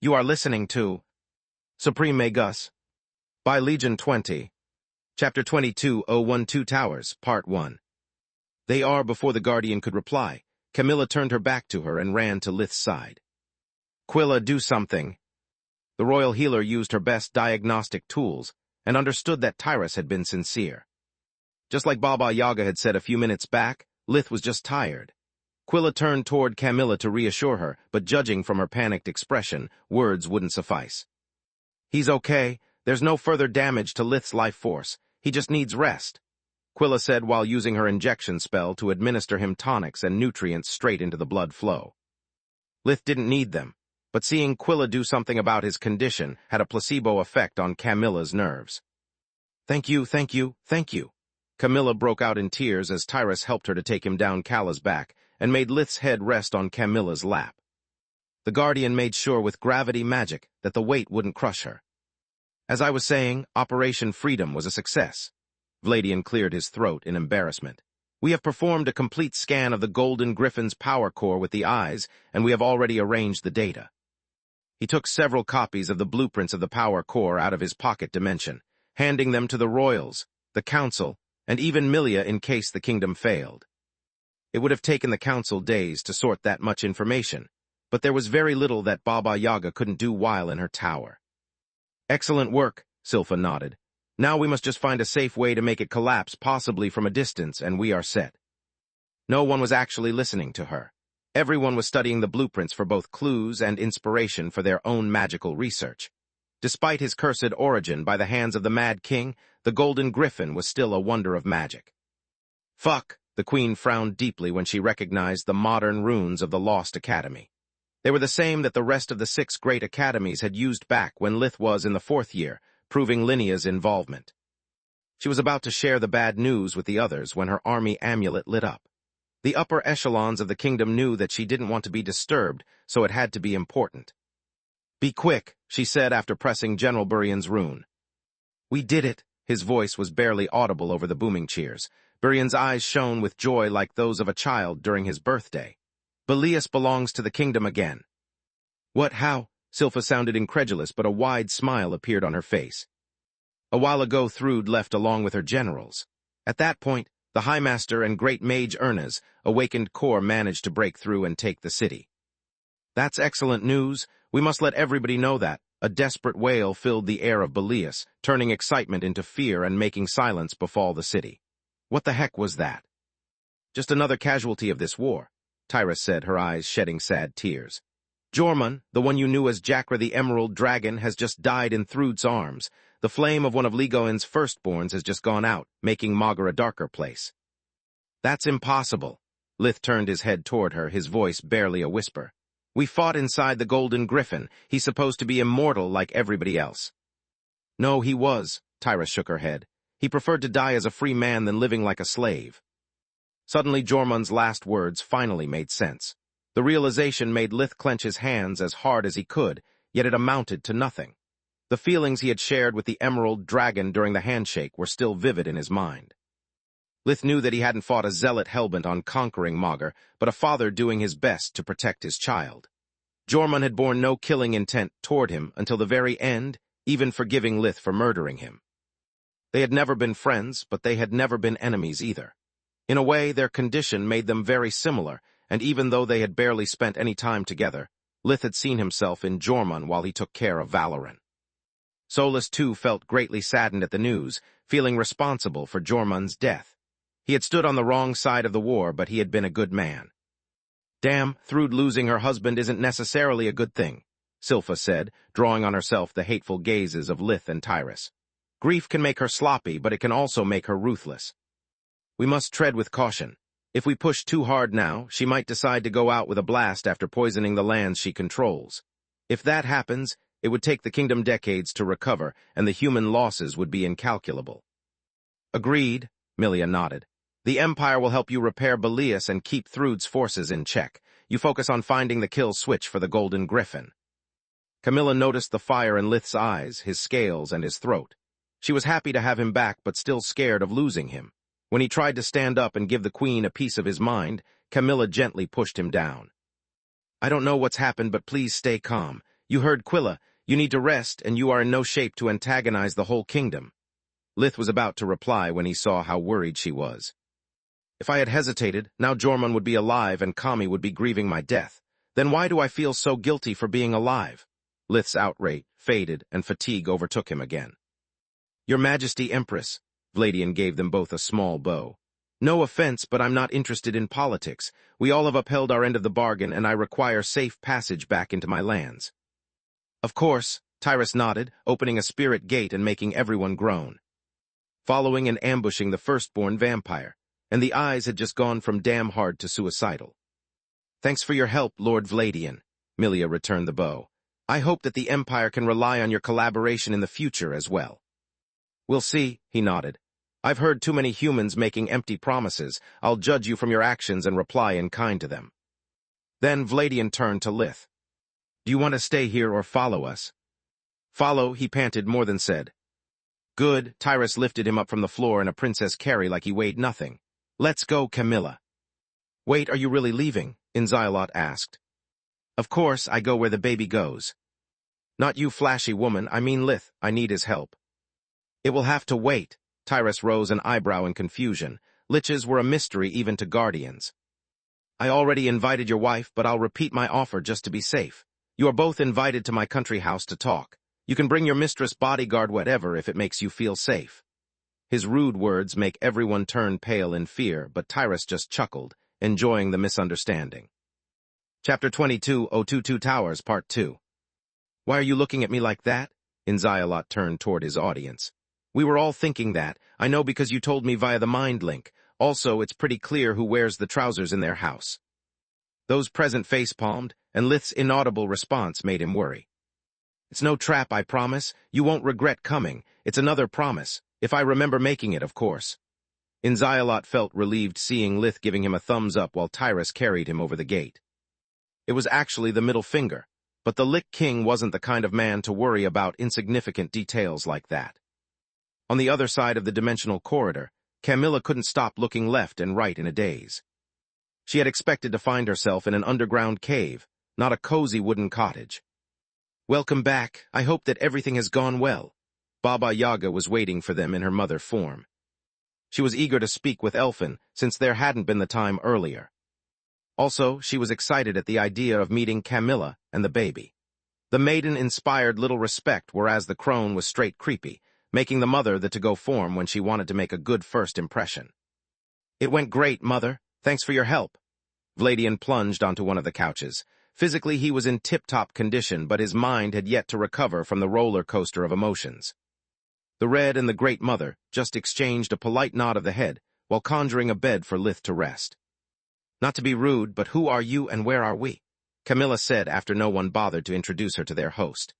You are listening to Supreme Magus by Legion 20, Chapter 22-012 Towers, Part 1. They are before the Guardian could reply. Camilla turned her back to her and ran to Lith's side. Quilla, do something. The royal healer used her best diagnostic tools and understood that Tyrus had been sincere. Just like Baba Yaga had said a few minutes back, Lith was just tired. Quilla turned toward Camilla to reassure her, but judging from her panicked expression, words wouldn't suffice. He's okay. There's no further damage to Lith's life force. He just needs rest, Quilla said while using her injection spell to administer him tonics and nutrients straight into the blood flow. Lith didn't need them, but seeing Quilla do something about his condition had a placebo effect on Camilla's nerves. Thank you, thank you, thank you. Camilla broke out in tears as Tyrus helped her to take him down Calla's back and made Lith's head rest on Camilla's lap. The Guardian made sure with gravity magic that the weight wouldn't crush her. As I was saying, Operation Freedom was a success. Vladian cleared his throat in embarrassment. We have performed a complete scan of the Golden Griffin's power core with the eyes, and we have already arranged the data. He took several copies of the blueprints of the power core out of his pocket dimension, handing them to the royals, the council, and even Milia in case the kingdom failed. It would have taken the council days to sort that much information, but there was very little that Baba Yaga couldn't do while in her tower. Excellent work, Silpha nodded. Now we must just find a safe way to make it collapse, possibly from a distance, and we are set. No one was actually listening to her. Everyone was studying the blueprints for both clues and inspiration for their own magical research. Despite his cursed origin by the hands of the Mad King, the Golden Griffin was still a wonder of magic. Fuck, the Queen frowned deeply when she recognized the modern runes of the Lost Academy. They were the same that the rest of the 6 great academies had used back when Lith was in the 4th year, proving Linea's involvement. She was about to share the bad news with the others when her army amulet lit up. The upper echelons of the kingdom knew that she didn't want to be disturbed, so it had to be important. Be quick, she said after pressing General Burian's rune. We did it. His voice was barely audible over the booming cheers. Burian's eyes shone with joy like those of a child during his birthday. Belias belongs to the kingdom again. What, how? Silpha sounded incredulous, but a wide smile appeared on her face. A while ago Thrud left along with her generals. At that point, the High Master and Great Mage Erna's awakened core managed to break through and take the city. That's excellent news. We must let everybody know that. A desperate wail filled the air of Belias, turning excitement into fear and making silence befall the city. What the heck was that? Just another casualty of this war, Tyrus said, her eyes shedding sad tears. Jormung, the one you knew as Jakra the Emerald Dragon, has just died in Thrud's arms. The flame of one of Ligoin's firstborns has just gone out, making Magur a darker place. That's impossible. Lith turned his head toward her, his voice barely a whisper. We fought inside the Golden Griffin. He's supposed to be immortal like everybody else. No, he was, Tyrus shook her head. He preferred to die as a free man than living like a slave. Suddenly Jormung's last words finally made sense. The realization made Lith clench his hands as hard as he could, yet it amounted to nothing. The feelings he had shared with the Emerald Dragon during the handshake were still vivid in his mind. Lith knew that he hadn't fought a zealot hellbent on conquering Magur, but a father doing his best to protect his child. Jormung had borne no killing intent toward him until the very end, even forgiving Lith for murdering him. They had never been friends, but they had never been enemies either. In a way, their condition made them very similar, and even though they had barely spent any time together, Lith had seen himself in Jormung while he took care of Valoran. Solus, too, felt greatly saddened at the news, feeling responsible for Jormung's death. He had stood on the wrong side of the war, but he had been a good man. Damn, Thrud losing her husband isn't necessarily a good thing, Silpha said, drawing on herself the hateful gazes of Lith and Tyrus. Grief can make her sloppy, but it can also make her ruthless. We must tread with caution. If we push too hard now, she might decide to go out with a blast after poisoning the lands she controls. If that happens, it would take the kingdom decades to recover, and the human losses would be incalculable. Agreed, Milia nodded. The Empire will help you repair Belias and keep Thrud's forces in check. You focus on finding the kill switch for the Golden Griffin. Camilla noticed the fire in Lith's eyes, his scales, and his throat. She was happy to have him back, but still scared of losing him. When he tried to stand up and give the Queen a piece of his mind, Camilla gently pushed him down. I don't know what's happened, but please stay calm. You heard Quilla. You need to rest, and you are in no shape to antagonize the whole kingdom. Lith was about to reply when he saw how worried she was. If I had hesitated, now Jormung would be alive and Kami would be grieving my death. Then why do I feel so guilty for being alive? Lith's outrage faded, and fatigue overtook him again. Your Majesty Empress, Vladian gave them both a small bow. No offense, but I'm not interested in politics. We all have upheld our end of the bargain, and I require safe passage back into my lands. Of course, Tyrus nodded, opening a spirit gate and making everyone groan. Following and ambushing the firstborn vampire, and the eyes had just gone from damn hard to suicidal. Thanks for your help, Lord Vladian, Milia returned the bow. I hope that the Empire can rely on your collaboration in the future as well. We'll see, he nodded. I've heard too many humans making empty promises. I'll judge you from your actions and reply in kind to them. Then Vladian turned to Lith. Do you want to stay here or follow us? Follow, he panted more than said. Good, Tyrus lifted him up from the floor in a princess carry like he weighed nothing. Let's go, Camilla. Wait, are you really leaving? Inziolot asked. Of course, I go where the baby goes. Not you, flashy woman, I mean Lith, I need his help. It will have to wait. Tyrus rose an eyebrow in confusion. Liches were a mystery even to guardians. I already invited your wife, but I'll repeat my offer just to be safe. You are both invited to my country house to talk. You can bring your mistress, bodyguard, whatever, if it makes you feel safe. His rude words make everyone turn pale in fear, but Tyrus just chuckled, enjoying the misunderstanding. Chapter 22, 022 Towers, Part 2. Why are you looking at me like that? Inziolot turned toward his audience. We were all thinking that. I know because you told me via the mind link. Also, it's pretty clear who wears the trousers in their house. Those present face-palmed, and Lith's inaudible response made him worry. It's no trap, I promise. You won't regret coming. It's another promise. If I remember making it, of course. Inziolot felt relieved seeing Lith giving him a thumbs up while Tyrus carried him over the gate. It was actually the middle finger, but the Lich King wasn't the kind of man to worry about insignificant details like that. On the other side of the dimensional corridor, Camilla couldn't stop looking left and right in a daze. She had expected to find herself in an underground cave, not a cozy wooden cottage. Welcome back. I hope that everything has gone well. Baba Yaga was waiting for them in her mother form. She was eager to speak with Elfin, since there hadn't been the time earlier. Also, she was excited at the idea of meeting Camilla and the baby. The maiden inspired little respect, whereas the crone was straight creepy, making the mother the to-go form when she wanted to make a good first impression. It went great, Mother. Thanks for your help. Vladian plunged onto one of the couches. Physically, he was in tip-top condition, but his mind had yet to recover from the roller coaster of emotions. The Red and the Great Mother just exchanged a polite nod of the head while conjuring a bed for Lith to rest. Not to be rude, but who are you and where are we? Camilla said after no one bothered to introduce her to their host.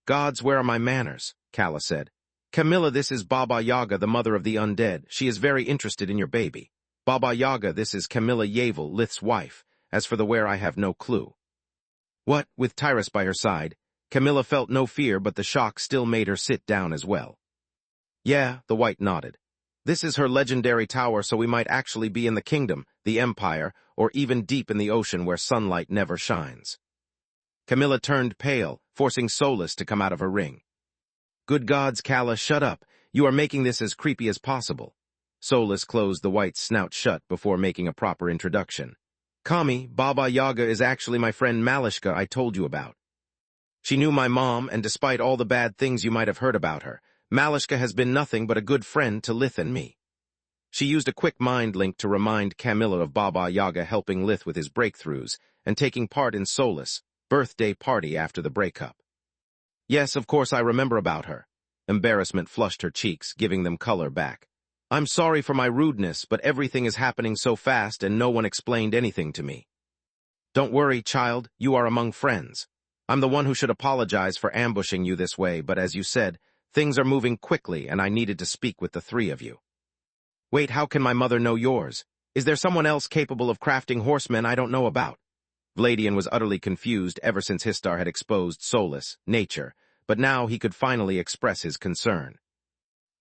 Gods, where are my manners? Kala said. Camilla, this is Baba Yaga, the mother of the undead. She is very interested in your baby. Baba Yaga, this is Camilla Yavel, Lith's wife. As for the where, I have no clue. What? With Tyrus by her side, Camilla felt no fear, but the shock still made her sit down as well. Yeah, the White nodded. This is her legendary tower, so we might actually be in the kingdom, the empire, or even deep in the ocean where sunlight never shines. Camilla turned pale, forcing Solus to come out of her ring. Good gods, Kala, shut up. You are making this as creepy as possible. Solus closed the White's snout shut before making a proper introduction. Kami, Baba Yaga is actually my friend Malishka I told you about. She knew my mom, and despite all the bad things you might have heard about her, Malishka has been nothing but a good friend to Lith and me. She used a quick mind link to remind Camilla of Baba Yaga helping Lith with his breakthroughs and taking part in Solus' birthday party after the breakup. Yes, of course I remember about her. Embarrassment flushed her cheeks, giving them color back. I'm sorry for my rudeness, but everything is happening so fast and no one explained anything to me. Don't worry, child, you are among friends. I'm the one who should apologize for ambushing you this way, but as you said, things are moving quickly and I needed to speak with the three of you. Wait, how can my mother know yours? Is there someone else capable of crafting horsemen I don't know about? Vladian was utterly confused ever since Histar had exposed Solus, nature, but now he could finally express his concern.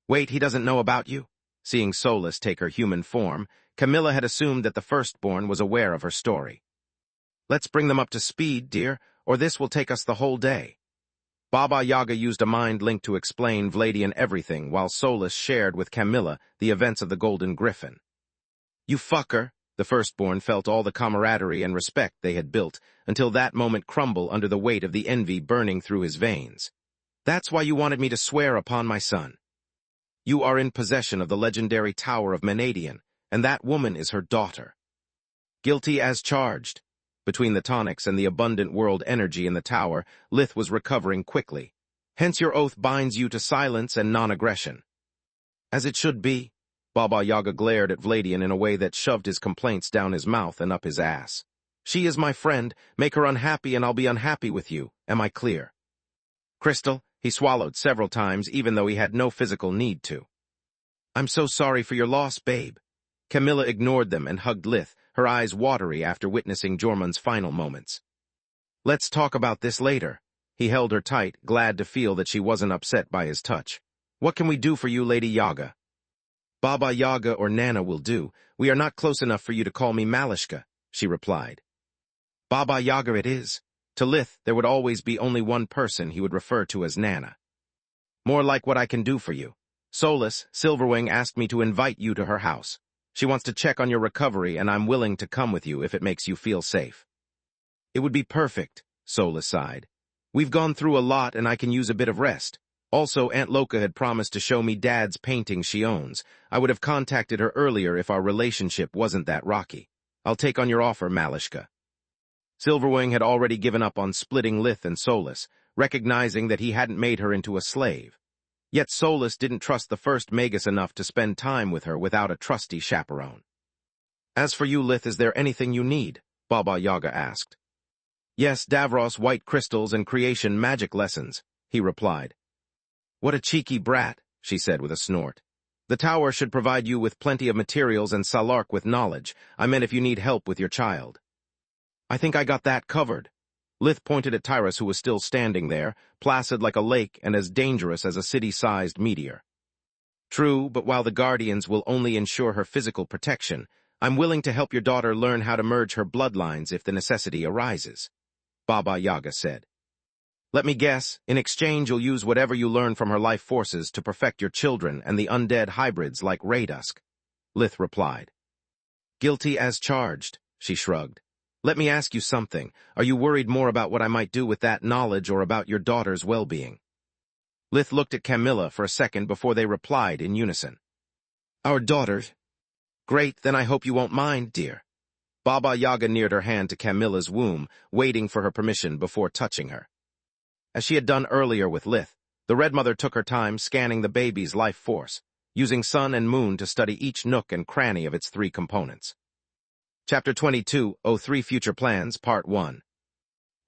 Wait, he doesn't know about you? Seeing Solus take her human form, Camilla had assumed that the firstborn was aware of her story. Let's bring them up to speed, dear. or this will take us the whole day. Baba Yaga used a mind link to explain Vladian everything, while Solus shared with Camilla the events of the Golden Griffin. You fucker, the firstborn felt all the camaraderie and respect they had built, until that moment crumble under the weight of the envy burning through his veins. That's why you wanted me to swear upon my son. You are in possession of the legendary Tower of Menadian, and that woman is her daughter. Guilty as charged. Between the tonics and the abundant world energy in the tower, Lith was recovering quickly. Hence your oath binds you to silence and non-aggression. As it should be. Baba Yaga glared at Vladian in a way that shoved his complaints down his mouth and up his ass. She is my friend, make her unhappy and I'll be unhappy with you, am I clear? Crystal, he swallowed several times even though he had no physical need to. I'm so sorry for your loss, babe. Camilla ignored them and hugged Lith, her eyes watery after witnessing Jormung's final moments. Let's talk about this later. He held her tight, glad to feel that she wasn't upset by his touch. What can we do for you, Lady Yaga? Baba Yaga or Nana will do. We are not close enough for you to call me Malishka, she replied. Baba Yaga it is. To Lith, there would always be only one person he would refer to as Nana. More like what I can do for you. Solus, Silverwing asked me to invite you to her house. She wants to check on your recovery, and I'm willing to come with you if it makes you feel safe. It would be perfect, Solus sighed. We've gone through a lot, and I can use a bit of rest. Also, Aunt Loka had promised to show me Dad's paintings she owns. I would have contacted her earlier if our relationship wasn't that rocky. I'll take on your offer, Malishka. Silverwing had already given up on splitting Lith and Solus, recognizing that he hadn't made her into a slave. Yet Solus didn't trust the first Magus enough to spend time with her without a trusty chaperone. As for you, Lith, is there anything you need? Baba Yaga asked. Yes, Davros, white crystals, and creation magic lessons, he replied. What a cheeky brat, she said with a snort. The tower should provide you with plenty of materials and Salark with knowledge. I meant if you need help with your child. I think I got that covered. Lith pointed at Tyrus, who was still standing there, placid like a lake and as dangerous as a city-sized meteor. True, but while the Guardians will only ensure her physical protection, I'm willing to help your daughter learn how to merge her bloodlines if the necessity arises, Baba Yaga said. Let me guess, in exchange you'll use whatever you learn from her life forces to perfect your children and the undead hybrids like Raydusk, Lith replied. Guilty as charged, she shrugged. Let me ask you something. Are you worried more about what I might do with that knowledge or about your daughter's well-being? Lith looked at Camilla for a second before they replied in unison. Our daughter? Great, then I hope you won't mind, dear. Baba Yaga neared her hand to Camilla's womb, waiting for her permission before touching her. As she had done earlier with Lith, the Red Mother took her time scanning the baby's life force, using sun and moon to study each nook and cranny of its three components. Chapter 22:03 Future Plans, Part 1.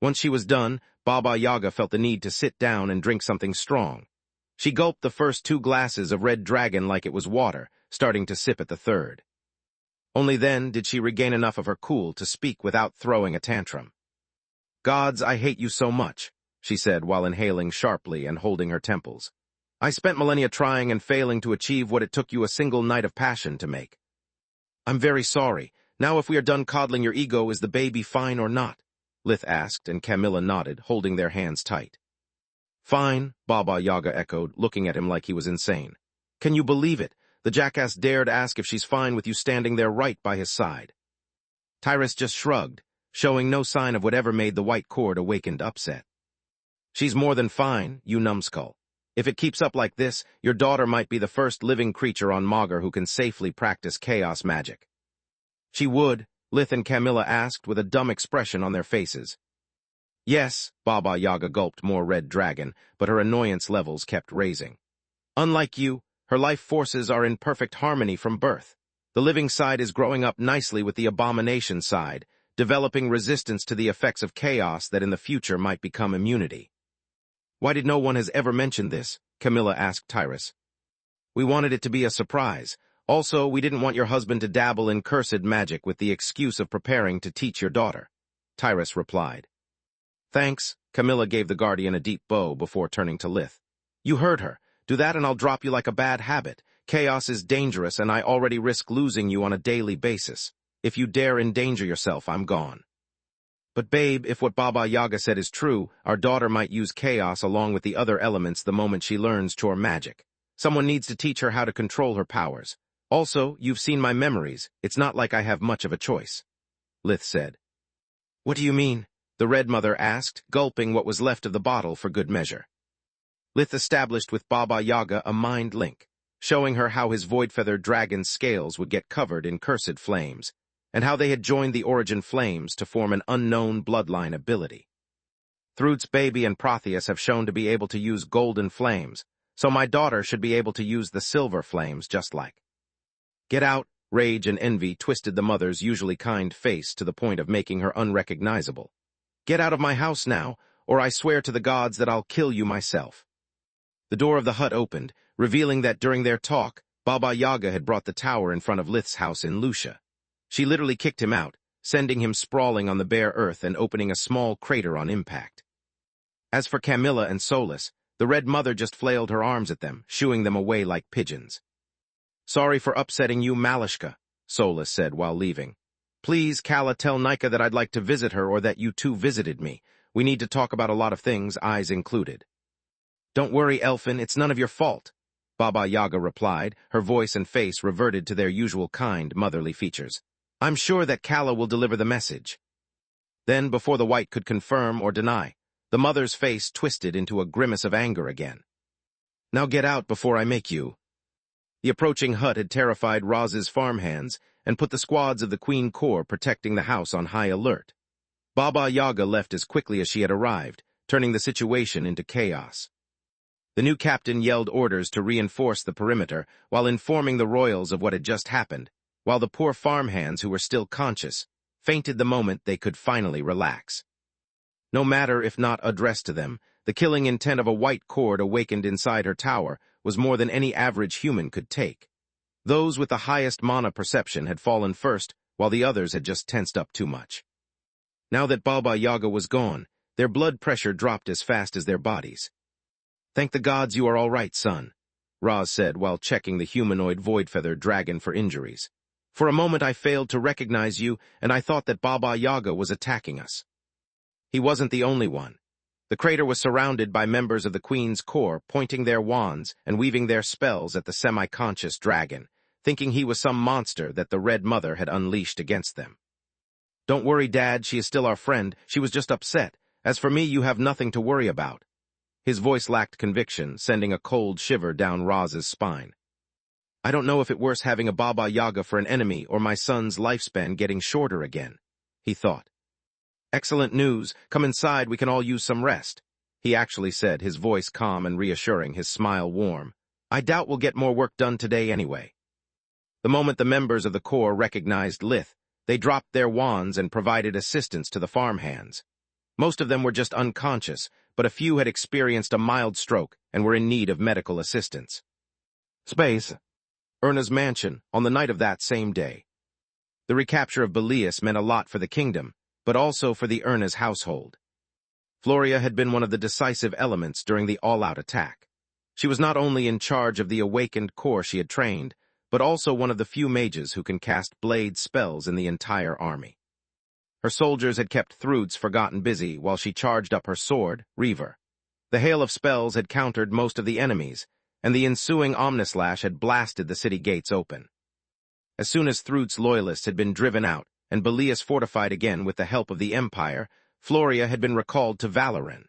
Once she was done, Baba Yaga felt the need to sit down and drink something strong. She gulped the first 2 glasses of Red Dragon like it was water, starting to sip at the third. Only then did she regain enough of her cool to speak without throwing a tantrum. Gods, I hate you so much, she said while inhaling sharply and holding her temples. I spent millennia trying and failing to achieve what it took you a single night of passion to make. I'm very sorry. Now if we are done coddling your ego, is the baby fine or not? Lith asked, and Camilla nodded, holding their hands tight. Fine, Baba Yaga echoed, looking at him like he was insane. Can you believe it? The jackass dared ask if she's fine with you standing there right by his side. Tyrus just shrugged, showing no sign of whatever made the white cord awakened upset. She's more than fine, you numbskull. If it keeps up like this, your daughter might be the first living creature on Magur who can safely practice chaos magic. She would, Lith and Camilla asked with a dumb expression on their faces. Yes, Baba Yaga gulped more Red Dragon, but her annoyance levels kept raising. Unlike you, her life forces are in perfect harmony from birth. The living side is growing up nicely with the abomination side, developing resistance to the effects of chaos that in the future might become immunity. Why did no one has ever mentioned this? Camilla asked Tyrus. We wanted it to be a surprise. Also, we didn't want your husband to dabble in cursed magic with the excuse of preparing to teach your daughter, Tyrus replied. Thanks, Camilla gave the Guardian a deep bow before turning to Lith. You heard her. Do that and I'll drop you like a bad habit. Chaos is dangerous and I already risk losing you on a daily basis. If you dare endanger yourself, I'm gone. But babe, if what Baba Yaga said is true, our daughter might use chaos along with the other elements the moment she learns chore magic. Someone needs to teach her how to control her powers. Also, you've seen my memories. It's not like I have much of a choice. Lith said. What do you mean? The Red Mother asked, gulping what was left of the bottle for good measure. Lith established with Baba Yaga a mind link, showing her how his void-feathered dragon's scales would get covered in cursed flames, and how they had joined the origin flames to form an unknown bloodline ability. Thrud's baby and Protheus have shown to be able to use golden flames, so my daughter should be able to use the silver flames just like. Get out! Rage and envy twisted the mother's usually kind face to the point of making her unrecognizable. Get out of my house now, or I swear to the gods that I'll kill you myself. The door of the hut opened, revealing that during their talk, Baba Yaga had brought the tower in front of Lith's house in Lucia. She literally kicked him out, sending him sprawling on the bare earth and opening a small crater on impact. As for Camilla and Solus, the Red Mother just flailed her arms at them, shooing them away like pigeons. Sorry for upsetting you, Malishka, Solus said while leaving. Please, Kala, tell Nika that I'd like to visit her or that you two visited me. We need to talk about a lot of things, eyes included. Don't worry, Elfin, it's none of your fault, Baba Yaga replied, her voice and face reverted to their usual kind, motherly features. I'm sure that Kala will deliver the message. Then, before the White could confirm or deny, the mother's face twisted into a grimace of anger again. Now get out before I make you. The approaching hut had terrified Roz's farmhands and put the squads of the Queen Corps protecting the house on high alert. Baba Yaga left as quickly as she had arrived, turning the situation into chaos. The new captain yelled orders to reinforce the perimeter while informing the royals of what had just happened, while the poor farmhands who were still conscious fainted the moment they could finally relax. No matter if not addressed to them, the killing intent of a white cord awakened inside her tower was more than any average human could take. Those with the highest mana perception had fallen first, while the others had just tensed up too much. Now that Baba Yaga was gone, their blood pressure dropped as fast as their bodies. Thank the gods you are all right, son, Roz said while checking the humanoid void-feathered dragon for injuries. For a moment I failed to recognize you, and I thought that Baba Yaga was attacking us. He wasn't the only one. The crater was surrounded by members of the Queen's Corps pointing their wands and weaving their spells at the semi-conscious dragon, thinking he was some monster that the Red Mother had unleashed against them. Don't worry, Dad, she is still our friend. She was just upset. As for me, you have nothing to worry about. His voice lacked conviction, sending a cold shiver down Roz's spine. I don't know if it's worse having a Baba Yaga for an enemy or my son's lifespan getting shorter again, he thought. Excellent news. Come inside, we can all use some rest, he actually said, his voice calm and reassuring, his smile warm. I doubt we'll get more work done today anyway. The moment the members of the Corps recognized Lith, they dropped their wands and provided assistance to the farmhands. Most of them were just unconscious, but a few had experienced a mild stroke and were in need of medical assistance. Space. Erna's mansion, on the night of that same day. The recapture of Belias meant a lot for the kingdom, but also for the Erna's household. Floria had been one of the decisive elements during the all-out attack. She was not only in charge of the awakened corps she had trained, but also one of the few mages who can cast blade spells in the entire army. Her soldiers had kept Thrud's forgotten busy while she charged up her sword, Reaver. The hail of spells had countered most of the enemies, and the ensuing Omnislash had blasted the city gates open. As soon as Thrud's loyalists had been driven out, and Belias fortified again with the help of the Empire, Floria had been recalled to Valoran.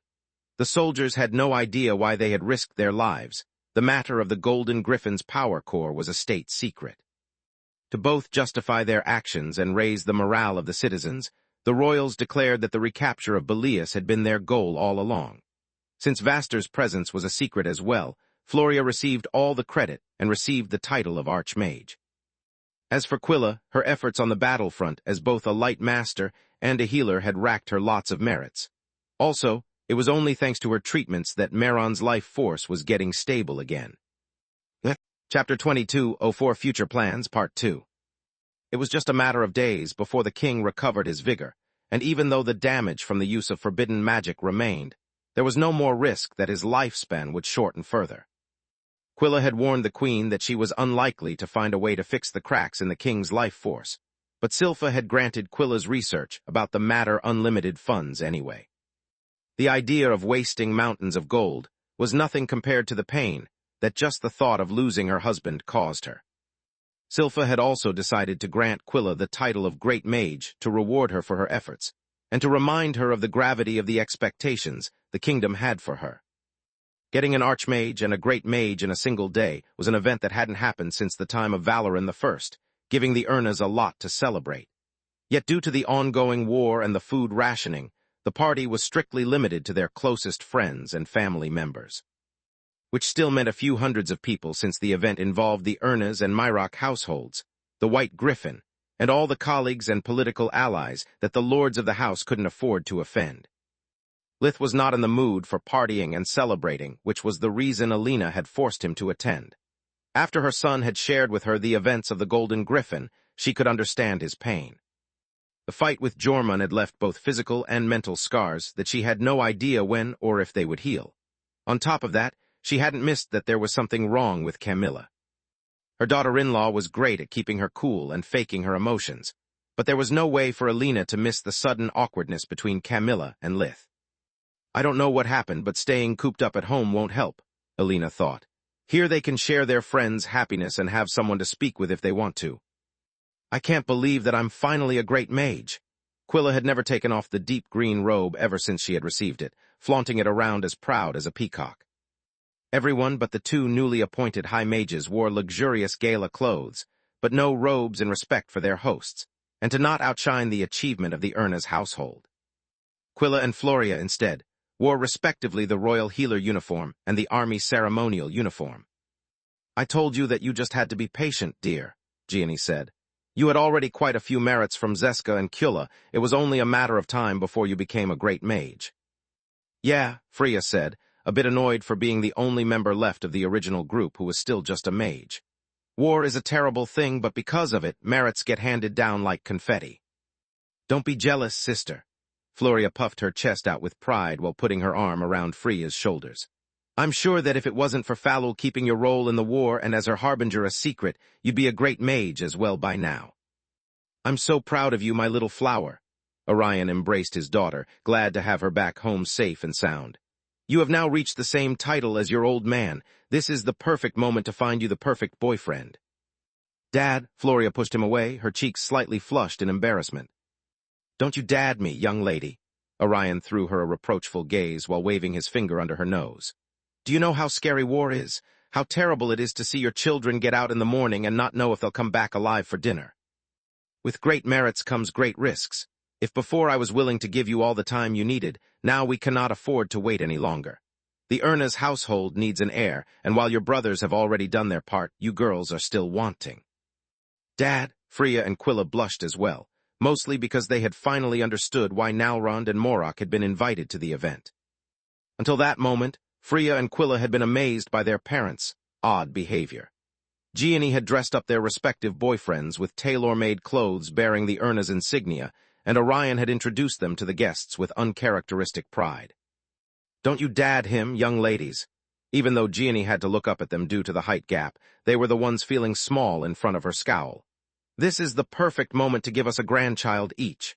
The soldiers had no idea why they had risked their lives. The matter of the Golden Griffin's power core was a state secret. To both justify their actions and raise the morale of the citizens, the royals declared that the recapture of Belias had been their goal all along. Since Vaster's presence was a secret as well, Floria received all the credit and received the title of Archmage. As for Quilla, her efforts on the battlefront as both a light master and a healer had racked her lots of merits. Also, it was only thanks to her treatments that Meron's life force was getting stable again. Chapter 2204 Future Plans, Part 2. It was just a matter of days before the king recovered his vigor, and even though the damage from the use of forbidden magic remained, there was no more risk that his lifespan would shorten further. Quilla had warned the queen that she was unlikely to find a way to fix the cracks in the king's life force, but Silpha had granted Quilla's research about the matter unlimited funds anyway. The idea of wasting mountains of gold was nothing compared to the pain that just the thought of losing her husband caused her. Silpha had also decided to grant Quilla the title of Great Mage to reward her for her efforts, and to remind her of the gravity of the expectations the kingdom had for her. Getting an Archmage and a Great Mage in a single day was an event that hadn't happened since the time of Valoran I, giving the Urnas a lot to celebrate. Yet due to the ongoing war and the food rationing, the party was strictly limited to their closest friends and family members, which still meant a few hundreds of people since the event involved the Urnas and Myrock households, the White Griffin, and all the colleagues and political allies that the lords of the house couldn't afford to offend. Lith was not in the mood for partying and celebrating, which was the reason Alina had forced him to attend. After her son had shared with her the events of the Golden Griffin, she could understand his pain. The fight with Jormung had left both physical and mental scars that she had no idea when or if they would heal. On top of that, she hadn't missed that there was something wrong with Camilla. Her daughter-in-law was great at keeping her cool and faking her emotions, but there was no way for Alina to miss the sudden awkwardness between Camilla and Lith. I don't know what happened, but staying cooped up at home won't help, Alina thought. Here they can share their friends' happiness and have someone to speak with if they want to. I can't believe that I'm finally a great mage. Quilla had never taken off the deep green robe ever since she had received it, flaunting it around as proud as a peacock. Everyone but the two newly appointed high mages wore luxurious gala clothes, but no robes in respect for their hosts, and to not outshine the achievement of the Urna's household. Quilla and Floria, instead, wore respectively the royal healer uniform and the army ceremonial uniform. I told you that you just had to be patient, dear, Gianni said. You had already quite a few merits from Zeska and Kula. It was only a matter of time before you became a great mage. Yeah, Freya said, a bit annoyed for being the only member left of the original group who was still just a mage. War is a terrible thing, but because of it, merits get handed down like confetti. Don't be jealous, sister. Floria puffed her chest out with pride while putting her arm around Freya's shoulders. I'm sure that if it wasn't for Falul keeping your role in the war and as her harbinger a secret, you'd be a great mage as well by now. I'm so proud of you, my little flower. Orion embraced his daughter, glad to have her back home safe and sound. You have now reached the same title as your old man. This is the perfect moment to find you the perfect boyfriend. Dad, Floria pushed him away, her cheeks slightly flushed in embarrassment. Don't you dad me, young lady. Orion threw her a reproachful gaze while waving his finger under her nose. Do you know how scary war is? How terrible it is to see your children get out in the morning and not know if they'll come back alive for dinner. With great merits comes great risks. If before I was willing to give you all the time you needed, now we cannot afford to wait any longer. The Urna's household needs an heir, and while your brothers have already done their part, you girls are still wanting. Dad, Freya and Quilla blushed as well, mostly because they had finally understood why Nalrond and Morok had been invited to the event. Until that moment, Freya and Quilla had been amazed by their parents' odd behavior. Gianni had dressed up their respective boyfriends with tailor-made clothes bearing the Urna's insignia, and Orion had introduced them to the guests with uncharacteristic pride. Don't you dad him, young ladies. Even though Gianni had to look up at them due to the height gap, they were the ones feeling small in front of her scowl. This is the perfect moment to give us a grandchild each.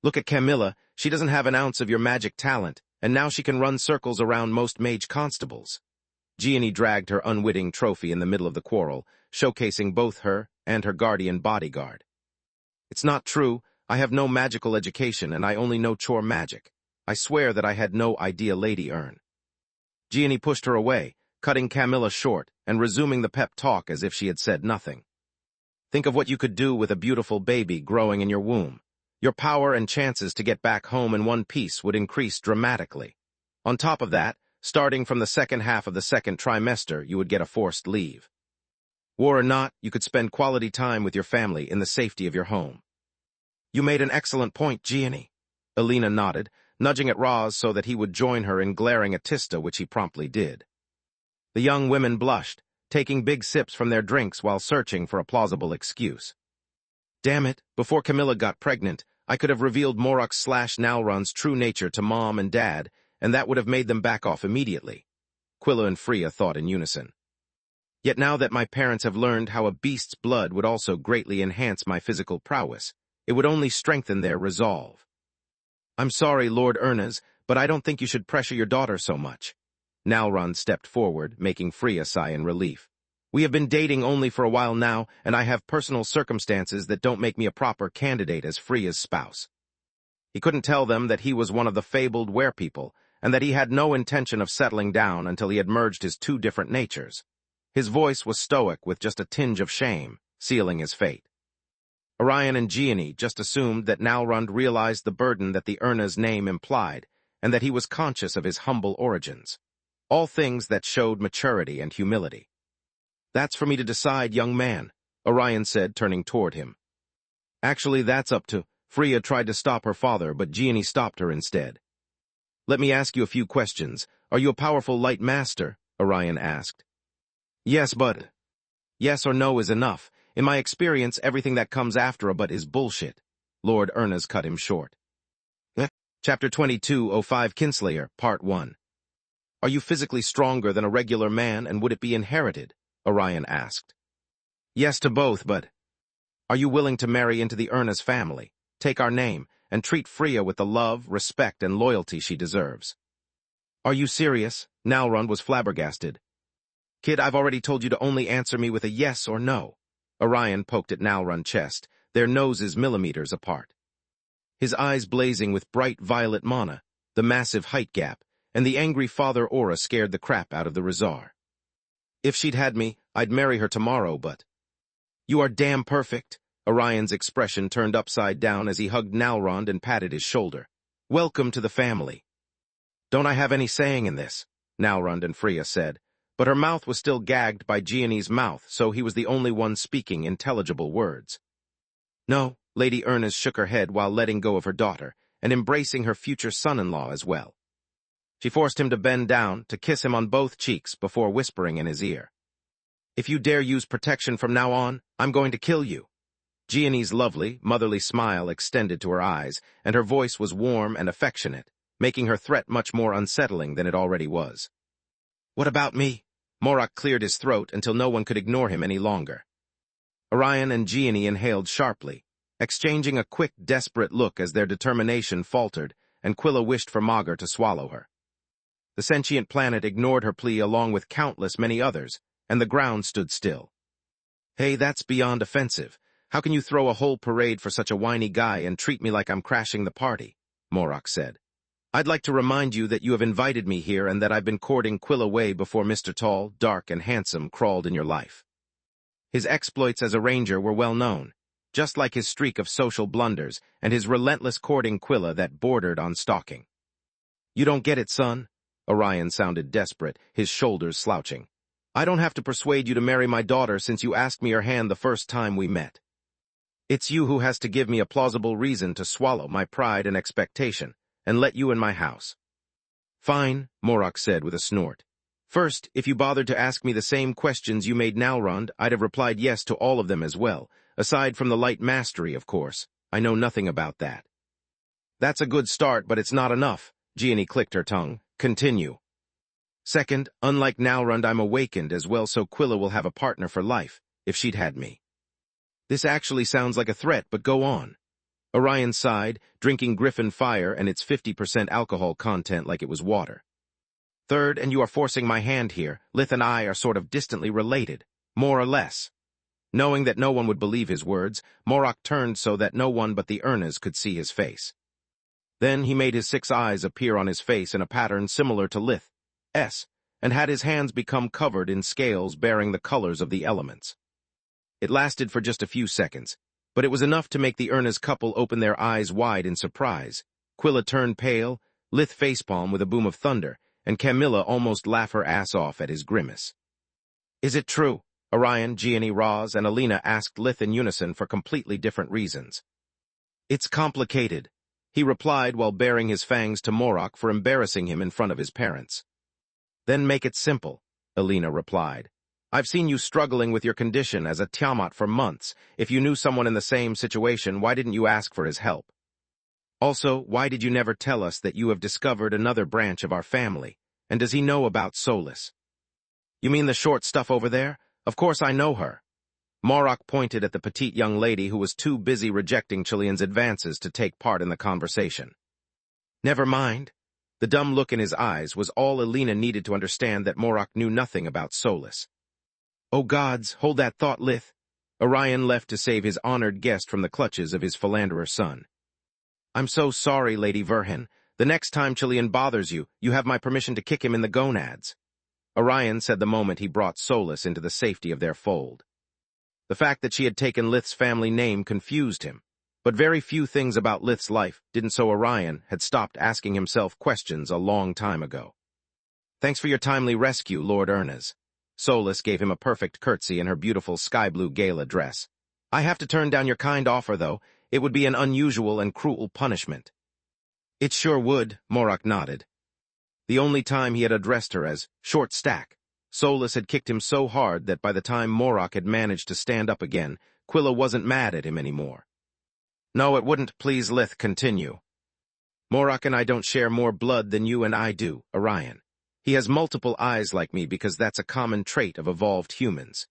Look at Camilla, she doesn't have an ounce of your magic talent, and now she can run circles around most mage constables. Gianni dragged her unwitting trophy in the middle of the quarrel, showcasing both her and her guardian bodyguard. It's not true. I have no magical education, and I only know chore magic. I swear that I had no idea Lady Urn. Gianni pushed her away, cutting Camilla short and resuming the pep talk as if she had said nothing. Think of what you could do with a beautiful baby growing in your womb. Your power and chances to get back home in one piece would increase dramatically. On top of that, starting from the second half of the second trimester, you would get a forced leave. War or not, you could spend quality time with your family in the safety of your home. You made an excellent point, Gianni. Alina nodded, nudging at Roz so that he would join her in glaring at Tista, which he promptly did. The young women blushed, taking big sips from their drinks while searching for a plausible excuse. Damn it, before Camilla got pregnant, I could have revealed Morok/Nalron's true nature to Mom and Dad, and that would have made them back off immediately. Quilla and Freya thought in unison. Yet now that my parents have learned how a beast's blood would also greatly enhance my physical prowess, it would only strengthen their resolve. I'm sorry, Lord Ernest, but I don't think you should pressure your daughter so much. Nalrund stepped forward, making Freya sigh in relief. We have been dating only for a while now, and I have personal circumstances that don't make me a proper candidate as Freya's spouse. He couldn't tell them that he was one of the fabled werepeople, and that he had no intention of settling down until he had merged his two different natures. His voice was stoic with just a tinge of shame, sealing his fate. Orion and Gianni just assumed that Nalrund realized the burden that the Urna's name implied, and that he was conscious of his humble origins. All things that showed maturity and humility. That's for me to decide, young man, Orion said, turning toward him. Actually, that's up to... Freya tried to stop her father, but Gianni stopped her instead. Let me ask you a few questions. Are you a powerful light master? Orion asked. Yes, but... Yes or no is enough. In my experience, everything that comes after a but is bullshit. Lord Ernest cut him short. Chapter 2205 Kinslayer, Part 1. Are you physically stronger than a regular man, and would it be inherited? Orion asked. Yes to both, but... Are you willing to marry into the Urna's family, take our name, and treat Freya with the love, respect, and loyalty she deserves? Are you serious? Nalrund was flabbergasted. Kid, I've already told you to only answer me with a yes or no. Orion poked at Nalrund's chest, their noses millimeters apart. His eyes blazing with bright violet mana, the massive height gap, and the angry father aura scared the crap out of the Rizar. If she'd had me, I'd marry her tomorrow, but... You are damn perfect. Orion's expression turned upside down as he hugged Nalrund and patted his shoulder. Welcome to the family. Don't I have any saying in this? Nalrund and Freya said, but her mouth was still gagged by Gianni's mouth, so he was the only one speaking intelligible words. No, Lady Ernest shook her head while letting go of her daughter, and embracing her future son-in-law as well. She forced him to bend down, to kiss him on both cheeks before whispering in his ear. If you dare use protection from now on, I'm going to kill you. Gianni's lovely, motherly smile extended to her eyes, and her voice was warm and affectionate, making her threat much more unsettling than it already was. What about me? Morak cleared his throat until no one could ignore him any longer. Orion and Gianni inhaled sharply, exchanging a quick, desperate look as their determination faltered, and Quilla wished for Magur to swallow her. The sentient planet ignored her plea along with countless many others, and the ground stood still. Hey, that's beyond offensive. How can you throw a whole parade for such a whiny guy and treat me like I'm crashing the party? Morak said. I'd like to remind you that you have invited me here and that I've been courting Quilla way before Mr. Tall, dark, and handsome crawled in your life. His exploits as a ranger were well known, just like his streak of social blunders and his relentless courting Quilla that bordered on stalking. You don't get it, son? Orion sounded desperate, his shoulders slouching. I don't have to persuade you to marry my daughter since you asked me your hand the first time we met. It's you who has to give me a plausible reason to swallow my pride and expectation, and let you in my house. Fine, Morak said with a snort. First, if you bothered to ask me the same questions you made Nalrund, I'd have replied yes to all of them as well, aside from the light mastery, of course. I know nothing about that. That's a good start, but it's not enough, Gianni clicked her tongue. Continue. Second, unlike Nalrund, I'm awakened as well, so Quilla will have a partner for life, if she'd had me. This actually sounds like a threat, but go on. Orion sighed, drinking Griffin Fire and its 50% alcohol content like it was water. Third, and you are forcing my hand here, Lith and I are sort of distantly related, more or less. Knowing that no one would believe his words, Morak turned so that no one but the Urnas could see his face. Then he made his 6 eyes appear on his face in a pattern similar to Lith's, and had his hands become covered in scales bearing the colors of the elements. It lasted for just a few seconds, but it was enough to make the Urna's couple open their eyes wide in surprise. Quilla turned pale, Lith facepalm with a boom of thunder, and Camilla almost laugh her ass off at his grimace. Is it true? Orion, Gianni, Roz, and Alina asked Lith in unison for completely different reasons. It's complicated, he replied while baring his fangs to Morak for embarrassing him in front of his parents. Then make it simple, Alina replied. I've seen you struggling with your condition as a Tiamat for months. If you knew someone in the same situation, why didn't you ask for his help? Also, why did you never tell us that you have discovered another branch of our family? And does he know about Solus? You mean the short stuff over there? Of course I know her. Morok pointed at the petite young lady who was too busy rejecting Chilean's advances to take part in the conversation. Never mind. The dumb look in his eyes was all Elena needed to understand that Morok knew nothing about Solus. Oh gods, hold that thought, Lith. Orion left to save his honored guest from the clutches of his philanderer son. I'm so sorry, Lady Verhin. The next time Chilean bothers you, you have my permission to kick him in the gonads. Orion said the moment he brought Solus into the safety of their fold. The fact that she had taken Lith's family name confused him, but very few things about Lith's life didn't, so Orion had stopped asking himself questions a long time ago. Thanks for your timely rescue, Lord Ernest. Solus gave him a perfect curtsy in her beautiful sky-blue gala dress. I have to turn down your kind offer, though. It would be an unusual and cruel punishment. It sure would, Morok nodded. The only time he had addressed her as short stack, Solus had kicked him so hard that by the time Morok had managed to stand up again, Quilla wasn't mad at him anymore. No, it wouldn't. Please, Lith, continue. Morok and I don't share more blood than you and I do, Orion. He has multiple eyes like me because that's a common trait of evolved humans.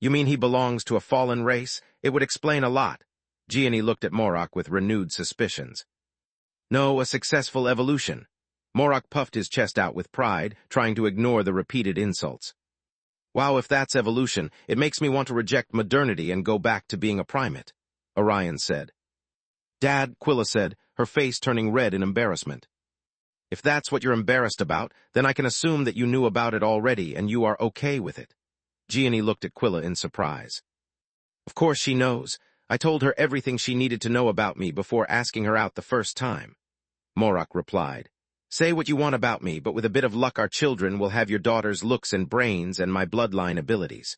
You mean he belongs to a fallen race? It would explain a lot. Gianni looked at Morok with renewed suspicions. No, a successful evolution. Morok puffed his chest out with pride, trying to ignore the repeated insults. Wow, if that's evolution, it makes me want to reject modernity and go back to being a primate, Orion said. Dad, Quilla said, her face turning red in embarrassment. If that's what you're embarrassed about, then I can assume that you knew about it already and you are okay with it. Gianni looked at Quilla in surprise. Of course she knows. I told her everything she needed to know about me before asking her out the first time. Morok replied. Say what you want about me, but with a bit of luck our children will have your daughter's looks and brains and my bloodline abilities.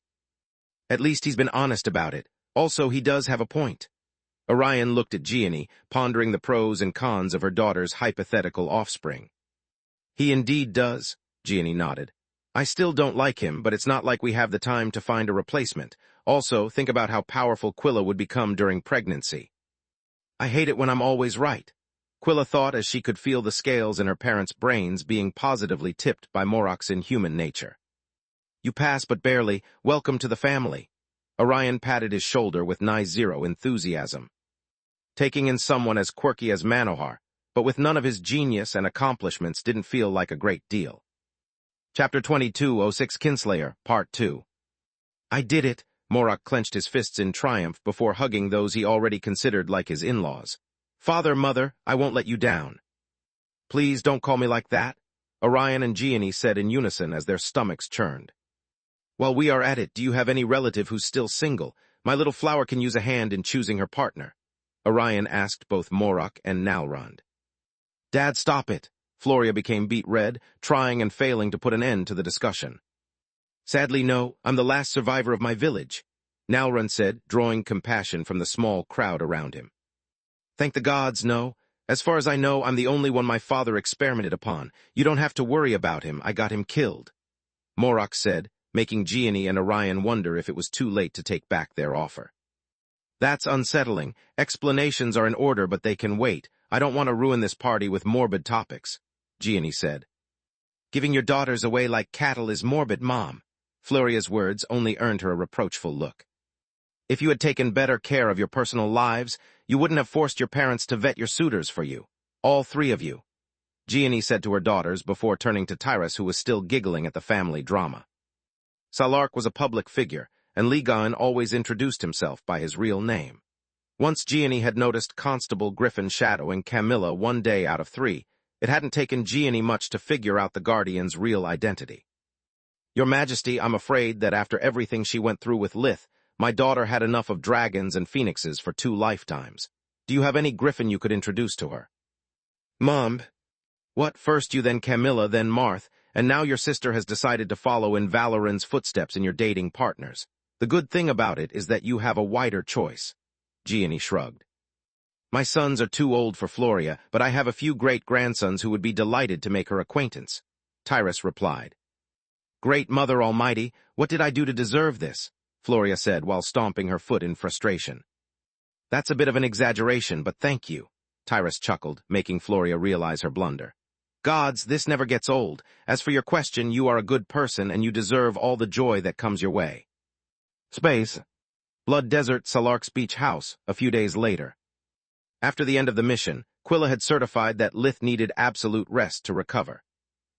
At least he's been honest about it. Also, he does have a point. Orion looked at Gianni, pondering the pros and cons of her daughter's hypothetical offspring. He indeed does, Gianni nodded. I still don't like him, but it's not like we have the time to find a replacement. Also, think about how powerful Quilla would become during pregnancy. I hate it when I'm always right. Quilla thought as she could feel the scales in her parents' brains being positively tipped by Morok's inhuman nature. You pass but barely. Welcome to the family. Orion patted his shoulder with nigh zero enthusiasm. Taking in someone as quirky as Manohar, but with none of his genius and accomplishments, didn't feel like a great deal. Chapter 2206 Kinslayer, Part 2. I did it. Morok clenched his fists in triumph before hugging those he already considered like his in-laws. Father, mother, I won't let you down. Please don't call me like that, Orion and Gianni said in unison as their stomachs churned. While we are at it, do you have any relative who's still single? My little flower can use a hand in choosing her partner. Orion asked both Morok and Nalrund. Dad, stop it. Floria became beet red, trying and failing to put an end to the discussion. Sadly, no, I'm the last survivor of my village, Nalrund said, drawing compassion from the small crowd around him. Thank the gods, no. As far as I know, I'm the only one my father experimented upon. You don't have to worry about him. I got him killed. Morok said, making Gianni and Orion wonder if it was too late to take back their offer. That's unsettling. Explanations are in order, but they can wait. I don't want to ruin this party with morbid topics, Gianni said. Giving your daughters away like cattle is morbid, Mom. Floria's words only earned her a reproachful look. If you had taken better care of your personal lives, you wouldn't have forced your parents to vet your suitors for you. All three of you, Gianni said to her daughters before turning to Tyrus, who was still giggling at the family drama. Salark was a public figure, and Ligon always introduced himself by his real name. Once Gianni had noticed Constable Griffin shadowing Camilla 1 day out of 3, it hadn't taken Gianni much to figure out the Guardian's real identity. Your Majesty, I'm afraid that after everything she went through with Lith, my daughter had enough of dragons and phoenixes for 2 lifetimes. Do you have any griffin you could introduce to her? Mom. What, first you, then Camilla, then Marth, and now your sister has decided to follow in Valoran's footsteps in your dating partners. The good thing about it is that you have a wider choice. Gianni shrugged. My sons are too old for Floria, but I have a few great-grandsons who would be delighted to make her acquaintance, Tyrus replied. Great Mother Almighty, what did I do to deserve this? Floria said while stomping her foot in frustration. That's a bit of an exaggeration, but thank you, Tyrus chuckled, making Floria realize her blunder. Gods, this never gets old. As for your question, you are a good person and you deserve all the joy that comes your way. Space. Blood Desert, Salark's beach house, a few days later. After the end of the mission, Quilla had certified that Lith needed absolute rest to recover.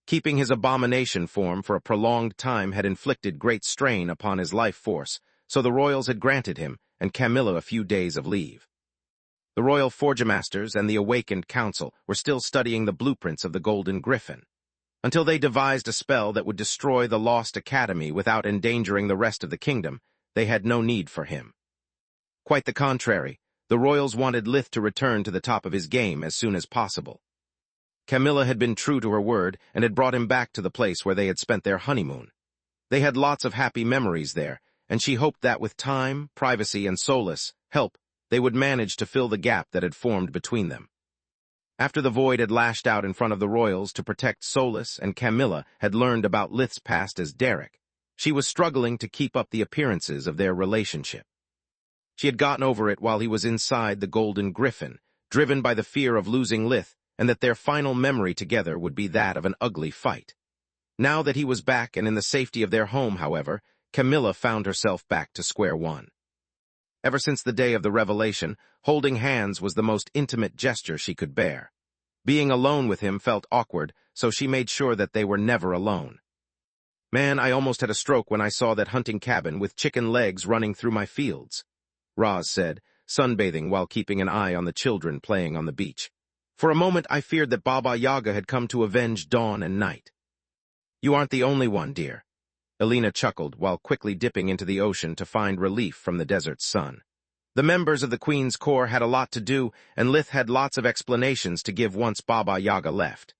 Keeping his abomination form for a prolonged time had inflicted great strain upon his life force, so the royals had granted him and Camilla a few days of leave. The royal forgemasters and the awakened council were still studying the blueprints of the Golden Griffin, until they devised a spell that would destroy the lost academy without endangering the rest of the kingdom. They had no need for him. Quite the contrary, the royals wanted Lith to return to the top of his game as soon as possible. Camilla had been true to her word and had brought him back to the place where they had spent their honeymoon. They had lots of happy memories there, and she hoped that with time, privacy, and help, they would manage to fill the gap that had formed between them. After the Void had lashed out in front of the royals to protect Solus and Camilla had learned about Lith's past as Derek, she was struggling to keep up the appearances of their relationship. She had gotten over it while he was inside the Golden Griffin, driven by the fear of losing Lith, and that their final memory together would be that of an ugly fight. Now that he was back and in the safety of their home, however, Camilla found herself back to square one. Ever since the day of the revelation, holding hands was the most intimate gesture she could bear. Being alone with him felt awkward, so she made sure that they were never alone. Man, I almost had a stroke when I saw that hunting cabin with chicken legs running through my fields, Roz said, sunbathing while keeping an eye on the children playing on the beach. For a moment I feared that Baba Yaga had come to avenge dawn and night. You aren't the only one, dear. Elena chuckled while quickly dipping into the ocean to find relief from the desert's sun. The members of the Queen's Corps had a lot to do, and Lith had lots of explanations to give once Baba Yaga left.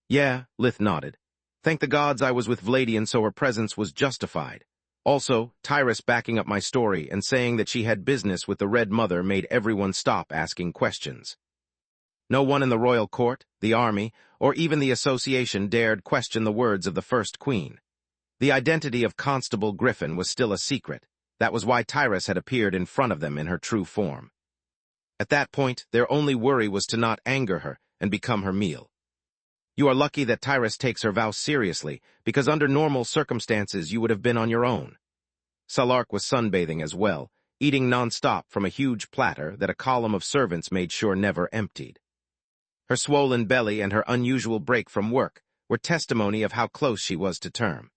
Yeah, Lith nodded. Thank the gods I was with Vladian so her presence was justified. Also, Tyrus backing up my story and saying that she had business with the Red Mother made everyone stop asking questions. No one in the royal court, the army, or even the association dared question the words of the first queen. The identity of Constable Griffin was still a secret. That was why Tyrus had appeared in front of them in her true form. At that point, their only worry was to not anger her and become her meal. You are lucky that Tyrus takes her vows seriously, because under normal circumstances you would have been on your own. Salark was sunbathing as well, eating non-stop from a huge platter that a column of servants made sure never emptied. Her swollen belly and her unusual break from work were testimony of how close she was to term.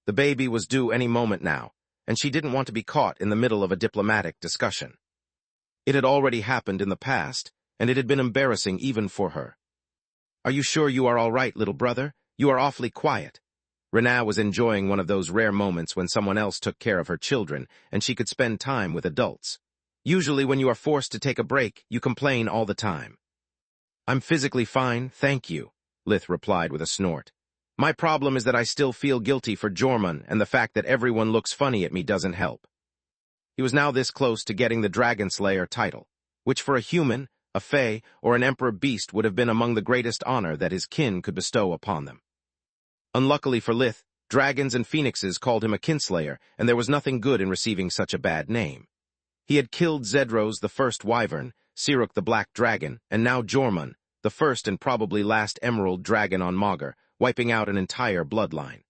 The baby was due any moment now, and she didn't want to be caught in the middle of a diplomatic discussion. It had already happened in the past, and it had been embarrassing even for her. Are you sure you are all right, little brother? You are awfully quiet. Renaa was enjoying one of those rare moments when someone else took care of her children, and she could spend time with adults. Usually when you are forced to take a break, you complain all the time. I'm physically fine, thank you, Lith replied with a snort. My problem is that I still feel guilty for Jormung, and the fact that everyone looks funny at me doesn't help. He was now this close to getting the Dragon Slayer title, which for a human, a fae, or an emperor beast would have been among the greatest honor that his kin could bestow upon them. Unluckily for Lith, dragons and phoenixes called him a kinslayer, and there was nothing good in receiving such a bad name. He had killed Zedros the first wyvern, Siruk the black dragon, and now Jormung, the first and probably last emerald dragon on Magur, wiping out an entire bloodline.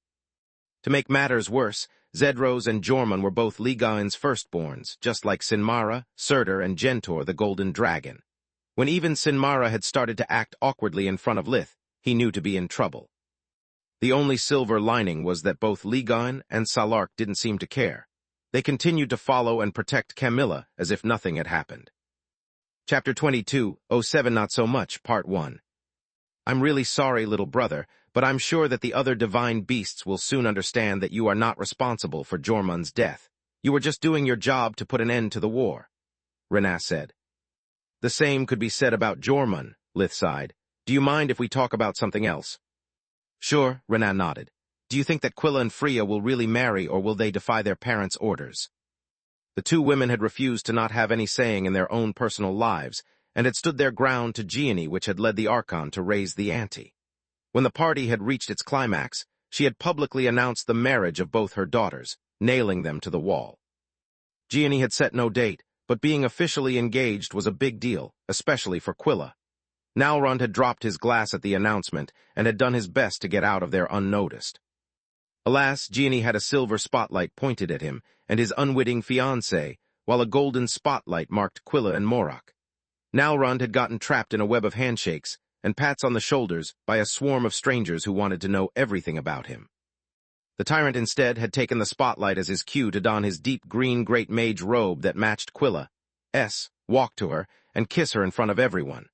To make matters worse, Zedros and Jormung were both Ligain's firstborns, just like Sinmara, Surtur, and Gentor the golden dragon. When even Sinmara had started to act awkwardly in front of Lith, he knew to be in trouble. The only silver lining was that both Ligain and Salark didn't seem to care. They continued to follow and protect Camilla as if nothing had happened. Chapter 22:07 Not So Much, Part 1. I'm really sorry, little brother, but I'm sure that the other divine beasts will soon understand that you are not responsible for Jormung's death. You were just doing your job to put an end to the war, Renaa said. The same could be said about Jormung, Lith sighed. Do you mind if we talk about something else? Sure, Renaa nodded. Do you think that Quilla and Freya will really marry, or will they defy their parents' orders? The two women had refused to not have any saying in their own personal lives, and had stood their ground to Gianni, which had led the Archon to raise the ante. When the party had reached its climax, she had publicly announced the marriage of both her daughters, nailing them to the wall. Gianni had set no date, but being officially engaged was a big deal, especially for Quilla. Nalrund had dropped his glass at the announcement and had done his best to get out of there unnoticed. Alas, Genie had a silver spotlight pointed at him and his unwitting fiancée, while a golden spotlight marked Quilla and Morak. Nalrund had gotten trapped in a web of handshakes and pats on the shoulders by a swarm of strangers who wanted to know everything about him. The tyrant instead had taken the spotlight as his cue to don his deep green great mage robe that matched Quilla's, walk to her, and kiss her in front of everyone.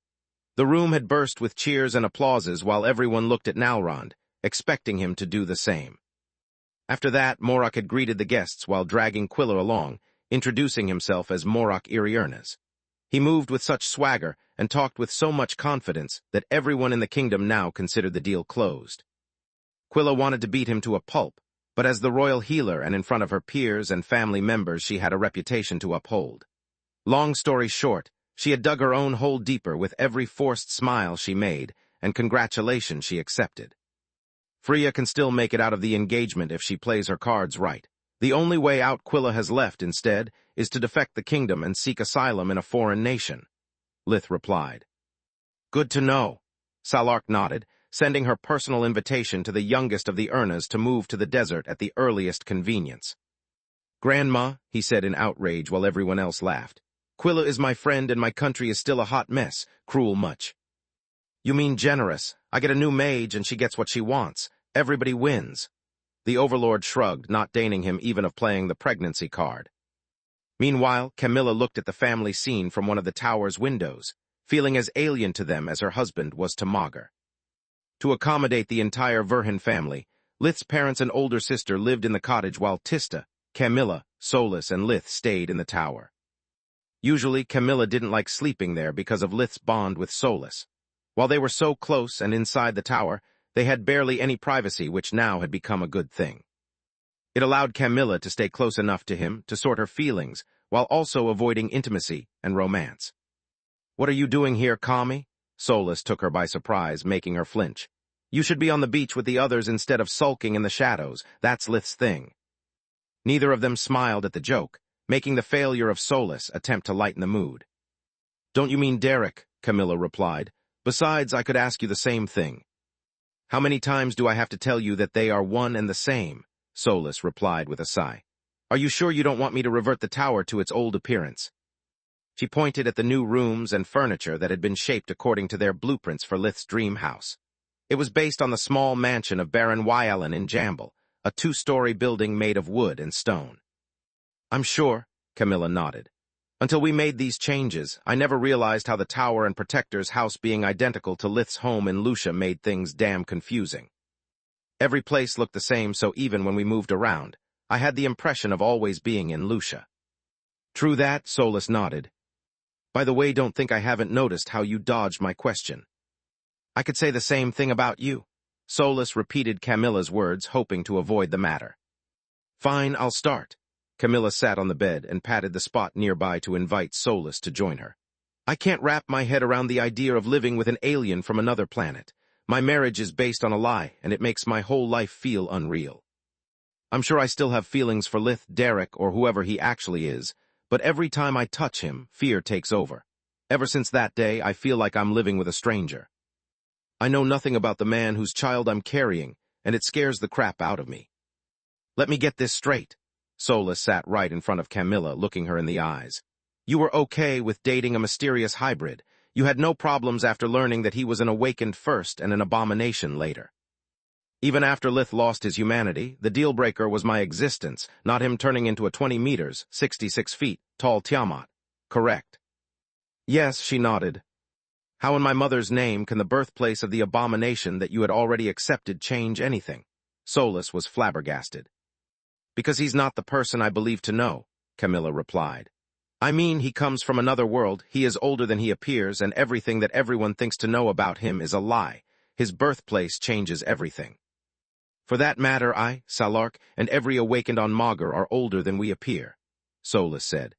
The room had burst with cheers and applauses while everyone looked at Nalrund, expecting him to do the same. After that, Morak had greeted the guests while dragging Quilla along, introducing himself as Morak Iriurnas. He moved with such swagger and talked with so much confidence that everyone in the kingdom now considered the deal closed. Quilla wanted to beat him to a pulp, but as the royal healer and in front of her peers and family members she had a reputation to uphold. Long story short, she had dug her own hole deeper with every forced smile she made and congratulations she accepted. Freya can still make it out of the engagement if she plays her cards right. The only way out Quilla has left, instead, is to defect the kingdom and seek asylum in a foreign nation, Lith replied. Good to know, Salark nodded, sending her personal invitation to the youngest of the Urnas to move to the desert at the earliest convenience. Grandma, he said in outrage while everyone else laughed. Quilla is my friend and my country is still a hot mess, cruel much. You mean generous. I get a new mage and she gets what she wants. Everybody wins. The overlord shrugged, not deigning him even of playing the pregnancy card. Meanwhile, Camilla looked at the family scene from one of the tower's windows, feeling as alien to them as her husband was to Magur. To accommodate the entire Verhin family, Lith's parents and older sister lived in the cottage while Tista, Camilla, Solus, and Lith stayed in the tower. Usually, Camilla didn't like sleeping there because of Lith's bond with Solus. While they were so close and inside the tower, they had barely any privacy, which now had become a good thing. It allowed Camilla to stay close enough to him to sort her feelings, while also avoiding intimacy and romance. What are you doing here, Kami? Solus took her by surprise, making her flinch. You should be on the beach with the others instead of sulking in the shadows. That's Lith's thing. Neither of them smiled at the joke, making the failure of Solus attempt to lighten the mood. Don't you mean Derek? Camilla replied. Besides, I could ask you the same thing. How many times do I have to tell you that they are one and the same? Solus replied with a sigh. Are you sure you don't want me to revert the tower to its old appearance? She pointed at the new rooms and furniture that had been shaped according to their blueprints for Lith's dream house. It was based on the small mansion of Baron Wyallen in Jamble, a 2-story building made of wood and stone. I'm sure, Camilla nodded. Until we made these changes, I never realized how the tower and Protector's house being identical to Lith's home in Lucia made things damn confusing. Every place looked the same, so even when we moved around, I had the impression of always being in Lucia. True that, Solus nodded. By the way, don't think I haven't noticed how you dodged my question. I could say the same thing about you. Solus repeated Camilla's words, hoping to avoid the matter. Fine, I'll start. Camilla sat on the bed and patted the spot nearby to invite Solus to join her. I can't wrap my head around the idea of living with an alien from another planet. My marriage is based on a lie, and it makes my whole life feel unreal. I'm sure I still have feelings for Lith, Derek, or whoever he actually is, but every time I touch him, fear takes over. Ever since that day, I feel like I'm living with a stranger. I know nothing about the man whose child I'm carrying, and it scares the crap out of me. Let me get this straight. Solus sat right in front of Camilla, looking her in the eyes. You were okay with dating a mysterious hybrid. You had no problems after learning that he was an awakened first and an abomination later. Even after Lith lost his humanity, the deal-breaker was my existence, not him turning into a 20 meters, 66 feet, tall Tiamat. Correct. Yes, she nodded. How in my mother's name can the birthplace of the abomination that you had already accepted change anything? Solus was flabbergasted. Because he's not the person I believe to know, Camilla replied. I mean, he comes from another world, he is older than he appears, and everything that everyone thinks to know about him is a lie. His birthplace changes everything. For that matter, I, Salark, and every awakened on Magur are older than we appear, Solus said.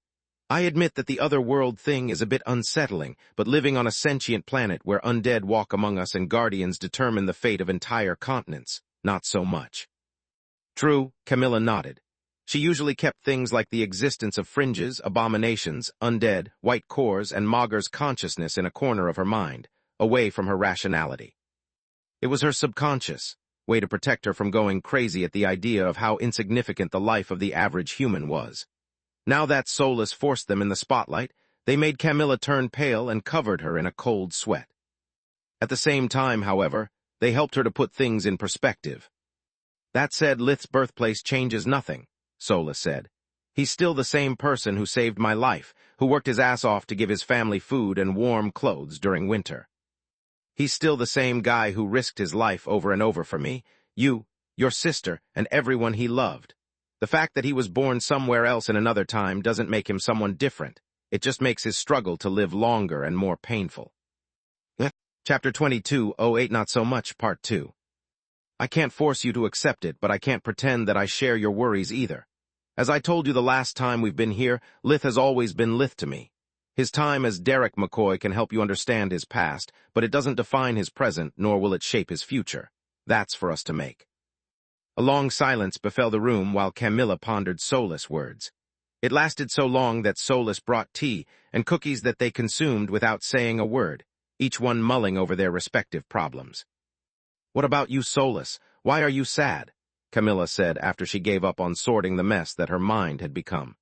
I admit that the other world thing is a bit unsettling, but living on a sentient planet where undead walk among us and guardians determine the fate of entire continents, not so much. True, Camilla nodded. She usually kept things like the existence of fringes, abominations, undead, white cores, and Magur's consciousness in a corner of her mind, away from her rationality. It was her subconscious way to protect her from going crazy at the idea of how insignificant the life of the average human was. Now that Solus forced them in the spotlight, they made Camilla turn pale and covered her in a cold sweat. At the same time, however, they helped her to put things in perspective. That said, Lith's birthplace changes nothing, Solus said. He's still the same person who saved my life, who worked his ass off to give his family food and warm clothes during winter. He's still the same guy who risked his life over and over for me, you, your sister, and everyone he loved. The fact that he was born somewhere else in another time doesn't make him someone different. It just makes his struggle to live longer and more painful. Chapter 22:08 Not So Much, Part 2. I can't force you to accept it, but I can't pretend that I share your worries either. As I told you the last time we've been here, Lith has always been Lith to me. His time as Derek McCoy can help you understand his past, but it doesn't define his present, nor will it shape his future. That's for us to make. A long silence befell the room while Camilla pondered Solus' words. It lasted so long that Solus brought tea and cookies that they consumed without saying a word, each one mulling over their respective problems. "What about you, Solus? Why are you sad?" Camilla said after she gave up on sorting the mess that her mind had become.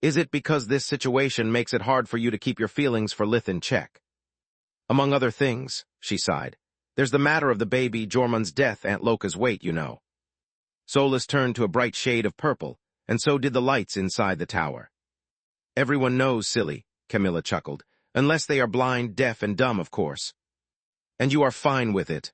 "Is it because this situation makes it hard for you to keep your feelings for Lith in check?" "Among other things," she sighed. "There's the matter of the baby Jormund's death, Aunt Loca's weight, you know." Solus turned to a bright shade of purple, and so did the lights inside the tower. "Everyone knows, silly," Camilla chuckled, "unless they are blind, deaf, and dumb, of course. And you are fine with it."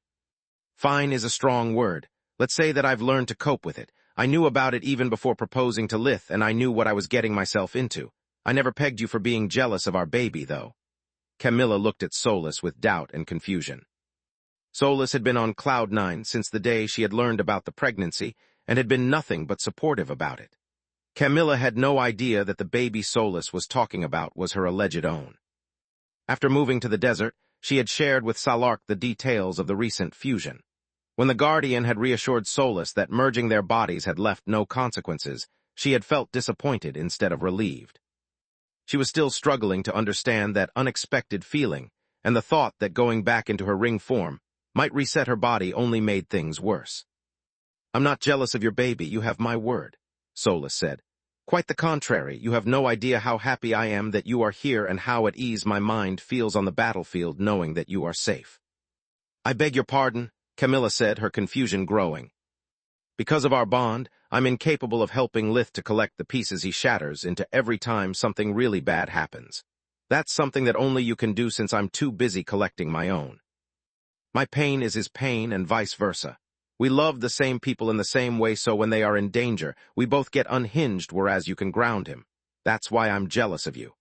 Fine is a strong word. Let's say that I've learned to cope with it. I knew about it even before proposing to Lith, and I knew what I was getting myself into. I never pegged you for being jealous of our baby, though. Camilla looked at Solus with doubt and confusion. Solus had been on cloud nine since the day she had learned about the pregnancy and had been nothing but supportive about it. Camilla had no idea that the baby Solus was talking about was her alleged own. After moving to the desert, she had shared with Salark the details of the recent fusion. When the Guardian had reassured Solus that merging their bodies had left no consequences, she had felt disappointed instead of relieved. She was still struggling to understand that unexpected feeling, and the thought that going back into her ring form might reset her body only made things worse. "I'm not jealous of your baby, you have my word," Solus said. "Quite the contrary, you have no idea how happy I am that you are here and how at ease my mind feels on the battlefield knowing that you are safe." "I beg your pardon," Camilla said, her confusion growing. "Because of our bond, I'm incapable of helping Lith to collect the pieces he shatters into every time something really bad happens. That's something that only you can do since I'm too busy collecting my own. My pain is his pain and vice versa. We love the same people in the same way, so when they are in danger, we both get unhinged, whereas you can ground him. That's why I'm jealous of you.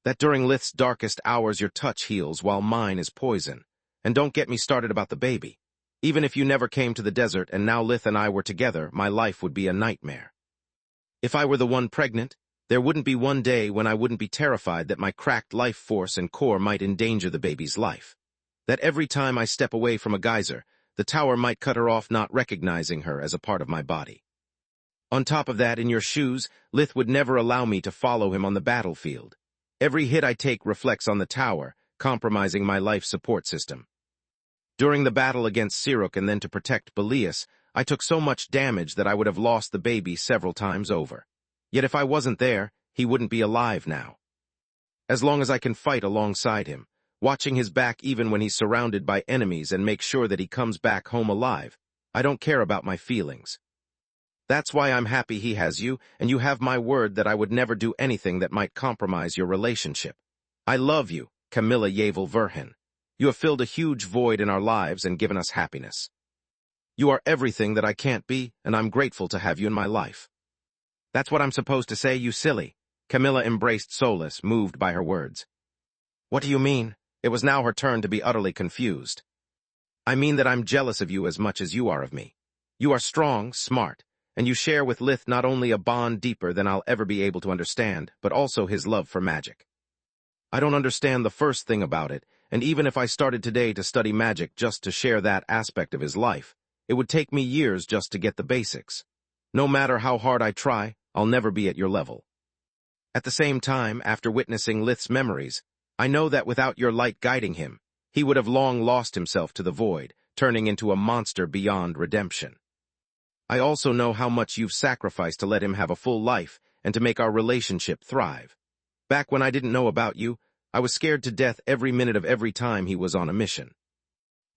That during Lith's darkest hours your touch heals while mine is poison. And don't get me started about the baby. Even if you never came to the desert and now Lith and I were together, my life would be a nightmare. If I were the one pregnant, there wouldn't be one day when I wouldn't be terrified that my cracked life force and core might endanger the baby's life. That every time I step away from a geyser, the tower might cut her off, not recognizing her as a part of my body. On top of that, in your shoes, Lith would never allow me to follow him on the battlefield. Every hit I take reflects on the tower, compromising my life support system. During the battle against Siruk and then to protect Belias, I took so much damage that I would have lost the baby several times over. Yet if I wasn't there, he wouldn't be alive now. As long as I can fight alongside him, watching his back even when he's surrounded by enemies and make sure that he comes back home alive, I don't care about my feelings. That's why I'm happy he has you, and you have my word that I would never do anything that might compromise your relationship. I love you, Camilla Yavel Verhin. You have filled a huge void in our lives and given us happiness. You are everything that I can't be, and I'm grateful to have you in my life." "That's what I'm supposed to say, you silly." Camilla embraced Solus, moved by her words. "What do you mean?" It was now her turn to be utterly confused. "I mean that I'm jealous of you as much as you are of me. You are strong, smart, and you share with Lith not only a bond deeper than I'll ever be able to understand, but also his love for magic. I don't understand the first thing about it, and even if I started today to study magic just to share that aspect of his life, it would take me years just to get the basics. No matter how hard I try, I'll never be at your level. At the same time, after witnessing Lith's memories, I know that without your light guiding him, he would have long lost himself to the void, turning into a monster beyond redemption. I also know how much you've sacrificed to let him have a full life and to make our relationship thrive. Back when I didn't know about you, I was scared to death every minute of every time he was on a mission.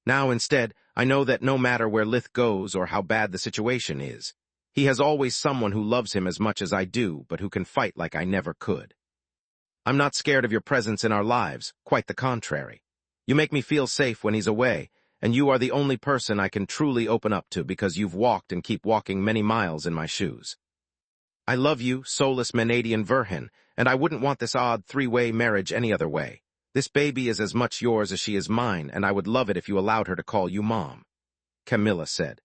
Now, instead, I know that no matter where Lith goes or how bad the situation is, he has always someone who loves him as much as I do, but who can fight like I never could. I'm not scared of your presence in our lives, quite the contrary. You make me feel safe when he's away, and you are the only person I can truly open up to because you've walked and keep walking many miles in my shoes. I love you, soulless Menadian Verhin, and I wouldn't want this odd three-way marriage any other way. This baby is as much yours as she is mine, and I would love it if you allowed her to call you Mom, Camilla said.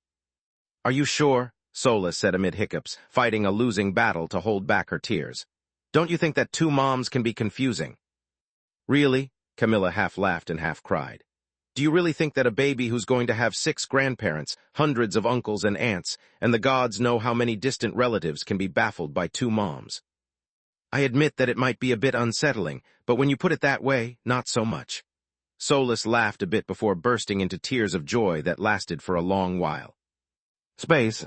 Are you sure? Sola said amid hiccups, fighting a losing battle to hold back her tears. Don't you think that two moms can be confusing? Really? Camilla half laughed and half cried. Do you really think that a baby who's going to have 6 grandparents, hundreds of uncles and aunts, and the gods know how many distant relatives can be baffled by 2 moms? I admit that it might be a bit unsettling, but when you put it that way, not so much. Solus laughed a bit before bursting into tears of joy that lasted for a long while. Space.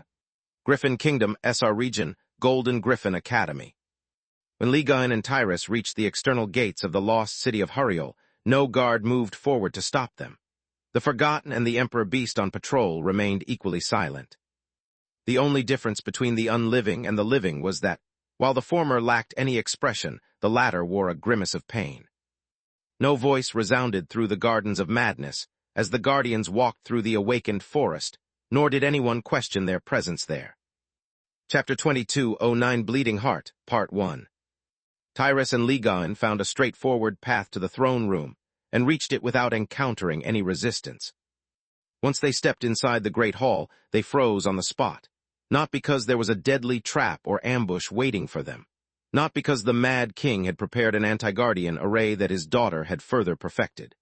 Griffin Kingdom, SR Region, Golden Griffin Academy. When Ligain and Tyrus reached the external gates of the lost city of Huriel, no guard moved forward to stop them. The Forgotten and the Emperor Beast on patrol remained equally silent. The only difference between the unliving and the living was that, while the former lacked any expression, the latter wore a grimace of pain. No voice resounded through the Gardens of Madness as the Guardians walked through the awakened forest, nor did anyone question their presence there. Chapter 2209 Bleeding Heart, Part 1. Tyrus and Ligain found a straightforward path to the throne room and reached it without encountering any resistance. Once they stepped inside the great hall, they froze on the spot, not because there was a deadly trap or ambush waiting for them, not because the Mad King had prepared an anti-Guardian array that his daughter had further perfected.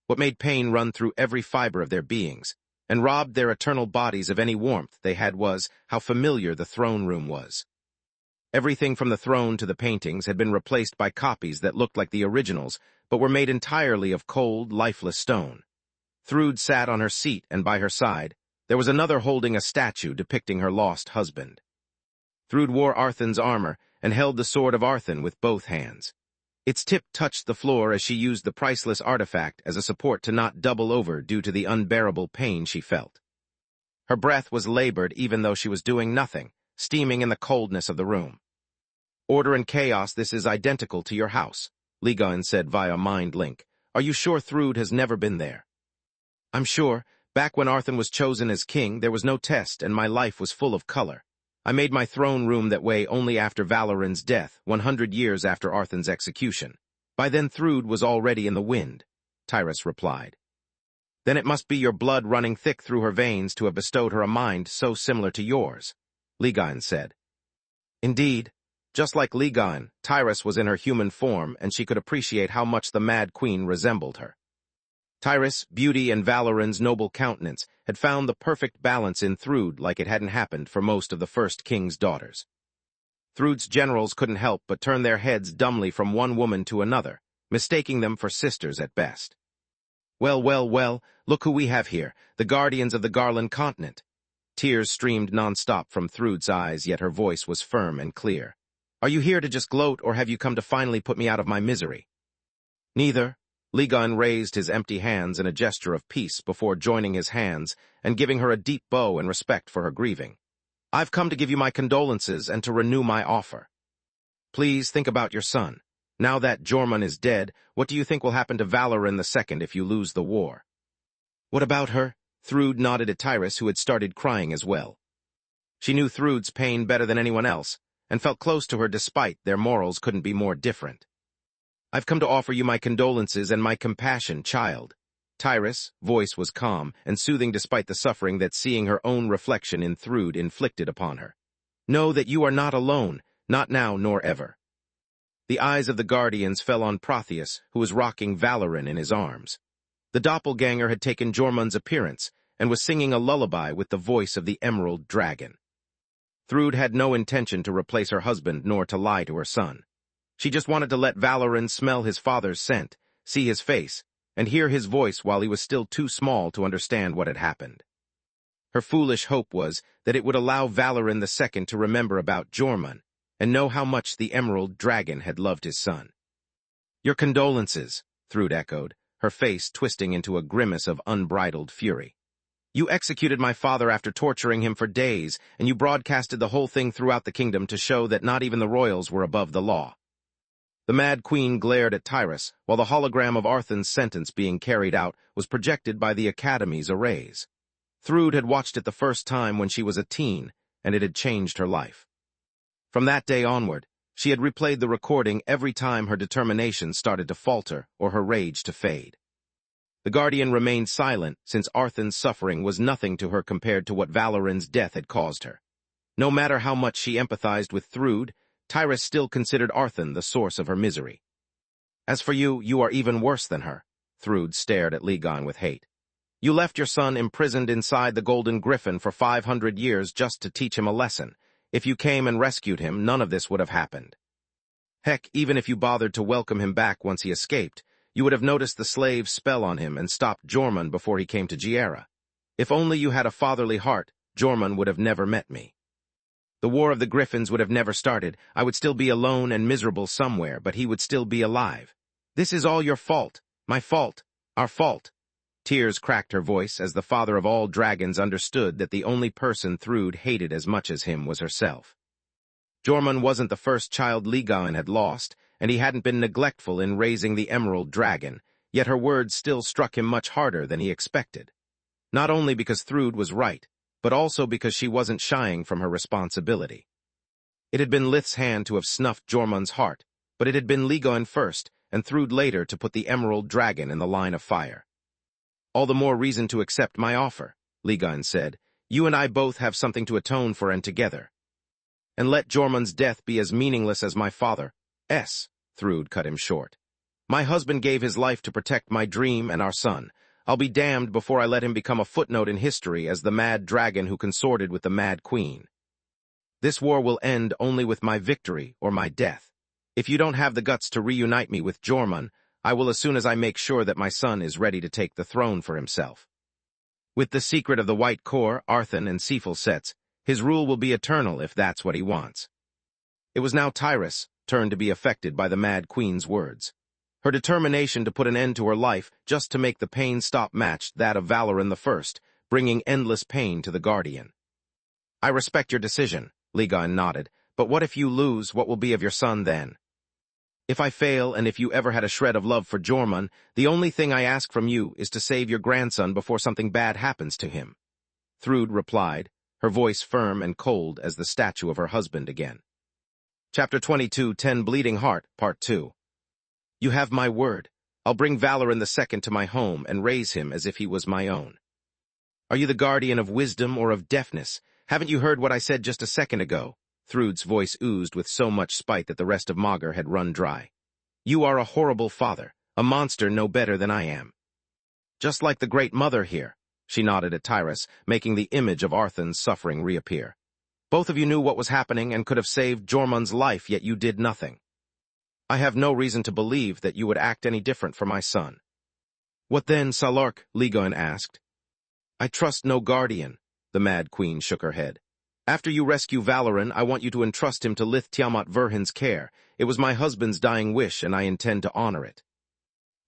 What made pain run through every fiber of their beings and robbed their eternal bodies of any warmth they had was how familiar the throne room was. Everything from the throne to the paintings had been replaced by copies that looked like the originals, but were made entirely of cold, lifeless stone. Thrude sat on her seat, and by her side, there was another holding a statue depicting her lost husband. Thrude wore Arthan's armor and held the sword of Arthan with both hands. Its tip touched the floor as she used the priceless artifact as a support to not double over due to the unbearable pain she felt. Her breath was labored even though she was doing nothing, steaming in the coldness of the room. Order and chaos, this is identical to your house, Ligain said via mind link. Are you sure Thrude has never been there? I'm sure. Back when Arthan was chosen as king, there was no test and my life was full of color. I made my throne room that way only after Valorin's death, 100 years after Arthan's execution. By then Thrude was already in the wind, Tyrus replied. Then it must be your blood running thick through her veins to have bestowed her a mind so similar to yours, Ligain said. Indeed. Just like Ligain, Tyrus was in her human form, and she could appreciate how much the Mad Queen resembled her. Tyrus, beauty, and Valorin's noble countenance had found the perfect balance in Thrude like it hadn't happened for most of the first king's daughters. Thrude's generals couldn't help but turn their heads dumbly from one woman to another, mistaking them for sisters at best. Well, well, well, look who we have here, the guardians of the Garland continent. Tears streamed non-stop from Thrude's eyes, yet her voice was firm and clear. Are you here to just gloat, or have you come to finally put me out of my misery? Neither. Ligain raised his empty hands in a gesture of peace before joining his hands and giving her a deep bow in respect for her grieving. I've come to give you my condolences and to renew my offer. Please think about your son. Now that Jormung is dead, what do you think will happen to Valorin II if you lose the war? What about her? Thrude nodded at Tyrus, who had started crying as well. She knew Thrude's pain better than anyone else, and felt close to her despite their morals couldn't be more different. I've come to offer you my condolences and my compassion, child. Tyrus' voice was calm and soothing despite the suffering that seeing her own reflection in Thrude inflicted upon her. Know that you are not alone, not now nor ever. The eyes of the Guardians fell on Protheus, who was rocking Valorin in his arms. The doppelganger had taken Jormung's appearance and was singing a lullaby with the voice of the Emerald Dragon. Thrude had no intention to replace her husband nor to lie to her son. She just wanted to let Valorin smell his father's scent, see his face, and hear his voice while he was still too small to understand what had happened. Her foolish hope was that it would allow Valorin II to remember about Jormung and know how much the Emerald Dragon had loved his son. "Your condolences," Thrud echoed, her face twisting into a grimace of unbridled fury. "You executed my father after torturing him for days, and you broadcasted the whole thing throughout the kingdom to show that not even the royals were above the law." The Mad Queen glared at Tyrus, while the hologram of Arthun's sentence being carried out was projected by the Academy's arrays. Thrud had watched it the first time when she was a teen, and it had changed her life. From that day onward, she had replayed the recording every time her determination started to falter or her rage to fade. The Guardian remained silent since Arthun's suffering was nothing to her compared to what Valorin's death had caused her. No matter how much she empathized with Thrud, Tyrus still considered Arthun the source of her misery. "As for you, you are even worse than her," Thrud stared at Ligon with hate. "You left your son imprisoned inside the Golden Griffin for 500 years just to teach him a lesson. If you came and rescued him, none of this would have happened. Heck, even if you bothered to welcome him back once he escaped, you would have noticed the slave's spell on him and stopped Jormung before he came to Giera. If only you had a fatherly heart, Jormung would have never met me. The War of the Griffins would have never started. I would still be alone and miserable somewhere, but he would still be alive. This is all your fault. My fault. Our fault." Tears cracked her voice as the father of all dragons understood that the only person Thrud hated as much as him was herself. Jormung wasn't the first child Ligon had lost, and he hadn't been neglectful in raising the Emerald Dragon, yet her words still struck him much harder than he expected. Not only because Thrud was right, but also because she wasn't shying from her responsibility. It had been Lith's hand to have snuffed Jormung's heart, but it had been Ligon first, and Thrud later to put the Emerald Dragon in the line of fire. "All the more reason to accept my offer," Ligon said. "You and I both have something to atone for and together. And let Jormung's death be as meaningless as my father's," Thrud cut him short. "My husband gave his life to protect my dream and our son. I'll be damned before I let him become a footnote in history as the mad dragon who consorted with the Mad Queen. This war will end only with my victory or my death. If you don't have the guts to reunite me with Jormung, I will as soon as I make sure that my son is ready to take the throne for himself. With the secret of the White Core, Arthun and Sifil sets, his rule will be eternal if that's what he wants." It was now Tyrus' turn to be affected by the Mad Queen's words. Her determination to put an end to her life just to make the pain stop matched that of Valorin I, bringing endless pain to the Guardian. "I respect your decision," Ligon nodded, "but what if you lose? What will be of your son then? If I fail, and if you ever had a shred of love for Jormung, the only thing I ask from you is to save your grandson before something bad happens to him." Thrud replied, her voice firm and cold as the statue of her husband again. Chapter 22, 10 Bleeding Heart, Part 2. "You have my word. I'll bring Valorin II to my home and raise him as if he was my own." "Are you the guardian of wisdom or of deafness? Haven't you heard what I said just a second ago?" Thrud's voice oozed with so much spite that the rest of Magur had run dry. "You are a horrible father, a monster no better than I am. Just like the Great Mother here," she nodded at Tyrus, making the image of Arthun's suffering reappear. "Both of you knew what was happening and could have saved Jormung's life, yet you did nothing. I have no reason to believe that you would act any different for my son." "What then, Salark?" Ligon asked. "I trust no guardian," the Mad Queen shook her head. "After you rescue Valorin, I want you to entrust him to Lith Tiamat Verhin's care. It was my husband's dying wish, and I intend to honor it."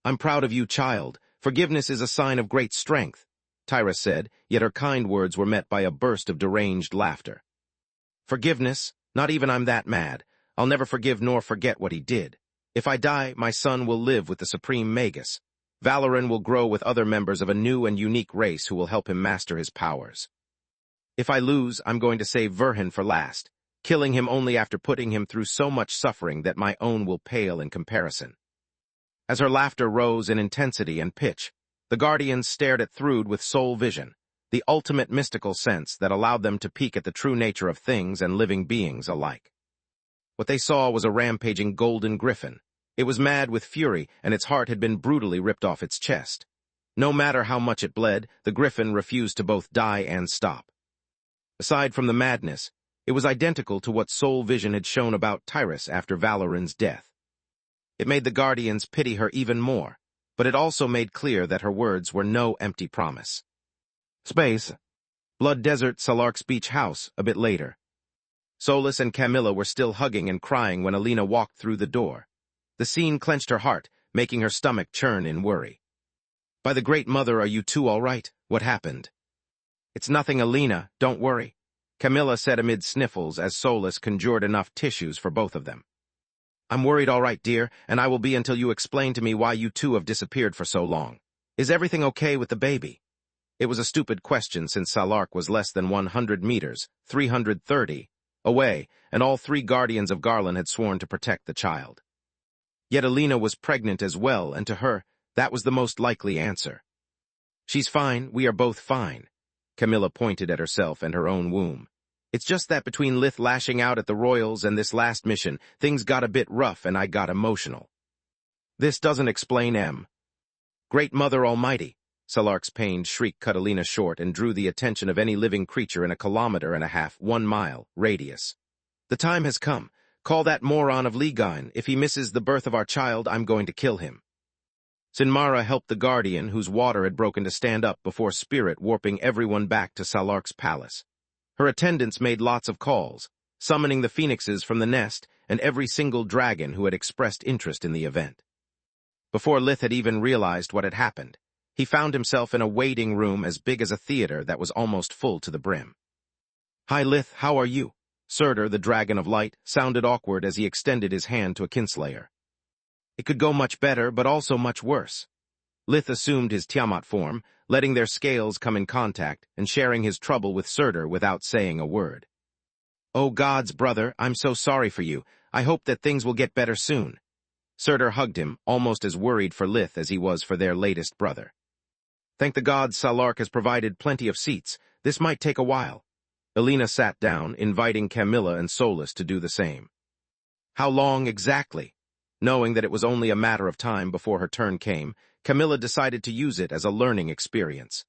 "I'm proud of you, child. Forgiveness is a sign of great strength," Tyrus said, yet her kind words were met by a burst of deranged laughter. "Forgiveness? Not even I'm that mad. I'll never forgive nor forget what he did. If I die, my son will live with the Supreme Magus. Valorin will grow with other members of a new and unique race who will help him master his powers. If I lose, I'm going to save Verhin for last, killing him only after putting him through so much suffering that my own will pale in comparison." As her laughter rose in intensity and pitch, the Guardians stared at Thrud with soul vision, the ultimate mystical sense that allowed them to peek at the true nature of things and living beings alike. What they saw was a rampaging golden griffin. It was mad with fury, and its heart had been brutally ripped off its chest. No matter how much it bled, the griffin refused to both die and stop. Aside from the madness, it was identical to what soul vision had shown about Tyrus after Valorin's death. It made the Guardians pity her even more. but it also made clear that her words were no empty promise. Space. Blood Desert, Salark's beach house, a bit later. Solus and Camilla were still hugging and crying when Alina walked through the door. The scene clenched her heart, making her stomach churn in worry. By the Great Mother, are you two all right? What happened? It's nothing, Alina, don't worry, Camilla said amid sniffles as Solus conjured enough tissues for both of them. I'm worried, all right, dear, and I will be until you explain to me why you two have disappeared for so long. Is everything okay with the baby? It was a stupid question since Salark was less than 100 meters, 330, away, and all three guardians of Garland had sworn to protect the child. Yet Alina was pregnant as well, and to her, that was the most likely answer. She's fine, we are both fine. Camilla pointed at herself and her own womb. It's just that between Lith lashing out at the Royals and this last mission, things got a bit rough and I got emotional. This doesn't explain M. Great Mother Almighty. Salark's pained shriek cut Alina short and drew the attention of any living creature in a 1.5 kilometers, 1 mile, radius. The time has come. Call that moron of Ligain. If he misses the birth of our child, I'm going to kill him. Sinmara helped the Guardian, whose water had broken, to stand up before Spirit, warping everyone back to Salark's palace. Her attendants made lots of calls, summoning the phoenixes from the nest and every single dragon who had expressed interest in the event. Before Lith had even realized what had happened, he found himself in a waiting room as big as a theater that was almost full to the brim. Hi, Lith, how are you? Surtur, the Dragon of Light, sounded awkward as he extended his hand to a kinslayer. It could go much better, but also much worse. Lith assumed his Tiamat form, letting their scales come in contact and sharing his trouble with Surtur without saying a word. Oh gods, brother, I'm so sorry for you. I hope that things will get better soon. Surtur hugged him, almost as worried for Lith as he was for their latest brother. Thank the gods Salark has provided plenty of seats. This might take a while. Alina sat down, inviting Camilla and Solus to do the same. How long exactly? Knowing that it was only a matter of time before her turn came, Camilla decided to use it as a learning experience.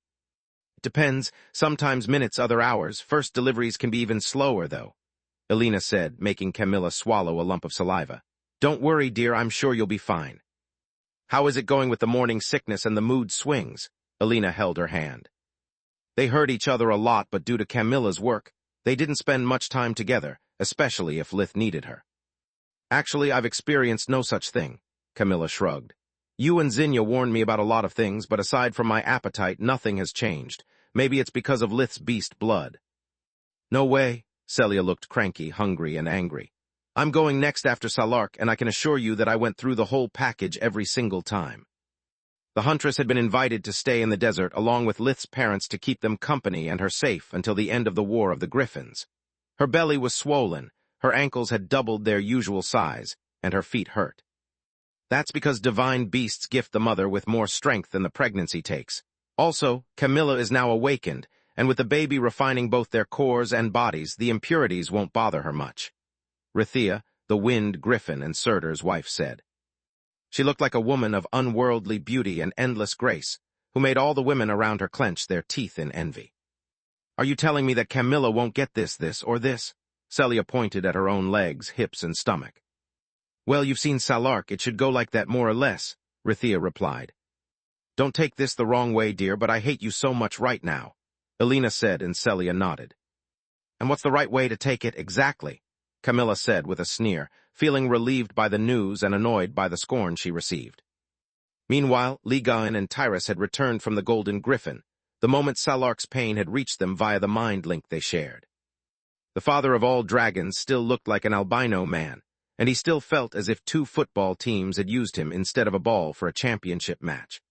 It depends, sometimes minutes, other hours. First deliveries can be even slower, though, Alina said, making Camilla swallow a lump of saliva. Don't worry, dear, I'm sure you'll be fine. How is it going with the morning sickness and the mood swings? Alina held her hand. They heard each other a lot, but due to Camilla's work, they didn't spend much time together, especially if Lith needed her. Actually, I've experienced no such thing, Camilla shrugged. You and Zinnia warned me about a lot of things, but aside from my appetite, nothing has changed. Maybe it's because of Lith's beast blood. No way, Celia looked cranky, hungry, and angry. I'm going next after Salark, and I can assure you that I went through the whole package every single time. The Huntress had been invited to stay in the desert along with Lith's parents to keep them company and her safe until the end of the War of the Griffins. Her belly was swollen, her ankles had doubled their usual size, and her feet hurt. That's because divine beasts gift the mother with more strength than the pregnancy takes. Also, Camilla is now awakened, and with the baby refining both their cores and bodies, the impurities won't bother her much. Rithia, the Wind Griffin and Surtur's wife, said. She looked like a woman of unworldly beauty and endless grace, who made all the women around her clench their teeth in envy. Are you telling me that Camilla won't get this, or this? Celia pointed at her own legs, hips, and stomach. Well, you've seen Salark, it should go like that more or less, Rithia replied. Don't take this the wrong way, dear, but I hate you so much right now, Alina said, and Celia nodded. And what's the right way to take it exactly? Camilla said with a sneer, feeling relieved by the news and annoyed by the scorn she received. Meanwhile, Ligain and Tyrus had returned from the Golden Griffin, the moment Salark's pain had reached them via the mind link they shared. The father of all dragons still looked like an albino man, and he still felt as if 2 football teams had used him instead of a ball for a championship match.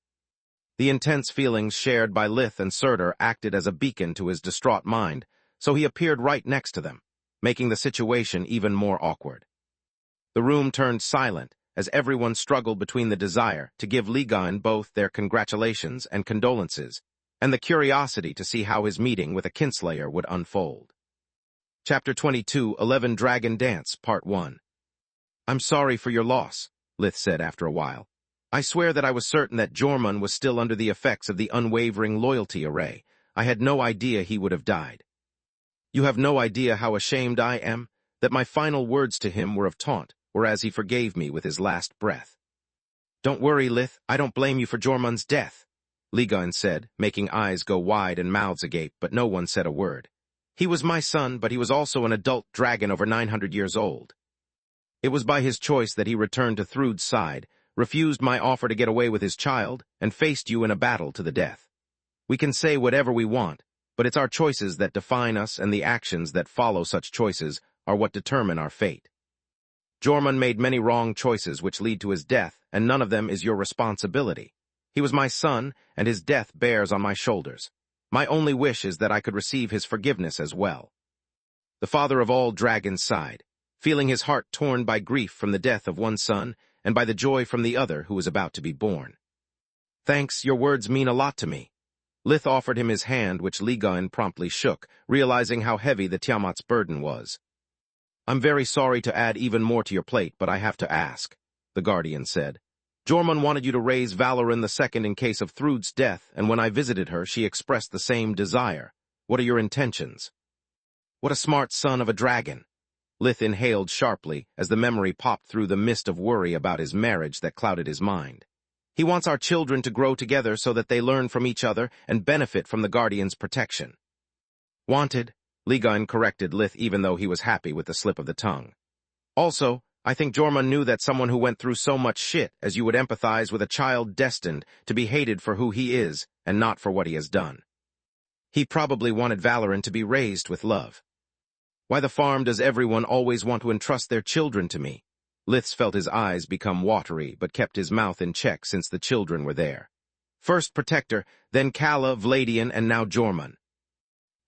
The intense feelings shared by Lith and Surtur acted as a beacon to his distraught mind, so he appeared right next to them, making the situation even more awkward. The room turned silent as everyone struggled between the desire to give Ligain both their congratulations and condolences, and the curiosity to see how his meeting with a kinslayer would unfold. Chapter 22, 11 Dragon Dance, Part 1. I'm sorry for your loss, Lith said after a while. I swear that I was certain that Jormung was still under the effects of the unwavering loyalty array. I had no idea he would have died. You have no idea how ashamed I am that my final words to him were of taunt, whereas he forgave me with his last breath. Don't worry, Lith, I don't blame you for Jormund's death, Ligon said, making eyes go wide and mouths agape, but no one said a word. He was my son, but he was also an adult dragon over 900 years old. It was by his choice that he returned to Thrud's side, refused my offer to get away with his child, and faced you in a battle to the death. We can say whatever we want, but it's our choices that define us, and the actions that follow such choices are what determine our fate. Jormund made many wrong choices which lead to his death, and none of them is your responsibility. He was my son, and his death bears on my shoulders. My only wish is that I could receive his forgiveness as well. The father of all dragons sighed, feeling his heart torn by grief from the death of one son and by the joy from the other who was about to be born. Thanks, your words mean a lot to me. Lith offered him his hand, which Ligon promptly shook, realizing how heavy the Tiamat's burden was. I'm very sorry to add even more to your plate, but I have to ask, the Guardian said. Jormund wanted you to raise Valorin II in case of Thrud's death, and when I visited her, she expressed the same desire. What are your intentions? What a smart son of a dragon. Lith inhaled sharply as the memory popped through the mist of worry about his marriage that clouded his mind. He wants our children to grow together so that they learn from each other and benefit from the Guardian's protection. Wanted, Ligon corrected Lith even though he was happy with the slip of the tongue. Also, I think Jormund knew that someone who went through so much shit as you would empathize with a child destined to be hated for who he is and not for what he has done. He probably wanted Valorin to be raised with love. Why the farm does everyone always want to entrust their children to me? Lith felt his eyes become watery but kept his mouth in check since the children were there. First Protector, then Calla, Vladian, and now Jormund.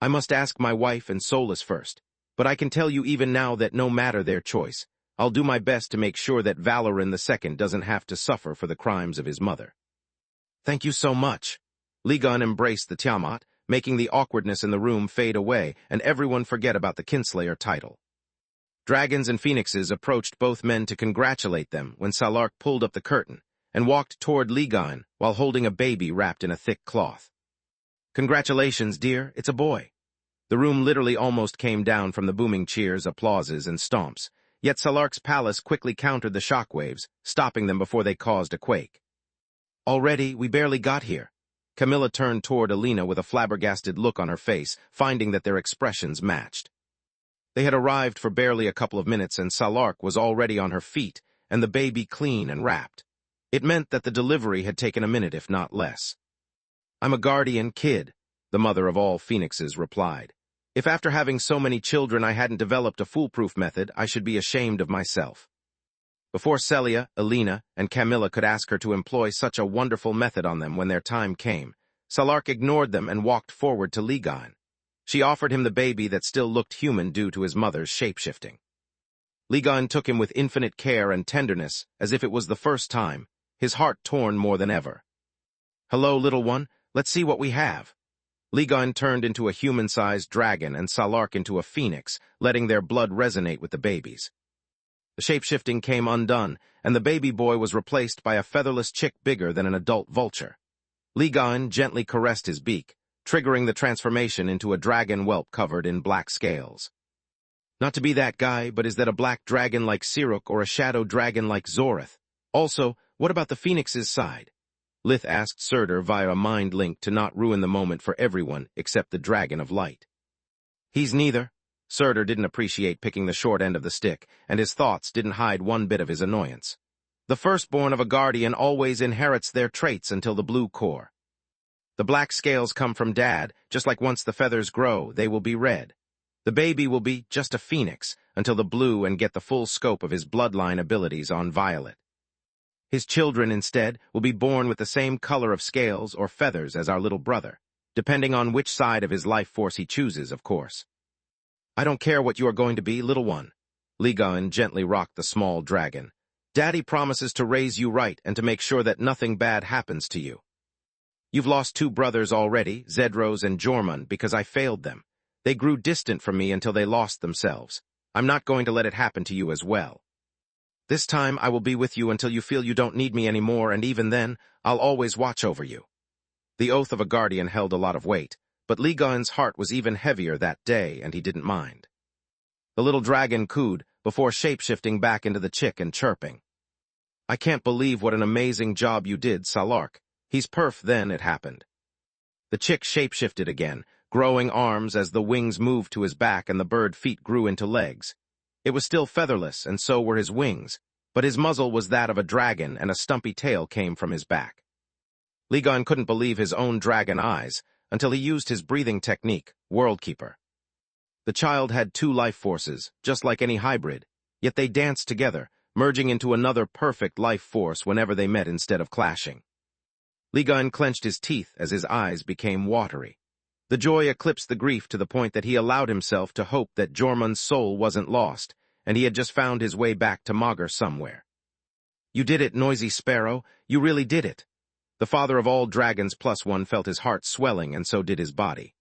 I must ask my wife and Solas first, but I can tell you even now that no matter their choice, I'll do my best to make sure that Valorin II doesn't have to suffer for the crimes of his mother. Thank you so much. Ligon embraced the Tiamat, making the awkwardness in the room fade away and everyone forget about the Kinslayer title. Dragons and phoenixes approached both men to congratulate them when Salark pulled up the curtain and walked toward Ligon while holding a baby wrapped in a thick cloth. Congratulations, dear, it's a boy. The room literally almost came down from the booming cheers, applauses, and stomps, yet Salark's palace quickly countered the shockwaves, stopping them before they caused a quake. Already, we barely got here. Camilla turned toward Alina with a flabbergasted look on her face, finding that their expressions matched. They had arrived for barely a couple of minutes, and Salark was already on her feet, and the baby clean and wrapped. It meant that the delivery had taken a minute, if not less. I'm a guardian kid, the mother of all phoenixes replied. If after having so many children I hadn't developed a foolproof method, I should be ashamed of myself. Before Celia, Alina, and Camilla could ask her to employ such a wonderful method on them when their time came, Salark ignored them and walked forward to Ligon. She offered him the baby that still looked human due to his mother's shape-shifting. Ligon took him with infinite care and tenderness, as if it was the first time, his heart torn more than ever. Hello, little one, let's see what we have. Ligon turned into a human-sized dragon and Salark into a phoenix, letting their blood resonate with the babies. The shape-shifting came undone, and the baby boy was replaced by a featherless chick bigger than an adult vulture. Ligon gently caressed his beak, triggering the transformation into a dragon whelp covered in black scales. Not to be that guy, but is that a black dragon like Siruk or a shadow dragon like Zorith? Also, what about the phoenix's side? Lith asked Surtur via a mind link to not ruin the moment for everyone except the Dragon of Light. He's neither. Surtur didn't appreciate picking the short end of the stick, and his thoughts didn't hide one bit of his annoyance. The firstborn of a guardian always inherits their traits until the blue core. The black scales come from Dad, just like once the feathers grow, they will be red. The baby will be just a phoenix until the blue and get the full scope of his bloodline abilities on Violet. His children, instead, will be born with the same color of scales or feathers as our little brother, depending on which side of his life force he chooses, of course. I don't care what you are going to be, little one. Ligon gently rocked the small dragon. Daddy promises to raise you right and to make sure that nothing bad happens to you. You've lost 2 brothers already, Zedros and Jormund, because I failed them. They grew distant from me until they lost themselves. I'm not going to let it happen to you as well. This time I will be with you until you feel you don't need me anymore, and even then, I'll always watch over you. The oath of a guardian held a lot of weight, but Ligon's heart was even heavier that day, and he didn't mind. The little dragon cooed before shape-shifting back into the chick and chirping. I can't believe what an amazing job you did, Salark. He's perf. Then it happened. The chick shapeshifted again, growing arms as the wings moved to his back and the bird feet grew into legs. It was still featherless, and so were his wings, but his muzzle was that of a dragon and a stumpy tail came from his back. Ligon couldn't believe his own dragon eyes until he used his breathing technique, Worldkeeper. The child had two life forces, just like any hybrid, yet they danced together, merging into another perfect life force whenever they met instead of clashing. Ligon clenched his teeth as his eyes became watery. The joy eclipsed the grief to the point that he allowed himself to hope that Jormung's soul wasn't lost, and he had just found his way back to Magur somewhere. You did it, noisy sparrow. You really did it. The father of all dragons +1 felt his heart swelling, and so did his body.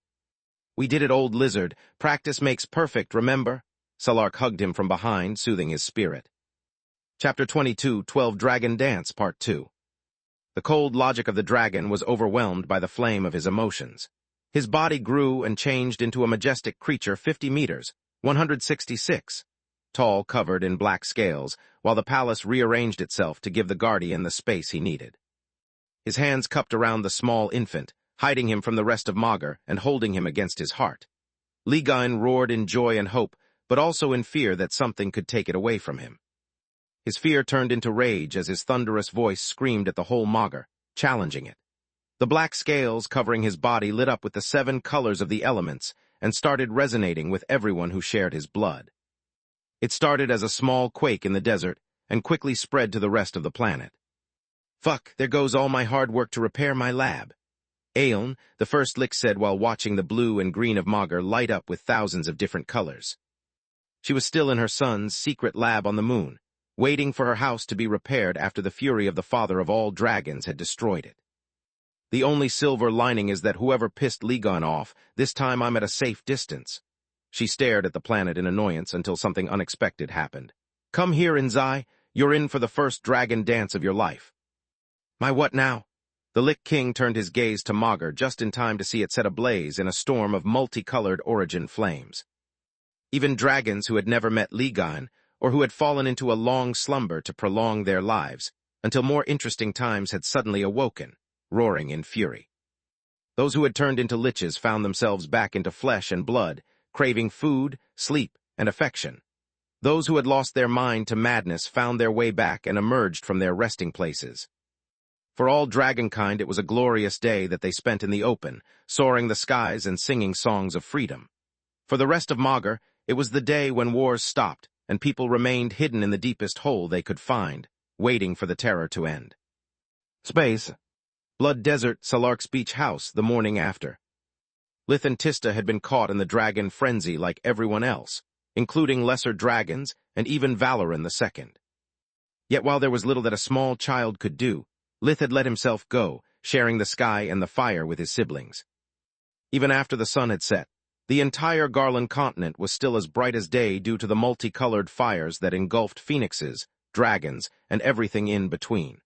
We did it, old lizard. Practice makes perfect, remember? Salark hugged him from behind, soothing his spirit. Chapter 22, 12 Dragon Dance, Part 2. The cold logic of the dragon was overwhelmed by the flame of his emotions. His body grew and changed into a majestic creature 50 meters, 166, tall, covered in black scales, while the palace rearranged itself to give the guardian the space he needed. His hands cupped around the small infant, hiding him from the rest of Magur and holding him against his heart. Ligon roared in joy and hope, but also in fear that something could take it away from him. His fear turned into rage as his thunderous voice screamed at the whole Magur, challenging it. The black scales covering his body lit up with the 7 colors of the elements and started resonating with everyone who shared his blood. It started as a small quake in the desert and quickly spread to the rest of the planet. Fuck, there goes all my hard work to repair my lab. Aeon, the first Lick said while watching the blue and green of Magur light up with thousands of different colors. She was still in her son's secret lab on the moon, waiting for her house to be repaired after the fury of the father of all dragons had destroyed it. The only silver lining is that whoever pissed Ligon off, this time I'm at a safe distance. She stared at the planet in annoyance until something unexpected happened. Come here, Inzai. You're in for the first dragon dance of your life. My what now? The Lick King turned his gaze to Magur just in time to see it set ablaze in a storm of multicolored origin flames. Even dragons who had never met Ligon, or who had fallen into a long slumber to prolong their lives, until more interesting times had suddenly awoken, roaring in fury. Those who had turned into liches found themselves back into flesh and blood, craving food, sleep, and affection. Those who had lost their mind to madness found their way back and emerged from their resting places. For all dragonkind, it was a glorious day that they spent in the open, soaring the skies and singing songs of freedom. For the rest of Magur, it was the day when wars stopped, and people remained hidden in the deepest hole they could find, waiting for the terror to end. Space. Blood Desert, Salark's beach house, the morning after. Lith and Tista had been caught in the dragon frenzy like everyone else, including lesser dragons and even Valoran II. Yet while there was little that a small child could do, Lith had let himself go, sharing the sky and the fire with his siblings. Even after the sun had set, the entire Garland continent was still as bright as day due to the multicolored fires that engulfed phoenixes, dragons, and everything in between.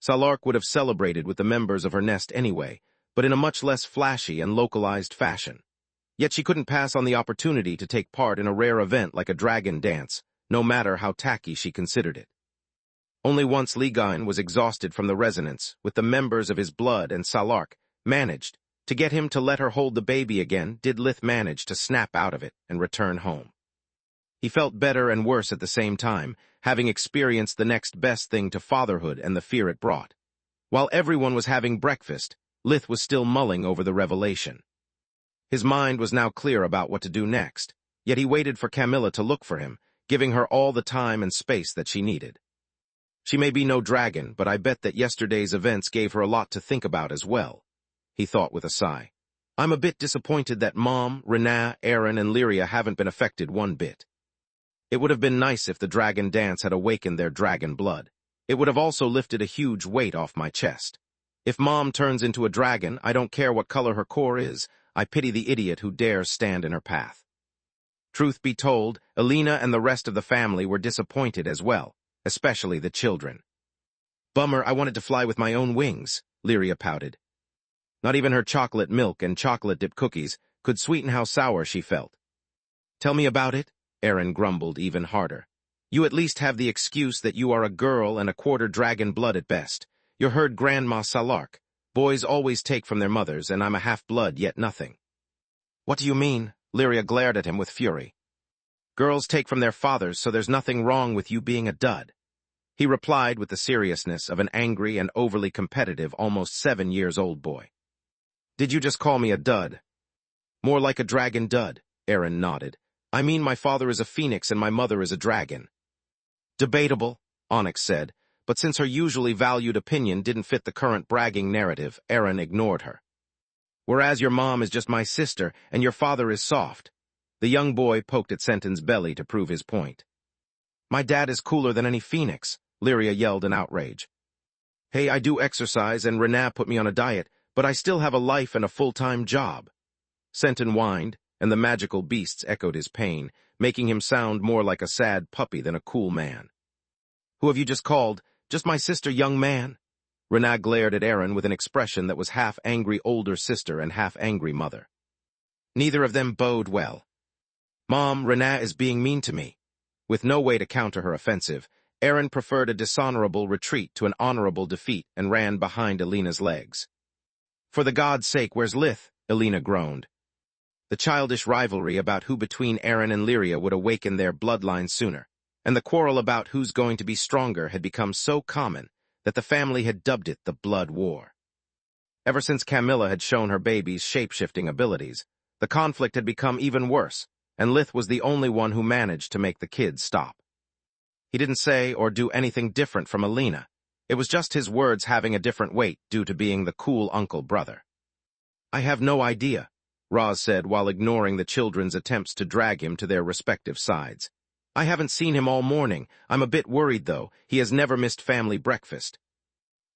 Salark would have celebrated with the members of her nest anyway, but in a much less flashy and localized fashion. Yet she couldn't pass on the opportunity to take part in a rare event like a dragon dance, no matter how tacky she considered it. Only once Ligon was exhausted from the resonance, with the members of his blood and Salark, managed to get him to let her hold the baby again, did Lith manage to snap out of it and return home. He felt better and worse at the same time, having experienced the next best thing to fatherhood and the fear it brought. While everyone was having breakfast, Lith was still mulling over the revelation. His mind was now clear about what to do next, yet he waited for Camilla to look for him, giving her all the time and space that she needed. She may be no dragon, but I bet that yesterday's events gave her a lot to think about as well, he thought with a sigh. I'm a bit disappointed that Mom, Renaa, Aaron, and Lyria haven't been affected one bit. It would have been nice if the dragon dance had awakened their dragon blood. It would have also lifted a huge weight off my chest. If Mom turns into a dragon, I don't care what color her core is. I pity the idiot who dares stand in her path. Truth be told, Alina and the rest of the family were disappointed as well, especially the children. Bummer, I wanted to fly with my own wings, Lyria pouted. Not even her chocolate milk and chocolate-dipped cookies could sweeten how sour she felt. Tell me about it, Aaron grumbled even harder. You at least have the excuse that you are a girl and a quarter dragon blood at best. You're heard Grandma Salark. Boys always take from their mothers, and I'm a half-blood, yet nothing. What do you mean? Lyria glared at him with fury. Girls take from their fathers, so there's nothing wrong with you being a dud. He replied with the seriousness of an angry and overly competitive, almost 7-year-old boy. Did you just call me a dud? More like a dragon dud, Aaron nodded. I mean my father is a phoenix and my mother is a dragon. Debatable, Onyx said, but since her usually valued opinion didn't fit the current bragging narrative, Aaron ignored her. Whereas your mom is just my sister and your father is soft. The young boy poked at Senton's belly to prove his point. My dad is cooler than any phoenix, Lyria yelled in outrage. Hey, I do exercise and Renat put me on a diet, but I still have a life and a full-time job. Senton whined, and the magical beasts echoed his pain, making him sound more like a sad puppy than a cool man. Who have you just called? Just my sister, young man? Renat glared at Aaron with an expression that was half angry older sister and half angry mother. Neither of them bode well. Mom, Renat is being mean to me. With no way to counter her offensive, Aaron preferred a dishonorable retreat to an honorable defeat and ran behind Alina's legs. For the god's sake, where's Lith? Alina groaned. The childish rivalry about who between Aaron and Lyria would awaken their bloodline sooner, and the quarrel about who's going to be stronger had become so common that the family had dubbed it the Blood War. Ever since Camilla had shown her baby's shape-shifting abilities, the conflict had become even worse, and Lith was the only one who managed to make the kids stop. He didn't say or do anything different from Alina. It was just his words having a different weight due to being the cool uncle brother. I have no idea, Roz said while ignoring the children's attempts to drag him to their respective sides. I haven't seen him all morning. I'm a bit worried, though. He has never missed family breakfast.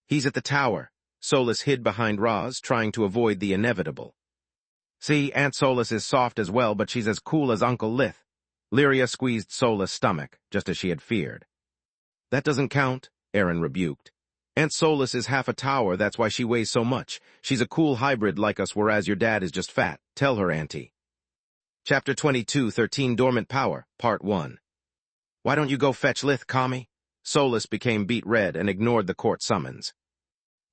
He's at the tower. Solus hid behind Roz, trying to avoid the inevitable. See, Aunt Solus is soft as well, but she's as cool as Uncle Lith. Lyria squeezed Solus' stomach, just as she had feared. That doesn't count, Aaron rebuked. Aunt Solus is half a tower, that's why she weighs so much. She's a cool hybrid like us, whereas your dad is just fat. Tell her, Auntie. Chapter 22, 13 Dormant Power, Part 1. Why don't you go fetch Lith, Kami? Solus became beet red and ignored the court summons.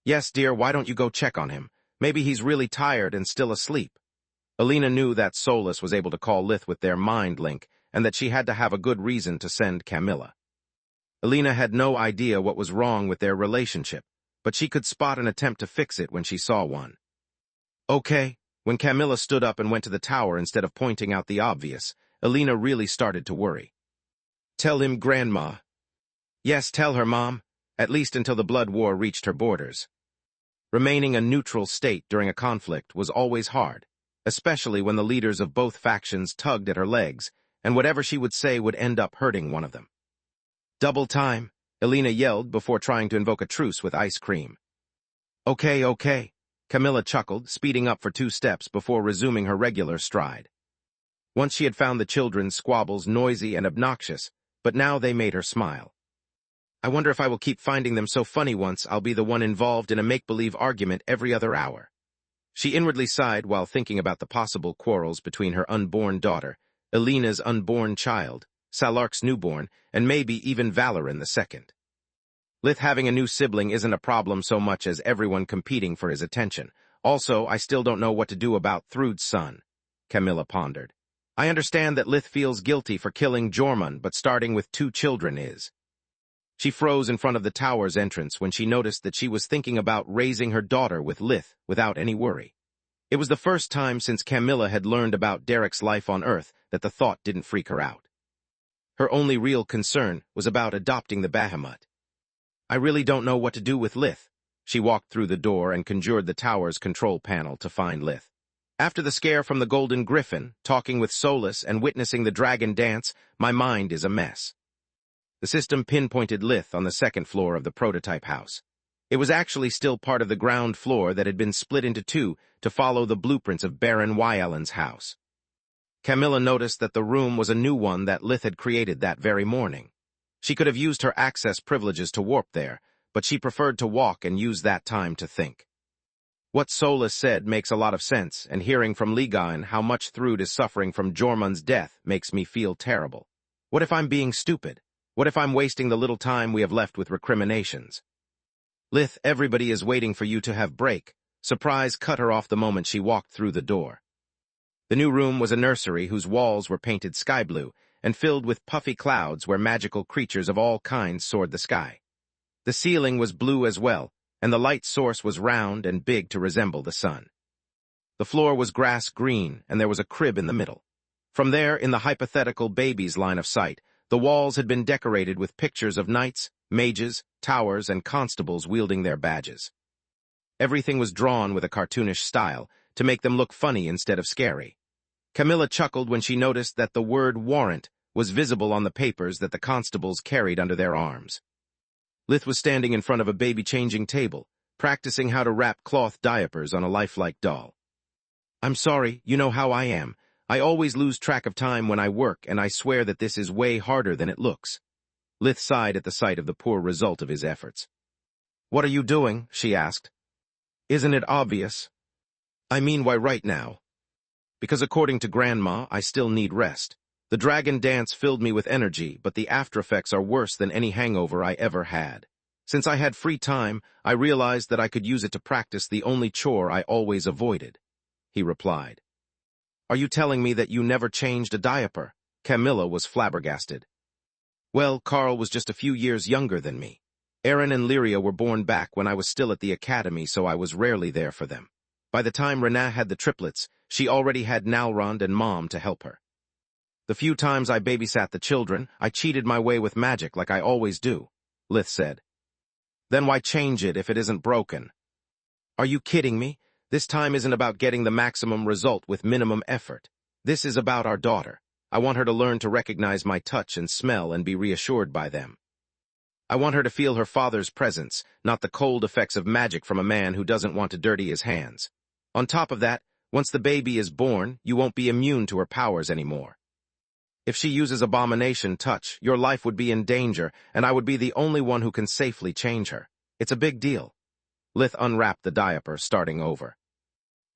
Yes, dear, why don't you go check on him? Maybe he's really tired and still asleep. Alina knew that Solus was able to call Lith with their mind link, and that she had to have a good reason to send Camilla. Alina had no idea what was wrong with their relationship, but she could spot an attempt to fix it when she saw one. Okay, when Camilla stood up and went to the tower instead of pointing out the obvious, Alina really started to worry. Tell him, Grandma. Yes, tell her, Mom, at least until the blood war reached her borders. Remaining a neutral state during a conflict was always hard, especially when the leaders of both factions tugged at her legs, and whatever she would say would end up hurting one of them. Double time, Alina yelled before trying to invoke a truce with ice cream. Okay, Camilla chuckled, speeding up for 2 steps before resuming her regular stride. Once she had found the children's squabbles noisy and obnoxious, but now they made her smile. I wonder if I will keep finding them so funny once I'll be the one involved in a make-believe argument every other hour. She inwardly sighed while thinking about the possible quarrels between her unborn daughter, Alina's unborn child, Salark's newborn, and maybe even Valoran II. Lith having a new sibling isn't a problem so much as everyone competing for his attention. Also, I still don't know what to do about Thrud's son, Camilla pondered. I understand that Lith feels guilty for killing Jormund, but starting with 2 children is. She froze in front of the tower's entrance when she noticed that she was thinking about raising her daughter with Lith without any worry. It was the first time since Camilla had learned about Derek's life on Earth that the thought didn't freak her out. Her only real concern was about adopting the Bahamut. I really don't know what to do with Lith. She walked through the door and conjured the tower's control panel to find Lith. After the scare from the Golden Griffin, talking with Solus, and witnessing the dragon dance, my mind is a mess. The system pinpointed Lith on the 2nd floor of the prototype house. It was actually still part of the ground floor that had been split into 2 to follow the blueprints of Baron Wyellen's house. Camilla noticed that the room was a new one that Lith had created that very morning. She could have used her access privileges to warp there, but she preferred to walk and use that time to think. What Solus said makes a lot of sense, and hearing from Ligaen how much Thrud is suffering from Jormund's death makes me feel terrible. What if I'm being stupid? What if I'm wasting the little time we have left with recriminations? Lith, everybody is waiting for you to have break. Surprise cut her off the moment she walked through the door. The new room was a nursery whose walls were painted sky blue and filled with puffy clouds where magical creatures of all kinds soared the sky. The ceiling was blue as well, and the light source was round and big to resemble the sun. The floor was grass green, and there was a crib in the middle. From there, in the hypothetical baby's line of sight, the walls had been decorated with pictures of knights, mages, towers, and constables wielding their badges. Everything was drawn with a cartoonish style to make them look funny instead of scary. Camilla chuckled when she noticed that the word warrant was visible on the papers that the constables carried under their arms. Lith was standing in front of a baby-changing table, practicing how to wrap cloth diapers on a lifelike doll. "I'm sorry, you know how I am. I always lose track of time when I work, and I swear that this is way harder than it looks." Lith sighed at the sight of the poor result of his efforts. "What are you doing?" she asked. "Isn't it obvious?" "I mean, why right now?" "Because according to Grandma, I still need rest. The dragon dance filled me with energy, but the after-effects are worse than any hangover I ever had. Since I had free time, I realized that I could use it to practice the only chore I always avoided," he replied. "Are you telling me that you never changed a diaper?" Camilla was flabbergasted. "Well, Carl was just a few years younger than me. Aaron and Lyria were born back when I was still at the academy, so I was rarely there for them. By the time Renaa had the triplets, she already had Nalrond and Mom to help her. The few times I babysat the children, I cheated my way with magic like I always do," Lith said. "Then why change it if it isn't broken?" "Are you kidding me? This time isn't about getting the maximum result with minimum effort. This is about our daughter. I want her to learn to recognize my touch and smell and be reassured by them. I want her to feel her father's presence, not the cold effects of magic from a man who doesn't want to dirty his hands. On top of that, once the baby is born, you won't be immune to her powers anymore. If she uses abomination touch, your life would be in danger, and I would be the only one who can safely change her. It's a big deal." Lith unwrapped the diaper, starting over.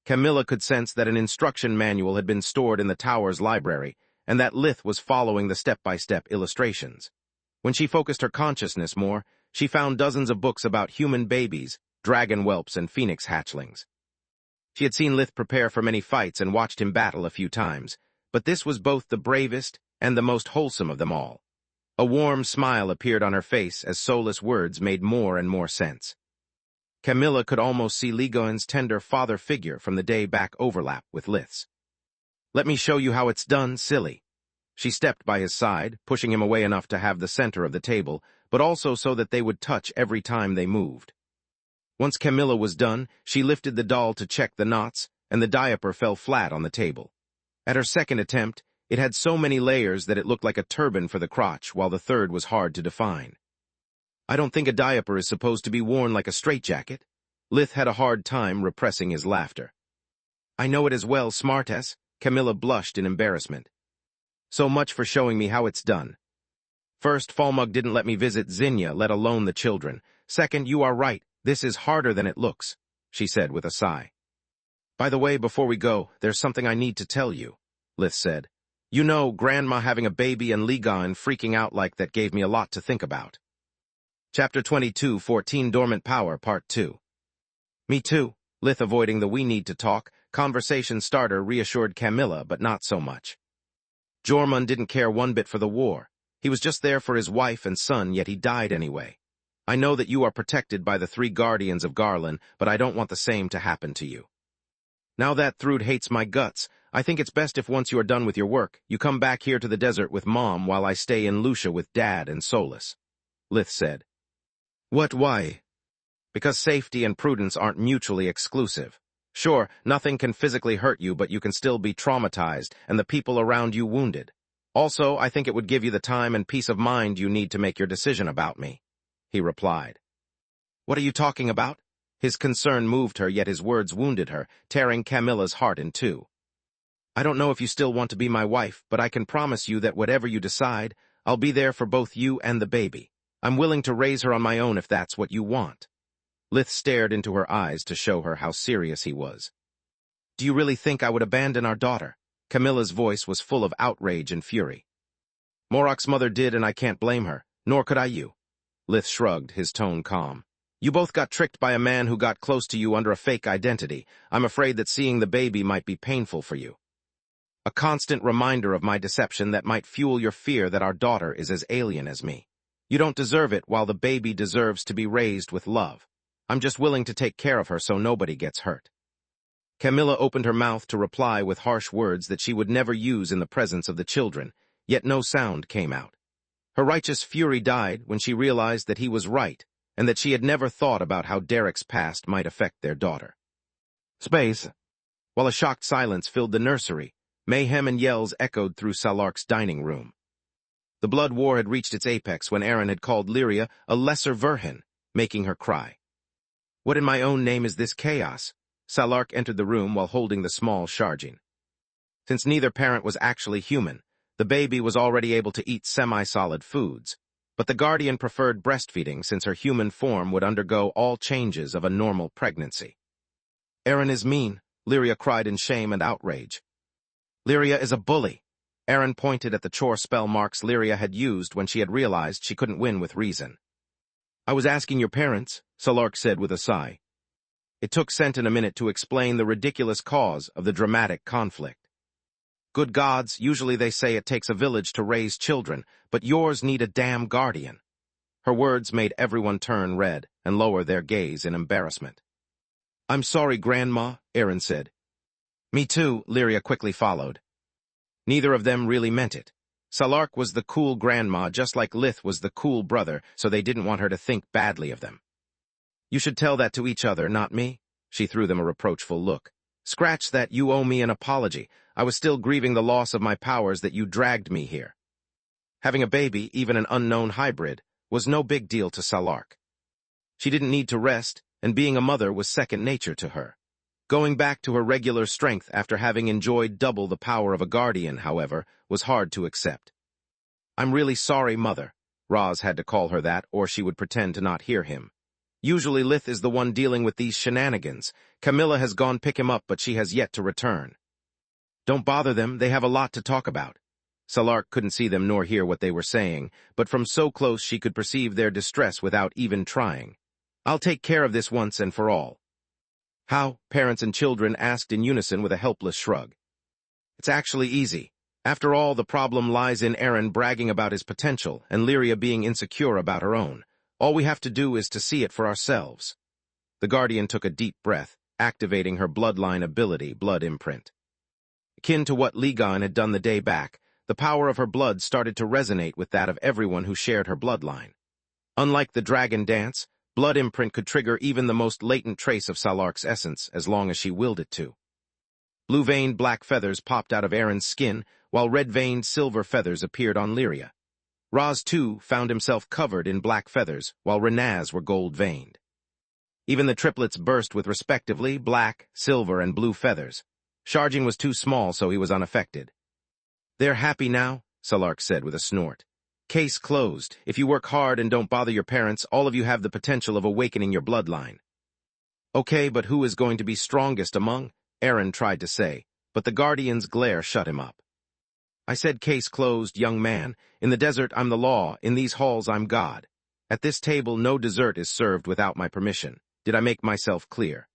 Camilla could sense that an instruction manual had been stored in the tower's library, and that Lith was following the step-by-step illustrations. When she focused her consciousness more, she found dozens of books about human babies, dragon whelps, and phoenix hatchlings. She had seen Lith prepare for many fights and watched him battle a few times, but this was both the bravest and the most wholesome of them all. A warm smile appeared on her face as Solus' words made more and more sense. Camilla could almost see Ligon's tender father figure from the day back overlap with Lith's. "Let me show you how it's done, silly." She stepped by his side, pushing him away enough to have the center of the table, but also so that they would touch every time they moved. Once Camilla was done, she lifted the doll to check the knots, and the diaper fell flat on the table. At her second attempt, it had so many layers that it looked like a turban for the crotch, while the third was hard to define. "I don't think a diaper is supposed to be worn like a straitjacket." Lith had a hard time repressing his laughter. "I know it as well, smartass." Camilla blushed in embarrassment. "So much for showing me how it's done. First, Falmug didn't let me visit Zinnia, let alone the children. Second, you are right, this is harder than it looks," she said with a sigh. "By the way, before we go, there's something I need to tell you," Lith said. "You know, Grandma having a baby and Ligon freaking out like that gave me a lot to think about." Chapter 22, 14 Dormant Power, Part 2. "Me too." Lith, avoiding the "we need to talk" conversation starter, reassured Camilla, but not so much. Jormund didn't care one bit for the war. He was just there for his wife and son, yet he died anyway. I know that you are protected by the 3 guardians of Garland, but I don't want the same to happen to you. Now that Thrud hates my guts, I think it's best if once you are done with your work, you come back here to the desert with Mom while I stay in Lucia with Dad and Solus," Lith said. "What, why?" "Because safety and prudence aren't mutually exclusive. Sure, nothing can physically hurt you, but you can still be traumatized and the people around you wounded. Also, I think it would give you the time and peace of mind you need to make your decision about me," he replied. "What are you talking about?" His concern moved her, yet his words wounded her, tearing Camilla's heart in two. "I don't know if you still want to be my wife, but I can promise you that whatever you decide, I'll be there for both you and the baby. I'm willing to raise her on my own if that's what you want." Lith stared into her eyes to show her how serious he was. "Do you really think I would abandon our daughter?" Camilla's voice was full of outrage and fury. "Morok's mother did, and I can't blame her. Nor could I you. Lith shrugged, his tone calm. You both got tricked by a man who got close to you under a fake identity. I'm afraid that seeing the baby might be painful for you. A constant reminder of my deception that might fuel your fear that our daughter is as alien as me. You don't deserve it, while the baby deserves to be raised with love. I'm just willing to take care of her so nobody gets hurt. Camilla opened her mouth to reply with harsh words that she would never use in the presence of the children, yet no sound came out. Her righteous fury died when she realized that he was right, and that she had never thought about how Derek's past might affect their daughter. Space. While a shocked silence filled the nursery, mayhem and yells echoed through Salark's dining room. The blood war had reached its apex when Aaron had called Lyria a lesser verhin, making her cry. What in my own name is this chaos? Salark entered the room while holding the small Sharjin. Since neither parent was actually human, the baby was already able to eat semi-solid foods, but the guardian preferred breastfeeding since her human form would undergo all changes of a normal pregnancy. Aaron is mean, Lyria cried in shame and outrage. Lyria is a bully. Aaron pointed at the chore spell marks Lyria had used when she had realized she couldn't win with reason. I was asking your parents, Salark said with a sigh. It took Senton a minute to explain the ridiculous cause of the dramatic conflict. Good gods, usually they say it takes a village to raise children, but yours need a damn guardian. Her words made everyone turn red and lower their gaze in embarrassment. I'm sorry, Grandma, Aaron said. Me too, Lyria quickly followed. Neither of them really meant it. Salark was the cool grandma just like Lith was the cool brother, so they didn't want her to think badly of them. You should tell that to each other, not me. She threw them a reproachful look. Scratch that, you owe me an apology. I was still grieving the loss of my powers that you dragged me here. Having a baby, even an unknown hybrid, was no big deal to Salark. She didn't need to rest, and being a mother was second nature to her. Going back to her regular strength after having enjoyed double the power of a guardian, however, was hard to accept. I'm really sorry, Mother. Roz had to call her that, or she would pretend to not hear him. Usually Lith is the one dealing with these shenanigans. Camilla has gone pick him up, but she has yet to return. Don't bother them, they have a lot to talk about. Salark couldn't see them nor hear what they were saying, but from so close she could perceive their distress without even trying. I'll take care of this once and for all. How? Parents and children asked in unison with a helpless shrug. It's actually easy. After all, the problem lies in Aaron bragging about his potential and Lyria being insecure about her own. All we have to do is to see it for ourselves. The Guardian took a deep breath, activating her bloodline ability, blood imprint. Akin to what Ligon had done the day back, the power of her blood started to resonate with that of everyone who shared her bloodline. Unlike the dragon dance, blood imprint could trigger even the most latent trace of Salark's essence as long as she willed it to. Blue-veined black feathers popped out of Aaron's skin, while red-veined silver feathers appeared on Lyria. Raz, too, found himself covered in black feathers, while Renaz were gold-veined. Even the triplets burst with respectively black, silver, and blue feathers. Sharjin was too small, so he was unaffected. They're happy now, Salark said with a snort. Case closed. If you work hard and don't bother your parents, all of you have the potential of awakening your bloodline. Okay, but who is going to be strongest among? Aaron tried to say, but the Guardian's glare shut him up. I said case closed, young man. In the desert, I'm the law. In these halls, I'm God. At this table, no dessert is served without my permission. Did I make myself clear?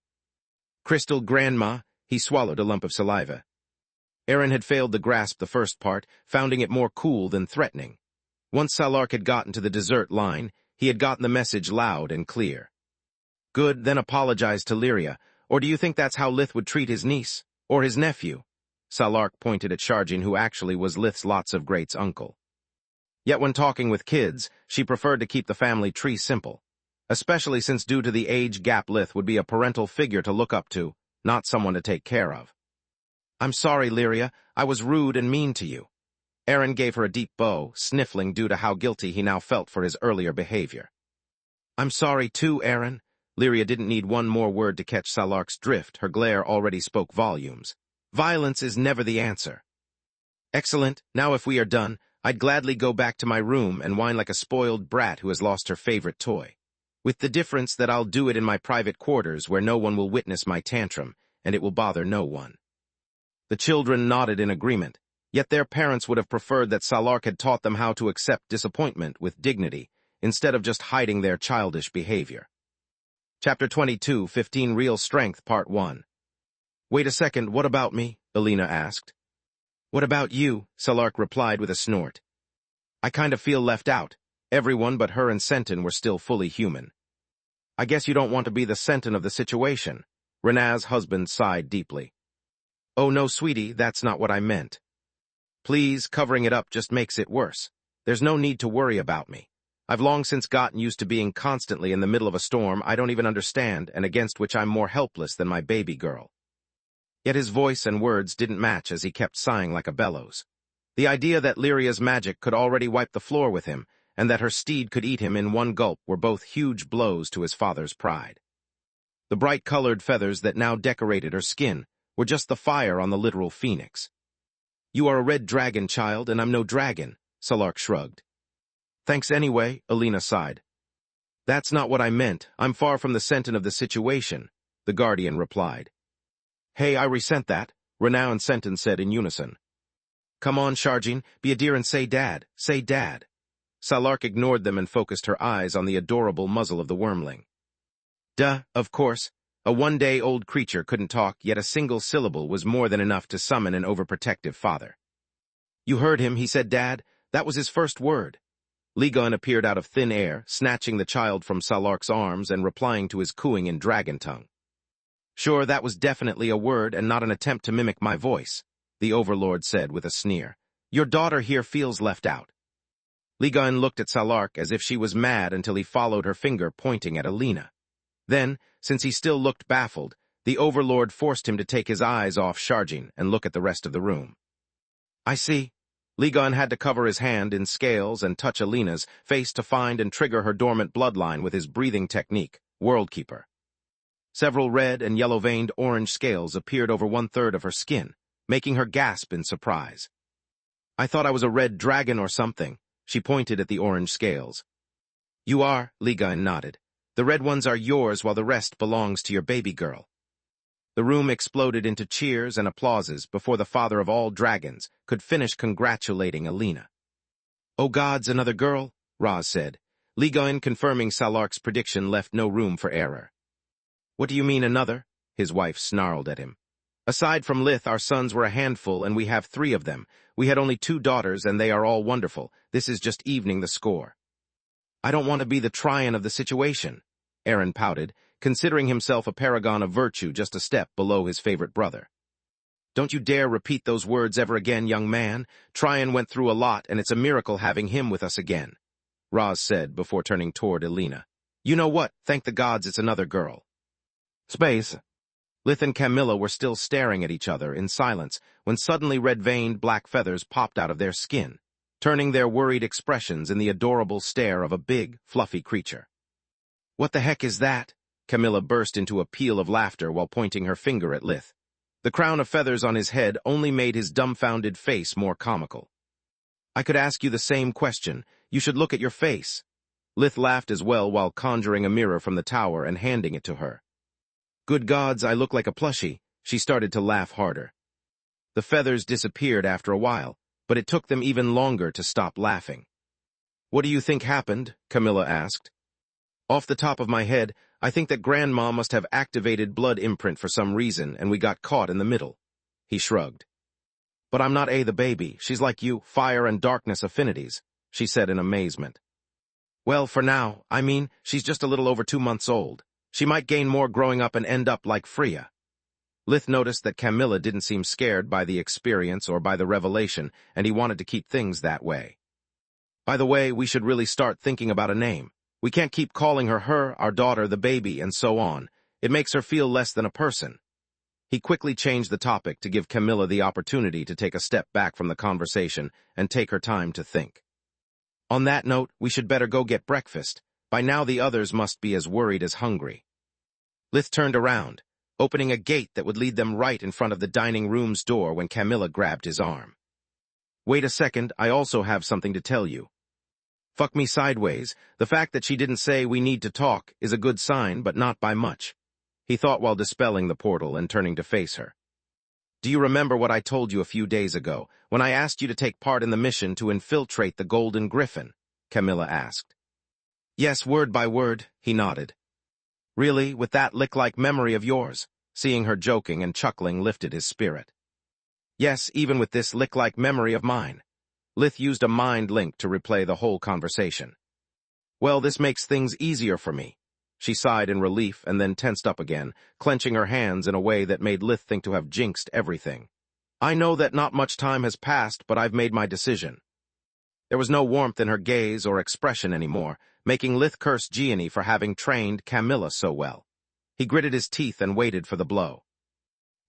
Crystal Grandma, he swallowed a lump of saliva. Aaron had failed to grasp the first part, finding it more cool than threatening. Once Salark had gotten to the dessert line, he had gotten the message loud and clear. Good, then apologize to Lyria. Or do you think that's how Lith would treat his niece? Or his nephew? Salark pointed at Sharjin, who actually was Lith's lots of greats uncle. Yet when talking with kids, she preferred to keep the family tree simple, especially since due to the age gap Lith would be a parental figure to look up to, not someone to take care of. I'm sorry, Lyria. I was rude and mean to you. Aaron gave her a deep bow, sniffling due to how guilty he now felt for his earlier behavior. I'm sorry too, Aaron. Lyria didn't need one more word to catch Salark's drift. Her glare already spoke volumes. Violence is never the answer. Excellent. Now if we are done, I'd gladly go back to my room and whine like a spoiled brat who has lost her favorite toy. With the difference that I'll do it in my private quarters where no one will witness my tantrum, and it will bother no one. The children nodded in agreement, Yet their parents would have preferred that Salark had taught them how to accept disappointment with dignity, instead of just hiding their childish behavior. Chapter 22, 15 Real Strength, Part 1. Wait a second, what about me? Alina asked. What about you? Salark replied with a snort. I kind of feel left out. Everyone but her and Senton were still fully human. I guess you don't want to be the Senton of the situation. Rena's husband sighed deeply. Oh no, sweetie, that's not what I meant. Please, covering it up just makes it worse. There's no need to worry about me. I've long since gotten used to being constantly in the middle of a storm I don't even understand and against which I'm more helpless than my baby girl. Yet his voice and words didn't match as he kept sighing like a bellows. The idea that Lyria's magic could already wipe the floor with him and that her steed could eat him in one gulp were both huge blows to his father's pride. The bright-colored feathers that now decorated her skin were just the fire on the literal phoenix. You are a red dragon, child, and I'm no dragon, Salark shrugged. Thanks anyway, Alina sighed. That's not what I meant. I'm far from the Senton of the situation, the Guardian replied. Hey, I resent that, Rena and Senton said in unison. Come on, Sharjin, be a dear and say dad, say dad. Salark ignored them and focused her eyes on the adorable muzzle of the wormling. Duh, of course. A one-day-old creature couldn't talk, yet a single syllable was more than enough to summon an overprotective father. You heard him, he said, Dad. That was his first word. Ligon appeared out of thin air, snatching the child from Salark's arms and replying to his cooing in dragon tongue. Sure, that was definitely a word and not an attempt to mimic my voice, the Overlord said with a sneer. Your daughter here feels left out. Ligon looked at Salark as if she was mad until he followed her finger pointing at Alina. Then, since he still looked baffled, the Overlord forced him to take his eyes off Sharjin and look at the rest of the room. I see. Ligon had to cover his hand in scales and touch Alina's face to find and trigger her dormant bloodline with his breathing technique, Worldkeeper. Several red and yellow-veined orange scales appeared over one-third of her skin, making her gasp in surprise. I thought I was a red dragon or something. She pointed at the orange scales. You are, Ligon nodded. The red ones are yours while the rest belongs to your baby girl. The room exploded into cheers and applauses before the father of all dragons could finish congratulating Alina. Oh gods, another girl, Raz said. Ligon confirming Salark's prediction left no room for error. What do you mean another? His wife snarled at him. Aside from Lith, our sons were a handful and we have 3 of them. We had only 2 daughters and they are all wonderful. This is just evening the score. I don't want to be the Tryon of the situation, Aaron pouted, considering himself a paragon of virtue just a step below his favorite brother. Don't you dare repeat those words ever again, young man. Tryon went through a lot, and it's a miracle having him with us again, Raz said before turning toward Alina. You know what? Thank the gods it's another girl. Space. Lith and Camilla were still staring at each other in silence when suddenly red-veined black feathers popped out of their skin, turning their worried expressions in the adorable stare of a big, fluffy creature. What the heck is that? Camilla burst into a peal of laughter while pointing her finger at Lith. The crown of feathers on his head only made his dumbfounded face more comical. I could ask you the same question. You should look at your face. Lith laughed as well while conjuring a mirror from the tower and handing it to her. Good gods, I look like a plushie. She started to laugh harder. The feathers disappeared after a while, but it took them even longer to stop laughing. What do you think happened? Camilla asked. Off the top of my head, I think that Grandma must have activated blood imprint for some reason, and we got caught in the middle. He shrugged. But I'm not the baby. She's like you, fire and darkness affinities, she said in amazement. Well, for now, I mean, she's just a little over 2 months old. She might gain more growing up and end up like Freya. Lith noticed that Camilla didn't seem scared by the experience or by the revelation, and he wanted to keep things that way. By the way, we should really start thinking about a name. We can't keep calling her, our daughter, the baby, and so on. It makes her feel less than a person. He quickly changed the topic to give Camilla the opportunity to take a step back from the conversation and take her time to think. On that note, we should better go get breakfast. By now the others must be as worried as hungry. Lith turned around, opening a gate that would lead them right in front of the dining room's door when Camilla grabbed his arm. Wait a second, I also have something to tell you. Fuck me sideways. The fact that she didn't say we need to talk is a good sign, but not by much, he thought while dispelling the portal and turning to face her. Do you remember what I told you a few days ago, when I asked you to take part in the mission to infiltrate the Golden Griffin? Camilla asked. Yes, word by word, he nodded. Really, with that lick-like memory of yours? Seeing her joking and chuckling lifted his spirit. Yes, even with this lick-like memory of mine. Lith used a mind link to replay the whole conversation. Well, this makes things easier for me. She sighed in relief and then tensed up again, clenching her hands in a way that made Lith think to have jinxed everything. I know that not much time has passed, but I've made my decision. There was no warmth in her gaze or expression anymore, making Lith curse Gianni for having trained Camilla so well. He gritted his teeth and waited for the blow.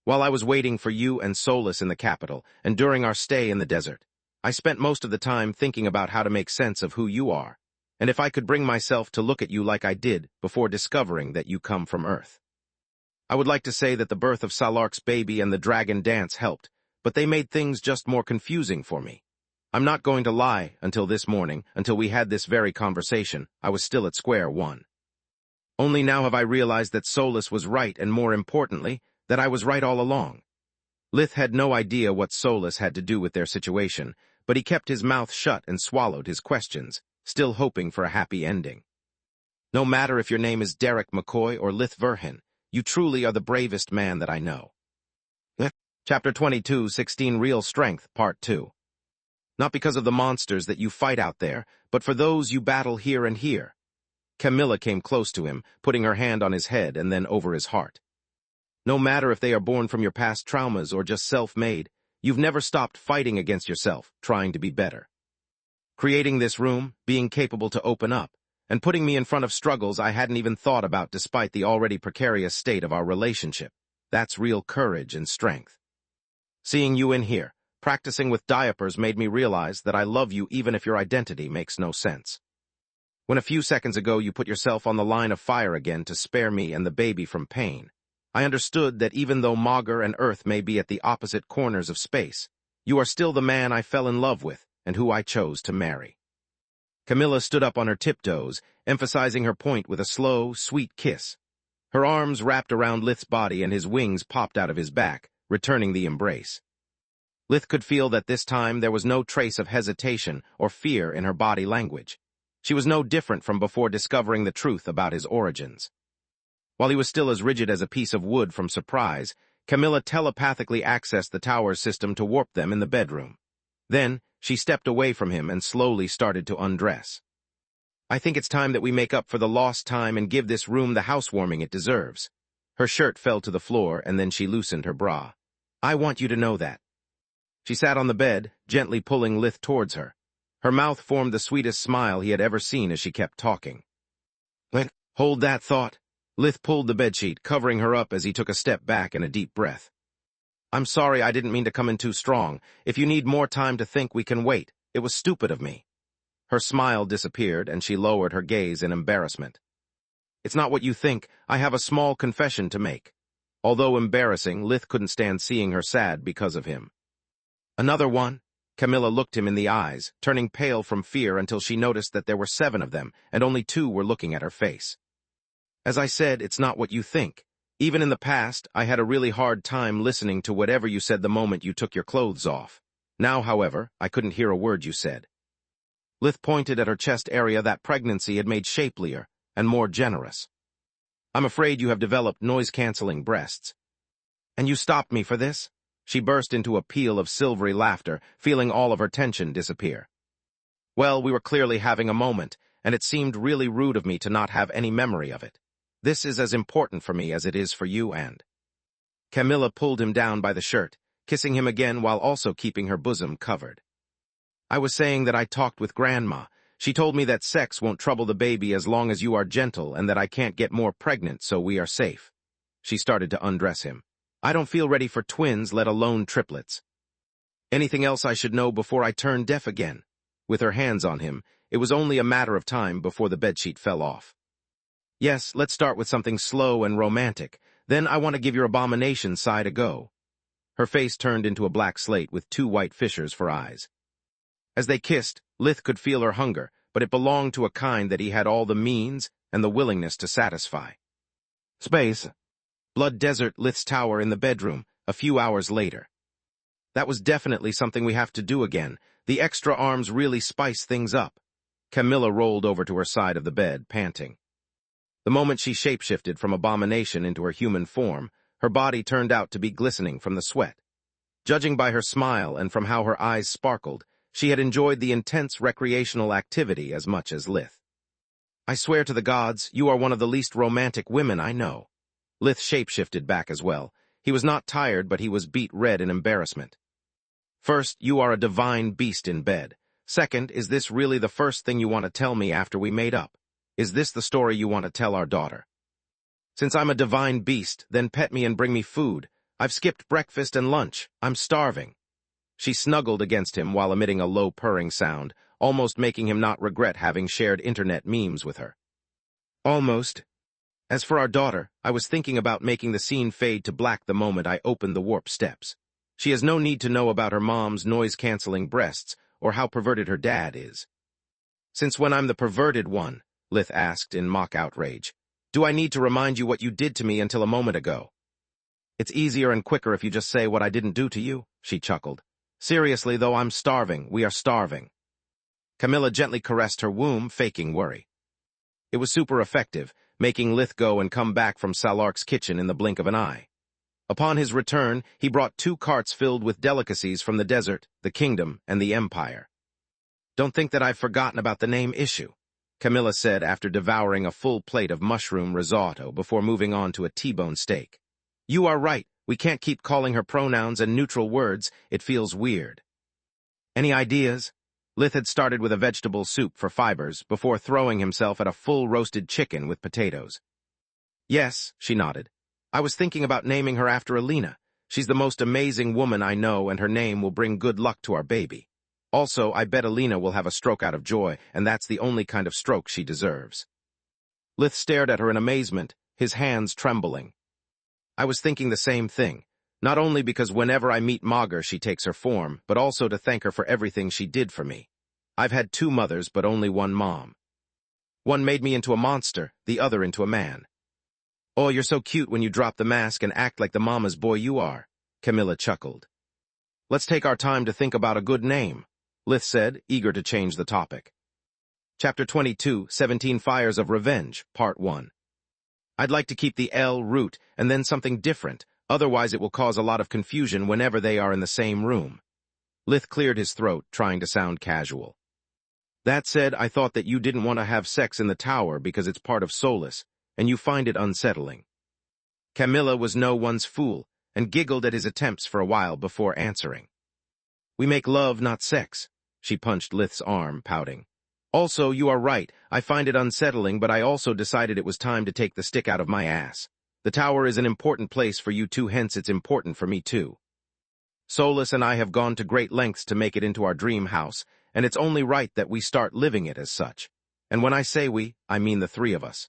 While I was waiting for you and Solus in the capital, and during our stay in the desert, I spent most of the time thinking about how to make sense of who you are, and if I could bring myself to look at you like I did before discovering that you come from Earth. I would like to say that the birth of Salark's baby and the dragon dance helped, but they made things just more confusing for me. I'm not going to lie, until this morning, until we had this very conversation, I was still at square one. Only now have I realized that Solus was right, and more importantly, that I was right all along. Lith had no idea what Solus had to do with their situation, but he kept his mouth shut and swallowed his questions, still hoping for a happy ending. No matter if your name is Derek McCoy or Lith Verhin, you truly are the bravest man that I know. Chapter 22, 16 Real Strength, Part 2. Not because of the monsters that you fight out there, but for those you battle here and here. Camilla came close to him, putting her hand on his head and then over his heart. No matter if they are born from your past traumas or just self-made, you've never stopped fighting against yourself, trying to be better. Creating this room, being capable to open up, and putting me in front of struggles I hadn't even thought about despite the already precarious state of our relationship. That's real courage and strength. Seeing you in here, practicing with diapers made me realize that I love you even if your identity makes no sense. When a few seconds ago you put yourself on the line of fire again to spare me and the baby from pain, I understood that even though Magur and Earth may be at the opposite corners of space, you are still the man I fell in love with and who I chose to marry. Camilla stood up on her tiptoes, emphasizing her point with a slow, sweet kiss. Her arms wrapped around Lith's body and his wings popped out of his back, returning the embrace. Lith could feel that this time there was no trace of hesitation or fear in her body language. She was no different from before discovering the truth about his origins. While he was still as rigid as a piece of wood from surprise, Camilla telepathically accessed the tower's system to warp them in the bedroom. Then, she stepped away from him and slowly started to undress. I think it's time that we make up for the lost time and give this room the housewarming it deserves. Her shirt fell to the floor and then she loosened her bra. I want you to know that. She sat on the bed, gently pulling Lith towards her. Her mouth formed the sweetest smile he had ever seen as she kept talking. Hold that thought. Lith pulled the bedsheet, covering her up as he took a step back and a deep breath. I'm sorry, I didn't mean to come in too strong. If you need more time to think, we can wait. It was stupid of me. Her smile disappeared and she lowered her gaze in embarrassment. It's not what you think. I have a small confession to make. Although embarrassing, Lith couldn't stand seeing her sad because of him. Another one? Camilla looked him in the eyes, turning pale from fear until she noticed that there were 7 of them, and only 2 were looking at her face. As I said, it's not what you think. Even in the past, I had a really hard time listening to whatever you said the moment you took your clothes off. Now, however, I couldn't hear a word you said. Lith pointed at her chest area that pregnancy had made shapelier and more generous. I'm afraid you have developed noise-canceling breasts. And you stopped me for this? She burst into a peal of silvery laughter, feeling all of her tension disappear. Well, we were clearly having a moment, and it seemed really rude of me to not have any memory of it. This is as important for me as it is for you and... Camilla pulled him down by the shirt, kissing him again while also keeping her bosom covered. I was saying that I talked with Grandma. She told me that sex won't trouble the baby as long as you are gentle and that I can't get more pregnant, so we are safe. She started to undress him. I don't feel ready for twins, let alone triplets. Anything else I should know before I turn deaf again? With her hands on him, it was only a matter of time before the bedsheet fell off. Yes, let's start with something slow and romantic. Then I want to give your abomination side a go. Her face turned into a black slate with 2 white fissures for eyes. As they kissed, Lith could feel her hunger, but it belonged to a kind that he had all the means and the willingness to satisfy. Space. Blood Desert, Lith's tower in the bedroom, a few hours later. That was definitely something we have to do again. The extra arms really spice things up. Camilla rolled over to her side of the bed, panting. The moment she shapeshifted from abomination into her human form, her body turned out to be glistening from the sweat. Judging by her smile and from how her eyes sparkled, she had enjoyed the intense recreational activity as much as Lith. I swear to the gods, you are one of the least romantic women I know. Lith shapeshifted back as well. He was not tired, but he was beet red in embarrassment. First, you are a divine beast in bed. Second, is this really the first thing you want to tell me after we made up? Is this the story you want to tell our daughter? Since I'm a divine beast, then pet me and bring me food. I've skipped breakfast and lunch. I'm starving. She snuggled against him while emitting a low purring sound, almost making him not regret having shared internet memes with her. Almost. As for our daughter, I was thinking about making the scene fade to black the moment I opened the warp steps. She has no need to know about her mom's noise-canceling breasts or how perverted her dad is. Since when I'm the perverted one? Lith asked in mock outrage. Do I need to remind you what you did to me until a moment ago? It's easier and quicker if you just say what I didn't do to you, she chuckled. Seriously, though, I'm starving. We are starving. Camilla gently caressed her womb, faking worry. It was super effective, making Lith go and come back from Salark's kitchen in the blink of an eye. Upon his return, he brought 2 carts filled with delicacies from the desert, the kingdom, and the empire. Don't think that I've forgotten about the name issue, Camilla said after devouring a full plate of mushroom risotto before moving on to a T-bone steak. You are right, we can't keep calling her pronouns and neutral words, it feels weird. Any ideas? Lith had started with a vegetable soup for fibers before throwing himself at a full roasted chicken with potatoes. Yes, she nodded. I was thinking about naming her after Alina. She's the most amazing woman I know, and her name will bring good luck to our baby. Also, I bet Alina will have a stroke out of joy, and that's the only kind of stroke she deserves. Lith stared at her in amazement, his hands trembling. I was thinking the same thing, not only because whenever I meet Magus she takes her form, but also to thank her for everything she did for me. I've had 2 mothers, but only one mom. One made me into a monster, the other into a man. Oh, you're so cute when you drop the mask and act like the mama's boy you are, Camilla chuckled. Let's take our time to think about a good name, Lith said, eager to change the topic. Chapter 22, 17 Fires of Revenge, Part 1. I'd like to keep the L root and then something different, otherwise it will cause a lot of confusion whenever they are in the same room. Lith cleared his throat, trying to sound casual. That said, I thought that you didn't want to have sex in the tower because it's part of Solus, and you find it unsettling. Camilla was no one's fool, and giggled at his attempts for a while before answering. We make love, not sex, she punched Lith's arm, pouting. Also, you are right, I find it unsettling, but I also decided it was time to take the stick out of my ass. The tower is an important place for you two, hence it's important for me too. Solus and I have gone to great lengths to make it into our dream house, and it's only right that we start living it as such. And when I say we, I mean the 3 of us.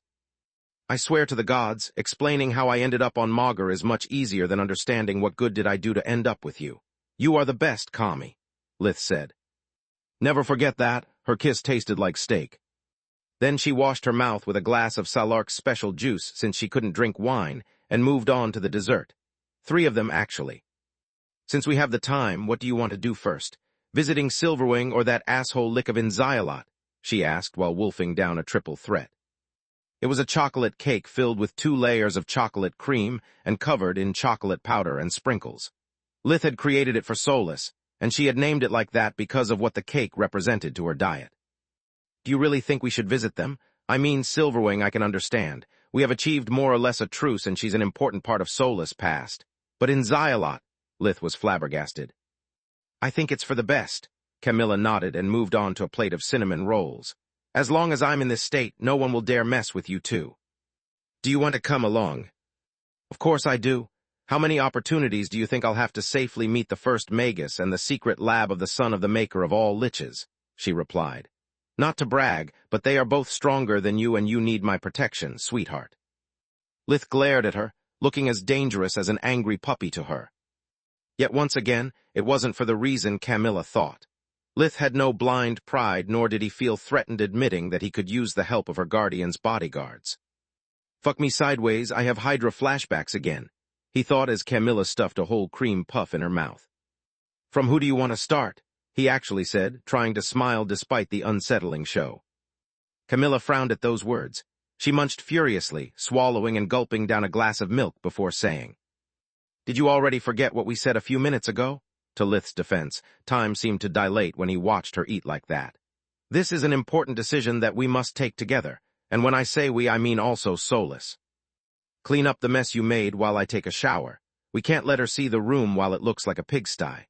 I swear to the gods, explaining how I ended up on Magus is much easier than understanding what good did I do to end up with you. You are the best, Kami, Lith said. Never forget that, her kiss tasted like steak. Then she washed her mouth with a glass of Salark's special juice since she couldn't drink wine, and moved on to the dessert. 3 of them, actually. Since we have the time, what do you want to do first? Visiting Silverwing or that asshole lick of Inzialot? She asked while wolfing down a triple threat. It was a chocolate cake filled with 2 layers of chocolate cream and covered in chocolate powder and sprinkles. Lith had created it for Solus, and she had named it like that because of what the cake represented to her diet. Do you really think we should visit them? I mean, Silverwing I can understand. We have achieved more or less a truce and she's an important part of Solus' past. But in Inzialot, Lith was flabbergasted. I think it's for the best. Camilla nodded and moved on to a plate of cinnamon rolls. As long as I'm in this state, no one will dare mess with you two. Do you want to come along? Of course I do. How many opportunities do you think I'll have to safely meet the first Magus and the secret lab of the son of the maker of all liches? She replied. Not to brag, but they are both stronger than you and you need my protection, sweetheart. Lith glared at her, looking as dangerous as an angry puppy to her. Yet once again, it wasn't for the reason Camilla thought. Lith had no blind pride, nor did he feel threatened admitting that he could use the help of her guardian's bodyguards. Fuck me sideways, I have Hydra flashbacks again. he thought as Camilla stuffed a whole cream puff in her mouth. From who do you want to start? He actually said, trying to smile despite the unsettling show. Camilla frowned at those words. She munched furiously, swallowing and gulping down a glass of milk before saying, "Did you already forget what we said a few minutes ago?" To Lith's defense, time seemed to dilate when he watched her eat like that. "This is an important decision that we must take together, and when I say we, I mean also Solus. Clean up the mess you made while I take a shower. We can't let her see the room while it looks like a pigsty."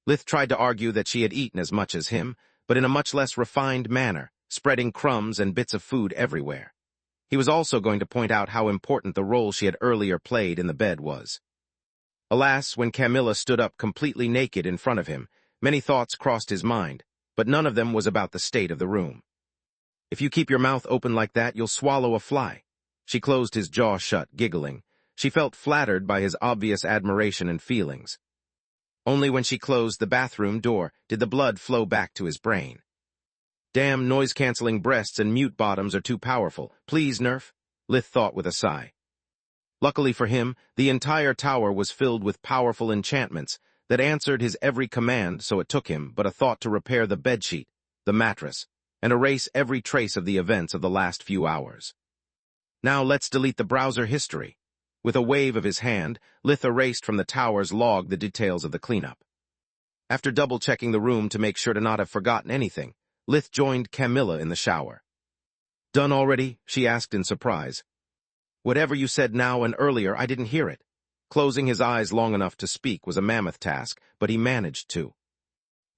Lith tried to argue that she had eaten as much as him, but in a much less refined manner, spreading crumbs and bits of food everywhere. He was also going to point out how important the role she had earlier played in the bed was. Alas, when Camilla stood up completely naked in front of him, many thoughts crossed his mind, but none of them was about the state of the room. "If you keep your mouth open like that, you'll swallow a fly." She closed his jaw shut, giggling. She felt flattered by his obvious admiration and feelings. Only when she closed the bathroom door did the blood flow back to his brain. Damn noise-canceling breasts and mute bottoms are too powerful. Please, Nerf, Lith thought with a sigh. Luckily for him, the entire tower was filled with powerful enchantments that answered his every command, so it took him but a thought to repair the bedsheet, the mattress, and erase every trace of the events of the last few hours. Now let's delete the browser history. With a wave of his hand, Lith erased from the tower's log the details of the cleanup. After double-checking the room to make sure to not have forgotten anything, Lith joined Camilla in the shower. "Done already?" she asked in surprise. "Whatever you said now and earlier, I didn't hear it." Closing his eyes long enough to speak was a mammoth task, but he managed to.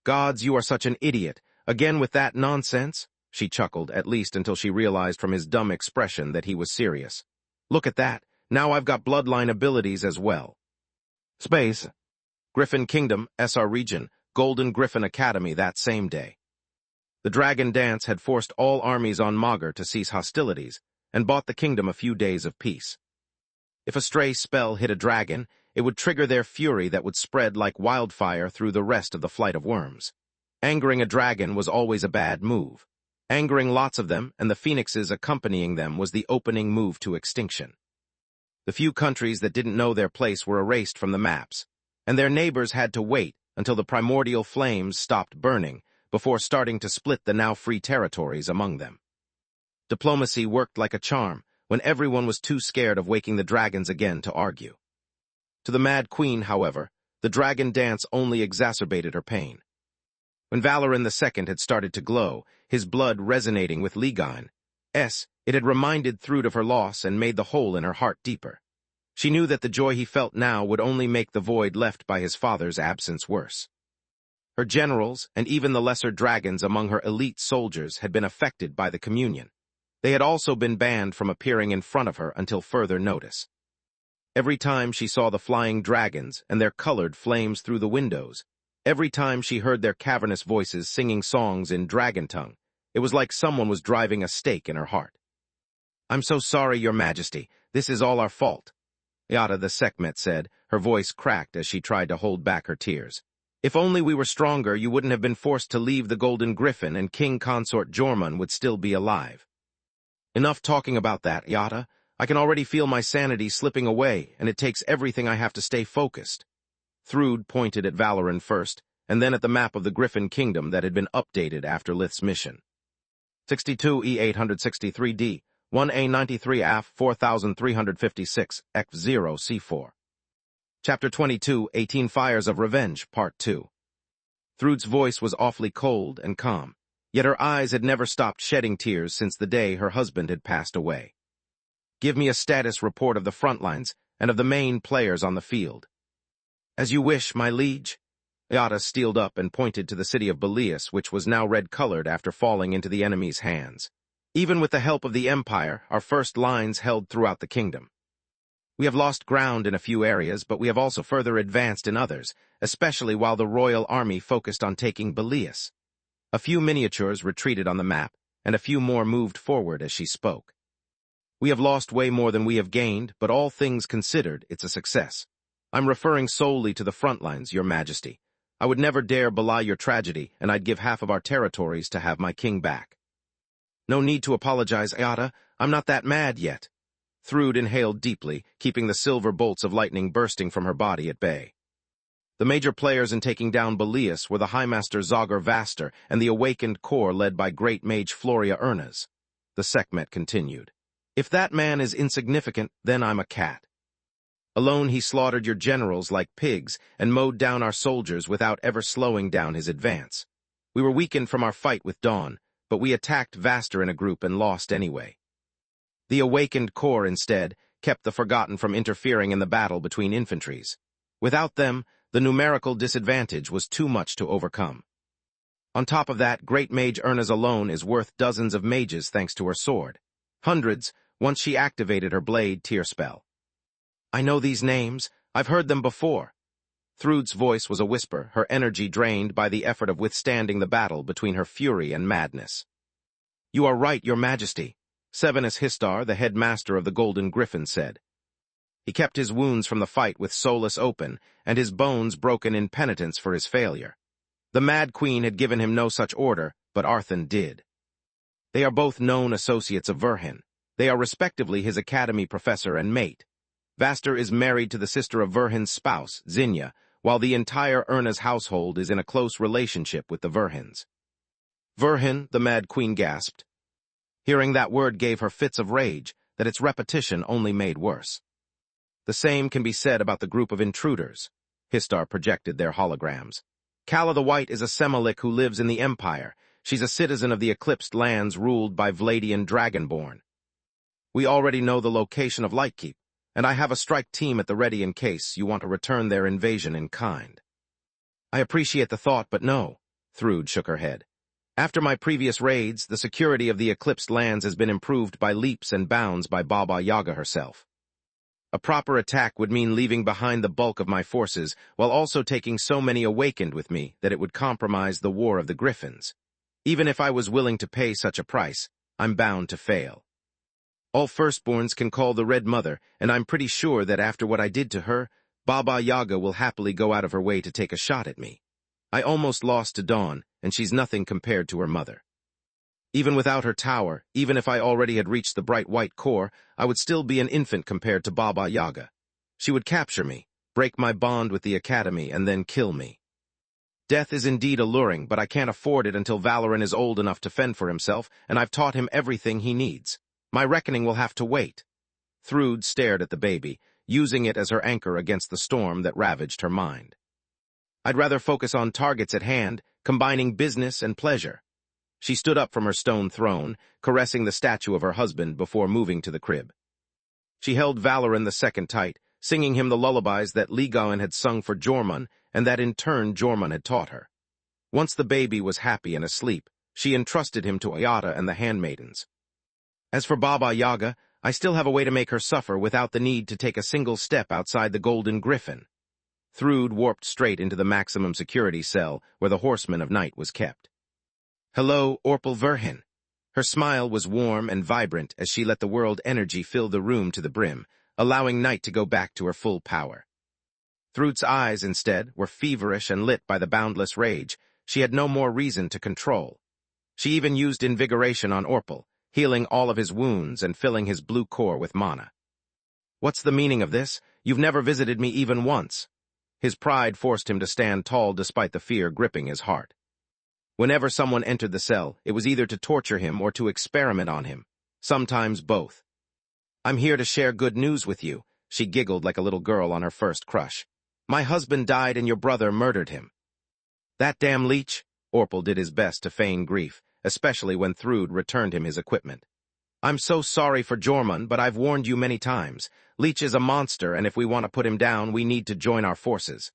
"Gods, you are such an idiot. Again with that nonsense?" She chuckled, at least until she realized from his dumb expression that he was serious. "Look at that. Now I've got bloodline abilities as well." Space. Griffin Kingdom, SR Region, Golden Griffin Academy that same day. The Dragon Dance had forced all armies on Magus to cease hostilities, and bought the kingdom a few days of peace. If a stray spell hit a dragon, it would trigger their fury that would spread like wildfire through the rest of the Flight of Worms. Angering a dragon was always a bad move. Angering lots of them, and the phoenixes accompanying them, was the opening move to extinction. The few countries that didn't know their place were erased from the maps, and their neighbors had to wait until the primordial flames stopped burning before starting to split the now free territories among them. Diplomacy worked like a charm when everyone was too scared of waking the dragons again to argue. To the Mad Queen, however, the Dragon Dance only exacerbated her pain. When Valoran II had started to glow, his blood resonating with Ligane's, it had reminded Thrud of her loss and made the hole in her heart deeper. She knew that the joy he felt now would only make the void left by his father's absence worse. Her generals, and even the lesser dragons among her elite soldiers, had been affected by the communion. They had also been banned from appearing in front of her until further notice. Every time she saw the flying dragons and their colored flames through the windows, every time she heard their cavernous voices singing songs in dragon tongue, it was like someone was driving a stake in her heart. "I'm so sorry, Your Majesty. This is all our fault," Yada the Sekhmet said, her voice cracked as she tried to hold back her tears. "If only we were stronger, you wouldn't have been forced to leave the Golden Griffin, and King Consort Jormung would still be alive." "Enough talking about that, Yada. I can already feel my sanity slipping away, and it takes everything I have to stay focused." Thrud pointed at Valoran first, and then at the map of the Griffin Kingdom that had been updated after Lith's mission. 62E863D, 1A93 AF 4356, X0 C4. Chapter 22, 18 Fires of Revenge, Part 2. Thrud's voice was awfully cold and calm, yet her eyes had never stopped shedding tears since the day her husband had passed away. "Give me a status report of the front lines and of the main players on the field." "As you wish, my liege." Yada steeled up and pointed to the city of Belias, which was now red-colored after falling into the enemy's hands. "Even with the help of the Empire, our first lines held throughout the kingdom. We have lost ground in a few areas, but we have also further advanced in others, especially while the royal army focused on taking Belias." A few miniatures retreated on the map, and a few more moved forward as she spoke. "We have lost way more than we have gained, but all things considered, it's a success. I'm referring solely to the front lines, Your Majesty. I would never dare belie your tragedy, and I'd give half of our territories to have my king back." "No need to apologize, Ayata. I'm not that mad yet." Thrude inhaled deeply, keeping the silver bolts of lightning bursting from her body at bay. The major players in taking down Belias were the High Master Zogger Vaster and the awakened corps led by Great Mage Floria Ernaz. The Sekhmet continued. If that man is insignificant, then I'm a cat. Alone he slaughtered your generals like pigs and mowed down our soldiers without ever slowing down his advance. We were weakened from our fight with Dawn, but we attacked Vaster in a group and lost anyway. The awakened corps, instead, kept the Forgotten from interfering in the battle between infantries. Without them, the numerical disadvantage was too much to overcome. On top of that, Great Mage Ernaz alone is worth dozens of mages thanks to her sword. Hundreds, once she activated her blade tear spell. I know these names. I've heard them before. Thrude's voice was a whisper, her energy drained by the effort of withstanding the battle between her fury and madness. You are right, your majesty, Sevenus Histar, the headmaster of the Golden Griffin, said. He kept his wounds from the fight with Solus open, and his bones broken in penitence for his failure. The Mad Queen had given him no such order, but Arthan did. They are both known associates of Verhin. They are respectively his academy professor and mate. Vaster is married to the sister of Verhin's spouse, Zinnia, while the entire Ernaz household is in a close relationship with the Verhins. Verhin, the Mad Queen gasped. Hearing that word gave her fits of rage, that its repetition only made worse. The same can be said about the group of intruders. Histar projected their holograms. Kala the White is a Semalik who lives in the Empire. She's a citizen of the Eclipsed Lands ruled by Vladian Dragonborn. We already know the location of Lightkeep, and I have a strike team at the ready in case you want to return their invasion in kind. I appreciate the thought, but no. Thrude shook her head. After my previous raids, the security of the Eclipsed Lands has been improved by leaps and bounds by Baba Yaga herself. A proper attack would mean leaving behind the bulk of my forces, while also taking so many awakened with me that it would compromise the War of the Griffins. Even if I was willing to pay such a price, I'm bound to fail. All firstborns can call the Red Mother, and I'm pretty sure that after what I did to her, Baba Yaga will happily go out of her way to take a shot at me. I almost lost to Dawn, and she's nothing compared to her mother. Even without her tower, even if I already had reached the bright white core, I would still be an infant compared to Baba Yaga. She would capture me, break my bond with the Academy, and then kill me. Death is indeed alluring, but I can't afford it until Valoran is old enough to fend for himself, and I've taught him everything he needs. My reckoning will have to wait. Thrude stared at the baby, using it as her anchor against the storm that ravaged her mind. I'd rather focus on targets at hand, combining business and pleasure. She stood up from her stone throne, caressing the statue of her husband before moving to the crib. She held Valoran the second tight, singing him the lullabies that Ligawen had sung for Jormun, and that in turn Jormun had taught her. Once the baby was happy and asleep, she entrusted him to Ayata and the handmaidens. As for Baba Yaga, I still have a way to make her suffer without the need to take a single step outside the Golden Griffin. Thrude warped straight into the maximum security cell where the Horseman of Night was kept. Hello, Orpal Verhin. Her smile was warm and vibrant as she let the world energy fill the room to the brim, allowing Night to go back to her full power. Thrude's eyes, instead, were feverish and lit by the boundless rage she had no more reason to control. She even used invigoration on Orpal, healing all of his wounds and filling his blue core with mana. What's the meaning of this? You've never visited me even once. His pride forced him to stand tall despite the fear gripping his heart. Whenever someone entered the cell, it was either to torture him or to experiment on him, sometimes both. I'm here to share good news with you, she giggled like a little girl on her first crush. My husband died and your brother murdered him. That damn leech? Orpal did his best to feign grief, especially when Thrude returned him his equipment. I'm so sorry for Jormun, but I've warned you many times. Leech is a monster, and if we want to put him down, we need to join our forces.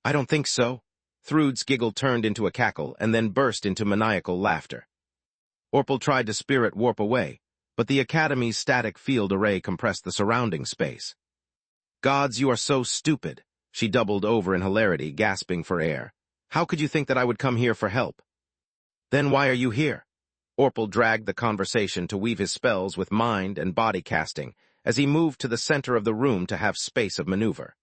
I don't think so. Thrude's giggle turned into a cackle and then burst into maniacal laughter. Orpal tried to spirit warp away, but the Academy's static field array compressed the surrounding space. Gods, you are so stupid. She doubled over in hilarity, gasping for air. How could you think that I would come here for help? Then why are you here? Orpal dragged the conversation to weave his spells with mind and body casting as he moved to the center of the room to have space of maneuver.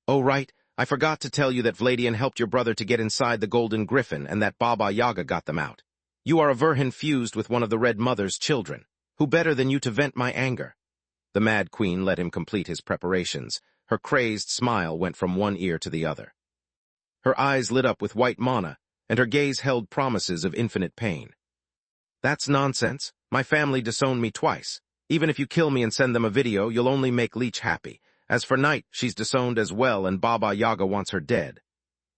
Oh right, I forgot to tell you that Vladian helped your brother to get inside the Golden Griffin and that Baba Yaga got them out. You are a Verhin fused with one of the Red Mother's children. Who better than you to vent my anger? The Mad Queen let him complete his preparations. Her crazed smile went from one ear to the other. Her eyes lit up with white mana, and her gaze held promises of infinite pain. That's nonsense. My family disowned me twice. Even if you kill me and send them a video, you'll only make Leech happy. As for Night, she's disowned as well, and Baba Yaga wants her dead.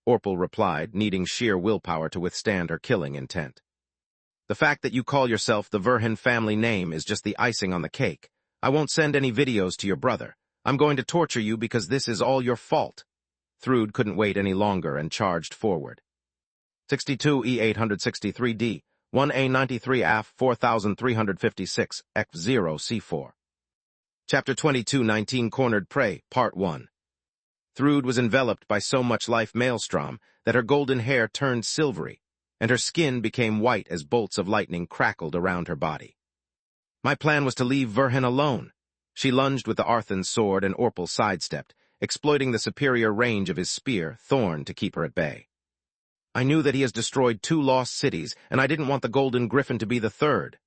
Orpal replied, needing sheer willpower to withstand her killing intent. The fact that you call yourself the Verhin family name is just the icing on the cake. I won't send any videos to your brother. I'm going to torture you because this is all your fault. Thrud couldn't wait any longer and charged forward. 62 E863D, 1A93 AF 4356, X0 C4. Chapter 22, 19 Cornered Prey, Part 1. Thrud was enveloped by so much life maelstrom that her golden hair turned silvery, and her skin became white as bolts of lightning crackled around her body. My plan was to leave Verhin alone. She lunged with the Arthan's sword, and Orpal sidestepped, exploiting the superior range of his spear, Thorn, to keep her at bay. I knew that he has destroyed 2 lost cities, and I didn't want the Golden Griffin to be the third.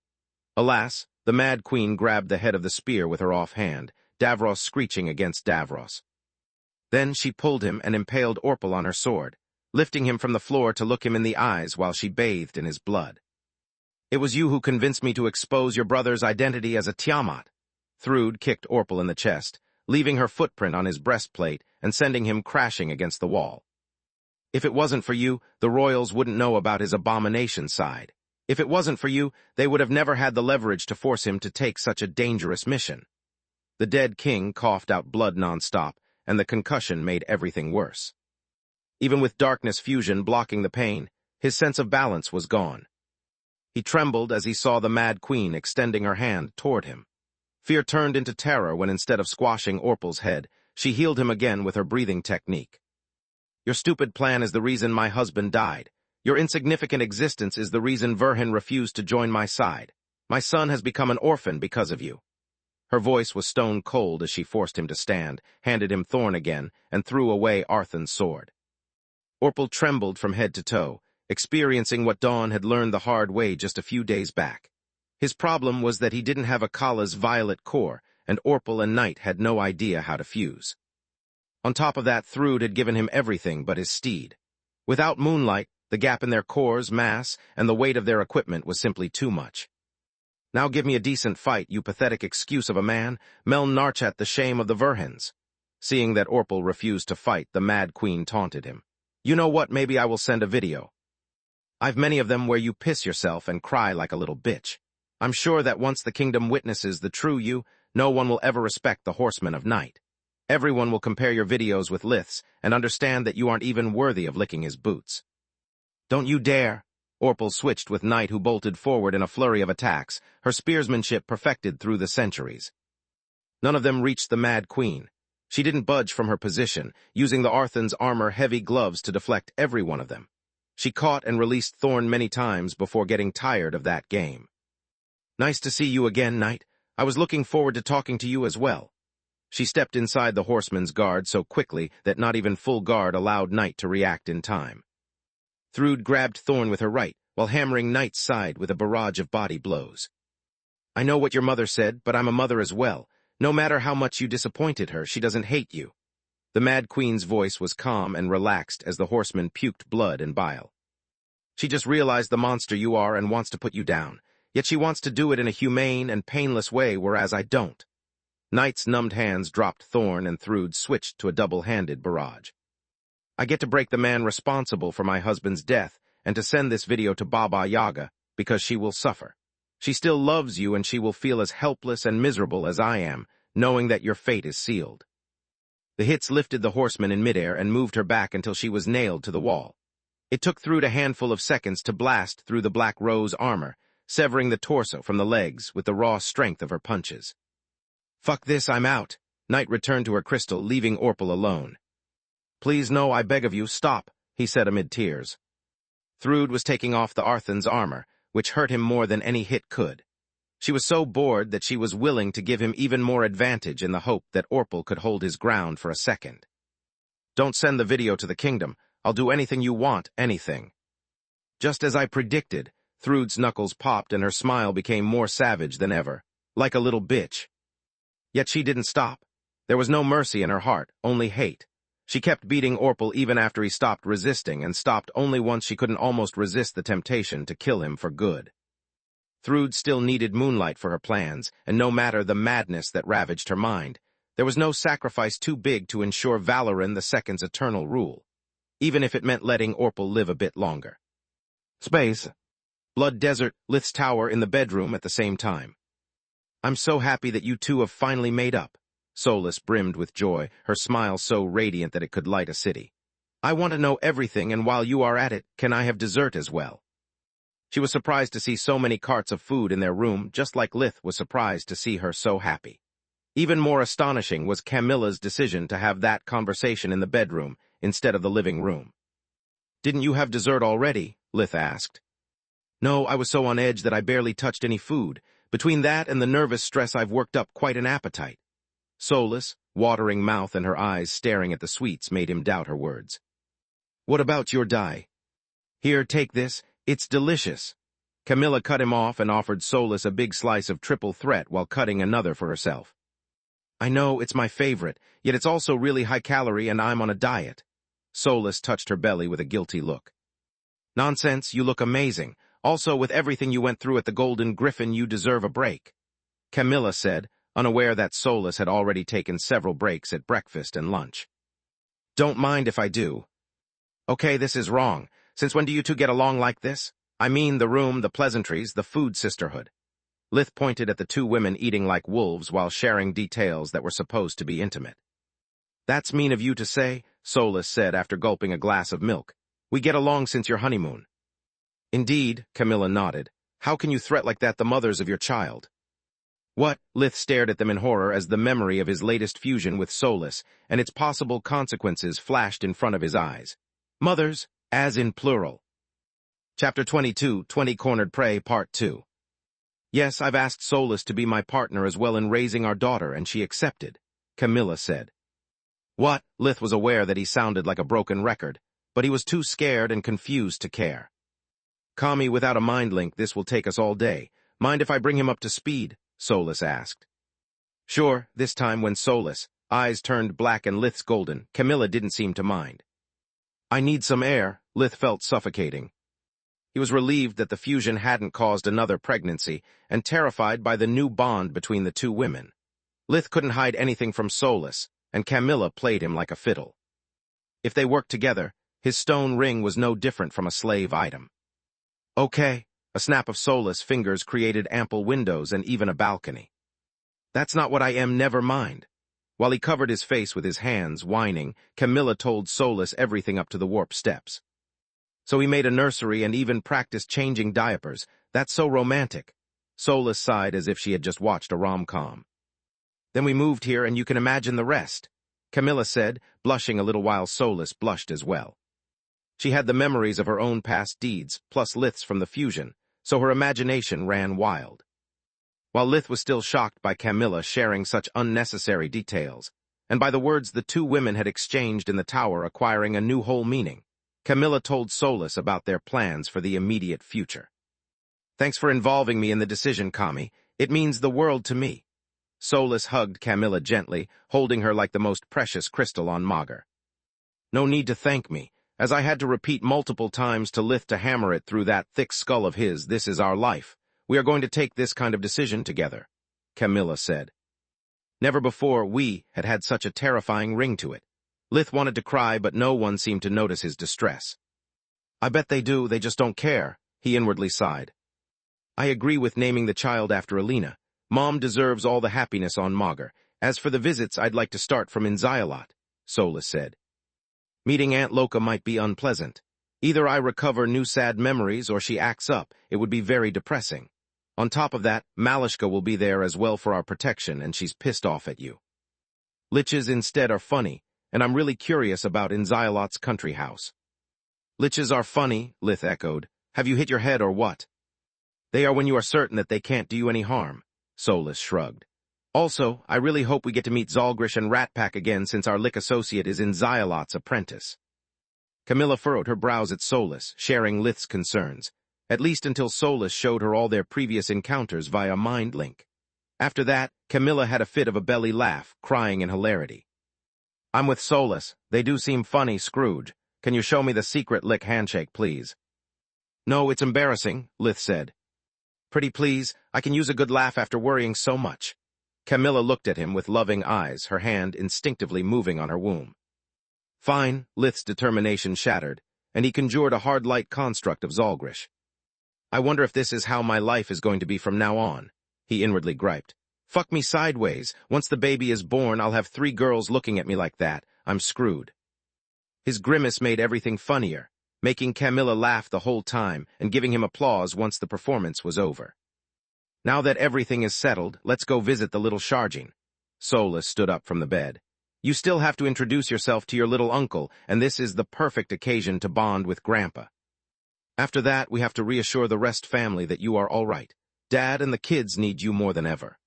Alas, the Mad Queen grabbed the head of the spear with her offhand, Davros screeching against Davros. Then she pulled him and impaled Orpal on her sword, lifting him from the floor to look him in the eyes while she bathed in his blood. It was you who convinced me to expose your brother's identity as a Tiamat. Thrud kicked Orpal in the chest, leaving her footprint on his breastplate and sending him crashing against the wall. If it wasn't for you, the royals wouldn't know about his abomination side. If it wasn't for you, they would have never had the leverage to force him to take such a dangerous mission. The dead king coughed out blood nonstop, and the concussion made everything worse. Even with darkness fusion blocking the pain, his sense of balance was gone. He trembled as he saw the Mad Queen extending her hand toward him. Fear turned into terror when, instead of squashing Orpal's head, she healed him again with her breathing technique. Your stupid plan is the reason my husband died. Your insignificant existence is the reason Verhin refused to join my side. My son has become an orphan because of you. Her voice was stone cold as she forced him to stand, handed him Thorn again, and threw away Arthan's sword. Orpal trembled from head to toe, experiencing what Dawn had learned the hard way just a few days back. His problem was that he didn't have Akala's violet core, and Orpal and Night had no idea how to fuse. On top of that, Thrud had given him everything but his steed. Without Moonlight, the gap in their cores, mass, and the weight of their equipment was simply too much. Now give me a decent fight, you pathetic excuse of a man, Mel Narchat, the shame of the Verhins. Seeing that Orpal refused to fight, the Mad Queen taunted him. You know what, maybe I will send a video. I've many of them where you piss yourself and cry like a little bitch. I'm sure that once the kingdom witnesses the true you, no one will ever respect the Horsemen of Night. Everyone will compare your videos with Lith's and understand that you aren't even worthy of licking his boots. Don't you dare! Orpal switched with Night, who bolted forward in a flurry of attacks, her spearsmanship perfected through the centuries. None of them reached the Mad Queen. She didn't budge from her position, using the Arthan's armor-heavy gloves to deflect every one of them. She caught and released Thorn many times before getting tired of that game. Nice to see you again, Night. I was looking forward to talking to you as well. She stepped inside the horseman's guard so quickly that not even full guard allowed Night to react in time. Thrud grabbed Thorn with her right, while hammering Night's side with a barrage of body blows. I know what your mother said, but I'm a mother as well. No matter how much you disappointed her, she doesn't hate you. The Mad Queen's voice was calm and relaxed as the horseman puked blood and bile. She just realized the monster you are and wants to put you down, yet she wants to do it in a humane and painless way, whereas I don't. Night's numbed hands dropped Thorn, and Thrud switched to a double-handed barrage. I get to break the man responsible for my husband's death and to send this video to Baba Yaga because she will suffer. She still loves you, and she will feel as helpless and miserable as I am, knowing that your fate is sealed. The hits lifted the horseman in midair and moved her back until she was nailed to the wall. It took Thrud a handful of seconds to blast through the Black Rose armor, severing the torso from the legs with the raw strength of her punches. Fuck this, I'm out. Night returned to her crystal, leaving Orpal alone. Please no, I beg of you, stop, he said amid tears. Thrud was taking off the Arthan's armor, which hurt him more than any hit could. She was so bored that she was willing to give him even more advantage in the hope that Orpal could hold his ground for a second. Don't send the video to the kingdom. I'll do anything you want, anything. Just as I predicted, Thrud's knuckles popped and her smile became more savage than ever, like a little bitch. Yet she didn't stop. There was no mercy in her heart, only hate. She kept beating Orpal even after he stopped resisting, and stopped only once she couldn't almost resist the temptation to kill him for good. Thrude still needed moonlight for her plans, and no matter the madness that ravaged her mind, there was no sacrifice too big to ensure Valoran II's eternal rule, even if it meant letting Orpal live a bit longer. Space. Blood Desert, Lith's tower in the bedroom at the same time. I'm so happy that you two have finally made up. Solus brimmed with joy, her smile so radiant that it could light a city. I want to know everything, and while you are at it, can I have dessert as well? She was surprised to see so many carts of food in their room, just like Lith was surprised to see her so happy. Even more astonishing was Camilla's decision to have that conversation in the bedroom instead of the living room. Didn't you have dessert already? Lith asked. No, I was so on edge that I barely touched any food. Between that and the nervous stress, I've worked up quite an appetite. Solus, watering mouth and her eyes staring at the sweets, made him doubt her words. What about your dye? Here, take this. It's delicious. Camilla cut him off and offered Solus a big slice of triple threat while cutting another for herself. I know, it's my favorite, yet it's also really high-calorie and I'm on a diet. Solus touched her belly with a guilty look. Nonsense, you look amazing. Also, with everything you went through at the Golden Griffin, you deserve a break. Camilla said, unaware that Solus had already taken several breaks at breakfast and lunch. Don't mind if I do. Okay, this is wrong. Since when do you two get along like this? I mean the room, the pleasantries, the food sisterhood. Lith pointed at the two women eating like wolves while sharing details that were supposed to be intimate. That's mean of you to say, Solus said after gulping a glass of milk. We get along since your honeymoon. Indeed, Camilla nodded. How can you threat like that the mothers of your child? What? Lith stared at them in horror as the memory of his latest fusion with Solus and its possible consequences flashed in front of his eyes. Mothers, as in plural. Chapter 22, 20-Cornered Prey, Part 2. Yes, I've asked Solus to be my partner as well in raising our daughter, and she accepted, Camilla said. What? Lith was aware that he sounded like a broken record, but he was too scared and confused to care. Kami, without a mind link, this will take us all day. Mind if I bring him up to speed? Solus asked. Sure, this time when Solus, eyes turned black and Lith's golden, Camilla didn't seem to mind. I need some air. Lith felt suffocating. He was relieved that the fusion hadn't caused another pregnancy and terrified by the new bond between the two women. Lith couldn't hide anything from Solus, and Camilla played him like a fiddle. If they worked together, his stone ring was no different from a slave item. Okay. A snap of Solus' fingers created ample windows and even a balcony. That's not what I am, never mind. While he covered his face with his hands, whining, Camilla told Solus everything up to the warp steps. So he made a nursery and even practiced changing diapers. That's so romantic. Solus sighed as if she had just watched a rom-com. Then we moved here and you can imagine the rest, Camilla said, blushing a little while Solus blushed as well. She had the memories of her own past deeds, plus Lith's from the fusion, so her imagination ran wild. While Lith was still shocked by Camilla sharing such unnecessary details, and by the words the two women had exchanged in the tower acquiring a new whole meaning, Camilla told Solus about their plans for the immediate future. Thanks for involving me in the decision, Kami. It means the world to me. Solus hugged Camilla gently, holding her like the most precious crystal on Magur. No need to thank me, as I had to repeat multiple times to Lith to hammer it through that thick skull of his. This is our life. We are going to take this kind of decision together, Camilla said. Never before we had had such a terrifying ring to it. Lith wanted to cry, but no one seemed to notice his distress. I bet they do, they just don't care, he inwardly sighed. I agree with naming the child after Alina. Mom deserves all the happiness on Magur. As for the visits, I'd like to start from Inzialot, Solus said. Meeting Aunt Loka might be unpleasant. Either I recover new sad memories or she acts up. It would be very depressing. On top of that, Malishka will be there as well for our protection, and she's pissed off at you. Liches instead are funny, and I'm really curious about Inzialot's country house. Liches are funny, Lith echoed. Have you hit your head or what? They are when you are certain that they can't do you any harm, Solus shrugged. Also, I really hope we get to meet Zalgrish and Ratpack again since our Lick associate is Inzialot's apprentice. Camilla furrowed her brows at Solus, sharing Lith's concerns, at least until Solus showed her all their previous encounters via mind link. After that, Camilla had a fit of a belly laugh, crying in hilarity. "I'm with Solus. They do seem funny, Scrooge. Can you show me the secret lick handshake, please?" "No, it's embarrassing," Lith said. "Pretty please, I can use a good laugh after worrying so much." Camilla looked at him with loving eyes, her hand instinctively moving on her womb. "Fine," Lith's determination shattered, and he conjured a hard light construct of Zalgrish. "I wonder if this is how my life is going to be from now on," he inwardly griped. "Fuck me sideways. Once the baby is born, I'll have 3 girls looking at me like that. I'm screwed." His grimace made everything funnier, making Camilla laugh the whole time and giving him applause once the performance was over. "Now that everything is settled, let's go visit the little Sharjin." Solus stood up from the bed. "You still have to introduce yourself to your little uncle, and this is the perfect occasion to bond with Grandpa. After that, we have to reassure the rest family that you are all right. Dad and the kids need you more than ever."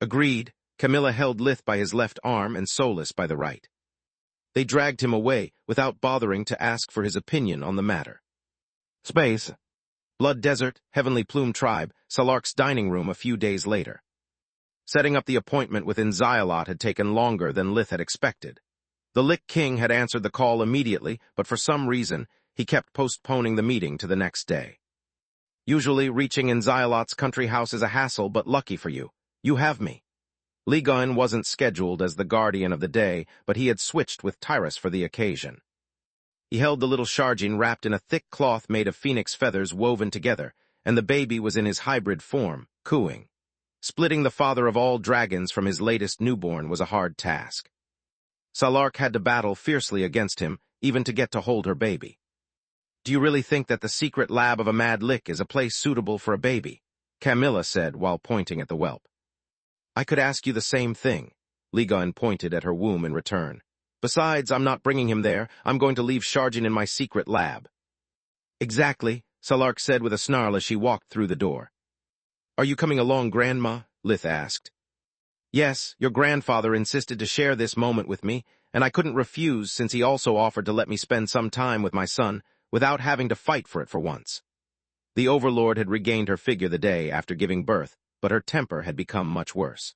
Agreed. Camilla held Lith by his left arm and Solus by the right. They dragged him away without bothering to ask for his opinion on the matter. Space. Blood Desert, Heavenly Plume Tribe, Salark's dining room a few days later. Setting up the appointment with Inzialot had taken longer than Lith had expected. The Lick King had answered the call immediately, but for some reason, he kept postponing the meeting to the next day. Usually, reaching Inzialot's country house is a hassle, but lucky for you, you have me. Ligon wasn't scheduled as the guardian of the day, but he had switched with Tyrus for the occasion. He held the little Sharjin wrapped in a thick cloth made of phoenix feathers woven together, and the baby was in his hybrid form, cooing. Splitting the father of all dragons from his latest newborn was a hard task. Salark had to battle fiercely against him, even to get to hold her baby. "Do you really think that the secret lab of a mad lick is a place suitable for a baby?" Camilla said while pointing at the whelp. "I could ask you the same thing." Ligon pointed at her womb in return. "Besides, I'm not bringing him there. I'm going to leave Sharjin in my secret lab." "Exactly," Salark said with a snarl as she walked through the door. "Are you coming along, Grandma?" Lith asked. "Yes, your grandfather insisted to share this moment with me, and I couldn't refuse since he also offered to let me spend some time with my son without having to fight for it for once." The Overlord had regained her figure the day after giving birth, but her temper had become much worse.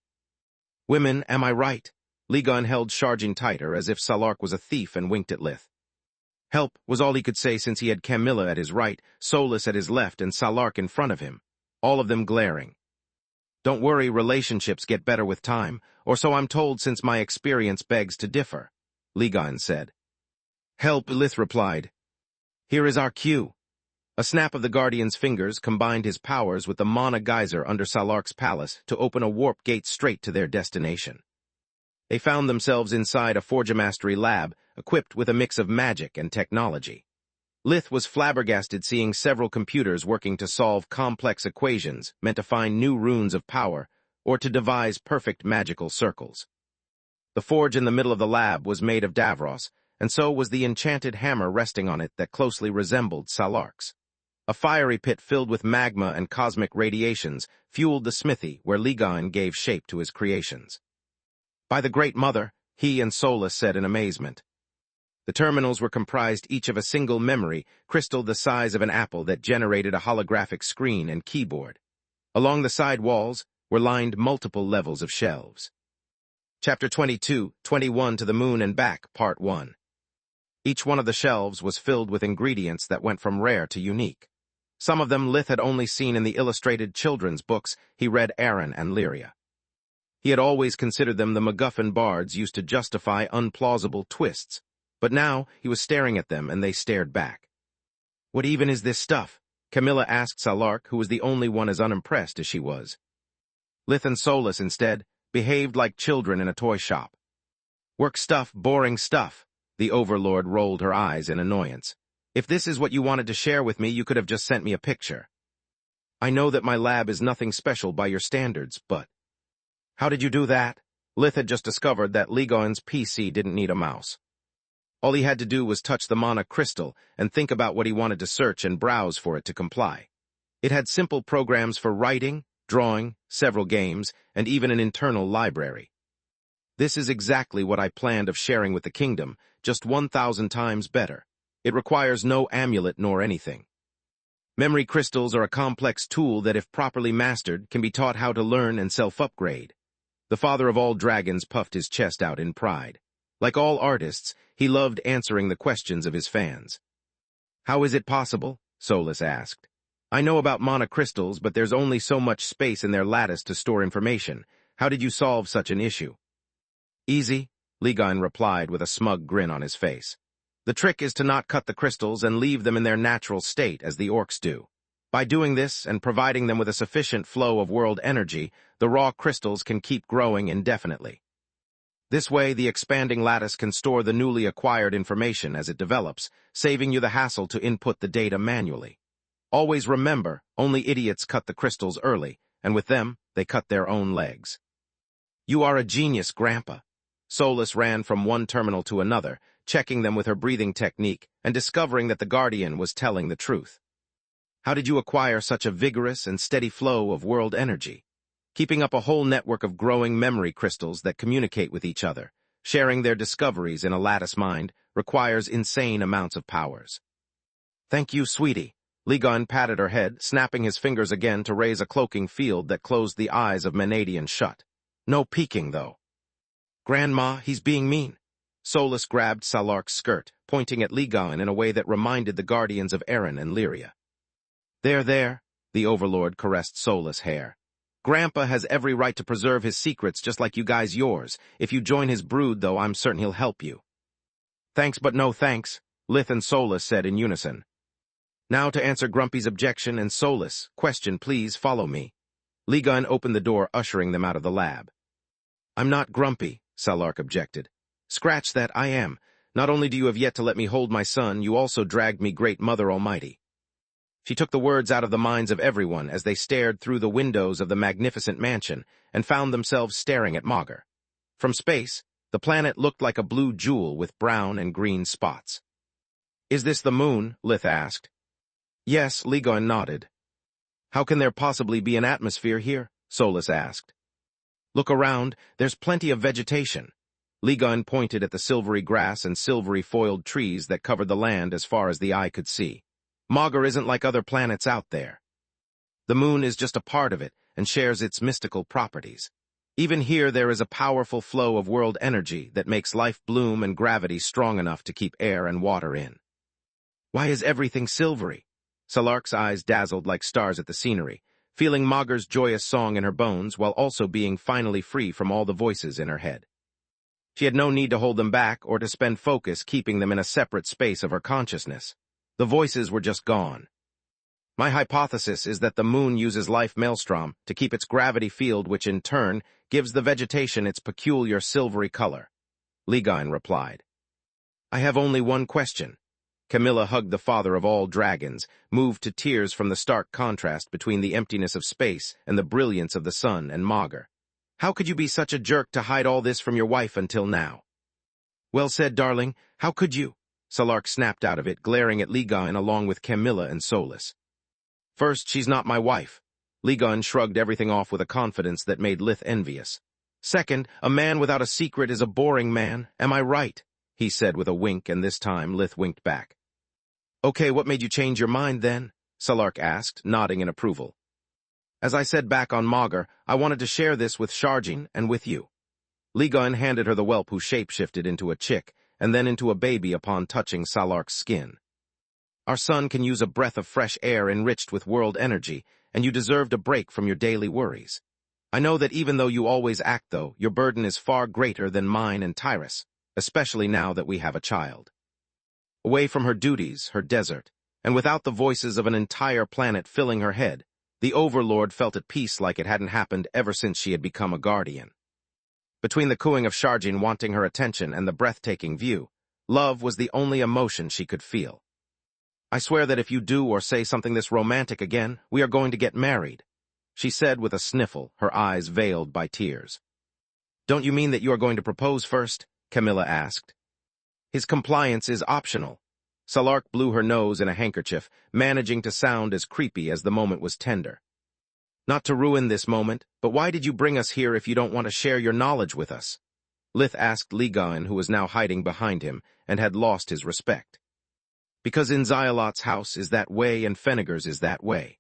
"Women, am I right?" Ligon held Sharjin tighter as if Salark was a thief and winked at Lith. Help was all he could say since he had Camilla at his right, Solus at his left, and Salark in front of him, all of them glaring. "Don't worry, relationships get better with time, or so I'm told since my experience begs to differ," Ligon said. "Help," Lith replied. "Here is our cue." A snap of the Guardian's fingers combined his powers with the mana geyser under Salark's palace to open a warp gate straight to their destination. They found themselves inside a Forgemastery lab, equipped with a mix of magic and technology. Lith was flabbergasted seeing several computers working to solve complex equations meant to find new runes of power or to devise perfect magical circles. The forge in the middle of the lab was made of Davros, and so was the enchanted hammer resting on it that closely resembled Salark's. A fiery pit filled with magma and cosmic radiations fueled the smithy where Ligon gave shape to his creations. "By the Great Mother," he and Solus said in amazement. The terminals were comprised each of a single memory crystal the size of an apple that generated a holographic screen and keyboard. Along the side walls were lined multiple levels of shelves. Chapter 22, 21 to the Moon and Back, Part 1. Each one of the shelves was filled with ingredients that went from rare to unique. Some of them Lith had only seen in the illustrated children's books he read Aaron and Lyria. He had always considered them the MacGuffin bards used to justify unplausible twists, but now he was staring at them and they stared back. "What even is this stuff?" Camilla asked Salark, who was the only one as unimpressed as she was. Lith and Solus, instead, behaved like children in a toy shop. "Work stuff, boring stuff." The Overlord rolled her eyes in annoyance. "If this is what you wanted to share with me, you could have just sent me a picture. I know that my lab is nothing special by your standards, but..." "How did you do that?" Lith had just discovered that Ligon's PC didn't need a mouse. All he had to do was touch the mana crystal and think about what he wanted to search and browse for it to comply. It had simple programs for writing, drawing, several games, and even an internal library. "This is exactly what I planned of sharing with the kingdom, just 1,000 times better. It requires no amulet nor anything." Memory crystals are a complex tool that, if properly mastered, can be taught how to learn and self-upgrade. The father of all dragons puffed his chest out in pride. Like all artists, he loved answering the questions of his fans. "How is it possible?" Solus asked. "I know about mana crystals, but there's only so much space in their lattice to store information. How did you solve such an issue?" "Easy," Ligon replied with a smug grin on his face. "The trick is to not cut the crystals and leave them in their natural state, as the orcs do. By doing this and providing them with a sufficient flow of world energy, the raw crystals can keep growing indefinitely. This way, the expanding lattice can store the newly acquired information as it develops, saving you the hassle to input the data manually. Always remember, only idiots cut the crystals early, and with them, they cut their own legs." "You are a genius, Grandpa." Solus ran from one terminal to another, checking them with her breathing technique and discovering that the Guardian was telling the truth. "How did you acquire such a vigorous and steady flow of world energy?" "Keeping up a whole network of growing memory crystals that communicate with each other, sharing their discoveries in a lattice mind, requires insane amounts of powers." "Thank you, sweetie." Ligon patted her head, snapping his fingers again to raise a cloaking field that closed the eyes of Menadian shut. "No peeking, though." "Grandma, he's being mean." Solus grabbed Salark's skirt, pointing at Ligon in a way that reminded the guardians of Erin and Lyria. There, the Overlord caressed Solus' hair. "Grandpa has every right to preserve his secrets just like you guys yours. If you join his brood, though, I'm certain he'll help you." "Thanks, but no thanks," Lith and Solus said in unison. "Now to answer Grumpy's objection and Solus' question, please follow me." Ligon opened the door, ushering them out of the lab. "I'm not grumpy," Salark objected. "Scratch that, I am. Not only do you have yet to let me hold my son, you also dragged me Great Mother Almighty." She took the words out of the minds of everyone as they stared through the windows of the magnificent mansion and found themselves staring at Magur. From space, the planet looked like a blue jewel with brown and green spots. "Is this the moon?" Lith asked. "Yes," Ligon nodded. "How can there possibly be an atmosphere here?" Solus asked. "Look around, there's plenty of vegetation." Ligon pointed at the silvery grass and silvery foiled trees that covered the land as far as the eye could see. "Magur isn't like other planets out there. The moon is just a part of it and shares its mystical properties. Even here there is a powerful flow of world energy that makes life bloom and gravity strong enough to keep air and water in." "Why is everything silvery?" Salark's eyes dazzled like stars at the scenery, feeling Magur's joyous song in her bones while also being finally free from all the voices in her head. She had no need to hold them back or to spend focus keeping them in a separate space of her consciousness. The voices were just gone. "My hypothesis is that the moon uses life maelstrom to keep its gravity field, which in turn gives the vegetation its peculiar silvery color," Ligon replied. "I have only one question." Camilla hugged the father of all dragons, moved to tears from the stark contrast between the emptiness of space and the brilliance of the sun and Magur. "How could you be such a jerk to hide all this from your wife until now?" "Well said, darling. How could you?" Salark snapped out of it, glaring at Ligon along with Camilla and Solus. "First, she's not my wife." Ligon shrugged everything off with a confidence that made Lith envious. "Second, a man without a secret is a boring man, am I right?" he said with a wink, and this time Lith winked back. "Okay, what made you change your mind then?" Salark asked, nodding in approval. "As I said back on Magur, I wanted to share this with Sharjin and with you." Ligon handed her the whelp who shapeshifted into a chick, and then into a baby upon touching Salark's skin. "Our son can use a breath of fresh air enriched with world energy, and you deserved a break from your daily worries. I know that even though you always act, though, your burden is far greater than mine and Tyrus, especially now that we have a child." Away from her duties, her desert, and without the voices of an entire planet filling her head, the Overlord felt at peace like it hadn't happened ever since she had become a guardian. Between the cooing of Sharjin wanting her attention and the breathtaking view, love was the only emotion she could feel. "I swear that if you do or say something this romantic again, we are going to get married," she said with a sniffle, her eyes veiled by tears. "Don't you mean that you are going to propose first?" Camilla asked. "His compliance is optional." Salark blew her nose in a handkerchief, managing to sound as creepy as the moment was tender. "Not to ruin this moment, but why did you bring us here if you don't want to share your knowledge with us?" Lith asked Ligon, who was now hiding behind him and had lost his respect. Because Inzialot's house is that way and Fenneger's is that way.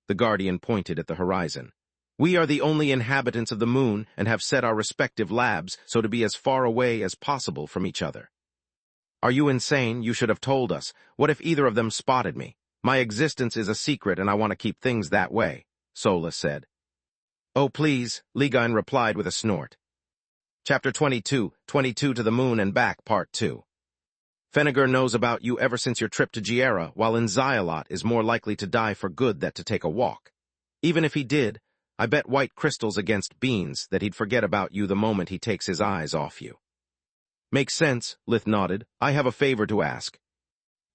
The Guardian pointed at the horizon. We are the only inhabitants of the moon and have set our respective labs so to be as far away as possible from each other. Are you insane? You should have told us. What if either of them spotted me? My existence is a secret and I want to keep things that way, Solus said. Oh, please, Ligain replied with a snort. Chapter 22, 22 to the Moon and Back, Part 2. Fenneger knows about you ever since your trip to Giera, while Inzialot is more likely to die for good than to take a walk. Even if he did, I bet white crystals against beans that he'd forget about you the moment he takes his eyes off you. Makes sense, Lith nodded. I have a favor to ask.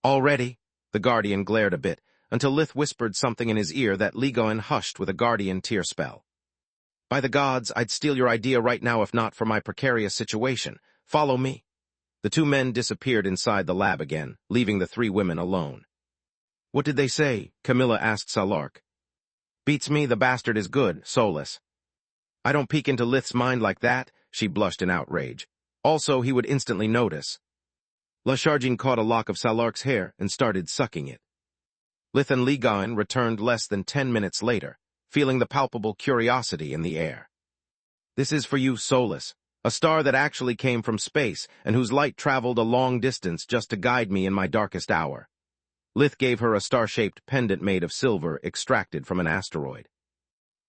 Already? The Guardian glared a bit, until Lith whispered something in his ear that Ligain hushed with a Guardian tear spell. By the gods, I'd steal your idea right now if not for my precarious situation. Follow me. The two men disappeared inside the lab again, leaving the three women alone. What did they say? Camilla asked Salark. Beats me, the bastard is good, Solus. I don't peek into Lith's mind like that, she blushed in outrage. Also, he would instantly notice. Lashargin caught a lock of Salark's hair and started sucking it. Lith and Ligain returned less than 10 minutes later, feeling the palpable curiosity in the air. This is for you, Solus, a star that actually came from space and whose light traveled a long distance just to guide me in my darkest hour. Lith gave her a star-shaped pendant made of silver extracted from an asteroid.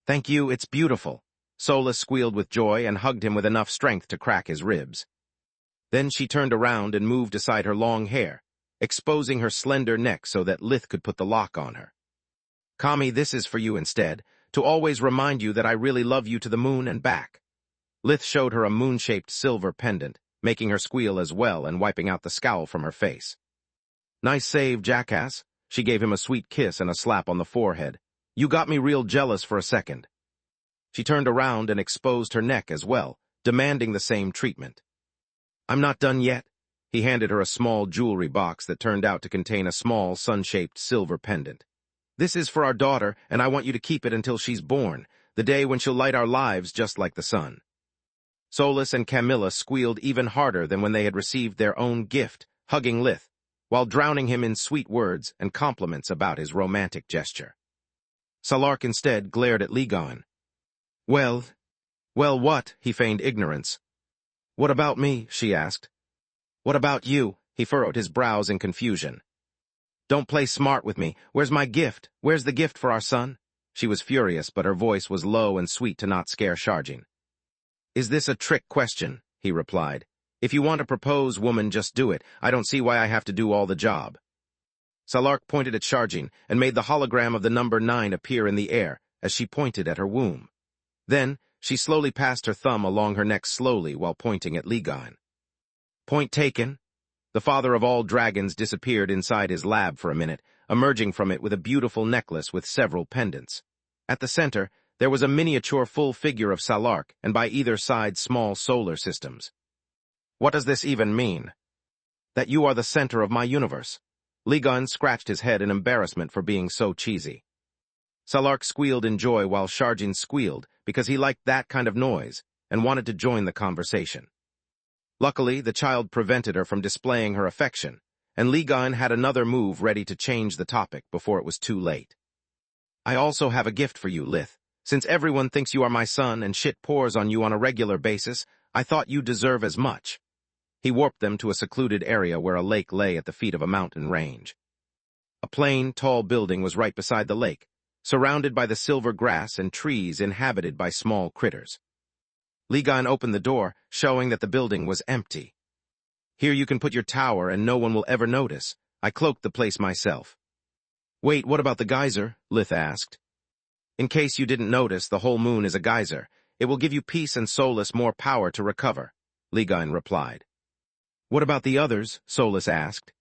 Thank you, it's beautiful. Solus squealed with joy and hugged him with enough strength to crack his ribs. Then she turned around and moved aside her long hair, exposing her slender neck so that Lith could put the lock on her. Kami, this is for you instead, to always remind you that I really love you to the moon and back. Lith showed her a moon-shaped silver pendant, making her squeal as well and wiping out the scowl from her face. Nice save, jackass. She gave him a sweet kiss and a slap on the forehead. You got me real jealous for a second. She turned around and exposed her neck as well, demanding the same treatment. I'm not done yet. He handed her a small jewelry box that turned out to contain a small sun-shaped silver pendant. This is for our daughter, and I want you to keep it until she's born, the day when she'll light our lives just like the sun. Solus and Camilla squealed even harder than when they had received their own gift, hugging Lith, while drowning him in sweet words and compliments about his romantic gesture. Salark instead glared at Ligain. Well, what? He feigned ignorance. What about me? She asked. What about you? He furrowed his brows in confusion. Don't play smart with me. Where's my gift? Where's the gift for our son? She was furious, but her voice was low and sweet to not scare Sharjin. Is this a trick question? He replied. If you want to propose, woman, just do it. I don't see why I have to do all the job. Salark pointed at Sharjin and made the hologram of the number 9 appear in the air as she pointed at her womb. Then, she slowly passed her thumb along her neck slowly while pointing at Ligain. Point taken. The father of all dragons disappeared inside his lab for a minute, emerging from it with a beautiful necklace with several pendants. At the center, there was a miniature full figure of Salark, and by either side small solar systems. What does this even mean? That you are the center of my universe. Ligain scratched his head in embarrassment for being so cheesy. Salark squealed in joy while Sharjin squealed because he liked that kind of noise and wanted to join the conversation. Luckily, the child prevented her from displaying her affection, and Ligain had another move ready to change the topic before it was too late. I also have a gift for you, Lith. Since everyone thinks you are my son and shit pours on you on a regular basis, I thought you deserve as much. He warped them to a secluded area where a lake lay at the feet of a mountain range. A plain, tall building was right beside the lake, surrounded by the silver grass and trees inhabited by small critters. Ligain opened the door, showing that the building was empty. Here you can put your tower and no one will ever notice. I cloaked the place myself. Wait, what about the geyser? Lith asked. In case you didn't notice, the whole moon is a geyser. It will give you peace and Solus more power to recover, Ligain replied. What about the others? Solus asked.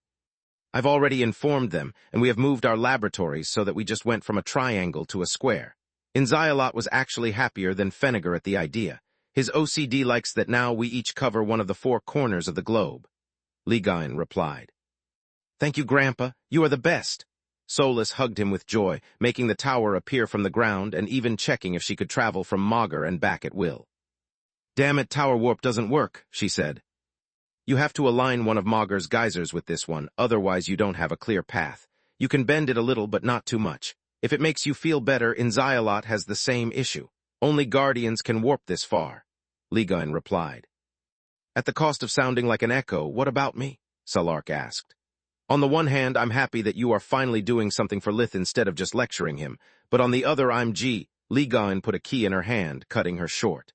I've already informed them, and we have moved our laboratories so that we just went from a triangle to a square. Inzialot was actually happier than Fenneger at the idea. His OCD likes that now we each cover one of the 4 corners of the globe. Ligain replied. Thank you, Grandpa. You are the best. Solus hugged him with joy, making the tower appear from the ground and even checking if she could travel from Magus and back at will. Damn it, tower warp doesn't work, she said. You have to align one of Maugre's geysers with this one, otherwise you don't have a clear path. You can bend it a little, but not too much. If it makes you feel better, Inzialot has the same issue. Only Guardians can warp this far, Ligain replied. At the cost of sounding like an echo, what about me? Salark asked. On the one hand, I'm happy that you are finally doing something for Lith instead of just lecturing him, but on the other, I'm G. Ligain put a key in her hand, cutting her short.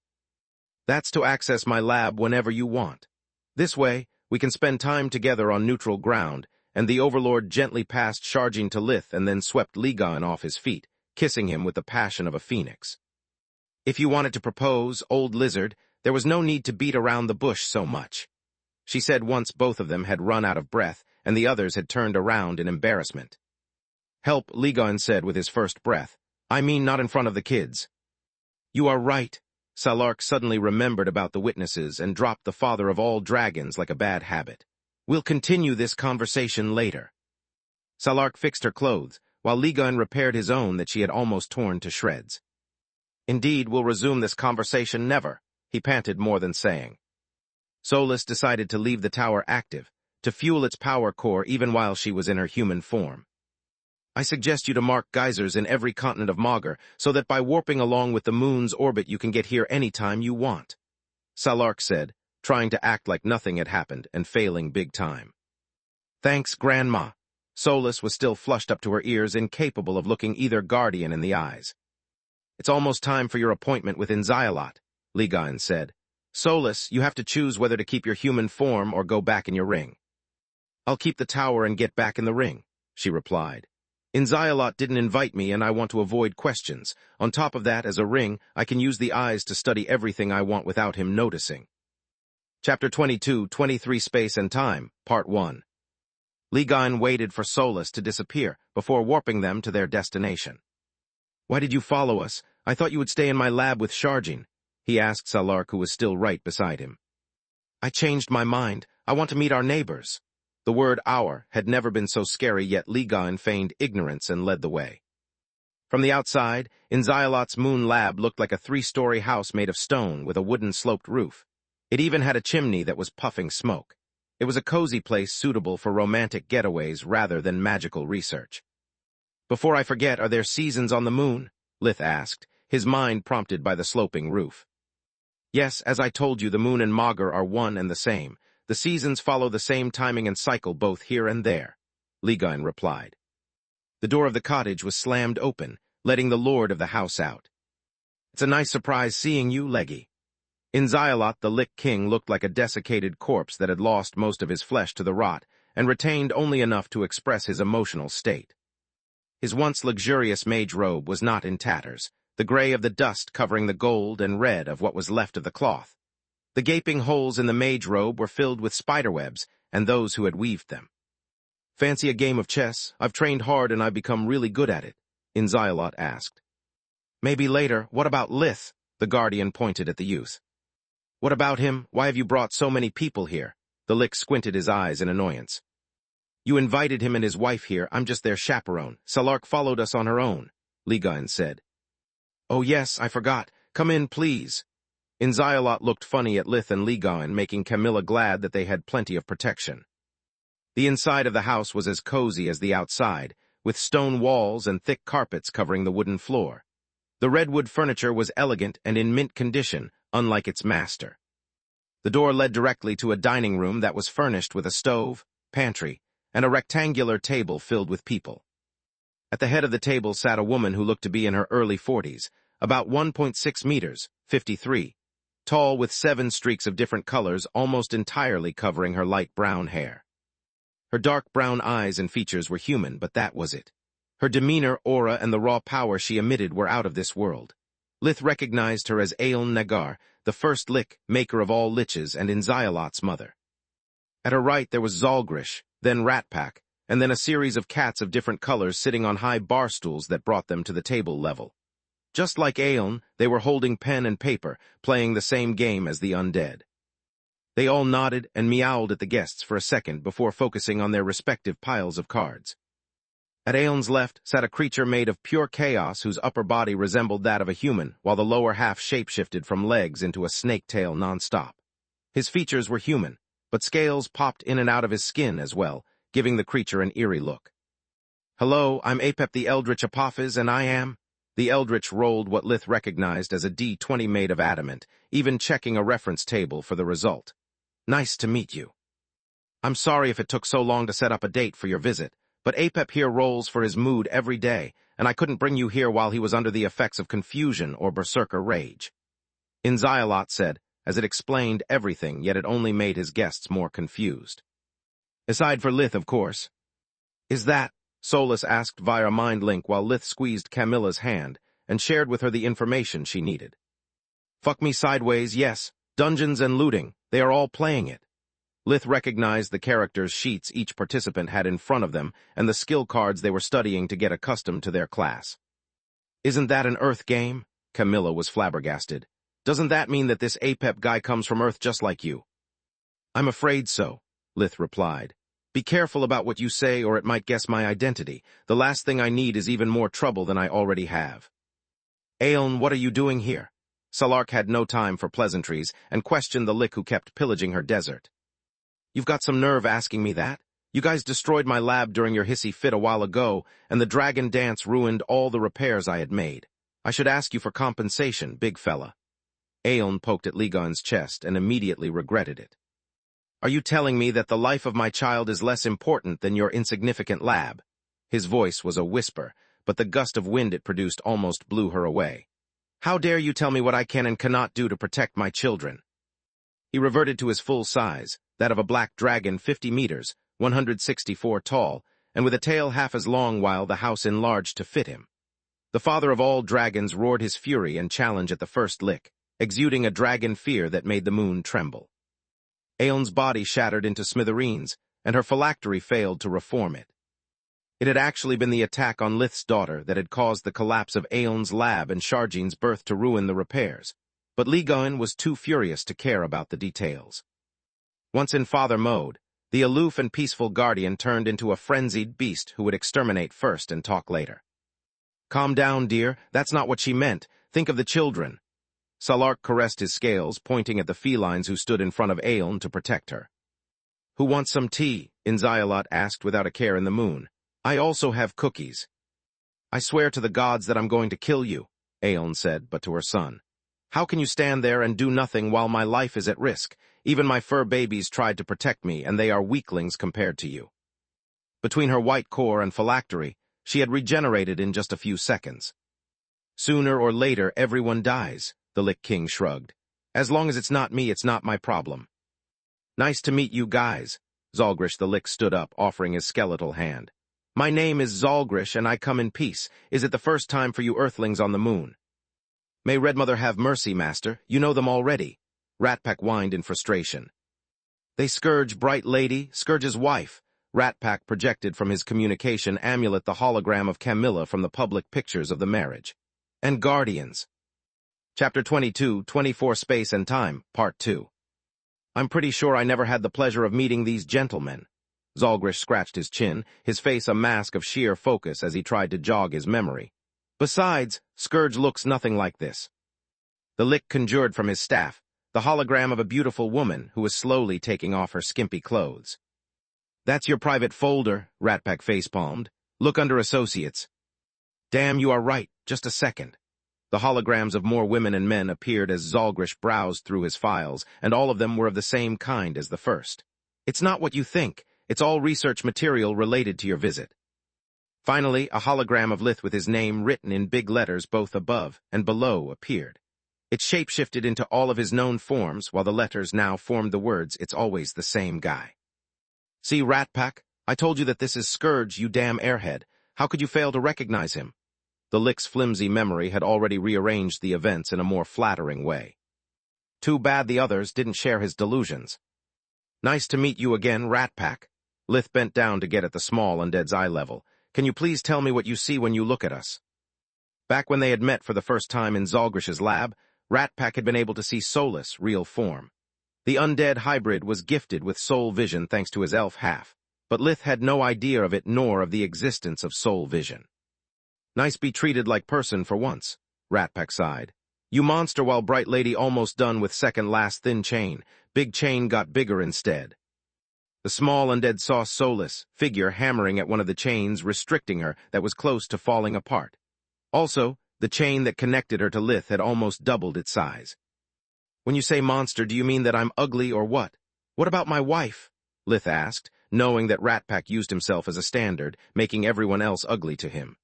That's to access my lab whenever you want. This way, we can spend time together on neutral ground, and the Overlord gently passed Sharjin to Lith and then swept Ligain off his feet, kissing him with the passion of a phoenix. If you wanted to propose, old lizard, there was no need to beat around the bush so much, she said once both of them had run out of breath and the others had turned around in embarrassment. Help, Ligain said with his first breath. I mean not in front of the kids. You are right. Salark suddenly remembered about the witnesses and dropped the father of all dragons like a bad habit. We'll continue this conversation later. Salark fixed her clothes, while Ligain repaired his own that she had almost torn to shreds. Indeed, we'll resume this conversation never, he panted more than saying. Solus decided to leave the tower active, to fuel its power core even while she was in her human form. I suggest you to mark geysers in every continent of Maugre, so that by warping along with the moon's orbit you can get here any time you want, Salark said, trying to act like nothing had happened and failing big time. Thanks, Grandma. Solus was still flushed up to her ears, incapable of looking either Guardian in the eyes. It's almost time for your appointment with Inzialot, Ligain said. Solus, you have to choose whether to keep your human form or go back in your ring. I'll keep the tower and get back in the ring, she replied. Inzialot didn't invite me and I want to avoid questions. On top of that, as a ring, I can use the eyes to study everything I want without him noticing. Chapter 22, 23 Space and Time, Part 1. Ligain waited for Solus to disappear before warping them to their destination. Why did you follow us? I thought you would stay in my lab with Sharjin, he asked Salark, who was still right beside him. I changed my mind. I want to meet our neighbors. The word our had never been so scary, yet Ligain feigned ignorance and led the way. From the outside, Inzialot's moon lab looked like a 3-story house made of stone with a wooden sloped roof. It even had a chimney that was puffing smoke. It was a cozy place suitable for romantic getaways rather than magical research. Before I forget, are there seasons on the moon? Lith asked, his mind prompted by the sloping roof. Yes, as I told you, the moon and Maugre are one and the same. The seasons follow the same timing and cycle both here and there, Ligain replied. The door of the cottage was slammed open, letting the lord of the house out. It's a nice surprise seeing you, Leggy. Inzialot, the Lich King, looked like a desiccated corpse that had lost most of his flesh to the rot and retained only enough to express his emotional state. His once luxurious mage robe was not in tatters, the gray of the dust covering the gold and red of what was left of the cloth. The gaping holes in the mage robe were filled with spiderwebs and those who had weaved them. Fancy a game of chess? I've trained hard and I've become really good at it, Inzialot asked. Maybe later. What about Lith? The Guardian pointed at the youth. What about him? Why have you brought so many people here? The Lich squinted his eyes in annoyance. You invited him and his wife here. I'm just their chaperone. Salark followed us on her own, Ligain said. Oh yes, I forgot. Come in, please. Inzialot looked funny at Lith and Ligain, making Camilla glad that they had plenty of protection. The inside of the house was as cozy as the outside, with stone walls and thick carpets covering the wooden floor. The redwood furniture was elegant and in mint condition, unlike its master. The door led directly to a dining room that was furnished with a stove, pantry, and a rectangular table filled with people. At the head of the table sat a woman who looked to be in her early 40s, about 1.6 meters, 53, tall with 7 streaks of different colors almost entirely covering her light brown hair. Her dark brown eyes and features were human, but that was it. Her demeanor, aura, and the raw power she emitted were out of this world. Lith recognized her as Aeln Nagar, the first Lich, maker of all liches, and Inzialot's mother. At her right there was Zalgrish, then Ratpack, and then a series of cats of different colors sitting on high bar stools that brought them to the table level. Just like Aeln, they were holding pen and paper, playing the same game as the undead. They all nodded and meowed at the guests for a second before focusing on their respective piles of cards. At Aeln's left sat a creature made of pure chaos whose upper body resembled that of a human, while the lower half shapeshifted from legs into a snake tail non-stop. His features were human, but scales popped in and out of his skin as well, giving the creature an eerie look. "Hello, I'm Apep the Eldritch Apophis, and I am—" The Eldritch rolled what Lith recognized as a D20 made of adamant, even checking a reference table for the result. "Nice to meet you. I'm sorry if it took so long to set up a date for your visit, but Apep here rolls for his mood every day, and I couldn't bring you here while he was under the effects of confusion or berserker rage." Inzialot said, as it explained everything, yet it only made his guests more confused. "Aside for Lith, of course." "Is that?" Solus asked via mind link while Lith squeezed Camilla's hand and shared with her the information she needed. "Fuck me sideways, yes. Dungeons and looting, they are all playing it." Lith recognized the characters' sheets each participant had in front of them and the skill cards they were studying to get accustomed to their class. "Isn't that an Earth game?" Camilla was flabbergasted. "Doesn't that mean that this Apep guy comes from Earth just like you?" "I'm afraid so," Lith replied. "Be careful about what you say or it might guess my identity. The last thing I need is even more trouble than I already have." "Aeln, what are you doing here?" Salark had no time for pleasantries and questioned the Lick who kept pillaging her desert. "You've got some nerve asking me that? You guys destroyed my lab during your hissy fit a while ago, and the dragon dance ruined all the repairs I had made. I should ask you for compensation, big fella." Aeln poked at Ligon's chest and immediately regretted it. "Are you telling me that the life of my child is less important than your insignificant lab?" His voice was a whisper, but the gust of wind it produced almost blew her away. "How dare you tell me what I can and cannot do to protect my children?" He reverted to his full size, that of a black dragon 50 meters, 164 tall, and with a tail half as long while the house enlarged to fit him. The father of all dragons roared his fury and challenge at the first lick, exuding a dragon fear that made the moon tremble. Aeln's body shattered into smithereens, and her phylactery failed to reform it. It had actually been the attack on Lith's daughter that had caused the collapse of Aeln's lab and Sharjine's birth to ruin the repairs, but Ligon was too furious to care about the details. Once in father mode, the aloof and peaceful guardian turned into a frenzied beast who would exterminate first and talk later. "Calm down, dear. That's not what she meant. Think of the children." Salark caressed his scales, pointing at the felines who stood in front of Aeln to protect her. "Who wants some tea?" Inzialot asked without a care in the moon. "I also have cookies." "I swear to the gods that I'm going to kill you," Aeln said, but to her son. "How can you stand there and do nothing while my life is at risk? Even my fur babies tried to protect me, and they are weaklings compared to you." Between her white core and phylactery, she had regenerated in just a few seconds. "Sooner or later, everyone dies," the Lick King shrugged. "As long as it's not me, it's not my problem." "Nice to meet you guys." Zalgrish the Lick stood up, offering his skeletal hand. "My name is Zalgrish, and I come in peace. Is it the first time for you Earthlings on the moon?" "May Redmother have mercy, master. You know them already." Ratpack whined in frustration. "They Scourge, bright lady, Scourge's wife." Ratpack projected from his communication amulet the hologram of Camilla from the public pictures of the marriage. "And guardians." Chapter 22, 24 Space and Time, Part 2. "I'm pretty sure I never had the pleasure of meeting these gentlemen." Zalgrish scratched his chin, his face a mask of sheer focus as he tried to jog his memory. "Besides, Scourge looks nothing like this." The Lick conjured from his staff, the hologram of a beautiful woman who was slowly taking off her skimpy clothes. "That's your private folder," Ratpack facepalmed. "Look under Associates." "Damn, you are right. Just a second." The holograms of more women and men appeared as Zalgrish browsed through his files, and all of them were of the same kind as the first. "It's not what you think. It's all research material related to your visit." Finally, a hologram of Lith with his name written in big letters both above and below appeared. It shapeshifted into all of his known forms, while the letters now formed the words, "It's always the same guy." "See, Ratpack? I told you that this is Scourge, you damn airhead. How could you fail to recognize him?" The Lick's flimsy memory had already rearranged the events in a more flattering way. Too bad the others didn't share his delusions. "Nice to meet you again, Ratpack." Lith bent down to get at the small undead's eye level. "Can you please tell me what you see when you look at us?" Back when they had met for the first time in Zalgrish's lab, Ratpack had been able to see Solus' real form. The undead hybrid was gifted with soul vision thanks to his elf half, but Lith had no idea of it nor of the existence of soul vision. "Nice be treated like person for once," Ratpack sighed. "You monster while bright lady almost done with second last thin chain. Big chain got bigger instead." The small undead saw Soulless figure hammering at one of the chains restricting her that was close to falling apart. Also, the chain that connected her to Lith had almost doubled its size. When you say monster, do you mean that I'm ugly or what? What about my wife? Lith asked, knowing that Ratpack used himself as a standard, making everyone else ugly to him.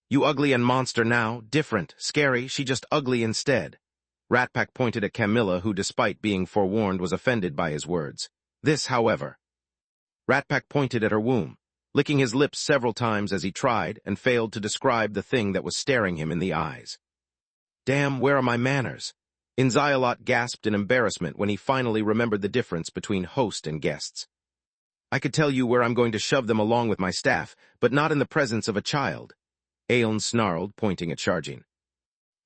You ugly and monster now, different, scary, she just ugly instead. Ratpack pointed at Camilla, who despite being forewarned was offended by his words. This, however. Ratpack pointed at her womb, licking his lips several times as he tried and failed to describe the thing that was staring him in the eyes. Damn, where are my manners? Inzialot gasped in embarrassment when he finally remembered the difference between host and guests. I could tell you where I'm going to shove them along with my staff, but not in the presence of a child. Aeon snarled, pointing at Sharjin.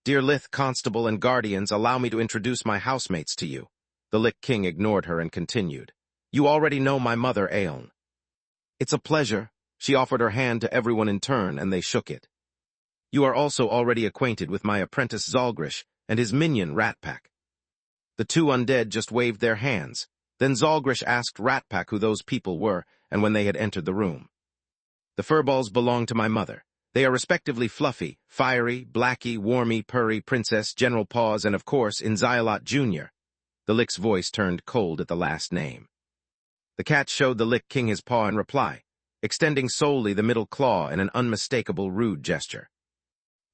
Dear Lith, Constable, and Guardians, allow me to introduce my housemates to you. The Lich King ignored her and continued. You already know my mother, Aeon. It's a pleasure. She offered her hand to everyone in turn, and they shook it. You are also already acquainted with my apprentice Zalgrish and his minion Ratpack. The two undead just waved their hands. Then Zalgrish asked Ratpack who those people were and when they had entered the room. The furballs belong to my mother. They are respectively Fluffy, Fiery, Blacky, Warmy, Purry, Princess, General Paws, and of course Inzialot Jr. The Lick's voice turned cold at the last name. The cat showed the Lich King his paw in reply, extending solely the middle claw in an unmistakable rude gesture.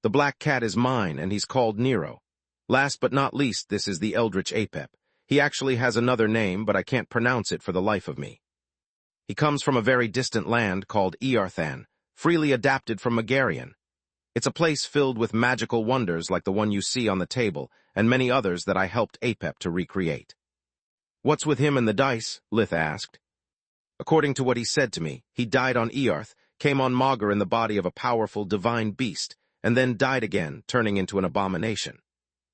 The black cat is mine, and he's called Nero. Last but not least, this is the Eldritch Apep. He actually has another name, but I can't pronounce it for the life of me. He comes from a very distant land called Earthan, freely adapted from Megarian. It's a place filled with magical wonders like the one you see on the table, and many others that I helped Apep to recreate. What's with him and the dice? Lith asked. According to what he said to me, he died on Earth, came on Maugr in the body of a powerful divine beast, and then died again, turning into an abomination.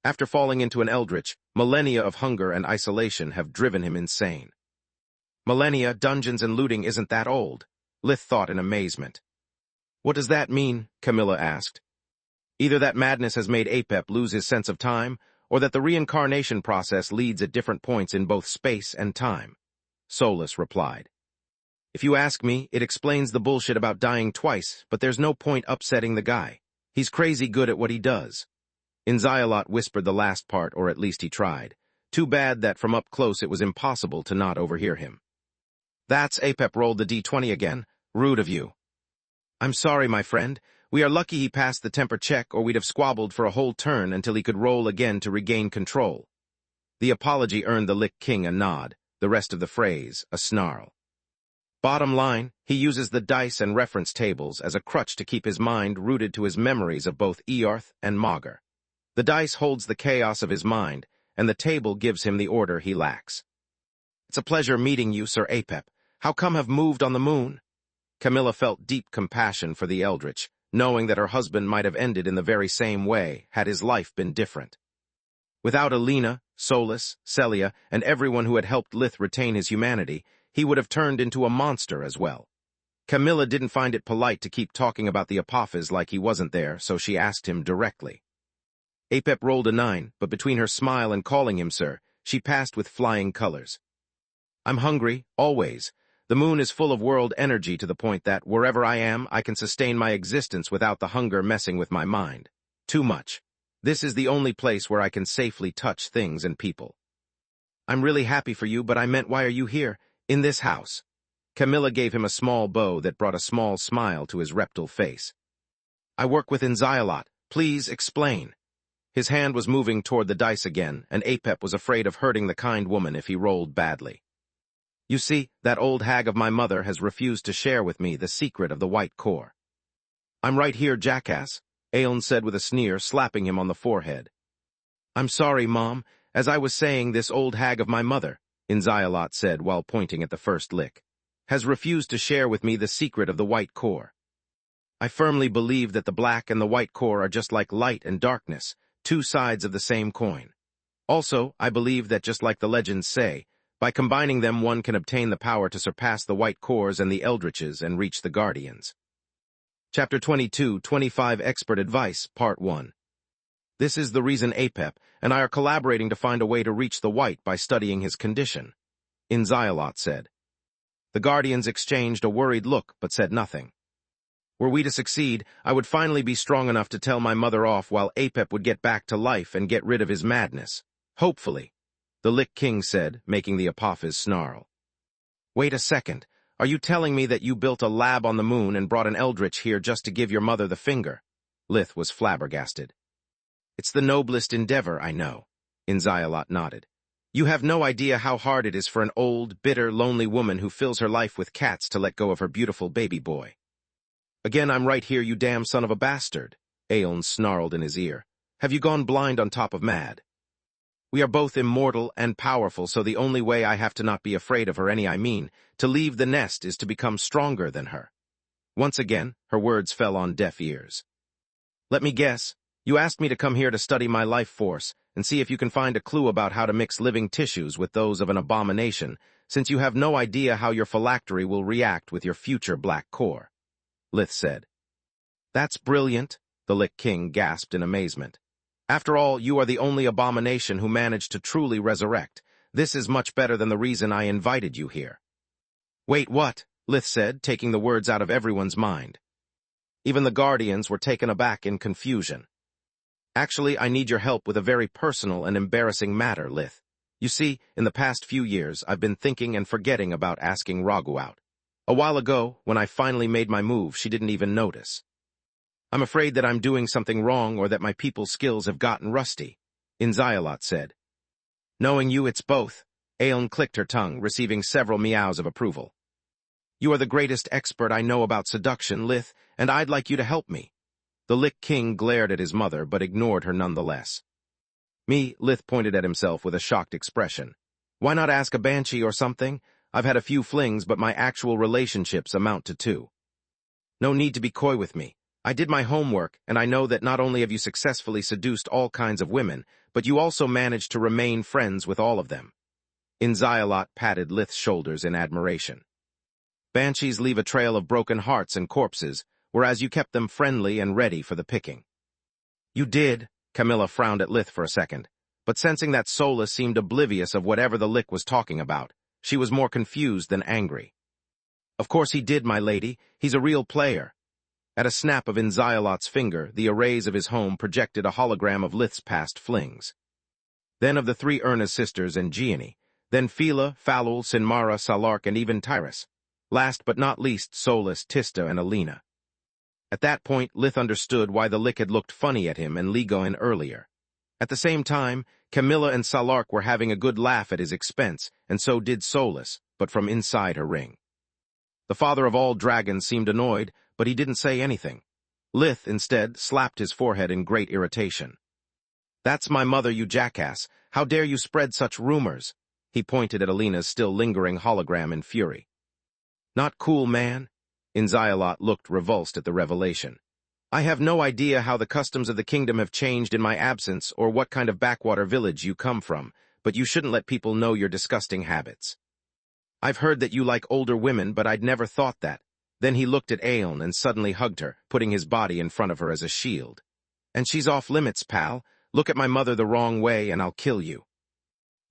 After falling into an eldritch, millennia of hunger and isolation have driven him insane. Millennia, dungeons, and looting isn't that old, Lith thought in amazement. What does that mean? Camilla asked. Either that madness has made Apep lose his sense of time, or that the reincarnation process leads at different points in both space and time. Soulless replied. If you ask me, it explains the bullshit about dying twice, but there's no point upsetting the guy. He's crazy good at what he does. Inzialot whispered the last part, or at least he tried. Too bad that from up close it was impossible to not overhear him. That's Apep rolled the D20 again. Rude of you. I'm sorry, my friend. We are lucky he passed the temper check, or we'd have squabbled for a whole turn until he could roll again to regain control. The apology earned the Lich King a nod, the rest of the phrase a snarl. Bottom line, he uses the dice and reference tables as a crutch to keep his mind rooted to his memories of both Earth and Maugr. The dice holds the chaos of his mind, and the table gives him the order he lacks. It's a pleasure meeting you, Sir Apep. How come have moved on the moon? Camilla felt deep compassion for the Eldritch, knowing that her husband might have ended in the very same way had his life been different. Without Alina, Soulless, Celia, and everyone who had helped Lith retain his humanity, he would have turned into a monster as well. Camilla didn't find it polite to keep talking about the Apophis like he wasn't there, so she asked him directly. Apep rolled a 9, but between her smile and calling him sir, she passed with flying colors. I'm hungry, always. The moon is full of world energy to the point that, wherever I am, I can sustain my existence without the hunger messing with my mind. Too much. This is the only place where I can safely touch things and people. I'm really happy for you, but I meant why are you here, in this house? Camilla gave him a small bow that brought a small smile to his reptile face. I work with Inzialot. Please explain. His hand was moving toward the dice again, and Apep was afraid of hurting the kind woman if he rolled badly. You see, that old hag of my mother has refused to share with me the secret of the white core. I'm right here, jackass, Aeon said with a sneer, slapping him on the forehead. I'm sorry, Mom. As I was saying, this old hag of my mother, Inzialot said while pointing at the first lick, has refused to share with me the secret of the white core. I firmly believe that the black and the white core are just like light and darkness, two sides of the same coin. Also, I believe that just like the legends say, by combining them one can obtain the power to surpass the white cores and the eldritches and reach the guardians. Chapter 22, 25 Expert Advice, Part 1. This is the reason Apep and I are collaborating to find a way to reach the white by studying his condition, Inzialot said. The guardians exchanged a worried look, but said nothing. Were we to succeed, I would finally be strong enough to tell my mother off while Apep would get back to life and get rid of his madness. Hopefully, the Lich King said, making the Apophis snarl. Wait a second. Are you telling me that you built a lab on the moon and brought an eldritch here just to give your mother the finger? Lith was flabbergasted. It's the noblest endeavor, I know. Inzialot nodded. You have no idea how hard it is for an old, bitter, lonely woman who fills her life with cats to let go of her beautiful baby boy. Again, I'm right here, you damn son of a bastard, Aeon snarled in his ear. Have you gone blind on top of mad? We are both immortal and powerful, so the only way I have to not be afraid of her to leave the nest is to become stronger than her. Once again, her words fell on deaf ears. Let me guess, you asked me to come here to study my life force and see if you can find a clue about how to mix living tissues with those of an abomination, since you have no idea how your phylactery will react with your future black core. Lith said. That's brilliant, the Lich King gasped in amazement. After all, you are the only abomination who managed to truly resurrect. This is much better than the reason I invited you here. Wait, what? Lith said, taking the words out of everyone's mind. Even the Guardians were taken aback in confusion. Actually, I need your help with a very personal and embarrassing matter, Lith. You see, in the past few years, I've been thinking and forgetting about asking Ragu out. A while ago, when I finally made my move, she didn't even notice. I'm afraid that I'm doing something wrong or that my people's skills have gotten rusty, Inzialot said. Knowing you, it's both. Aeon clicked her tongue, receiving several meows of approval. You are the greatest expert I know about seduction, Lith, and I'd like you to help me. The Lich King glared at his mother, but ignored her nonetheless. Me, Lith pointed at himself with a shocked expression. Why not ask a banshee or something? I've had a few flings, but my actual relationships amount to 2. No need to be coy with me. I did my homework, and I know that not only have you successfully seduced all kinds of women, but you also managed to remain friends with all of them. Inzialot patted Lith's shoulders in admiration. Banshees leave a trail of broken hearts and corpses, whereas you kept them friendly and ready for the picking. You did, Camilla frowned at Lith for a second, but sensing that Solus seemed oblivious of whatever the Lich was talking about, she was more confused than angry. Of course he did, my lady. He's a real player. At a snap of Inzialot's finger, the arrays of his home projected a hologram of Lith's past flings. Then of the 3 Erna's sisters and Gianni, then Phila, Falul, Sinmara, Salark, and even Tyrus. Last but not least, Solus, Tista, and Alina. At that point, Lith understood why the Lich had looked funny at him and Ligoin earlier. At the same time, Camilla and Salark were having a good laugh at his expense, and so did Solus, but from inside her ring. The father of all dragons seemed annoyed, but he didn't say anything. Lith, instead, slapped his forehead in great irritation. That's my mother, you jackass. How dare you spread such rumors? He pointed at Alina's still lingering hologram in fury. Not cool, man. Inzialot looked revulsed at the revelation. I have no idea how the customs of the kingdom have changed in my absence or what kind of backwater village you come from, but you shouldn't let people know your disgusting habits. I've heard that you like older women, but I'd never thought that. Then he looked at Aeon and suddenly hugged her, putting his body in front of her as a shield. And she's off limits, pal. Look at my mother the wrong way and I'll kill you.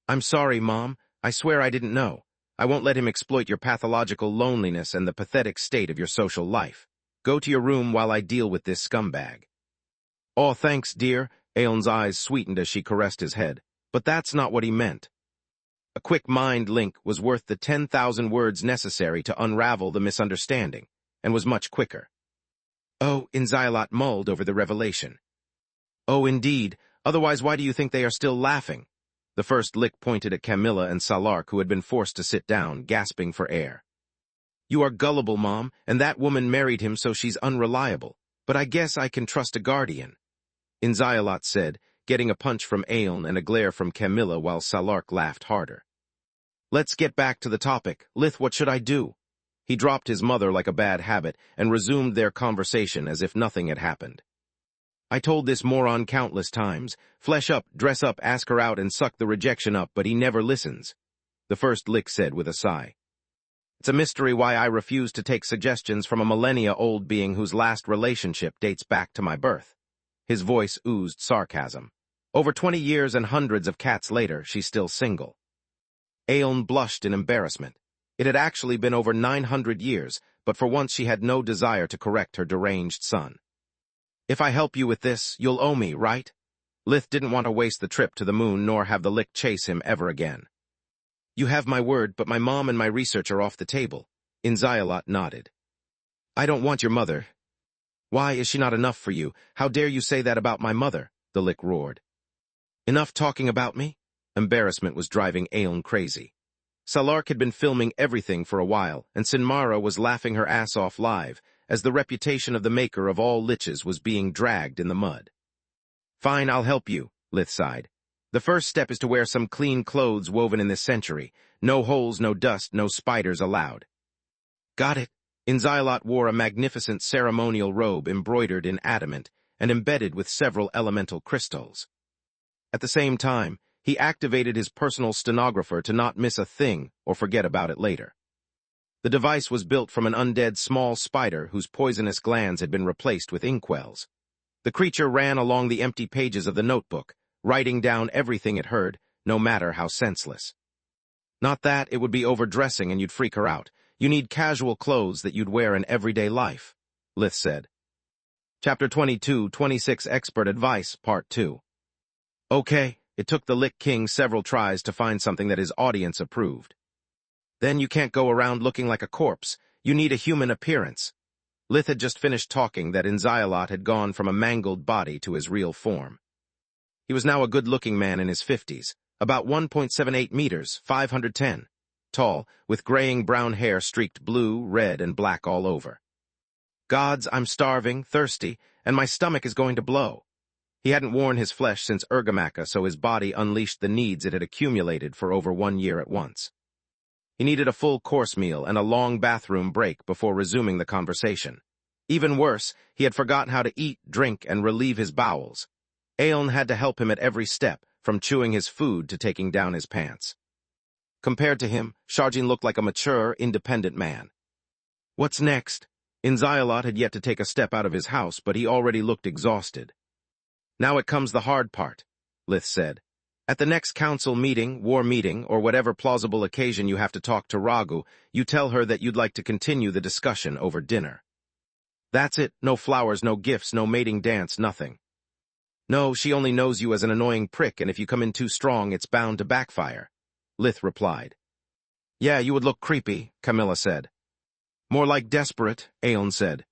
I'm sorry, Mom. I swear I didn't know. I won't let him exploit your pathological loneliness and the pathetic state of your social life. Go to your room while I deal with this scumbag. Oh, thanks, dear. Aeon's eyes sweetened as she caressed his head. But that's not what he meant. A quick mind link was worth the 10,000 words necessary to unravel the misunderstanding, and was much quicker. Oh, Inzialot mulled over the revelation. Oh, indeed. Otherwise, why do you think they are still laughing? The first Lich pointed at Camilla and Salark, who had been forced to sit down, gasping for air. You are gullible, Mom, and that woman married him so she's unreliable. But I guess I can trust a guardian. Inzialot said, getting a punch from Aeon and a glare from Camilla while Salark laughed harder. Let's get back to the topic. Lith, what should I do? He dropped his mother like a bad habit and resumed their conversation as if nothing had happened. I told this moron countless times. Flesh up, dress up, ask her out, and suck the rejection up, but he never listens. The first Lich said with a sigh. It's a mystery why I refuse to take suggestions from a millennia-old being whose last relationship dates back to my birth. His voice oozed sarcasm. Over 20 years and hundreds of cats later, she's still single. Aeon blushed in embarrassment. It had actually been over 900 years, but for once she had no desire to correct her deranged son. If I help you with this, you'll owe me, right? Lith didn't want to waste the trip to the moon nor have the Lick chase him ever again. You have my word, but my mom and my research are off the table. Inzialot nodded. I don't want your mother. Why is she not enough for you? How dare you say that about my mother? The Lick roared. Enough talking about me? Embarrassment was driving Aelin crazy. Salark had been filming everything for a while, and Sinmara was laughing her ass off live, as the reputation of the maker of all liches was being dragged in the mud. Fine, I'll help you, Lith sighed. The first step is to wear some clean clothes woven in this century. No holes, no dust, no spiders allowed. Got it. Inzialot wore a magnificent ceremonial robe embroidered in adamant and embedded with several elemental crystals. At the same time, he activated his personal stenographer to not miss a thing or forget about it later. The device was built from an undead small spider whose poisonous glands had been replaced with inkwells. The creature ran along the empty pages of the notebook, writing down everything it heard, no matter how senseless. Not that, it would be overdressing and you'd freak her out. You need casual clothes that you'd wear in everyday life, Lith said. Chapter 22, 26 Expert Advice, Part 2. Okay, it took the Lick King several tries to find something that his audience approved. Then you can't go around looking like a corpse. You need a human appearance. Lith had just finished talking that Inzialot had gone from a mangled body to his real form. He was now a good-looking man in his 50s, about 1.78 meters, 510, tall, with graying brown hair streaked blue, red, and black all over. Gods, I'm starving, thirsty, and my stomach is going to blow. He hadn't worn his flesh since Urgamaka, so his body unleashed the needs it had accumulated for over 1 year at once. He needed a full course meal and a long bathroom break before resuming the conversation. Even worse, he had forgotten how to eat, drink, and relieve his bowels. Aelin had to help him at every step, from chewing his food to taking down his pants. Compared to him, Sharjin looked like a mature, independent man. What's next? Inzialot had yet to take a step out of his house, but he already looked exhausted. Now it comes the hard part, Lith said. At the next council meeting, war meeting, or whatever plausible occasion you have to talk to Ragu, you tell her that you'd like to continue the discussion over dinner. That's it, no flowers, no gifts, no mating dance, nothing. No, she only knows you as an annoying prick, and if you come in too strong, it's bound to backfire, Lith replied. Yeah, you would look creepy, Camilla said. More like desperate, Aelin said.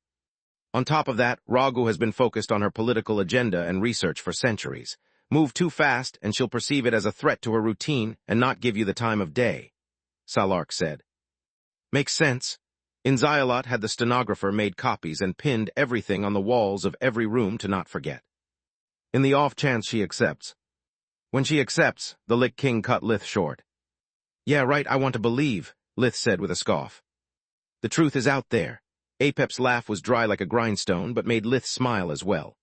On top of that, Ragu has been focused on her political agenda and research for centuries. Move too fast, and she'll perceive it as a threat to her routine and not give you the time of day, Salark said. Makes sense. Inzialot had the stenographer made copies and pinned everything on the walls of every room to not forget. In the off chance she accepts. When she accepts, the Lick King cut Lith short. Yeah, right, I want to believe, Lith said with a scoff. The truth is out there. Apep's laugh was dry like a grindstone, but made Lith smile as well.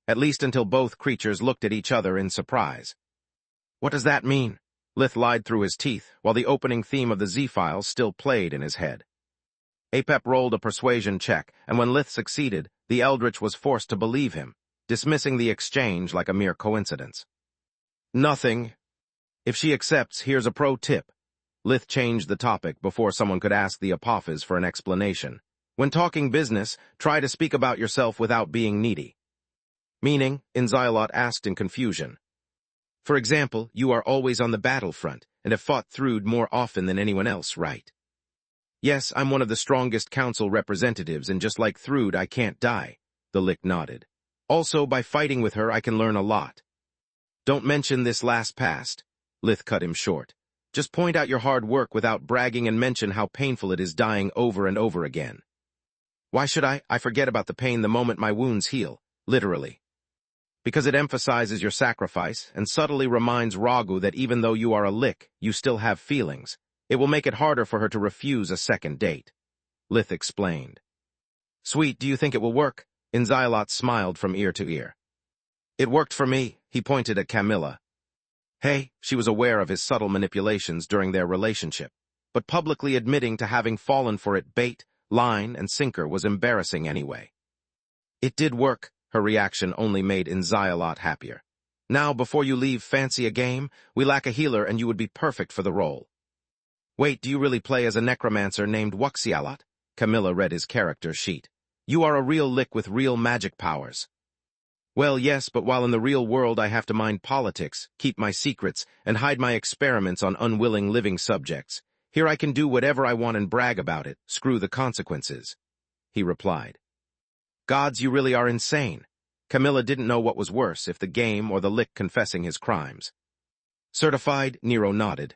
At least until both creatures looked at each other in surprise. What does that mean? Lith lied through his teeth, while the opening theme of the Z-Files still played in his head. Apep rolled a persuasion check, and when Lith succeeded, the Eldritch was forced to believe him, dismissing the exchange like a mere coincidence. Nothing. If she accepts, here's a pro tip. Lith changed the topic before someone could ask the Apophis for an explanation. When talking business, try to speak about yourself without being needy. Meaning, Inzialot asked in confusion. For example, you are always on the battlefront and have fought Thrud more often than anyone else, right? Yes, I'm one of the strongest council representatives, and just like Thrud, I can't die, the Lick nodded. Also, by fighting with her, I can learn a lot. Don't mention this last past, Lith cut him short. Just point out your hard work without bragging and mention how painful it is dying over and over again. Why should I? I forget about the pain the moment my wounds heal, literally. Because it emphasizes your sacrifice and subtly reminds Ragu that even though you are a Lick, you still have feelings. It will make it harder for her to refuse a second date, Lith explained. Sweet, do you think it will work? Inzialot smiled from ear to ear. It worked for me, he pointed at Camilla. Hey, she was aware of his subtle manipulations during their relationship, but publicly admitting to having fallen for it bait, line, and sinker was embarrassing anyway. It did work. Her reaction only made Inzialot happier. Now, before you leave, fancy a game? We lack a healer and you would be perfect for the role. Wait, do you really play as a necromancer named Wuxialat? Camilla read his character sheet. You are a real lick with real magic powers. Well, yes, but while in the real world I have to mind politics, keep my secrets, and hide my experiments on unwilling living subjects. Here I can do whatever I want and brag about it, screw the consequences. He replied. Gods, you really are insane. Camilla didn't know what was worse, if the game or the lick confessing his crimes. Certified, Nero nodded.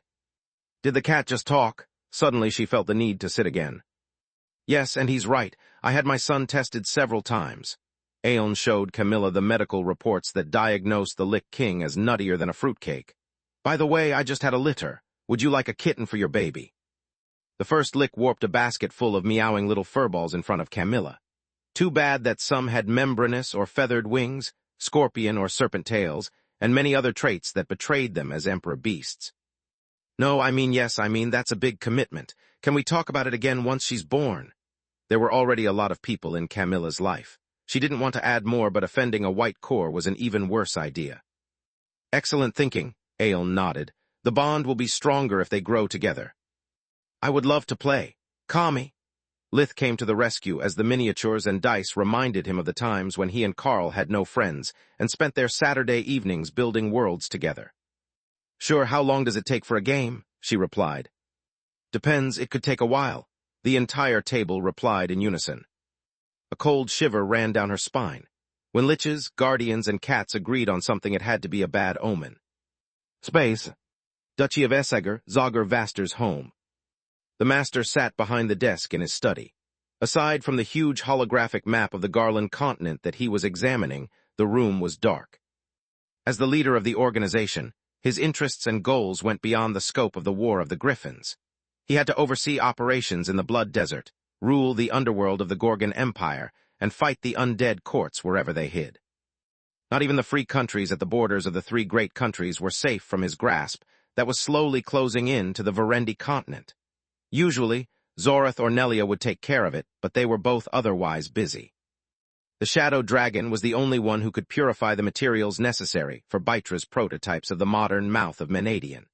Did the cat just talk? Suddenly she felt the need to sit again. Yes, and he's right. I had my son tested several times. Aeon showed Camilla the medical reports that diagnosed the Lick King as nuttier than a fruitcake. By the way, I just had a litter. Would you like a kitten for your baby? The first Lick warped a basket full of meowing little furballs in front of Camilla. Too bad that some had membranous or feathered wings, scorpion or serpent tails, and many other traits that betrayed them as emperor beasts. No, yes, that's a big commitment. Can we talk about it again once she's born? There were already a lot of people in Camilla's life. She didn't want to add more, but offending a white core was an even worse idea. Excellent thinking, Aeon nodded. The bond will be stronger if they grow together. I would love to play. Kami. Lith came to the rescue as the miniatures and dice reminded him of the times when he and Carl had no friends and spent their Saturday evenings building worlds together. Sure, how long does it take for a game? She replied. Depends, it could take a while. The entire table replied in unison. A cold shiver ran down her spine. When liches, guardians, and cats agreed on something, it had to be a bad omen. Space. Duchy of Essager, Zogger Vaster's home. The master sat behind the desk in his study. Aside from the huge holographic map of the Garland continent that he was examining, the room was dark. As the leader of the organization, his interests and goals went beyond the scope of the War of the Griffins. He had to oversee operations in the Blood Desert, rule the underworld of the Gorgon Empire, and fight the undead courts wherever they hid. Not even the free countries at the borders of the three great countries were safe from his grasp that was slowly closing in to the Verendi continent. Usually, Zorath or Nelia would take care of it, but they were both otherwise busy. The Shadow Dragon was the only one who could purify the materials necessary for Bytra's prototypes of the modern mouth of Menadian.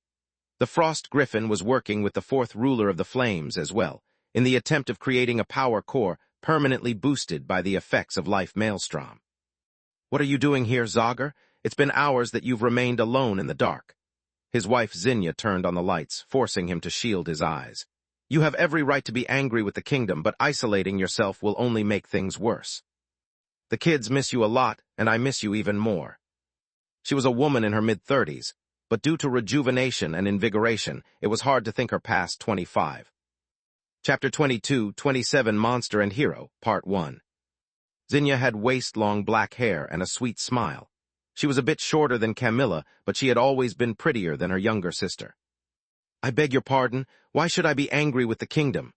The Frost Griffin was working with the fourth ruler of the Flames as well, in the attempt of creating a power core permanently boosted by the effects of Life Maelstrom. What are you doing here, Zogger? It's been hours that you've remained alone in the dark. His wife Zinnia turned on the lights, forcing him to shield his eyes. You have every right to be angry with the kingdom, but isolating yourself will only make things worse. The kids miss you a lot, and I miss you even more. She was a woman in her mid-30s, but due to rejuvenation and invigoration, it was hard to think her past 25. Chapter 22, 27 Monster and Hero, Part 1. Zinnia had waist-long black hair and a sweet smile. She was a bit shorter than Camilla, but she had always been prettier than her younger sister. I beg your pardon, why should I be angry with the kingdom?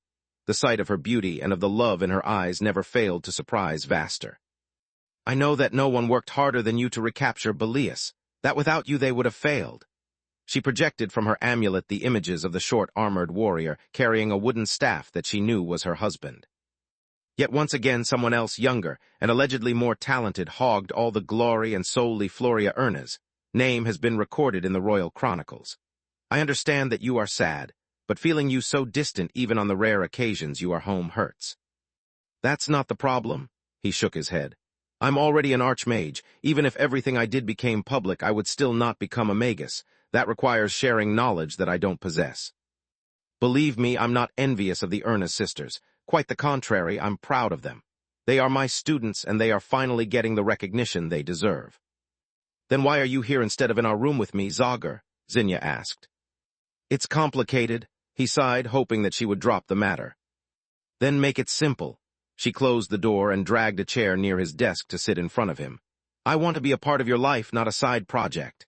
The sight of her beauty and of the love in her eyes never failed to surprise Vaster. I know that no one worked harder than you to recapture Belias, that without you they would have failed. She projected from her amulet the images of the short armored warrior carrying a wooden staff that she knew was her husband. Yet once again someone else younger and allegedly more talented hogged all the glory and solely Floria Erna's name has been recorded in the royal chronicles. I understand that you are sad, but feeling you so distant even on the rare occasions you are home hurts. That's not the problem, he shook his head. I'm already an archmage. Even if everything I did became public, I would still not become a magus. That requires sharing knowledge that I don't possess. Believe me, I'm not envious of the Erna sisters. Quite the contrary, I'm proud of them. They are my students, and they are finally getting the recognition they deserve. Then why are you here instead of in our room with me, Zogger? Zinnia asked. It's complicated, he sighed, hoping that she would drop the matter. Then make it simple. She closed the door and dragged a chair near his desk to sit in front of him. I want to be a part of your life, not a side project.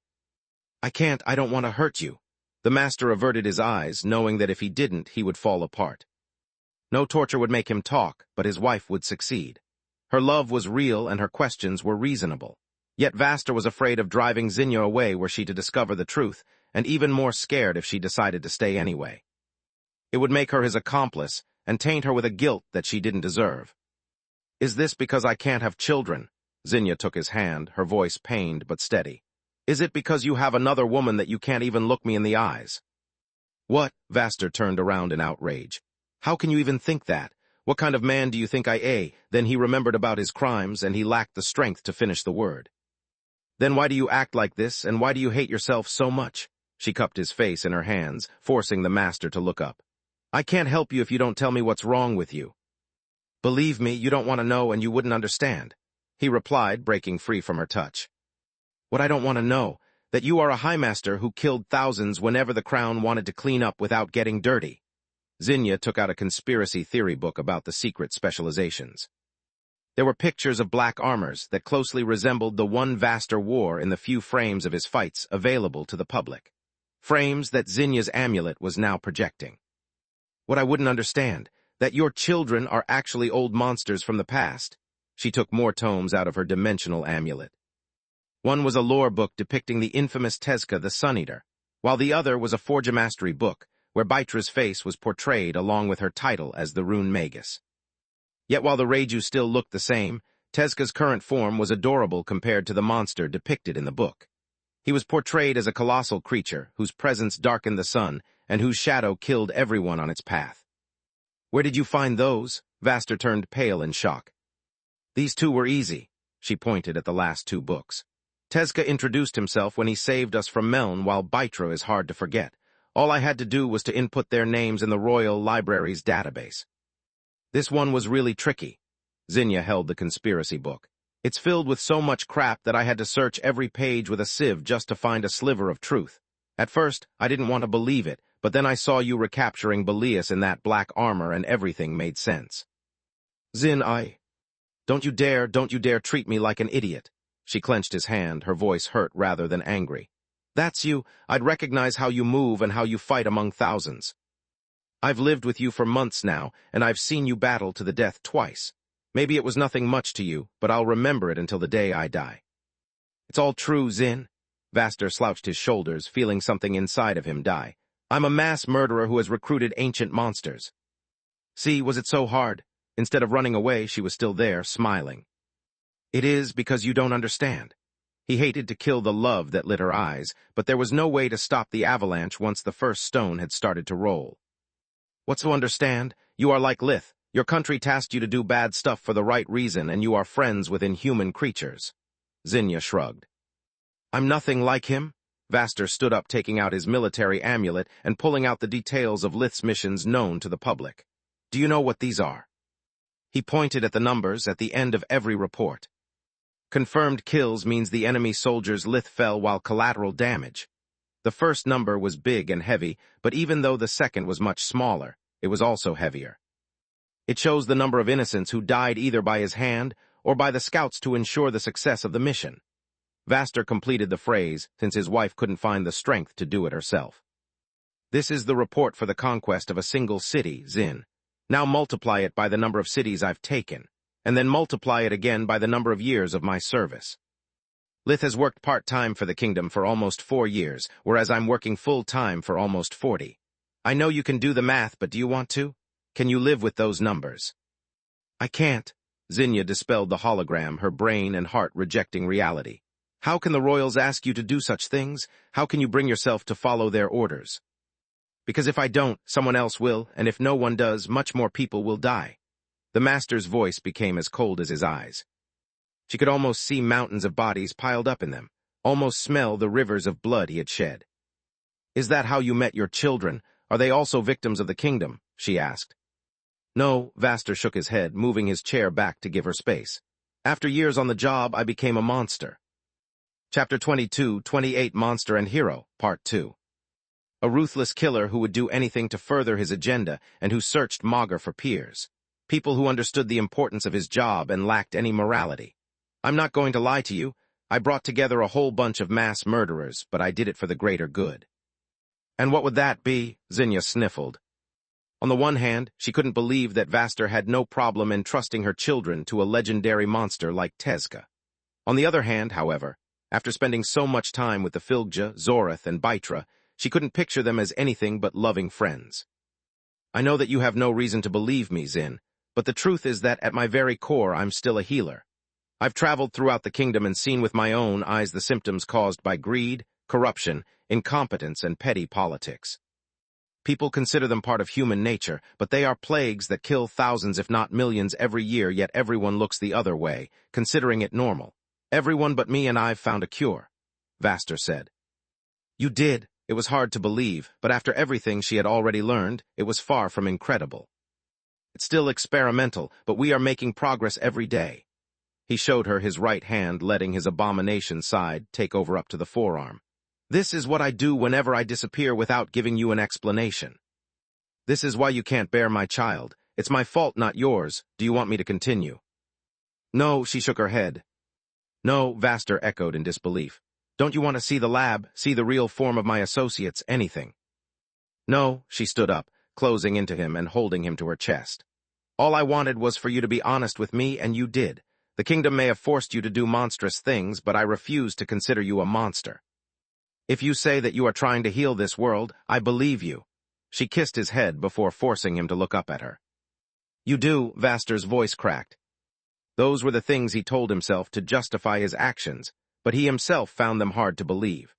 I don't want to hurt you. The master averted his eyes, knowing that if he didn't, he would fall apart. No torture would make him talk, but his wife would succeed. Her love was real and her questions were reasonable. Yet Vaster was afraid of driving Zinnia away were she to discover the truth, and even more scared if she decided to stay anyway. It would make her his accomplice, and taint her with a guilt that she didn't deserve. Is this because I can't have children? Zinnia took his hand, her voice pained but steady. Is it because you have another woman that you can't even look me in the eyes? What? Vaster turned around in outrage. How can you even think that? What kind of man do you think I am? Then he remembered about his crimes, and he lacked the strength to finish the word. Then why do you act like this, and why do you hate yourself so much? She cupped his face in her hands, forcing the master to look up. I can't help you if you don't tell me what's wrong with you. Believe me, you don't want to know and you wouldn't understand, he replied, breaking free from her touch. What I don't want to know, that you are a high master who killed thousands whenever the crown wanted to clean up without getting dirty. Zinnia took out a conspiracy theory book about the secret specializations. There were pictures of black armors that closely resembled the one Vaster wore in the few frames of his fights available to the public. Frames that Zinnia's amulet was now projecting. What I wouldn't understand, that your children are actually old monsters from the past. She took more tomes out of her dimensional amulet. One was a lore book depicting the infamous Tezca the Sun-Eater, while the other was a Forgemastery book, where Bytra's face was portrayed along with her title as the rune Magus. Yet while the Reiju still looked the same, Tezca's current form was adorable compared to the monster depicted in the book. He was portrayed as a colossal creature whose presence darkened the sun and whose shadow killed everyone on its path. Where did you find those? Vaster turned pale in shock. These two were easy. She pointed at the last two books. Tezca introduced himself when he saved us from Meln, while Bytra is hard to forget. All I had to do was to input their names in the Royal Library's database. This one was really tricky. Zinnia held the conspiracy book. It's filled with so much crap that I had to search every page with a sieve just to find a sliver of truth. At first, I didn't want to believe it, but then I saw you recapturing Belias in that black armor and everything made sense. Zin, Don't you dare treat me like an idiot. She clenched his hand, her voice hurt rather than angry. That's you. I'd recognize how you move and how you fight among thousands. I've lived with you for months now, and I've seen you battle to the death twice. Maybe it was nothing much to you, but I'll remember it until the day I die. It's all true, Zin. Vaster slouched his shoulders, feeling something inside of him die. I'm a mass murderer who has recruited ancient monsters. See, was it so hard? Instead of running away, she was still there, smiling. It is because you don't understand. He hated to kill the love that lit her eyes, but there was no way to stop the avalanche once the first stone had started to roll. What's to understand? You are like Lith. Your country tasked you to do bad stuff for the right reason, and you are friends with inhuman creatures. Zinnia shrugged. I'm nothing like him. Vaster stood up, taking out his military amulet and pulling out the details of Lith's missions known to the public. Do you know what these are? He pointed at the numbers at the end of every report. Confirmed kills means the enemy soldiers Lith fell while collateral damage. The first number was big and heavy, but even though the second was much smaller, it was also heavier. It shows the number of innocents who died either by his hand or by the scouts to ensure the success of the mission. Vaster completed the phrase, since his wife couldn't find the strength to do it herself. This is the report for the conquest of a single city, Zin. Now multiply it by the number of cities I've taken, and then multiply it again by the number of years of my service. Lith has worked part-time for the kingdom for almost 4 years, whereas I'm working full-time for almost 40. I know you can do the math, but do you want to? Can you live with those numbers? I can't. Zinnia dispelled the hologram, her brain and heart rejecting reality. How can the royals ask you to do such things? How can you bring yourself to follow their orders? Because if I don't, someone else will, and if no one does, much more people will die. The master's voice became as cold as his eyes. She could almost see mountains of bodies piled up in them, almost smell the rivers of blood he had shed. Is that how you met your children? Are they also victims of the kingdom? She asked. No, Vaster shook his head, moving his chair back to give her space. After years on the job, I became a monster. Chapter 28 Monster and Hero, Part 2. A ruthless killer who would do anything to further his agenda and who searched Maga for peers. People who understood the importance of his job and lacked any morality. I'm not going to lie to you. I brought together a whole bunch of mass murderers, but I did it for the greater good. And what would that be? Zinnia sniffled. On the one hand, she couldn't believe that Vaster had no problem entrusting her children to a legendary monster like Tezca. On the other hand, however, after spending so much time with the Filgja, Zorath, and Bytra, she couldn't picture them as anything but loving friends. I know that you have no reason to believe me, Zin, but the truth is that at my very core I'm still a healer. I've traveled throughout the kingdom and seen with my own eyes the symptoms caused by greed, corruption, incompetence, and petty politics. People consider them part of human nature, but they are plagues that kill thousands if not millions every year, yet everyone looks the other way, considering it normal. Everyone but me and I've found a cure, Vaster said. You did. It was hard to believe, but after everything she had already learned, it was far from incredible. It's still experimental, but we are making progress every day. He showed her his right hand, letting his abomination side take over up to the forearm. This is what I do whenever I disappear without giving you an explanation. This is why you can't bear my child. It's my fault, not yours. Do you want me to continue? No, she shook her head. No, Vaster echoed in disbelief. Don't you want to see the lab, see the real form of my associates, anything? No, she stood up, closing into him and holding him to her chest. All I wanted was for you to be honest with me, and you did. The kingdom may have forced you to do monstrous things, but I refuse to consider you a monster. If you say that you are trying to heal this world, I believe you. She kissed his head before forcing him to look up at her. You do, Vaster's voice cracked. Those were the things he told himself to justify his actions, but he himself found them hard to believe.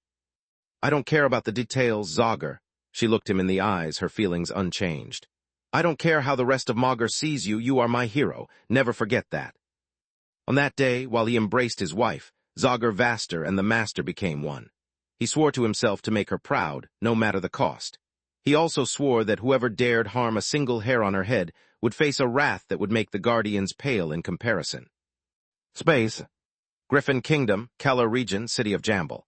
I don't care about the details, Zogger. She looked him in the eyes, her feelings unchanged. I don't care how the rest of Magus sees you, you are my hero. Never forget that. On that day, while he embraced his wife, Zogger Vaster and the Master became one. He swore to himself to make her proud, no matter the cost. He also swore that whoever dared harm a single hair on her head would face a wrath that would make the Guardians pale in comparison. Space. Griffin Kingdom, Keller Region, City of Jamble.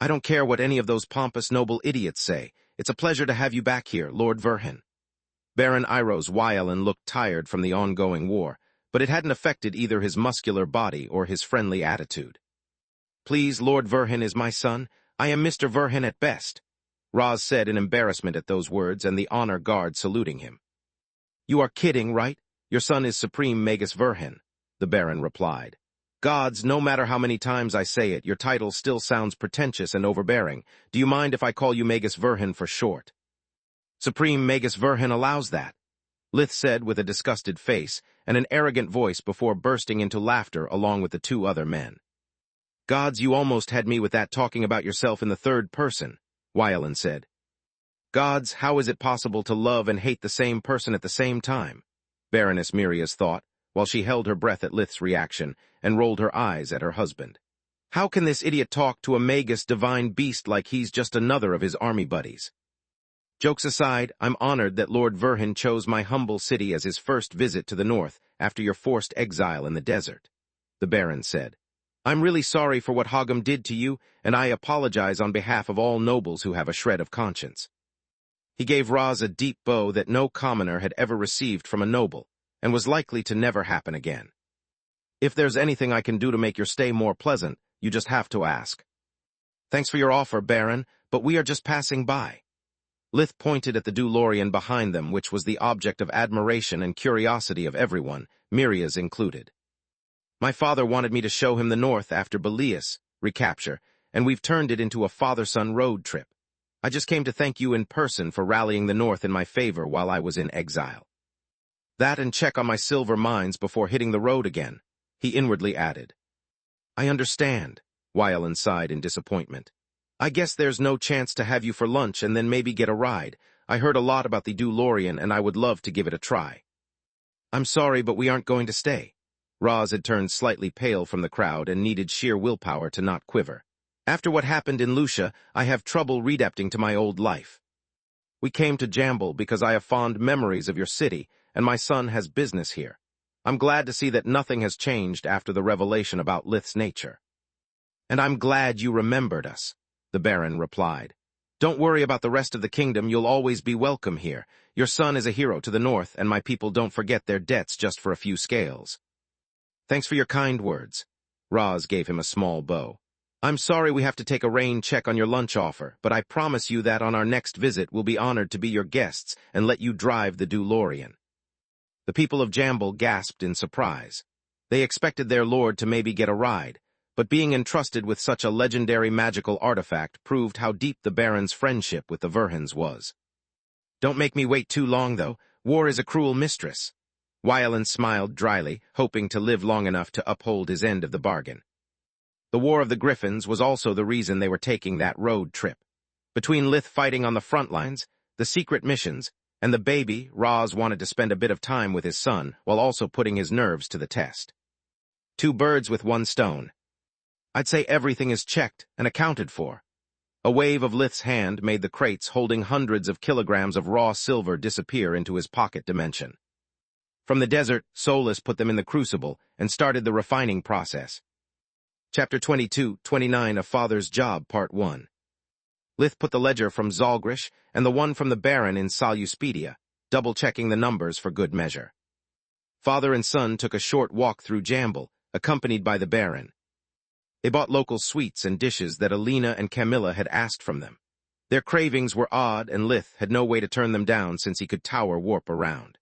I don't care what any of those pompous noble idiots say. It's a pleasure to have you back here, Lord Verhin. Baron Iros Wyelin looked tired from the ongoing war, but it hadn't affected either his muscular body or his friendly attitude. Please, Lord Verhin is my son. I am Mr. Verhin at best, Raz said in embarrassment at those words and the honor guard saluting him. You are kidding, right? Your son is Supreme Magus Verhin, the Baron replied. Gods, no matter how many times I say it, your title still sounds pretentious and overbearing. Do you mind if I call you Magus Verhin for short? Supreme Magus Verhin allows that, Lith said with a disgusted face and an arrogant voice before bursting into laughter along with the two other men. Gods, you almost had me with that talking about yourself in the third person, Wyelin said. Gods, how is it possible to love and hate the same person at the same time? Baroness Mirias thought, while she held her breath at Lith's reaction and rolled her eyes at her husband. How can this idiot talk to a Magus divine beast like he's just another of his army buddies? Jokes aside, I'm honored that Lord Verhin chose my humble city as his first visit to the north after your forced exile in the desert, the Baron said. I'm really sorry for what Hogum did to you, and I apologize on behalf of all nobles who have a shred of conscience. He gave Raz a deep bow that no commoner had ever received from a noble, and was likely to never happen again. If there's anything I can do to make your stay more pleasant, you just have to ask. Thanks for your offer, Baron, but we are just passing by. Lith pointed at the Dulorian behind them, which was the object of admiration and curiosity of everyone, Mirias included. My father wanted me to show him the north after Belias recapture, and we've turned it into a father-son road trip. I just came to thank you in person for rallying the north in my favor while I was in exile. That and check on my silver mines before hitting the road again, he inwardly added. I understand, Wyelin sighed in disappointment. I guess there's no chance to have you for lunch and then maybe get a ride. I heard a lot about the Dulorian and I would love to give it a try. I'm sorry, but we aren't going to stay. Raz had turned slightly pale from the crowd and needed sheer willpower to not quiver. After what happened in Lucia, I have trouble readapting to my old life. We came to Jamble because I have fond memories of your city, and my son has business here. I'm glad to see that nothing has changed after the revelation about Lith's nature. And I'm glad you remembered us, the Baron replied. Don't worry about the rest of the kingdom, you'll always be welcome here. Your son is a hero to the north, and my people don't forget their debts just for a few scales. Thanks for your kind words. Raz gave him a small bow. I'm sorry we have to take a rain check on your lunch offer, but I promise you that on our next visit we'll be honored to be your guests and let you drive the Dulorian. The people of Jamble gasped in surprise. They expected their lord to maybe get a ride, but being entrusted with such a legendary magical artifact proved how deep the Baron's friendship with the Verhins was. Don't make me wait too long, though. War is a cruel mistress. Wyelin smiled dryly, hoping to live long enough to uphold his end of the bargain. The War of the Griffins was also the reason they were taking that road trip. Between Lith fighting on the front lines, the secret missions, and the baby, Roz wanted to spend a bit of time with his son while also putting his nerves to the test. Two birds with one stone. I'd say everything is checked and accounted for. A wave of Lith's hand made the crates holding hundreds of kilograms of raw silver disappear into his pocket dimension. From the desert, Solus put them in the crucible and started the refining process. Chapter 22-29 A Father's Job, Part 1. Lith put the ledger from Zalgrish and the one from the Baron in Saluspedia, double-checking the numbers for good measure. Father and son took a short walk through Jamble, accompanied by the Baron. They bought local sweets and dishes that Alina and Camilla had asked from them. Their cravings were odd, and Lith had no way to turn them down since he could tower warp around.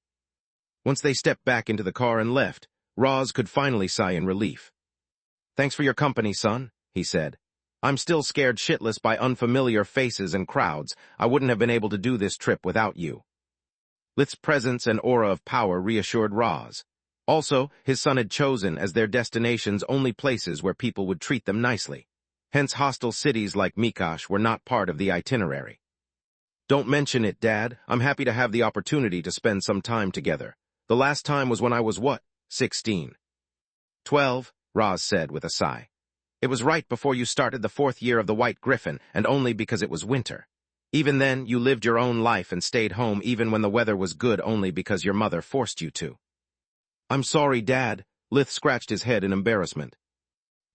Once they stepped back into the car and left, Roz could finally sigh in relief. "Thanks for your company, son," he said. "I'm still scared shitless by unfamiliar faces and crowds. I wouldn't have been able to do this trip without you." Lith's presence and aura of power reassured Roz. Also, his son had chosen as their destinations only places where people would treat them nicely. Hence hostile cities like Mikash were not part of the itinerary. "Don't mention it, Dad. I'm happy to have the opportunity to spend some time together. The last time was when I was what? 16. 12, Roz said with a sigh. "It was right before you started the 4th year of the White Griffin, and only because it was winter. Even then, you lived your own life and stayed home even when the weather was good only because your mother forced you to." "I'm sorry, Dad." Lith scratched his head in embarrassment.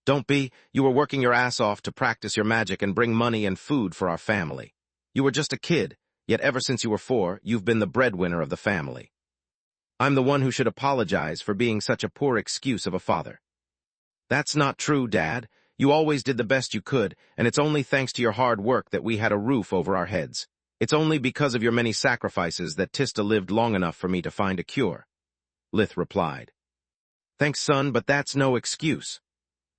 "Don't be. You were working your ass off to practice your magic and bring money and food for our family. You were just a kid, yet ever since you were 4, you've been the breadwinner of the family. I'm the one who should apologize for being such a poor excuse of a father." "That's not true, Dad. You always did the best you could, and it's only thanks to your hard work that we had a roof over our heads. It's only because of your many sacrifices that Tista lived long enough for me to find a cure," Lith replied. "Thanks, son, but that's no excuse."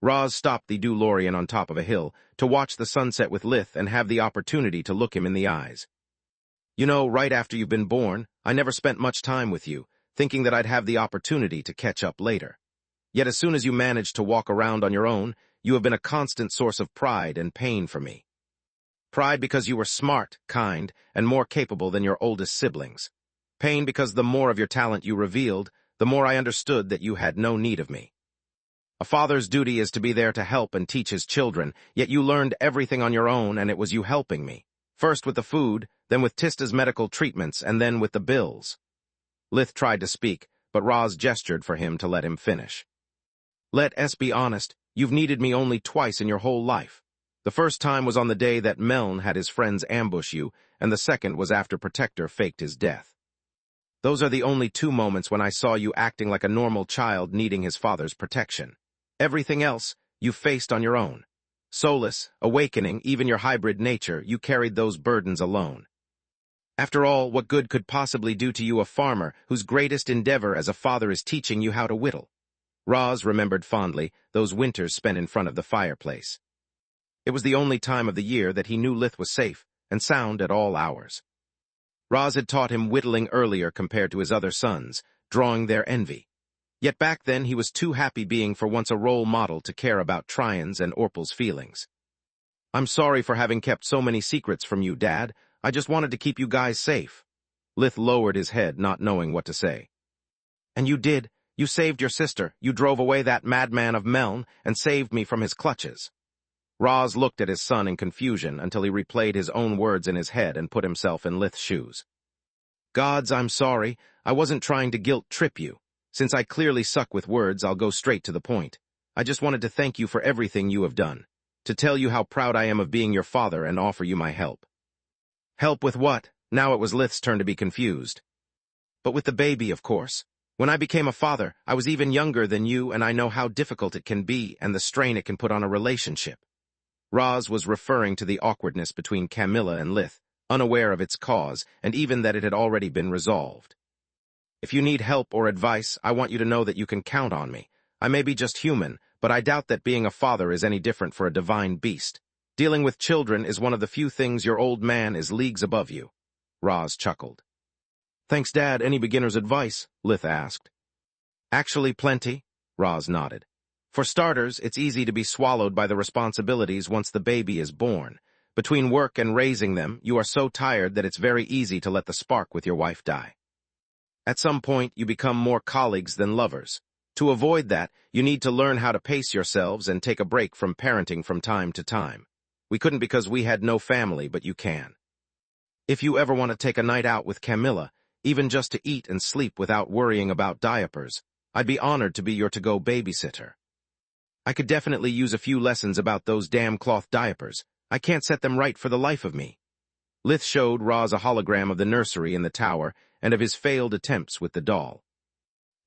Roz stopped the DeLorean on top of a hill to watch the sunset with Lith and have the opportunity to look him in the eyes. "You know, right after you've been born, I never spent much time with you, thinking that I'd have the opportunity to catch up later. Yet as soon as you managed to walk around on your own, you have been a constant source of pride and pain for me. Pride because you were smart, kind, and more capable than your oldest siblings. Pain because the more of your talent you revealed, the more I understood that you had no need of me. A father's duty is to be there to help and teach his children, yet you learned everything on your own, and it was you helping me. First with the food, then with Tista's medical treatments, and then with the bills." Lith tried to speak, but Roz gestured for him to let him finish. "Let us be honest, you've needed me only twice in your whole life. The first time was on the day that Meln had his friends ambush you, and the second was after Protector faked his death. Those are the only 2 moments when I saw you acting like a normal child needing his father's protection. Everything else, you faced on your own. Solus, Awakening, even your hybrid nature, you carried those burdens alone. After all, what good could possibly do to you a farmer whose greatest endeavor as a father is teaching you how to whittle?" Roz remembered fondly those winters spent in front of the fireplace. It was the only time of the year that he knew Lith was safe and sound at all hours. Roz had taught him whittling earlier compared to his other sons, drawing their envy. Yet back then he was too happy being for once a role model to care about Tryon's and Orpal's feelings. "I'm sorry for having kept so many secrets from you, Dad. I just wanted to keep you guys safe." Lith lowered his head, not knowing what to say. "And you did. You saved your sister. You drove away that madman of Meln and saved me from his clutches." Roz looked at his son in confusion until he replayed his own words in his head and put himself in Lith's shoes. "Gods, I'm sorry. I wasn't trying to guilt-trip you. Since I clearly suck with words, I'll go straight to the point. I just wanted to thank you for everything you have done, to tell you how proud I am of being your father and offer you my help." "Help with what?" Now it was Lith's turn to be confused. "But with the baby, of course. When I became a father, I was even younger than you, and I know how difficult it can be and the strain it can put on a relationship." Roz was referring to the awkwardness between Camilla and Lith, unaware of its cause, and even that it had already been resolved. "If you need help or advice, I want you to know that you can count on me. I may be just human, but I doubt that being a father is any different for a divine beast. Dealing with children is one of the few things your old man is leagues above you." Roz chuckled. "Thanks, Dad. Any beginner's advice?" Lith asked. "Actually, plenty," Roz nodded. "For starters, it's easy to be swallowed by the responsibilities once the baby is born, Between work and raising them, you are so tired that it's very easy to let the spark with your wife die. At some point, you become more colleagues than lovers. To avoid that, you need to learn how to pace yourselves and take a break from parenting from time to time. We couldn't because we had no family, but you can. If you ever want to take a night out with Camilla, even just to eat and sleep without worrying about diapers, I'd be honored to be your to-go babysitter. I could definitely use a few lessons about those damn cloth diapers. I can't set them right for the life of me. Lith showed Roz a hologram of the nursery in the tower and of his failed attempts with the doll.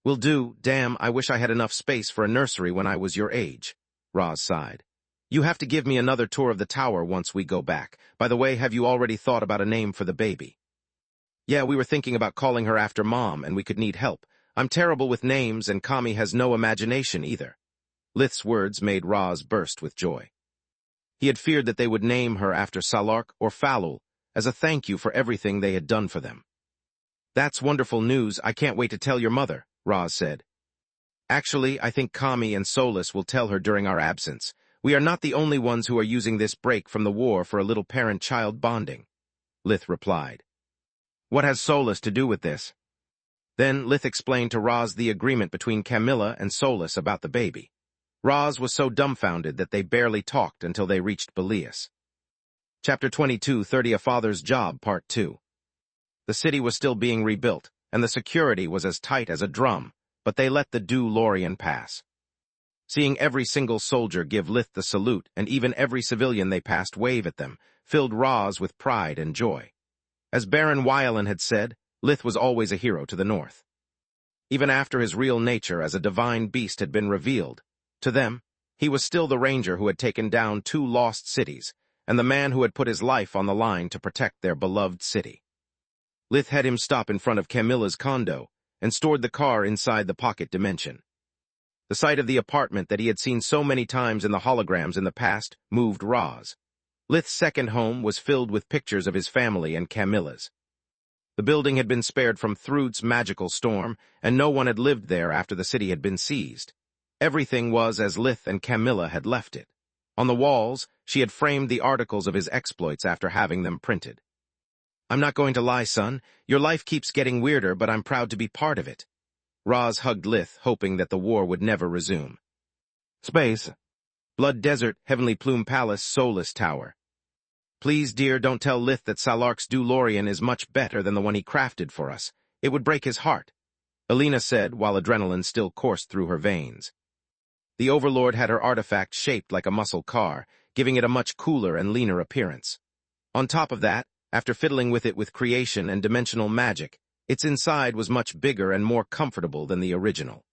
Will do. Damn, I wish I had enough space for a nursery when I was your age. Roz sighed. You have to give me another tour of the tower once we go back. By the way, have you already thought about a name for the baby? Yeah, we were thinking about calling her after Mom, and we could need help. I'm terrible with names, and Kami has no imagination either. Lith's words made Roz burst with joy. He had feared that they would name her after Salark or Falul, as a thank you for everything they had done for them. That's wonderful news. I can't wait to tell your mother, Roz said. Actually, I think Kami and Solus will tell her during our absence. We are not the only ones who are using this break from the war for a little parent-child bonding, Lith replied. What has Solus to do with this? Then Lith explained to Roz the agreement between Camilla and Solus about the baby. Roz was so dumbfounded that they barely talked until they reached Belias. Chapter 22:30 A Father's Job, Part 2. The city was still being rebuilt, and the security was as tight as a drum, but they let the DeLorean pass. Seeing every single soldier give Lith the salute and even every civilian they passed wave at them, filled Roz with pride and joy. As Baron Wylan had said, Lith was always a hero to the north. Even after his real nature as a divine beast had been revealed, to them, he was still the ranger who had taken down 2 lost cities, and the man who had put his life on the line to protect their beloved city. Lith had him stop in front of Camilla's condo and stored the car inside the pocket dimension. The sight of the apartment that he had seen so many times in the holograms in the past moved Roz. Lith's second home was filled with pictures of his family and Camilla's. The building had been spared from Thrud's magical storm, and no one had lived there after the city had been seized. Everything was as Lith and Camilla had left it. On the walls, she had framed the articles of his exploits after having them printed. I'm not going to lie, son. Your life keeps getting weirder, but I'm proud to be part of it. Roz hugged Lith, hoping that the war would never resume. Space. Blood Desert, Heavenly Plume Palace, Solus Tower. Please, dear, don't tell Lith that Salark's DeLorean is much better than the one he crafted for us. It would break his heart, Alina said while adrenaline still coursed through her veins. The Overlord had her artifact shaped like a muscle car, giving it a much cooler and leaner appearance. On top of that, after fiddling with it with creation and dimensional magic, its inside was much bigger and more comfortable than the original.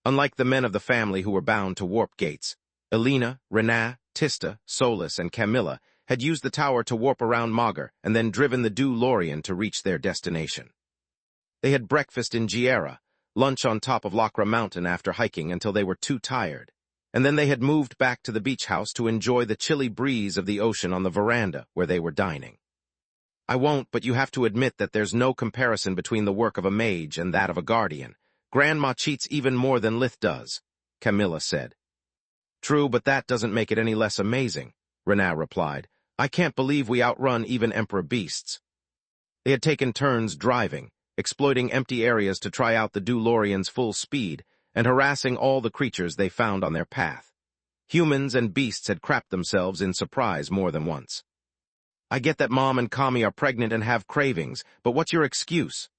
Unlike the men of the family who were bound to warp gates, Alina, Renaa, Tista, Solus, and Camilla had used the tower to warp around Magur and then driven the DeLorean to reach their destination. They had breakfast in Giera, lunch on top of Lacra Mountain after hiking until they were too tired, and then they had moved back to the beach house to enjoy the chilly breeze of the ocean on the veranda where they were dining. I won't, but you have to admit that there's no comparison between the work of a mage and that of a guardian. Grandma cheats even more than Lith does, Camilla said. True, but that doesn't make it any less amazing, Renaa replied. I can't believe we outrun even Emperor beasts. They had taken turns driving, exploiting empty areas to try out the DeLorean's full speed, and harassing all the creatures they found on their path. Humans and beasts had crapped themselves in surprise more than once. I get that Mom and Kami are pregnant and have cravings, but what's your excuse?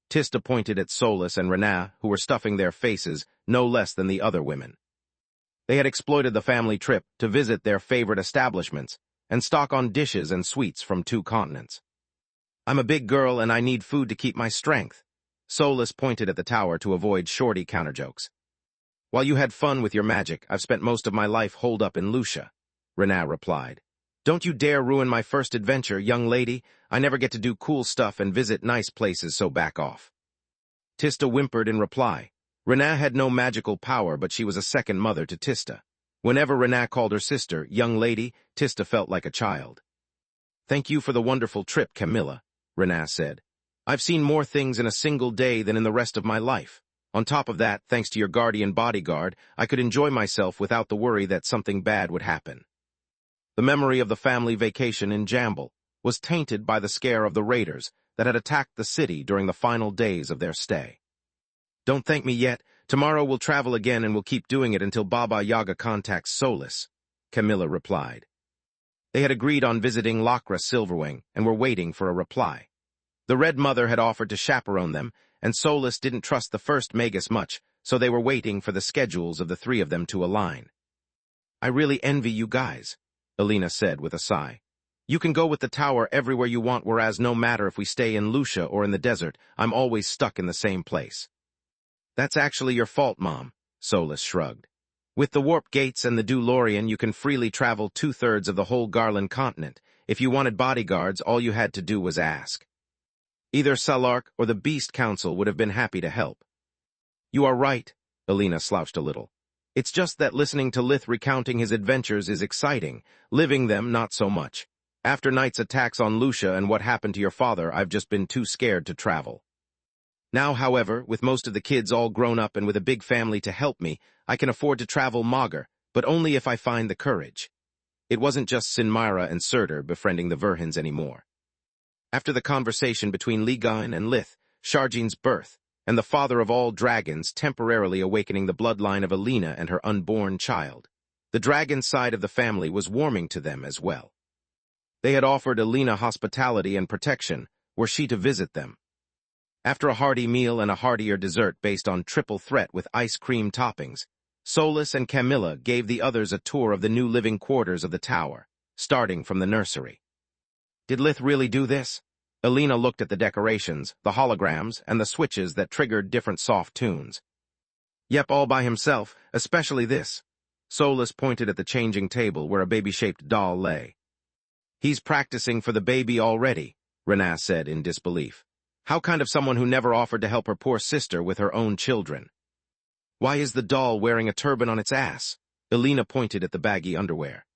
Tista pointed at Solus and Renaa, who were stuffing their faces no less than the other women. They had exploited the family trip to visit their favorite establishments and stock on dishes and sweets from 2 continents. I'm a big girl and I need food to keep my strength. Solus pointed at the tower to avoid shorty counterjokes. While you had fun with your magic, I've spent most of my life holed up in Lucia, Renaa replied. Don't you dare ruin my first adventure, young lady. I never get to do cool stuff and visit nice places, so back off. Tista whimpered in reply. Renaa had no magical power, but she was a second mother to Tista. Whenever Renaa called her sister, young lady, Tista felt like a child. Thank you for the wonderful trip, Camilla, Renaa said. I've seen more things in a single day than in the rest of my life. On top of that, thanks to your guardian bodyguard, I could enjoy myself without the worry that something bad would happen. The memory of the family vacation in Jamble was tainted by the scare of the raiders that had attacked the city during the final days of their stay. "Don't thank me yet. Tomorrow we'll travel again and we'll keep doing it until Baba Yaga contacts Solus," Camilla replied. They had agreed on visiting Lakra Silverwing and were waiting for a reply. The Red Mother had offered to chaperone them, and Solus didn't trust the first Magus much, so they were waiting for the schedules of the three of them to align. "I really envy you guys," Alina said with a sigh. "You can go with the tower everywhere you want, whereas no matter if we stay in Lucia or in the desert, I'm always stuck in the same place." "That's actually your fault, Mom," Solus shrugged. "With the warp gates and the Dulorian, you can freely travel 2/3 of the whole Garland continent. If you wanted bodyguards, all you had to do was ask. Either Salark or the Beast Council would have been happy to help." "You are right," Alina slouched a little. "It's just that listening to Lith recounting his adventures is exciting, living them not so much. After Knight's attacks on Lucia and what happened to your father, I've just been too scared to travel. Now, however, with most of the kids all grown up and with a big family to help me, I can afford to travel Magar, but only if I find the courage." It wasn't just Sinmira and Surtur befriending the Verhins anymore. After the conversation between Ligain and Lith, Sharjine's birth, and the father of all dragons temporarily awakening the bloodline of Alina and her unborn child, the dragon side of the family was warming to them as well. They had offered Alina hospitality and protection, were she to visit them. After a hearty meal and a heartier dessert based on triple threat with ice cream toppings, Solus and Camilla gave the others a tour of the new living quarters of the tower, starting from the nursery. Did Lith really do this? Alina looked at the decorations, the holograms, and the switches that triggered different soft tunes. "Yep, all by himself, especially this." Solus pointed at the changing table where a baby-shaped doll lay. "He's practicing for the baby already," Renaz said in disbelief. "How kind of someone who never offered to help her poor sister with her own children." "Why is the doll wearing a turban on its ass?" Alina pointed at the baggy underwear.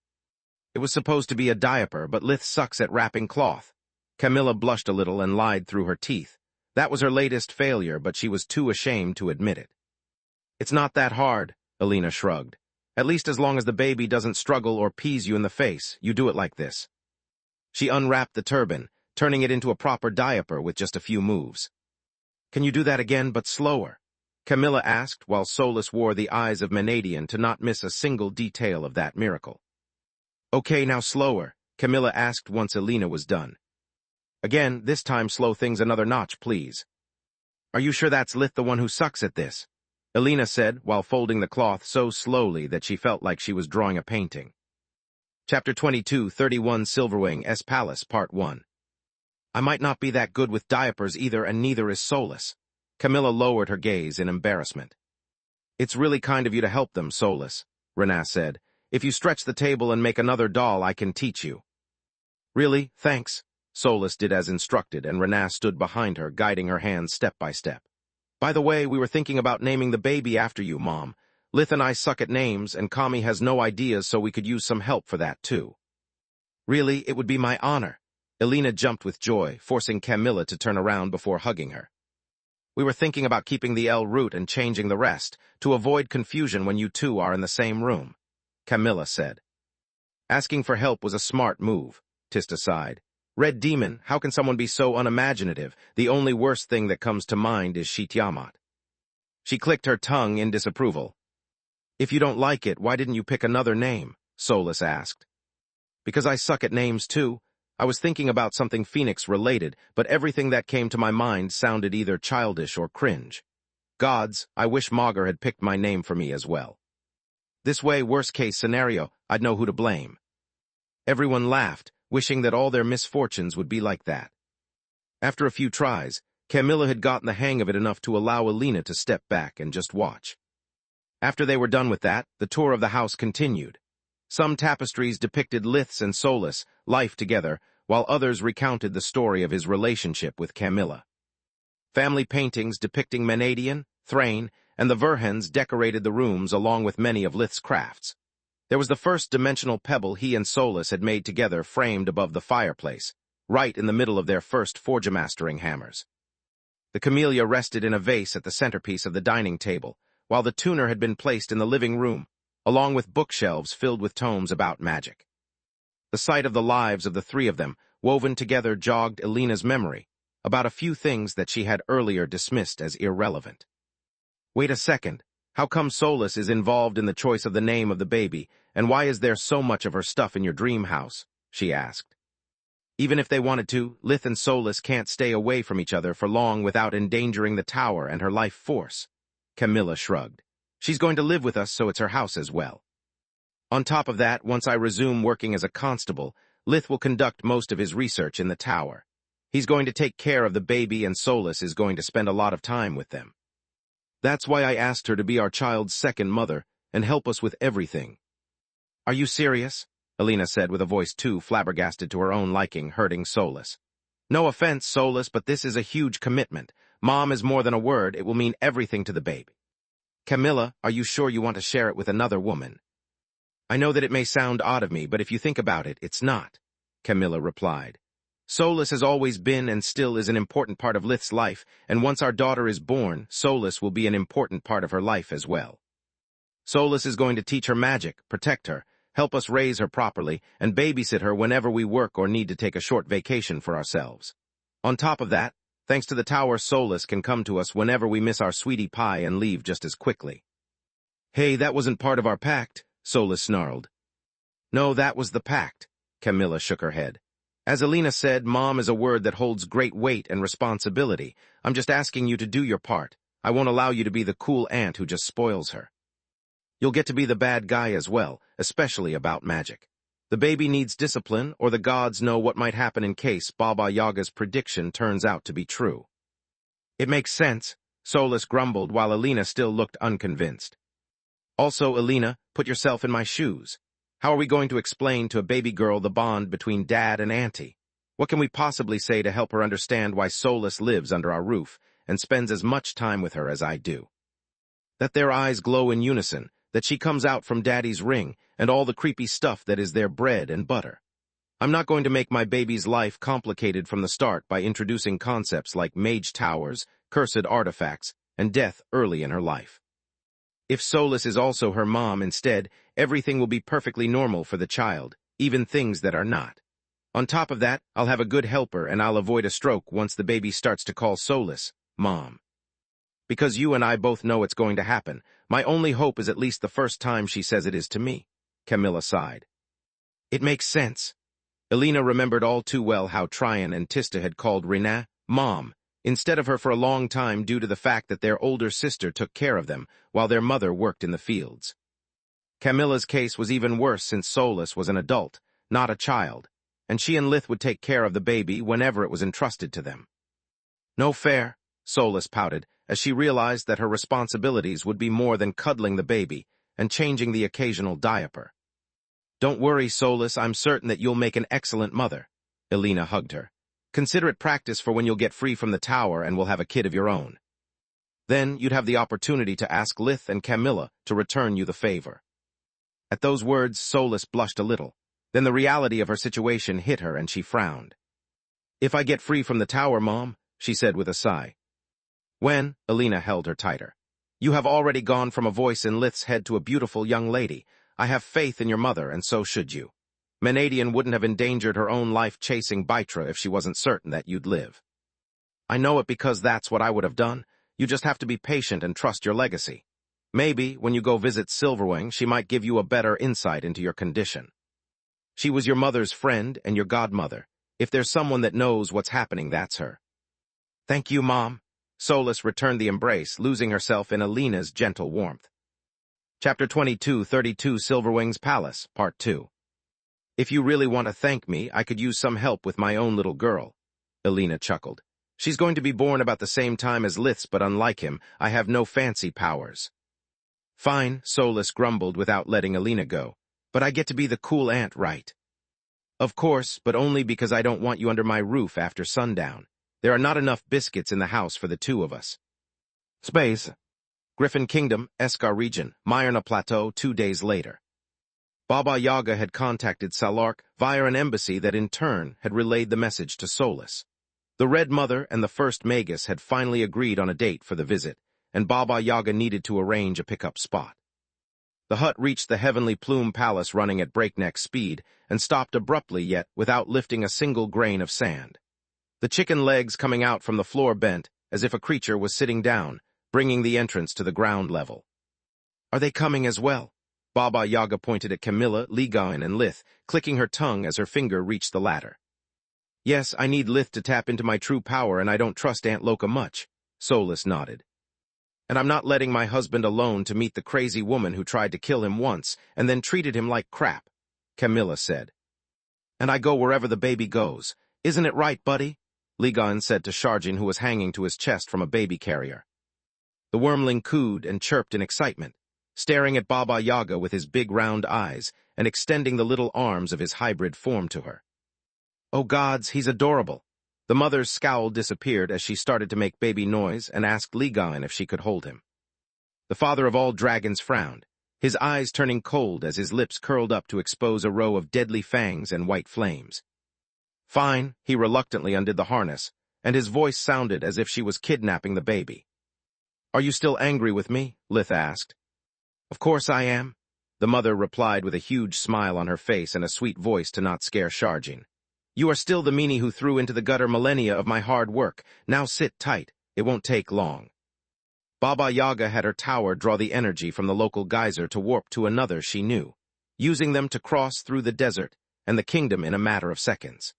"It was supposed to be a diaper, but Lith sucks at wrapping cloth." Camilla blushed a little and lied through her teeth. That was her latest failure, but she was too ashamed to admit it. "It's not that hard," Alina shrugged. "At least as long as the baby doesn't struggle or pees you in the face, you do it like this." She unwrapped the turban, turning it into a proper diaper with just a few moves. "Can you do that again, but slower?" Camilla asked, while Solus wore the eyes of Menadian to not miss a single detail of that miracle. "Okay, now slower," Camilla asked once Alina was done. "Again, this time slow things another notch, please." "Are you sure that's Lith, the one who sucks at this?" Alina said, while folding the cloth so slowly that she felt like she was drawing a painting. Chapter 22, 31 Silverwing, S Palace, Part 1. "I might not be that good with diapers either, and neither is Solus." Camilla lowered her gaze in embarrassment. "It's really kind of you to help them, Solus," Renaz said. "If you stretch the table and make another doll, I can teach you." "Really? Thanks." Solus did as instructed, and Renaz stood behind her, guiding her hands step by step. "By the way, we were thinking about naming the baby after you, Mom. Lith and I suck at names, and Kami has no ideas, so we could use some help for that, too." "Really, it would be my honor." Alina jumped with joy, forcing Camilla to turn around before hugging her. "We were thinking about keeping the L root and changing the rest, to avoid confusion when you two are in the same room," Camilla said. Asking for help was a smart move, Tista sighed. "Red Demon, how can someone be so unimaginative? The only worst thing that comes to mind is Shityamat." She clicked her tongue in disapproval. "If you don't like it, why didn't you pick another name?" Solus asked. "Because I suck at names too. I was thinking about something Phoenix-related, but everything that came to my mind sounded either childish or cringe. Gods, I wish Magar had picked my name for me as well. This way, worst-case scenario, I'd know who to blame." Everyone laughed, wishing that all their misfortunes would be like that. After a few tries, Camilla had gotten the hang of it enough to allow Alina to step back and just watch. After they were done with that, the tour of the house continued. Some tapestries depicted Lith's and Solus' life together, while others recounted the story of his relationship with Camilla. Family paintings depicting Menadian, Thrain, and the Verhins decorated the rooms along with many of Lith's crafts. There was the first dimensional pebble he and Solus had made together framed above the fireplace, right in the middle of their first forgemastering hammers. The camellia rested in a vase at the centerpiece of the dining table, while the tuner had been placed in the living room, along with bookshelves filled with tomes about magic. The sight of the lives of the three of them, woven together, jogged Elena's memory about a few things that she had earlier dismissed as irrelevant. Wait a second. How come Solus is involved in the choice of the name of the baby, and why is there so much of her stuff in your dream house? She asked. Even if they wanted to, Lith and Solus can't stay away from each other for long without endangering the tower and her life force. Camilla shrugged. She's going to live with us, so it's her house as well. On top of that, once I resume working as a constable, Lith will conduct most of his research in the tower. He's going to take care of the baby, and Solus is going to spend a lot of time with them. That's why I asked her to be our child's second mother and help us with everything. Are you serious? Elena said with a voice too flabbergasted to her own liking, hurting Solus. No offense, Solus, but this is a huge commitment. Mom is more than a word. It will mean everything to the baby. Camilla, are you sure you want to share it with another woman? I know that it may sound odd of me, but if you think about it, it's not, Camilla replied. Solus has always been and still is an important part of Lith's life, and once our daughter is born, Solus will be an important part of her life as well. Solus is going to teach her magic, protect her, help us raise her properly, and babysit her whenever we work or need to take a short vacation for ourselves. On top of that, thanks to the tower, Solus can come to us whenever we miss our sweetie pie and leave just as quickly. Hey, that wasn't part of our pact, Solus snarled. No, that was the pact, Camilla shook her head. As Elena said, Mom is a word that holds great weight and responsibility. I'm just asking you to do your part. I won't allow you to be the cool aunt who just spoils her. You'll get to be the bad guy as well, especially about magic. The baby needs discipline, or the gods know what might happen in case Baba Yaga's prediction turns out to be true. It makes sense, Solus grumbled while Elena still looked unconvinced. Also, Elena, put yourself in my shoes. How are we going to explain to a baby girl the bond between Dad and Auntie? What can we possibly say to help her understand why Solus lives under our roof and spends as much time with her as I do? That their eyes glow in unison, that she comes out from Daddy's ring, and all the creepy stuff that is their bread and butter. I'm not going to make my baby's life complicated from the start by introducing concepts like mage towers, cursed artifacts, and death early in her life. If Solus is also her mom instead, everything will be perfectly normal for the child, even things that are not. On top of that, I'll have a good helper and I'll avoid a stroke once the baby starts to call Solus Mom. Because you and I both know it's going to happen, my only hope is at least the first time she says it is to me, Camilla sighed. It makes sense. Elena remembered all too well how Tryon and Tista had called Rena Mom, instead of her for a long time due to the fact that their older sister took care of them while their mother worked in the fields. Camilla's case was even worse since Solus was an adult, not a child, and she and Lith would take care of the baby whenever it was entrusted to them. No fair, Solus pouted, as she realized that her responsibilities would be more than cuddling the baby and changing the occasional diaper. Don't worry, Solus, I'm certain that you'll make an excellent mother. Elena hugged her. Consider it practice for when you'll get free from the tower and will have a kid of your own. Then you'd have the opportunity to ask Lith and Camilla to return you the favor. At those words, Solus blushed a little. Then the reality of her situation hit her and she frowned. If I get free from the tower, Mom, she said with a sigh. When? Elena held her tighter. You have already gone from a voice in Lith's head to a beautiful young lady. I have faith in your mother, and so should you. Menadian wouldn't have endangered her own life chasing Bytra if she wasn't certain that you'd live. I know it because that's what I would have done. You just have to be patient and trust your legacy. Maybe, when you go visit Silverwing, she might give you a better insight into your condition. She was your mother's friend and your godmother. If there's someone that knows what's happening, that's her. Thank you, Mom. Solus returned the embrace, losing herself in Elena's gentle warmth. Chapter 22:32 Silverwing's Palace, Part 2. If you really want to thank me, I could use some help with my own little girl. Elena chuckled. She's going to be born about the same time as Lith's, but unlike him, I have no fancy powers. Fine, Solus grumbled without letting Elena go. But I get to be the cool aunt, right? Of course, but only because I don't want you under my roof after sundown. There are not enough biscuits in the house for the two of us. Space. Griffin Kingdom, Eskar Region, Myrna Plateau, 2 days later. Baba Yaga had contacted Salark via an embassy that in turn had relayed the message to Solus. The Red Mother and the first Magus had finally agreed on a date for the visit, and Baba Yaga needed to arrange a pickup spot. The hut reached the heavenly plume palace running at breakneck speed and stopped abruptly yet without lifting a single grain of sand. The chicken legs coming out from the floor bent, as if a creature was sitting down, bringing the entrance to the ground level. "Are they coming as well?" Baba Yaga pointed at Camilla, Ligon, and Lith, clicking her tongue as her finger reached the ladder. "Yes, I need Lith to tap into my true power, and I don't trust Aunt Loka much," Solus nodded. "And I'm not letting my husband alone to meet the crazy woman who tried to kill him once and then treated him like crap," Camilla said. "And I go wherever the baby goes. Isn't it right, buddy?" Ligon said to Sharjin, who was hanging to his chest from a baby carrier. The wormling cooed and chirped in excitement, staring at Baba Yaga with his big round eyes and extending the little arms of his hybrid form to her. "Oh gods, he's adorable." The mother's scowl disappeared as she started to make baby noise and asked Ligon if she could hold him. The father of all dragons frowned, his eyes turning cold as his lips curled up to expose a row of deadly fangs and white flames. "Fine," he reluctantly undid the harness, and his voice sounded as if she was kidnapping the baby. "Are you still angry with me?" Lith asked. "Of course I am," the mother replied with a huge smile on her face and a sweet voice to not scare Sharjin. "You are still the meanie who threw into the gutter millennia of my hard work. Now sit tight. It won't take long." Baba Yaga had her tower draw the energy from the local geyser to warp to another she knew, using them to cross through the desert and the kingdom in a matter of seconds.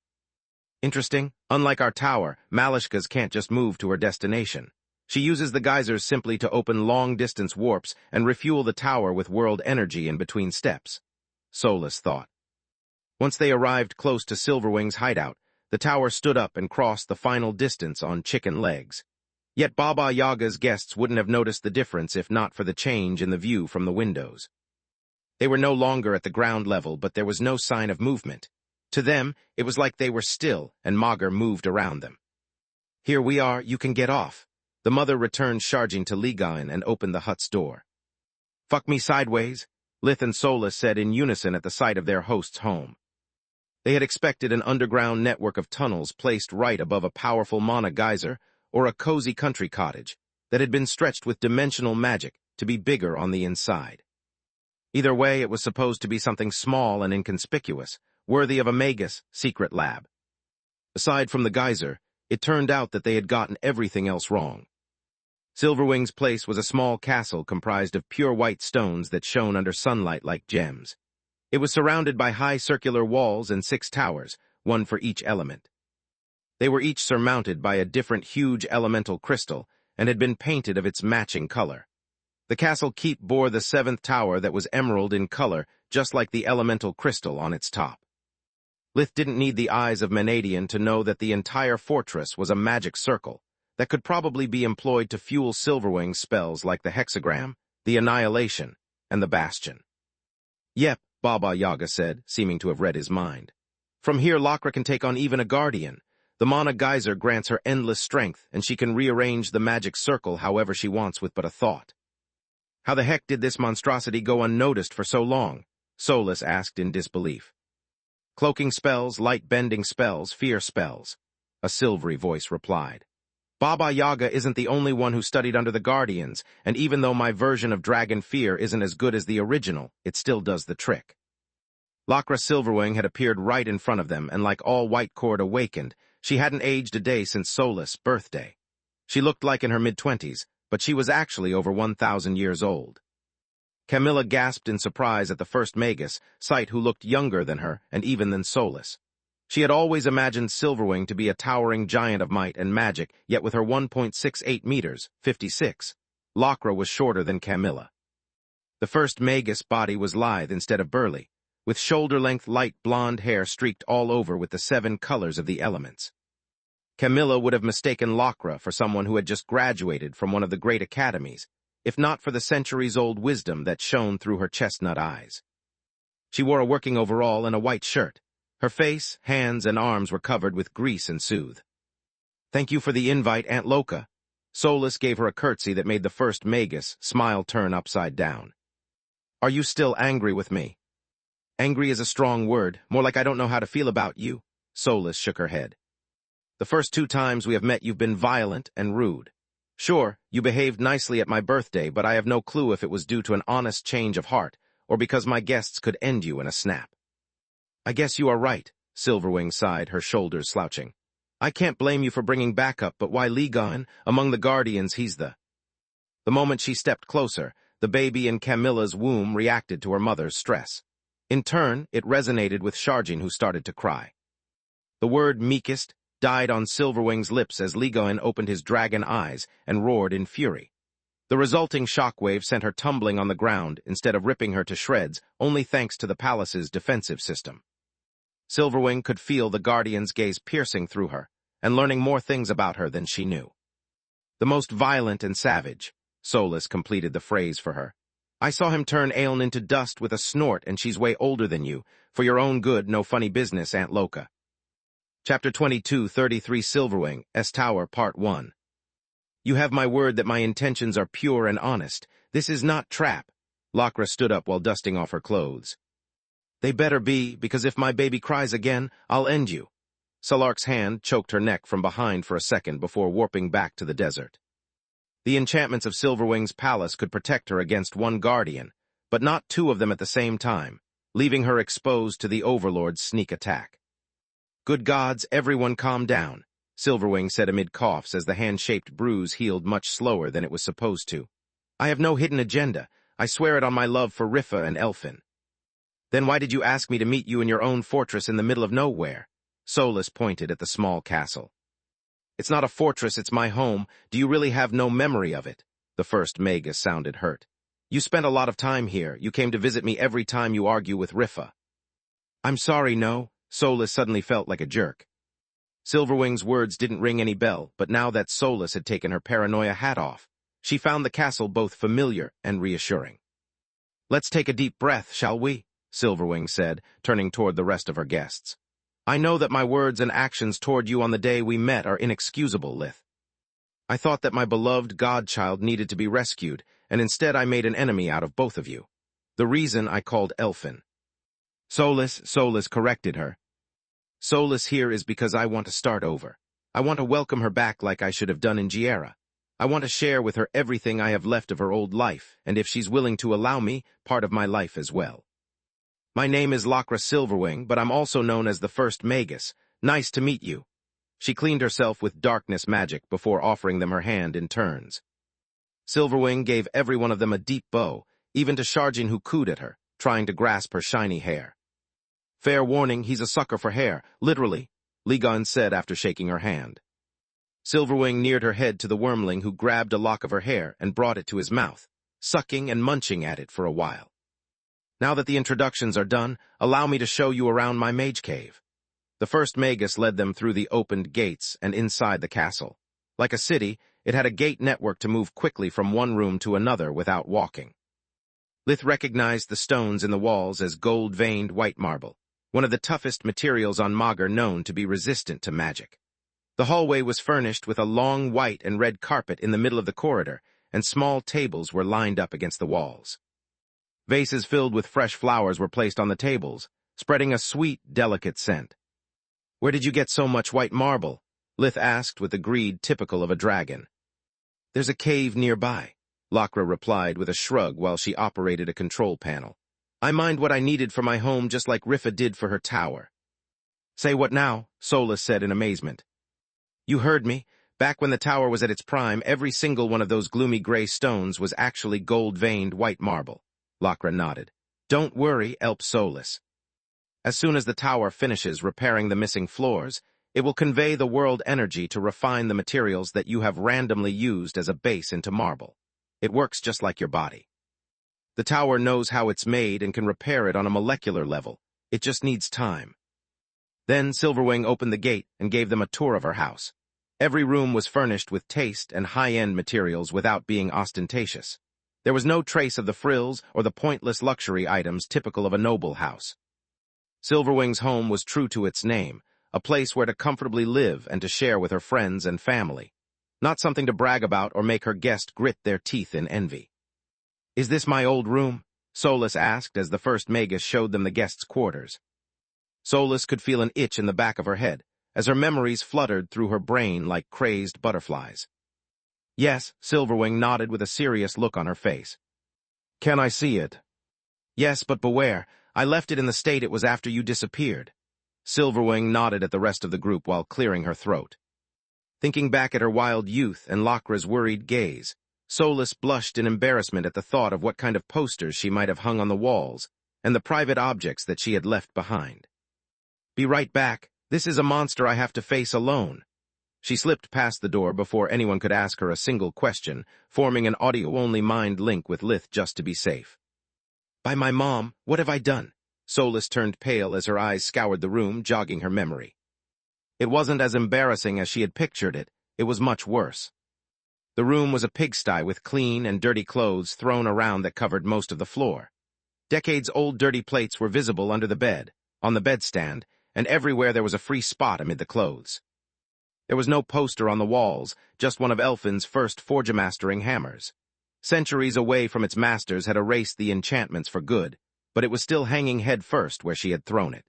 Interesting, unlike our tower, Malishka's can't just move to her destination. She uses the geysers simply to open long-distance warps and refuel the tower with world energy in between steps, Solus thought. Once they arrived close to Silverwing's hideout, the tower stood up and crossed the final distance on chicken legs. Yet Baba Yaga's guests wouldn't have noticed the difference if not for the change in the view from the windows. They were no longer at the ground level, but there was no sign of movement. To them, it was like they were still, and Magur moved around them. "Here we are, you can get off." The mother returned Sharjin to Ligon and opened the hut's door. "Fuck me sideways," Lith and Solus said in unison at the sight of their host's home. They had expected an underground network of tunnels placed right above a powerful mana geyser or a cozy country cottage that had been stretched with dimensional magic to be bigger on the inside. Either way, it was supposed to be something small and inconspicuous, worthy of a Magus secret lab. Aside from the geyser, it turned out that they had gotten everything else wrong. Silverwing's place was a small castle comprised of pure white stones that shone under sunlight like gems. It was surrounded by high circular walls and 6 towers, one for each element. They were each surmounted by a different huge elemental crystal and had been painted of its matching color. The castle keep bore the 7th tower that was emerald in color, just like the elemental crystal on its top. Lith didn't need the eyes of Menadian to know that the entire fortress was a magic circle that could probably be employed to fuel Silverwing's spells like the hexagram, the annihilation, and the bastion. "Yep," Baba Yaga said, seeming to have read his mind. "From here, Lakra can take on even a guardian. The mana geyser grants her endless strength, and she can rearrange the magic circle however she wants with but a thought." "How the heck did this monstrosity go unnoticed for so long?" Solus asked in disbelief. "Cloaking spells, light-bending spells, fear spells," a silvery voice replied. "Baba Yaga isn't the only one who studied under the Guardians, and even though my version of Dragon Fear isn't as good as the original, it still does the trick." Lakra Silverwing had appeared right in front of them, and like all White Cord awakened, she hadn't aged a day since Solus' birthday. She looked like in her mid-20s, but she was actually over 1,000 years old. Camilla gasped in surprise at the first Magus, sight who looked younger than her, and even than Solus. She had always imagined Silverwing to be a towering giant of might and magic, yet with her 1.68 meters, 56, Lakra was shorter than Camilla. The first Magus body was lithe instead of burly, with shoulder-length light blonde hair streaked all over with the 7 colors of the elements. Camilla would have mistaken Lakra for someone who had just graduated from one of the great academies, if not for the centuries-old wisdom that shone through her chestnut eyes. She wore a working overall and a white shirt. Her face, hands, and arms were covered with grease and soothe. "Thank you for the invite, Aunt Loka." Solus gave her a curtsy that made the first Magus smile turn upside down. "Are you still angry with me?" "Angry is a strong word, more like I don't know how to feel about you." Solus shook her head. "The first 2 times we have met you've been violent and rude. Sure, you behaved nicely at my birthday, but I have no clue if it was due to an honest change of heart, or because my guests could end you in a snap. I guess you are right, Silverwing sighed, her shoulders slouching. I can't blame you for bringing backup, but why Ligon? Among the Guardians, he's the... The moment she stepped closer, the baby in Camilla's womb reacted to her mother's stress. In turn, it resonated with Sharjin, who started to cry. The word meekest died on Silverwing's lips as Ligon opened his dragon eyes and roared in fury. The resulting shockwave sent her tumbling on the ground instead of ripping her to shreds, only thanks to the palace's defensive system. Silverwing could feel the Guardian's gaze piercing through her, and learning more things about her than she knew. The most violent and savage, Solus completed the phrase for her. I saw him turn Aelin into dust with a snort, and she's way older than you. For your own good, no funny business, Aunt Loca. Chapter 22:33 Silverwing, S Tower, Part 1. You have my word that my intentions are pure and honest. This is not trap. Lakra stood up while dusting off her clothes. They better be, because if my baby cries again, I'll end you. Salark's hand choked her neck from behind for a second before warping back to the desert. The enchantments of Silverwing's palace could protect her against one guardian, but not two of them at the same time, leaving her exposed to the Overlord's sneak attack. Good gods, everyone calm down, Silverwing said amid coughs as the hand-shaped bruise healed much slower than it was supposed to. I have no hidden agenda. I swear it on my love for Rifa and Elfin. Then why did you ask me to meet you in your own fortress in the middle of nowhere? Solus pointed at the small castle. It's not a fortress, it's my home. Do you really have no memory of it? The first Magus sounded hurt. You spent a lot of time here. You came to visit me every time you argue with Rifa. I'm sorry, no. Solus suddenly felt like a jerk. Silverwing's words didn't ring any bell, but now that Solus had taken her paranoia hat off, she found the castle both familiar and reassuring. Let's take a deep breath, shall we? Silverwing said, turning toward the rest of her guests. I know that my words and actions toward you on the day we met are inexcusable, Lith. I thought that my beloved godchild needed to be rescued, and instead I made an enemy out of both of you. The reason I called Elfin. Solus corrected her. Solus here is because I want to start over. I want to welcome her back like I should have done in Giera. I want to share with her everything I have left of her old life, and if she's willing to allow me, part of my life as well. My name is Lakra Silverwing, but I'm also known as the First Magus. Nice to meet you. She cleaned herself with darkness magic before offering them her hand in turns. Silverwing gave every one of them a deep bow, even to Sharjin, who cooed at her, trying to grasp her shiny hair. Fair warning, he's a sucker for hair, literally, Ligon said after shaking her hand. Silverwing neared her head to the wormling, who grabbed a lock of her hair and brought it to his mouth, sucking and munching at it for a while. Now that the introductions are done, allow me to show you around my mage cave. The first Magus led them through the opened gates and inside the castle. Like a city, it had a gate network to move quickly from one room to another without walking. Lith recognized the stones in the walls as gold-veined white marble, one of the toughest materials on Magur known to be resistant to magic. The hallway was furnished with a long white and red carpet in the middle of the corridor, and small tables were lined up against the walls. Vases filled with fresh flowers were placed on the tables, spreading a sweet, delicate scent. Where did you get so much white marble? Lith asked with the greed typical of a dragon. There's a cave nearby, Lakra replied with a shrug while she operated a control panel. I mined what I needed for my home just like Rifa did for her tower. Say what now? Solus said in amazement. You heard me. Back when the tower was at its prime, every single one of those gloomy gray stones was actually gold-veined white marble. Lakra nodded. Don't worry, Elp Solus. As soon as the tower finishes repairing the missing floors, it will convey the world energy to refine the materials that you have randomly used as a base into marble. It works just like your body. The tower knows how it's made and can repair it on a molecular level. It just needs time. Then Silverwing opened the gate and gave them a tour of her house. Every room was furnished with taste and high-end materials without being ostentatious. There was no trace of the frills or the pointless luxury items typical of a noble house. Silverwing's home was true to its name, a place where to comfortably live and to share with her friends and family, not something to brag about or make her guest grit their teeth in envy. Is this my old room? Solus asked as the first Magus showed them the guests' quarters. Solus could feel an itch in the back of her head, as her memories fluttered through her brain like crazed butterflies. Yes, Silverwing nodded with a serious look on her face. Can I see it? Yes, but beware. I left it in the state it was after you disappeared. Silverwing nodded at the rest of the group while clearing her throat. Thinking back at her wild youth and Lockra's worried gaze, Solus blushed in embarrassment at the thought of what kind of posters she might have hung on the walls and the private objects that she had left behind. Be right back. This is a monster I have to face alone. She slipped past the door before anyone could ask her a single question, forming an audio-only mind link with Lith just to be safe. By my mom, what have I done? Solus turned pale as her eyes scoured the room, jogging her memory. It wasn't as embarrassing as she had pictured it. It was much worse. The room was a pigsty with clean and dirty clothes thrown around that covered most of the floor. Decades-old dirty plates were visible under the bed, on the bedstand, and everywhere there was a free spot amid the clothes. There was no poster on the walls, just one of Elfin's first forge-mastering hammers. Centuries away from its masters had erased the enchantments for good, but it was still hanging head first where she had thrown it.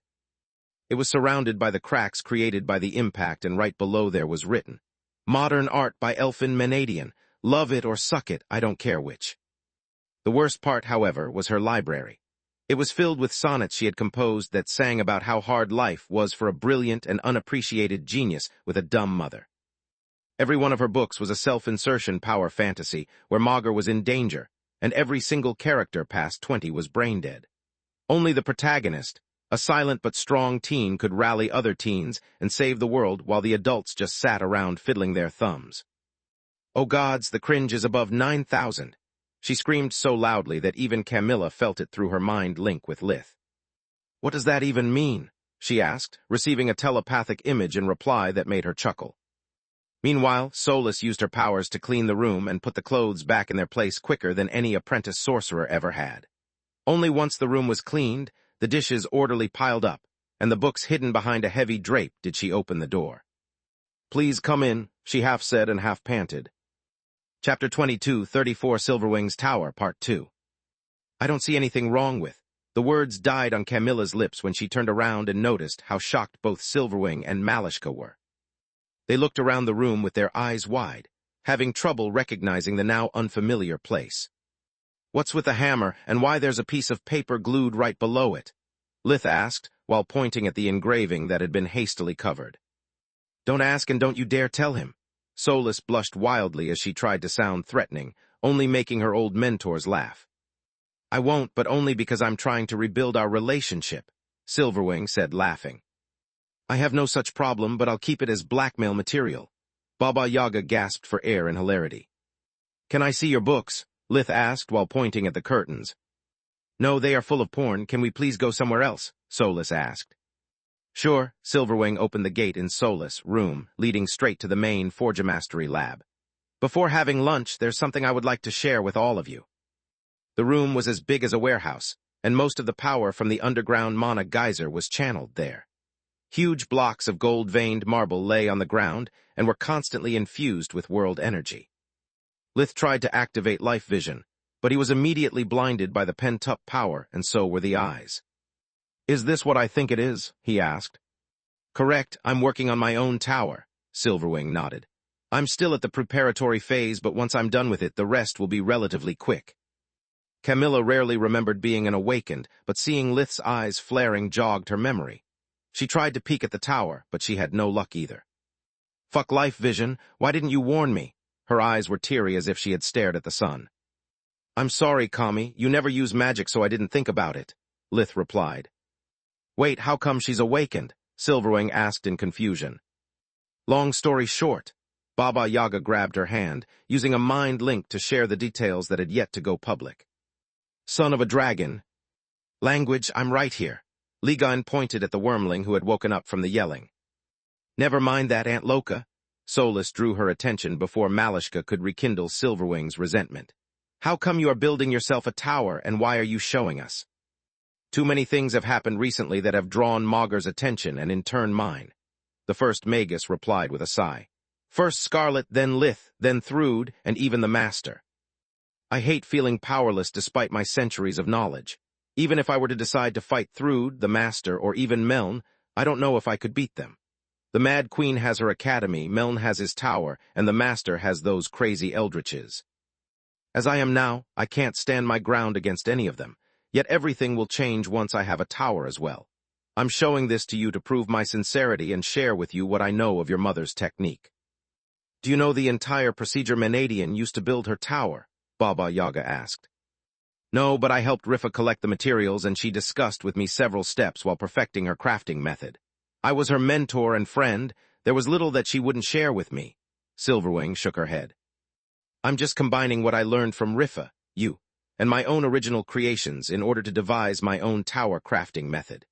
It was surrounded by the cracks created by the impact, and right below there was written, "Modern art by Elfin Menadian. Love it or suck it, I don't care which." The worst part, however, was her library. It was filled with sonnets she had composed that sang about how hard life was for a brilliant and unappreciated genius with a dumb mother. Every one of her books was a self-insertion power fantasy where Magur was in danger, and every single character past 20 was brain-dead. Only the protagonist, a silent but strong teen, could rally other teens and save the world while the adults just sat around fiddling their thumbs. Oh gods, the cringe is above 9,000. She screamed so loudly that even Camilla felt it through her mind link with Lith. What does that even mean? She asked, receiving a telepathic image in reply that made her chuckle. Meanwhile, Solus used her powers to clean the room and put the clothes back in their place quicker than any apprentice sorcerer ever had. Only once the room was cleaned, the dishes orderly piled up, and the books hidden behind a heavy drape did she open the door. Please come in, she half said and half panted. Chapter 22, 34 Silverwing's Tower, Part 2. I don't see anything wrong with. The words died on Camilla's lips when she turned around and noticed how shocked both Silverwing and Malishka were. They looked around the room with their eyes wide, having trouble recognizing the now unfamiliar place. What's with the hammer, and why there's a piece of paper glued right below it? Lith asked, while pointing at the engraving that had been hastily covered. Don't ask and don't you dare tell him. Solus blushed wildly as she tried to sound threatening, only making her old mentors laugh. I won't, but only because I'm trying to rebuild our relationship, Silverwing said, laughing. I have no such problem, but I'll keep it as blackmail material. Baba Yaga gasped for air in hilarity. Can I see your books? Lith asked while pointing at the curtains. No, they are full of porn. Can we please go somewhere else? Solus asked. Sure. Silverwing opened the gate in Solus' room, leading straight to the main Forge-Mastery lab. Before having lunch, there's something I would like to share with all of you. The room was as big as a warehouse, and most of the power from the underground mana geyser was channeled there. Huge blocks of gold-veined marble lay on the ground and were constantly infused with world energy. Lith tried to activate life vision, but he was immediately blinded by the pent-up power, and so were the eyes. Is this what I think it is? He asked. Correct, I'm working on my own tower, Silverwing nodded. I'm still at the preparatory phase, but once I'm done with it, the rest will be relatively quick. Camilla rarely remembered being an awakened, but seeing Lith's eyes flaring jogged her memory. She tried to peek at the tower, but she had no luck either. Fuck life vision, why didn't you warn me? Her eyes were teary as if she had stared at the sun. I'm sorry, Kami, you never use magic, so I didn't think about it, Lith replied. Wait, how come she's awakened? Silverwing asked in confusion. Long story short, Baba Yaga grabbed her hand, using a mind link to share the details that had yet to go public. Son of a dragon. Language, I'm right here. Ligon pointed at the wormling who had woken up from the yelling. Never mind that, Aunt Loka. Solus drew her attention before Malishka could rekindle Silverwing's resentment. How come you are building yourself a tower, and why are you showing us? Too many things have happened recently that have drawn Magur's attention, and in turn mine. The first Magus replied with a sigh. First Scarlet, then Lith, then Thrude, and even the Master. I hate feeling powerless despite my centuries of knowledge. Even if I were to decide to fight Thrude, the Master, or even Meln, I don't know if I could beat them. The Mad Queen has her academy, Meln has his tower, and the Master has those crazy eldritches. As I am now, I can't stand my ground against any of them. Yet everything will change once I have a tower as well. I'm showing this to you to prove my sincerity and share with you what I know of your mother's technique. Do you know the entire procedure Menadian used to build her tower? Baba Yaga asked. No, but I helped Rifa collect the materials and she discussed with me several steps while perfecting her crafting method. I was her mentor and friend. There was little that she wouldn't share with me. Silverwing shook her head. I'm just combining what I learned from Rifa, you, and my own original creations in order to devise my own tower crafting method.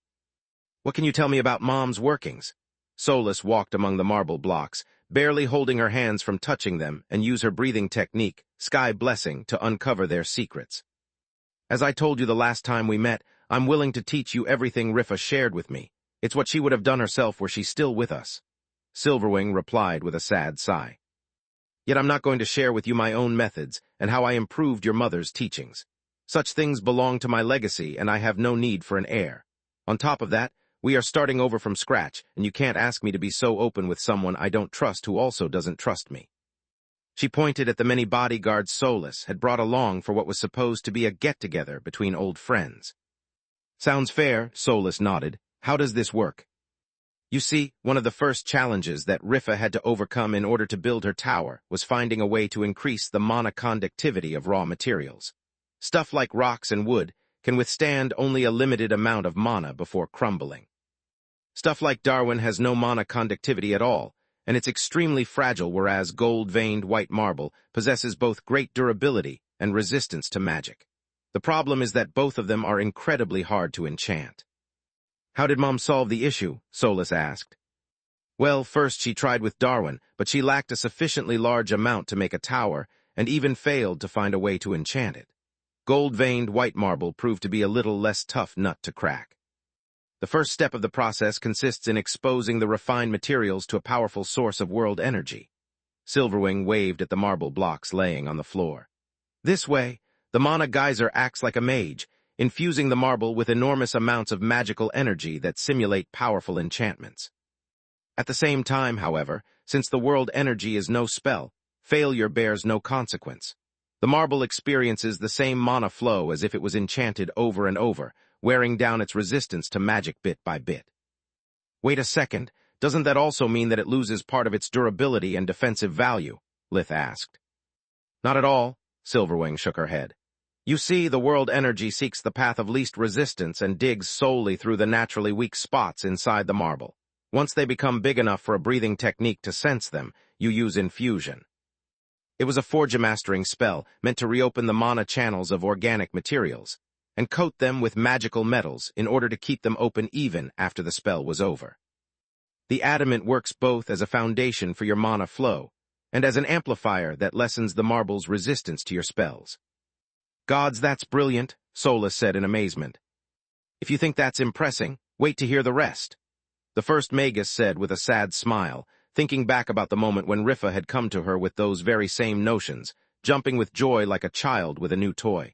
What can you tell me about Mom's workings? Solus walked among the marble blocks, barely holding her hands from touching them, and used her breathing technique, Sky Blessing, to uncover their secrets. As I told you the last time we met, I'm willing to teach you everything Rifa shared with me. It's what she would have done herself were she still with us. Silverwing replied with a sad sigh. Yet I'm not going to share with you my own methods and how I improved your mother's teachings. Such things belong to my legacy and I have no need for an heir. On top of that, we are starting over from scratch, and you can't ask me to be so open with someone I don't trust who also doesn't trust me. She pointed at the many bodyguards Solus had brought along for what was supposed to be a get-together between old friends. Sounds fair, Solus nodded. How does this work? You see, one of the first challenges that Rifa had to overcome in order to build her tower was finding a way to increase the mana conductivity of raw materials. Stuff like rocks and wood can withstand only a limited amount of mana before crumbling. Stuff like Darwin has no mana conductivity at all, and it's extremely fragile, whereas gold-veined white marble possesses both great durability and resistance to magic. The problem is that both of them are incredibly hard to enchant. How did Mom solve the issue? Solus asked. Well, first she tried with Darwin, but she lacked a sufficiently large amount to make a tower, and even failed to find a way to enchant it. Gold-veined white marble proved to be a little less tough nut to crack. The first step of the process consists in exposing the refined materials to a powerful source of world energy. Silverwing waved at the marble blocks laying on the floor. This way, the mana geyser acts like a mage, infusing the marble with enormous amounts of magical energy that simulate powerful enchantments. At the same time, however, since the world energy is no spell, failure bears no consequence. The marble experiences the same mana flow as if it was enchanted over and over, wearing down its resistance to magic bit by bit. Wait a second, doesn't that also mean that it loses part of its durability and defensive value? Lith asked. Not at all, Silverwing shook her head. You see, the world energy seeks the path of least resistance and digs solely through the naturally weak spots inside the marble. Once they become big enough for a breathing technique to sense them, you use infusion. It was a forge-mastering spell meant to reopen the mana channels of organic materials and coat them with magical metals in order to keep them open even after the spell was over. The adamant works both as a foundation for your mana flow and as an amplifier that lessens the marble's resistance to your spells. Gods, that's brilliant, Solus said in amazement. If you think that's impressing, wait to hear the rest. The first Magus said with a sad smile, thinking back about the moment when Rifa had come to her with those very same notions, jumping with joy like a child with a new toy.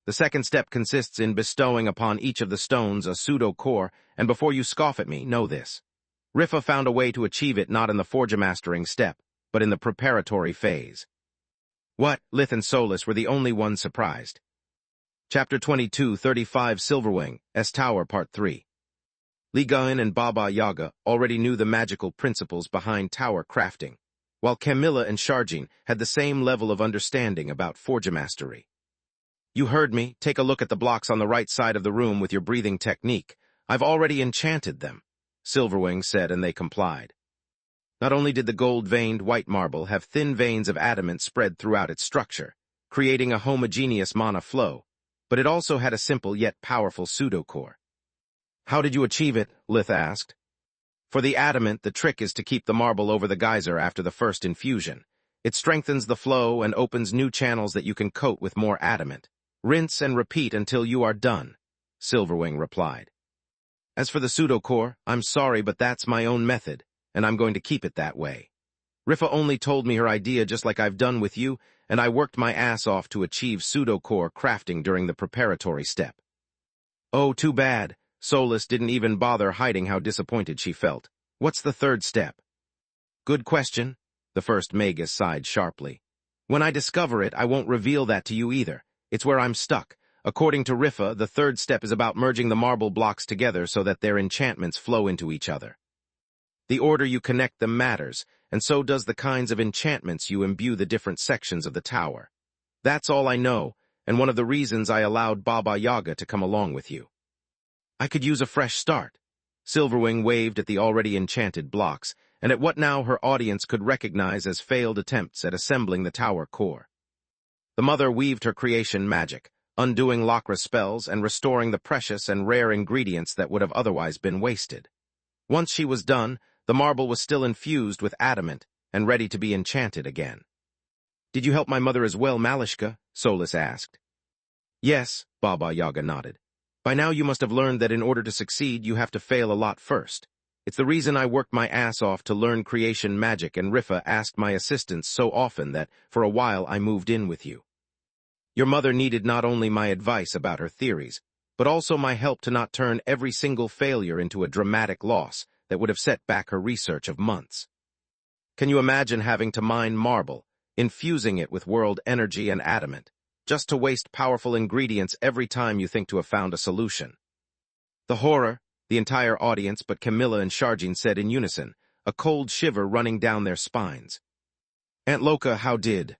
The second step consists in bestowing upon each of the stones a pseudo-core, and before you scoff at me, know this. Rifa found a way to achieve it not in the forge-mastering step, but in the preparatory phase. What? Lith and Solus were the only ones surprised. Chapter 22, 35 Silverwing, S Tower Part 3. Li Guin and Baba Yaga already knew the magical principles behind tower crafting, while Camilla and Sharjin had the same level of understanding about forge-mastery. You heard me. Take a look at the blocks on the right side of the room with your breathing technique. I've already enchanted them, Silverwing said, and they complied. Not only did the gold-veined white marble have thin veins of adamant spread throughout its structure, creating a homogeneous mana flow, but it also had a simple yet powerful pseudo-core. How did you achieve it? Lith asked. For the adamant, the trick is to keep the marble over the geyser after the first infusion. It strengthens the flow and opens new channels that you can coat with more adamant. Rinse and repeat until you are done, Silverwing replied. As for the pseudo-core, I'm sorry, but that's my own method, and I'm going to keep it that way. Rifa only told me her idea just like I've done with you, and I worked my ass off to achieve pseudo-core crafting during the preparatory step. Oh, too bad. Solus didn't even bother hiding how disappointed she felt. What's the third step? Good question, the first Magus sighed sharply. When I discover it, I won't reveal that to you either. It's where I'm stuck. According to Rifa, the third step is about merging the marble blocks together so that their enchantments flow into each other. The order you connect them matters, and so does the kinds of enchantments you imbue the different sections of the tower. That's all I know, and one of the reasons I allowed Baba Yaga to come along with you. I could use a fresh start. Silverwing waved at the already enchanted blocks, and at what now her audience could recognize as failed attempts at assembling the tower core. The mother weaved her creation magic, undoing Lakra's spells and restoring the precious and rare ingredients that would have otherwise been wasted. Once she was done, the marble was still infused with adamant and ready to be enchanted again. "Did you help my mother as well, Malishka?" Solus asked. "Yes," Baba Yaga nodded. "By now you must have learned that in order to succeed you have to fail a lot first. It's the reason I worked my ass off to learn creation magic, and Rifa asked my assistance so often that, for a while, I moved in with you. Your mother needed not only my advice about her theories, but also my help to not turn every single failure into a dramatic loss that would have set back her research of months. Can you imagine having to mine marble, infusing it with world energy and adamant, just to waste powerful ingredients every time you think to have found a solution?" The horror, the entire audience but Camilla and Sharjin said in unison, a cold shiver running down their spines. "Aunt Loka, how did?"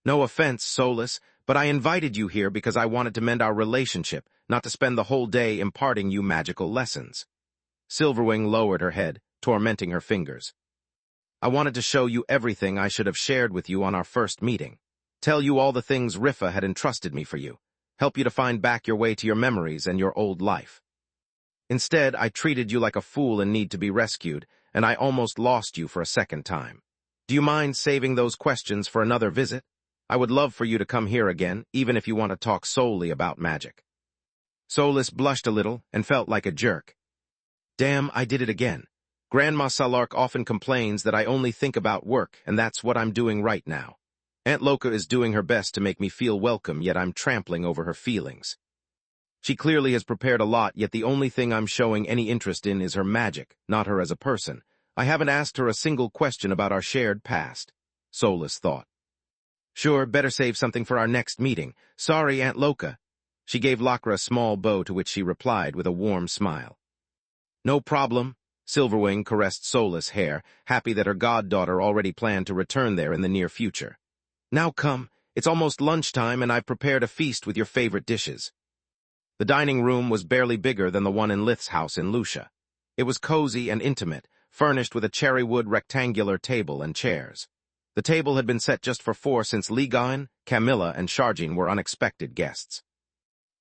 "No offense, Solus, but I invited you here because I wanted to mend our relationship, not to spend the whole day imparting you magical lessons." Silverwing lowered her head, tormenting her fingers. "I wanted to show you everything I should have shared with you on our first meeting. Tell you all the things Rifa had entrusted me for you. Help you to find back your way to your memories and your old life. Instead, I treated you like a fool in need to be rescued, and I almost lost you for a second time. Do you mind saving those questions for another visit? I would love for you to come here again, even if you want to talk solely about magic." Solus blushed a little and felt like a jerk. "Damn, I did it again. Grandma Salark often complains that I only think about work, and that's what I'm doing right now. Aunt Loka is doing her best to make me feel welcome, yet I'm trampling over her feelings. She clearly has prepared a lot, yet the only thing I'm showing any interest in is her magic, not her as a person. I haven't asked her a single question about our shared past," Solus thought. "Sure, better save something for our next meeting. Sorry, Aunt Loka." She gave Lakra a small bow, to which she replied with a warm smile. "No problem." Silverwing caressed Solus' hair, happy that her goddaughter already planned to return there in the near future. "Now come, it's almost lunchtime and I've prepared a feast with your favorite dishes." The dining room was barely bigger than the one in Lith's house in Lucia. It was cozy and intimate, furnished with a cherrywood rectangular table and chairs. The table had been set just for four since Ligain, Camilla, and Sharjin were unexpected guests.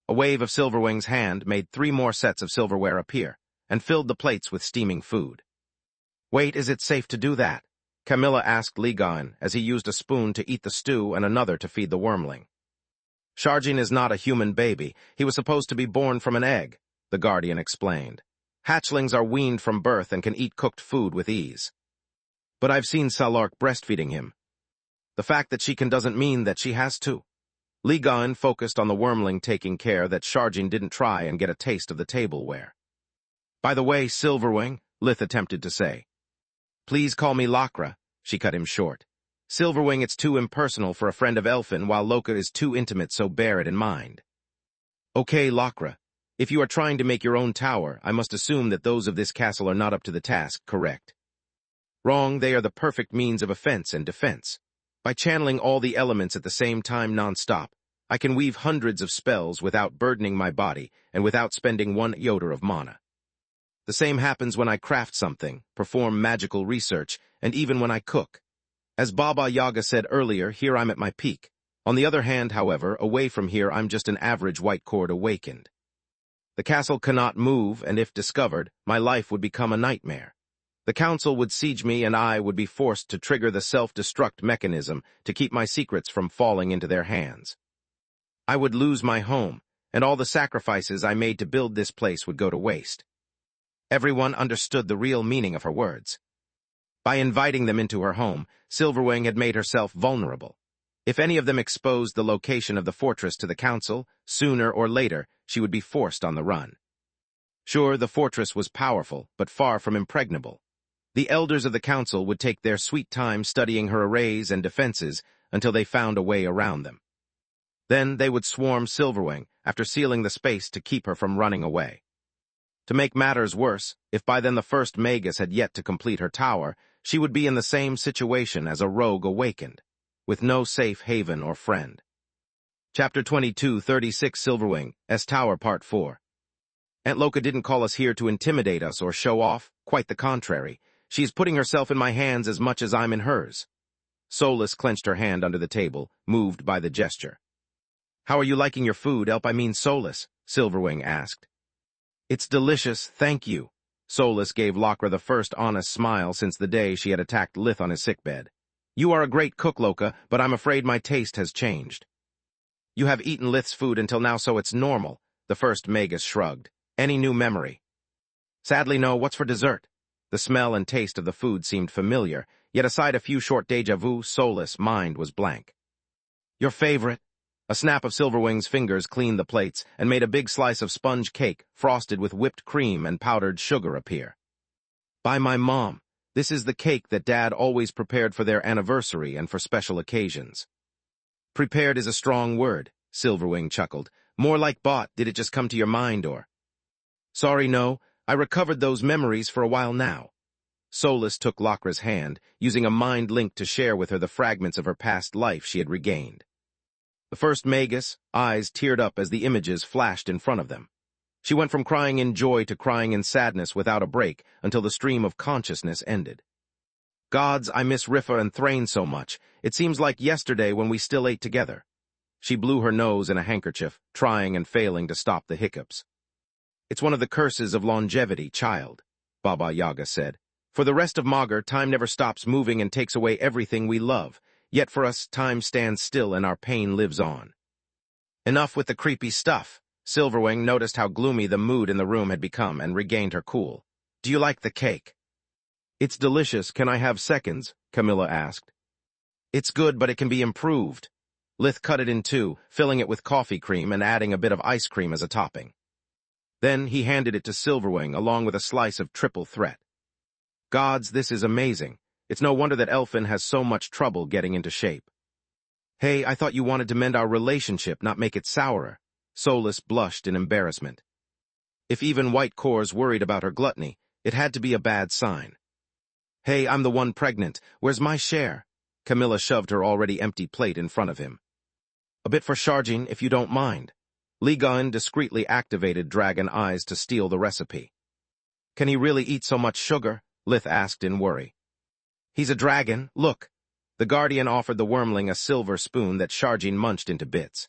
A wave of Silverwing's hand made 3 more sets of silverware appear, and filled the plates with steaming food. "Wait, is it safe to do that?" Camilla asked Ligain as he used a spoon to eat the stew and another to feed the wormling. "Sharjin is not a human baby. He was supposed to be born from an egg," the Guardian explained. "Hatchlings are weaned from birth and can eat cooked food with ease." "But I've seen Salark breastfeeding him." "The fact that she can doesn't mean that she has to." Ligain focused on the wormling, taking care that Sharjin didn't try and get a taste of the tableware. "By the way, Silverwing," Lith attempted to say. "Please call me Lakra," she cut him short. "Silverwing, it's too impersonal for a friend of Elfin, while Loka is too intimate, so bear it in mind." "Okay, Lakra. If you are trying to make your own tower, I must assume that those of this castle are not up to the task, correct?" "Wrong, they are the perfect means of offense and defense. By channeling all the elements at the same time non-stop, I can weave hundreds of spells without burdening my body and without spending 1 iota of mana. The same happens when I craft something, perform magical research, and even when I cook. As Baba Yaga said earlier, here I'm at my peak. On the other hand, however, away from here I'm just an average white cord awakened. The castle cannot move, and if discovered, my life would become a nightmare. The council would siege me, and I would be forced to trigger the self-destruct mechanism to keep my secrets from falling into their hands. I would lose my home, and all the sacrifices I made to build this place would go to waste." Everyone understood the real meaning of her words. By inviting them into her home, Silverwing had made herself vulnerable. If any of them exposed the location of the fortress to the council, sooner or later, she would be forced on the run. Sure, the fortress was powerful, but far from impregnable. The elders of the council would take their sweet time studying her arrays and defenses until they found a way around them. Then they would swarm Silverwing after sealing the space to keep her from running away. To make matters worse, if by then the first Magus had yet to complete her tower, she would be in the same situation as a rogue awakened, with no safe haven or friend. Chapter 22, 36 Silverwing, S Tower Part 4. Aunt Loka didn't call us here to intimidate us or show off, quite the contrary. She's putting herself in my hands as much as I'm in hers. Solus clenched her hand under the table, moved by the gesture. How are you liking your food, Solus? Silverwing asked. It's delicious, thank you. Solus gave Lokra the first honest smile since the day she had attacked Lith on his sickbed. You are a great cook, Loka, but I'm afraid my taste has changed. You have eaten Lith's food until now, so it's normal, the first Magus shrugged. Any new memory? Sadly, no. What's for dessert? The smell and taste of the food seemed familiar, yet aside a few short déjà vu, Solus' mind was blank. Your favorite? A snap of Silverwing's fingers cleaned the plates and made a big slice of sponge cake, frosted with whipped cream and powdered sugar, appear. By my mom. This is the cake that Dad always prepared for their anniversary and for special occasions. Prepared is a strong word, Silverwing chuckled. More like bought. Did it just come to your mind, or? Sorry, no. I recovered those memories for a while now. Solus took Lokra's hand, using a mind link to share with her the fragments of her past life she had regained. The first Magus, eyes teared up as the images flashed in front of them. She went from crying in joy to crying in sadness without a break until the stream of consciousness ended. Gods, I miss Riffa and Thrain so much. It seems like yesterday when we still ate together. She blew her nose in a handkerchief, trying and failing to stop the hiccups. It's one of the curses of longevity, child, Baba Yaga said. For the rest of Magar, time never stops moving and takes away everything we love. Yet for us, time stands still and our pain lives on. Enough with the creepy stuff. Silverwing noticed how gloomy the mood in the room had become and regained her cool. Do you like the cake? It's delicious. Can I have seconds? Camilla asked. It's good, but it can be improved. Lith cut it in two, filling it with coffee cream and adding a bit of ice cream as a topping. Then he handed it to Silverwing along with a slice of triple threat. Gods, this is amazing. It's no wonder that Elfin has so much trouble getting into shape. Hey, I thought you wanted to mend our relationship, not make it sourer. Solus blushed in embarrassment. If even White Core's worried about her gluttony, it had to be a bad sign. Hey, I'm the one pregnant. Where's my share? Camilla shoved her already empty plate in front of him. A bit for Sharjin, if you don't mind. Ligon discreetly activated Dragon Eyes to steal the recipe. Can he really eat so much sugar? Lith asked in worry. He's a dragon, look. The Guardian offered the wormling a silver spoon that Sharjin munched into bits.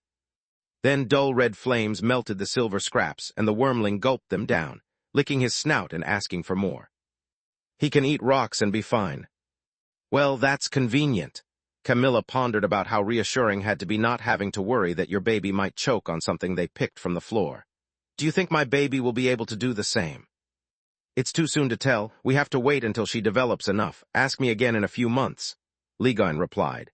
Then dull red flames melted the silver scraps, and the wormling gulped them down, licking his snout and asking for more. He can eat rocks and be fine. Well, that's convenient. Camilla pondered about how reassuring had to be not having to worry that your baby might choke on something they picked from the floor. Do you think my baby will be able to do the same? It's too soon to tell. We have to wait until she develops enough. Ask me again in a few months, Ligon replied.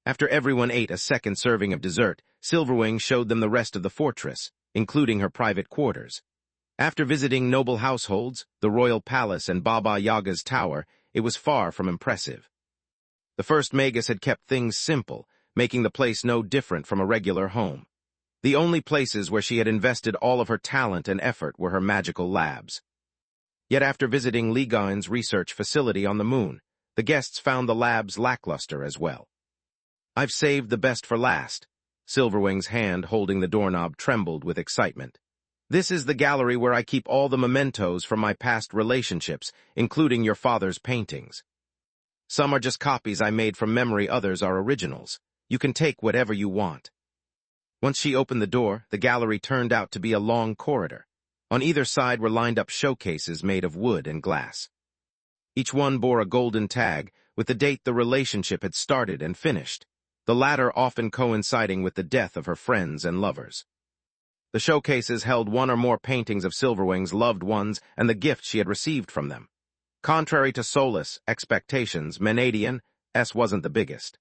After everyone ate a second serving of dessert, Silverwing showed them the rest of the fortress, including her private quarters. After visiting noble households, the royal palace and Baba Yaga's tower, it was far from impressive. The first Magus had kept things simple, making the place no different from a regular home. The only places where she had invested all of her talent and effort were her magical labs. Yet after visiting Ligon's research facility on the moon, the guests found the labs lackluster as well. I've saved the best for last. Silverwing's hand holding the doorknob trembled with excitement. This is the gallery where I keep all the mementos from my past relationships, including your father's paintings. Some are just copies I made from memory, others are originals. You can take whatever you want. Once she opened the door, the gallery turned out to be a long corridor. On either side were lined up showcases made of wood and glass. Each one bore a golden tag with the date the relationship had started and finished, the latter often coinciding with the death of her friends and lovers. The showcases held one or more paintings of Silverwing's loved ones and the gifts she had received from them. Contrary to Solus' expectations, Menadian S wasn't the biggest.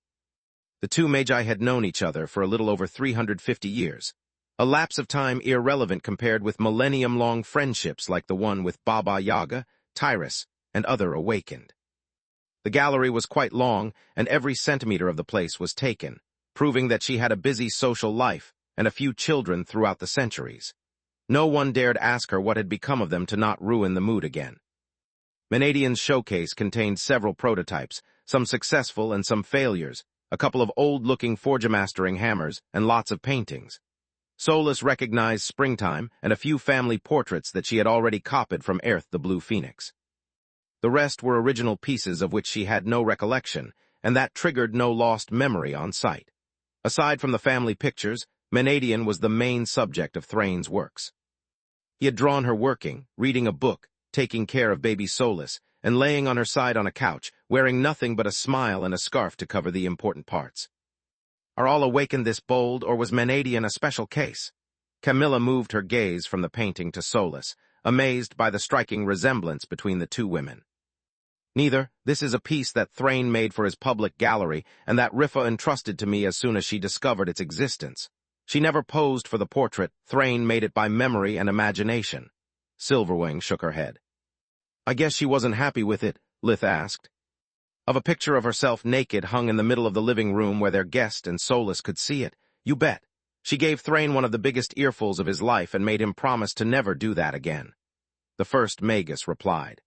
The two magi had known each other for a little over 350 years, a lapse of time irrelevant compared with millennium-long friendships like the one with Baba Yaga, Tyrus, and other awakened. The gallery was quite long, and every centimeter of the place was taken, proving that she had a busy social life and a few children throughout the centuries. No one dared ask her what had become of them to not ruin the mood again. Menadian's showcase contained several prototypes, some successful and some failures, a couple of old-looking forge-mastering hammers, and lots of paintings. Solus recognized Springtime and a few family portraits that she had already copied from Earth the Blue Phoenix. The rest were original pieces of which she had no recollection, and that triggered no lost memory on sight. Aside from the family pictures, Menadian was the main subject of Thrane's works. He had drawn her working, reading a book, taking care of baby Solus, and laying on her side on a couch, wearing nothing but a smile and a scarf to cover the important parts. Are all awakened this bold, or was Menadian a special case? Camilla moved her gaze from the painting to Solus, amazed by the striking resemblance between the two women. Neither. This is a piece that Thrane made for his public gallery, and that Riffa entrusted to me as soon as she discovered its existence. She never posed for the portrait. Thrane made it by memory and imagination. Silverwing shook her head. I guess she wasn't happy with it, Lith asked. Of a picture of herself naked hung in the middle of the living room where their guest and Solus could see it. You bet. She gave Thrane one of the biggest earfuls of his life and made him promise to never do that again. The first Magus replied.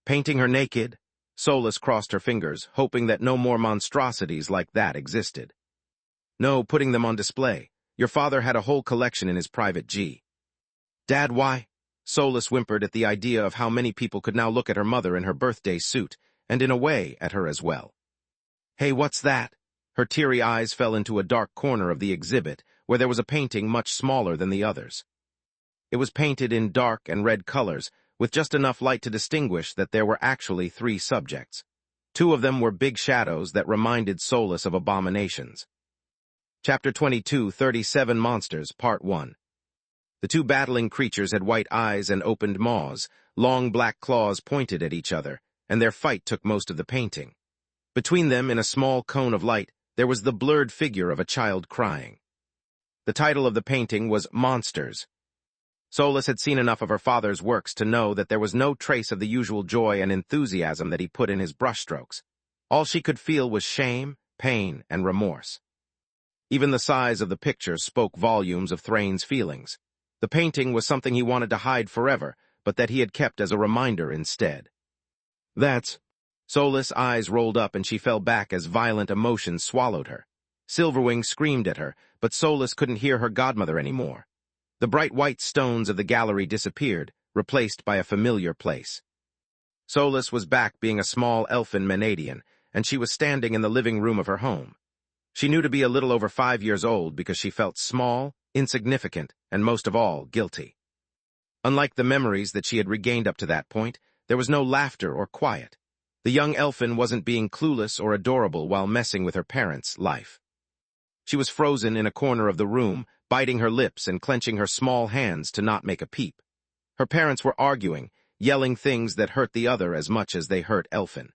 Painting her naked? Solus crossed her fingers, hoping that no more monstrosities like that existed. No, putting them on display. Your father had a whole collection in his private G. Dad, why? Solus whimpered at the idea of how many people could now look at her mother in her birthday suit, and in a way at her as well. Hey, what's that? Her teary eyes fell into a dark corner of the exhibit, where there was a painting much smaller than the others. It was painted in dark and red colors, with just enough light to distinguish that there were actually 3 subjects. 2 of them were big shadows that reminded Solus of abominations. Chapter 22, 37 Monsters, Part 1. The 2 battling creatures had white eyes and opened maws, long black claws pointed at each other, and their fight took most of the painting. Between them, in a small cone of light, there was the blurred figure of a child crying. The title of the painting was Monsters. Solus had seen enough of her father's works to know that there was no trace of the usual joy and enthusiasm that he put in his brushstrokes. All she could feel was shame, pain, and remorse. Even the size of the picture spoke volumes of Thrane's feelings. The painting was something he wanted to hide forever, but that he had kept as a reminder instead. That's... Solus' eyes rolled up and she fell back as violent emotions swallowed her. Silverwing screamed at her, but Solus couldn't hear her godmother anymore. The bright white stones of the gallery disappeared, replaced by a familiar place. Solus was back being a small elfin Menadian, and she was standing in the living room of her home. She knew to be a little over 5 years old because she felt small, insignificant, and most of all, guilty. Unlike the memories that she had regained up to that point, there was no laughter or quiet. The young elfin wasn't being clueless or adorable while messing with her parents' life. She was frozen in a corner of the room, biting her lips and clenching her small hands to not make a peep. Her parents were arguing, yelling things that hurt the other as much as they hurt Elfin.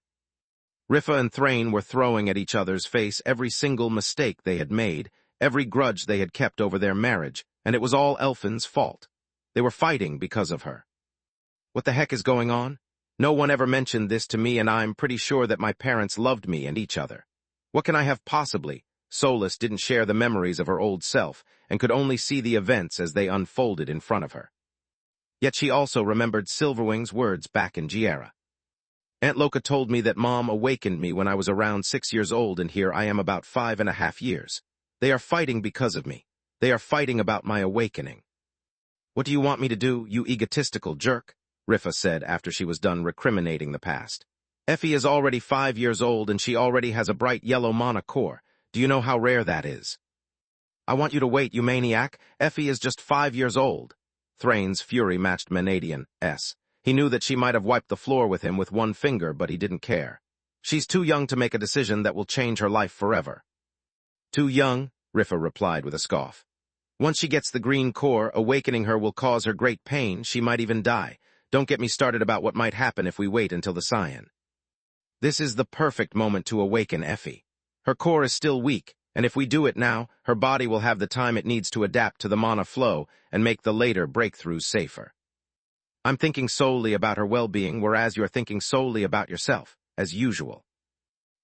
Riffa and Thrane were throwing at each other's face every single mistake they had made, every grudge they had kept over their marriage, and it was all Elfin's fault. They were fighting because of her. What the heck is going on? No one ever mentioned this to me, and I'm pretty sure that my parents loved me and each other. What can I have possibly? Solus didn't share the memories of her old self, and could only see the events as they unfolded in front of her. Yet she also remembered Silverwing's words back in Giera. Aunt Loka told me that Mom awakened me when I was around 6 years old, and here I am about 5.5 years. They are fighting because of me. They are fighting about my awakening. What do you want me to do, you egotistical jerk? Riffa said after she was done recriminating the past. Effie is already 5 years old and she already has a bright yellow mana core. Do you know how rare that is? I want you to wait, you maniac. Effie is just 5 years old. Thrane's fury matched Menadian's. He knew that she might have wiped the floor with him with one finger, but he didn't care. She's too young to make a decision that will change her life forever. Too young? Riffa replied with a scoff. Once she gets the green core, awakening her will cause her great pain. She might even die. Don't get me started about what might happen if we wait until the cyan. This is the perfect moment to awaken Effie. Her core is still weak, and if we do it now, her body will have the time it needs to adapt to the mana flow and make the later breakthroughs safer. I'm thinking solely about her well-being, whereas you're thinking solely about yourself, as usual.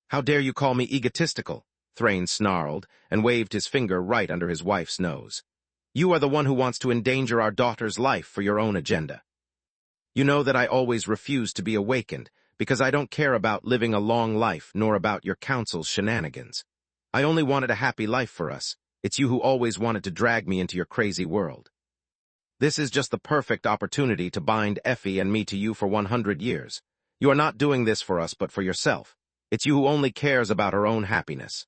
How dare you call me egotistical? Thrain snarled and waved his finger right under his wife's nose. You are the one who wants to endanger our daughter's life for your own agenda. You know that I always refuse to be awakened, because I don't care about living a long life nor about your council's shenanigans. I only wanted a happy life for us. It's you who always wanted to drag me into your crazy world. This is just the perfect opportunity to bind Effie and me to you for 100 years. You are not doing this for us but for yourself. It's you who only cares about her own happiness.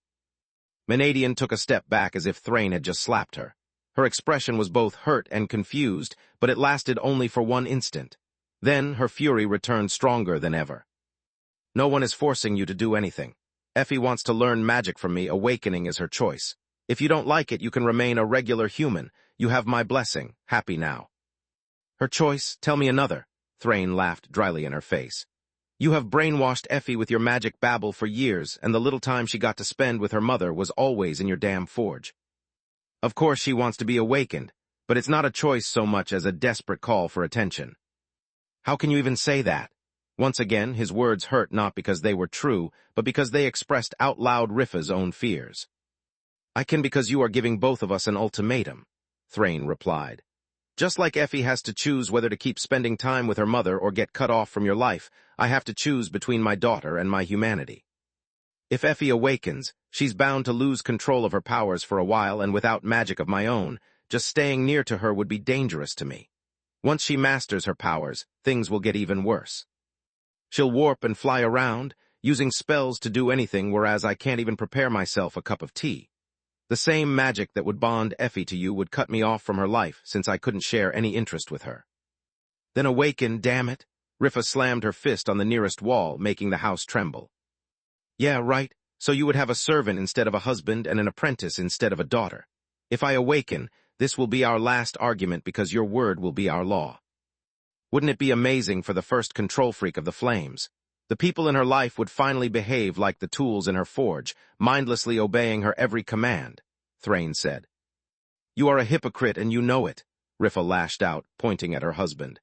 Menadian took a step back as if Thrain had just slapped her. Her expression was both hurt and confused, but it lasted only for one instant. Then her fury returned stronger than ever. No one is forcing you to do anything. Effie wants to learn magic from me. Awakening is her choice. If you don't like it, you can remain a regular human. You have my blessing. Happy now. Her choice? Tell me another. Thrain laughed dryly in her face. You have brainwashed Effie with your magic babble for years, and the little time she got to spend with her mother was always in your damn forge. Of course she wants to be awakened, but it's not a choice so much as a desperate call for attention. How can you even say that? Once again, his words hurt not because they were true, but because they expressed out loud Riffa's own fears. I can because you are giving both of us an ultimatum, Thrain replied. Just like Effie has to choose whether to keep spending time with her mother or get cut off from your life, I have to choose between my daughter and my humanity. If Effie awakens, she's bound to lose control of her powers for a while, and without magic of my own, just staying near to her would be dangerous to me. Once she masters her powers, things will get even worse. She'll warp and fly around, using spells to do anything, whereas I can't even prepare myself a cup of tea. The same magic that would bond Effie to you would cut me off from her life, since I couldn't share any interest with her. Then awaken, damn it! Riffa slammed her fist on the nearest wall, making the house tremble. Yeah, right, so you would have a servant instead of a husband and an apprentice instead of a daughter. If I awaken, this will be our last argument because your word will be our law. Wouldn't it be amazing for the first control freak of the flames? The people in her life would finally behave like the tools in her forge, mindlessly obeying her every command, Thrain said. You are a hypocrite and you know it, Riffa lashed out, pointing at her husband.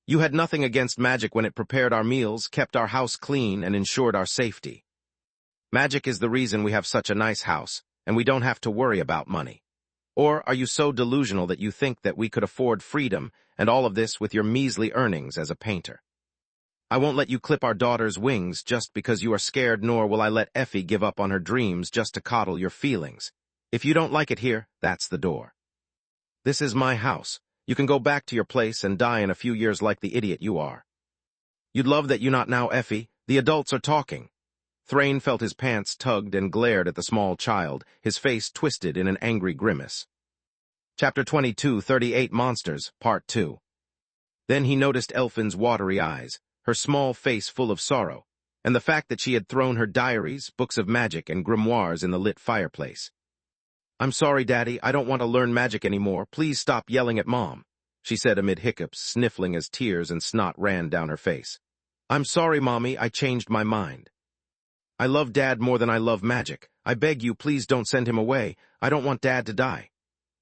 You had nothing against magic when it prepared our meals, kept our house clean, and ensured our safety. Magic is the reason we have such a nice house, and we don't have to worry about money. Or are you so delusional that you think that we could afford freedom and all of this with your measly earnings as a painter? I won't let you clip our daughter's wings just because you are scared, nor will I let Effie give up on her dreams just to coddle your feelings. If you don't like it here, that's the door. This is my house. You can go back to your place and die in a few years like the idiot you are. You'd love that you not now, Effie. The adults are talking. Thrain felt his pants tugged and glared at the small child, his face twisted in an angry grimace. Chapter 22, 38 Monsters, Part 2. Then he noticed Elfin's watery eyes, her small face full of sorrow, and the fact that she had thrown her diaries, books of magic, and grimoires in the lit fireplace. I'm sorry, Daddy, I don't want to learn magic anymore. Please stop yelling at Mom, she said amid hiccups, sniffling as tears and snot ran down her face. I'm sorry, Mommy, I changed my mind. I love Dad more than I love magic. I beg you, please don't send him away. I don't want Dad to die.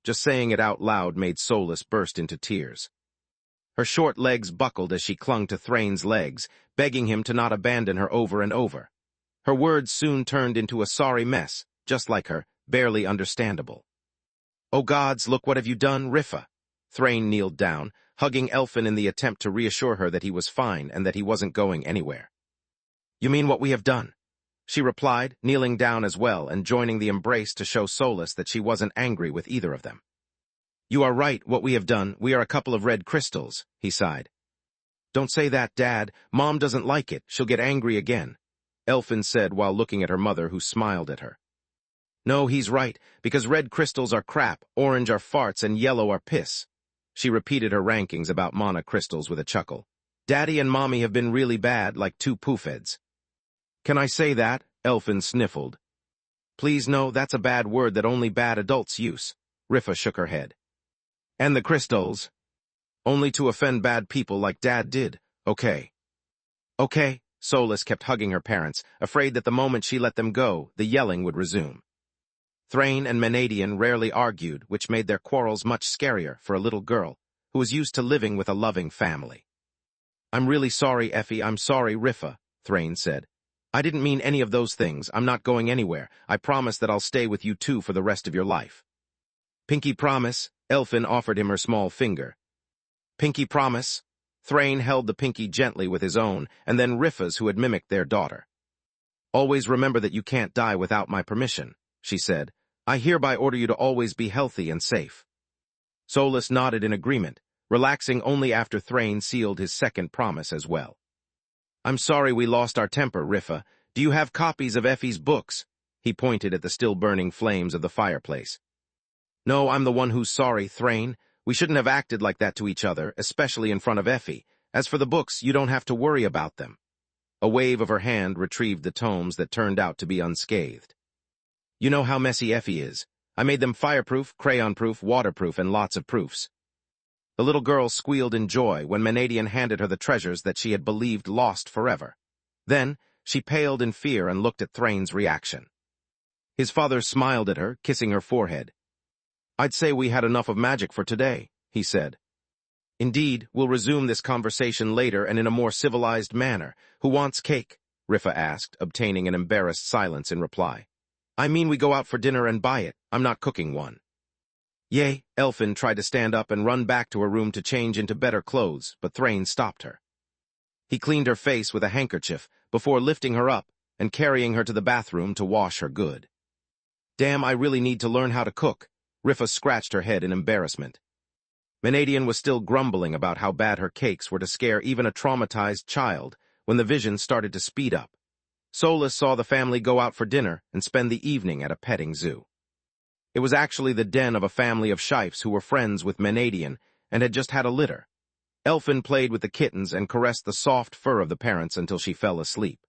Just saying it out loud made Solus burst into tears. Her short legs buckled as she clung to Thrain's legs, begging him to not abandon her over and over. Her words soon turned into a sorry mess, just like her, barely understandable. Oh gods, look what have you done, Riffa? Thrain kneeled down, hugging Elfin in the attempt to reassure her that he was fine and that he wasn't going anywhere. You mean what we have done? She replied, kneeling down as well and joining the embrace to show Solus that she wasn't angry with either of them. You are right, what we have done, we are a couple of red crystals, he sighed. Don't say that, Dad. Mom doesn't like it. She'll get angry again, Elfin said while looking at her mother, who smiled at her. No, he's right, because red crystals are crap, orange are farts, and yellow are piss. She repeated her rankings about mana crystals with a chuckle. Daddy and Mommy have been really bad, like two poofheads. Can I say that? Elfin sniffled. Please no, that's a bad word that only bad adults use. Riffa shook her head. And the crystals? Only to offend bad people like Dad did. Okay. Okay, Solus kept hugging her parents, afraid that the moment she let them go, the yelling would resume. Thrain and Menadian rarely argued, which made their quarrels much scarier for a little girl who was used to living with a loving family. I'm really sorry, Effie, I'm sorry, Riffa, Thrain said. I didn't mean any of those things. I'm not going anywhere. I promise that I'll stay with you two for the rest of your life. Pinky promise, Elfin offered him her small finger. Pinky promise. Thrain held the pinky gently with his own, and then Riffa's, who had mimicked their daughter. Always remember that you can't die without my permission, she said. I hereby order you to always be healthy and safe. Solus nodded in agreement, relaxing only after Thrain sealed his second promise as well. I'm sorry we lost our temper, Riffa. Do you have copies of Effie's books? He pointed at the still-burning flames of the fireplace. No, I'm the one who's sorry, Thrain. We shouldn't have acted like that to each other, especially in front of Effie. As for the books, you don't have to worry about them. A wave of her hand retrieved the tomes that turned out to be unscathed. You know how messy Effie is. I made them fireproof, crayon-proof, waterproof, and lots of proofs. The little girl squealed in joy when Menadian handed her the treasures that she had believed lost forever. Then, she paled in fear and looked at Thrain's reaction. His father smiled at her, kissing her forehead. I'd say we had enough of magic for today, he said. Indeed, we'll resume this conversation later and in a more civilized manner. Who wants cake? Riffa asked, obtaining an embarrassed silence in reply. I mean we go out for dinner and buy it. I'm not cooking one. Yay, Elfin tried to stand up and run back to her room to change into better clothes, but Thrain stopped her. He cleaned her face with a handkerchief before lifting her up and carrying her to the bathroom to wash her good. Damn, I really need to learn how to cook. Riffa scratched her head in embarrassment. Menadian was still grumbling about how bad her cakes were to scare even a traumatized child when the vision started to speed up. Solus saw the family go out for dinner and spend the evening at a petting zoo. It was actually the den of a family of Shifes who were friends with Menadian and had just had a litter. Elfin played with the kittens and caressed the soft fur of the parents until she fell asleep.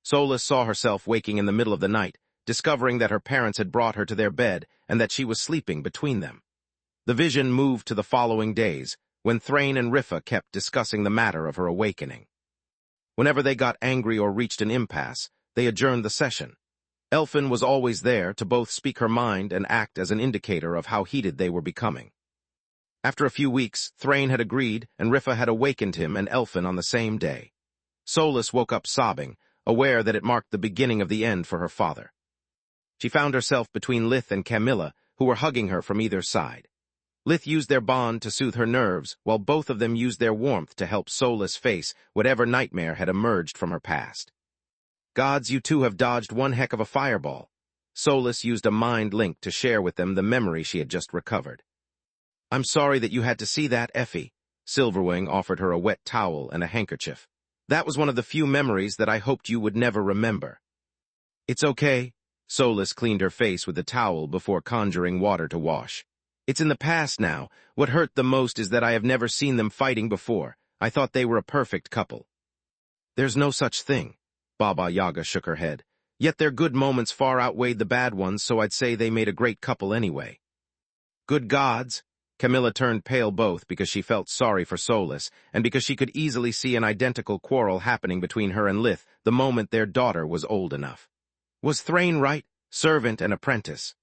Solus saw herself waking in the middle of the night, discovering that her parents had brought her to their bed and that she was sleeping between them. The vision moved to the following days, when Thrain and Riffa kept discussing the matter of her awakening. Whenever they got angry or reached an impasse, they adjourned the session. Elfin was always there to both speak her mind and act as an indicator of how heated they were becoming. After a few weeks, Thrain had agreed, and Riffa had awakened him and Elfin on the same day. Solus woke up sobbing, aware that it marked the beginning of the end for her father. She found herself between Lith and Camilla, who were hugging her from either side. Lith used their bond to soothe her nerves, while both of them used their warmth to help Solus face whatever nightmare had emerged from her past. Gods, you two have dodged one heck of a fireball. Solus used a mind link to share with them the memory she had just recovered. I'm sorry that you had to see that, Effie. Silverwing offered her a wet towel and a handkerchief. That was one of the few memories that I hoped you would never remember. It's okay. Solus cleaned her face with the towel before conjuring water to wash. It's in the past now. What hurt the most is that I have never seen them fighting before. I thought they were a perfect couple. There's no such thing. Baba Yaga shook her head. Yet their good moments far outweighed the bad ones, so I'd say they made a great couple anyway. Good gods! Camilla turned pale both because she felt sorry for Solus and because she could easily see an identical quarrel happening between her and Lith the moment their daughter was old enough. Was Thrain right? Servant and apprentice.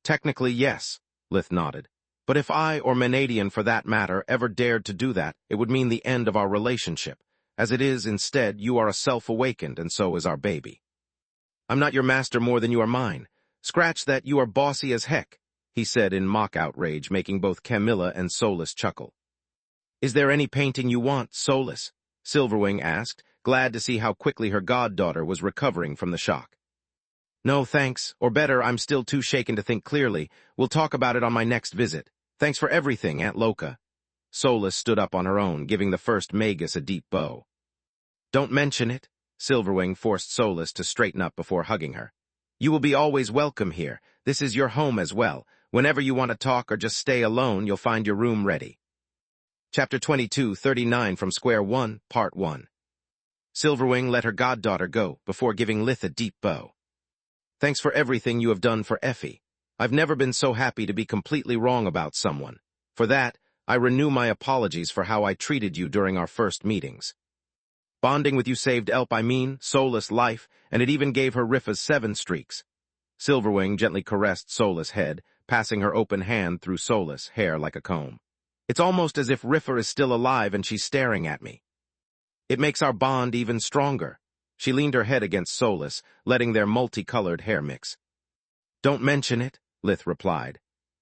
Technically, yes, Lith nodded. But if I, or Menadian for that matter, ever dared to do that, it would mean the end of our relationship. As it is, instead, you are a self-awakened, and so is our baby. I'm not your master more than you are mine. Scratch that, you are bossy as heck, he said in mock outrage, making both Camilla and Solus chuckle. Is there any painting you want, Solus? Silverwing asked, glad to see how quickly her goddaughter was recovering from the shock. No, thanks, or better, I'm still too shaken to think clearly. We'll talk about it on my next visit. Thanks for everything, Aunt Loca. Solus stood up on her own, giving the first Magus a deep bow. Don't mention it. Silverwing forced Solus to straighten up before hugging her. You will be always welcome here. This is your home as well. Whenever you want to talk or just stay alone, you'll find your room ready. Chapter 22:39 from Square 1, Part 1. Silverwing let her goddaughter go before giving Lith a deep bow. Thanks for everything you have done for Effie. I've never been so happy to be completely wrong about someone. For that, I renew my apologies for how I treated you during our first meetings. Bonding with you saved Solus' life, and it even gave her Riffa's 7 streaks. Silverwing gently caressed Solus' head, passing her open hand through Solus' hair like a comb. It's almost as if Riffa is still alive and she's staring at me. It makes our bond even stronger. She leaned her head against Solus, letting their multicolored hair mix. "Don't mention it," Lith replied.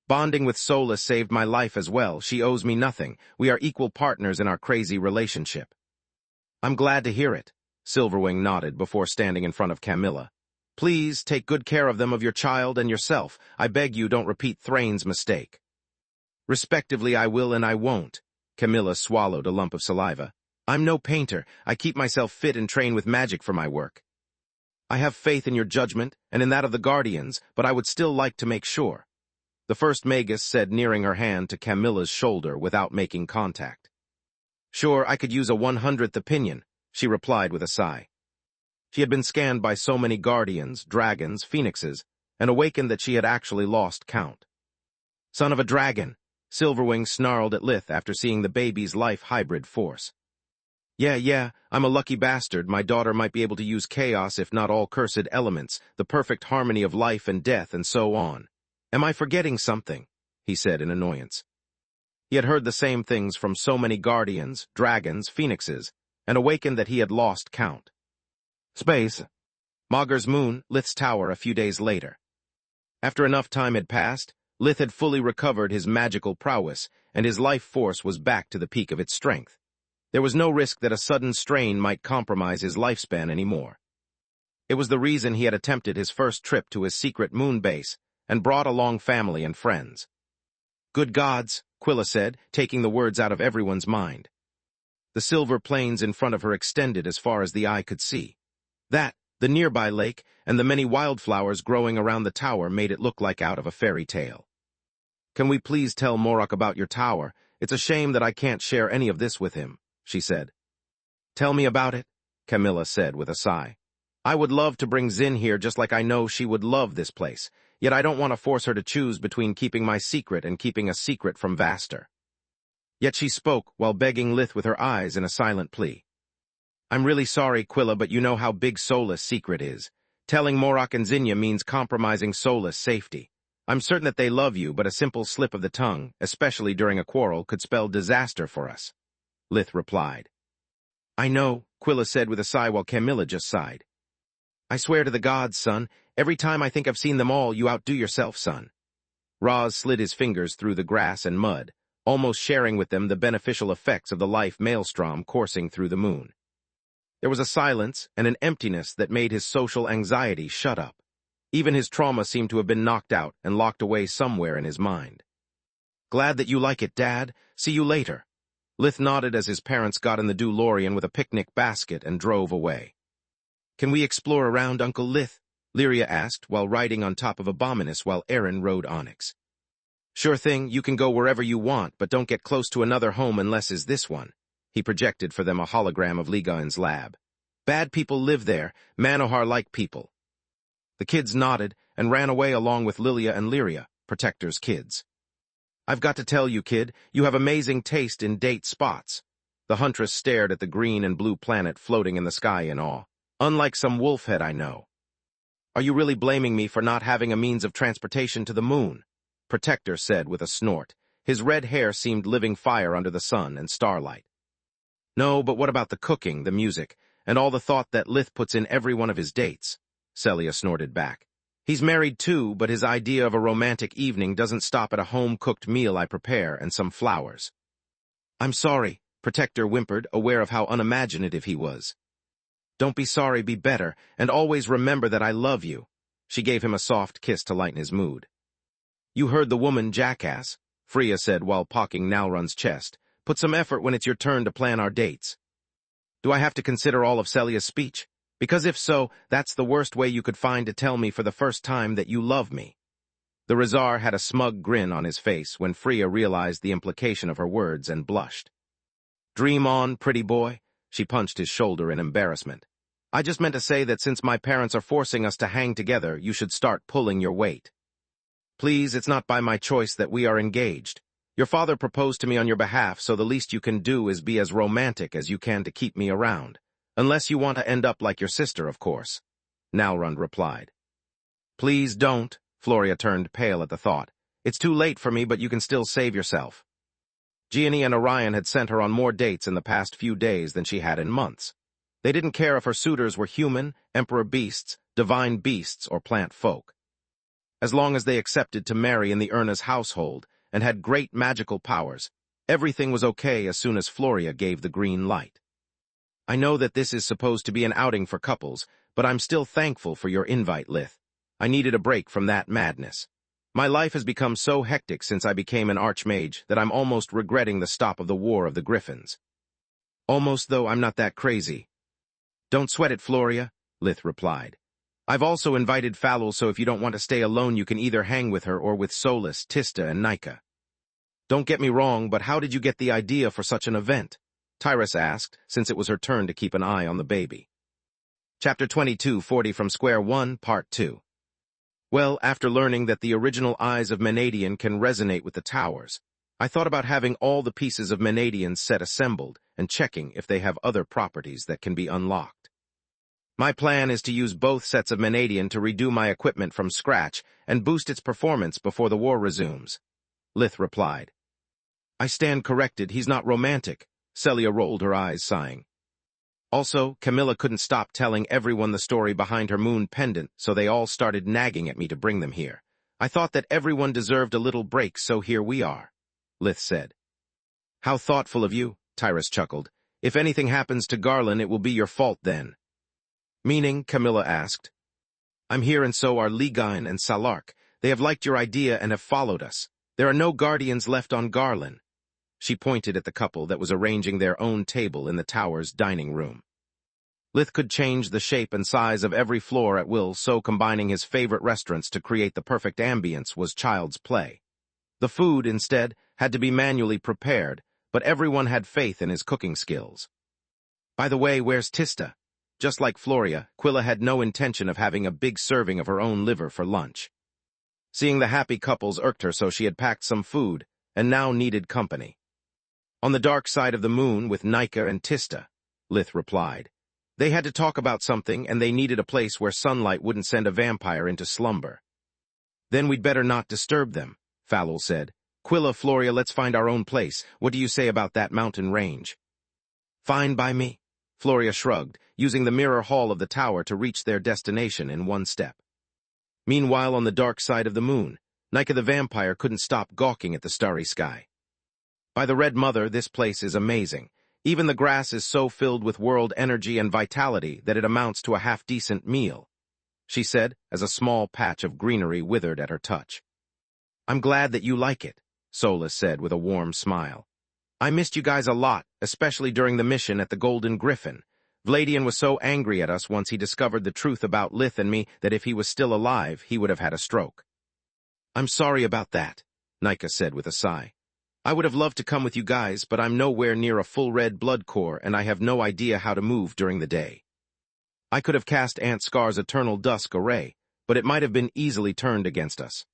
"Bonding with Solus saved my life as well. She owes me nothing. We are equal partners in our crazy relationship." "I'm glad to hear it," Silverwing nodded before standing in front of Camilla. "Please take good care of them, of your child and yourself. I beg you don't repeat Thrane's mistake." "Respectively, I will and I won't." Camilla swallowed a lump of saliva. "I'm no painter. I keep myself fit and train with magic for my work. I have faith in your judgment and in that of the Guardians, but I would still like to make sure," the first Magus said, nearing her hand to Camilla's shoulder without making contact. "Sure, I could use a 100th opinion," she replied with a sigh. She had been scanned by so many Guardians, dragons, phoenixes, and awakened that she had actually lost count. "Son of a dragon," Silverwing snarled at Lith after seeing the baby's life hybrid force. Yeah, I'm a lucky bastard. My daughter might be able to use chaos if not all cursed elements, the perfect harmony of life and death, and so on. Am I forgetting something?" he said in annoyance. He had heard the same things from so many Guardians, dragons, phoenixes, and awakened that he had lost count. Space. Maugur's moon, Lith's tower a few days later. After enough time had passed, Lith had fully recovered his magical prowess, and his life force was back to the peak of its strength. There was no risk that a sudden strain might compromise his lifespan anymore. It was the reason he had attempted his first trip to his secret moon base and brought along family and friends. "Good gods," Quilla said, taking the words out of everyone's mind. The silver plains in front of her extended as far as the eye could see. That, the nearby lake, and the many wildflowers growing around the tower made it look like out of a fairy tale. "Can we please tell Morok about your tower? It's a shame that I can't share any of this with him," she said. "Tell me about it," Camilla said with a sigh. "I would love to bring Zin here just like I know she would love this place, yet I don't want to force her to choose between keeping my secret and keeping a secret from Vaster." Yet she spoke while begging Lith with her eyes in a silent plea. "I'm really sorry, Quilla, but you know how big Solus' secret is. Telling Morok and Zinnia means compromising Solus' safety. I'm certain that they love you, but a simple slip of the tongue, especially during a quarrel, could spell disaster for us," Lith replied. "I know," Quilla said with a sigh while Camilla just sighed. "I swear to the gods, son, every time I think I've seen them all, you outdo yourself, son." Raz slid his fingers through the grass and mud, almost sharing with them the beneficial effects of the life maelstrom coursing through the moon. There was a silence and an emptiness that made his social anxiety shut up. Even his trauma seemed to have been knocked out and locked away somewhere in his mind. "Glad that you like it, Dad. See you later." Lith nodded as his parents got in the DeLorean with a picnic basket and drove away. "Can we explore around, Uncle Lith?" Lyria asked while riding on top of Abominus while Aaron rode Onyx. "Sure thing, you can go wherever you want, but don't get close to another home unless is this one." He projected for them a hologram of Ligon's lab. "Bad people live there, Manohar-like people." The kids nodded and ran away along with Lilia and Lyria, Protector's kids. "I've got to tell you, kid, you have amazing taste in date spots." The huntress stared at the green and blue planet floating in the sky in awe. "Unlike some wolfhead I know." "Are you really blaming me for not having a means of transportation to the moon?" Protector said with a snort. His red hair seemed living fire under the sun and starlight. "No, but what about the cooking, the music, and all the thought that Lith puts in every one of his dates?" Celia snorted back. "He's married too, but his idea of a romantic evening doesn't stop at a home-cooked meal I prepare and some flowers." "I'm sorry," Protector whimpered, aware of how unimaginative he was. "Don't be sorry, be better, and always remember that I love you." She gave him a soft kiss to lighten his mood. "You heard the woman, jackass," Freya said while pocking Nalrun's chest. "Put some effort when it's your turn to plan our dates." "Do I have to consider all of Celia's speech? Because if so, that's the worst way you could find to tell me for the first time that you love me." The Rizar had a smug grin on his face when Freya realized the implication of her words and blushed. "Dream on, pretty boy." She punched his shoulder in embarrassment. "I just meant to say that since my parents are forcing us to hang together, you should start pulling your weight. Please, it's not by my choice that we are engaged. Your father proposed to me on your behalf, so the least you can do is be as romantic as you can to keep me around. Unless you want to end up like your sister, of course," Nalrund replied. "Please don't." Floria turned pale at the thought. "It's too late for me, but you can still save yourself." Gianni and Orion had sent her on more dates in the past few days than she had in months. They didn't care if her suitors were human, emperor beasts, divine beasts, or plant folk. As long as they accepted to marry in the Urna's household and had great magical powers, everything was okay as soon as Floria gave the green light. I know that this is supposed to be an outing for couples, but I'm still thankful for your invite, Lith. I needed a break from that madness. My life has become so hectic since I became an archmage that I'm almost regretting the stop of the War of the Griffins. Almost, though I'm not that crazy. Don't sweat it, Floria, Lith replied. I've also invited Falul, so if you don't want to stay alone you can either hang with her or with Solus, Tista, and Nika. Don't get me wrong, but how did you get the idea for such an event? Tyrus asked, since it was her turn to keep an eye on the baby. Chapter 22, 40 from Square 1, Part 2. Well, after learning that the original eyes of Menadian can resonate with the towers, I thought about having all the pieces of Menadian's set assembled and checking if they have other properties that can be unlocked. My plan is to use both sets of Menadian to redo my equipment from scratch and boost its performance before the war resumes. Lith replied. I stand corrected, he's not romantic. Celia rolled her eyes, sighing. Also, Camilla couldn't stop telling everyone the story behind her moon pendant, so they all started nagging at me to bring them here. I thought that everyone deserved a little break, so here we are, Lith said. How thoughtful of you, Tyrus chuckled. If anything happens to Garland, it will be your fault then. Meaning, Camilla asked. I'm here and so are Ligain and Salark. They have liked your idea and have followed us. There are no guardians left on Garland. She pointed at the couple that was arranging their own table in the tower's dining room. Lith could change the shape and size of every floor at will, so combining his favorite restaurants to create the perfect ambience was child's play. The food, instead, had to be manually prepared, but everyone had faith in his cooking skills. By the way, where's Tista? Just like Floria, Quilla had no intention of having a big serving of her own liver for lunch. Seeing the happy couples irked her, so she had packed some food, and now needed company. On the dark side of the moon with Nika and Tista, Lith replied. They had to talk about something, and they needed a place where sunlight wouldn't send a vampire into slumber. Then we'd better not disturb them, Falul said. Quilla, Floria, let's find our own place. What do you say about that mountain range? Fine by me, Floria shrugged, using the mirror hall of the tower to reach their destination in one step. Meanwhile, on the dark side of the moon, Nika the vampire couldn't stop gawking at the starry sky. By the Red Mother, this place is amazing. Even the grass is so filled with world energy and vitality that it amounts to a half-decent meal, she said, as a small patch of greenery withered at her touch. I'm glad that you like it, Solus said with a warm smile. I missed you guys a lot, especially during the mission at the Golden Griffin. Vladian was so angry at us once he discovered the truth about Lith and me that if he was still alive, he would have had a stroke. I'm sorry about that, Nika said with a sigh. I would have loved to come with you guys, but I'm nowhere near a full red blood core and I have no idea how to move during the day. I could have cast Aunt Scar's Eternal Dusk array, but it might have been easily turned against us.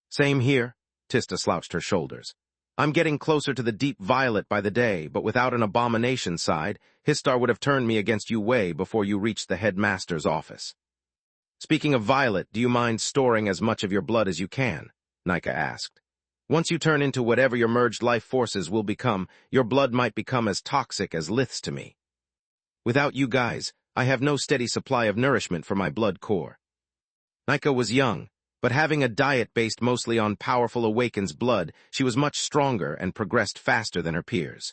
Same here, Tista slouched her shoulders. I'm getting closer to the deep violet by the day, but without an abomination side, Histar would have turned me against you way before you reached the headmaster's office. Speaking of violet, do you mind storing as much of your blood as you can? Nika asked. Once you turn into whatever your merged life forces will become, your blood might become as toxic as Lith's to me. Without you guys, I have no steady supply of nourishment for my blood core. Nika was young, but having a diet based mostly on powerful Awaken's blood, she was much stronger and progressed faster than her peers.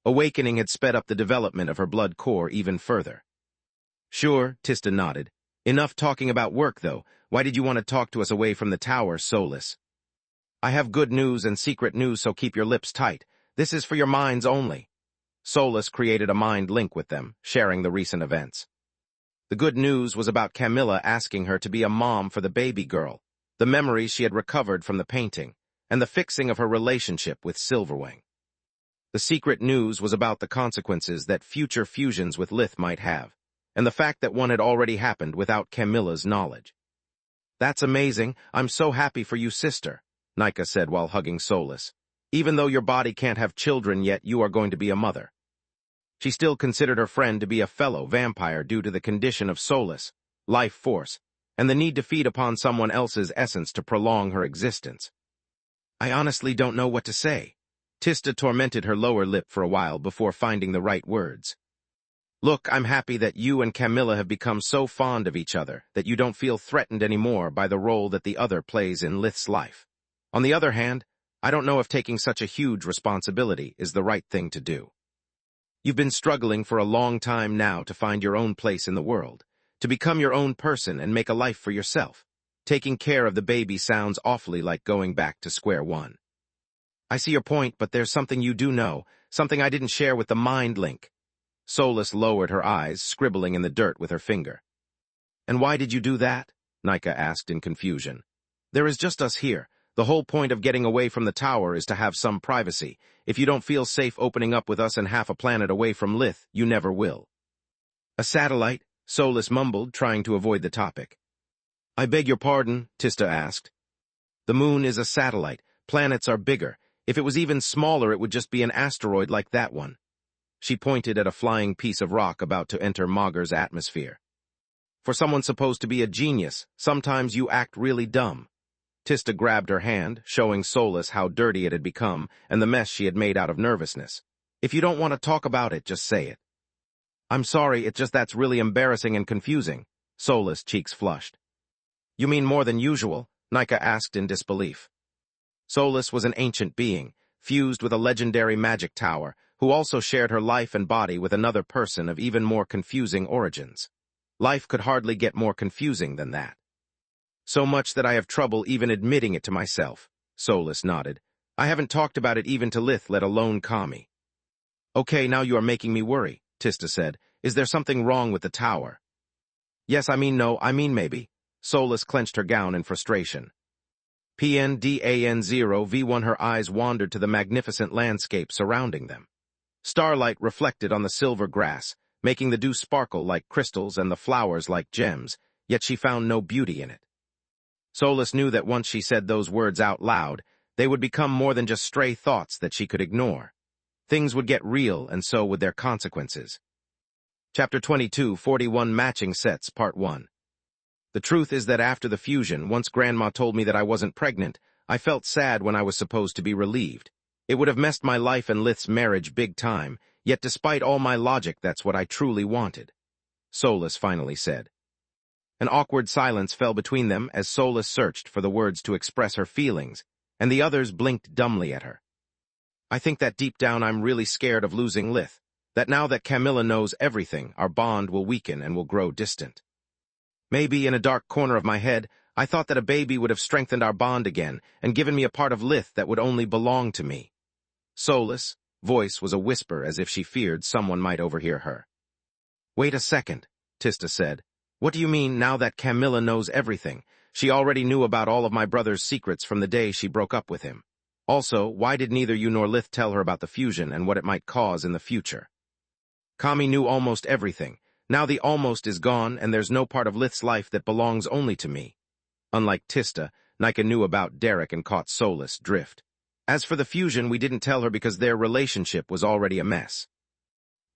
Awakening had sped up the development of her blood core even further. Sure, Tista nodded. Enough talking about work, though. Why did you want to talk to us away from the tower, Solus? I have good news and secret news, so keep your lips tight. This is for your minds only. Solus created a mind link with them, sharing the recent events. The good news was about Camilla asking her to be a mom for the baby girl, the memories she had recovered from the painting, and the fixing of her relationship with Silverwing. The secret news was about the consequences that future fusions with Lith might have, and the fact that one had already happened without Camilla's knowledge. That's amazing. I'm so happy for you, sister, Nika said while hugging Solus. Even though your body can't have children yet, you are going to be a mother. She still considered her friend to be a fellow vampire due to the condition of Solus, life force, and the need to feed upon someone else's essence to prolong her existence. I honestly don't know what to say. Tista tormented her lower lip for a while before finding the right words. Look, I'm happy that you and Camilla have become so fond of each other that you don't feel threatened anymore by the role that the other plays in Lith's life. On the other hand, I don't know if taking such a huge responsibility is the right thing to do. You've been struggling for a long time now to find your own place in the world, to become your own person and make a life for yourself. Taking care of the baby sounds awfully like going back to square one. I see your point, but there's something you do know, something I didn't share with the mind link. Solus lowered her eyes, scribbling in the dirt with her finger. And why did you do that? Nika asked in confusion. There is just us here. The whole point of getting away from the tower is to have some privacy. If you don't feel safe opening up with us and half a planet away from Lith, you never will. A satellite? Solus mumbled, trying to avoid the topic. I beg your pardon, Tista asked. The moon is a satellite. Planets are bigger. If it was even smaller, it would just be an asteroid like that one. She pointed at a flying piece of rock about to enter Magus' atmosphere. For someone supposed to be a genius, sometimes you act really dumb. Tista grabbed her hand, showing Solus how dirty it had become and the mess she had made out of nervousness. If you don't want to talk about it, just say it. I'm sorry, it's just that's really embarrassing and confusing. Solus' cheeks flushed. You mean more than usual? Nika asked in disbelief. Solus was an ancient being, fused with a legendary magic tower, who also shared her life and body with another person of even more confusing origins. Life could hardly get more confusing than that. So much that I have trouble even admitting it to myself, Solus nodded. I haven't talked about it even to Lith, let alone Kami. Okay, now you are making me worry, Tista said. Is there something wrong with the tower? Yes, no, maybe. Solus clenched her gown in frustration. PNDAN0V1 her eyes wandered to the magnificent landscape surrounding them. Starlight reflected on the silver grass, making the dew sparkle like crystals and the flowers like gems, yet she found no beauty in it. Solus knew that once she said those words out loud, they would become more than just stray thoughts that she could ignore. Things would get real, and so would their consequences. Chapter 22, 41 Matching Sets, Part 1. The truth is that after the fusion, once Grandma told me that I wasn't pregnant, I felt sad when I was supposed to be relieved. It would have messed my life and Lith's marriage big time, yet despite all my logic, that's what I truly wanted. Solus finally said. An awkward silence fell between them as Solus searched for the words to express her feelings, and the others blinked dumbly at her. I think that deep down I'm really scared of losing Lith, that now that Camilla knows everything, our bond will weaken and will grow distant. Maybe in a dark corner of my head, I thought that a baby would have strengthened our bond again and given me a part of Lith that would only belong to me. Solus' voice was a whisper as if she feared someone might overhear her. Wait a second, Tista said. What do you mean now that Camilla knows everything? She already knew about all of my brother's secrets from the day she broke up with him. Also, why did neither you nor Lith tell her about the fusion and what it might cause in the future? Kami knew almost everything. Now the almost is gone, and there's no part of Lith's life that belongs only to me. Unlike Tista, Nika knew about Derek and caught Solus' drift. As for the fusion, we didn't tell her because their relationship was already a mess.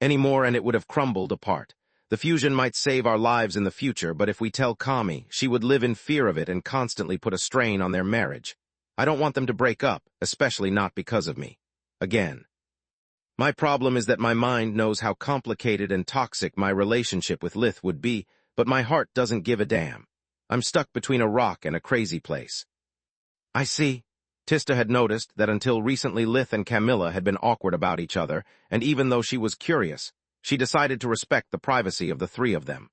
Anymore, and it would have crumbled apart. The fusion might save our lives in the future, but if we tell Kami, she would live in fear of it and constantly put a strain on their marriage. I don't want them to break up, especially not because of me. Again. My problem is that my mind knows how complicated and toxic my relationship with Lith would be, but my heart doesn't give a damn. I'm stuck between a rock and a crazy place. I see. Tista had noticed that until recently Lith and Camilla had been awkward about each other, and even though she was curious, she decided to respect the privacy of the three of them.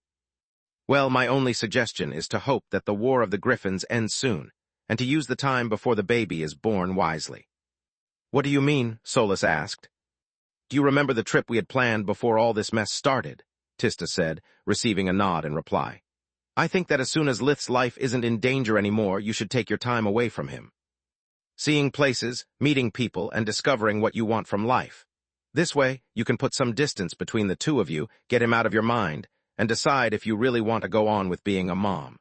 Well, my only suggestion is to hope that the War of the Griffins ends soon, and to use the time before the baby is born wisely. What do you mean? Solus asked. Do you remember the trip we had planned before all this mess started? Tista said, receiving a nod in reply. I think that as soon as Lith's life isn't in danger anymore, you should take your time away from him. Seeing places, meeting people, and discovering what you want from life. This way, you can put some distance between the two of you, get him out of your mind, and decide if you really want to go on with being a mom.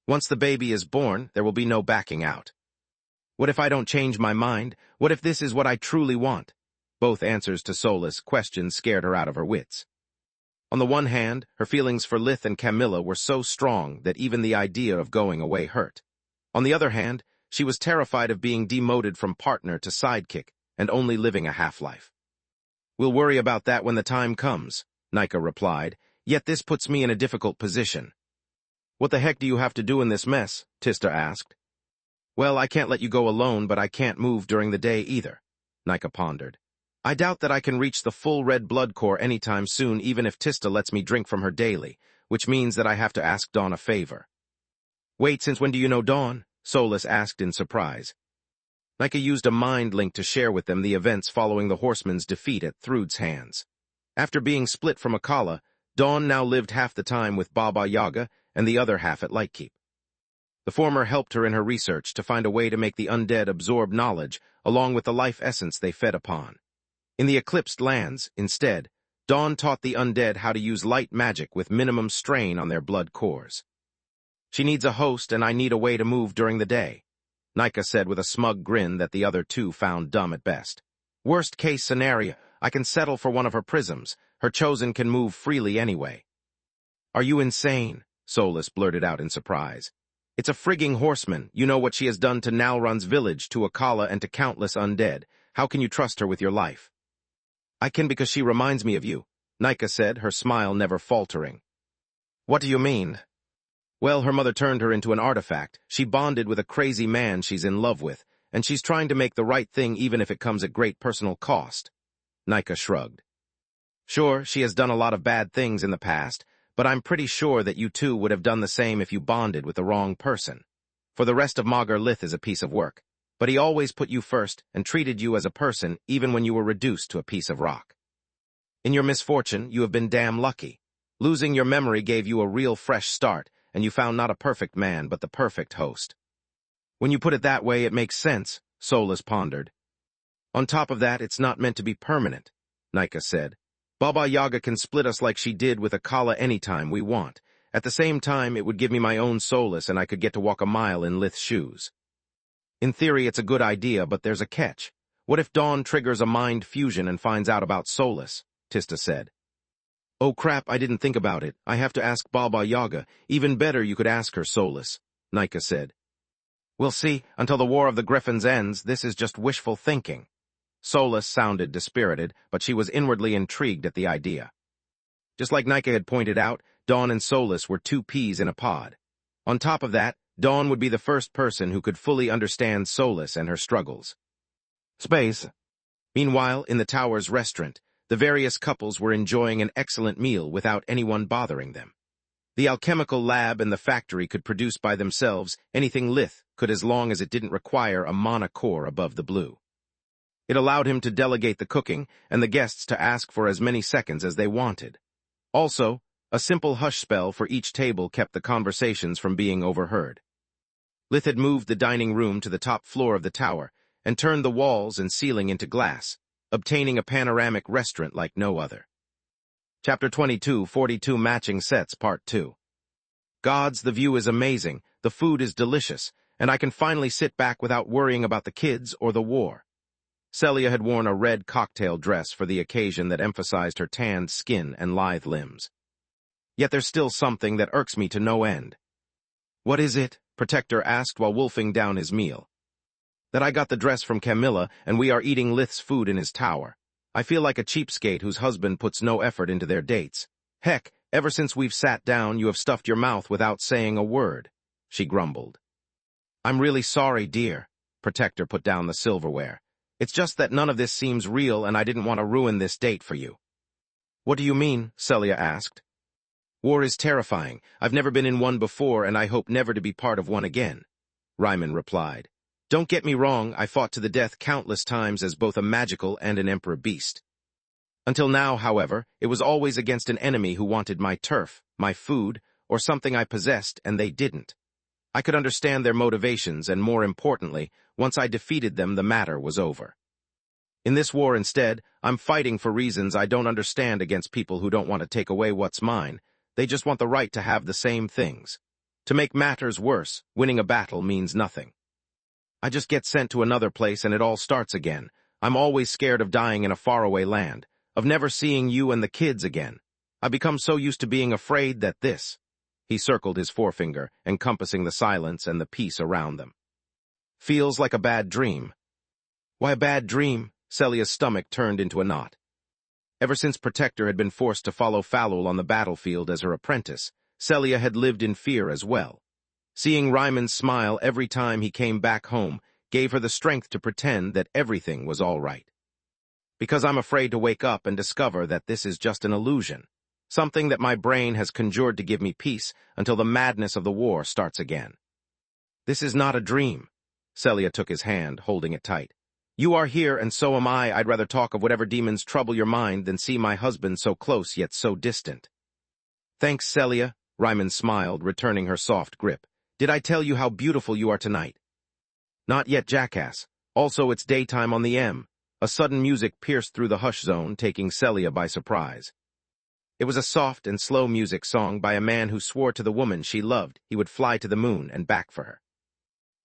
Once the baby is born, there will be no backing out. What if I don't change my mind? What if this is what I truly want? Both answers to Solus' questions scared her out of her wits. On the one hand, her feelings for Lith and Camilla were so strong that even the idea of going away hurt. On the other hand, she was terrified of being demoted from partner to sidekick and only living a half-life. We'll worry about that when the time comes, Nika replied, "Yet this puts me in a difficult position." "What the heck do you have to do in this mess?" Tista asked. "Well, I can't let you go alone, but I can't move during the day either," Nika pondered. "I doubt that I can reach the full red blood core anytime soon, even if Tista lets me drink from her daily, which means that I have to ask Dawn a favor." "Wait, since when do you know Dawn?" Solus asked in surprise. Nika used a mind link to share with them the events following the horsemen's defeat at Thrud's hands. After being split from Akala, Dawn now lived half the time with Baba Yaga and the other half at Lightkeep. The former helped her in her research to find a way to make the undead absorb knowledge along with the life essence they fed upon. In the Eclipsed Lands, instead, Dawn taught the undead how to use light magic with minimum strain on their blood cores. "She needs a host, and I need a way to move during the day," Nika said with a smug grin that the other two found dumb at best. "Worst case scenario, I can settle for one of her prisms. Her chosen can move freely anyway." "Are you insane?" Solus blurted out in surprise. "It's a frigging horseman. You know what she has done to Nalrun's village, to Akala, and to countless undead. How can you trust her with your life?" "I can because she reminds me of you," Nika said, her smile never faltering. "What do you mean?" "Well, her mother turned her into an artifact. She bonded with a crazy man she's in love with, and she's trying to make the right thing even if it comes at great personal cost." Nika shrugged. "Sure, she has done a lot of bad things in the past, but I'm pretty sure that you too would have done the same if you bonded with the wrong person. For the rest of Magar Lith is a piece of work, but he always put you first and treated you as a person even when you were reduced to a piece of rock. In your misfortune, you have been damn lucky. Losing your memory gave you a real fresh start, and you found not a perfect man, but the perfect host." "When you put it that way, it makes sense," Solus pondered. "On top of that, it's not meant to be permanent," Nika said. "Baba Yaga can split us like she did with Akala anytime we want. At the same time, it would give me my own Solus, and I could get to walk a mile in Lith's shoes." "In theory, it's a good idea, but there's a catch. What if Dawn triggers a mind fusion and finds out about Solus?" Tista said. "Oh crap, I didn't think about it. I have to ask Baba Yaga. Even better, you could ask her, Solus," Nika said. "We'll see. Until the War of the Griffins ends, this is just wishful thinking." Solus sounded dispirited, but she was inwardly intrigued at the idea. Just like Nika had pointed out, Dawn and Solus were two peas in a pod. On top of that, Dawn would be the first person who could fully understand Solus and her struggles. Space. Meanwhile, in the tower's restaurant, the various couples were enjoying an excellent meal without anyone bothering them. The alchemical lab and the factory could produce by themselves anything Lith could as long as it didn't require a mana core above the blue. It allowed him to delegate the cooking and the guests to ask for as many seconds as they wanted. Also, a simple hush spell for each table kept the conversations from being overheard. Lith had moved the dining room to the top floor of the tower and turned the walls and ceiling into glass, obtaining a panoramic restaurant like no other. Chapter 22, 42 Matching Sets, Part 2. "Gods, the view is amazing, the food is delicious, and I can finally sit back without worrying about the kids or the war." Celia had worn a red cocktail dress for the occasion that emphasized her tanned skin and lithe limbs. "Yet there's still something that irks me to no end." "What is it?" Protector asked while wolfing down his meal. "That I got the dress from Camilla, and we are eating Lith's food in his tower. I feel like a cheapskate whose husband puts no effort into their dates. Heck, ever since we've sat down, you have stuffed your mouth without saying a word," she grumbled. "I'm really sorry, dear." Protector put down the silverware. "It's just that none of this seems real, and I didn't want to ruin this date for you." "What do you mean?" Celia asked. "War is terrifying. I've never been in one before, and I hope never to be part of one again," Ryman replied. "Don't get me wrong, I fought to the death countless times as both a magical and an emperor beast. Until now, however, it was always against an enemy who wanted my turf, my food, or something I possessed, and they didn't. I could understand their motivations, and more importantly, once I defeated them, the matter was over. In this war, instead, I'm fighting for reasons I don't understand against people who don't want to take away what's mine. They just want the right to have the same things. To make matters worse, winning a battle means nothing. I just get sent to another place and it all starts again. I'm always scared of dying in a faraway land, of never seeing you and the kids again. I become so used to being afraid that this—" He circled his forefinger, encompassing the silence and the peace around them. "Feels like a bad dream." "Why a bad dream?" Celia's stomach turned into a knot. Ever since Protector had been forced to follow Falul on the battlefield as her apprentice, Celia had lived in fear as well. Seeing Ryman smile every time he came back home gave her the strength to pretend that everything was all right. Because I'm afraid to wake up and discover that this is just an illusion, something that my brain has conjured to give me peace until the madness of the war starts again. This is not a dream. Celia took his hand, holding it tight. You are here, and so am I. I'd rather talk of whatever demons trouble your mind than see my husband so close yet so distant. Thanks, Celia, Ryman smiled, returning her soft grip. Did I tell you how beautiful you are tonight? Not yet, jackass. Also, it's daytime on the M. A sudden music pierced through the hush zone, taking Celia by surprise. It was a soft and slow music song by a man who swore to the woman she loved he would fly to the moon and back for her.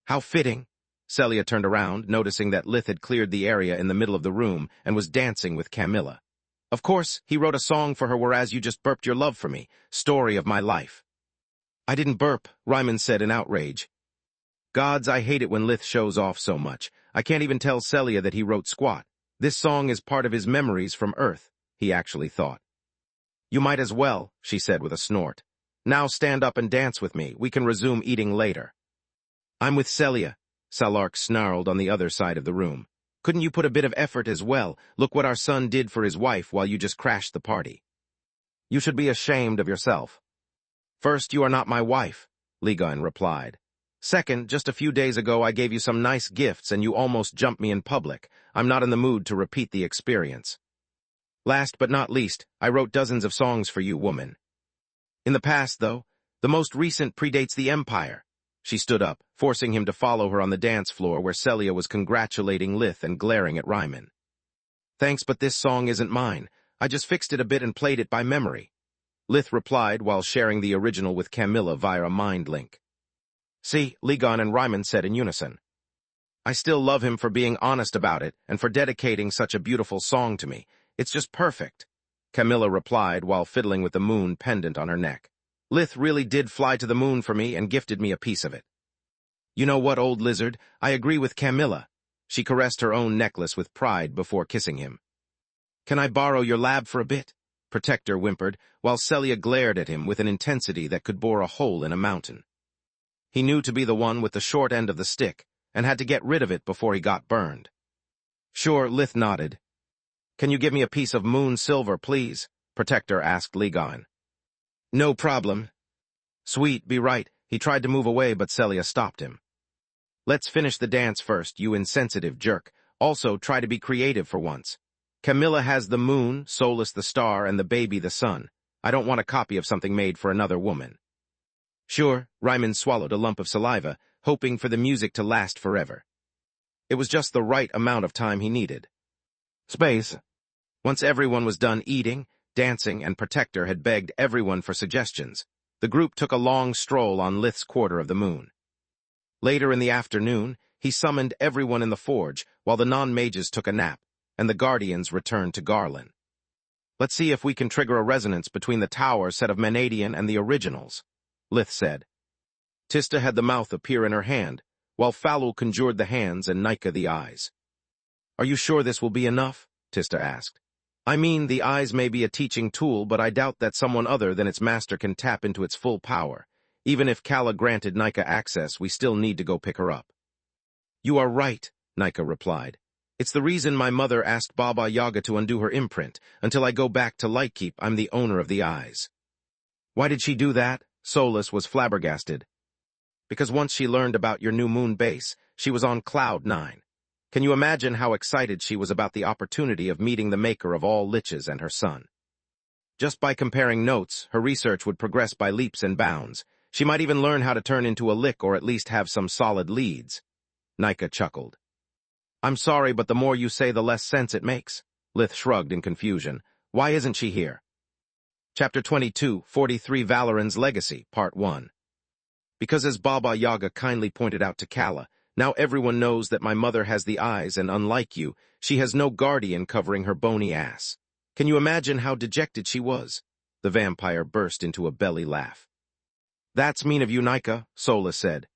How fitting! Celia turned around, noticing that Lith had cleared the area in the middle of the room and was dancing with Camilla. Of course, he wrote a song for her, whereas you just burped your love for me. Story of my life. I didn't burp, Ryman said in outrage. Gods, I hate it when Lith shows off so much. I can't even tell Celia that he wrote squat. This song is part of his memories from Earth, he actually thought. You might as well, she said with a snort. Now stand up and dance with me. We can resume eating later. I'm with Celia, Salark snarled on the other side of the room. Couldn't you put a bit of effort as well? Look what our son did for his wife while you just crashed the party. You should be ashamed of yourself. First, you are not my wife, Ligon replied. Second, just a few days ago I gave you some nice gifts and you almost jumped me in public. I'm not in the mood to repeat the experience. Last but not least, I wrote dozens of songs for you, woman. In the past, though, the most recent predates the Empire. She stood up, forcing him to follow her on the dance floor where Celia was congratulating Lith and glaring at Ryman. Thanks, but this song isn't mine. I just fixed it a bit and played it by memory. Lith replied while sharing the original with Camilla via a mind link. See, Ligon and Ryman said in unison. I still love him for being honest about it and for dedicating such a beautiful song to me. It's just perfect, Camilla replied while fiddling with the moon pendant on her neck. Lith really did fly to the moon for me and gifted me a piece of it. You know what, old lizard? I agree with Camilla. She caressed her own necklace with pride before kissing him. Can I borrow your lab for a bit? Protector whimpered, while Celia glared at him with an intensity that could bore a hole in a mountain. He knew to be the one with the short end of the stick, and had to get rid of it before he got burned. Sure, Lith nodded. Can you give me a piece of moon silver, please? Protector asked Ligon. No problem. Sweet, be right. He tried to move away, but Celia stopped him. Let's finish the dance first, you insensitive jerk. Also, try to be creative for once. Camilla has the moon, Solus the star, and the baby the sun. I don't want a copy of something made for another woman. Sure, Ryman swallowed a lump of saliva, hoping for the music to last forever. It was just the right amount of time he needed. Space. Once everyone was done eating, dancing, and Protector had begged everyone for suggestions, the group took a long stroll on Lith's quarter of the moon. Later in the afternoon, he summoned everyone in the forge, while the non-mages took a nap, and the guardians returned to Garland. Let's see if we can trigger a resonance between the tower set of Menadian and the originals, Lith said. Tista had the mouth appear in her hand, while Falul conjured the hands and Nika the eyes. Are you sure this will be enough? Tista asked. I mean, the eyes may be a teaching tool, but I doubt that someone other than its master can tap into its full power. Even if Kala granted Nika access, we still need to go pick her up. You are right, Nika replied. It's the reason my mother asked Baba Yaga to undo her imprint. Until I go back to Lightkeep, I'm the owner of the eyes. Why did she do that? Solus was flabbergasted. Because once she learned about your new moon base, she was on cloud 9. Can you imagine how excited she was about the opportunity of meeting the maker of all liches and her son? Just by comparing notes, her research would progress by leaps and bounds. She might even learn how to turn into a lich or at least have some solid leads. Nika chuckled. I'm sorry, but the more you say, the less sense it makes. Lith shrugged in confusion. Why isn't she here? Chapter 22, 43 Valoran's Legacy, Part 1. Because as Baba Yaga kindly pointed out to Kala, now everyone knows that my mother has the eyes, and unlike you, she has no guardian covering her bony ass. Can you imagine how dejected she was? The vampire burst into a belly laugh. That's mean of you, Nika, Sola said.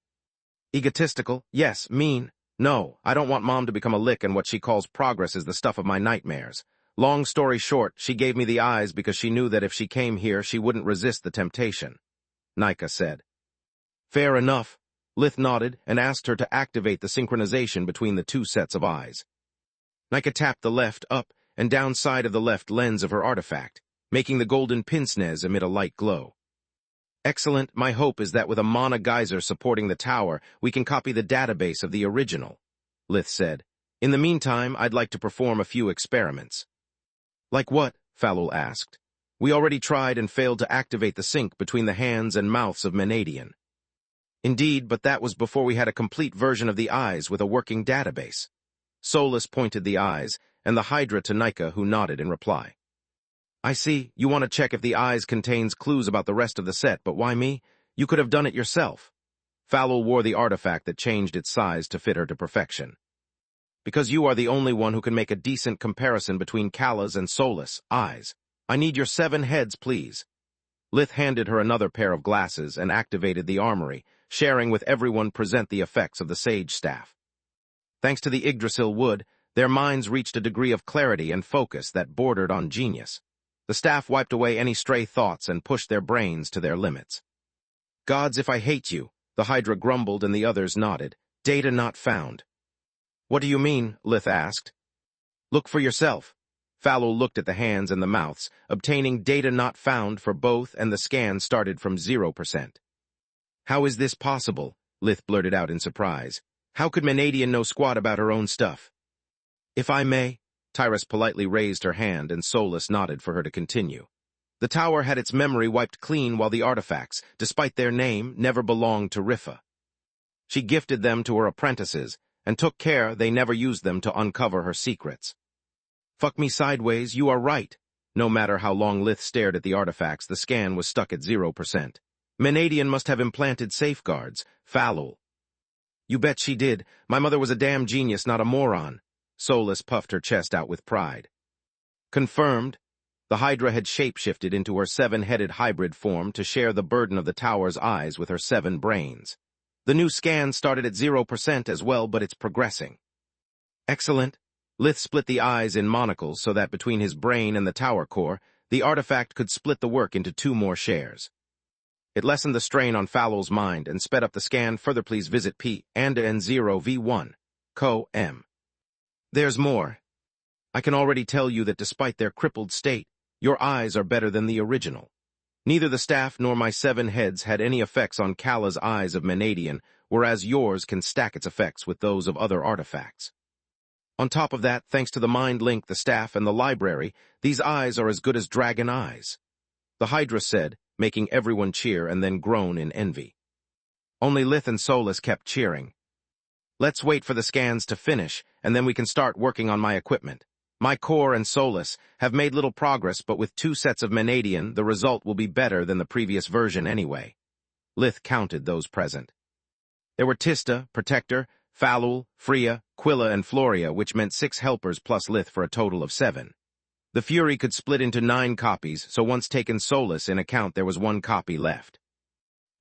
Egotistical? Yes, mean. No, I don't want Mom to become a lick, and what she calls progress is the stuff of my nightmares. Long story short, she gave me the eyes because she knew that if she came here, she wouldn't resist the temptation, Nika said. Fair enough. Lith nodded and asked her to activate the synchronization between the two sets of eyes. Nika tapped the left up and down side of the left lens of her artifact, making the golden pince-nez emit a light glow. Excellent. My hope is that with a mana geyser supporting the tower, we can copy the database of the original, Lith said. In the meantime, I'd like to perform a few experiments. Like what? Falul asked. We already tried and failed to activate the sync between the hands and mouths of Menadian. Indeed, but that was before we had a complete version of the eyes with a working database. Solus pointed the eyes, and the Hydra to Nika, who nodded in reply. I see, you want to check if the eyes contains clues about the rest of the set, but why me? You could have done it yourself. Falul wore the artifact that changed its size to fit her to perfection. Because you are the only one who can make a decent comparison between Kala's and Solus' eyes. I need your 7 heads, please. Lith handed her another pair of glasses and activated the armory, sharing with everyone present the effects of the Sage Staff. Thanks to the Yggdrasil wood, their minds reached a degree of clarity and focus that bordered on genius. The staff wiped away any stray thoughts and pushed their brains to their limits. Gods, if I hate you, the Hydra grumbled and the others nodded. Data not found. What do you mean? Lith asked. Look for yourself. Falul looked at the hands and the mouths, obtaining data not found for both, and the scan started from 0%. How is this possible? Lith blurted out in surprise. How could Menadian know squat about her own stuff? If I may, Tyrus politely raised her hand and Solus nodded for her to continue. The tower had its memory wiped clean while the artifacts, despite their name, never belonged to Rifa. She gifted them to her apprentices and took care they never used them to uncover her secrets. Fuck me sideways, you are right. No matter how long Lith stared at the artifacts, the scan was stuck at 0%. Menadian must have implanted safeguards. Falul. You bet she did. My mother was a damn genius, not a moron. Solus puffed her chest out with pride. Confirmed. The Hydra had shapeshifted into her 7-headed hybrid form to share the burden of the tower's eyes with her 7 brains. The new scan started at 0% as well, but it's progressing. Excellent. Lith split the eyes in monocles so that between his brain and the tower core, the artifact could split the work into 2 more shares. It lessened the strain on Falul's mind and sped up the scan. Further, please visit P and N0V1. Co. M. There's more. I can already tell you that despite their crippled state, your eyes are better than the original. Neither the staff nor my 7 heads had any effects on Kala's eyes of Menadian, whereas yours can stack its effects with those of other artifacts. On top of that, thanks to the mind link, the staff, and the library, these eyes are as good as dragon eyes. The Hydra said, making everyone cheer and then groan in envy. Only Lith and Solus kept cheering. Let's wait for the scans to finish, and then we can start working on my equipment. My core and Solus have made little progress, but with 2 sets of Menadian, the result will be better than the previous version anyway. Lith counted those present. There were Tista, Protector, Falul, Freya, Quilla, and Floria, which meant 6 helpers plus Lith for a total of 7. The Fury could split into 9 copies, so once taken Solus in account, there was 1 copy left.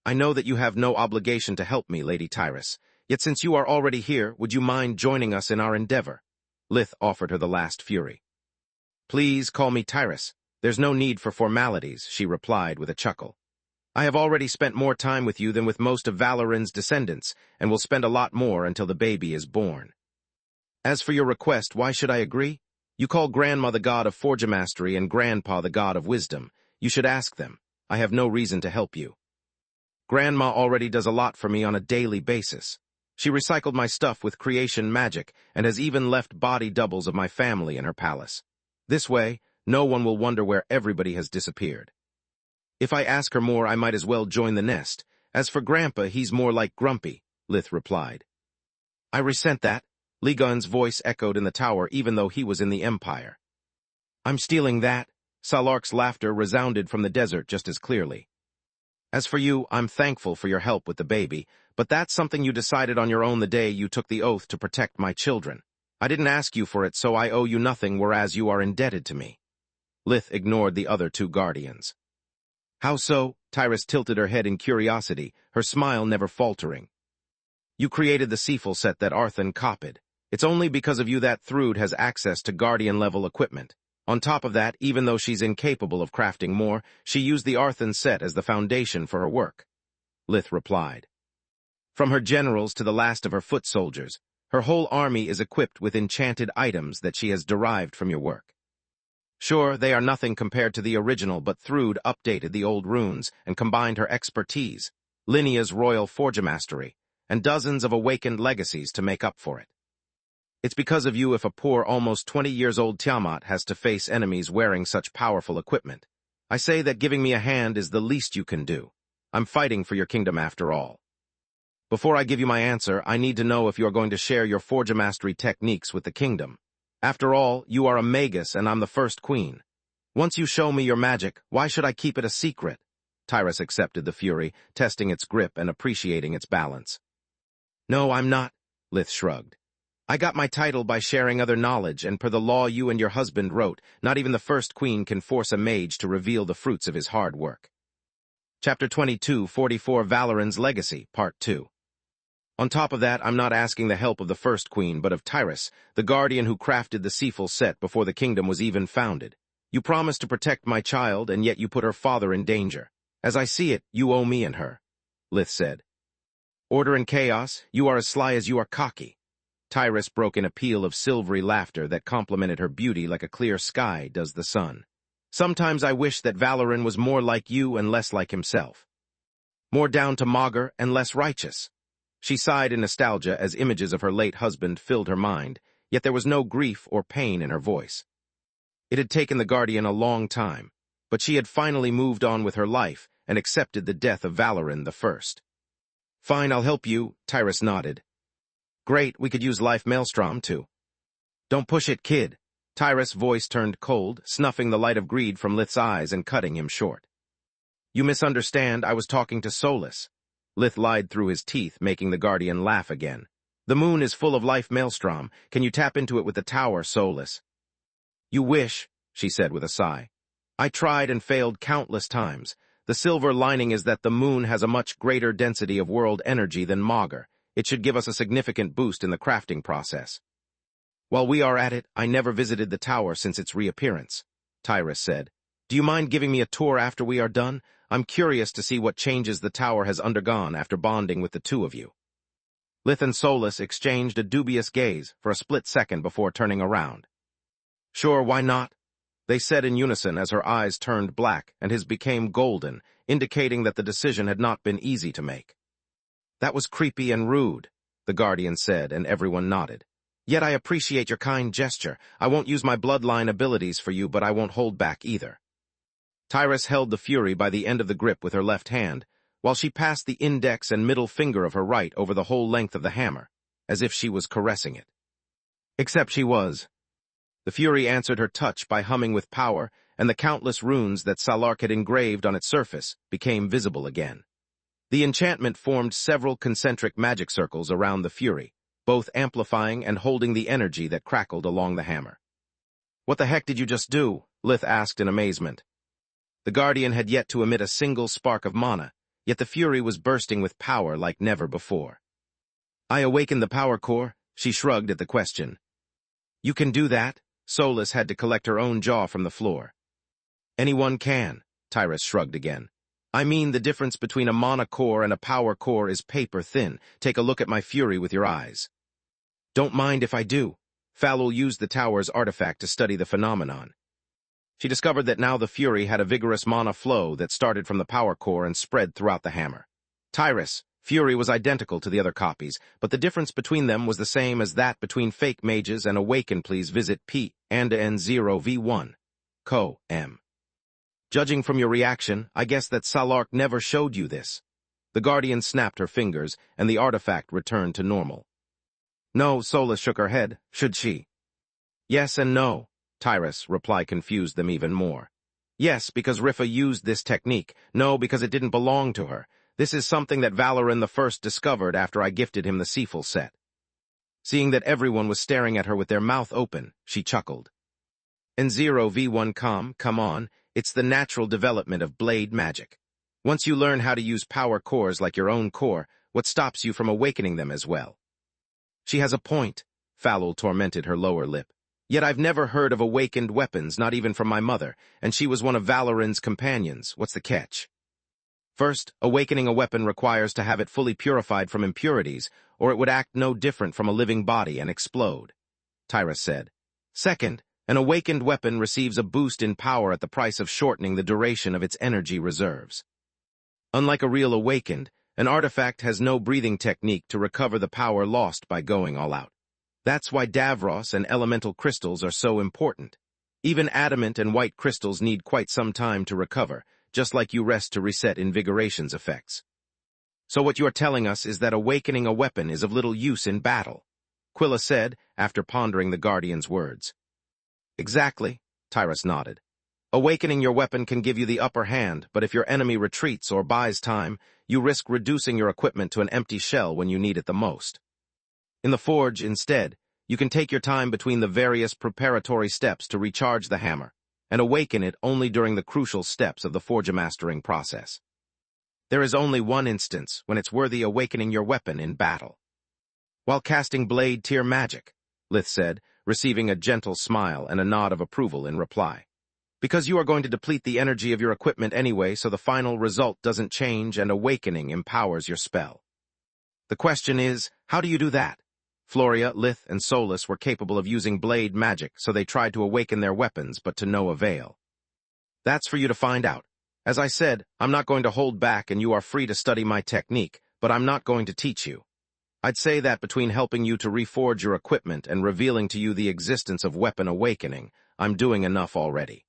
I know that you have no obligation to help me, Lady Tyrus, yet since you are already here, would you mind joining us in our endeavor? Lith offered her the last Fury. Please call me Tyrus. There's no need for formalities, she replied with a chuckle. I have already spent more time with you than with most of Valorin's descendants, and will spend a lot more until the baby is born. As for your request, why should I agree? You call Grandma the god of Forgemastery and Grandpa the god of wisdom. You should ask them. I have no reason to help you. Grandma already does a lot for me on a daily basis. She recycled my stuff with creation magic and has even left body doubles of my family in her palace. This way, no one will wonder where everybody has disappeared. If I ask her more, I might as well join the nest. As for Grandpa, he's more like Grumpy, Lith replied. I resent that. Ligon's voice echoed in the tower even though he was in the Empire. I'm stealing that. Salark's laughter resounded from the desert just as clearly. As for you, I'm thankful for your help with the baby, but that's something you decided on your own the day you took the oath to protect my children. I didn't ask you for it, so I owe you nothing, whereas you are indebted to me. Lith ignored the other 2 guardians. How so? Tyrus tilted her head in curiosity, her smile never faltering. You created the Seaful set that Arthan copied. It's only because of you that Thrud has access to Guardian-level equipment. On top of that, even though she's incapable of crafting more, she used the Arthan set as the foundation for her work. Lith replied. From her generals to the last of her foot soldiers, her whole army is equipped with enchanted items that she has derived from your work. Sure, they are nothing compared to the original, but Thrud updated the old runes and combined her expertise, Linea's royal forgemastery, and dozens of awakened legacies to make up for it. It's because of you if a poor, almost 20-years-old Tiamat has to face enemies wearing such powerful equipment. I say that giving me a hand is the least you can do. I'm fighting for your kingdom after all. Before I give you my answer, I need to know if you're going to share your forgemastery techniques with the kingdom. After all, you are a Magus and I'm the first queen. Once you show me your magic, why should I keep it a secret? Tyrus accepted the fury, testing its grip and appreciating its balance. No, I'm not, Lith shrugged. I got my title by sharing other knowledge, and per the law you and your husband wrote, not even the first queen can force a mage to reveal the fruits of his hard work. Chapter 22, 44 Valoran's Legacy, Part 2. On top of that, I'm not asking the help of the first queen, but of Tyrus, the guardian who crafted the Seaful set before the kingdom was even founded. You promised to protect my child, and yet you put her father in danger. As I see it, you owe me and her, Lith said. Order and chaos, you are as sly as you are cocky. Tyrus broke in a peal of silvery laughter that complemented her beauty like a clear sky does the sun. Sometimes I wish that Valoran was more like you and less like himself. More down to maugre and less righteous. She sighed in nostalgia as images of her late husband filled her mind, yet there was no grief or pain in her voice. It had taken the Guardian a long time, but she had finally moved on with her life and accepted the death of Valoran the First. Fine, I'll help you, Tyrus nodded. Great, we could use Life Maelstrom, too. Don't push it, kid. Tyrus' voice turned cold, snuffing the light of greed from Lith's eyes and cutting him short. You misunderstand, I was talking to Solus. Lith lied through his teeth, making the Guardian laugh again. The moon is full of Life Maelstrom. Can you tap into it with the tower, Solus? You wish, she said with a sigh. I tried and failed countless times. The silver lining is that the moon has a much greater density of world energy than maugre. It should give us a significant boost in the crafting process. While we are at it, I never visited the tower since its reappearance, Tyrus said. Do you mind giving me a tour after we are done? I'm curious to see what changes the tower has undergone after bonding with the two of you. Lith and Solus exchanged a dubious gaze for a split second before turning around. Sure, why not? They said in unison as her eyes turned black and his became golden, indicating that the decision had not been easy to make. That was creepy and rude, the Guardian said, and everyone nodded. Yet I appreciate your kind gesture. I won't use my bloodline abilities for you, but I won't hold back either. Tyrus held the fury by the end of the grip with her left hand, while she passed the index and middle finger of her right over the whole length of the hammer, as if she was caressing it. Except she was. The fury answered her touch by humming with power, and the countless runes that Salark had engraved on its surface became visible again. The enchantment formed several concentric magic circles around the fury, both amplifying and holding the energy that crackled along the hammer. What the heck did you just do? Lith asked in amazement. The Guardian had yet to emit a single spark of mana, yet the fury was bursting with power like never before. I awakened the power core, she shrugged at the question. You can do that? Solus had to collect her own jaw from the floor. Anyone can, Tyrus shrugged again. I mean, the difference between a mana core and a power core is paper thin. Take a look at my fury with your eyes. Don't mind if I do. Falul used the tower's artifact to study the phenomenon. She discovered that now the fury had a vigorous mana flow that started from the power core and spread throughout the hammer. Tyrus, fury was identical to the other copies, but the difference between them was the same as that between fake mages and awaken. Please visit P and N0V1. Co. M. Judging from your reaction, I guess that Salark never showed you this. The Guardian snapped her fingers, and the artifact returned to normal. No, Solus shook her head. Should she? Yes and no. Tyrus' reply confused them even more. Yes, because Rifa used this technique. No, because it didn't belong to her. This is something that Valoran the First discovered after I gifted him the Seaful set. Seeing that everyone was staring at her with their mouth open, she chuckled. N0V1 come on. It's the natural development of blade magic. Once you learn how to use power cores like your own core, what stops you from awakening them as well? She has a point, Falul tormented her lower lip. Yet I've never heard of awakened weapons, not even from my mother, and she was one of Valorin's companions. What's the catch? First, awakening a weapon requires to have it fully purified from impurities, or it would act no different from a living body and explode, Tyrus said. Second, an awakened weapon receives a boost in power at the price of shortening the duration of its energy reserves. Unlike a real awakened, an artifact has no breathing technique to recover the power lost by going all out. That's why Davros and elemental crystals are so important. Even adamant and white crystals need quite some time to recover, just like you rest to reset invigoration's effects. So what you're telling us is that awakening a weapon is of little use in battle, Quilla said, after pondering the Guardian's words. Exactly, Tyrus nodded. Awakening your weapon can give you the upper hand, but if your enemy retreats or buys time, you risk reducing your equipment to an empty shell when you need it the most. In the forge, instead, you can take your time between the various preparatory steps to recharge the hammer, and awaken it only during the crucial steps of the forge-mastering process. There is only one instance when it's worthy awakening your weapon in battle. While casting blade tier magic, Lith said, receiving a gentle smile and a nod of approval in reply. Because you are going to deplete the energy of your equipment anyway, so the final result doesn't change and awakening empowers your spell. The question is, how do you do that? Floria, Lith, and Solus were capable of using blade magic, so they tried to awaken their weapons, but to no avail. That's for you to find out. As I said, I'm not going to hold back and you are free to study my technique, but I'm not going to teach you. I'd say that between helping you to reforge your equipment and revealing to you the existence of weapon awakening, I'm doing enough already.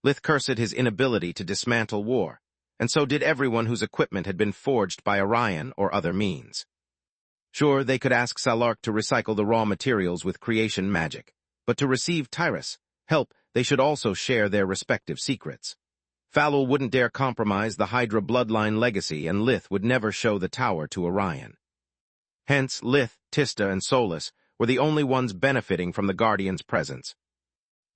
Lith cursed his inability to dismantle war, and so did everyone whose equipment had been forged by Orion or other means. Sure, they could ask Salark to recycle the raw materials with creation magic, but to receive Tyrus help, they should also share their respective secrets. Falul wouldn't dare compromise the Hydra bloodline legacy, and Lith would never show the tower to Orion. Hence, Lith, Tista, and Solus were the only ones benefiting from the Guardian's presence.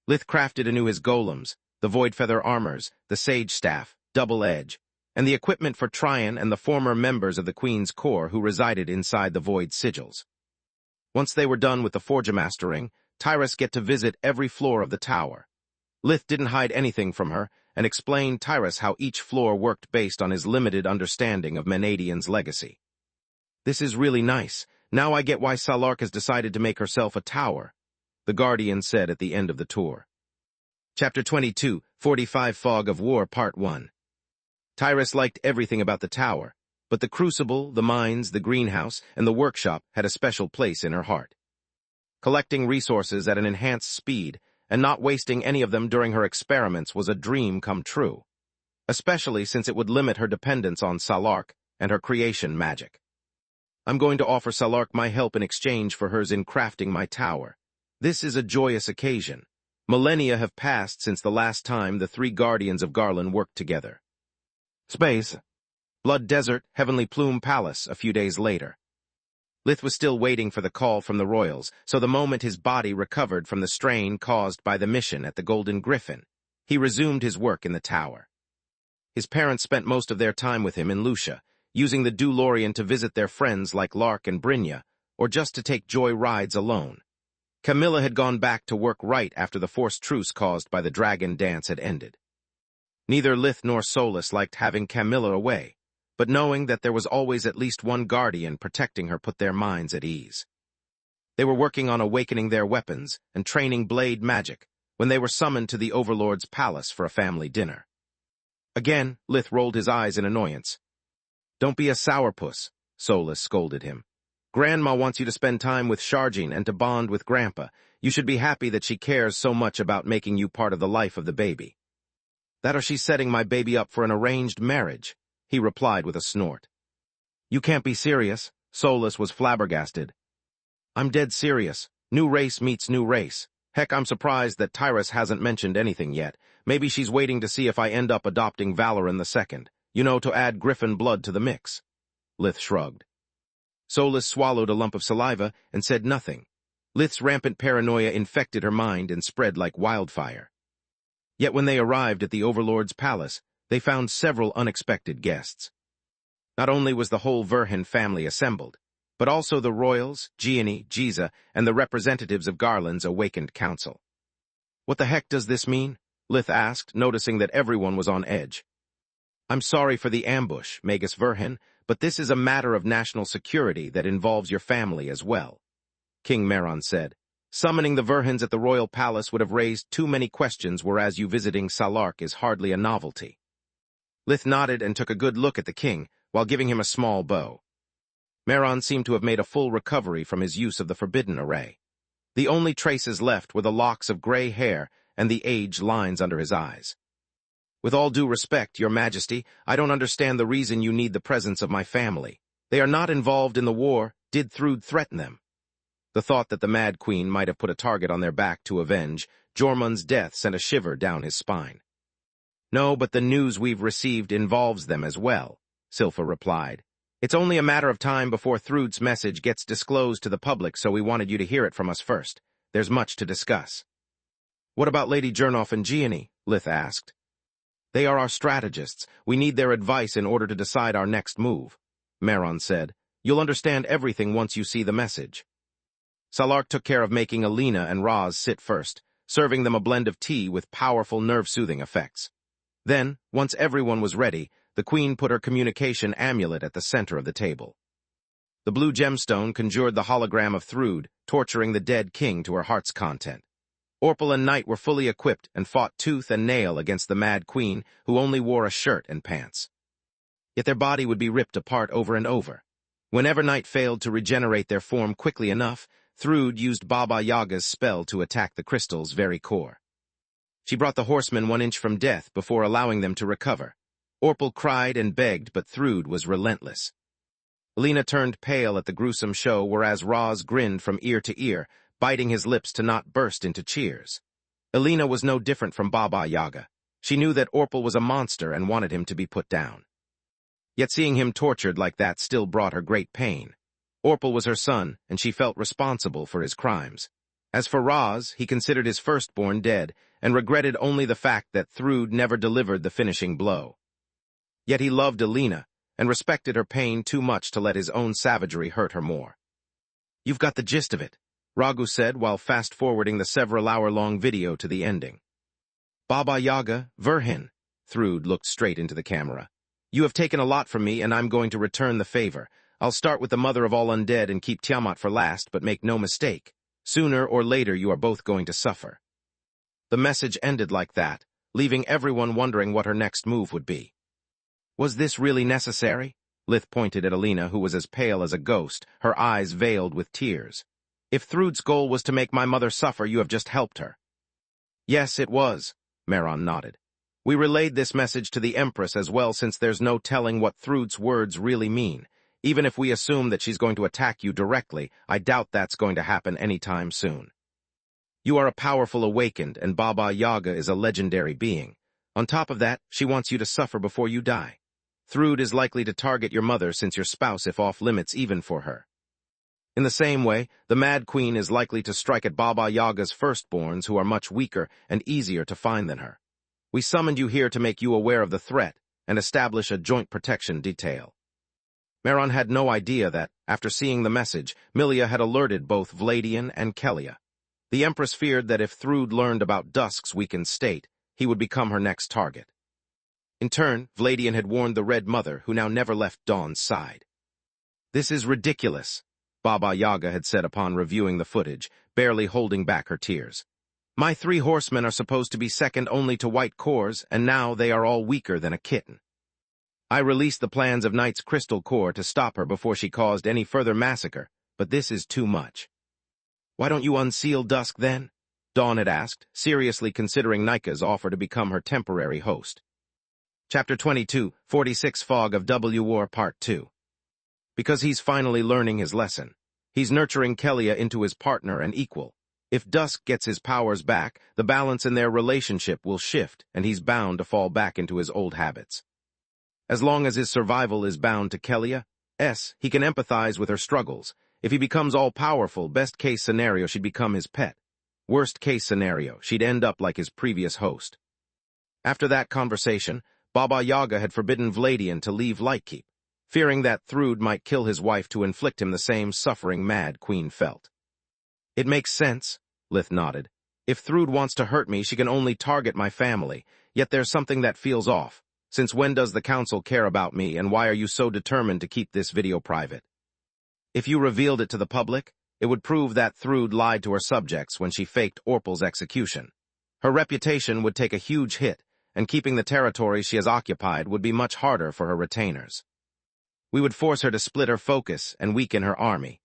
Lith crafted anew his golems, the Void Feather armors, the Sage Staff, Double Edge, and the equipment for Tryon and the former members of the Queen's Corps who resided inside the Void Sigils. Once they were done with the forge-mastering, Tyrus get to visit every floor of the tower. Lith didn't hide anything from her, and explained Tyrus how each floor worked based on his limited understanding of Menadian's legacy. This is really nice. Now I get why Salark has decided to make herself a tower, the Guardian said at the end of the tour. Chapter 22, 45 Fog of War, Part 1. Tyrus liked everything about the tower, but the crucible, the mines, the greenhouse, and the workshop had a special place in her heart. Collecting resources at an enhanced speed and not wasting any of them during her experiments was a dream come true, especially since it would limit her dependence on Salark and her creation magic. I'm going to offer Salark my help in exchange for hers in crafting my tower. This is a joyous occasion. Millennia have passed since the last time the three Guardians of Garland worked together. Space. Blood Desert, Heavenly Plume Palace, a few days later. Lith was still waiting for the call from the Royals, so the moment his body recovered from the strain caused by the mission at the Golden Griffin, he resumed his work in the tower. His parents spent most of their time with him in Lucia, using the DeLorean to visit their friends like Lark and Brynja, or just to take joy rides alone. Camilla had gone back to work right after the forced truce caused by the dragon dance had ended. Neither Lith nor Solus liked having Camilla away, but knowing that there was always at least one guardian protecting her put their minds at ease. They were working on awakening their weapons and training blade magic when they were summoned to the Overlord's palace for a family dinner. Again, Lith rolled his eyes in annoyance. Don't be a sourpuss, Solus scolded him. Grandma wants you to spend time with Sharjin and to bond with Grandpa. You should be happy that she cares so much about making you part of the life of the baby. That or she's setting my baby up for an arranged marriage, he replied with a snort. You can't be serious, Solus was flabbergasted. I'm dead serious. New race meets new race. Heck, I'm surprised that Tyrus hasn't mentioned anything yet. Maybe she's waiting to see if I end up adopting Valorin II, to add Griffin blood to the mix. Lith shrugged. Solus swallowed a lump of saliva and said nothing. Lith's rampant paranoia infected her mind and spread like wildfire. Yet when they arrived at the Overlord's palace, they found several unexpected guests. Not only was the whole Verhin family assembled, but also the royals, Gianni, Giza, and the representatives of Garland's awakened council. "What the heck does this mean?" Lith asked, noticing that everyone was on edge. "I'm sorry for the ambush, Magus Verhin, but this is a matter of national security that involves your family as well," King Meron said. "Summoning the Verhins at the royal palace would have raised too many questions, whereas you visiting Salark is hardly a novelty." Lith nodded and took a good look at the king, while giving him a small bow. Meron seemed to have made a full recovery from his use of the forbidden array. The only traces left were the locks of gray hair and the age lines under his eyes. "With all due respect, Your Majesty, I don't understand the reason you need the presence of my family. They are not involved in the war. Did Thrud threaten them?" The thought that the Mad Queen might have put a target on their back to avenge Jormund's death sent a shiver down his spine. "No, but the news we've received involves them as well," Silfa replied. "It's only a matter of time before Thrud's message gets disclosed to the public, so we wanted you to hear it from us first. There's much to discuss." "What about Lady Jernoff and Gianni?" Lith asked. "They are our strategists. We need their advice in order to decide our next move," Meron said. "You'll understand everything once you see the message." Salark took care of making Alina and Raz sit first, serving them a blend of tea with powerful nerve-soothing effects. Then, once everyone was ready, the queen put her communication amulet at the center of the table. The blue gemstone conjured the hologram of Thrud, torturing the dead king to her heart's content. Orpal and Knight were fully equipped and fought tooth and nail against the Mad Queen, who only wore a shirt and pants. Yet their body would be ripped apart over and over. Whenever Knight failed to regenerate their form quickly enough, Thrud used Baba Yaga's spell to attack the crystal's very core. She brought the horsemen 1 inch from death before allowing them to recover. Orpal cried and begged, but Thrud was relentless. Alina turned pale at the gruesome show, whereas Raz grinned from ear to ear, biting his lips to not burst into cheers. Alina was no different from Baba Yaga. She knew that Orpal was a monster and wanted him to be put down. Yet seeing him tortured like that still brought her great pain. Orpal was her son, and she felt responsible for his crimes. As for Raz, he considered his firstborn dead, and regretted only the fact that Thrud never delivered the finishing blow. Yet he loved Alina, and respected her pain too much to let his own savagery hurt her more. "You've got the gist of it," Ragu said while fast-forwarding the several-hour-long video to the ending. "Baba Yaga, Verhin," Thrud looked straight into the camera. "You have taken a lot from me, and I'm going to return the favor. I'll start with the mother of all undead and keep Tiamat for last, but make no mistake. Sooner or later you are both going to suffer." The message ended like that, leaving everyone wondering what her next move would be. Was this really necessary? Lith pointed at Alina, who was as pale as a ghost, her eyes veiled with tears. "If Thrud's goal was to make my mother suffer, you have just helped her." "Yes, it was," Meron nodded. "We relayed this message to the Empress as well, since there's no telling what Thrud's words really mean. Even if we assume that she's going to attack you directly, I doubt that's going to happen anytime soon. You are a powerful awakened, and Baba Yaga is a legendary being. On top of that, she wants you to suffer before you die. Thrud is likely to target your mother since your spouse if off-limits even for her. In the same way, the Mad Queen is likely to strike at Baba Yaga's firstborns, who are much weaker and easier to find than her. We summoned you here to make you aware of the threat and establish a joint protection detail." Meron had no idea that, after seeing the message, Milia had alerted both Vladian and Kelia. The Empress feared that if Thrud learned about Dusk's weakened state, he would become her next target. In turn, Vladian had warned the Red Mother, who now never left Dawn's side. "This is ridiculous," Baba Yaga had said upon reviewing the footage, barely holding back her tears. "My 3 horsemen are supposed to be second only to White Cores, and now they are all weaker than a kitten. I released the plans of Knight's Crystal Core to stop her before she caused any further massacre, but this is too much." "Why don't you unseal Dusk then?" Dawn had asked, seriously considering Nika's offer to become her temporary host. Chapter 22, 46 Fog of W War Part 2. Because he's finally learning his lesson. He's nurturing Kelia into his partner and equal. If Dusk gets his powers back, the balance in their relationship will shift, and he's bound to fall back into his old habits. As long as his survival is bound to Kelia, he can empathize with her struggles. If he becomes all-powerful, best-case scenario, she'd become his pet. Worst-case scenario, she'd end up like his previous host. After that conversation, Baba Yaga had forbidden Vladian to leave Lightkeep. fearing that Thrude might kill his wife to inflict him the same suffering Mad Queen felt. "It makes sense," Lith nodded. "If Thrude wants to hurt me, she can only target my family, yet there's something that feels off. Since when does the council care about me, and why are you so determined to keep this video private? If you revealed it to the public, it would prove that Thrude lied to her subjects when she faked Orpal's execution. Her reputation would take a huge hit, and keeping the territory she has occupied would be much harder for her retainers. We would force her to split her focus and weaken her army."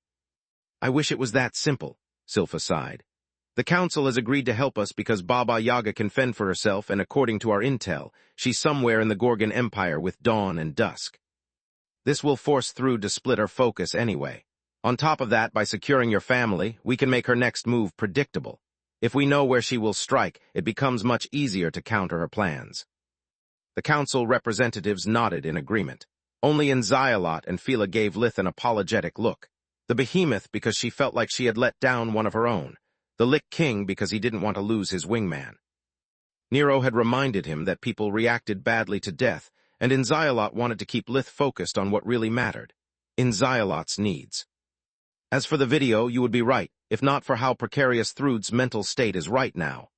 "I wish it was that simple," Silpha sighed. "The council has agreed to help us because Baba Yaga can fend for herself, and according to our intel, she's somewhere in the Gorgon Empire with Dawn and Dusk. This will force Thrude to split her focus anyway. On top of that, by securing your family, we can make her next move predictable. If we know where she will strike, it becomes much easier to counter her plans." The council representatives nodded in agreement. Only Inzialot and Fila gave Lith an apologetic look. The behemoth because she felt like she had let down one of her own. The Lich King because he didn't want to lose his wingman. Nero had reminded him that people reacted badly to death, and Inzialot wanted to keep Lith focused on what really mattered: Inzialot's needs. "As for the video, you would be right, if not for how precarious Thrude's mental state is right now."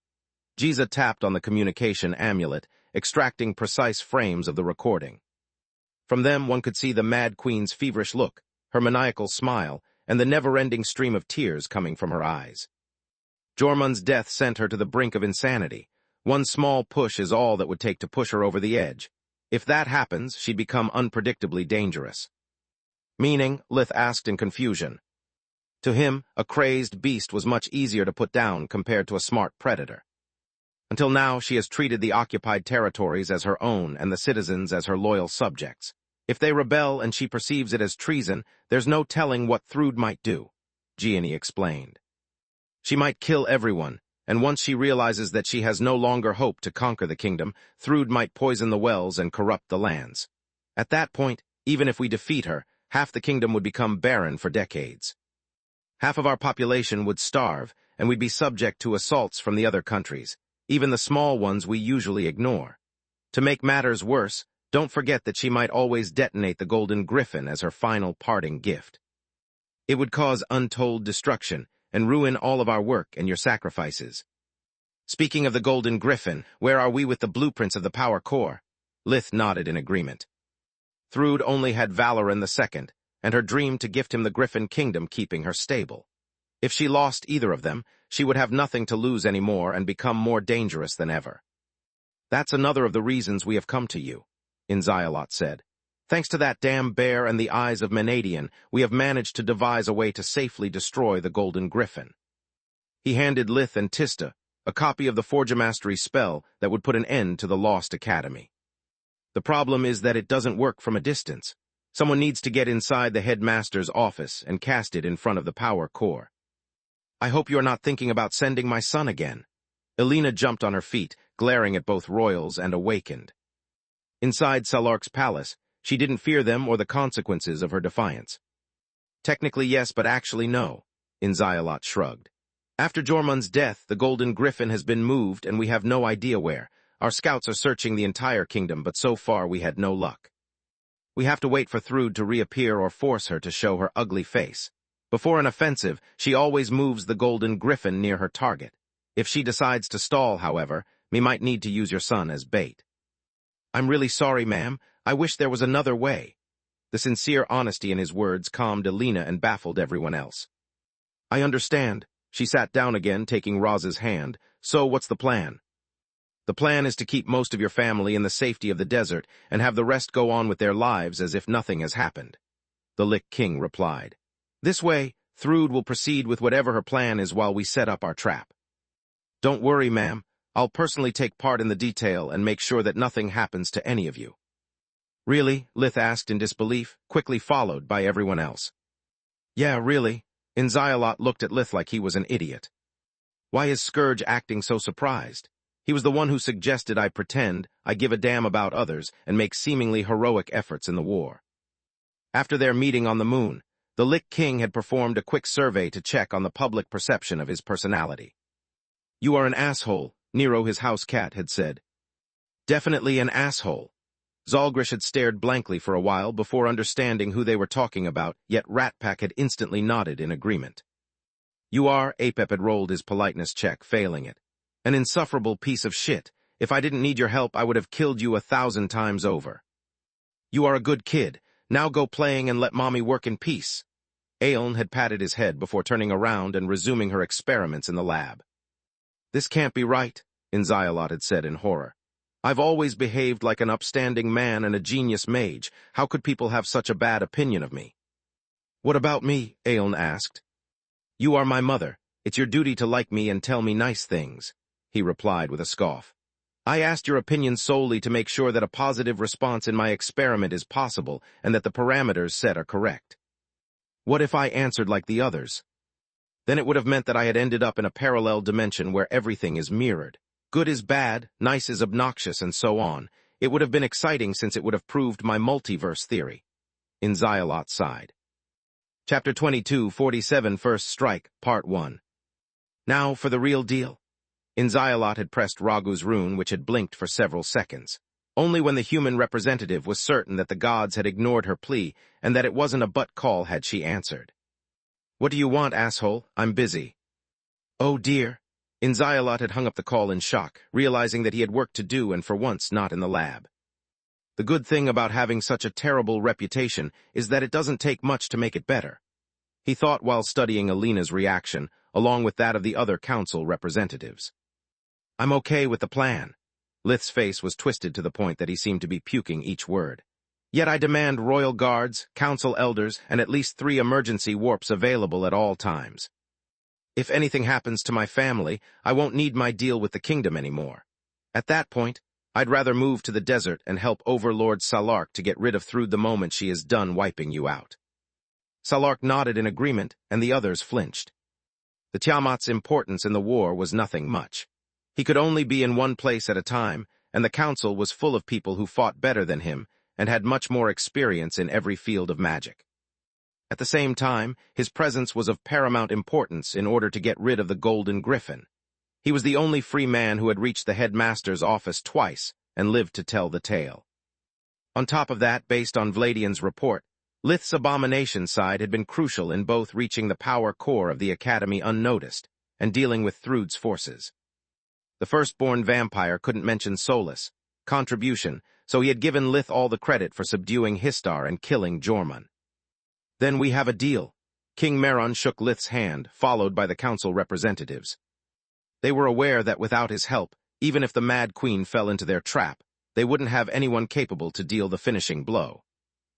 Jiza tapped on the communication amulet, extracting precise frames of the recording. From them one could see the Mad Queen's feverish look, her maniacal smile, and the never-ending stream of tears coming from her eyes. Jormund's death sent her to the brink of insanity. One small push is all that would take to push her over the edge. If that happens, she'd become unpredictably dangerous. "Meaning?" Lith asked in confusion. To him, a crazed beast was much easier to put down compared to a smart predator. Until now, she has treated the occupied territories as her own and the citizens as her loyal subjects. If they rebel and she perceives it as treason, there's no telling what Thrude might do, Gianni explained. She might kill everyone, and once she realizes that she has no longer hope to conquer the kingdom, Thrude might poison the wells and corrupt the lands. At that point, even if we defeat her, half the kingdom would become barren for decades. Half of our population would starve, and we'd be subject to assaults from the other countries, even the small ones we usually ignore. To make matters worse, don't forget that she might always detonate the Golden Griffin as her final parting gift. It would cause untold destruction and ruin all of our work and your sacrifices. Speaking of the Golden Griffin, where are we with the blueprints of the power core? Lith nodded in agreement. Thrude only had Valoran II, and her dream to gift him the Griffin Kingdom keeping her stable. If she lost either of them, she would have nothing to lose anymore and become more dangerous than ever. That's another of the reasons we have come to you, Inzialot said. Thanks to that damn bear and the eyes of Menadian, we have managed to devise a way to safely destroy the Golden Griffin. He handed Lith and Tista a copy of the Forgemastery spell that would put an end to the Lost Academy. The problem is that it doesn't work from a distance. Someone needs to get inside the headmaster's office and cast it in front of the power core. I hope you're not thinking about sending my son again. Elena jumped on her feet, glaring at both royals, and awakened. Inside Salark's palace, she didn't fear them or the consequences of her defiance. Technically yes, but actually no, Inzialot shrugged. After Jormund's death, the Golden Griffin has been moved and we have no idea where. Our scouts are searching the entire kingdom, but so far we had no luck. We have to wait for Thrude to reappear or force her to show her ugly face. Before an offensive, she always moves the Golden Griffin near her target. If she decides to stall, however, we might need to use your son as bait. I'm really sorry, ma'am. I wish there was another way. The sincere honesty in his words calmed Elena and baffled everyone else. I understand. She sat down again, taking Roz's hand. So what's the plan? The plan is to keep most of your family in the safety of the desert and have the rest go on with their lives as if nothing has happened, the Lich King replied. This way, Thrude will proceed with whatever her plan is while we set up our trap. Don't worry, ma'am. I'll personally take part in the detail and make sure that nothing happens to any of you. Really? Lith asked in disbelief, quickly followed by everyone else. Yeah, really. Inzialot looked at Lith like he was an idiot. Why is Scourge acting so surprised? He was the one who suggested I pretend I give a damn about others and make seemingly heroic efforts in the war. After their meeting on the moon, the Lich King had performed a quick survey to check on the public perception of his personality. You are an asshole, Nero his house cat had said. Definitely an asshole. Zalgrish had stared blankly for a while before understanding who they were talking about, yet Ratpack had instantly nodded in agreement. "You are," Apep had rolled his politeness check, failing it. "An insufferable piece of shit. If I didn't need your help, I would have killed you 1,000 times over. You are a good kid. Now go playing and let mommy work in peace." Aeln had patted his head before turning around and resuming her experiments in the lab. "This can't be right," Inzialot had said in horror. "I've always behaved like an upstanding man and a genius mage. How could people have such a bad opinion of me?" "What about me?" Aeln asked. "You are my mother. It's your duty to like me and tell me nice things," he replied with a scoff. "I asked your opinion solely to make sure that a positive response in my experiment is possible and that the parameters set are correct. What if I answered like the others? Then it would have meant that I had ended up in a parallel dimension where everything is mirrored. Good is bad, nice is obnoxious, and so on. It would have been exciting since it would have proved my multiverse theory." Inzialot sighed. Chapter 22:47 First Strike, Part 1. Now for the real deal. Inzialot had pressed Ragu's rune, which had blinked for several seconds. Only when the human representative was certain that the gods had ignored her plea and that it wasn't a butt call had she answered. "What do you want, asshole? I'm busy." "Oh dear." Inzialot had hung up the call in shock, realizing that he had work to do and for once not in the lab. The good thing about having such a terrible reputation is that it doesn't take much to make it better, he thought while studying Alina's reaction, along with that of the other council representatives. "I'm okay with the plan." Lith's face was twisted to the point that he seemed to be puking each word. "Yet I demand royal guards, council elders, and at least 3 emergency warps available at all times. If anything happens to my family, I won't need my deal with the kingdom anymore. At that point, I'd rather move to the desert and help Overlord Salark to get rid of Thrud the moment she is done wiping you out." Salark nodded in agreement, and the others flinched. The Tiamat's importance in the war was nothing much. He could only be in one place at a time, and the council was full of people who fought better than him and had much more experience in every field of magic. At the same time, his presence was of paramount importance in order to get rid of the Golden Griffin. He was the only free man who had reached the headmaster's office twice and lived to tell the tale. On top of that, based on Vladian's report, Lith's abomination side had been crucial in both reaching the power core of the Academy unnoticed and dealing with Thrud's forces. The firstborn vampire couldn't mention solace, contribution, so he had given Lith all the credit for subduing Histar and killing Jormun. "Then we have a deal." King Meron shook Lith's hand, followed by the council representatives. They were aware that without his help, even if the Mad Queen fell into their trap, they wouldn't have anyone capable to deal the finishing blow.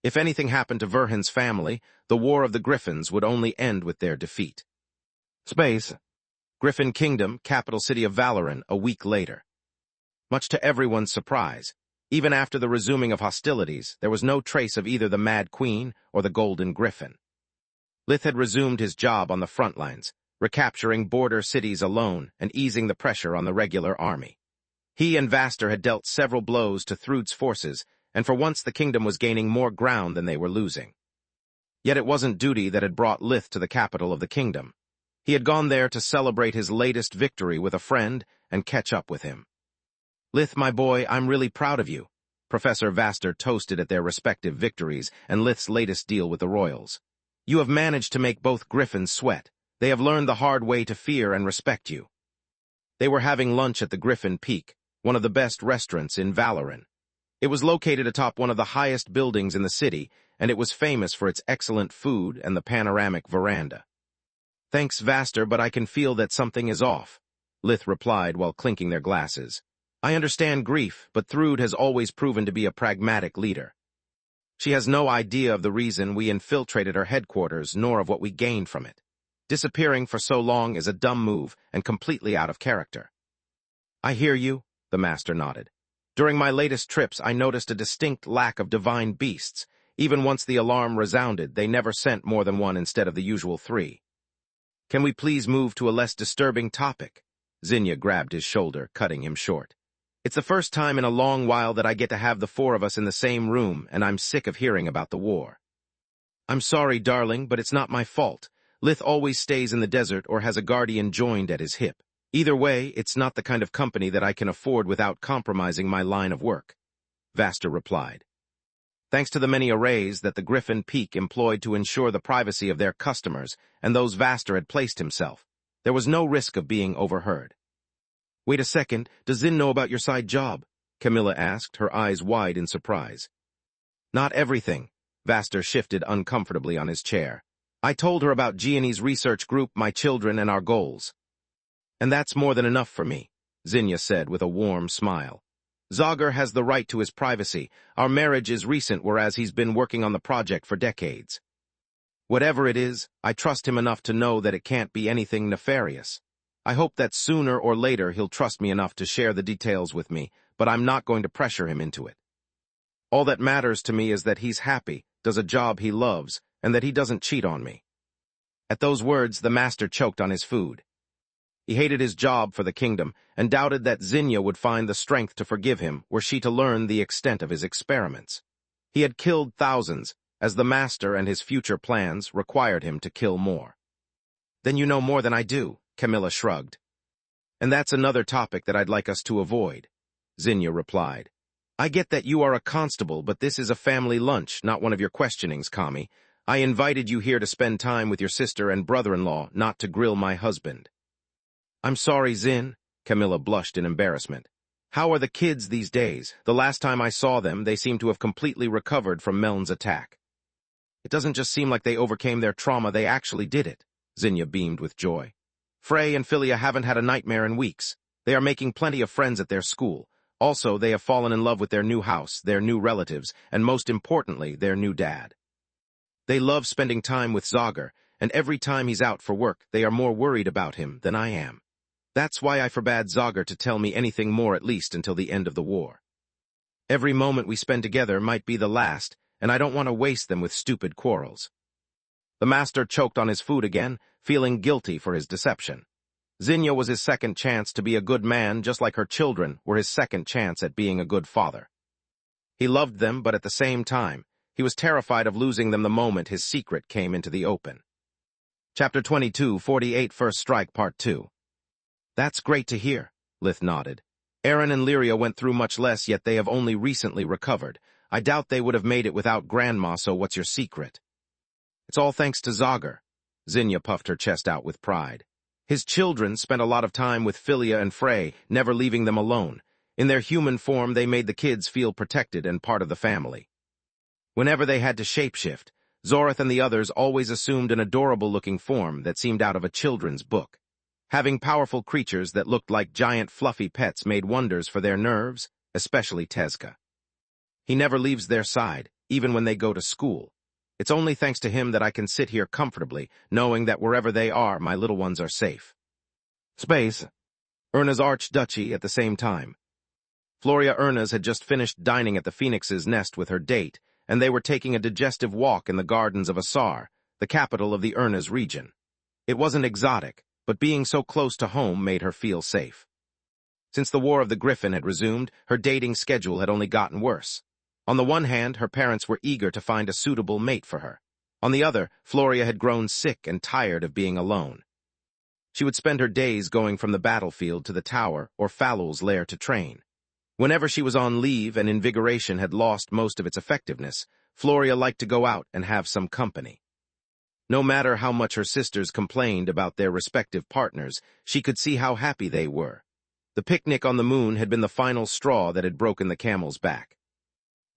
If anything happened to Verhin's family, the War of the Griffins would only end with their defeat. Space. Griffin Kingdom, capital city of Valoran, a week later. Much to everyone's surprise, even after the resuming of hostilities, there was no trace of either the Mad Queen or the Golden Griffin. Lith had resumed his job on the front lines, recapturing border cities alone and easing the pressure on the regular army. He and Vaster had dealt several blows to Thrud's forces, and for once the kingdom was gaining more ground than they were losing. Yet it wasn't duty that had brought Lith to the capital of the kingdom. He had gone there to celebrate his latest victory with a friend and catch up with him. "Lith, my boy, I'm really proud of you." Professor Vaster toasted at their respective victories and Lith's latest deal with the royals. "You have managed to make both Griffins sweat. They have learned the hard way to fear and respect you." They were having lunch at the Griffin Peak, one of the best restaurants in Valoran. It was located atop one of the highest buildings in the city, and it was famous for its excellent food and the panoramic veranda. "Thanks, Vaster, but I can feel that something is off," Lith replied while clinking their glasses. "I understand grief, but Thrud has always proven to be a pragmatic leader. She has no idea of the reason we infiltrated her headquarters, nor of what we gained from it. Disappearing for so long is a dumb move and completely out of character." "I hear you," the master nodded. "During my latest trips, I noticed a distinct lack of divine beasts. Even once the alarm resounded, they never sent more than one instead of the usual 3. Can we please move to a less disturbing topic?" Zinnia grabbed his shoulder, cutting him short. "It's the first time in a long while that I get to have the 4 of us in the same room, and I'm sick of hearing about the war." "I'm sorry, darling, but it's not my fault. Lith always stays in the desert or has a guardian joined at his hip. Either way, it's not the kind of company that I can afford without compromising my line of work." Vaster replied. Thanks to the many arrays that the Griffin Peak employed to ensure the privacy of their customers and those Vaster had placed himself, there was no risk of being overheard. Wait a second, does Zin know about your side job? Camilla asked, her eyes wide in surprise. Not everything. Vaster shifted uncomfortably on his chair. I told her about Gianni's research group, my children, and our goals. And that's more than enough for me, Zinnia said with a warm smile. Zager has the right to his privacy. Our marriage is recent, whereas he's been working on the project for decades. Whatever it is, I trust him enough to know that it can't be anything nefarious. I hope that sooner or later he'll trust me enough to share the details with me, but I'm not going to pressure him into it. All that matters to me is that he's happy, does a job he loves, and that he doesn't cheat on me. At those words, the master choked on his food. He hated his job for the kingdom, and doubted that Zinnia would find the strength to forgive him were she to learn the extent of his experiments. He had killed thousands, as the master and his future plans required him to kill more. Then you know more than I do, Camilla shrugged. And that's another topic that I'd like us to avoid, Zinnia replied. I get that you are a constable, but this is a family lunch, not one of your questionings, Kami. I invited you here to spend time with your sister and brother-in-law, not to grill my husband. I'm sorry, Zin, Camilla blushed in embarrassment. How are the kids these days? The last time I saw them, they seem to have completely recovered from Meln's attack. It doesn't just seem like they overcame their trauma, they actually did it, Zinnia beamed with joy. Frey and Philia haven't had a nightmare in weeks. They are making plenty of friends at their school. Also, they have fallen in love with their new house, their new relatives, and most importantly, their new dad. They love spending time with Zager, and every time he's out for work, they are more worried about him than I am. That's why I forbade Zager to tell me anything more, at least until the end of the war. Every moment we spend together might be the last, and I don't want to waste them with stupid quarrels. The master choked on his food again, feeling guilty for his deception. Zinnia was his second chance to be a good man, just like her children were his second chance at being a good father. He loved them, but at the same time, he was terrified of losing them the moment his secret came into the open. Chapter 22, 48 First Strike, Part 2. That's great to hear, Lith nodded. Aaron and Lyria went through much less, yet they have only recently recovered. I doubt they would have made it without Grandma, so what's your secret? It's all thanks to Zager. Zinnia puffed her chest out with pride. His children spent a lot of time with Philia and Frey, never leaving them alone. In their human form, they made the kids feel protected and part of the family. Whenever they had to shapeshift, Zorith and the others always assumed an adorable-looking form that seemed out of a children's book. Having powerful creatures that looked like giant fluffy pets made wonders for their nerves, especially Tezka. He never leaves their side, even when they go to school. It's only thanks to him that I can sit here comfortably, knowing that wherever they are, my little ones are safe. Space. Erna's Archduchy at the same time. Floria Ernas had just finished dining at the Phoenix's Nest with her date, and they were taking a digestive walk in the gardens of Asar, the capital of the Ernas region. It wasn't exotic, but being so close to home made her feel safe. Since the War of the Griffin had resumed, her dating schedule had only gotten worse. On the one hand, her parents were eager to find a suitable mate for her. On the other, Floria had grown sick and tired of being alone. She would spend her days going from the battlefield to the tower or Falul's lair to train. Whenever she was on leave and invigoration had lost most of its effectiveness, Floria liked to go out and have some company. No matter how much her sisters complained about their respective partners, she could see how happy they were. The picnic on the moon had been the final straw that had broken the camel's back.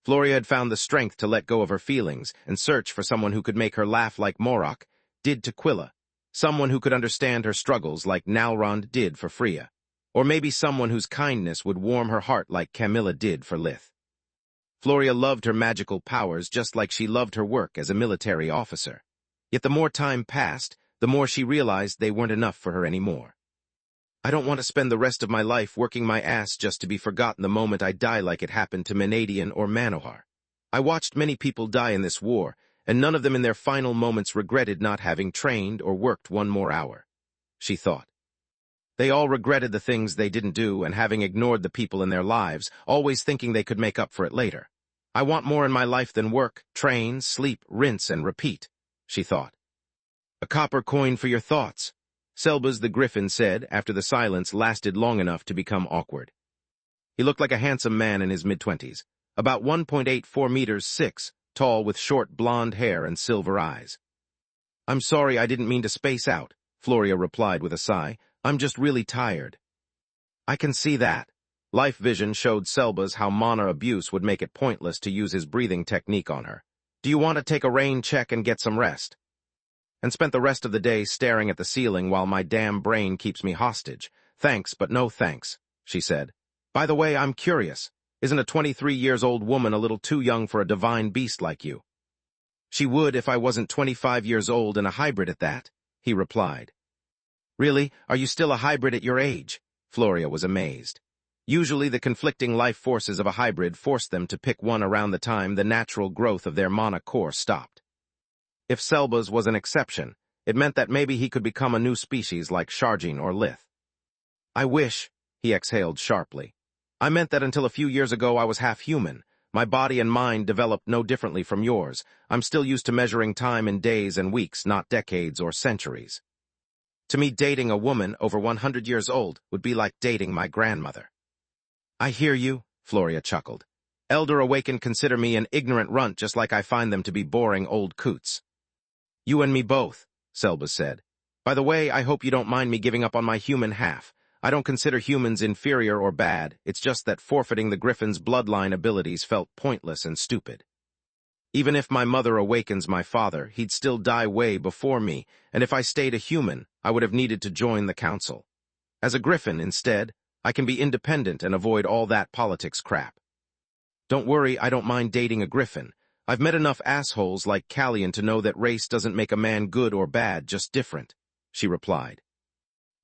Floria had found the strength to let go of her feelings and search for someone who could make her laugh like Morok did to Quilla, someone who could understand her struggles like Nalrond did for Freya, or maybe someone whose kindness would warm her heart like Camilla did for Lith. Floria loved her magical powers just like she loved her work as a military officer. Yet the more time passed, the more she realized they weren't enough for her anymore. I don't want to spend the rest of my life working my ass just to be forgotten the moment I die like it happened to Menadian or Manohar. I watched many people die in this war, and none of them in their final moments regretted not having trained or worked one more hour, she thought. They all regretted the things they didn't do and having ignored the people in their lives, always thinking they could make up for it later. I want more in my life than work, train, sleep, rinse, and repeat, she thought. A copper coin for your thoughts, Selbas the Griffin said after the silence lasted long enough to become awkward. He looked like a handsome man in his mid-20s, about 1.84 meters 6, tall with short blonde hair and silver eyes. "I'm sorry, I didn't mean to space out," Floria replied with a sigh. "I'm just really tired." "I can see that." Life vision showed Selbas how mana abuse would make it pointless to use his breathing technique on her. "Do you want to take a rain check and get some rest?" "And spent the rest of the day staring at the ceiling while my damn brain keeps me hostage. Thanks, but no thanks," she said. "By the way, I'm curious. Isn't a 23-years-old woman a little too young for a divine beast like you?" "She would if I wasn't 25 years old and a hybrid at that," he replied. "Really? Are you still a hybrid at your age?" Floria was amazed. Usually the conflicting life forces of a hybrid forced them to pick one around the time the natural growth of their mana core stopped. If Selbas was an exception, it meant that maybe he could become a new species like Sharjin or Lith. "I wish," he exhaled sharply. "I meant that until a few years ago I was half human. My body and mind developed no differently from yours. I'm still used to measuring time in days and weeks, not decades or centuries. To me, dating a woman over 100 years old would be like dating my grandmother." "I hear you," Floria chuckled. "Elder Awakened consider me an ignorant runt just like I find them to be boring old coots." "You and me both," Selbas said. "By the way, I hope you don't mind me giving up on my human half. I don't consider humans inferior or bad, it's just that forfeiting the Griffin's bloodline abilities felt pointless and stupid. Even if my mother awakens my father, he'd still die way before me, and if I stayed a human, I would have needed to join the council. As a Griffin, instead, I can be independent and avoid all that politics crap. Don't worry, I don't mind dating a Griffin. I've met enough assholes like Callian to know that race doesn't make a man good or bad, just different," she replied.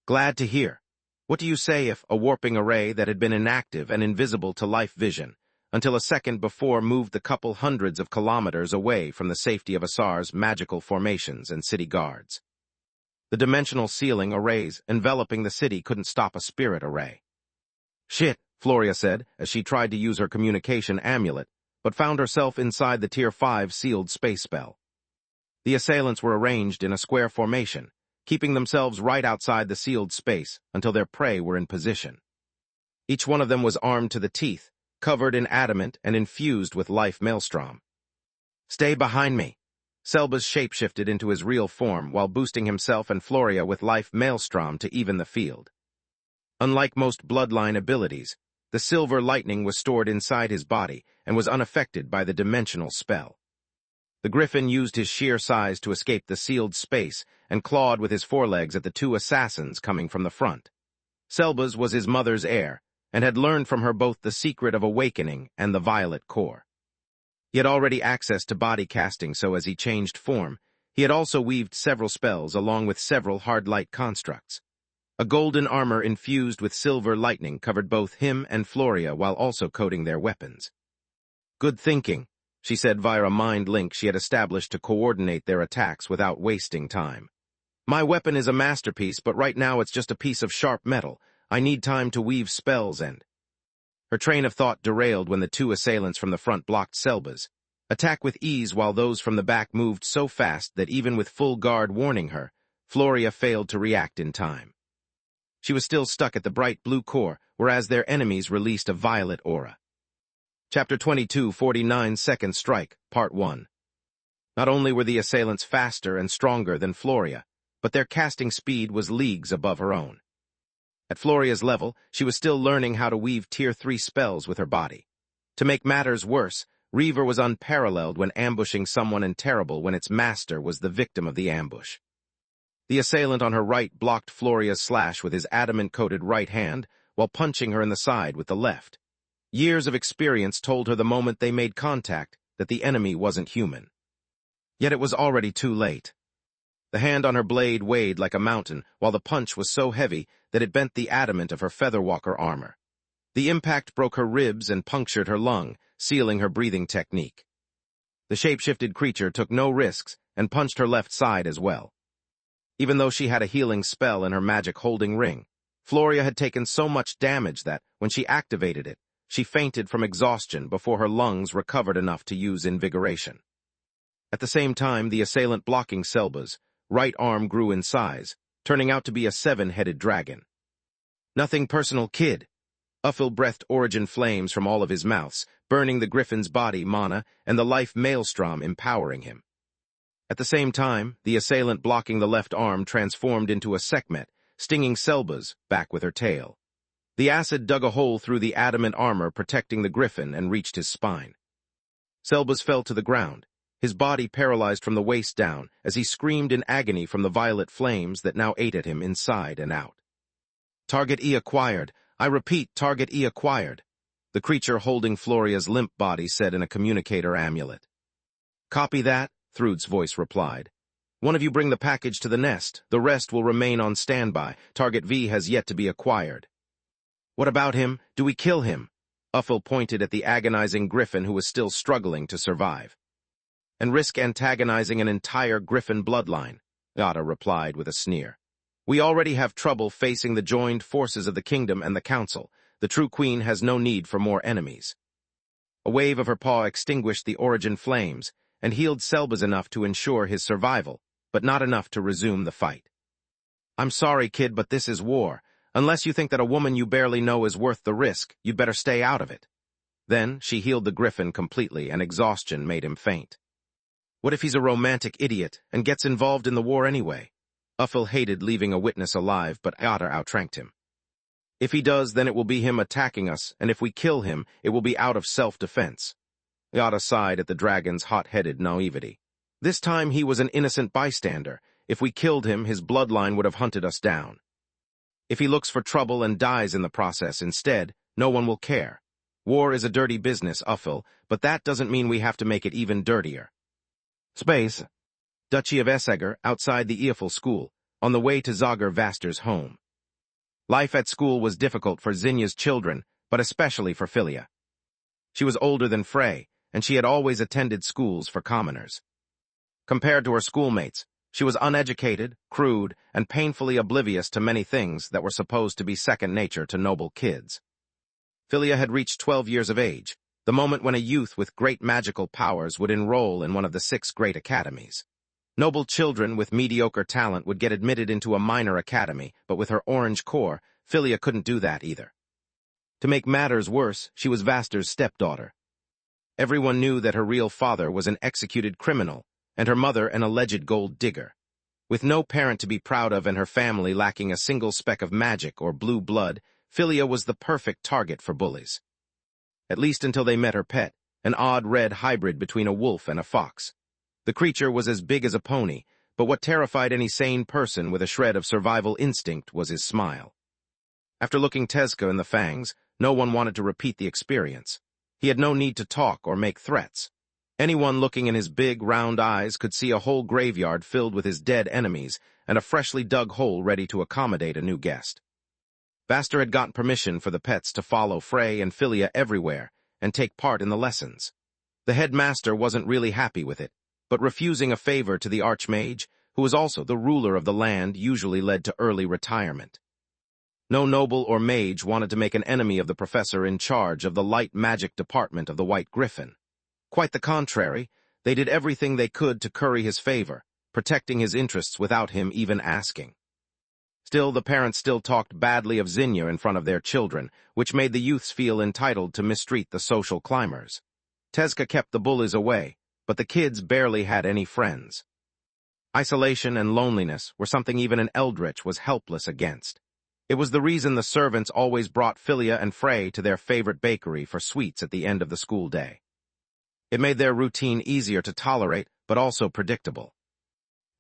"Glad to hear. What do you say if a warping array that had been inactive and invisible to life vision until a second before moved the couple hundreds of kilometers away from the safety of Asar's magical formations and city guards? The dimensional ceiling arrays enveloping the city couldn't stop a spirit array." "Shit," Floria said as she tried to use her communication amulet, but found herself inside the Tier 5 sealed space spell. The assailants were arranged in a square formation, keeping themselves right outside the sealed space until their prey were in position. Each one of them was armed to the teeth, covered in adamant and infused with life maelstrom. "Stay behind me." Selbas shapeshifted into his real form while boosting himself and Floria with life maelstrom to even the field. Unlike most bloodline abilities, the silver lightning was stored inside his body and was unaffected by the dimensional spell. The Griffin used his sheer size to escape the sealed space and clawed with his forelegs at the two assassins coming from the front. Selbas was his mother's heir, and had learned from her both the secret of awakening and the violet core. He had already access to body casting, so as he changed form, he had also weaved several spells along with several hard light constructs. A golden armor infused with silver lightning covered both him and Floria while also coating their weapons. "Good thinking," she said via a mind link she had established to coordinate their attacks without wasting time. "My weapon is a masterpiece, but right now it's just a piece of sharp metal. I need time to weave spells and—" Her train of thought derailed when the two assailants from the front blocked Selbas' attack with ease while those from the back moved so fast that even with full guard warning her, Floria failed to react in time. She was still stuck at the bright blue core, whereas their enemies released a violet aura. Chapter 22, 49-Second Strike, Part 1. Not only were the assailants faster and stronger than Floria, but their casting speed was leagues above her own. At Floria's level, she was still learning how to weave Tier 3 spells with her body. To make matters worse, Reaver was unparalleled when ambushing someone and terrible when its master was the victim of the ambush. The assailant on her right blocked Floria's slash with his adamant-coated right hand while punching her in the side with the left. Years of experience told her the moment they made contact that the enemy wasn't human. Yet it was already too late. The hand on her blade weighed like a mountain, while the punch was so heavy that it bent the adamant of her Featherwalker armor. The impact broke her ribs and punctured her lung, sealing her breathing technique. The shape-shifted creature took no risks and punched her left side as well. Even though she had a healing spell in her magic holding ring, Floria had taken so much damage that, when she activated it, she fainted from exhaustion before her lungs recovered enough to use invigoration. At the same time, the assailant blocking Selbas' right arm grew in size, turning out to be a 7-headed dragon. "Nothing personal, kid," Uffil breathed origin flames from all of his mouths, burning the griffin's body mana and the life maelstrom empowering him. At the same time, the assailant blocking the left arm transformed into a Sekhmet, stinging Selba's back with her tail. The acid dug a hole through the adamant armor protecting the griffin and reached his spine. Selba's fell to the ground, his body paralyzed from the waist down as he screamed in agony from the violet flames that now ate at him inside and out. Target E acquired. I repeat, target E acquired, the creature holding Floria's limp body said in a communicator amulet. Copy that, Thrud's voice replied. One of you bring the package to the nest. The rest will remain on standby. Target V has yet to be acquired. What about him? Do we kill him? Uffil pointed at the agonizing griffin who was still struggling to survive. And risk antagonizing an entire griffin bloodline, Yada replied with a sneer. We already have trouble facing the joined forces of the kingdom and the council. The true queen has no need for more enemies. A wave of her paw extinguished the origin flames and healed Selba's enough to ensure his survival, but not enough to resume the fight. I'm sorry, kid, but this is war. Unless you think that a woman you barely know is worth the risk, you'd better stay out of it. Then she healed the griffin completely, and exhaustion made him faint. What if he's a romantic idiot and gets involved in the war anyway? Uffil hated leaving a witness alive, but Yada outranked him. If he does, then it will be him attacking us, and if we kill him, it will be out of self-defense. Yada sighed at the dragon's hot-headed naivety. This time he was an innocent bystander. If we killed him, his bloodline would have hunted us down. If he looks for trouble and dies in the process instead, no one will care. War is a dirty business, Uffil, but that doesn't mean we have to make it even dirtier. Space. Duchy of Esseger, outside the Eofel school, on the way to Zagar Vaster's home. Life at school was difficult for Zinya's children, but especially for Philia. She was older than Frey, and she had always attended schools for commoners. Compared to her schoolmates, she was uneducated, crude, and painfully oblivious to many things that were supposed to be second nature to noble kids. Philia had reached 12 years of age, the moment when a youth with great magical powers would enroll in one of the 6 great academies. Noble children with mediocre talent would get admitted into a minor academy, but with her orange core, Philia couldn't do that either. To make matters worse, she was Vaster's stepdaughter. Everyone knew that her real father was an executed criminal, and her mother an alleged gold digger. With no parent to be proud of and her family lacking a single speck of magic or blue blood, Philia was the perfect target for bullies. At least until they met her pet, an odd red hybrid between a wolf and a fox. The creature was as big as a pony, but what terrified any sane person with a shred of survival instinct was his smile. After looking Tezca in the fangs, no one wanted to repeat the experience. He had no need to talk or make threats. Anyone looking in his big, round eyes could see a whole graveyard filled with his dead enemies and a freshly dug hole ready to accommodate a new guest. Vaster had gotten permission for the pets to follow Frey and Philia everywhere and take part in the lessons. The headmaster wasn't really happy with it, but refusing a favor to the archmage, who was also the ruler of the land, usually led to early retirement. No noble or mage wanted to make an enemy of the professor in charge of the light magic department of the White Griffin. Quite the contrary, they did everything they could to curry his favor, protecting his interests without him even asking. Still, the parents still talked badly of Zinya in front of their children, which made the youths feel entitled to mistreat the social climbers. Tezca kept the bullies away, but the kids barely had any friends. Isolation and loneliness were something even an eldritch was helpless against. It was the reason the servants always brought Philia and Frey to their favorite bakery for sweets at the end of the school day. It made their routine easier to tolerate, but also predictable.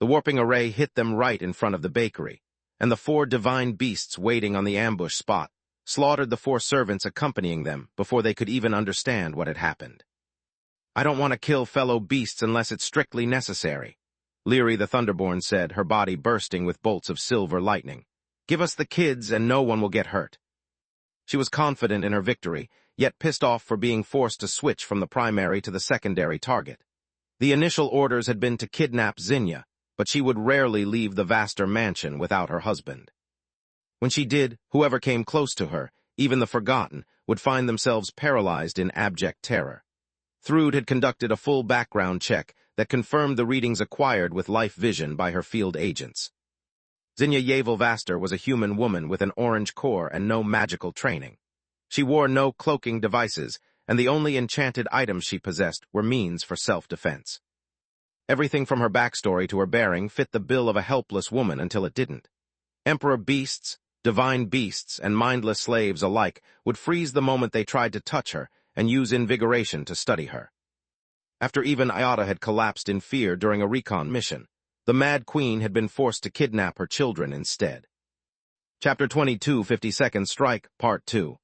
The warping array hit them right in front of the bakery, and the 4 divine beasts waiting on the ambush spot slaughtered the 4 servants accompanying them before they could even understand what had happened. I don't want to kill fellow beasts unless it's strictly necessary, Lyri the Thunderborn said, her body bursting with bolts of silver lightning. Give us the kids and no one will get hurt. She was confident in her victory, yet pissed off for being forced to switch from the primary to the secondary target. The initial orders had been to kidnap Zinya, but she would rarely leave the Vaster mansion without her husband. When she did, whoever came close to her, even the Forgotten, would find themselves paralyzed in abject terror. Thrud had conducted a full background check that confirmed the readings acquired with life vision by her field agents. Zinya Yavel Vaster was a human woman with an orange core and no magical training. She wore no cloaking devices, and the only enchanted items she possessed were means for self-defense. Everything from her backstory to her bearing fit the bill of a helpless woman until it didn't. Emperor beasts, divine beasts, and mindless slaves alike would freeze the moment they tried to touch her and use invigoration to study her. After even Iota had collapsed in fear during a recon mission, the Mad Queen had been forced to kidnap her children instead. Chapter 22, 52nd Strike, Part 2.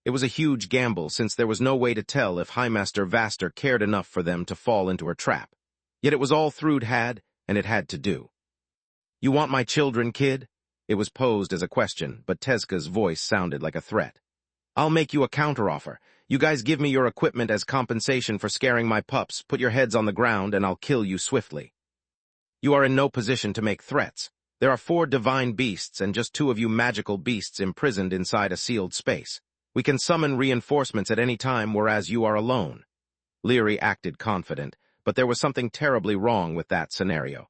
It was a huge gamble since there was no way to tell if Highmaster Vaster cared enough for them to fall into her trap. Yet it was all Thrud had, and it had to do. "You want my children, kid?" It was posed as a question, but Tezca's voice sounded like a threat. "I'll make you a counteroffer. You guys give me your equipment as compensation for scaring my pups, put your heads on the ground, and I'll kill you swiftly. You are in no position to make threats. There are 4 divine beasts and just 2 of you magical beasts imprisoned inside a sealed space. We can summon reinforcements at any time, whereas you are alone." Leary acted confident, but there was something terribly wrong with that scenario.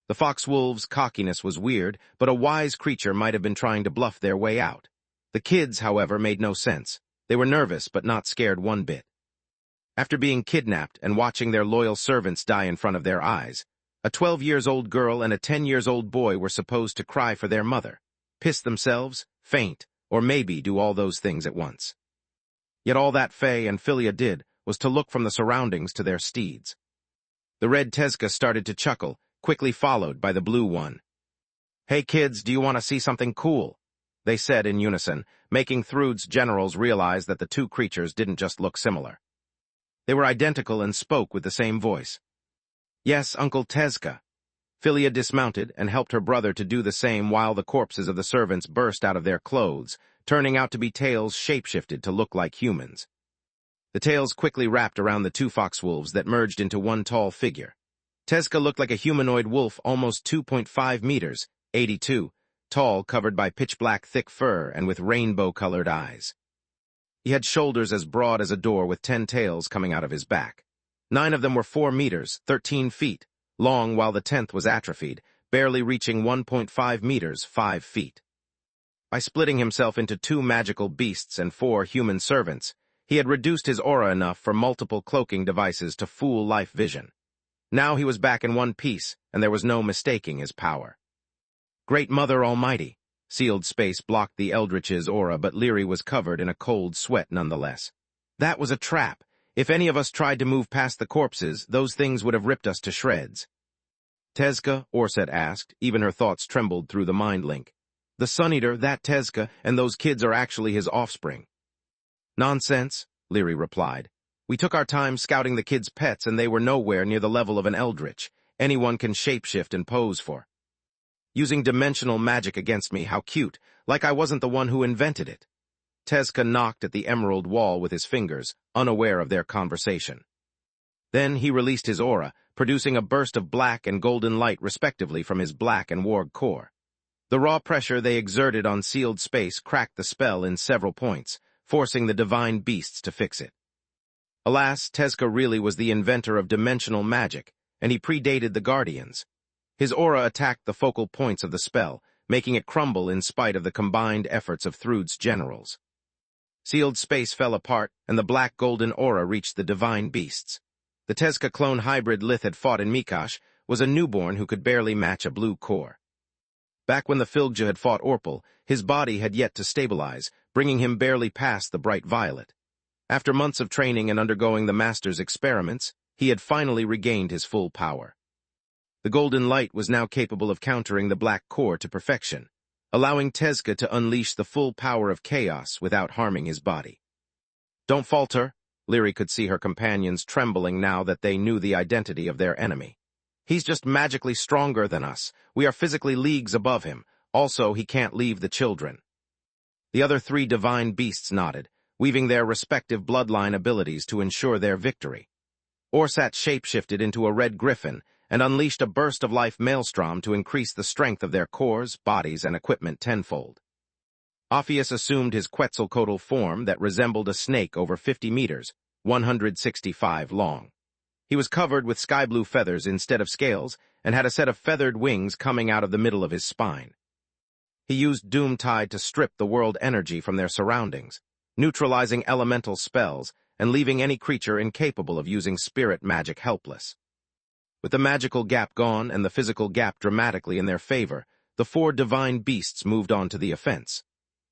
The foxwolves' cockiness was weird, but a wise creature might have been trying to bluff their way out. The kids, however, made no sense. They were nervous, but not scared one bit. After being kidnapped and watching their loyal servants die in front of their eyes, a 12-year-old girl and a 10-year-old boy were supposed to cry for their mother, piss themselves, faint, or maybe do all those things at once. Yet all that Faye and Philia did was to look from the surroundings to their steeds. The red Tezca started to chuckle, quickly followed by the blue one. "Hey kids, do you want to see something cool?" they said in unison, making Thrud's generals realize that the 2 creatures didn't just look similar. They were identical and spoke with the same voice. "Yes, Uncle Tezca." Philia dismounted and helped her brother to do the same while the corpses of the servants burst out of their clothes, turning out to be tails shapeshifted to look like humans. The tails quickly wrapped around the 2 foxwolves that merged into one tall figure. Tezca looked like a humanoid wolf almost 2.5 meters, 82, tall, covered by pitch-black thick fur and with rainbow-colored eyes. He had shoulders as broad as a door with 10 tails coming out of his back. 9 of them were 4 meters, 13 feet, long, while the 10th was atrophied, barely reaching 1.5 meters, 5 feet. By splitting himself into 2 magical beasts and 4 human servants, he had reduced his aura enough for multiple cloaking devices to fool life vision. Now he was back in one piece, and there was no mistaking his power. Great Mother Almighty! Sealed space blocked the Eldritch's aura, but Leary was covered in a cold sweat nonetheless. That was a trap. If any of us tried to move past the corpses, those things would have ripped us to shreds. "Tezca?" Orset asked, even her thoughts trembled through the mind link. "The Sun-Eater, that Tezca, and those kids are actually his offspring." "Nonsense," Leary replied. "We took our time scouting the kids' pets, and they were nowhere near the level of an Eldritch. Anyone can shapeshift and pose for. Using dimensional magic against me, how cute, like I wasn't the one who invented it." Tezca knocked at the emerald wall with his fingers, unaware of their conversation. Then he released his aura, producing a burst of black and golden light respectively from his black and warg core. The raw pressure they exerted on sealed space cracked the spell in several points, forcing the divine beasts to fix it. Alas, Tezca really was the inventor of dimensional magic, and he predated the Guardians. His aura attacked the focal points of the spell, making it crumble in spite of the combined efforts of Thrud's generals. Sealed space fell apart, and the black-golden aura reached the divine beasts. The Tezca clone hybrid Lith had fought in Mikosh was a newborn who could barely match a blue core. Back when the Filgja had fought Orpal, his body had yet to stabilize, bringing him barely past the bright violet. After months of training and undergoing the Master's experiments, he had finally regained his full power. The golden light was now capable of countering the black core to perfection, allowing Tezca to unleash the full power of chaos without harming his body. "Don't falter," Leary could see her companions trembling now that they knew the identity of their enemy. "He's just magically stronger than us. We are physically leagues above him. Also, he can't leave the children." The other 3 divine beasts nodded, weaving their respective bloodline abilities to ensure their victory. Orsat shapeshifted into a red griffin and unleashed a burst of life maelstrom to increase the strength of their cores, bodies, and equipment tenfold. Ophius assumed his Quetzalcoatl form that resembled a snake over 50 meters, 165 long. He was covered with sky-blue feathers instead of scales and had a set of feathered wings coming out of the middle of his spine. He used Doomtide to strip the world energy from their surroundings, neutralizing elemental spells and leaving any creature incapable of using spirit magic helpless. With the magical gap gone and the physical gap dramatically in their favor, the four divine beasts moved on to the offense.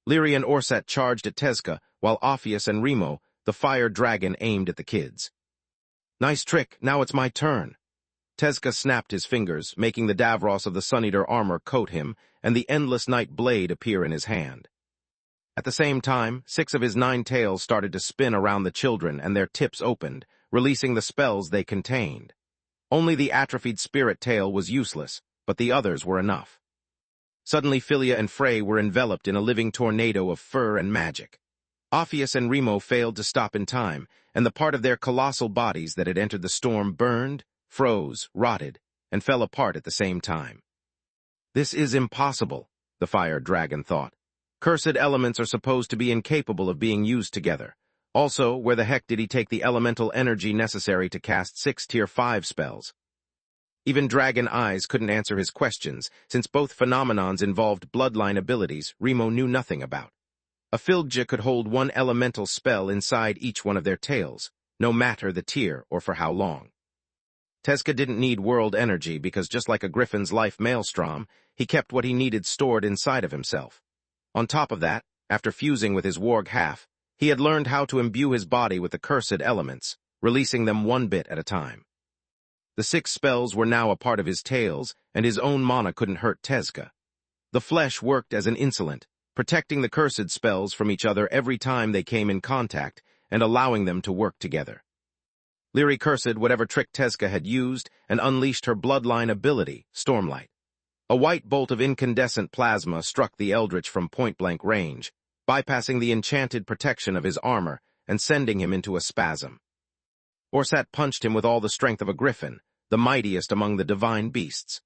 Lyri and Orsat charged at Tezca, while Ophius and Remo, the fire dragon, aimed at the kids. "Nice trick, now it's my turn." Tezca snapped his fingers, making the Davros of the Sun Eater armor coat him, and the endless night blade appear in his hand. At the same time, 6 of his 9 tails started to spin around the children, and their tips opened, releasing the spells they contained. Only the atrophied spirit tail was useless, but the others were enough. Suddenly Philia and Frey were enveloped in a living tornado of fur and magic. Ophius and Remo failed to stop in time, and the part of their colossal bodies that had entered the storm burned, froze, rotted, and fell apart at the same time. "This is impossible," the fire dragon thought. "Cursed elements are supposed to be incapable of being used together. Also, where the heck did he take the elemental energy necessary to cast 6 Tier 5 spells?" Even Dragon Eyes couldn't answer his questions, since both phenomenons involved bloodline abilities Remo knew nothing about. A Filgja could hold 1 elemental spell inside each one of their tails, no matter the tier or for how long. Tezca didn't need world energy because, just like a griffin's life maelstrom, he kept what he needed stored inside of himself. On top of that, after fusing with his warg half, he had learned how to imbue his body with the cursed elements, releasing them 1 bit at a time. The 6 spells were now a part of his tails, and his own mana couldn't hurt Tezca. The flesh worked as an insulant, protecting the cursed spells from each other every time they came in contact, and allowing them to work together. Lyri cursed whatever trick Tezca had used and unleashed her bloodline ability, Stormlight. A white bolt of incandescent plasma struck the Eldritch from point-blank range, bypassing the enchanted protection of his armor and sending him into a spasm. Orsat punched him with all the strength of a griffin, the mightiest among the divine beasts.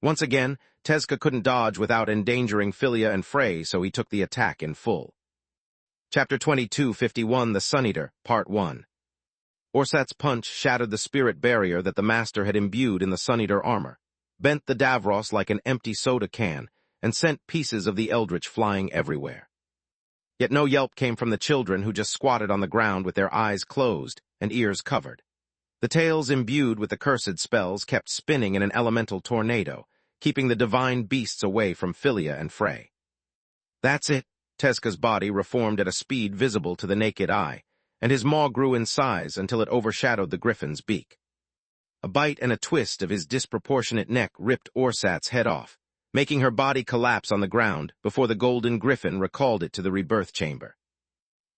Once again, Tezca couldn't dodge without endangering Philia and Frey, so he took the attack in full. Chapter 2251, The Sun Eater, Part 1. Orsat's punch shattered the spirit barrier that the Master had imbued in the Sun Eater armor, bent the Davros like an empty soda can, and sent pieces of the Eldritch flying everywhere. Yet no yelp came from the children, who just squatted on the ground with their eyes closed and ears covered. The tails imbued with the cursed spells kept spinning in an elemental tornado, keeping the divine beasts away from Philia and Frey. That's it. Tezca's body reformed at a speed visible to the naked eye, and his maw grew in size until it overshadowed the griffin's beak. A bite and a twist of his disproportionate neck ripped Orsat's head off, making her body collapse on the ground before the golden griffin recalled it to the rebirth chamber.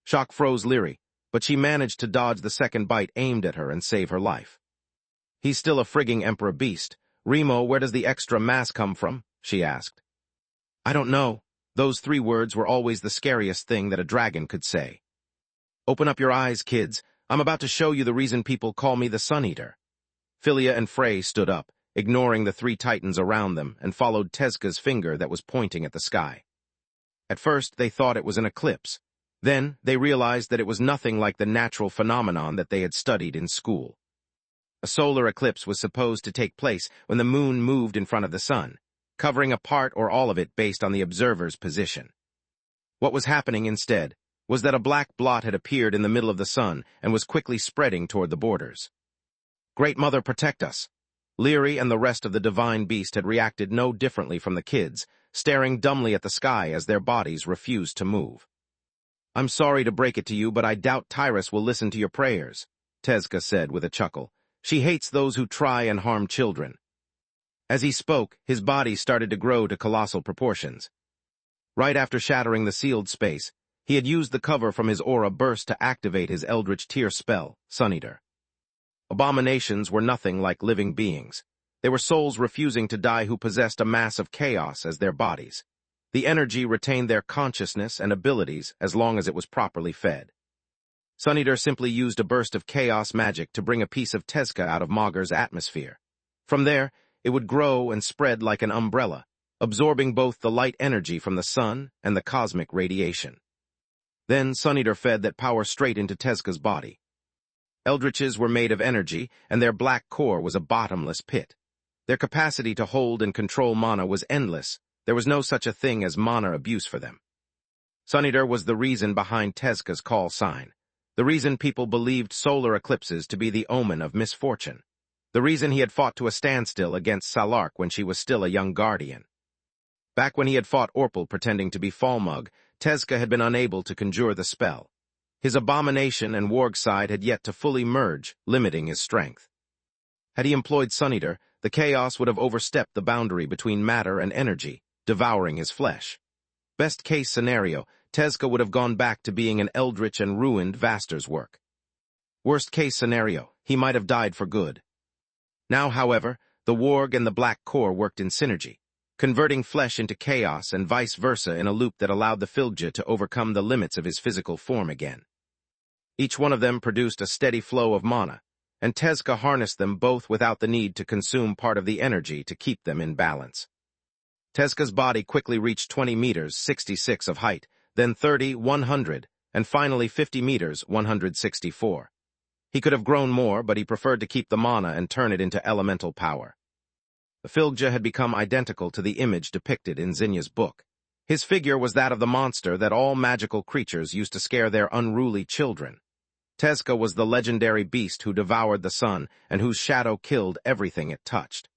Shock froze Lyri, but she managed to dodge the second bite aimed at her and save her life. "He's still a frigging Emperor Beast. Remo, where does the extra mass come from?" she asked. "I don't know." Those 3 words were always the scariest thing that a dragon could say. "Open up your eyes, kids. I'm about to show you the reason people call me the Sun Eater." Philia and Frey stood up, ignoring the 3 titans around them, and followed Tezca's finger that was pointing at the sky. At first, they thought it was an eclipse. Then, they realized that it was nothing like the natural phenomenon that they had studied in school. A solar eclipse was supposed to take place when the moon moved in front of the sun, covering a part or all of it based on the observer's position. What was happening instead was that a black blot had appeared in the middle of the sun and was quickly spreading toward the borders. "Great Mother, protect us!" Lyri and the rest of the divine beast had reacted no differently from the kids, staring dumbly at the sky as their bodies refused to move. "I'm sorry to break it to you, but I doubt Tyrus will listen to your prayers," Tezca said with a chuckle. "She hates those who try and harm children." As he spoke, his body started to grow to colossal proportions. Right after shattering the sealed space, he had used the cover from his aura burst to activate his Eldritch tier spell, Sun Eater. Abominations were nothing like living beings. They were souls refusing to die who possessed a mass of chaos as their bodies. The energy retained their consciousness and abilities as long as it was properly fed. Sun Eater simply used a burst of chaos magic to bring a piece of Tezca out of Maugur's atmosphere. From there, it would grow and spread like an umbrella, absorbing both the light energy from the sun and the cosmic radiation. Then Sun Eater fed that power straight into Tezca's body. Eldritches were made of energy, and their black core was a bottomless pit. Their capacity to hold and control mana was endless. There was no such a thing as mana abuse for them. Sunniter was the reason behind Tezca's call sign, the reason people believed solar eclipses to be the omen of misfortune, the reason he had fought to a standstill against Salark when she was still a young guardian. Back when he had fought Orpal pretending to be Falmug, Tezca had been unable to conjure the spell. His abomination and warg side had yet to fully merge, limiting his strength. Had he employed Sunniter, the chaos would have overstepped the boundary between matter and energy, devouring his flesh. Best-case scenario, Tezca would have gone back to being an eldritch and ruined Vaster's work. Worst-case scenario, he might have died for good. Now, however, the warg and the black core worked in synergy, converting flesh into chaos and vice versa in a loop that allowed the Filgja to overcome the limits of his physical form again. Each one of them produced a steady flow of mana, and Tezca harnessed them both without the need to consume part of the energy to keep them in balance. Tezca's body quickly reached 20 meters, 66 of height, then 30, 100, and finally 50 meters, 164. He could have grown more, but he preferred to keep the mana and turn it into elemental power. The Filgja had become identical to the image depicted in Zinya's book. His figure was that of the monster that all magical creatures used to scare their unruly children. Tezca was the legendary beast who devoured the sun and whose shadow killed everything it touched.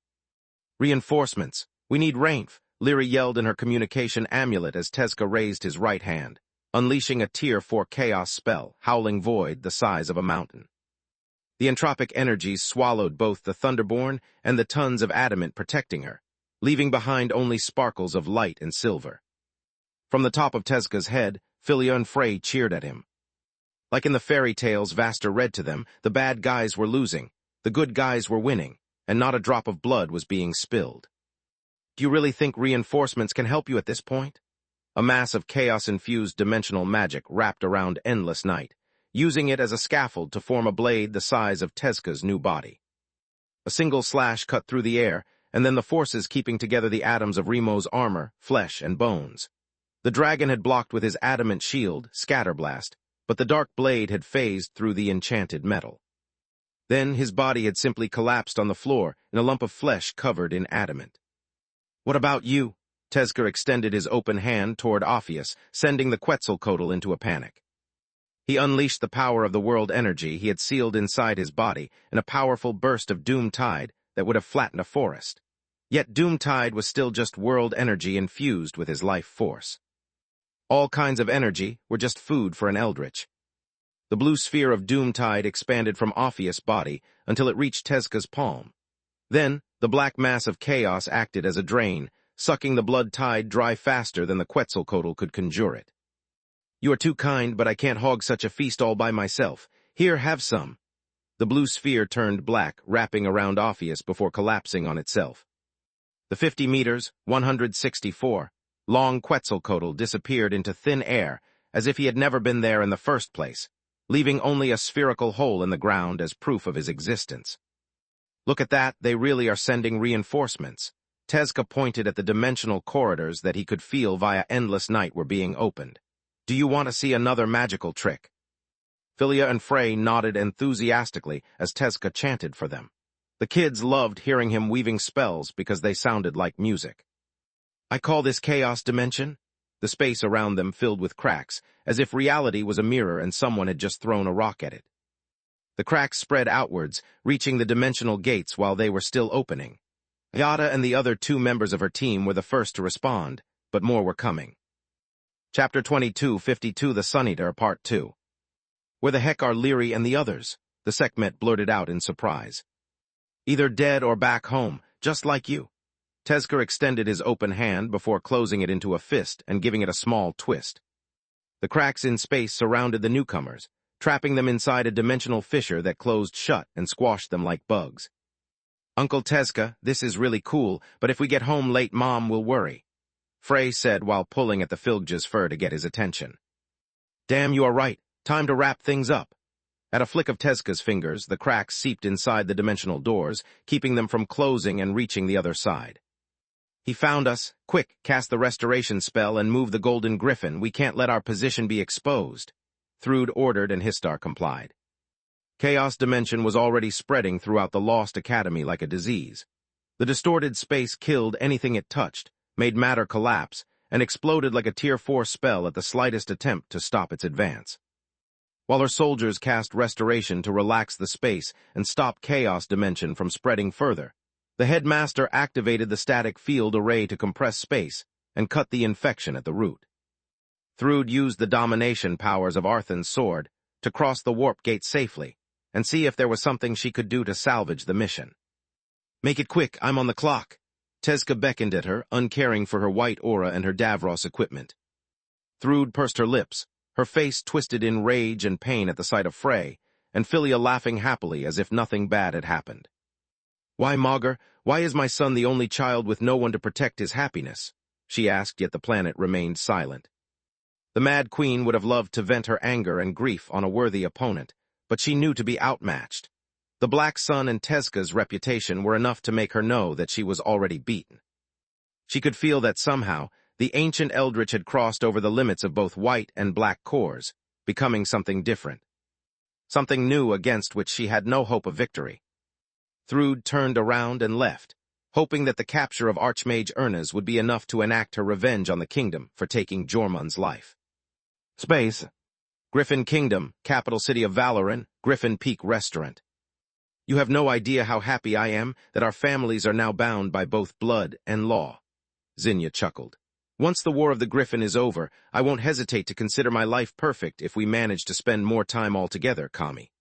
Reinforcements. We need Rainf, Lyri yelled in her communication amulet as Tezca raised his right hand, unleashing a Tier 4 chaos spell, howling void the size of a mountain. The entropic energies swallowed both the Thunderborn and the tons of adamant protecting her, leaving behind only sparkles of light and silver. From the top of Tezca's head, Filia and Frey cheered at him. Like in the fairy tales Vaster read to them, the bad guys were losing, the good guys were winning, and not a drop of blood was being spilled. Do you really think reinforcements can help you at this point? A mass of chaos-infused dimensional magic wrapped around Endless Night, using it as a scaffold to form a blade the size of Tezca's new body. A single slash cut through the air, and then the forces keeping together the atoms of Remo's armor, flesh, and bones. The dragon had blocked with his adamant shield, Scatterblast, but the dark blade had phased through the enchanted metal. Then his body had simply collapsed on the floor in a lump of flesh covered in adamant. What about you? Tezca extended his open hand toward Ophius, sending the Quetzalcoatl into a panic. He unleashed the power of the world energy he had sealed inside his body in a powerful burst of doom tide that would have flattened a forest. Yet doom tide was still just world energy infused with his life force. All kinds of energy were just food for an eldritch. The blue sphere of doom tide expanded from Ophius' body until it reached Tezca's palm. Then, the black mass of chaos acted as a drain, sucking the blood tide dry faster than the Quetzalcoatl could conjure it. You are too kind, but I can't hog such a feast all by myself. Here, have some. The blue sphere turned black, wrapping around Ophius before collapsing on itself. The 50 meters, 164, long Quetzalcoatl disappeared into thin air as if he had never been there in the first place, leaving only a spherical hole in the ground as proof of his existence. Look at that, they really are sending reinforcements. Tezca pointed at the dimensional corridors that he could feel via Endless Night were being opened. Do you want to see another magical trick? Filia and Frey nodded enthusiastically as Tezca chanted for them. The kids loved hearing him weaving spells because they sounded like music. I call this chaos dimension. The space around them filled with cracks, as if reality was a mirror and someone had just thrown a rock at it. The cracks spread outwards, reaching the dimensional gates while they were still opening. Yada and the other 2 members of her team were the first to respond, but more were coming. Chapter 2252 The Suneater, Part 2. Where the heck are Lyri and the others? The Sekhmet blurted out in surprise. Either dead or back home, just like you. Tezca extended his open hand before closing it into a fist and giving it a small twist. The cracks in space surrounded the newcomers, trapping them inside a dimensional fissure that closed shut and squashed them like bugs. Uncle Tezca, this is really cool, but if we get home late, Mom will worry, Frey said while pulling at the Filgja's fur to get his attention. Damn, you are right. Time to wrap things up. At a flick of Tezca's fingers, the cracks seeped inside the dimensional doors, keeping them from closing and reaching the other side. He found us. Quick, cast the restoration spell and move the golden griffin. We can't let our position be exposed. Thrud ordered and Histar complied. Chaos dimension was already spreading throughout the Lost Academy like a disease. The distorted space killed anything it touched, made matter collapse, and exploded like a Tier 4 spell at the slightest attempt to stop its advance. While her soldiers cast restoration to relax the space and stop chaos dimension from spreading further, the headmaster activated the static field array to compress space and cut the infection at the root. Thrude used the domination powers of Arthan's sword to cross the warp gate safely and see if there was something she could do to salvage the mission. "Make it quick, I'm on the clock." Tezca beckoned at her, uncaring for her white aura and her Davros equipment. Thrude pursed her lips, her face twisted in rage and pain at the sight of Frey, and Philia laughing happily as if nothing bad had happened. "Why, Maugr, why is my son the only child with no one to protect his happiness?" she asked, yet the planet remained silent. The Mad Queen would have loved to vent her anger and grief on a worthy opponent, but she knew to be outmatched. The Black Sun and Tezca's reputation were enough to make her know that she was already beaten. She could feel that somehow the ancient Eldritch had crossed over the limits of both white and black cores, becoming something different. Something new against which she had no hope of victory. Thrude turned around and left, hoping that the capture of Archmage Ernez would be enough to enact her revenge on the kingdom for taking Jormund's life. Space. Griffin Kingdom, capital city of Valoran, Griffin Peak Restaurant. "You have no idea how happy I am that our families are now bound by both blood and law." Zinnia chuckled. "Once the War of the Griffin is over, I won't hesitate to consider my life perfect if we manage to spend more time all together, Kami."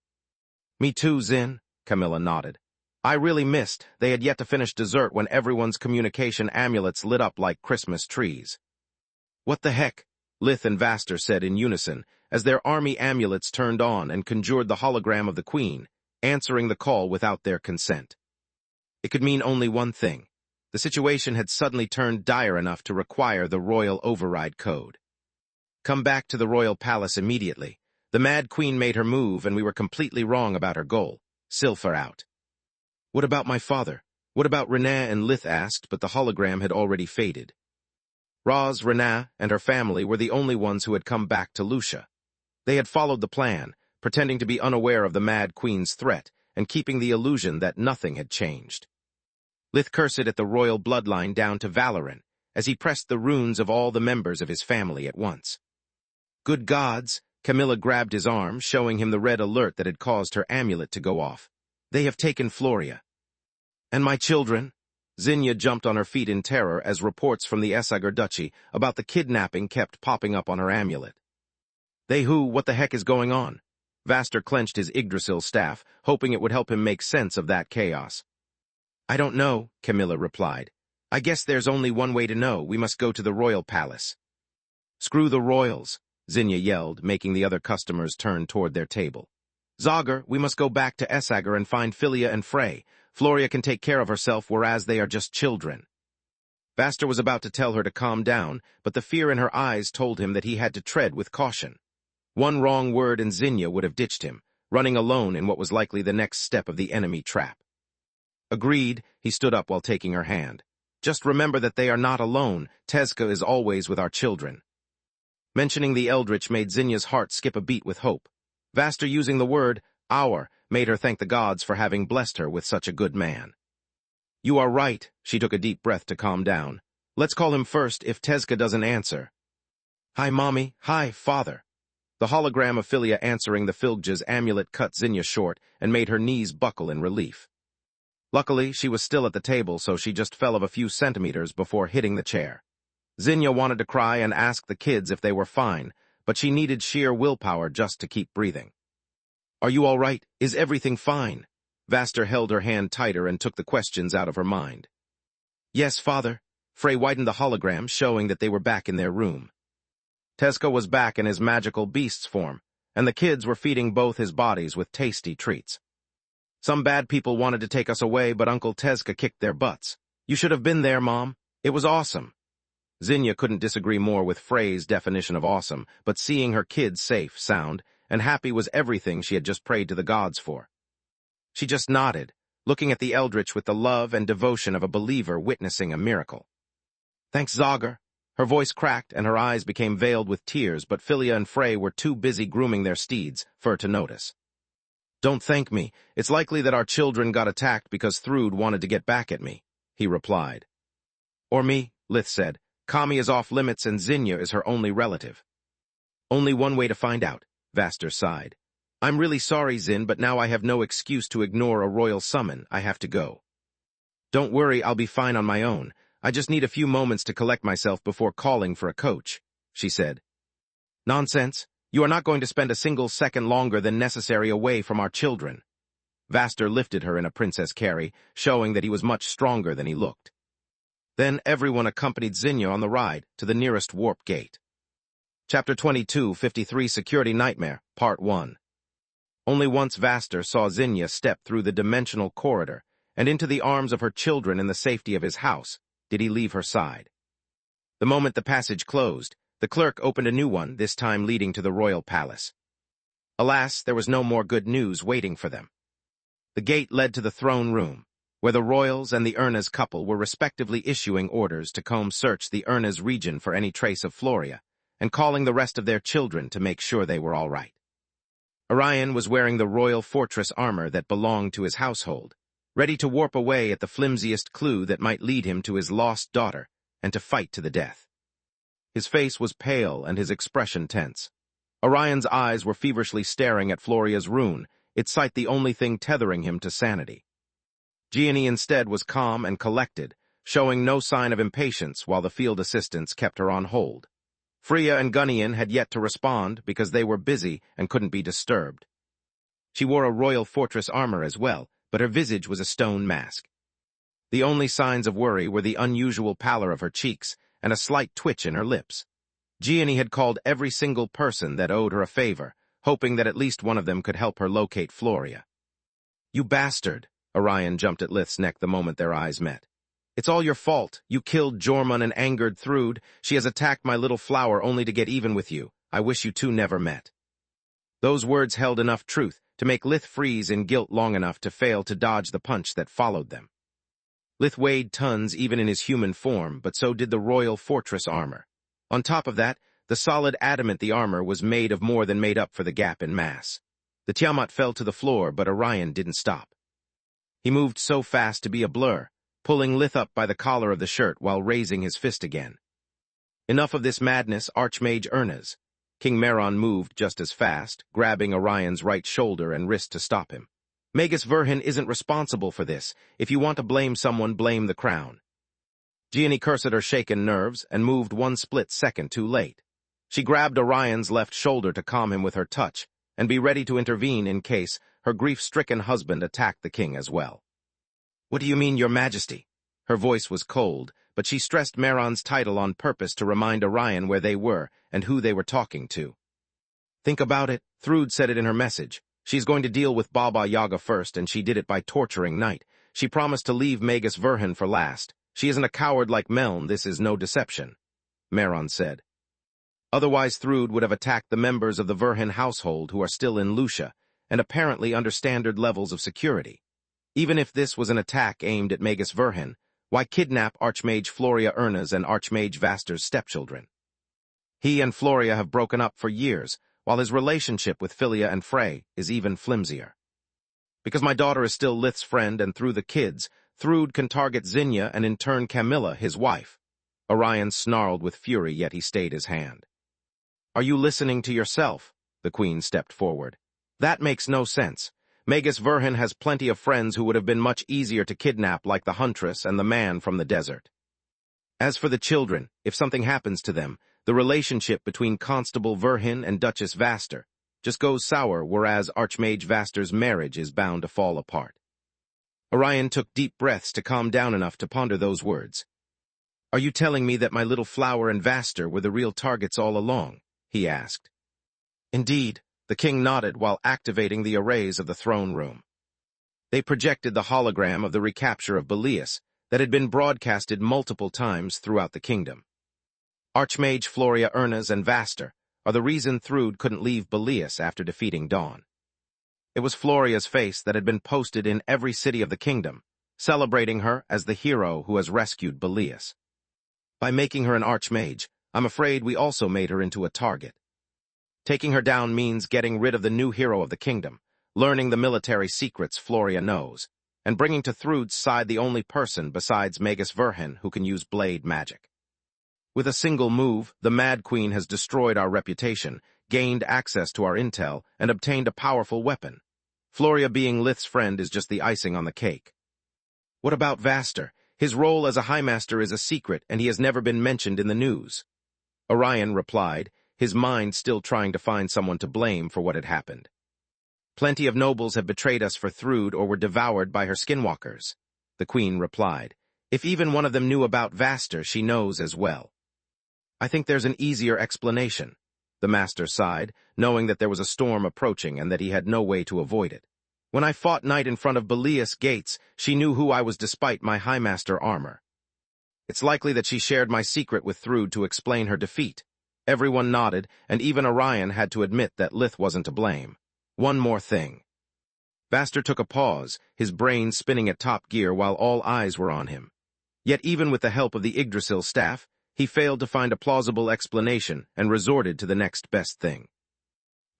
"Me too, Zin," Camilla nodded. "I really missed they had yet to finish dessert when everyone's communication amulets lit up like Christmas trees." "What the heck?" Lith and Vaster said in unison, as their army amulets turned on and conjured the hologram of the Queen, answering the call without their consent. It could mean only one thing. The situation had suddenly turned dire enough to require the royal override code. "Come back to the royal palace immediately. The Mad Queen made her move and we were completely wrong about her goal. Silpher out." "What about my father? What about Renaa?" and Lith asked, but the hologram had already faded. Raz, Renaa, and her family were the only ones who had come back to Lucia. They had followed the plan, pretending to be unaware of the Mad Queen's threat and keeping the illusion that nothing had changed. Lith cursed at the royal bloodline down to Valoran as he pressed the runes of all the members of his family at once. "Good gods!" Camilla grabbed his arm, showing him the red alert that had caused her amulet to go off. "They have taken Floria." "And my children?" Zinnia jumped on her feet in terror as reports from the Essagar Duchy about the kidnapping kept popping up on her amulet. "They who? What the heck is going on?" Vaster clenched his Yggdrasil staff, hoping it would help him make sense of that chaos. "I don't know," Camilla replied. "I guess there's only one way to know. We must go to the royal palace." "Screw the royals," Zinnia yelled, making the other customers turn toward their table. "Zagar, we must go back to Essagar and find Philia and Frey. Floria can take care of herself, whereas they are just children." Vaster was about to tell her to calm down, but the fear in her eyes told him that he had to tread with caution. One wrong word and Zinnia would have ditched him, running alone in what was likely the next step of the enemy trap. Agreed, he stood up while taking her hand. "Just remember that they are not alone. Tezca is always with our children." Mentioning the Eldritch made Zinnia's heart skip a beat with hope. Vaster using the word, "our," made her thank the gods for having blessed her with such a good man. "You are right," she took a deep breath to calm down. "Let's call him first if Tezca doesn't answer." "Hi, Mommy. Hi, Father." The hologram of Philia answering the Filgja's amulet cut Zinnia short and made her knees buckle in relief. Luckily, she was still at the table, so she just fell of a few centimeters before hitting the chair. Zinnia wanted to cry and ask the kids if they were fine, but she needed sheer willpower just to keep breathing. "Are you all right? Is everything fine?" Vaster held her hand tighter and took the questions out of her mind. "Yes, Father." Frey widened the hologram, showing that they were back in their room. Tezca was back in his magical beast's form, and the kids were feeding both his bodies with tasty treats. "Some bad people wanted to take us away, but Uncle Tezca kicked their butts. You should have been there, Mom. It was awesome." Zinnia couldn't disagree more with Frey's definition of awesome, but seeing her kids safe, sound, and happy was everything she had just prayed to the gods for. She just nodded, looking at the Eldritch with the love and devotion of a believer witnessing a miracle. "Thanks, Zagar." Her voice cracked and her eyes became veiled with tears, but Philia and Frey were too busy grooming their steeds for her to notice. "Don't thank me. It's likely that our children got attacked because Thrude wanted to get back at me," he replied. "Or me," Lith said. Kami is off limits and Zinnia is her only relative. Only one way to find out, Vaster sighed. I'm really sorry, Zin, but now I have no excuse to ignore a royal summon. I have to go. Don't worry, I'll be fine on my own. I just need a few moments to collect myself before calling for a coach, she said. Nonsense. You are not going to spend a single second longer than necessary away from our children. Vaster lifted her in a princess carry, showing that he was much stronger than he looked. Then everyone accompanied Zinnia on the ride to the nearest warp gate. Chapter 22:53 Security Nightmare, Part 1. Only once Vaster saw Zinnia step through the dimensional corridor and into the arms of her children in the safety of his house did he leave her side. The moment the passage closed, the clerk opened a new one, this time leading to the royal palace. Alas, there was no more good news waiting for them. The gate led to the throne room, where the royals and the Erna's couple were respectively issuing orders to comb-search the Erna's region for any trace of Floria, and calling the rest of their children to make sure they were all right. Orion was wearing the royal fortress armor that belonged to his household, ready to warp away at the flimsiest clue that might lead him to his lost daughter and to fight to the death. His face was pale and his expression tense. Orion's eyes were feverishly staring at Floria's rune, its sight the only thing tethering him to sanity. Gianni instead was calm and collected, showing no sign of impatience while the field assistants kept her on hold. Freya and Gunnian had yet to respond because they were busy and couldn't be disturbed. She wore a royal fortress armor as well, but her visage was a stone mask. The only signs of worry were the unusual pallor of her cheeks and a slight twitch in her lips. Gianni had called every single person that owed her a favor, hoping that at least one of them could help her locate Floria. You bastard! Orion jumped at Lith's neck the moment their eyes met. It's all your fault. You killed Jormung and angered Thrud. She has attacked my little flower only to get even with you. I wish you two never met. Those words held enough truth to make Lith freeze in guilt long enough to fail to dodge the punch that followed them. Lith weighed tons even in his human form, but so did the royal fortress armor. On top of that, the solid adamant the armor was made of more than made up for the gap in mass. The Tiamat fell to the floor, but Orion didn't stop. He moved so fast to be a blur, pulling Lith up by the collar of the shirt while raising his fist again. Enough of this madness, Archmage Ernaz. King Meron moved just as fast, grabbing Orion's right shoulder and wrist to stop him. Magus Verhin isn't responsible for this. If you want to blame someone, blame the crown. Gianni cursed at her shaken nerves and moved one split second too late. She grabbed Orion's left shoulder to calm him with her touch and be ready to intervene in case her grief-stricken husband attacked the king as well. What do you mean, Your Majesty? Her voice was cold, but she stressed Meron's title on purpose to remind Orion where they were and who they were talking to. Think about it. Thrud said it in her message. She's going to deal with Baba Yaga first, and she did it by torturing Night. She promised to leave Magus Verhin for last. She isn't a coward like Meln. This is no deception, Meron said. Otherwise, Thrud would have attacked the members of the Verhin household who are still in Lucia, and apparently under standard levels of security. Even if this was an attack aimed at Magus Verhin, why kidnap Archmage Floria Ernaz and Archmage Vaster's stepchildren? He and Floria have broken up for years, while his relationship with Philia and Frey is even flimsier. Because my daughter is still Lith's friend, and through the kids, Thrud can target Zinnia and in turn Camilla, his wife. Orion snarled with fury, yet he stayed his hand. Are you listening to yourself? The queen stepped forward. That makes no sense. Magus Verhin has plenty of friends who would have been much easier to kidnap, like the Huntress and the man from the desert. As for the children, if something happens to them, the relationship between Constable Verhin and Duchess Vaster just goes sour, whereas Archmage Vaster's marriage is bound to fall apart. Orion took deep breaths to calm down enough to ponder those words. Are you telling me that my little flower and Vaster were the real targets all along? He asked. Indeed, the king nodded while activating the arrays of the throne room. They projected the hologram of the recapture of Belias that had been broadcasted multiple times throughout the kingdom. Archmage Floria Ernaz and Vaster are the reason Thrud couldn't leave Belias after defeating Dawn. It was Floria's face that had been posted in every city of the kingdom, celebrating her as the hero who has rescued Belias. By making her an Archmage, I'm afraid we also made her into a target. Taking her down means getting rid of the new hero of the kingdom, learning the military secrets Floria knows, and bringing to Thrud's side the only person besides Magus Verhin who can use blade magic. With a single move, the Mad Queen has destroyed our reputation, gained access to our intel, and obtained a powerful weapon. Floria being Lith's friend is just the icing on the cake. What about Vaster? His role as a High Master is a secret, and he has never been mentioned in the news. Orion replied, his mind still trying to find someone to blame for what had happened. Plenty of nobles have betrayed us for Thrude or were devoured by her skinwalkers. The Queen replied, if even one of them knew about Vaster, she knows as well. I think there's an easier explanation. The Master sighed, knowing that there was a storm approaching and that he had no way to avoid it. When I fought Night in front of Belias gates, she knew who I was despite my High Master armor. It's likely that she shared my secret with Thrude to explain her defeat. Everyone nodded, and even Orion had to admit that Lith wasn't to blame. One more thing. Vaster took a pause, his brain spinning at top gear while all eyes were on him. Yet even with the help of the Yggdrasil staff, he failed to find a plausible explanation and resorted to the next best thing.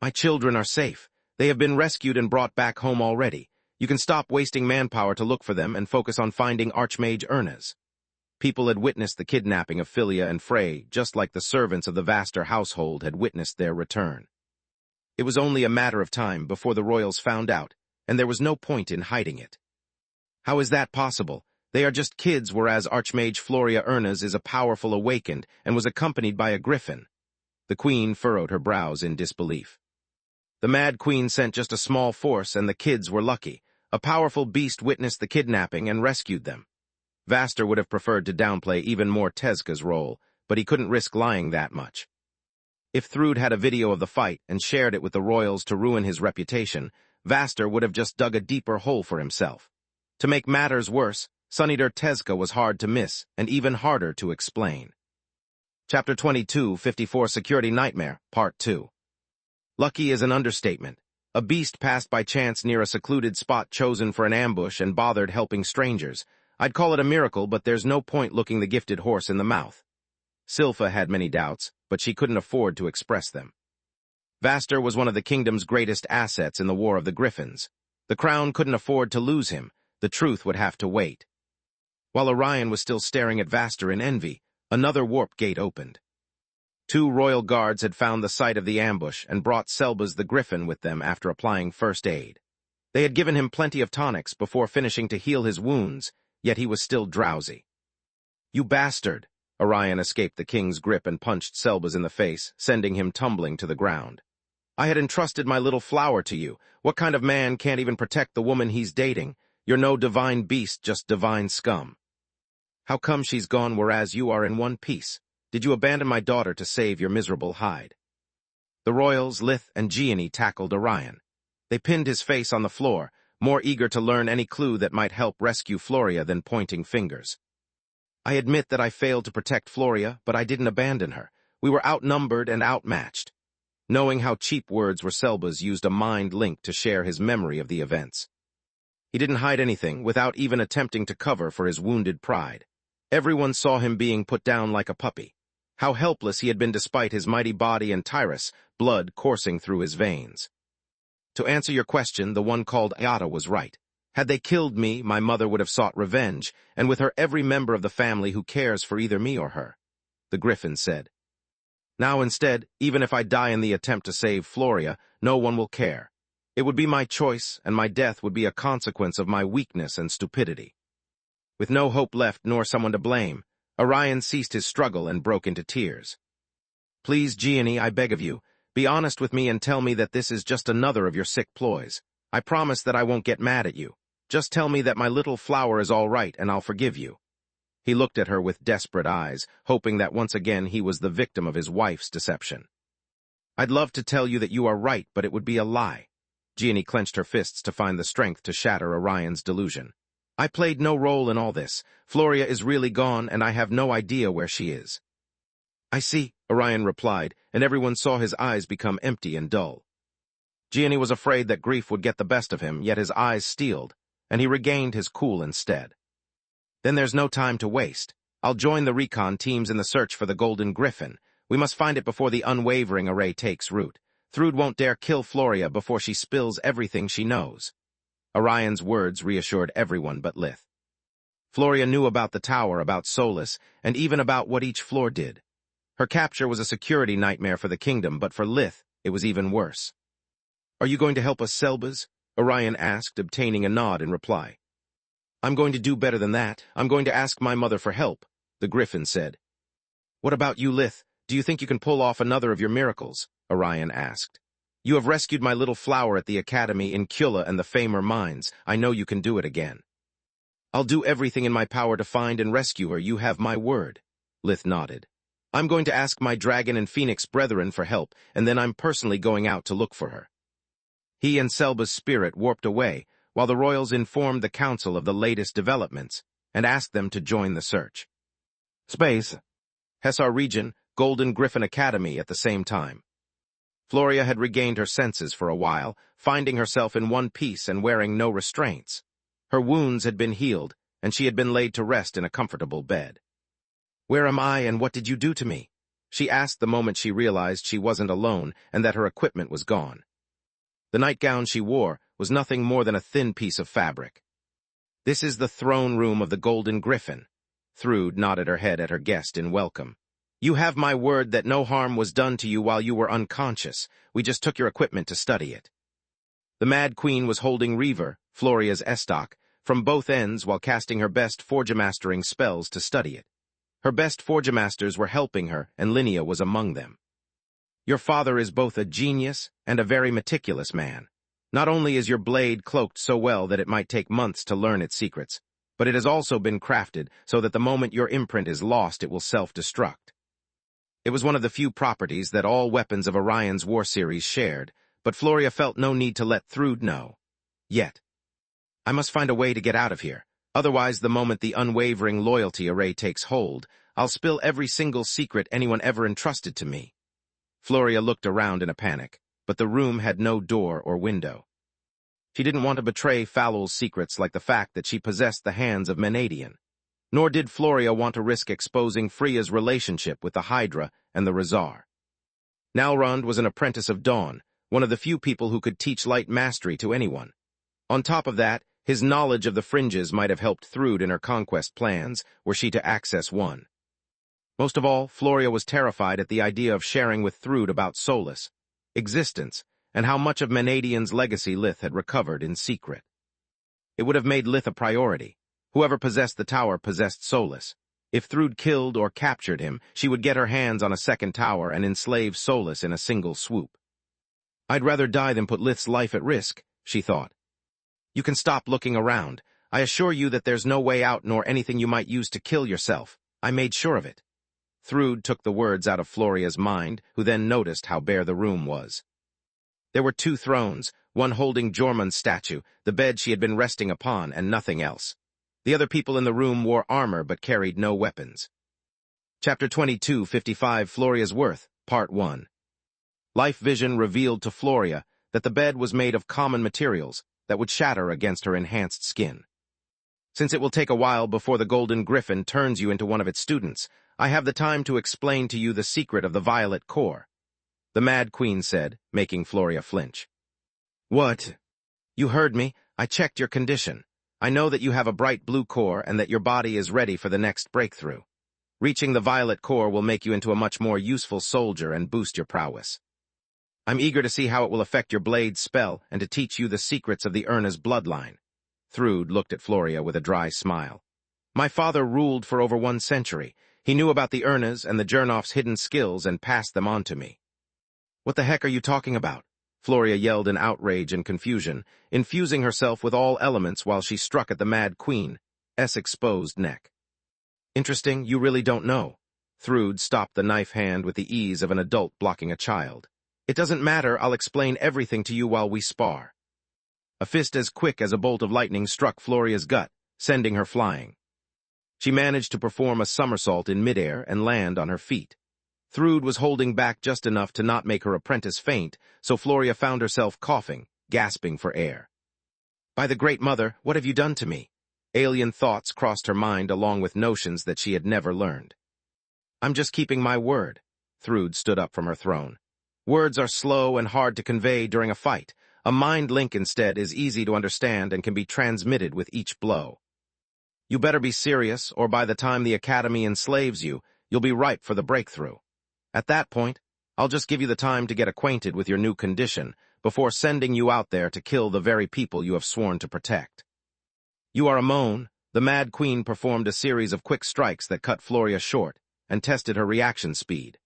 My children are safe. They have been rescued and brought back home already. You can stop wasting manpower to look for them and focus on finding Archmage Ernez. People had witnessed the kidnapping of Philia and Frey, just like the servants of the Vaster household had witnessed their return. It was only a matter of time before the royals found out, and there was no point in hiding it. How is that possible? They are just kids, whereas Archmage Floria Ernez is a powerful awakened and was accompanied by a griffin. The Queen furrowed her brows in disbelief. The Mad Queen sent just a small force, and the kids were lucky. A powerful beast witnessed the kidnapping and rescued them. Vaster would have preferred to downplay even more Tezca's role, but he couldn't risk lying that much. If Thrude had a video of the fight and shared it with the royals to ruin his reputation, Vaster would have just dug a deeper hole for himself. To make matters worse, Sunnydar Tezca was hard to miss and even harder to explain. Chapter 22, 54 Security Nightmare, Part 2. Lucky is an understatement. A beast passed by chance near a secluded spot chosen for an ambush and bothered helping strangers. I'd call it a miracle, but there's no point looking the gifted horse in the mouth. Silpha had many doubts, but she couldn't afford to express them. Vaster was one of the kingdom's greatest assets in the War of the Griffins. The crown couldn't afford to lose him. The truth would have to wait. While Orion was still staring at Vaster in envy, another warp gate opened. 2 royal guards had found the site of the ambush and brought Selbas the Griffin with them after applying first aid. They had given him plenty of tonics before finishing to heal his wounds, yet he was still drowsy. You bastard! Orion escaped the king's grip and punched Selbas in the face, sending him tumbling to the ground. I had entrusted my little flower to you. What kind of man can't even protect the woman he's dating? You're no divine beast, just divine scum. How come she's gone whereas you are in one piece? Did you abandon my daughter to save your miserable hide? The royals, Lith and Gianni, tackled Orion. They pinned his face on the floor, more eager to learn any clue that might help rescue Floria than pointing fingers. I admit that I failed to protect Floria, but I didn't abandon her. We were outnumbered and outmatched. Knowing how cheap words were, Selbas used a mind link to share his memory of the events. He didn't hide anything, without even attempting to cover for his wounded pride. Everyone saw him being put down like a puppy. How helpless he had been despite his mighty body and Tyrus, blood coursing through his veins. To answer your question, the one called Ayata was right. Had they killed me, my mother would have sought revenge, and with her every member of the family who cares for either me or her. The Griffin said. Now instead, even if I die in the attempt to save Floria, no one will care. It would be my choice, and my death would be a consequence of my weakness and stupidity. With no hope left nor someone to blame, Orion ceased his struggle and broke into tears. Please, Gianni, I beg of you, be honest with me and tell me that this is just another of your sick ploys. I promise that I won't get mad at you. Just tell me that my little flower is all right and I'll forgive you. He looked at her with desperate eyes, hoping that once again he was the victim of his wife's deception. I'd love to tell you that you are right, but it would be a lie. Gianni clenched her fists to find the strength to shatter Orion's delusion. I played no role in all this. Floria is really gone, and I have no idea where she is. I see, Orion replied, and everyone saw his eyes become empty and dull. Gianni was afraid that grief would get the best of him, yet his eyes steeled, and he regained his cool instead. Then there's no time to waste. I'll join the recon teams in the search for the Golden Griffin. We must find it before the unwavering array takes root. Thrude won't dare kill Floria before she spills everything she knows. Orion's words reassured everyone but Lith. Floria knew about the tower, about Solus, and even about what each floor did. Her capture was a security nightmare for the kingdom, but for Lith, it was even worse. "Are you going to help us, Selbas?" Orion asked, obtaining a nod in reply. "I'm going to do better than that. I'm going to ask my mother for help," the griffin said. "What about you, Lith? Do you think you can pull off another of your miracles?" Orion asked. "You have rescued my little flower at the academy in Kula and the Famer mines. I know you can do it again." "I'll do everything in my power to find and rescue her, you have my word," Lith nodded. "I'm going to ask my dragon and phoenix brethren for help, and then I'm personally going out to look for her." He and Selba's spirit warped away, while the royals informed the council of the latest developments, and asked them to join the search. Space. Hessar region, Golden Griffin Academy at the same time. Floria had regained her senses for a while, finding herself in one piece and wearing no restraints. Her wounds had been healed, and she had been laid to rest in a comfortable bed. "Where am I, and what did you do to me?" she asked the moment she realized she wasn't alone and that her equipment was gone. The nightgown she wore was nothing more than a thin piece of fabric. "This is the throne room of the Golden Griffin." Thrude nodded her head at her guest in welcome. "You have my word that no harm was done to you while you were unconscious. We just took your equipment to study it." The Mad Queen was holding Reaver, Floria's estoc, from both ends while casting her best Forgemastering spells to study it. Her best Forgemasters were helping her, and Linnea was among them. "Your father is both a genius and a very meticulous man. Not only is your blade cloaked so well that it might take months to learn its secrets, but it has also been crafted so that the moment your imprint is lost it will self-destruct." It was one of the few properties that all weapons of Orion's war series shared, but Floria felt no need to let Thrude know. Yet. "I must find a way to get out of here. Otherwise, the moment the unwavering loyalty array takes hold, I'll spill every single secret anyone ever entrusted to me." Floria looked around in a panic, but the room had no door or window. She didn't want to betray Falul's secrets like the fact that she possessed the hands of Menadian. Nor did Floria want to risk exposing Freya's relationship with the Hydra and the Razar. Nalrund was an apprentice of Dawn, one of the few people who could teach light mastery to anyone. On top of that, his knowledge of the fringes might have helped Thrude in her conquest plans, were she to access one. Most of all, Floria was terrified at the idea of sharing with Thrude about Solus, existence, and how much of Menadian's legacy Lith had recovered in secret. It would have made Lith a priority. Whoever possessed the tower possessed Solus. If Thrude killed or captured him, she would get her hands on a second tower and enslave Solus in a single swoop. "I'd rather die than put Lith's life at risk," she thought. "You can stop looking around. I assure you that there's no way out nor anything you might use to kill yourself. I made sure of it." Thrude took the words out of Floria's mind, who then noticed how bare the room was. There were 2 thrones, one holding Jormung's statue, the bed she had been resting upon, and nothing else. The other people in the room wore armor but carried no weapons. Chapter 22:55 Floria's Worth, Part 1. Life vision revealed to Floria that the bed was made of common materials that would shatter against her enhanced skin. "Since it will take a while before the Golden Griffin turns you into one of its students, I have the time to explain to you the secret of the violet core," the Mad Queen said, making Floria flinch. "What?" "You heard me. I checked your condition. I know that you have a bright blue core and that your body is ready for the next breakthrough. Reaching the violet core will make you into a much more useful soldier and boost your prowess. I'm eager to see how it will affect your blade's spell and to teach you the secrets of the Urna's bloodline." Thrude looked at Floria with a dry smile. "My father ruled for over 1 century. He knew about the Urnas and the Jernoff's hidden skills and passed them on to me." "What the heck are you talking about?" Floria yelled in outrage and confusion, infusing herself with all elements while she struck at the Mad Queen's exposed neck. "Interesting, you really don't know." Thrude stopped the knife hand with the ease of an adult blocking a child. "It doesn't matter, I'll explain everything to you while we spar." A fist as quick as a bolt of lightning struck Floria's gut, sending her flying. She managed to perform a somersault in midair and land on her feet. Thrude was holding back just enough to not make her apprentice faint, so Floria found herself coughing, gasping for air. "By the Great Mother, what have you done to me?" Alien thoughts crossed her mind along with notions that she had never learned. "I'm just keeping my word." Thrude stood up from her throne. "Words are slow and hard to convey during a fight. A mind link instead is easy to understand and can be transmitted with each blow. You better be serious, or by the time the Academy enslaves you, you'll be ripe for the breakthrough." At that point, I'll just give you the time to get acquainted with your new condition before sending you out there to kill the very people you have sworn to protect. You are Amon. The Mad Queen performed a series of quick strikes that cut Floria short and tested her reaction speed.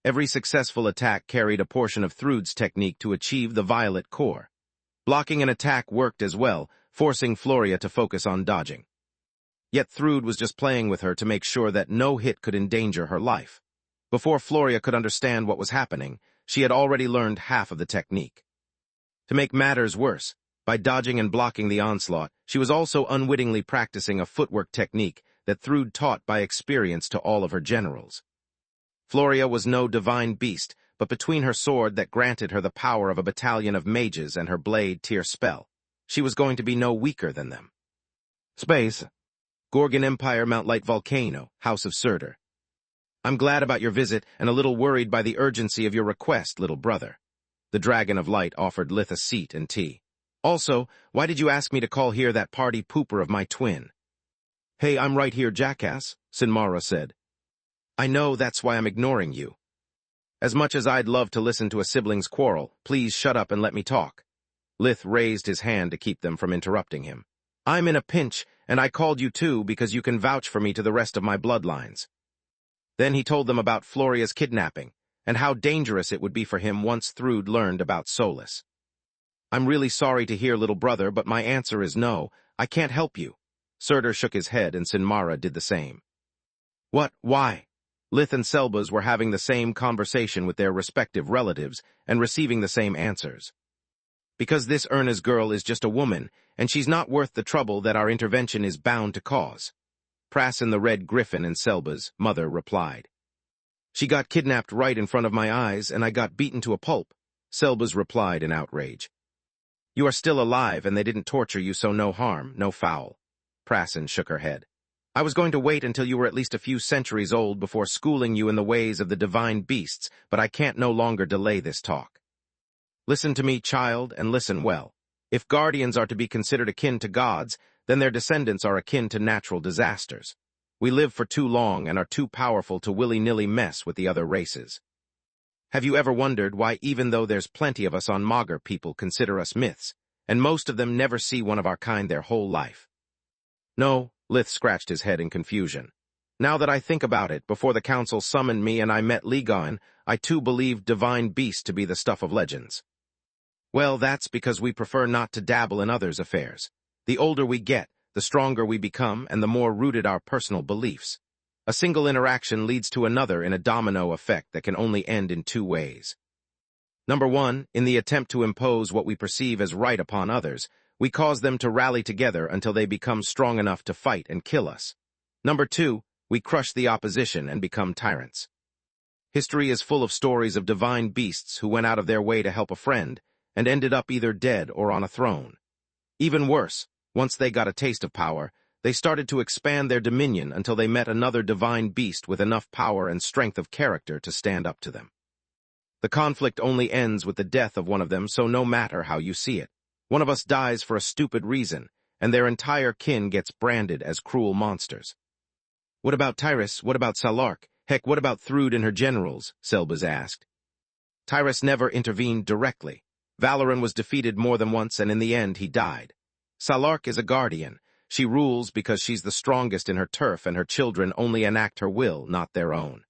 Every successful attack carried a portion of Thrud's technique to achieve the violet core. Blocking an attack worked as well, forcing Floria to focus on dodging. Yet Thrud was just playing with her to make sure that no hit could endanger her life. Before Floria could understand what was happening, she had already learned half of the technique. To make matters worse, by dodging and blocking the onslaught, she was also unwittingly practicing a footwork technique that Thrud taught by experience to all of her generals. Floria was no divine beast, but between her sword that granted her the power of a battalion of mages and her blade tier spell, she was going to be no weaker than them. Space. Gorgon Empire, Mount Light Volcano, House of Surtur. I'm glad about your visit and a little worried by the urgency of your request, little brother. The Dragon of Light offered Lith a seat and tea. Also, why did you ask me to call here that party pooper of my twin? Hey, I'm right here, jackass, Sinmara said. I know, that's why I'm ignoring you. As much as I'd love to listen to a sibling's quarrel, please shut up and let me talk. Lith raised his hand to keep them from interrupting him. I'm in a pinch, and I called you too because you can vouch for me to the rest of my bloodlines. Then he told them about Floria's kidnapping, and how dangerous it would be for him once Thrud learned about Solus. I'm really sorry to hear, little brother, but my answer is no, I can't help you. Surtur shook his head and Sinmara did the same. What? Why? Lith and Selbas were having the same conversation with their respective relatives and receiving the same answers. Because this Erna's girl is just a woman, and she's not worth the trouble that our intervention is bound to cause. Prasin the Red Griffin and Selbas' mother replied. She got kidnapped right in front of my eyes, and I got beaten to a pulp, Selbas replied in outrage. You are still alive, and they didn't torture you, so no harm, no foul. Prasin shook her head. I was going to wait until you were at least a few centuries old before schooling you in the ways of the divine beasts, but I can't no longer delay this talk. Listen to me, child, and listen well. If guardians are to be considered akin to gods, then their descendants are akin to natural disasters. We live for too long and are too powerful to willy-nilly mess with the other races. Have you ever wondered why, even though there's plenty of us on Magur, people consider us myths, and most of them never see one of our kind their whole life? No, Lith scratched his head in confusion. Now that I think about it, before the council summoned me and I met Ligon, I too believed divine beasts to be the stuff of legends. Well, that's because we prefer not to dabble in others' affairs. The older we get, the stronger we become and the more rooted our personal beliefs. A single interaction leads to another in a domino effect that can only end in two ways. Number one, in the attempt to impose what we perceive as right upon others, we cause them to rally together until they become strong enough to fight and kill us. Number two, we crush the opposition and become tyrants. History is full of stories of divine beasts who went out of their way to help a friend and ended up either dead or on a throne. Even worse, once they got a taste of power, they started to expand their dominion until they met another divine beast with enough power and strength of character to stand up to them. The conflict only ends with the death of one of them, so no matter how you see it, one of us dies for a stupid reason, and their entire kin gets branded as cruel monsters. What about Tyrus? What about Salark? Heck, what about Thrud and her generals? Selbas asked. Tyrus never intervened directly. Valoran was defeated more than once, and in the end he died. Salark is a guardian. She rules because she's the strongest in her turf, and her children only enact her will, not their own.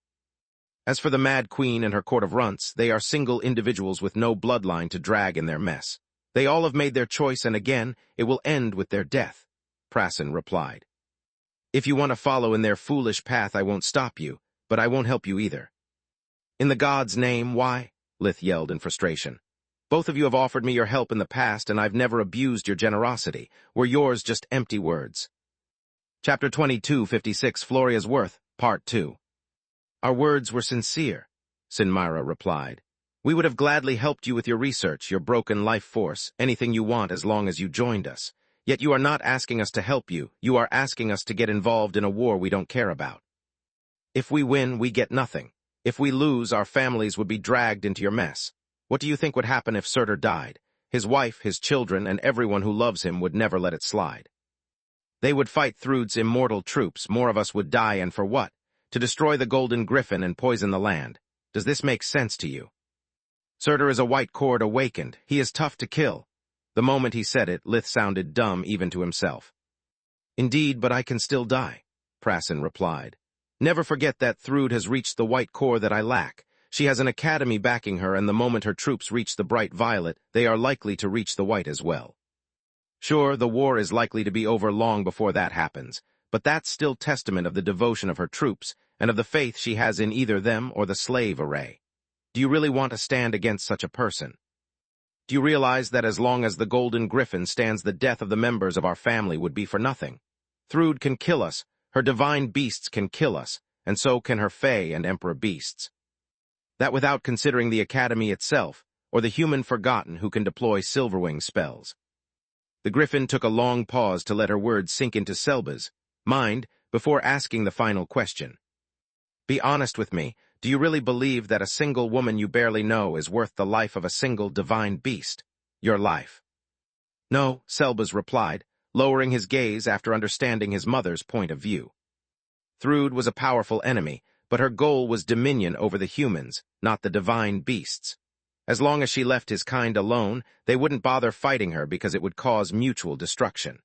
As for the Mad Queen and her court of runts, they are single individuals with no bloodline to drag in their mess. They all have made their choice, and again, it will end with their death, Prasin replied. If you want to follow in their foolish path, I won't stop you, but I won't help you either. In the gods' name, why? Lith yelled in frustration. Both of you have offered me your help in the past, and I've never abused your generosity. Were yours just empty words? Chapter 2256, Floria's Worth, Part 2. Our words were sincere, Sinmara replied. We would have gladly helped you with your research, your broken life force, anything you want as long as you joined us. Yet you are not asking us to help you, you are asking us to get involved in a war we don't care about. If we win, we get nothing. If we lose, our families would be dragged into your mess. What do you think would happen if Surtur died? His wife, his children, and everyone who loves him would never let it slide. They would fight Thrud's immortal troops, more of us would die, and for what? To destroy the Golden Griffin and poison the land. Does this make sense to you? Surtur is a white cord awakened. He is tough to kill. The moment he said it, Lith sounded dumb even to himself. Indeed, but I can still die, Prasen replied. Never forget that Thrude has reached the white core that I lack. She has an academy backing her, and the moment her troops reach the bright violet, they are likely to reach the white as well. Sure, the war is likely to be over long before that happens, but that's still testament of the devotion of her troops and of the faith she has in either them or the slave array. Do you really want to stand against such a person? Do you realize that as long as the Golden Griffin stands, the death of the members of our family would be for nothing? Thrude can kill us, her divine beasts can kill us, and so can her Fae and Emperor beasts. That without considering the Academy itself, or the human forgotten who can deploy Silverwing spells. The Griffin took a long pause to let her words sink into Selba's mind before asking the final question. Be honest with me, do you really believe that a single woman you barely know is worth the life of a single divine beast? Your life? No, Selba's replied, lowering his gaze after understanding his mother's point of view. Thrude was a powerful enemy, but her goal was dominion over the humans, not the divine beasts. As long as she left his kind alone, they wouldn't bother fighting her because it would cause mutual destruction.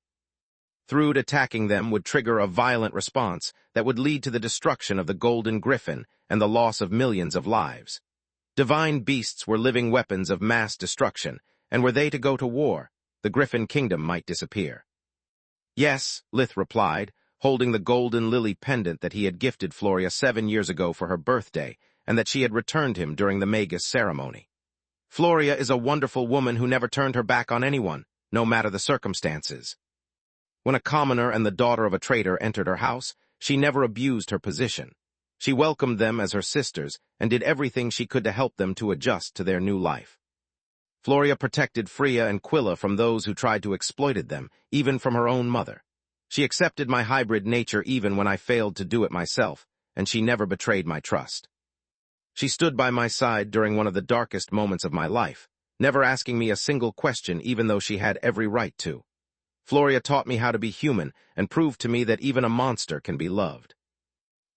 Thrude attacking them would trigger a violent response that would lead to the destruction of the Golden Griffin and the loss of millions of lives. Divine beasts were living weapons of mass destruction, and were they to go to war, the Griffin kingdom might disappear. Yes, Lith replied, holding the golden lily pendant that he had gifted Floria 7 years ago for her birthday, and that she had returned him during the Magus ceremony. Floria is a wonderful woman who never turned her back on anyone, no matter the circumstances. When a commoner and the daughter of a trader entered her house, she never abused her position. She welcomed them as her sisters and did everything she could to help them to adjust to their new life. Floria protected Freya and Quilla from those who tried to exploit them, even from her own mother. She accepted my hybrid nature even when I failed to do it myself, and she never betrayed my trust. She stood by my side during one of the darkest moments of my life, never asking me a single question even though she had every right to. Floria taught me how to be human and proved to me that even a monster can be loved.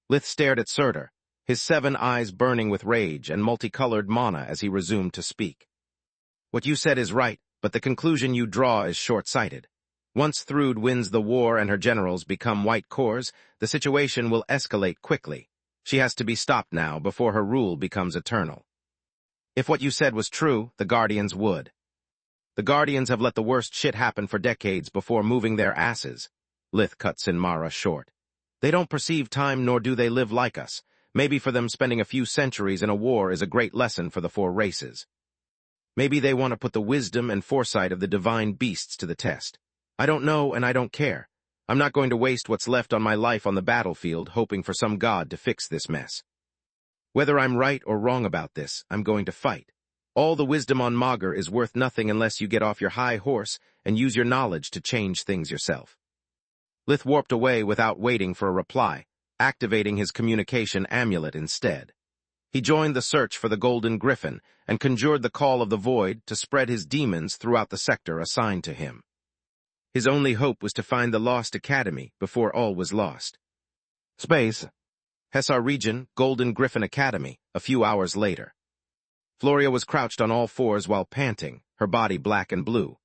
Lith stared at Surtur, his 7 eyes burning with rage and multicolored mana as he resumed to speak. What you said is right, but the conclusion you draw is short-sighted. Once Thrude wins the war and her generals become white cores, the situation will escalate quickly. She has to be stopped now before her rule becomes eternal. If what you said was true, the Guardians would. The Guardians have let the worst shit happen for decades before moving their asses. Lith cut Sinmara short. They don't perceive time nor do they live like us. Maybe for them spending a few centuries in a war is a great lesson for the 4 races. Maybe they want to put the wisdom and foresight of the divine beasts to the test. I don't know and I don't care. I'm not going to waste what's left on my life on the battlefield hoping for some god to fix this mess. Whether I'm right or wrong about this, I'm going to fight. All the wisdom on Magur is worth nothing unless you get off your high horse and use your knowledge to change things yourself. Lith warped away without waiting for a reply, activating his communication amulet instead. He joined the search for the Golden Griffin and conjured the call of the void to spread his demons throughout the sector assigned to him. His only hope was to find the lost academy before all was lost. Space. Hessar region, Golden Griffin Academy, a few hours later. Floria was crouched on all fours while panting, her body black and blue.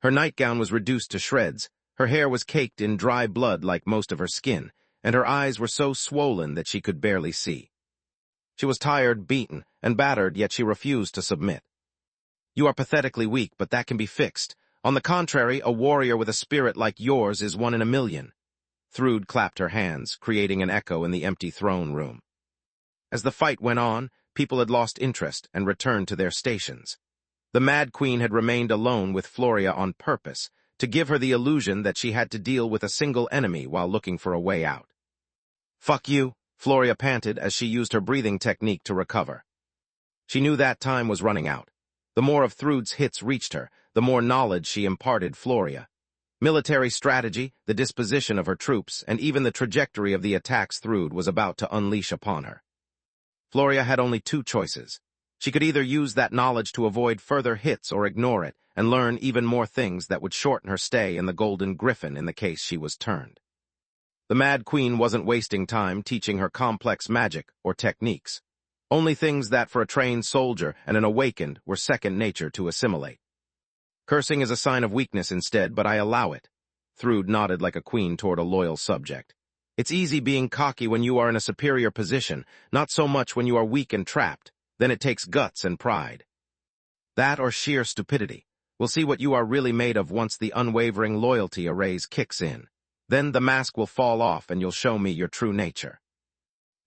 Her nightgown was reduced to shreds, her hair was caked in dry blood like most of her skin, and her eyes were so swollen that she could barely see. She was tired, beaten, and battered, yet she refused to submit. You are pathetically weak, but that can be fixed. On the contrary, a warrior with a spirit like yours is 1 in a million. Thrude clapped her hands, creating an echo in the empty throne room. As the fight went on, people had lost interest and returned to their stations. The Mad Queen had remained alone with Floria on purpose, to give her the illusion that she had to deal with a single enemy while looking for a way out. Fuck you, Floria panted as she used her breathing technique to recover. She knew that time was running out. The more of Thrude's hits reached her, the more knowledge she imparted Floria. Military strategy, the disposition of her troops, and even the trajectory of the attacks Thrude was about to unleash upon her. Floria had only 2 choices. She could either use that knowledge to avoid further hits or ignore it and learn even more things that would shorten her stay in the Golden Griffin in the case she was turned. The Mad Queen wasn't wasting time teaching her complex magic or techniques. Only things that for a trained soldier and an awakened were second nature to assimilate. Cursing is a sign of weakness instead, but I allow it. Thrude nodded like a queen toward a loyal subject. It's easy being cocky when you are in a superior position, not so much when you are weak and trapped. Then it takes guts and pride. That or sheer stupidity. We'll see what you are really made of once the unwavering loyalty arrays kicks in. Then the mask will fall off and you'll show me your true nature.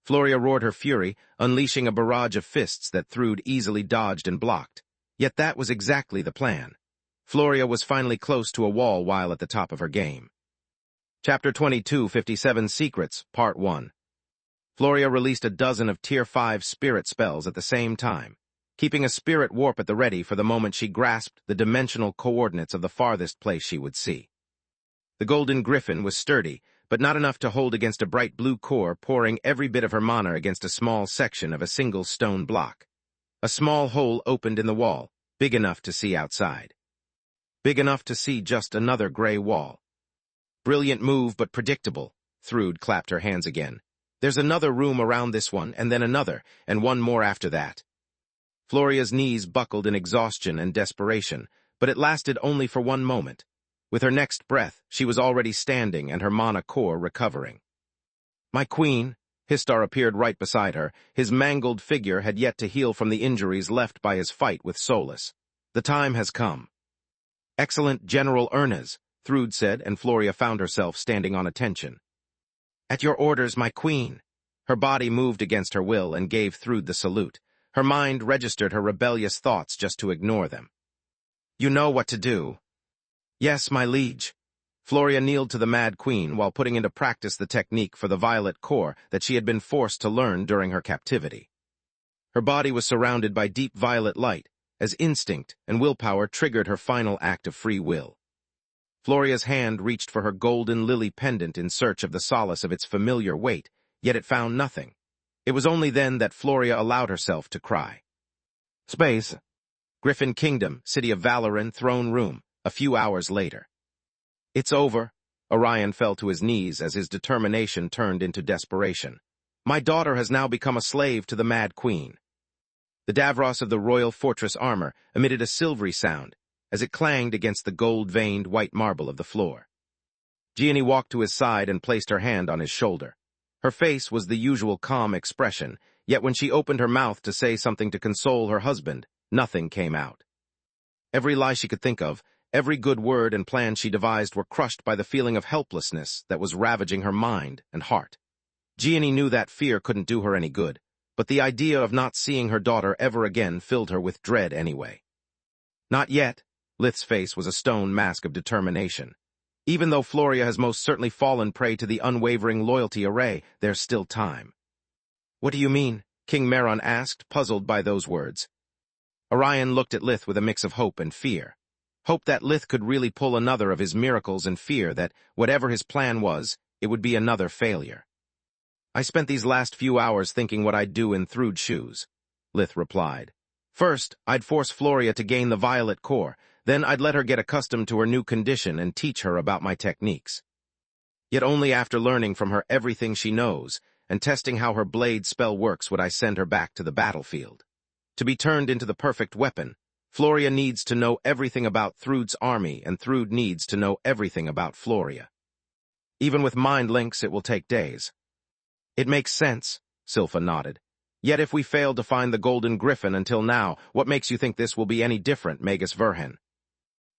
Floria roared her fury, unleashing a barrage of fists that Thrude easily dodged and blocked. Yet that was exactly the plan. Floria was finally close to a wall while at the top of her game. Chapter 22, 57 Secrets, Part 1. Floria released a dozen of Tier 5 spirit spells at the same time, keeping a spirit warp at the ready for the moment she grasped the dimensional coordinates of the farthest place she would see. The golden griffin was sturdy, but not enough to hold against a bright blue core pouring every bit of her mana against a small section of a single stone block. A small hole opened in the wall, big enough to see outside. Big enough to see just another gray wall. Brilliant move, but predictable. Thrude clapped her hands again. There's another room around this one, and then another, and one more after that. Floria's knees buckled in exhaustion and desperation, but it lasted only for one moment. With her next breath, she was already standing and her mana core recovering. My queen, Histar appeared right beside her. His mangled figure had yet to heal from the injuries left by his fight with Solus. The time has come. Excellent General Ernez, Thrude said, and Floria found herself standing on attention. At your orders, my queen. Her body moved against her will and gave Thrude the salute. Her mind registered her rebellious thoughts just to ignore them. You know what to do. Yes, my liege. Floria kneeled to the Mad Queen while putting into practice the technique for the violet core that she had been forced to learn during her captivity. Her body was surrounded by deep violet light, as instinct and willpower triggered her final act of free will. Floria's hand reached for her golden lily pendant in search of the solace of its familiar weight, yet it found nothing. It was only then that Floria allowed herself to cry. Space. Griffin Kingdom, City of Valoran, Throne Room. A few hours later. It's over. Orion fell to his knees as his determination turned into desperation. My daughter has now become a slave to the Mad Queen. The Davros of the royal fortress armor emitted a silvery sound as it clanged against the gold-veined white marble of the floor. Gianni walked to his side and placed her hand on his shoulder. Her face was the usual calm expression, yet when she opened her mouth to say something to console her husband, nothing came out. Every lie she could think of, every good word and plan she devised were crushed by the feeling of helplessness that was ravaging her mind and heart. Gianni knew that fear couldn't do her any good, but the idea of not seeing her daughter ever again filled her with dread anyway. Not yet. Lith's face was a stone mask of determination. Even though Floria has most certainly fallen prey to the unwavering loyalty array, there's still time. What do you mean? King Meron asked, puzzled by those words. Orion looked at Lith with a mix of hope and fear. Hope that Lith could really pull another of his miracles, and fear that, whatever his plan was, it would be another failure. I spent these last few hours thinking what I'd do in Thrude's shoes, Lith replied. First, I'd force Floria to gain the violet core, then I'd let her get accustomed to her new condition and teach her about my techniques. Yet only after learning from her everything she knows, and testing how her blade spell works would I send her back to the battlefield. To be turned into the perfect weapon, Floria needs to know everything about Thrude's army, and Thrude needs to know everything about Floria. Even with mind links, it will take days. It makes sense, Silpha nodded. Yet if we failed to find the Golden Griffin until now, what makes you think this will be any different, Magus Verhen?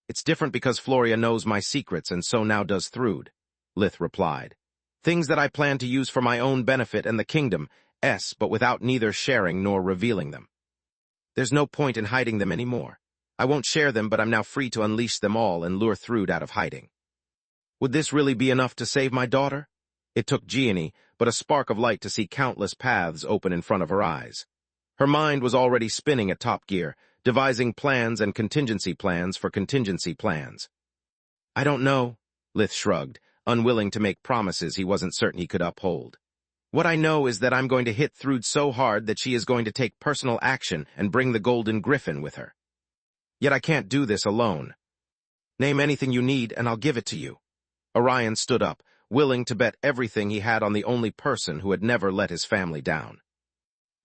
It's different because Floria knows my secrets, and so now does Thrude, Lith replied. Things that I plan to use for my own benefit and the kingdom's, but without neither sharing nor revealing them. There's no point in hiding them anymore. I won't share them, but I'm now free to unleash them all and lure Thrude out of hiding. Would this really be enough to save my daughter? It took Gianni but a spark of light to see countless paths open in front of her eyes. Her mind was already spinning at top gear, devising plans and contingency plans for contingency plans. I don't know, Lith shrugged, unwilling to make promises he wasn't certain he could uphold. What I know is that I'm going to hit Thrude so hard that she is going to take personal action and bring the Golden Griffin with her. Yet I can't do this alone. Name anything you need and I'll give it to you. Orion stood up, willing to bet everything he had on the only person who had never let his family down.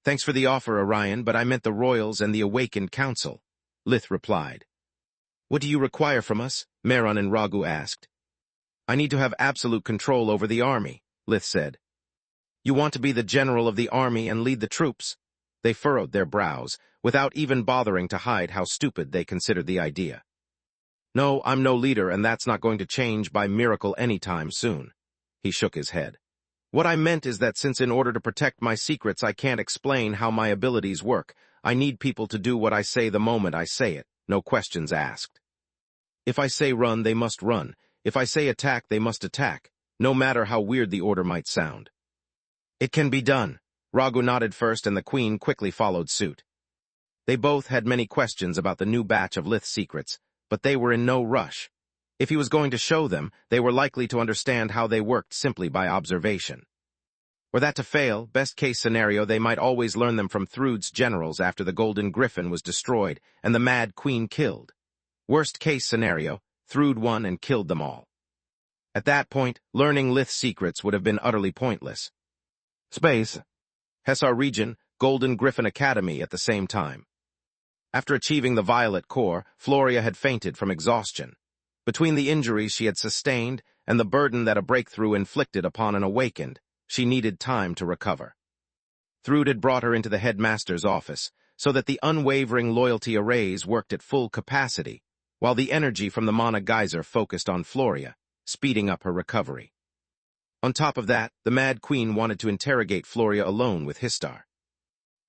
Thanks for the offer, Orion, but I meant the royals and the awakened council, Lith replied. What do you require from us? Meron and Ragu asked. I need to have absolute control over the army, Lith said. You want to be the general of the army and lead the troops? They furrowed their brows, without even bothering to hide how stupid they considered the idea. No, I'm no leader, and that's not going to change by miracle anytime soon. He shook his head. What I meant is that since in order to protect my secrets I can't explain how my abilities work, I need people to do what I say the moment I say it, no questions asked. If I say run, they must run. If I say attack, they must attack, no matter how weird the order might sound. It can be done. Ragu nodded first, and the queen quickly followed suit. They both had many questions about the new batch of Lith's secrets, but they were in no rush. If he was going to show them, they were likely to understand how they worked simply by observation. Were that to fail, best-case scenario, they might always learn them from Thrud's generals after the Golden Griffin was destroyed and the Mad Queen killed. Worst-case scenario, Thrud won and killed them all. At that point, learning Lith's secrets would have been utterly pointless. Space. Hessar region, Golden Griffin Academy at the same time. After achieving the Violet Core, Floria had fainted from exhaustion. Between the injuries she had sustained and the burden that a breakthrough inflicted upon an awakened, she needed time to recover. Thrud had brought her into the headmaster's office, so that the unwavering loyalty arrays worked at full capacity, while the energy from the Mana Geyser focused on Floria, speeding up her recovery. On top of that, the Mad Queen wanted to interrogate Floria alone with Histar.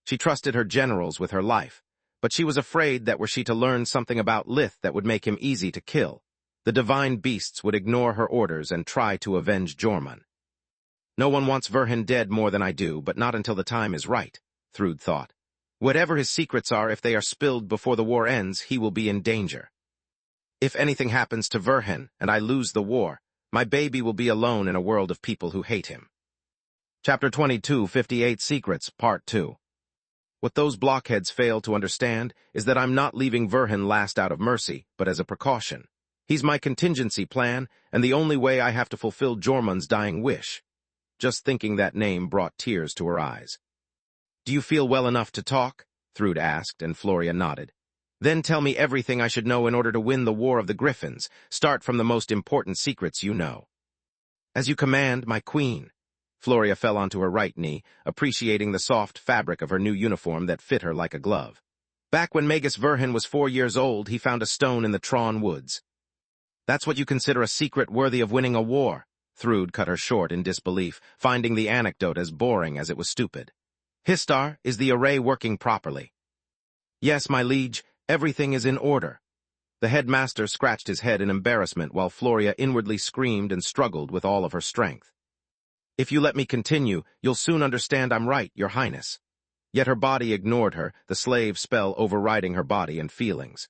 She trusted her generals with her life, but she was afraid that were she to learn something about Lith that would make him easy to kill, the divine beasts would ignore her orders and try to avenge Jormung. No one wants Verhin dead more than I do, but not until the time is right, Thrud thought. Whatever his secrets are, if they are spilled before the war ends, he will be in danger. If anything happens to Verhin, and I lose the war, my baby will be alone in a world of people who hate him. Chapter 22, 58 Secrets, Part 2. What those blockheads fail to understand is that I'm not leaving Verhin last out of mercy, but as a precaution. He's my contingency plan, and the only way I have to fulfill Jormung's dying wish. Just thinking that name brought tears to her eyes. Do you feel well enough to talk? Thrud asked, and Floria nodded. Then tell me everything I should know in order to win the War of the Griffins. Start from the most important secrets you know. As you command, my queen. Floria fell onto her right knee, appreciating the soft fabric of her new uniform that fit her like a glove. Back when Magus Verhin was 4 years old, he found a stone in the Tron woods. That's what you consider a secret worthy of winning a war? Thrud cut her short in disbelief, finding the anecdote as boring as it was stupid. Histar, is the array working properly? Yes, my liege, everything is in order. The headmaster scratched his head in embarrassment while Floria inwardly screamed and struggled with all of her strength. If you let me continue, you'll soon understand I'm right, your highness. Yet her body ignored her, the slave spell overriding her body and feelings.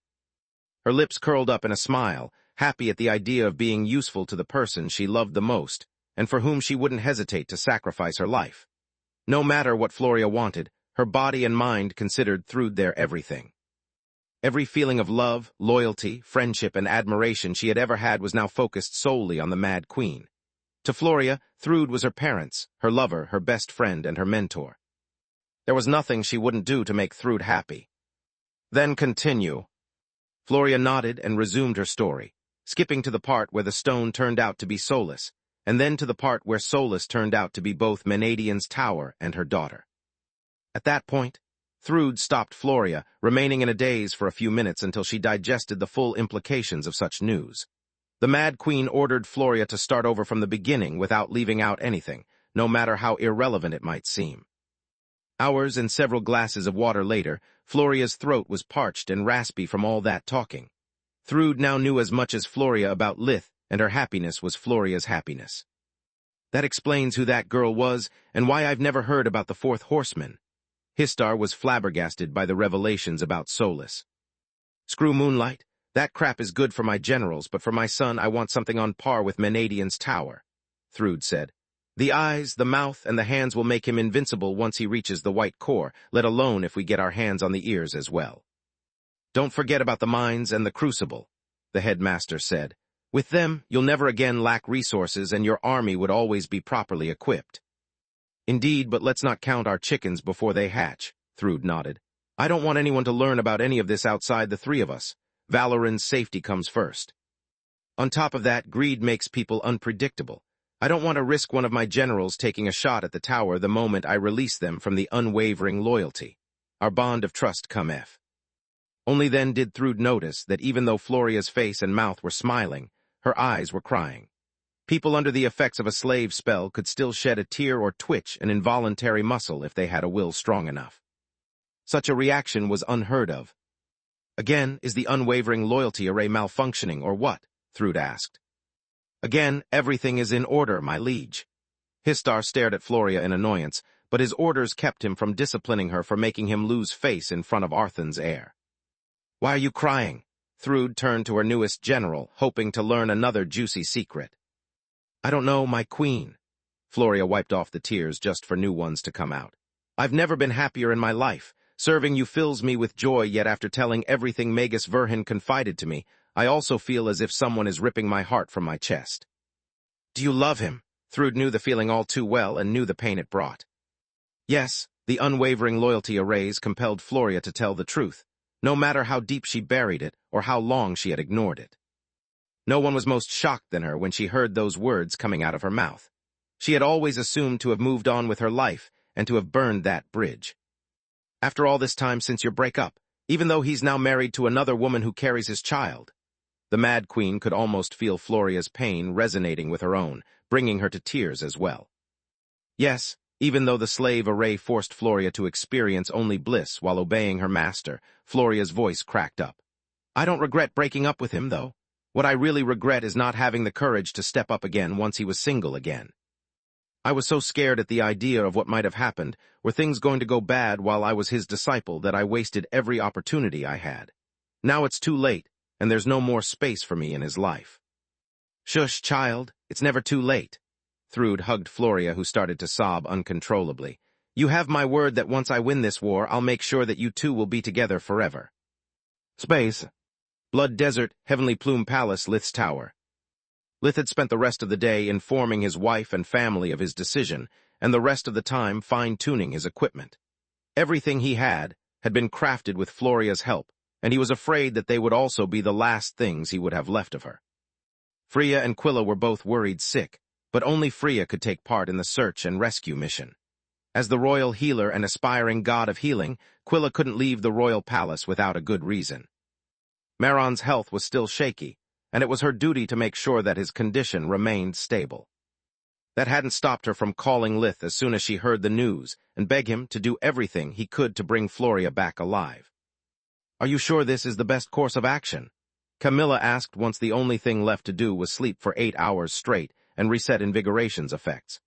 Her lips curled up in a smile, happy at the idea of being useful to the person she loved the most, and for whom she wouldn't hesitate to sacrifice her life. No matter what Floria wanted, her body and mind considered Thrud their everything. Every feeling of love, loyalty, friendship, and admiration she had ever had was now focused solely on the Mad Queen. To Floria, Thrud was her parents, her lover, her best friend, and her mentor. There was nothing she wouldn't do to make Thrud happy. Then continue. Floria nodded and resumed her story, skipping to the part where the stone turned out to be Solus, and then to the part where Solus turned out to be both Menadian's tower and her daughter. At that point, Thrud stopped Floria, remaining in a daze for a few minutes until she digested the full implications of such news. The Mad Queen ordered Floria to start over from the beginning without leaving out anything, no matter how irrelevant it might seem. Hours and several glasses of water later, Floria's throat was parched and raspy from all that talking. Thrud now knew as much as Floria about Lith, and her happiness was Floria's happiness. That explains who that girl was, and why I've never heard about the Fourth Horseman. Histar was flabbergasted by the revelations about Solus. Screw Moonlight. That crap is good for my generals, but for my son I want something on par with Menadian's tower, Thrud said. The eyes, the mouth, and the hands will make him invincible once he reaches the White Core, let alone if we get our hands on the ears as well. Don't forget about the mines and the crucible, the headmaster said. With them, you'll never again lack resources and your army would always be properly equipped. Indeed, but let's not count our chickens before they hatch, Thrude nodded. I don't want anyone to learn about any of this outside the three of us. Valoran's safety comes first. On top of that, greed makes people unpredictable. I don't want to risk one of my generals taking a shot at the tower the moment I release them from the unwavering loyalty. Our bond of trust come F. Only then did Thrude notice that even though Floria's face and mouth were smiling, her eyes were crying. People under the effects of a slave spell could still shed a tear or twitch an involuntary muscle if they had a will strong enough. Such a reaction was unheard of. Again, is the unwavering loyalty array malfunctioning or what? Thrude asked. Again, everything is in order, my liege. Histar stared at Floria in annoyance, but his orders kept him from disciplining her for making him lose face in front of Arthan's heir. Why are you crying? Thrude turned to her newest general, hoping to learn another juicy secret. I don't know, my queen. Floria wiped off the tears just for new ones to come out. I've never been happier in my life. Serving you fills me with joy, yet after telling everything Magus Verhin confided to me, I also feel as if someone is ripping my heart from my chest. Do you love him? Thrude knew the feeling all too well and knew the pain it brought. Yes, the unwavering loyalty arrays compelled Floria to tell the truth, no matter how deep she buried it or how long she had ignored it. No one was most shocked than her when she heard those words coming out of her mouth. She had always assumed to have moved on with her life and to have burned that bridge. After all this time since your breakup, even though he's now married to another woman who carries his child. The Mad Queen could almost feel Floria's pain resonating with her own, bringing her to tears as well. Yes, even though the slave array forced Floria to experience only bliss while obeying her master, Floria's voice cracked up. I don't regret breaking up with him, though. What I really regret is not having the courage to step up again once he was single again. I was so scared at the idea of what might have happened, were things going to go bad while I was his disciple, that I wasted every opportunity I had. Now it's too late, and there's no more space for me in his life. Shush, child, it's never too late. Thrude hugged Floria, who started to sob uncontrollably. You have my word that once I win this war, I'll make sure that you two will be together forever. Space. Blood Desert, Heavenly Plume Palace, Lith's Tower. Lith had spent the rest of the day informing his wife and family of his decision, and the rest of the time fine-tuning his equipment. Everything he had been crafted with Floria's help, and he was afraid that they would also be the last things he would have left of her. Freya and Quilla were both worried sick, but only Freya could take part in the search and rescue mission. As the royal healer and aspiring god of healing, Quilla couldn't leave the royal palace without a good reason. Maron's health was still shaky, and it was her duty to make sure that his condition remained stable. That hadn't stopped her from calling Lith as soon as she heard the news and beg him to do everything he could to bring Floria back alive. Are you sure this is the best course of action? Camilla asked once the only thing left to do was sleep for 8 hours straight and reset Invigoration's effects.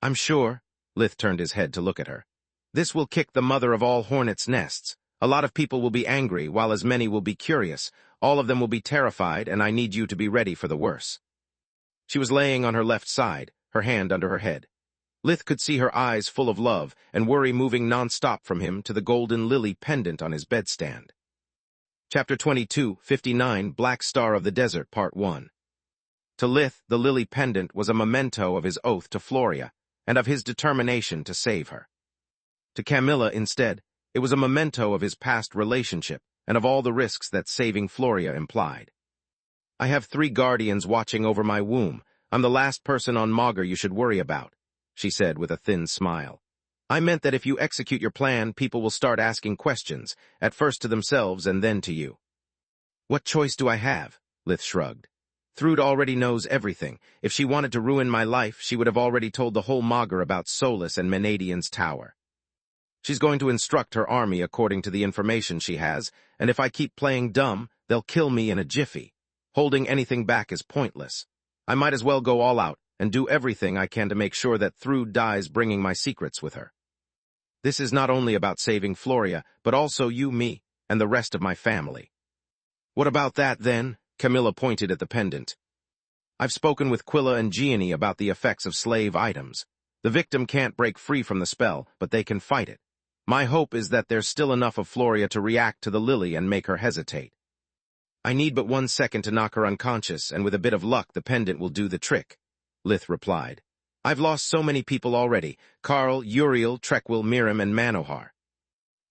I'm sure. Lith turned his head to look at her. This will kick the mother of all hornets' nests. A lot of people will be angry, while as many will be curious. All of them will be terrified, and I need you to be ready for the worst. She was laying on her left side, her hand under her head. Lith could see her eyes full of love and worry moving non-stop from him to the golden lily pendant on his bedstand. Chapter 22, 59, Black Star of the Desert, Part 1. To Lith, the lily pendant was a memento of his oath to Floria and of his determination to save her. To Camilla, instead, it was a memento of his past relationship and of all the risks that saving Floria implied. I have 3 guardians watching over my womb. I'm the last person on Maugr you should worry about, she said with a thin smile. I meant that if you execute your plan, people will start asking questions, at first to themselves and then to you. What choice do I have? Lith shrugged. Thrude already knows everything. If she wanted to ruin my life, she would have already told the whole Maugr about Solus and Menadian's tower. She's going to instruct her army according to the information she has, and if I keep playing dumb, they'll kill me in a jiffy. Holding anything back is pointless. I might as well go all out and do everything I can to make sure that Thrude dies bringing my secrets with her. This is not only about saving Floria, but also you, me, and the rest of my family. What about that, then? Camilla pointed at the pendant. I've spoken with Quilla and Gianni about the effects of slave items. The victim can't break free from the spell, but they can fight it. My hope is that there's still enough of Floria to react to the lily and make her hesitate. I need but 1 second to knock her unconscious, and with a bit of luck the pendant will do the trick, Lith replied. I've lost so many people already. Karl, Uriel, Trekwil, Mirim, and Manohar.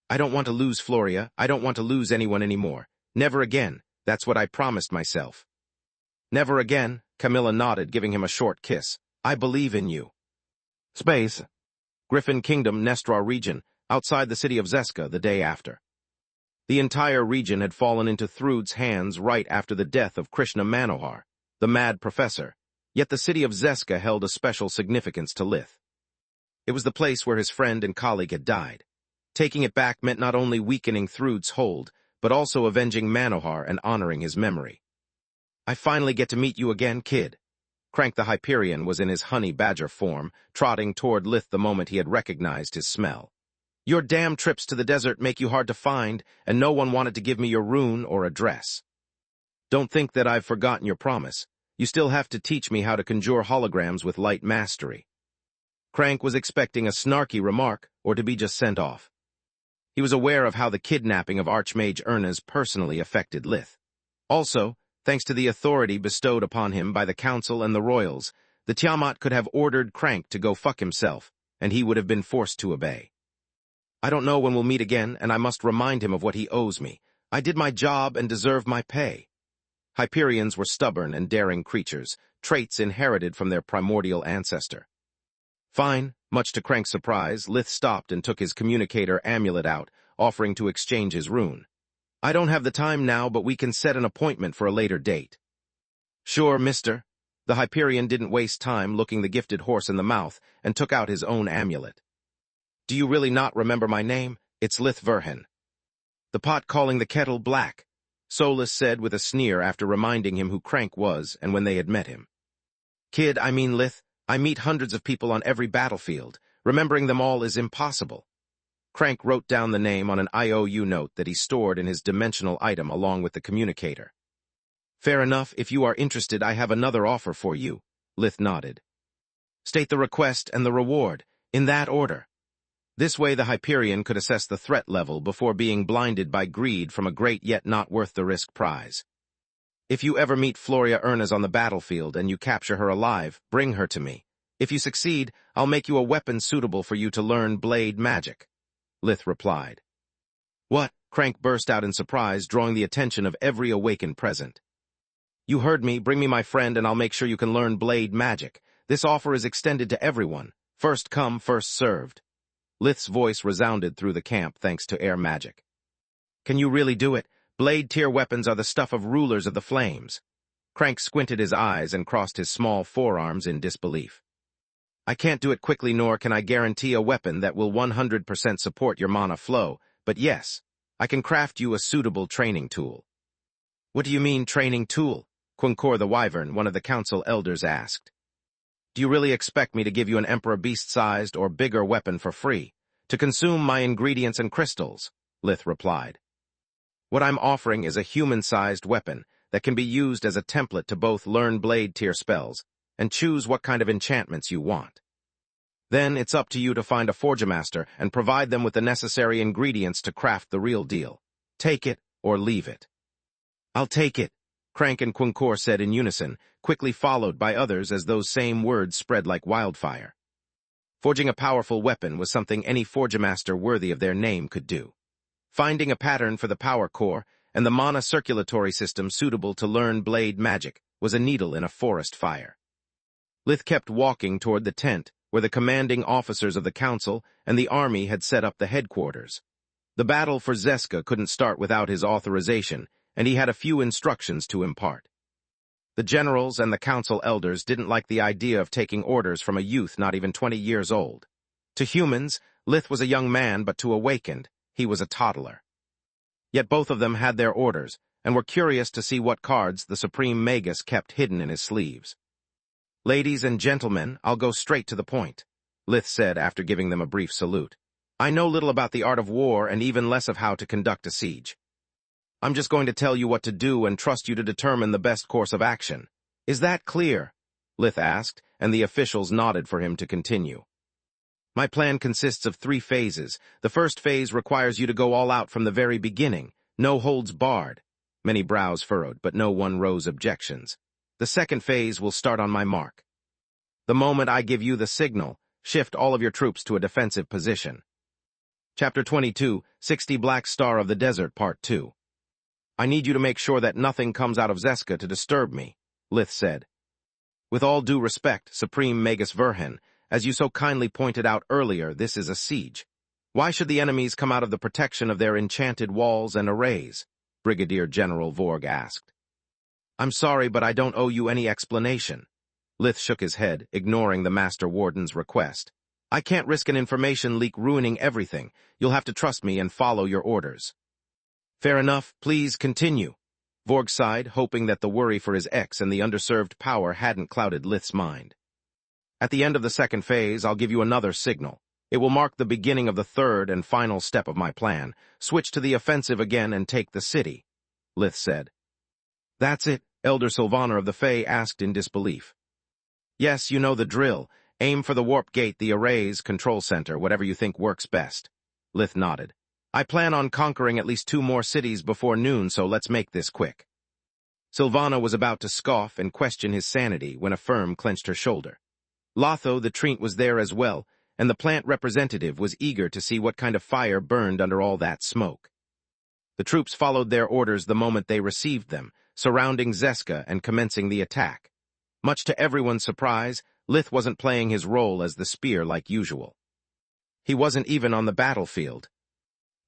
I don't want to lose Floria. I don't want to lose anyone anymore. Never again. That's what I promised myself. Never again, Camilla nodded, giving him a short kiss. I believe in you. Space. Griffin Kingdom, Nestra region, outside the city of Zeska the day after. The entire region had fallen into Thrud's hands right after the death of Krishna Manohar, the mad professor, yet the city of Zeska held a special significance to Lith. It was the place where his friend and colleague had died. Taking it back meant not only weakening Thrud's hold, but also avenging Manohar and honoring his memory. I finally get to meet you again, kid. Crank the Hyperion was in his honey badger form, trotting toward Lith the moment he had recognized his smell. Your damn trips to the desert make you hard to find, and no one wanted to give me your rune or address. Don't think that I've forgotten your promise. You still have to teach me how to conjure holograms with light mastery. Crank was expecting a snarky remark or to be just sent off. He was aware of how the kidnapping of Archmage Ernest personally affected Lith. Also, thanks to the authority bestowed upon him by the Council and the Royals, the Tiamat could have ordered Crank to go fuck himself, and he would have been forced to obey. I don't know when we'll meet again, and I must remind him of what he owes me. I did my job and deserve my pay. Hyperions were stubborn and daring creatures, traits inherited from their primordial ancestor. Fine, much to Crank's surprise, Lith stopped and took his communicator amulet out, offering to exchange his rune. I don't have the time now, but we can set an appointment for a later date. Sure, mister. The Hyperion didn't waste time looking the gifted horse in the mouth and took out his own amulet. Do you really not remember my name? It's Lith Verhen. The pot calling the kettle black, Solus said with a sneer after reminding him who Crank was and when they had met him. Kid, I mean Lith, I meet hundreds of people on every battlefield. Remembering them all is impossible. Crank wrote down the name on an IOU note that he stored in his dimensional item along with the communicator. Fair enough, if you are interested, I have another offer for you, Lith nodded. State the request and the reward, in that order. This way the Hyperion could assess the threat level before being blinded by greed from a great yet not worth the risk prize. If you ever meet Floria Ernest on the battlefield and you capture her alive, bring her to me. If you succeed, I'll make you a weapon suitable for you to learn blade magic. Lith replied. What? Crank burst out in surprise, drawing the attention of every awakened present. You heard me, bring me my friend and I'll make sure you can learn blade magic. This offer is extended to everyone. First come, first served. Lith's voice resounded through the camp thanks to air magic. Can you really do it? Blade-tier weapons are the stuff of rulers of the flames. Crank squinted his eyes and crossed his small forearms in disbelief. I can't do it quickly, nor can I guarantee a weapon that will 100% support your mana flow, but yes, I can craft you a suitable training tool. What do you mean, training tool? Quincor the Wyvern, one of the council elders, asked. Do you really expect me to give you an Emperor beast-sized or bigger weapon for free, to consume my ingredients and crystals? Lith replied. What I'm offering is a human-sized weapon that can be used as a template to both learn blade-tier spells and choose what kind of enchantments you want. Then it's up to you to find a forgemaster and provide them with the necessary ingredients to craft the real deal. Take it or leave it. I'll take it, Crank and Quincor said in unison, quickly followed by others as those same words spread like wildfire. Forging a powerful weapon was something any forgemaster worthy of their name could do. Finding a pattern for the power core and the mana circulatory system suitable to learn blade magic was a needle in a forest fire. Lith kept walking toward the tent where the commanding officers of the council and the army had set up the headquarters. The battle for Zeska couldn't start without his authorization, and he had a few instructions to impart. The generals and the council elders didn't like the idea of taking orders from a youth not even 20 years old. To humans, Lith was a young man, but to Awakened, he was a toddler. Yet both of them had their orders, and were curious to see what cards the Supreme Magus kept hidden in his sleeves. Ladies and gentlemen, I'll go straight to the point, Lith said after giving them a brief salute. I know little about the art of war and even less of how to conduct a siege. I'm just going to tell you what to do and trust you to determine the best course of action. Is that clear? Lith asked, and the officials nodded for him to continue. My plan consists of 3 phases. The first phase requires you to go all out from the very beginning, no holds barred. Many brows furrowed, but no one rose objections. The second phase will start on my mark. The moment I give you the signal, shift all of your troops to a defensive position. Chapter 22, 60 Black Star of the Desert, Part 2. I need you to make sure that nothing comes out of Zeska to disturb me, Lith said. With all due respect, Supreme Magus Verhen, as you so kindly pointed out earlier, this is a siege. Why should the enemies come out of the protection of their enchanted walls and arrays? Brigadier General Vorg asked. I'm sorry, but I don't owe you any explanation. Lith shook his head, ignoring the Master Warden's request. I can't risk an information leak ruining everything. You'll have to trust me and follow your orders. Fair enough. Please continue. Vorg sighed, hoping that the worry for his ex and the underserved power hadn't clouded Lith's mind. At the end of the second phase, I'll give you another signal. It will mark the beginning of the third and final step of my plan. Switch to the offensive again and take the city, Lith said. That's it, Elder Sylvaner of the Fae asked in disbelief. Yes, you know the drill. Aim for the warp gate, the arrays, control center, whatever you think works best. Lith nodded. I plan on conquering at least 2 more cities before noon, so let's make this quick. Sylvana was about to scoff and question his sanity when a firm clenched her shoulder. Lotho the Treant was there as well, and the plant representative was eager to see what kind of fire burned under all that smoke. The troops followed their orders the moment they received them, surrounding Zeska and commencing the attack. Much to everyone's surprise, Lith wasn't playing his role as the spear like usual. He wasn't even on the battlefield.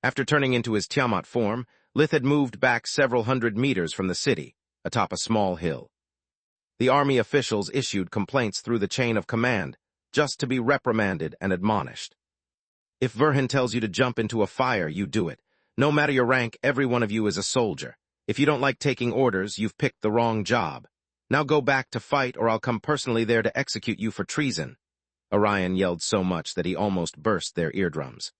After turning into his Tiamat form, Lith had moved back several hundred meters from the city, atop a small hill. The army officials issued complaints through the chain of command, just to be reprimanded and admonished. If Verhen tells you to jump into a fire, you do it. No matter your rank, every one of you is a soldier. If you don't like taking orders, you've picked the wrong job. Now go back to fight, or I'll come personally there to execute you for treason. Orion yelled so much that he almost burst their eardrums.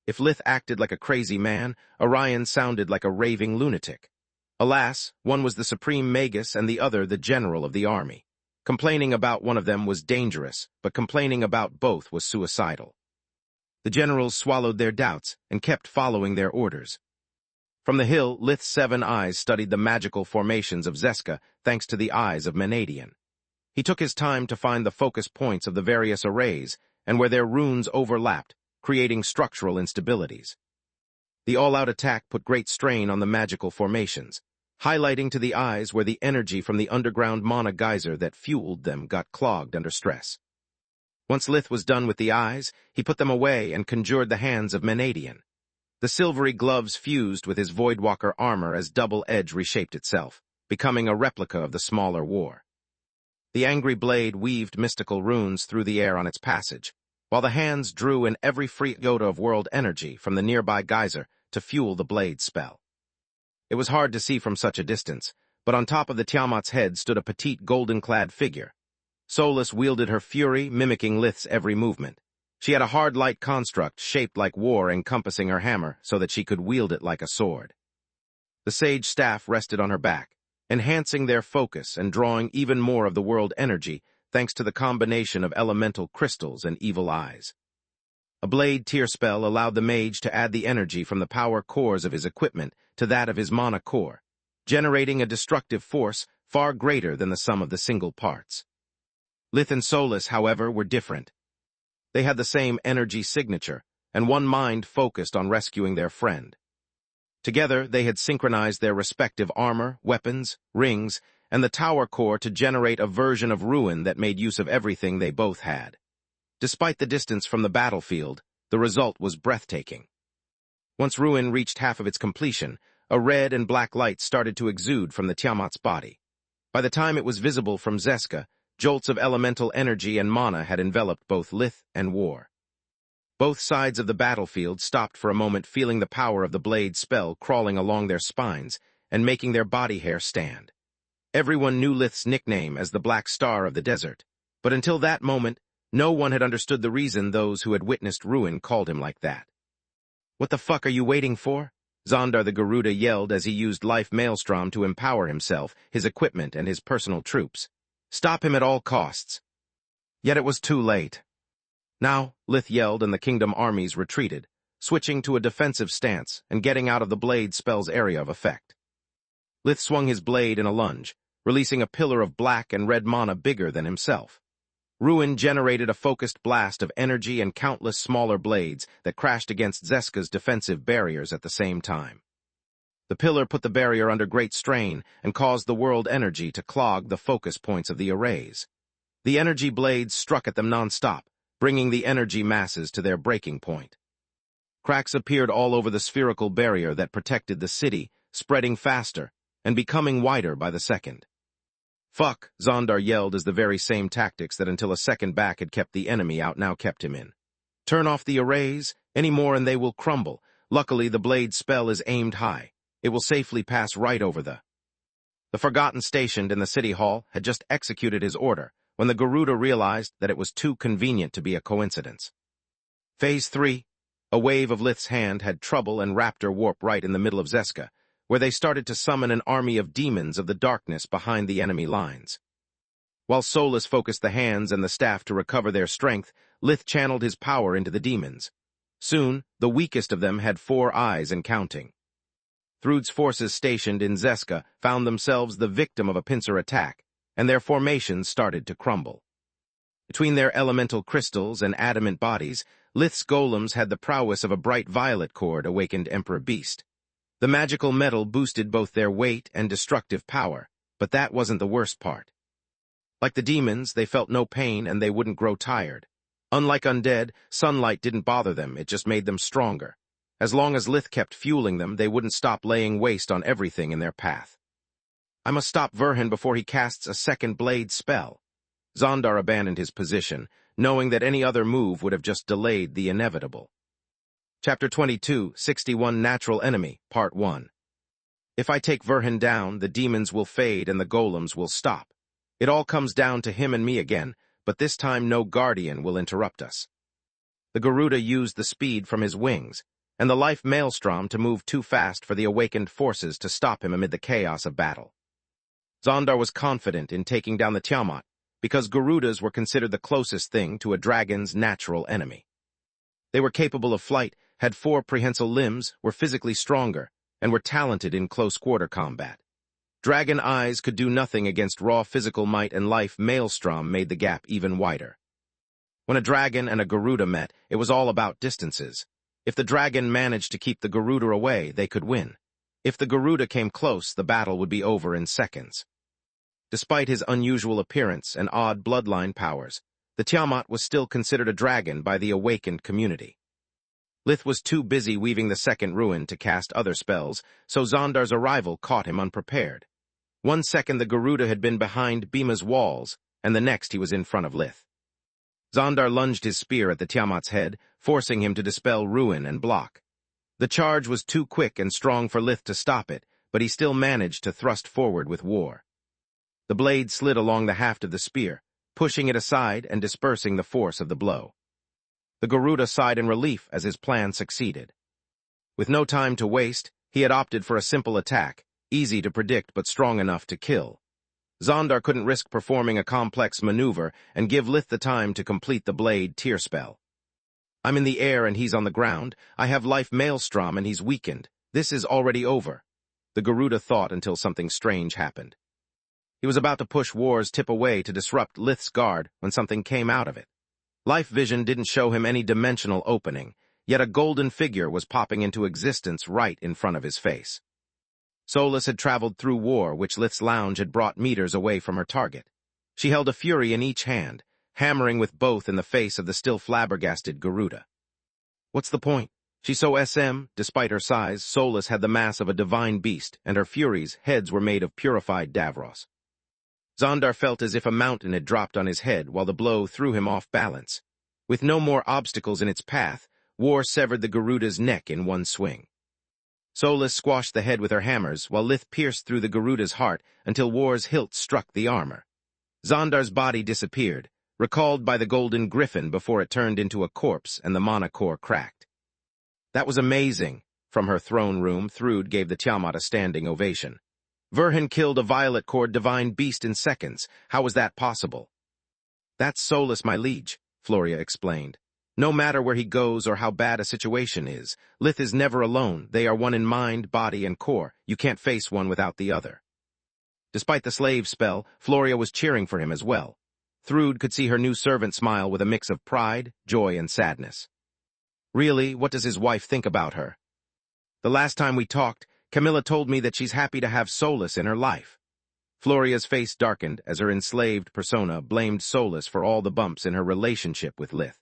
If Lith acted like a crazy man, Orion sounded like a raving lunatic. Alas, one was the Supreme Magus and the other the General of the Army. Complaining about one of them was dangerous, but complaining about both was suicidal. The generals swallowed their doubts and kept following their orders. From the hill, Lith's 7 eyes studied the magical formations of Zeska thanks to the eyes of Menadian. He took his time to find the focus points of the various arrays and where their runes overlapped, creating structural instabilities. The all-out attack put great strain on the magical formations, highlighting to the eyes where the energy from the underground mana geyser that fueled them got clogged under stress. Once Lith was done with the eyes, he put them away and conjured the hands of Menadian. The silvery gloves fused with his Voidwalker armor as Double Edge reshaped itself, becoming a replica of the smaller war. The angry blade weaved mystical runes through the air on its passage, while the hands drew in every free iota of world energy from the nearby geyser to fuel the blade spell. It was hard to see from such a distance, but on top of the Tiamat's head stood a petite golden-clad figure. Solus wielded her fury, mimicking Lith's every movement. She had a hard light construct shaped like war encompassing her hammer so that she could wield it like a sword. The sage staff rested on her back, enhancing their focus and drawing even more of the world energy thanks to the combination of elemental crystals and evil eyes. A blade tear spell allowed the mage to add the energy from the power cores of his equipment to that of his mana core, generating a destructive force far greater than the sum of the single parts. Lith and Solus, however, were different. They had the same energy signature, and one mind focused on rescuing their friend. Together, they had synchronized their respective armor, weapons, rings, and the tower core to generate a version of Ruin that made use of everything they both had. Despite the distance from the battlefield, the result was breathtaking. Once Ruin reached half of its completion, a red and black light started to exude from the Tiamat's body. By the time it was visible from Zeska, jolts of elemental energy and mana had enveloped both Lith and War. Both sides of the battlefield stopped for a moment, feeling the power of the blade spell crawling along their spines and making their body hair stand. Everyone knew Lith's nickname as the Black Star of the Desert, but until that moment, no one had understood the reason those who had witnessed Ruin called him like that. "What the fuck are you waiting for?" Zondar the Garuda yelled as he used Life Maelstrom to empower himself, his equipment, and his personal troops. "Stop him at all costs." Yet it was too late. "Now," Lith yelled, and the kingdom armies retreated, switching to a defensive stance and getting out of the blade spell's area of effect. Lith swung his blade in a lunge, releasing a pillar of black and red mana bigger than himself. Ruin generated a focused blast of energy and countless smaller blades that crashed against Zeska's defensive barriers at the same time. The pillar put the barrier under great strain and caused the world energy to clog the focus points of the arrays. The energy blades struck at them non-stop, bringing the energy masses to their breaking point. Cracks appeared all over the spherical barrier that protected the city, spreading faster and becoming wider by the second. "Fuck," Zondar yelled as the very same tactics that until a second back had kept the enemy out now kept him in. "Turn off the arrays, any more and they will crumble. Luckily, the blade spell is aimed high. It will safely pass right over the..." The Forgotten stationed in the city hall had just executed his order when the Garuda realized that it was too convenient to be a coincidence. Phase 3. A wave of Lith's hand had trouble and Raptor warp right in the middle of Zeska, where they started to summon an army of demons of the darkness behind the enemy lines. While Solus focused the hands and the staff to recover their strength, Lith channeled his power into the demons. Soon, the weakest of them had 4 eyes and counting. Thrud's forces stationed in Zeska found themselves the victim of a pincer attack, and their formations started to crumble. Between their elemental crystals and adamant bodies, Lith's golems had the prowess of a bright violet cord awakened Emperor Beast. The magical metal boosted both their weight and destructive power, but that wasn't the worst part. Like the demons, they felt no pain and they wouldn't grow tired. Unlike undead, sunlight didn't bother them, it just made them stronger. As long as Lith kept fueling them, they wouldn't stop laying waste on everything in their path. "I must stop Verhin before he casts a second blade spell." Zondar abandoned his position, knowing that any other move would have just delayed the inevitable. Chapter 22, 61 Natural Enemy, Part 1. "If I take Verhin down, the demons will fade and the golems will stop. It all comes down to him and me again, but this time no guardian will interrupt us." The Garuda used the speed from his wings, and the life maelstrom to move too fast for the awakened forces to stop him amid the chaos of battle. Zondar was confident in taking down the Tiamat, because Garudas were considered the closest thing to a dragon's natural enemy. They were capable of flight, had 4 prehensile limbs, were physically stronger, and were talented in close-quarter combat. Dragon eyes could do nothing against raw physical might, and life maelstrom made the gap even wider. When a dragon and a Garuda met, it was all about distances. If the dragon managed to keep the Garuda away, they could win. If the Garuda came close, the battle would be over in seconds. Despite his unusual appearance and odd bloodline powers, the Tiamat was still considered a dragon by the awakened community. Lith was too busy weaving the second ruin to cast other spells, so Zondar's arrival caught him unprepared. 1 second the Garuda had been behind Bima's walls, and the next he was in front of Lith. Zondar lunged his spear at the Tiamat's head, forcing him to dispel ruin and block. The charge was too quick and strong for Lith to stop it, but he still managed to thrust forward with war. The blade slid along the haft of the spear, pushing it aside and dispersing the force of the blow. The Garuda sighed in relief as his plan succeeded. With no time to waste, he had opted for a simple attack, easy to predict but strong enough to kill. Zondar couldn't risk performing a complex maneuver and give Lith the time to complete the blade tear spell. "I'm in the air and he's on the ground. I have life maelstrom and he's weakened. This is already over," the Garuda thought until something strange happened. He was about to push War's tip away to disrupt Lith's guard when something came out of it. Life vision didn't show him any dimensional opening, yet a golden figure was popping into existence right in front of his face. Solus had traveled through War, which Lith's lounge had brought meters away from her target. She held a fury in each hand, hammering with both in the face of the still flabbergasted Garuda. What's the point? She's so SM, despite her size, Solus had the mass of a divine beast, and her furies' heads were made of purified Davros. Zondar felt as if a mountain had dropped on his head while the blow threw him off balance. With no more obstacles in its path, War severed the Garuda's neck in one swing. Solus squashed the head with her hammers, while Lith pierced through the Garuda's heart until War's hilt struck the armor. Zondar's body disappeared, recalled by the golden griffin before it turned into a corpse and the mana core cracked. "That was amazing." From her throne room, Thrud gave the Tiamat a standing ovation. "Verhin killed a violet cord divine beast in seconds. How was that possible?" "That's Solus, my liege," Floria explained. "No matter where he goes or how bad a situation is, Lith is never alone. They are one in mind, body, and core. You can't face one without the other." Despite the slave spell, Floria was cheering for him as well. Thrude could see her new servant smile with a mix of pride, joy, and sadness. Really, what does his wife think about her? The last time we talked, Camilla told me that she's happy to have Solus in her life. Floria's face darkened as her enslaved persona blamed Solus for all the bumps in her relationship with Lith.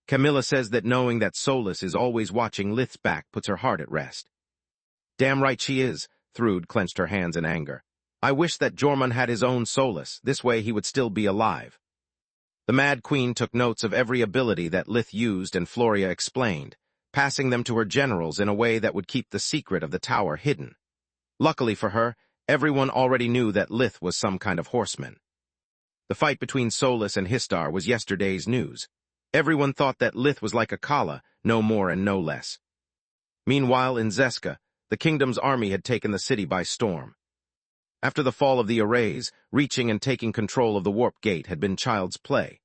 Camilla says that knowing that Solus is always watching Lith's back puts her heart at rest. Damn right she is, Thrude clenched her hands in anger. I wish that Jormund had his own Solus, this way he would still be alive. The Mad Queen took notes of every ability that Lith used and Floria explained, passing them to her generals in a way that would keep the secret of the tower hidden. Luckily for her, everyone already knew that Lith was some kind of horseman. The fight between Solus and Histar was yesterday's news. Everyone thought that Lith was like a Kala, no more and no less. Meanwhile, in Zeska, the kingdom's army had taken the city by storm. After the fall of the arrays, reaching and taking control of the warp gate had been child's play.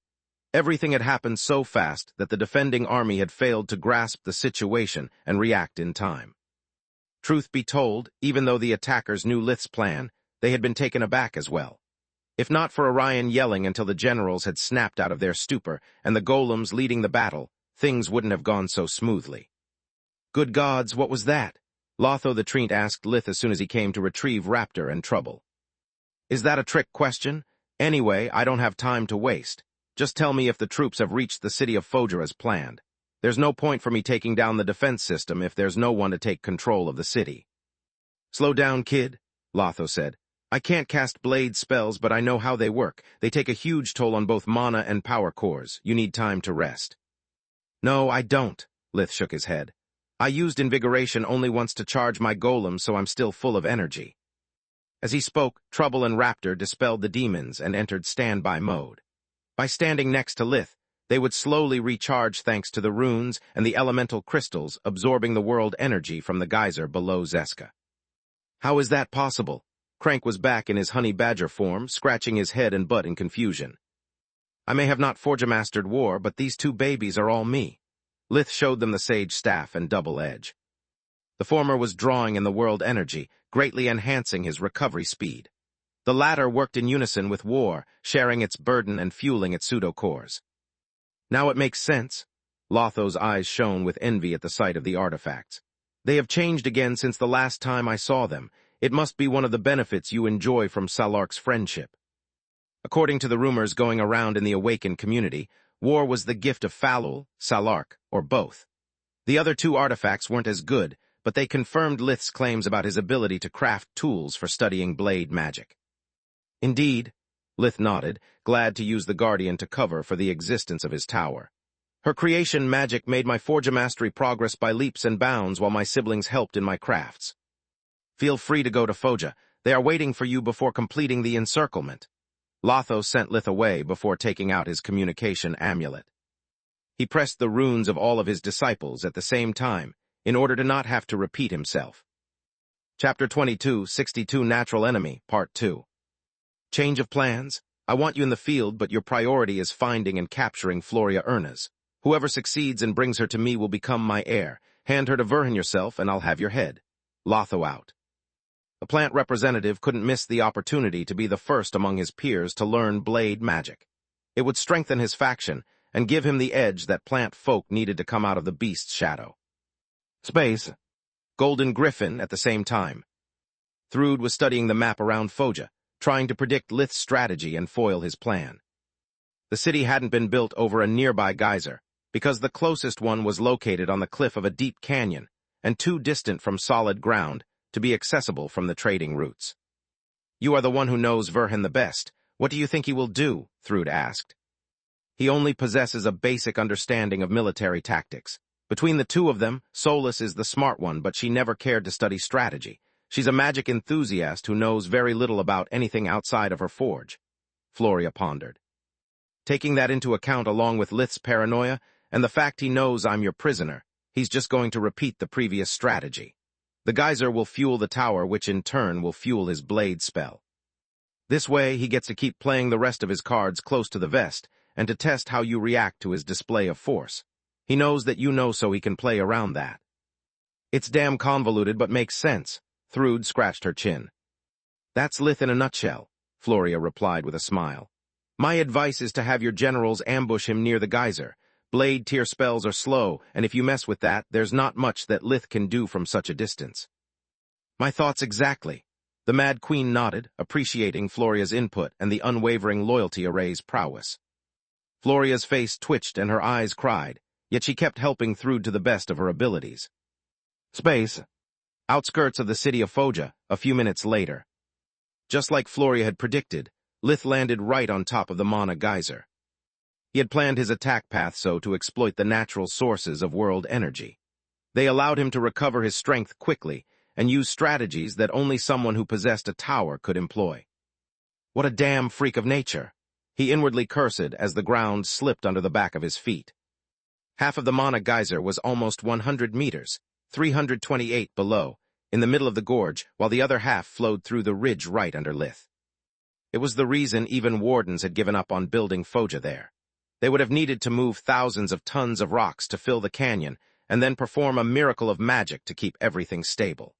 Everything had happened so fast that the defending army had failed to grasp the situation and react in time. Truth be told, even though the attackers knew Lith's plan, they had been taken aback as well. If not for Orion yelling until the generals had snapped out of their stupor and the golems leading the battle, things wouldn't have gone so smoothly. Good gods, what was that? Lotho the Treant asked Lith as soon as he came to retrieve Raptor and Trouble. Is that a trick question? Anyway, I don't have time to waste. Just tell me if the troops have reached the city of Fojr as planned. There's no point for me taking down the defense system if there's no one to take control of the city. Slow down, kid, Lotho said. I can't cast blade spells, but I know how they work. They take a huge toll on both mana and power cores. You need time to rest. No, I don't, Lith shook his head. I used Invigoration only once to charge my golem, so I'm still full of energy. As he spoke, Trouble and Raptor dispelled the demons and entered standby mode. By standing next to Lith, they would slowly recharge thanks to the runes and the elemental crystals absorbing the world energy from the geyser below Zeska. How is that possible? Crank was back in his honey badger form, scratching his head and butt in confusion. I may have not Forge-mastered war, but these two babies are all me. Lith showed them the sage staff and double edge. The former was drawing in the world energy, greatly enhancing his recovery speed. The latter worked in unison with war, sharing its burden and fueling its pseudo-cores. Now it makes sense. Lotho's eyes shone with envy at the sight of the artifacts. They have changed again since the last time I saw them. It must be one of the benefits you enjoy from Salark's friendship. According to the rumors going around in the awakened community, war was the gift of Falul, Salark, or both. The other two artifacts weren't as good, but they confirmed Lith's claims about his ability to craft tools for studying blade magic. Indeed, Lith nodded, glad to use the Guardian to cover for the existence of his tower. Her creation magic made my Forge mastery progress by leaps and bounds while my siblings helped in my crafts. Feel free to go to Fojr. They are waiting for you before completing the encirclement. Lotho sent Lith away before taking out his communication amulet. He pressed the runes of all of his disciples at the same time, in order to not have to repeat himself. Chapter 22, 62 Natural Enemy, Part 2. Change of plans? I want you in the field, but your priority is finding and capturing Floria Ernas. Whoever succeeds and brings her to me will become my heir. Hand her to Verhin yourself, and I'll have your head. Lotho out. The plant representative couldn't miss the opportunity to be the first among his peers to learn blade magic. It would strengthen his faction and give him the edge that plant folk needed to come out of the beast's shadow. Space. Golden Griffin at the same time. Thrude was studying the map around Fojr, trying to predict Lith's strategy and foil his plan. The city hadn't been built over a nearby geyser, because the closest one was located on the cliff of a deep canyon, and too distant from solid ground to be accessible from the trading routes. You are the one who knows Verhin the best. What do you think he will do? Thrude asked. He only possesses a basic understanding of military tactics. Between the two of them, Solus is the smart one, but she never cared to study strategy. She's a magic enthusiast who knows very little about anything outside of her forge. Floria pondered. Taking that into account along with Lith's paranoia and the fact he knows I'm your prisoner, he's just going to repeat the previous strategy. The geyser will fuel the tower, which in turn will fuel his blade spell. This way, he gets to keep playing the rest of his cards close to the vest and to test how you react to his display of force. He knows that you know, so he can play around that. It's damn convoluted, but makes sense. Thrude scratched her chin. That's Lith in a nutshell, Floria replied with a smile. My advice is to have your generals ambush him near the geyser. Blade tier spells are slow, and if you mess with that, there's not much that Lith can do from such a distance. My thoughts exactly. The Mad Queen nodded, appreciating Floria's input and the unwavering loyalty Array's prowess. Floria's face twitched and her eyes cried, yet she kept helping Thrude to the best of her abilities. Space. Outskirts of the city of Foja, a few minutes later. Just like Floria had predicted, Lith landed right on top of the Mana geyser. He had planned his attack path so to exploit the natural sources of world energy. They allowed him to recover his strength quickly and use strategies that only someone who possessed a tower could employ. What a damn freak of nature! He inwardly cursed as the ground slipped under the back of his feet. Half of the Mana geyser was almost 100 meters, 328 below, in the middle of the gorge, while the other half flowed through the ridge right under Lith. It was the reason even wardens had given up on building Foja there. They would have needed to move thousands of tons of rocks to fill the canyon and then perform a miracle of magic to keep everything stable.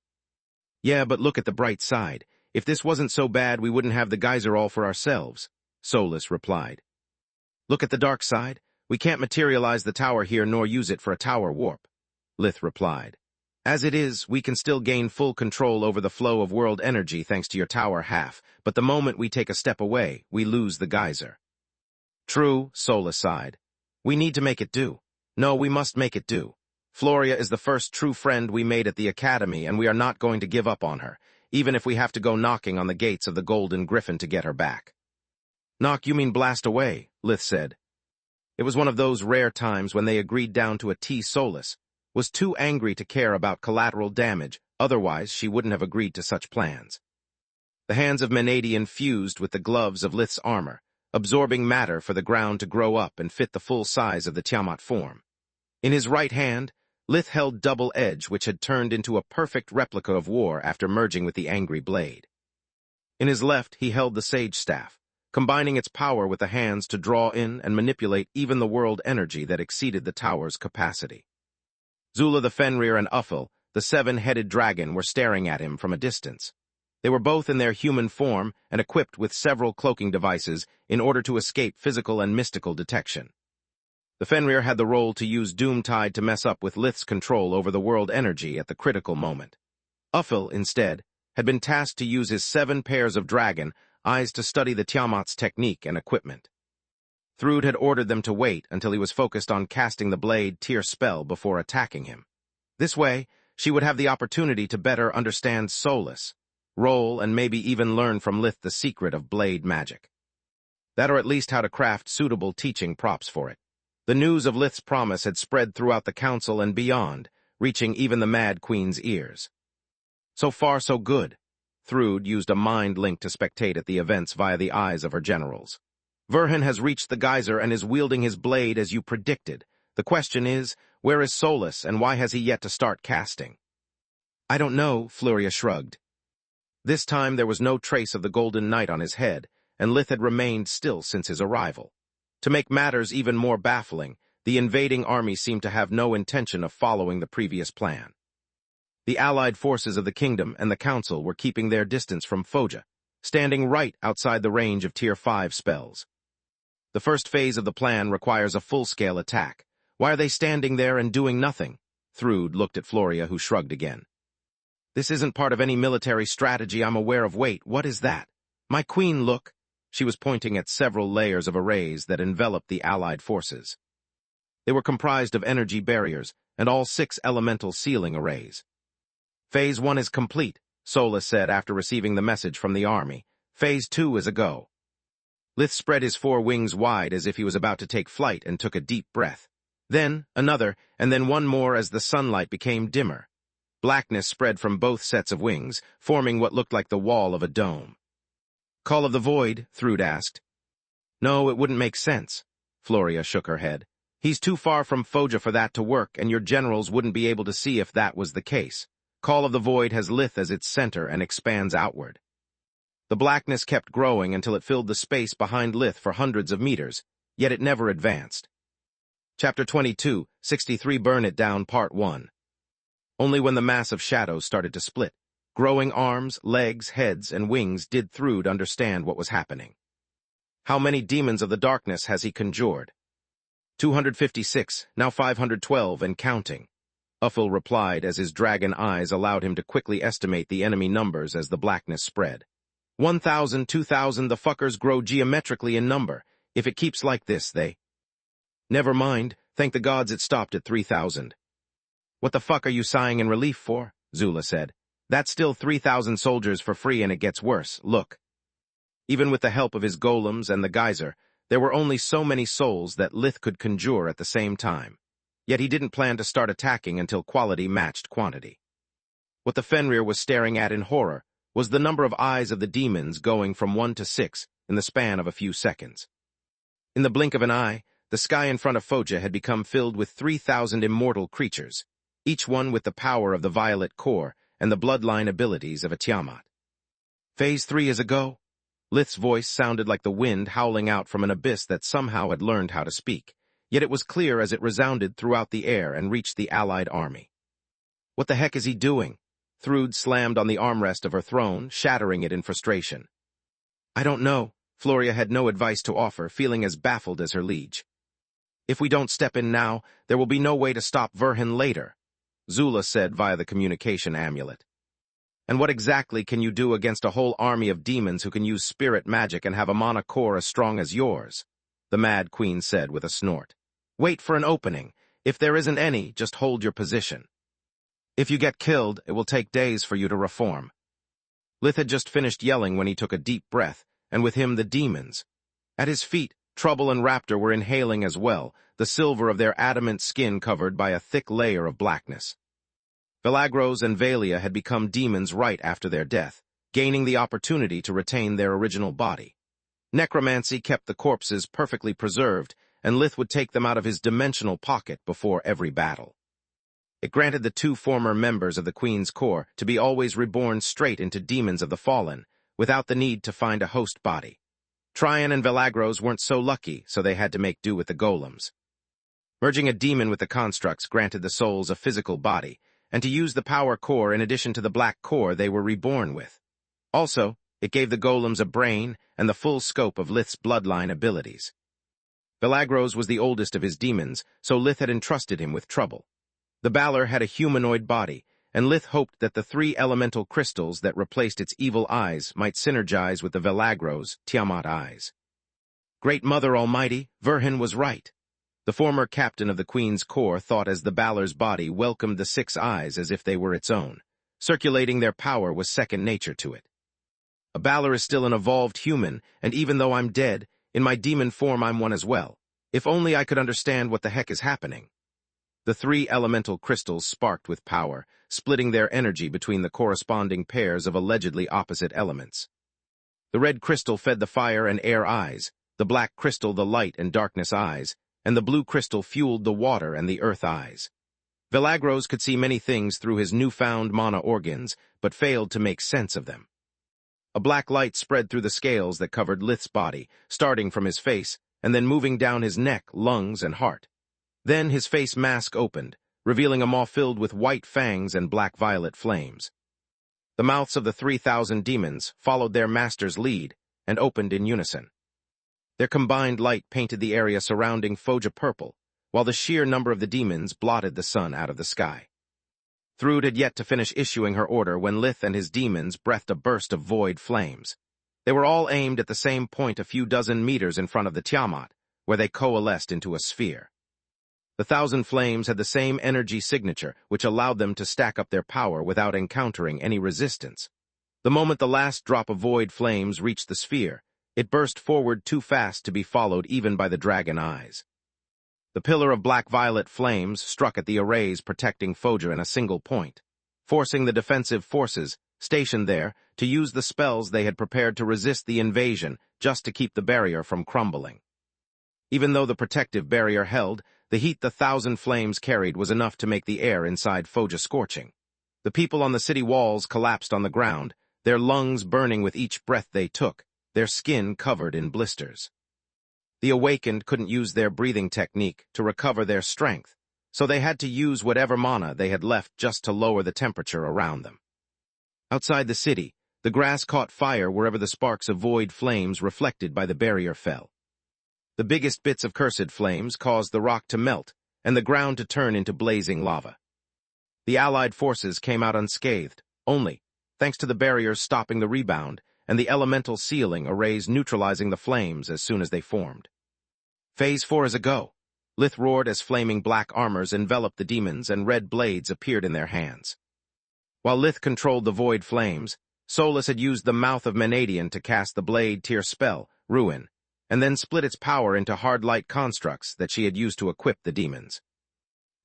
Yeah, but look at the bright side. If this wasn't so bad, we wouldn't have the geyser all for ourselves, Solus replied. Look at the dark side. We can't materialize the tower here nor use it for a tower warp, Lith replied. As it is, we can still gain full control over the flow of world energy thanks to your tower half, but the moment we take a step away, we lose the geyser. True, Solus sighed. We need to make it do. No, we must make it do. Floria is the first true friend we made at the Academy, and we are not going to give up on her, even if we have to go knocking on the gates of the Golden Griffin to get her back. Knock, you mean blast away, Lith said. It was one of those rare times when they agreed down to a T. Solus was too angry to care about collateral damage, otherwise she wouldn't have agreed to such plans. The hands of Menadian fused with the gloves of Lith's armor, absorbing matter for the ground to grow up and fit the full size of the Tiamat form. In his right hand, Lith held Double Edge, which had turned into a perfect replica of War after merging with the Angry Blade. In his left, he held the Sage Staff, combining its power with the hands to draw in and manipulate even the world energy that exceeded the tower's capacity. Zula the Fenrir and Uffel, the seven-headed dragon, were staring at him from a distance. They were both in their human form and equipped with several cloaking devices in order to escape physical and mystical detection. The Fenrir had the role to use Doomtide to mess up with Lith's control over the world energy at the critical moment. Uffel, instead, had been tasked to use his 7 pairs of dragon eyes to study the Tiamat's technique and equipment. Thrude had ordered them to wait until he was focused on casting the Blade tier spell before attacking him. This way, she would have the opportunity to better understand Solus, roll, and maybe even learn from Lith the secret of blade magic. That, or at least how to craft suitable teaching props for it. The news of Lith's promise had spread throughout the council and beyond, reaching even the Mad Queen's ears. So far, so good. Thrude used a mind link to spectate at the events via the eyes of her generals. Verhin has reached the geyser and is wielding his blade as you predicted. The question is, where is Solus and why has he yet to start casting? I don't know, Floria shrugged. This time there was no trace of the Golden Knight on his head, and Lith had remained still since his arrival. To make matters even more baffling, the invading army seemed to have no intention of following the previous plan. The allied forces of the kingdom and the council were keeping their distance from Foja, standing right outside the range of Tier 5 spells. The first phase of the plan requires a full-scale attack. Why are they standing there and doing nothing? Thrude looked at Floria, who shrugged again. This isn't part of any military strategy I'm aware of. Wait, what is that? My queen, look! She was pointing at several layers of arrays that enveloped the allied forces. They were comprised of energy barriers and all 6 elemental sealing arrays. Phase 1 is complete, Solus said after receiving the message from the army. Phase 2 is a go. Lith spread his 4 wings wide as if he was about to take flight and took a deep breath. Then, another, and then one more as the sunlight became dimmer. Blackness spread from both sets of wings, forming what looked like the wall of a dome. Call of the Void? Thrude asked. No, it wouldn't make sense. Floria shook her head. He's too far from Foja for that to work, and your generals wouldn't be able to see if that was the case. Call of the Void has Lith as its center and expands outward. The blackness kept growing until it filled the space behind Lith for hundreds of meters, yet it never advanced. Chapter 22, 63 Burn It Down, Part 1. Only when the mass of shadows started to split, growing arms, legs, heads, and wings did Thrude understand what was happening. How many demons of the darkness has he conjured? 256, now 512 and counting. Uffel replied as his dragon eyes allowed him to quickly estimate the enemy numbers as the blackness spread. 1,000, 2,000, the fuckers grow geometrically in number. If it keeps like this, they... Never mind, thank the gods it stopped at 3,000. What the fuck are you sighing in relief for? Zula said. That's still 3,000 soldiers for free and it gets worse, look. Even with the help of his golems and the geyser, there were only so many souls that Lith could conjure at the same time. Yet he didn't plan to start attacking until quality matched quantity. What the Fenrir was staring at in horror was the number of eyes of the demons going from 1 to 6 in the span of a few seconds. In the blink of an eye, the sky in front of Foja had become filled with 3,000 immortal creatures, each one with the power of the violet core and the bloodline abilities of a Tiamat. Phase 3 is a go? Lith's voice sounded like the wind howling out from an abyss that somehow had learned how to speak, yet it was clear as it resounded throughout the air and reached the allied army. What the heck is he doing? Thrud slammed on the armrest of her throne, shattering it in frustration. I don't know. Floria had no advice to offer, feeling as baffled as her liege. If we don't step in now, there will be no way to stop Verhin later, Zula said via the communication amulet. And what exactly can you do against a whole army of demons who can use spirit magic and have a mana core as strong as yours? The Mad Queen said with a snort. Wait for an opening. If there isn't any, just hold your position. If you get killed, it will take days for you to reform. Lith had just finished yelling when he took a deep breath, and with him the demons. At his feet, Trouble and Raptor were inhaling as well, the silver of their adamant skin covered by a thick layer of blackness. Velagros and Valia had become demons right after their death, gaining the opportunity to retain their original body. Necromancy kept the corpses perfectly preserved, and Lith would take them out of his dimensional pocket before every battle. It granted the 2 former members of the Queen's Corps to be always reborn straight into demons of the fallen, without the need to find a host body. Tryon and Velagros weren't so lucky, so they had to make do with the golems. Merging a demon with the constructs granted the souls a physical body, and to use the power core in addition to the black core they were reborn with. Also, it gave the golems a brain and the full scope of Lith's bloodline abilities. Velagros was the oldest of his demons, so Lith had entrusted him with Trouble. The Balor had a humanoid body, and Lith hoped that the 3 elemental crystals that replaced its evil eyes might synergize with the Velagros' Tiamat eyes. Great Mother Almighty, Verhin was right. The former captain of the Queen's Corps thought as the Balor's body welcomed the 6 eyes as if they were its own. Circulating their power was second nature to it. A Balor is still an evolved human, and even though I'm dead, in my demon form I'm one as well. If only I could understand what the heck is happening. The 3 elemental crystals sparked with power, splitting their energy between the corresponding pairs of allegedly opposite elements. The red crystal fed the fire and air eyes, the black crystal the light and darkness eyes, and the blue crystal fueled the water and the earth eyes. Velagros could see many things through his newfound mana organs, but failed to make sense of them. A black light spread through the scales that covered Lith's body, starting from his face, and then moving down his neck, lungs, and heart. Then his face mask opened, revealing a maw filled with white fangs and black-violet flames. The mouths of the 3,000 demons followed their master's lead and opened in unison. Their combined light painted the area surrounding Foja purple, while the sheer number of the demons blotted the sun out of the sky. Thrud had yet to finish issuing her order when Lith and his demons breathed a burst of void flames. They were all aimed at the same point a few dozen meters in front of the Tiamat, where they coalesced into a sphere. The 1,000 flames had the same energy signature, which allowed them to stack up their power without encountering any resistance. The moment the last drop of void flames reached the sphere, it burst forward too fast to be followed even by the dragon eyes. The pillar of black-violet flames struck at the arrays protecting Foja in a single point, forcing the defensive forces, stationed there, to use the spells they had prepared to resist the invasion just to keep the barrier from crumbling. Even though the protective barrier held, the heat the 1,000 flames carried was enough to make the air inside Foja scorching. The people on the city walls collapsed on the ground, their lungs burning with each breath they took, their skin covered in blisters. The awakened couldn't use their breathing technique to recover their strength, so they had to use whatever mana they had left just to lower the temperature around them. Outside the city, The grass caught fire wherever the sparks of void flames reflected by the barrier fell. The biggest bits of cursed flames caused the rock to melt and the ground to turn into blazing lava. The Allied forces came out unscathed, only, thanks to the barriers stopping the rebound and the elemental sealing arrays neutralizing the flames as soon as they formed. Phase 4 is a go. Lith roared as flaming black armors enveloped the demons and red blades appeared in their hands. While Lith controlled the void flames, Solus had used the mouth of Menadian to cast the blade tier spell, Ruin, and then split its power into hard light constructs that she had used to equip the demons.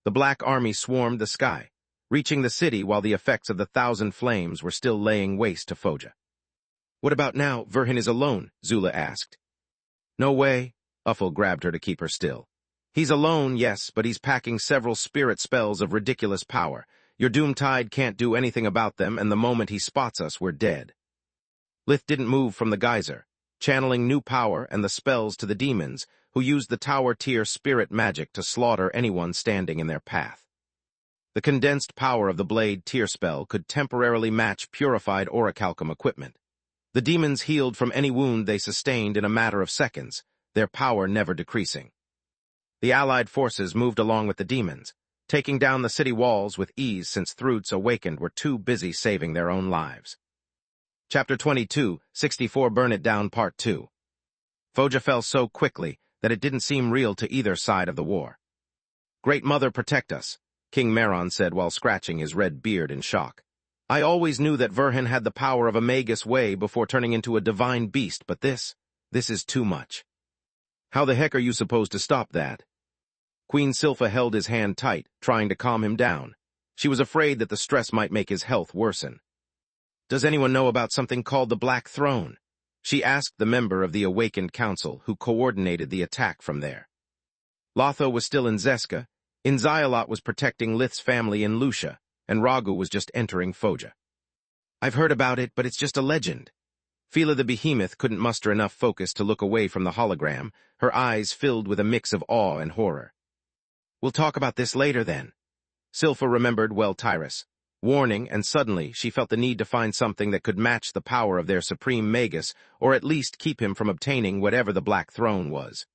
The black army swarmed the sky, reaching the city while the effects of the 1,000 flames were still laying waste to Foja. "What about now? Verhin is alone," Zula asked. "No way." Uffel grabbed her to keep her still. "He's alone, yes, but he's packing several spirit spells of ridiculous power. Your Doomtide can't do anything about them, and the moment he spots us, we're dead." Lith didn't move from the geyser, channeling new power and the spells to the demons, who used the tower-tier spirit magic to slaughter anyone standing in their path. The condensed power of the blade tier spell could temporarily match purified orichalcum equipment. The demons healed from any wound they sustained in a matter of seconds, their power never decreasing. The Allied forces moved along with the demons, taking down the city walls with ease since Thrud's awakened were too busy saving their own lives. Chapter 22, 64 Burn It Down Part 2. Foja fell so quickly that it didn't seem real to either side of the war. "Great Mother, protect us," King Meron said while scratching his red beard in shock. "I always knew that Verhin had the power of a Magus way before turning into a divine beast, but this is too much." "How the heck are you supposed to stop that?" Queen Silpha held his hand tight, trying to calm him down. She was afraid that the stress might make his health worsen. "Does anyone know about something called the Black Throne?" she asked the member of the Awakened Council who coordinated the attack from there. Lotho was still in Zeska, Inzialot was protecting Lith's family in Lucia, and Ragu was just entering Foja. "I've heard about it, but it's just a legend." Phila the Behemoth couldn't muster enough focus to look away from the hologram, her eyes filled with a mix of awe and horror. "We'll talk about this later, then." Silpha remembered well Tyrus. Warning, and suddenly she felt the need to find something that could match the power of their supreme Magus, or at least keep him from obtaining whatever the Black Throne was.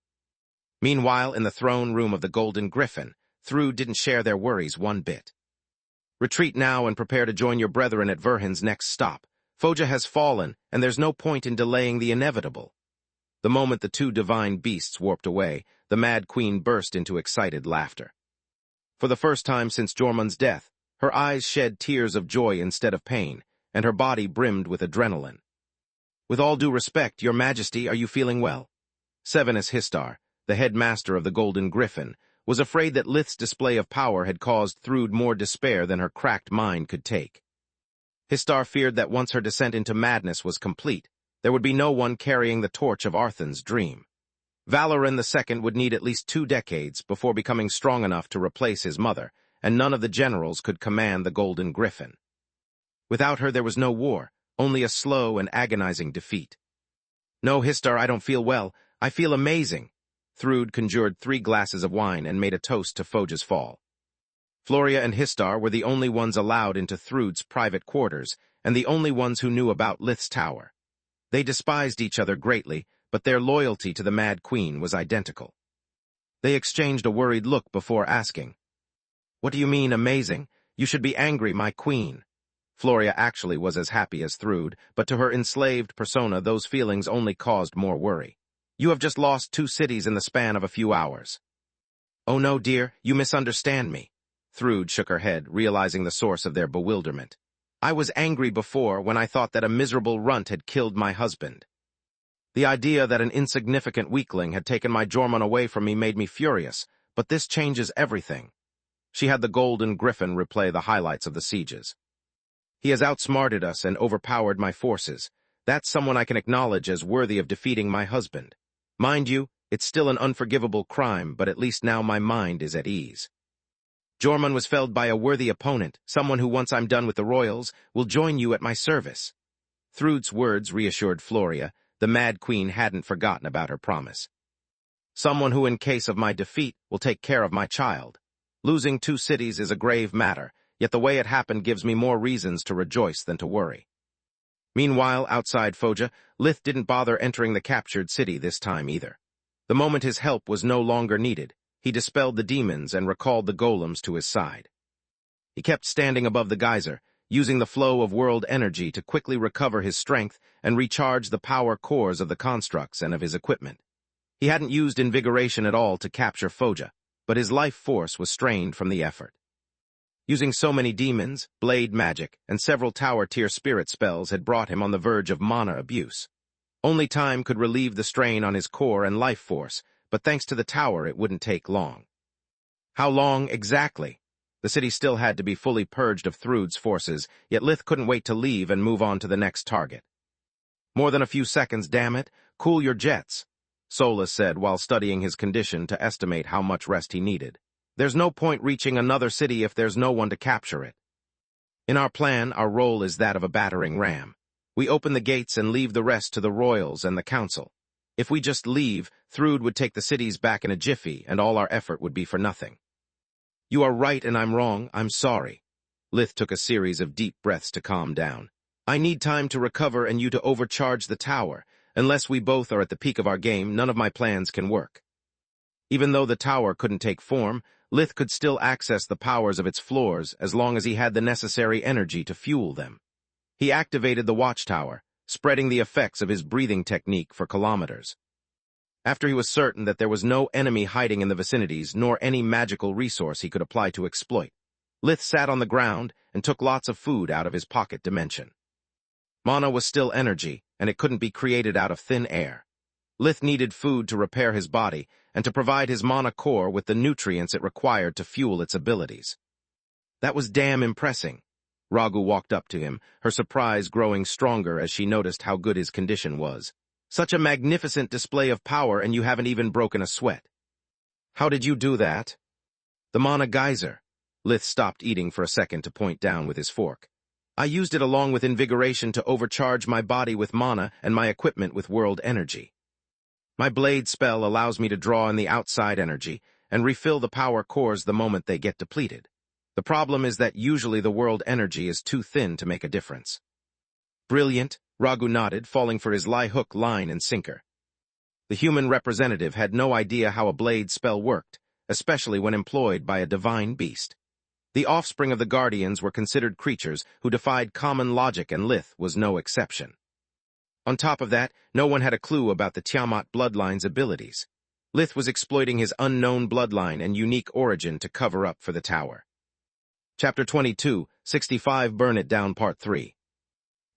Meanwhile, in the throne room of the Golden Griffin, Thrud didn't share their worries one bit. "Retreat now and prepare to join your brethren at Verhin's next stop. Foja has fallen, and there's no point in delaying the inevitable." The moment the two divine beasts warped away, the Mad Queen burst into excited laughter. For the first time since Jormung's death, her eyes shed tears of joy instead of pain, and her body brimmed with adrenaline. "With all due respect, Your Majesty, are you feeling well?" Sevenus Histar, the headmaster of the Golden Griffin, was afraid that Lith's display of power had caused Thrud more despair than her cracked mind could take. Histar feared that once her descent into madness was complete, there would be no one carrying the torch of Arthan's dream. Valoran II would need at least 2 decades before becoming strong enough to replace his mother, and none of the generals could command the Golden Griffin. Without her there was no war, only a slow and agonizing defeat. "No, Histar, I don't feel well. I feel amazing." Thrud conjured 3 glasses of wine and made a toast to Foja's fall. Floria and Histar were the only ones allowed into Thrud's private quarters, and the only ones who knew about Lith's tower. They despised each other greatly, but their loyalty to the Mad Queen was identical. They exchanged a worried look before asking, "What do you mean, amazing? You should be angry, my queen." Floria actually was as happy as Thrud, but to her enslaved persona those feelings only caused more worry. "You have just lost 2 cities in the span of a few hours." "Oh no, dear, you misunderstand me." Thrud shook her head, realizing the source of their bewilderment. "I was angry before when I thought that a miserable runt had killed my husband. The idea that an insignificant weakling had taken my Jormung away from me made me furious, but this changes everything." She had the Golden Griffin replay the highlights of the sieges. "He has outsmarted us and overpowered my forces. That's someone I can acknowledge as worthy of defeating my husband. Mind you, it's still an unforgivable crime, but at least now my mind is at ease. Jormung was felled by a worthy opponent, someone who, once I'm done with the royals, will join you at my service." Thrud's words reassured Floria. The Mad Queen hadn't forgotten about her promise. "Someone who, in case of my defeat, will take care of my child. Losing 2 cities is a grave matter, yet the way it happened gives me more reasons to rejoice than to worry." Meanwhile, outside Foja, Lith didn't bother entering the captured city this time either. The moment his help was no longer needed, he dispelled the demons and recalled the golems to his side. He kept standing above the geyser, using the flow of world energy to quickly recover his strength and recharge the power cores of the constructs and of his equipment. He hadn't used invigoration at all to capture Foja, but his life force was strained from the effort. Using so many demons, blade magic, and several tower-tier spirit spells had brought him on the verge of mana abuse. Only time could relieve the strain on his core and life force, but thanks to the tower it wouldn't take long. How long exactly? The city still had to be fully purged of Thrud's forces, yet Lith couldn't wait to leave and move on to the next target. More than a few seconds, damn it. Cool your jets, Solus said while studying his condition to estimate how much rest he needed. There's no point reaching another city if there's no one to capture it. In our plan, our role is that of a battering ram. We open the gates and leave the rest to the royals and the council. If we just leave, Thrud would take the cities back in a jiffy, and all our effort would be for nothing. You are right and I'm wrong, I'm sorry. Lith took a series of deep breaths to calm down. I need time to recover and you to overcharge the tower. Unless we both are at the peak of our game, none of my plans can work. Even though the tower couldn't take form, Lith could still access the powers of its floors as long as he had the necessary energy to fuel them. He activated the watchtower, spreading the effects of his breathing technique for kilometers. After he was certain that there was no enemy hiding in the vicinities nor any magical resource he could apply to exploit, Lith sat on the ground and took lots of food out of his pocket dimension. Mana was still energy, and it couldn't be created out of thin air. Lith needed food to repair his body and to provide his mana core with the nutrients it required to fuel its abilities. That was damn impressive. Ragu walked up to him, her surprise growing stronger as she noticed how good his condition was. Such a magnificent display of power and you haven't even broken a sweat. How did you do that? The mana geyser. Lith stopped eating for a second to point down with his fork. I used it along with invigoration to overcharge my body with mana and my equipment with world energy. My blade spell allows me to draw in the outside energy and refill the power cores the moment they get depleted. The problem is that usually the world energy is too thin to make a difference. Brilliant, Ragu nodded, falling for his lie-hook line and sinker. The human representative had no idea how a blade spell worked, especially when employed by a divine beast. The offspring of the Guardians were considered creatures who defied common logic, and Lith was no exception. On top of that, no one had a clue about the Tiamat bloodline's abilities. Lith was exploiting his unknown bloodline and unique origin to cover up for the tower. Chapter 22, 65 Burn It Down Part 3.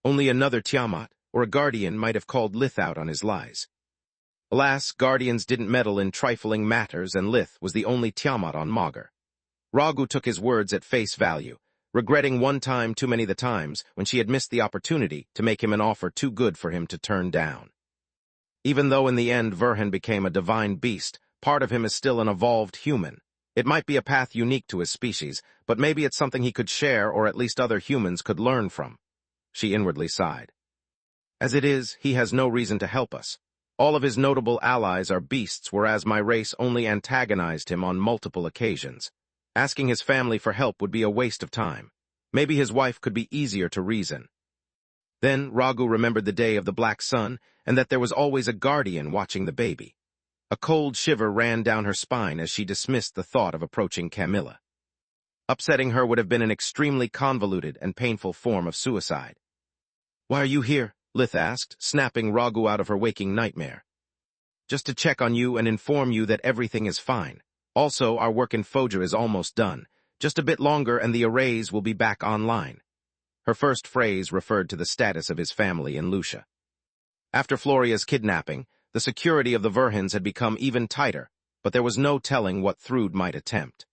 Only another Tiamat, or a Guardian, might have called Lith out on his lies. Alas, Guardians didn't meddle in trifling matters, and Lith was the only Tiamat on Magur. Ragu took his words at face value, regretting one time too many the times when she had missed the opportunity to make him an offer too good for him to turn down. Even though in the end Verhan became a divine beast, part of him is still an evolved human. It might be a path unique to his species, but maybe it's something he could share or at least other humans could learn from. She inwardly sighed. As it is, he has no reason to help us. All of his notable allies are beasts, whereas my race only antagonized him on multiple occasions. Asking his family for help would be a waste of time. Maybe his wife could be easier to reason. Then Ragu remembered the day of the black sun and that there was always a guardian watching the baby. A cold shiver ran down her spine as she dismissed the thought of approaching Camilla. Upsetting her would have been an extremely convoluted and painful form of suicide. Why are you here? Lith asked, snapping Ragu out of her waking nightmare. Just to check on you and inform you that everything is fine. Also, our work in Foja is almost done. Just a bit longer and the arrays will be back online. Her first phrase referred to the status of his family in Lucia. After Floria's kidnapping, the security of the Verhans had become even tighter, but there was no telling what Thrud might attempt.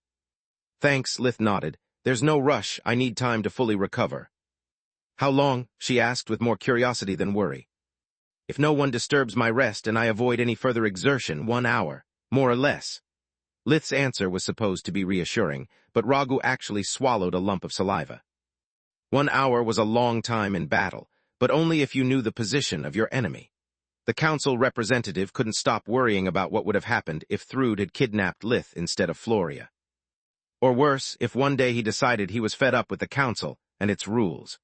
Thanks, Lith nodded. There's no rush, I need time to fully recover. How long? She asked with more curiosity than worry. If no one disturbs my rest and I avoid any further exertion, 1 hour, more or less. Lith's answer was supposed to be reassuring, but Ragu actually swallowed a lump of saliva. 1 hour was a long time in battle, but only if you knew the position of your enemy. The council representative couldn't stop worrying about what would have happened if Thrud had kidnapped Lith instead of Floria. Or worse, if one day he decided he was fed up with the council and its rules.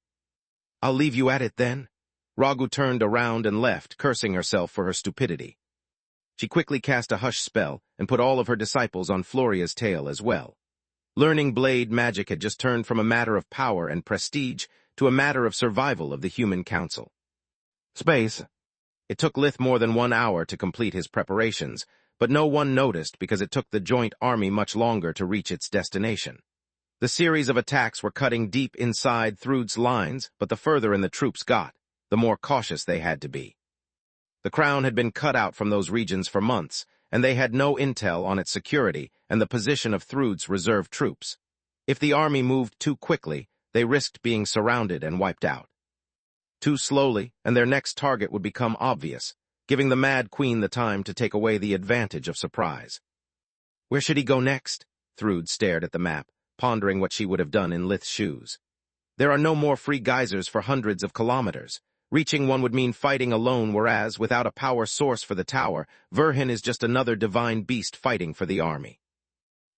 I'll leave you at it then, Ragu turned around and left, cursing herself for her stupidity. She quickly cast a hush spell and put all of her disciples on Floria's tail as well. Learning blade magic had just turned from a matter of power and prestige to a matter of survival of the human council. Space. It took Lith more than 1 hour to complete his preparations, but no one noticed because it took the joint army much longer to reach its destination. The series of attacks were cutting deep inside Thrud's lines, but the further in the troops got, the more cautious they had to be. The crown had been cut out from those regions for months, and they had no intel on its security and the position of Thrud's reserve troops. If the army moved too quickly, they risked being surrounded and wiped out. Too slowly, and their next target would become obvious, giving the Mad Queen the time to take away the advantage of surprise. Where should he go next? Thrud stared at the map, pondering what she would have done in Lith's shoes. There are no more free geysers for hundreds of kilometers. Reaching one would mean fighting alone, whereas, without a power source for the tower, Verhin is just another divine beast fighting for the army.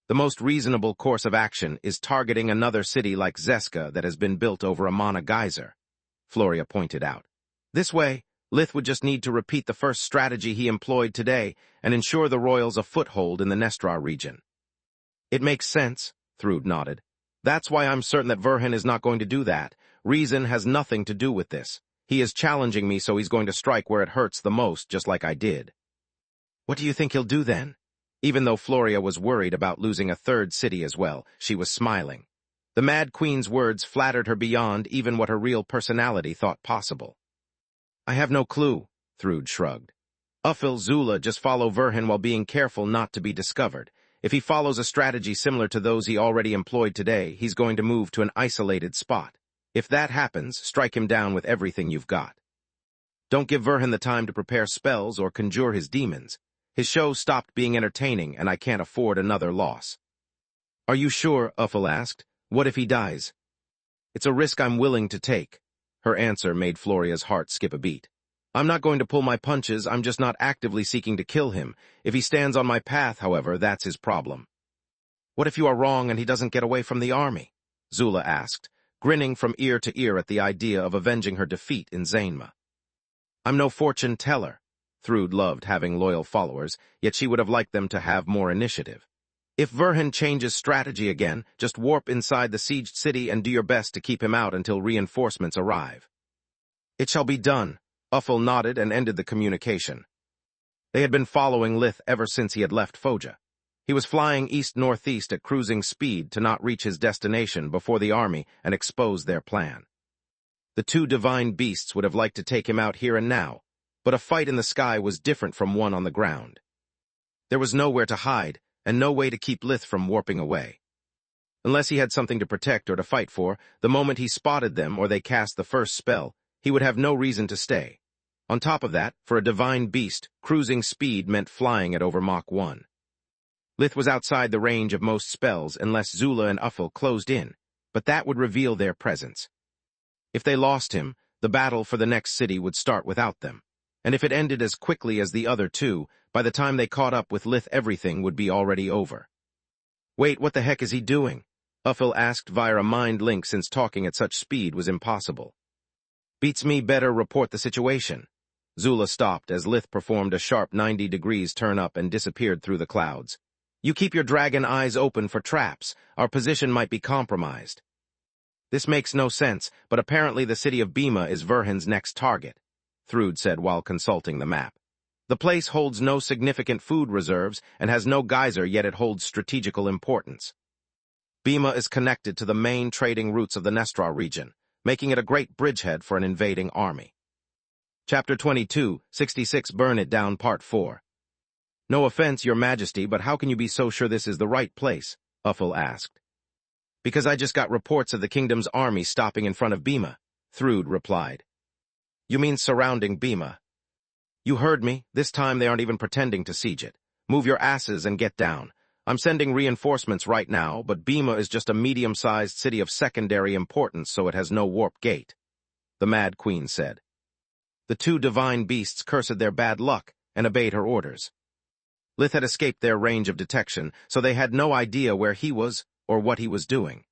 The most reasonable course of action is targeting another city like Zeska that has been built over a mana geyser, Floria pointed out. This way, Lith would just need to repeat the first strategy he employed today and ensure the royals a foothold in the Nestra region. It makes sense, Thrud nodded. That's why I'm certain that Verhin is not going to do that. Reason has nothing to do with this. He is challenging me, so he's going to strike where it hurts the most, just like I did. What do you think he'll do then? Even though Floria was worried about losing a third city as well, she was smiling. The Mad Queen's words flattered her beyond even what her real personality thought possible. I have no clue, Thrud shrugged. Uffil Zula just follow Verhin while being careful not to be discovered. If he follows a strategy similar to those he already employed today, he's going to move to an isolated spot. If that happens, strike him down with everything you've got. Don't give Verhin the time to prepare spells or conjure his demons. His show stopped being entertaining, and I can't afford another loss. Are you sure? Uffil asked. What if he dies? It's a risk I'm willing to take. Her answer made Floria's heart skip a beat. I'm not going to pull my punches, I'm just not actively seeking to kill him. If he stands on my path, however, that's his problem. What if you are wrong and he doesn't get away from the army? Zula asked, grinning from ear to ear at the idea of avenging her defeat in Zainma. I'm no fortune teller. Thrud loved having loyal followers, yet she would have liked them to have more initiative. If Verhin changes strategy again, just warp inside the sieged city and do your best to keep him out until reinforcements arrive. It shall be done. Uffil nodded and ended the communication. They had been following Lith ever since he had left Foja. He was flying east-northeast at cruising speed to not reach his destination before the army and expose their plan. The two divine beasts would have liked to take him out here and now, but a fight in the sky was different from one on the ground. There was nowhere to hide, and no way to keep Lith from warping away. Unless he had something to protect or to fight for, the moment he spotted them or they cast the first spell, he would have no reason to stay. On top of that, for a divine beast, cruising speed meant flying at over Mach 1. Lith was outside the range of most spells unless Zula and Uffil closed in, but that would reveal their presence. If they lost him, the battle for the next city would start without them, and if it ended as quickly as the other two, by the time they caught up with Lith everything would be already over. Wait, what the heck is he doing? Uffil asked via a mind link since talking at such speed was impossible. Beats me better report the situation. Zula stopped as Lith performed a sharp 90 degrees turn up and disappeared through the clouds. You keep your dragon eyes open for traps. Our position might be compromised. This makes no sense, but apparently the city of Bima is Verhin's next target, Thrud said while consulting the map. The place holds no significant food reserves and has no geyser, yet it holds strategical importance. Bima is connected to the main trading routes of the Nestra region, making it a great bridgehead for an invading army. Chapter 22, 66 Burn It Down Part 4. No offense, Your Majesty, but how can you be so sure this is the right place? Uffil asked. Because I just got reports of the kingdom's army stopping in front of Bima, Thrud replied. You mean surrounding Bima? You heard me. This time they aren't even pretending to siege it. Move your asses and get down. I'm sending reinforcements right now, but Bima is just a medium-sized city of secondary importance, so it has no warp gate, the Mad Queen said. The two divine beasts cursed their bad luck and obeyed her orders. Lith had escaped their range of detection, so they had no idea where he was or what he was doing.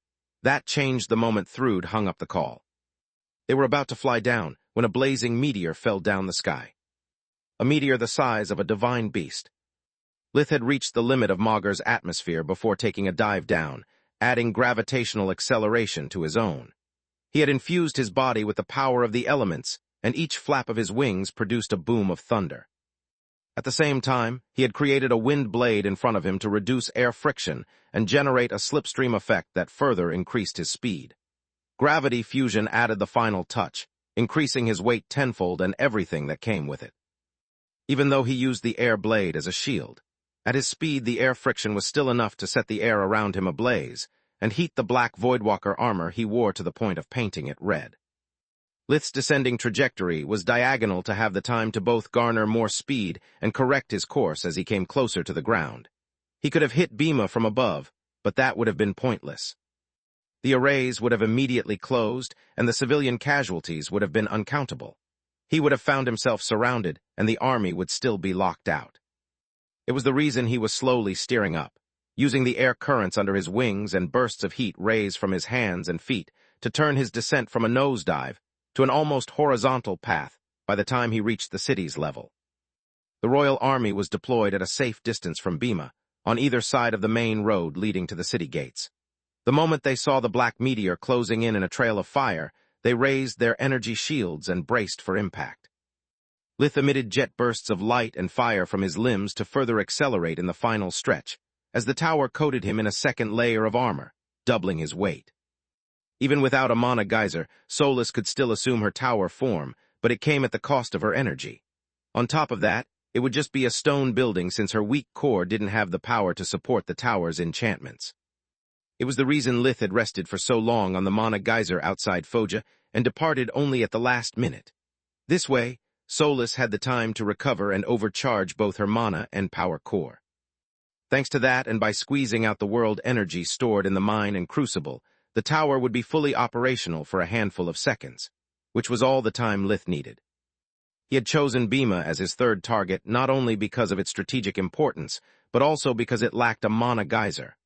That changed the moment Thrud hung up the call. They were about to fly down when a blazing meteor fell down the sky. A meteor the size of a divine beast. Lith had reached the limit of Magus' atmosphere before taking a dive down, adding gravitational acceleration to his own. He had infused his body with the power of the elements, and each flap of his wings produced a boom of thunder. At the same time, he had created a wind blade in front of him to reduce air friction and generate a slipstream effect that further increased his speed. Gravity fusion added the final touch, increasing his weight tenfold and everything that came with it. Even though he used the air blade as a shield, at his speed the air friction was still enough to set the air around him ablaze and heat the black Voidwalker armor he wore to the point of painting it red. Lith's descending trajectory was diagonal to have the time to both garner more speed and correct his course as he came closer to the ground. He could have hit Bhima from above, but that would have been pointless. The arrays would have immediately closed, and the civilian casualties would have been uncountable. He would have found himself surrounded, and the army would still be locked out. It was the reason he was slowly steering up, using the air currents under his wings and bursts of heat rays from his hands and feet to turn his descent from a nosedive to an almost horizontal path by the time he reached the city's level. The Royal Army was deployed at a safe distance from Bhima, on either side of the main road leading to the city gates. The moment they saw the black meteor closing in a trail of fire, they raised their energy shields and braced for impact. Lith emitted jet bursts of light and fire from his limbs to further accelerate in the final stretch, as the tower coated him in a second layer of armor, doubling his weight. Even without a mana geyser, Solus could still assume her tower form, but it came at the cost of her energy. On top of that, it would just be a stone building since her weak core didn't have the power to support the tower's enchantments. It was the reason Lith had rested for so long on the mana geyser outside Foja and departed only at the last minute. This way, Solus had the time to recover and overcharge both her mana and power core. Thanks to that, and by squeezing out the world energy stored in the mine and crucible, the tower would be fully operational for a handful of seconds, which was all the time Lith needed. He had chosen Bhima as his third target not only because of its strategic importance, but also because it lacked a mana geyser.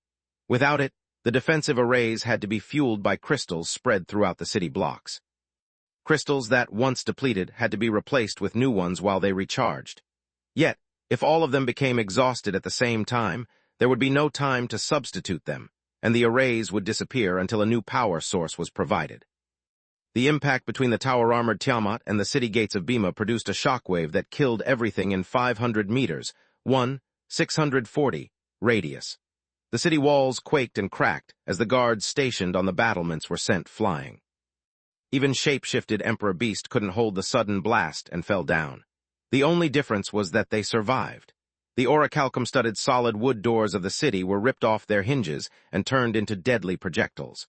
Without it, the defensive arrays had to be fueled by crystals spread throughout the city blocks. Crystals that, once depleted, had to be replaced with new ones while they recharged. Yet, if all of them became exhausted at the same time, there would be no time to substitute them, and the arrays would disappear until a new power source was provided. The impact between the tower-armored Tiamat and the city gates of Bhima produced a shockwave that killed everything in 500 meters, 640, radius. The city walls quaked and cracked as the guards stationed on the battlements were sent flying. Even shape-shifted Emperor Beast couldn't hold the sudden blast and fell down. The only difference was that they survived. The orichalcum-studded solid wood doors of the city were ripped off their hinges and turned into deadly projectiles.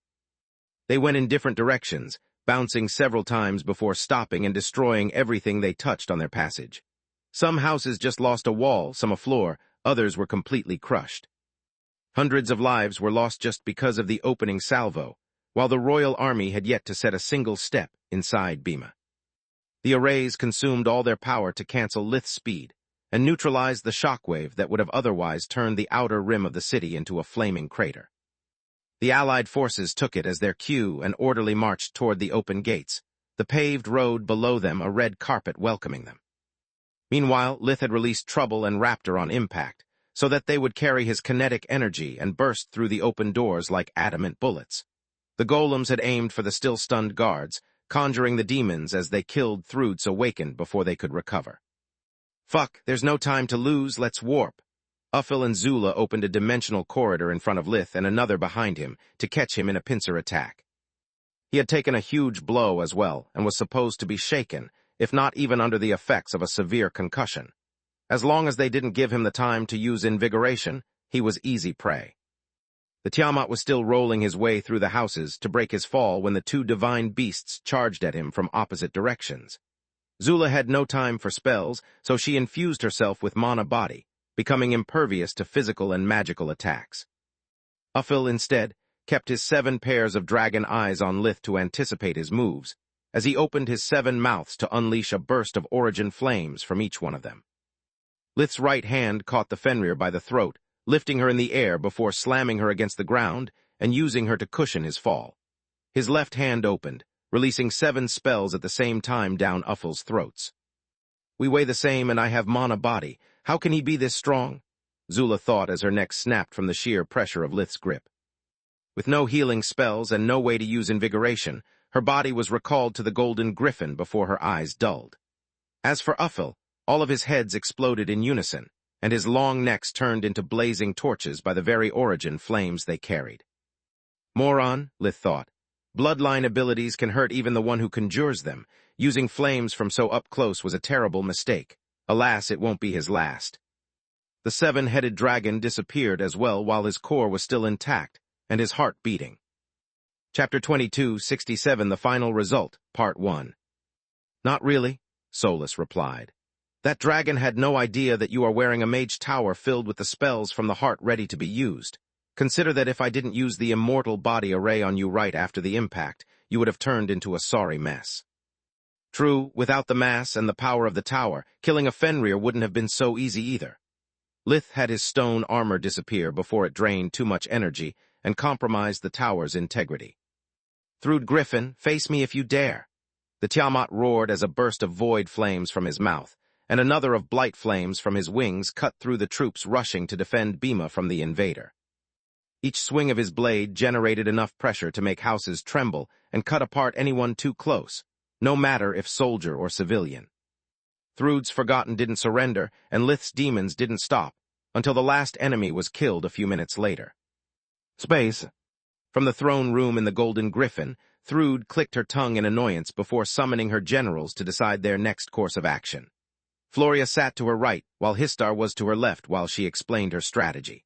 They went in different directions, bouncing several times before stopping and destroying everything they touched on their passage. Some houses just lost a wall, some a floor, others were completely crushed. Hundreds of lives were lost just because of the opening salvo, while the Royal Army had yet to set a single step inside Bhima. The arrays consumed all their power to cancel Lith's speed, and neutralized the shockwave that would have otherwise turned the outer rim of the city into a flaming crater. The Allied forces took it as their cue and orderly marched toward the open gates, the paved road below them a red carpet welcoming them. Meanwhile, Lith had released Trouble and Raptor on impact, so that they would carry his kinetic energy and burst through the open doors like adamant bullets. The golems had aimed for the still-stunned guards, conjuring the demons as they killed Thrud's awakened before they could recover. Fuck, there's no time to lose, let's warp. Uffil and Zula opened a dimensional corridor in front of Lith and another behind him to catch him in a pincer attack. He had taken a huge blow as well and was supposed to be shaken, if not even under the effects of a severe concussion. As long as they didn't give him the time to use invigoration, he was easy prey. The Tiamat was still rolling his way through the houses to break his fall when the two divine beasts charged at him from opposite directions. Zula had no time for spells, so she infused herself with mana body, becoming impervious to physical and magical attacks. Uffil, instead, kept his 7 pairs of dragon eyes on Lith to anticipate his moves, as he opened his 7 mouths to unleash a burst of origin flames from each one of them. Lith's right hand caught the Fenrir by the throat, lifting her in the air before slamming her against the ground and using her to cushion his fall. His left hand opened, releasing 7 spells at the same time down Uffel's throats. We weigh the same and I have mana body. How can he be this strong? Zula thought as her neck snapped from the sheer pressure of Lith's grip. With no healing spells and no way to use invigoration, her body was recalled to the golden griffin before her eyes dulled. As for Uffel, all of his heads exploded in unison, and his long necks turned into blazing torches by the very origin flames they carried. Moron, Lith thought. Bloodline abilities can hurt even the one who conjures them. Using flames from so up close was a terrible mistake. Alas, it won't be his last. The 7-headed dragon disappeared as well while his core was still intact, and his heart beating. Chapter 22:67 The Final Result, Part 1. Not really, Solus replied. That dragon had no idea that you are wearing a mage tower filled with the spells from the heart ready to be used. Consider that if I didn't use the immortal body array on you right after the impact, you would have turned into a sorry mess. True, without the mass and the power of the tower, killing a Fenrir wouldn't have been so easy either. Lith had his stone armor disappear before it drained too much energy and compromised the tower's integrity. Thrud Griffin, face me if you dare. The Tiamat roared as a burst of void flames from his mouth, and another of blight flames from his wings cut through the troops rushing to defend Bhima from the invader. Each swing of his blade generated enough pressure to make houses tremble and cut apart anyone too close, no matter if soldier or civilian. Thrud's Forgotten didn't surrender, and Lith's demons didn't stop, until the last enemy was killed a few minutes later. Space. From the throne room in the Golden Griffin, Thrud clicked her tongue in annoyance before summoning her generals to decide their next course of action. Floria sat to her right, while Histar was to her left while she explained her strategy.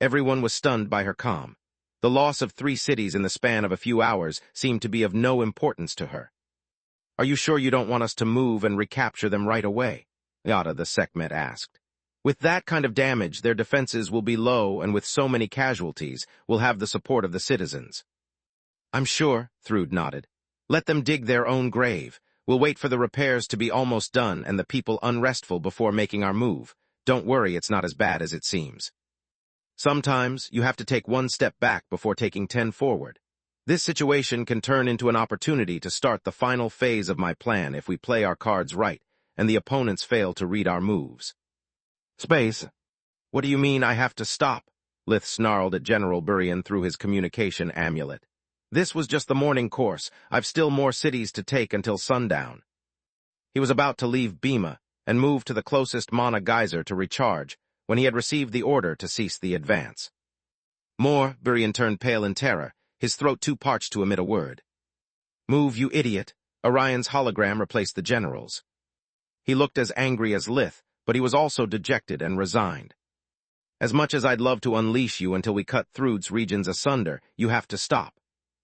Everyone was stunned by her calm. The loss of 3 cities in the span of a few hours seemed to be of no importance to her. Are you sure you don't want us to move and recapture them right away? Yada the Sekhmet asked. With that kind of damage, their defenses will be low, and with so many casualties, we'll have the support of the citizens. I'm sure, Thrud nodded. Let them dig their own grave. We'll wait for the repairs to be almost done and the people unrestful before making our move. Don't worry, it's not as bad as it seems. Sometimes, you have to take 1 step back before taking 10 forward. This situation can turn into an opportunity to start the final phase of my plan if we play our cards right, and the opponents fail to read our moves. Space. What do you mean I have to stop? Lith snarled at General Burian through his communication amulet. This was just the morning course. I've still more cities to take until sundown. He was about to leave Bhima and move to the closest mana geyser to recharge when he had received the order to cease the advance. More, Burian turned pale in terror, his throat too parched to emit a word. Move, you idiot. Orion's hologram replaced the general's. He looked as angry as Lith, but he was also dejected and resigned. As much as I'd love to unleash you until we cut Thrud's regions asunder, you have to stop.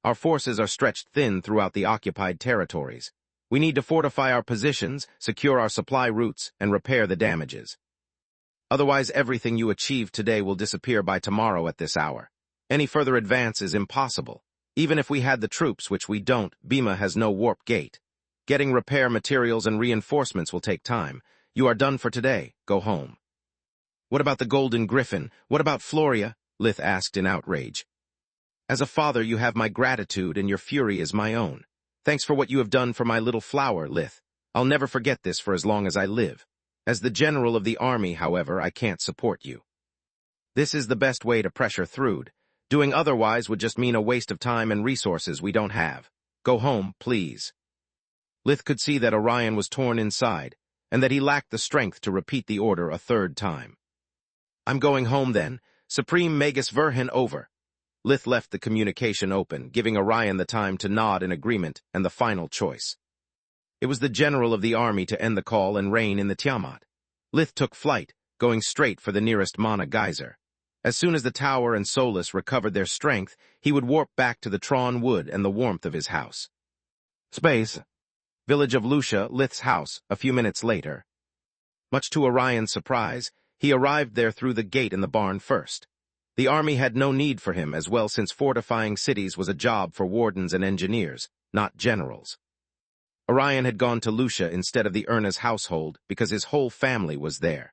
Our forces are stretched thin throughout the occupied territories. We need to fortify our positions, secure our supply routes, and repair the damages. Otherwise, everything you achieved today will disappear by tomorrow at this hour. Any further advance is impossible. Even if we had the troops, which we don't, Bhima has no warp gate. Getting repair materials and reinforcements will take time. You are done for today. Go home. What about the Golden Griffin? What about Floria? Lith asked in outrage. As a father, you have my gratitude, and your fury is my own. Thanks for what you have done for my little flower, Lith. I'll never forget this for as long as I live. As the general of the army, however, I can't support you. This is the best way to pressure Thrud. Doing otherwise would just mean a waste of time and resources we don't have. Go home, please. Lith could see that Orion was torn inside, and that he lacked the strength to repeat the order a 3rd time. I'm going home then. Supreme Magus Verhin over. Lith left the communication open, giving Orion the time to nod in agreement and the final choice. It was the general of the army to end the call and reign in the Tiamat. Lith took flight, going straight for the nearest mana geyser. As soon as the tower and Solus recovered their strength, he would warp back to the Tron wood and the warmth of his house. Space. Village of Lucia, Lith's house, a few minutes later. Much to Orion's surprise, he arrived there through the gate in the barn first. The army had no need for him as well, since fortifying cities was a job for wardens and engineers, not generals. Orion had gone to Lucia instead of the Erna's household because his whole family was there.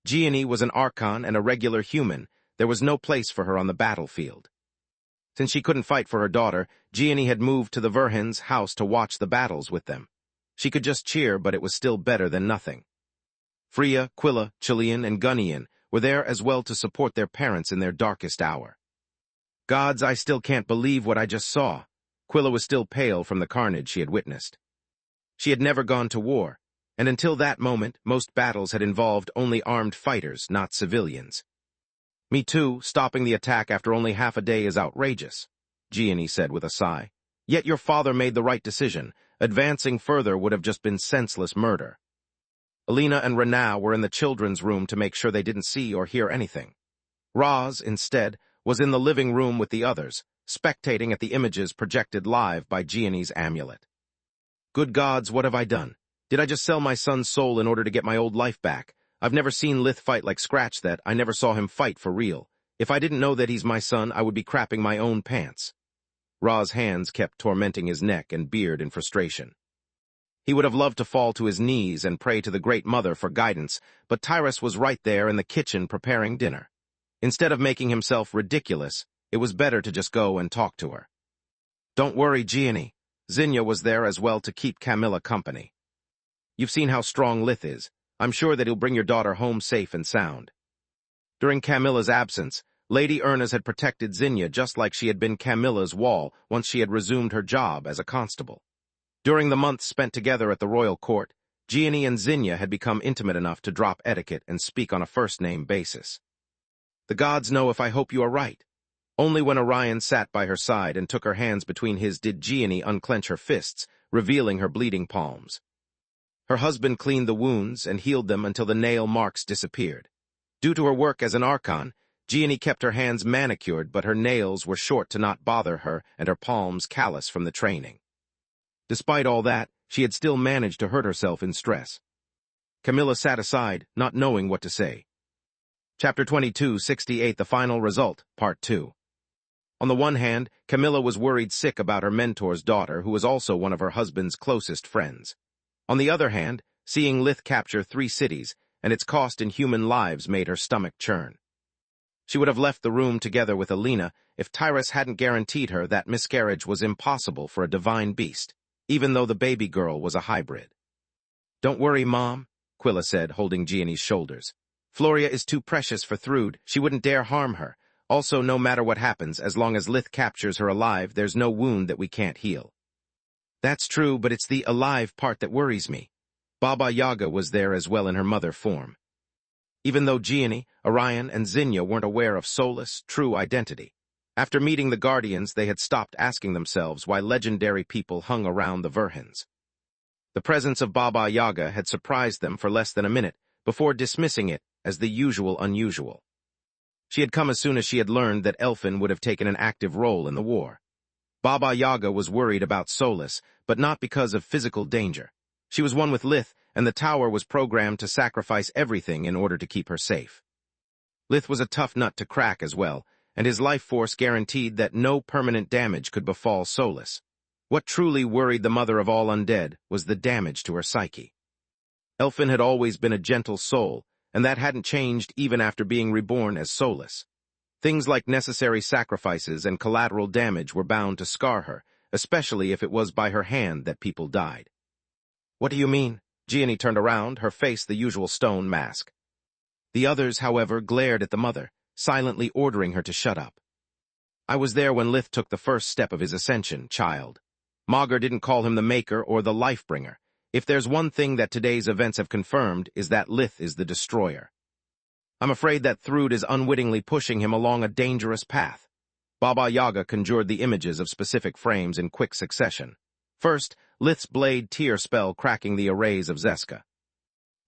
Gianni was an archon and a regular human. There was no place for her on the battlefield. Since she couldn't fight for her daughter, Gianni had moved to the Verhins' house to watch the battles with them. She could just cheer, but it was still better than nothing. Freya, Quilla, Chilean, and Gunnian were there as well to support their parents in their darkest hour. Gods, I still can't believe what I just saw. Quilla was still pale from the carnage she had witnessed. She had never gone to war, and until that moment, most battles had involved only armed fighters, not civilians. Me too, stopping the attack after only half a day is outrageous, Gianni said with a sigh. Yet your father made the right decision. Advancing further would have just been senseless murder. Alina and Renau were in the children's room to make sure they didn't see or hear anything. Roz, instead, was in the living room with the others, spectating at the images projected live by Gianni's amulet. Good gods, what have I done? Did I just sell my son's soul in order to get my old life back? I've never seen Lith fight like Scratch that. I never saw him fight for real. If I didn't know that he's my son, I would be crapping my own pants. Ra's hands kept tormenting his neck and beard in frustration. He would have loved to fall to his knees and pray to the Great Mother for guidance, but Tyrus was right there in the kitchen preparing dinner. Instead of making himself ridiculous, it was better to just go and talk to her. Don't worry, Gianni. Zinnia was there as well to keep Camilla company. You've seen how strong Lith is. I'm sure that he'll bring your daughter home safe and sound. During Camilla's absence, Lady Ernest had protected Zinnia just like she had been Camilla's wall once she had resumed her job as a constable. During the months spent together at the royal court, Gianni and Zinnia had become intimate enough to drop etiquette and speak on a first-name basis. The gods know if I hope you are right. Only when Orion sat by her side and took her hands between his did Gianni unclench her fists, revealing her bleeding palms. Her husband cleaned the wounds and healed them until the nail marks disappeared. Due to her work as an archon, Gianni kept her hands manicured, but her nails were short to not bother her and her palms callous from the training. Despite all that, she had still managed to hurt herself in stress. Camilla sat aside, not knowing what to say. Chapter 22:68 The Final Result, Part 2. On the one hand, Camilla was worried sick about her mentor's daughter, who was also one of her husband's closest friends. On the other hand, seeing Lith capture 3 cities and its cost in human lives made her stomach churn. She would have left the room together with Alina if Tyrus hadn't guaranteed her that miscarriage was impossible for a divine beast, even though the baby girl was a hybrid. Don't worry, Mom, Quilla said, holding Gianni's shoulders. Floria is too precious for Thrude. She wouldn't dare harm her. Also, no matter what happens, as long as Lith captures her alive, there's no wound that we can't heal. That's true, but it's the alive part that worries me. Baba Yaga was there as well in her mother form. Even though Gianni, Orion, and Zinnia weren't aware of Solus' true identity, after meeting the Guardians, they had stopped asking themselves why legendary people hung around the Verhins. The presence of Baba Yaga had surprised them for less than a minute, before dismissing it as the usual unusual. She had come as soon as she had learned that Elfin would have taken an active role in the war. Baba Yaga was worried about Solus, but not because of physical danger. She was one with Lith, and the tower was programmed to sacrifice everything in order to keep her safe. Lith was a tough nut to crack as well, and his life force guaranteed that no permanent damage could befall Solus. What truly worried the mother of all undead was the damage to her psyche. Elfin had always been a gentle soul, and that hadn't changed even after being reborn as Solus. Things like necessary sacrifices and collateral damage were bound to scar her, especially if it was by her hand that people died. What do you mean? Gianni turned around, her face the usual stone mask. The others, however, glared at the mother, silently ordering her to shut up. I was there when Lith took the first step of his ascension, child. Magur didn't call him the Maker or the Life-Bringer. If there's one thing that today's events have confirmed is that Lith is the Destroyer. I'm afraid that Thrude is unwittingly pushing him along a dangerous path. Baba Yaga conjured the images of specific frames in quick succession. First, Lith's blade tear spell cracking the arrays of Zeska.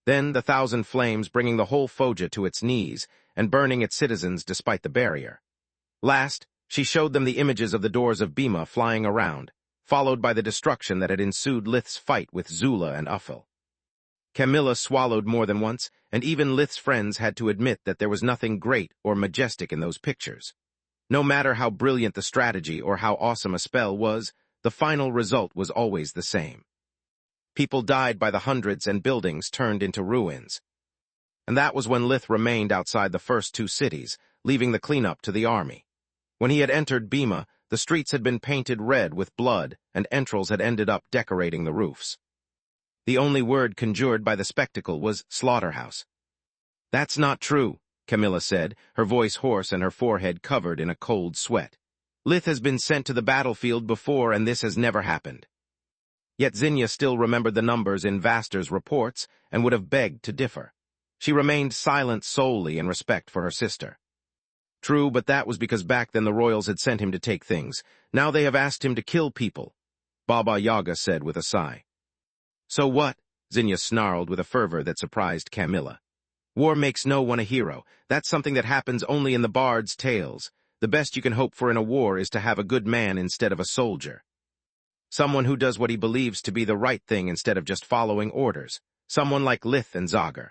Then the 1,000 flames bringing the whole Foja to its knees and burning its citizens despite the barrier. Last, she showed them the images of the doors of Bima flying around, followed by the destruction that had ensued Lith's fight with Zula and Uffel. Camilla swallowed more than once, and even Lith's friends had to admit that there was nothing great or majestic in those pictures. No matter how brilliant the strategy or how awesome a spell was, the final result was always the same. People died by the hundreds and buildings turned into ruins. And that was when Lith remained outside the first 2 cities, leaving the cleanup to the army. When he had entered Bima, The streets had been painted red with blood, and entrails had ended up decorating the roofs. The only word conjured by the spectacle was slaughterhouse. "That's not true," Camilla said, her voice hoarse and her forehead covered in a cold sweat. "Lith has been sent to the battlefield before, and this has never happened." Yet Zinnia still remembered the numbers in Vaster's reports and would have begged to differ. She remained silent solely in respect for her sister. True, but that was because back then the royals had sent him to take things. Now they have asked him to kill people, Baba Yaga said with a sigh. "So what?" Zinnia snarled with a fervor that surprised Camilla. "War makes no one a hero. That's something that happens only in the bard's tales. The best you can hope for in a war is to have a good man instead of a soldier. Someone who does what he believes to be the right thing instead of just following orders. Someone like Lith and Zagar."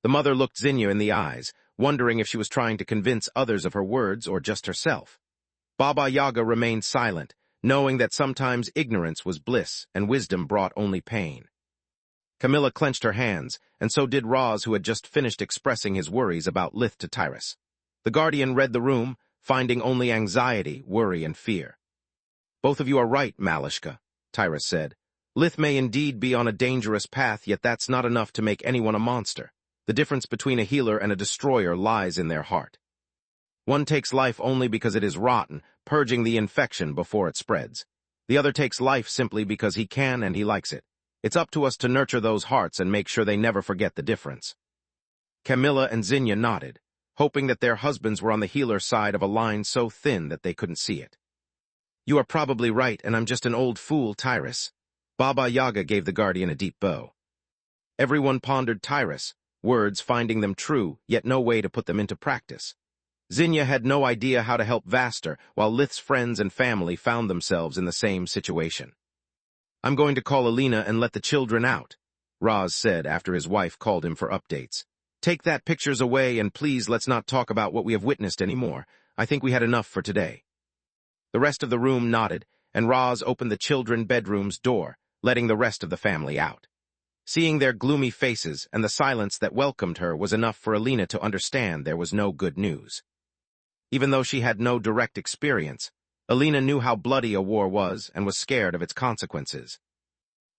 The mother looked Zinnia in the eyes, wondering if she was trying to convince others of her words or just herself. Baba Yaga remained silent, knowing that sometimes ignorance was bliss and wisdom brought only pain. Camilla clenched her hands, and so did Roz, who had just finished expressing his worries about Lith to Tyrus. The guardian read the room, finding only anxiety, worry, and fear. "Both of you are right, Malishka," Tyrus said. "Lith may indeed be on a dangerous path, yet that's not enough to make anyone a monster. The difference between a healer and a destroyer lies in their heart. One takes life only because it is rotten, purging the infection before it spreads. The other takes life simply because he can and he likes it. It's up to us to nurture those hearts and make sure they never forget the difference." Camilla and Zinnia nodded, hoping that their husbands were on the healer's side of a line so thin that they couldn't see it. "You are probably right, and I'm just an old fool, Tyrus." Baba Yaga gave the guardian a deep bow. Everyone pondered Tyrus, words finding them true, yet no way to put them into practice. Zinnia had no idea how to help Vaster, while Lith's friends and family found themselves in the same situation. "I'm going to call Alina and let the children out," Roz said after his wife called him for updates. "Take that pictures away, and please let's not talk about what we have witnessed anymore. I think we had enough for today." The rest of the room nodded, and Roz opened the children's bedroom's door, letting the rest of the family out. Seeing their gloomy faces and the silence that welcomed her was enough for Alina to understand there was no good news. Even though she had no direct experience, Alina knew how bloody a war was and was scared of its consequences.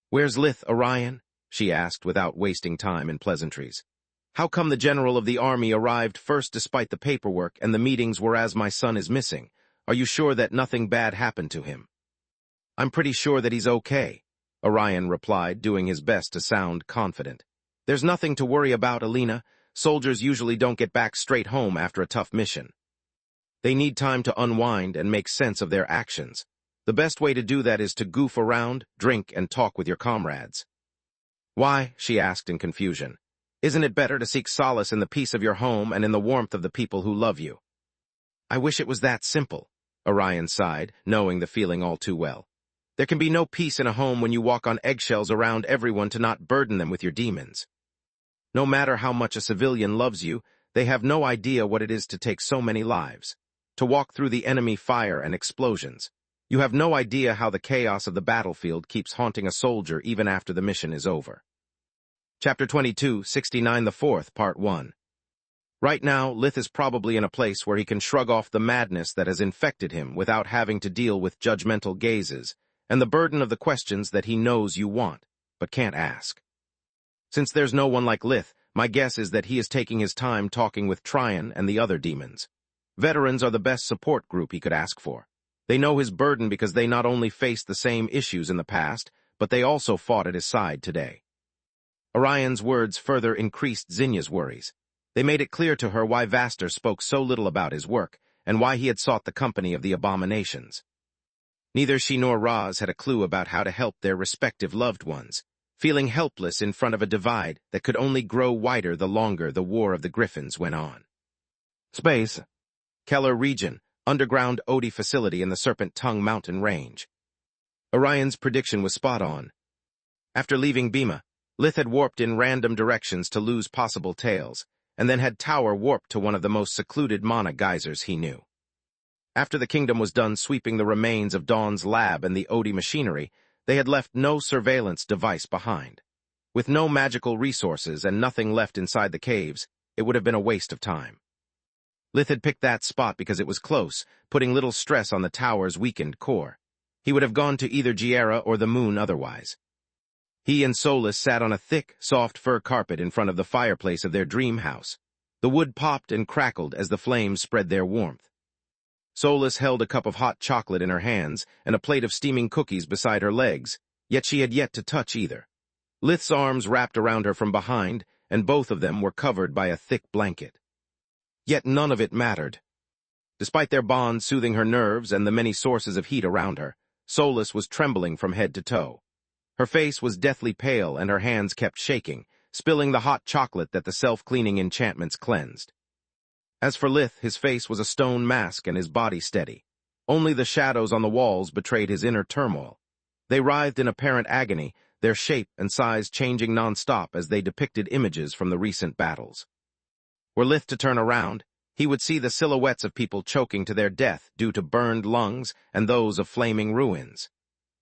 "Where's Lith, Orion?" she asked without wasting time in pleasantries. "How come the general of the army arrived first despite the paperwork and the meetings whereas my son is missing? Are you sure that nothing bad happened to him?" "I'm pretty sure that he's okay," Orion replied, doing his best to sound confident. "There's nothing to worry about, Alina. Soldiers usually don't get back straight home after a tough mission. They need time to unwind and make sense of their actions. The best way to do that is to goof around, drink, and talk with your comrades." "Why?" she asked in confusion. "Isn't it better to seek solace in the peace of your home and in the warmth of the people who love you?" "I wish it was that simple," Orion sighed, knowing the feeling all too well. "There can be no peace in a home when you walk on eggshells around everyone to not burden them with your demons. No matter how much a civilian loves you, they have no idea what it is to take so many lives, to walk through the enemy fire and explosions. You have no idea how the chaos of the battlefield keeps haunting a soldier even after the mission is over." Chapter 22, 69 the 4th, Part 1. Right now, Lith is probably in a place where he can shrug off the madness that has infected him without having to deal with judgmental gazes and the burden of the questions that he knows you want, but can't ask. Since there's no one like Lith, my guess is that he is taking his time talking with Tryon and the other demons. Veterans are the best support group he could ask for. They know his burden because they not only faced the same issues in the past, but they also fought at his side today. Orion's words further increased Zinnia's worries. They made it clear to her why Vaster spoke so little about his work, and why he had sought the company of the abominations. Neither she nor Roz had a clue about how to help their respective loved ones, feeling helpless in front of a divide that could only grow wider the longer the War of the Griffins went on. Space. Keller Region, underground Odie facility in the Serpent Tongue mountain range. Orion's prediction was spot on. After leaving Bima, Lith had warped in random directions to lose possible tails, and then had Tower warped to one of the most secluded mana geysers he knew. After the kingdom was done sweeping the remains of Dawn's lab and the Odie machinery, they had left no surveillance device behind. With no magical resources and nothing left inside the caves, it would have been a waste of time. Lith had picked that spot because it was close, putting little stress on the tower's weakened core. He would have gone to either Giera or the moon otherwise. He and Solus sat on a thick, soft fur carpet in front of the fireplace of their dream house. The wood popped and crackled as the flames spread their warmth. Solus held a cup of hot chocolate in her hands and a plate of steaming cookies beside her legs, yet she had yet to touch either. Lith's arms wrapped around her from behind, and both of them were covered by a thick blanket. Yet none of it mattered. Despite their bond soothing her nerves and the many sources of heat around her, Solus was trembling from head to toe. Her face was deathly pale and her hands kept shaking, spilling the hot chocolate that the self-cleaning enchantments cleansed. As for Lith, his face was a stone mask and his body steady. Only the shadows on the walls betrayed his inner turmoil. They writhed in apparent agony, their shape and size changing non-stop as they depicted images from the recent battles. Were Lith to turn around, he would see the silhouettes of people choking to their death due to burned lungs and those of flaming ruins.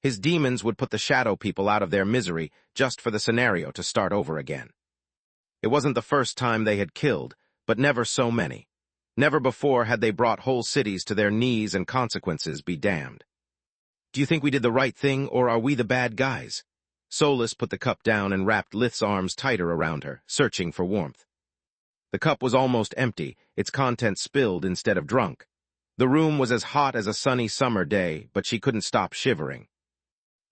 His demons would put the shadow people out of their misery just for the scenario to start over again. It wasn't the first time they had killed, but never so many. Never before had they brought whole cities to their knees and consequences be damned. Do you think we did the right thing, or are we the bad guys? Solus put the cup down and wrapped Lith's arms tighter around her, searching for warmth. The cup was almost empty, its contents spilled instead of drunk. The room was as hot as a sunny summer day, but she couldn't stop shivering.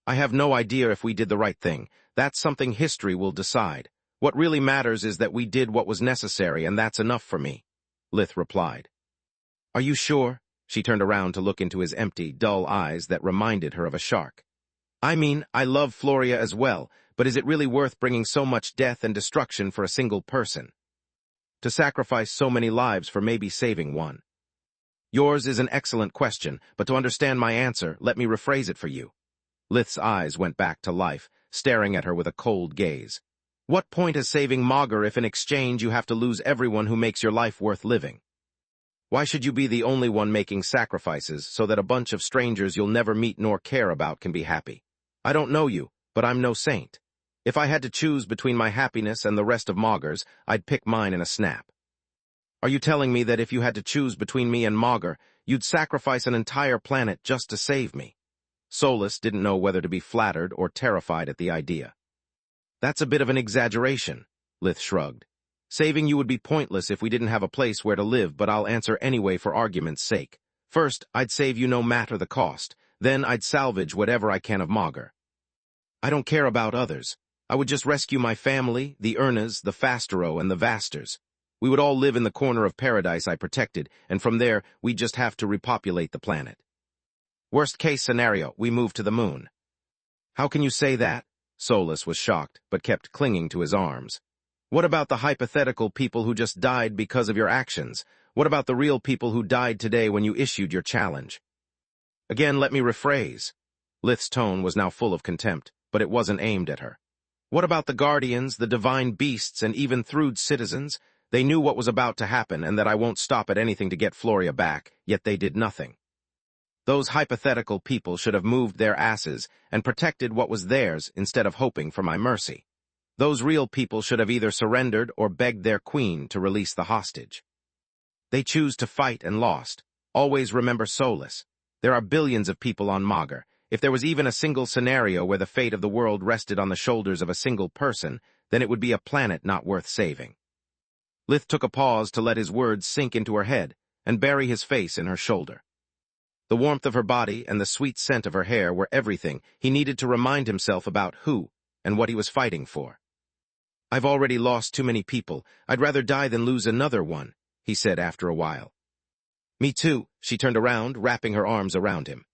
I have no idea if we did the right thing. That's something history will decide. What really matters is that we did what was necessary, and that's enough for me, Lith replied. Are you sure? She turned around to look into his empty, dull eyes that reminded her of a shark. I mean, I love Floria as well, but is it really worth bringing so much death and destruction for a single person? To sacrifice so many lives for maybe saving one? Yours is an excellent question, but to understand my answer, let me rephrase it for you. Lith's eyes went back to life, staring at her with a cold gaze. What point is saving Magur if in exchange you have to lose everyone who makes your life worth living? Why should you be the only one making sacrifices so that a bunch of strangers you'll never meet nor care about can be happy? I don't know you, but I'm no saint. If I had to choose between my happiness and the rest of Magur's, I'd pick mine in a snap. Are you telling me that if you had to choose between me and Magur, you'd sacrifice an entire planet just to save me? Solus didn't know whether to be flattered or terrified at the idea. That's a bit of an exaggeration, Lith shrugged. Saving you would be pointless if we didn't have a place where to live, but I'll answer anyway for argument's sake. First, I'd save you no matter the cost. Then I'd salvage whatever I can of Magur. I don't care about others. I would just rescue my family, the Urnas, the Fastero, and the Vasters. We would all live in the corner of paradise I protected, and from there, we'd just have to repopulate the planet. Worst-case scenario, we move to the moon. How can you say that? Solus was shocked, but kept clinging to his arms. What about the hypothetical people who just died because of your actions? What about the real people who died today when you issued your challenge? Again, let me rephrase. Lith's tone was now full of contempt, but it wasn't aimed at her. What about the guardians, the divine beasts, and even Thrud's citizens? They knew what was about to happen and that I won't stop at anything to get Floria back, yet they did nothing. Those hypothetical people should have moved their asses and protected what was theirs instead of hoping for my mercy. Those real people should have either surrendered or begged their queen to release the hostage. They choose to fight and lost. Always remember Solus. There are billions of people on Magur. If there was even a single scenario where the fate of the world rested on the shoulders of a single person, then it would be a planet not worth saving. Lith took a pause to let his words sink into her head and bury his face in her shoulder. The warmth of her body and the sweet scent of her hair were everything he needed to remind himself about who and what he was fighting for. I've already lost too many people. I'd rather die than lose another one, he said after a while. Me too, she turned around, wrapping her arms around him.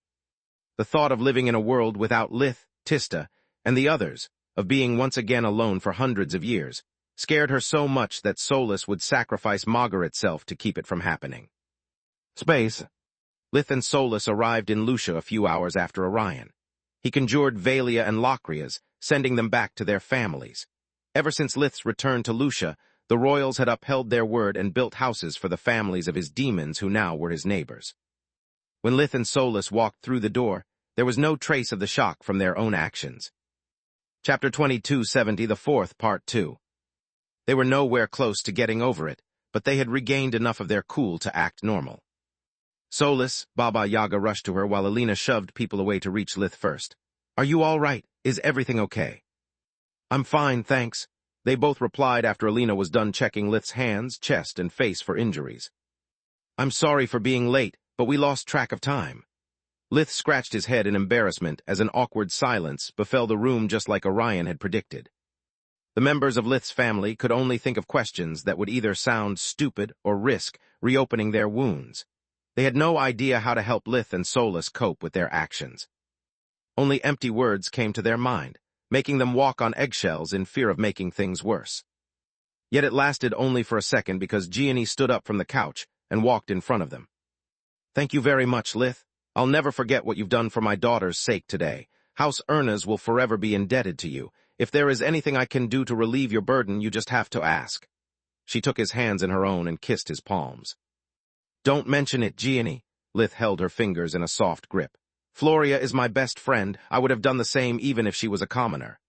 The thought of living in a world without Lith, Tista, and the others, of being once again alone for hundreds of years, scared her so much that Solus would sacrifice Magur itself to keep it from happening. Space. Lith and Solus arrived in Lucia a few hours after Orion. He conjured Valia and Locrias, sending them back to their families. Ever since Lith's return to Lucia, the royals had upheld their word and built houses for the families of his demons who now were his neighbors. When Lith and Solus walked through the door, there was no trace of the shock from their own actions. Chapter 2270, the fourth, Part 2. They were nowhere close to getting over it, but they had regained enough of their cool to act normal. Soulless, Baba Yaga rushed to her while Alina shoved people away to reach Lith first. "Are you all right? Is everything okay?" "I'm fine, thanks," they both replied after Alina was done checking Lith's hands, chest, and face for injuries. "I'm sorry for being late, but we lost track of time." Lith scratched his head in embarrassment as an awkward silence befell the room just like Orion had predicted. The members of Lith's family could only think of questions that would either sound stupid or risk reopening their wounds. They had no idea how to help Lith and Soulless cope with their actions. Only empty words came to their mind, making them walk on eggshells in fear of making things worse. Yet it lasted only for a second because Gianni stood up from the couch and walked in front of them. "Thank you very much, Lith. I'll never forget what you've done for my daughter's sake today. House Ernest will forever be indebted to you. If there is anything I can do to relieve your burden, you just have to ask." She took his hands in her own and kissed his palms. "Don't mention it, Gianni." Lith held her fingers in a soft grip. "Floria is my best friend. I would have done the same even if she was a commoner."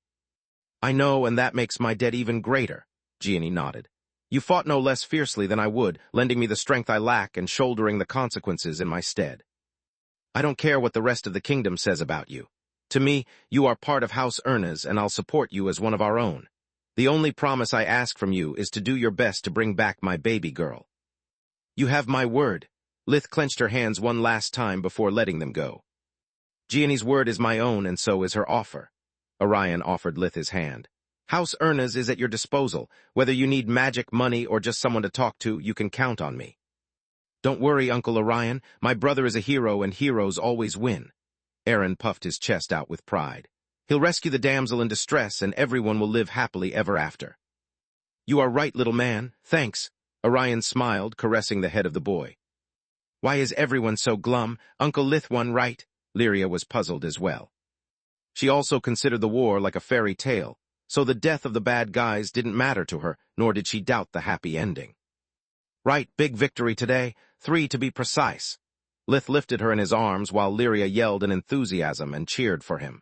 "I know, and that makes my debt even greater," Gianni nodded. "You fought no less fiercely than I would, lending me the strength I lack and shouldering the consequences in my stead. I don't care what the rest of the kingdom says about you. To me, you are part of House Ernest, and I'll support you as one of our own. The only promise I ask from you is to do your best to bring back my baby girl." "You have my word." Lith clenched her hands one last time before letting them go. "Gianni's word is my own, and so is her offer." Orion offered Lith his hand. "House Ernest is at your disposal. Whether you need magic, money, or just someone to talk to, you can count on me." "Don't worry, Uncle Orion. My brother is a hero, and heroes always win." Aaron puffed his chest out with pride. "He'll rescue the damsel in distress, and everyone will live happily ever after." "You are right, little man. Thanks." Orion smiled, caressing the head of the boy. "Why is everyone so glum? Uncle Lith won, right?" Lyria was puzzled as well. She also considered the war like a fairy tale, so the death of the bad guys didn't matter to her, nor did she doubt the happy ending. "Right, big victory today. 3 to be precise." Lith lifted her in his arms while Lyria yelled in enthusiasm and cheered for him.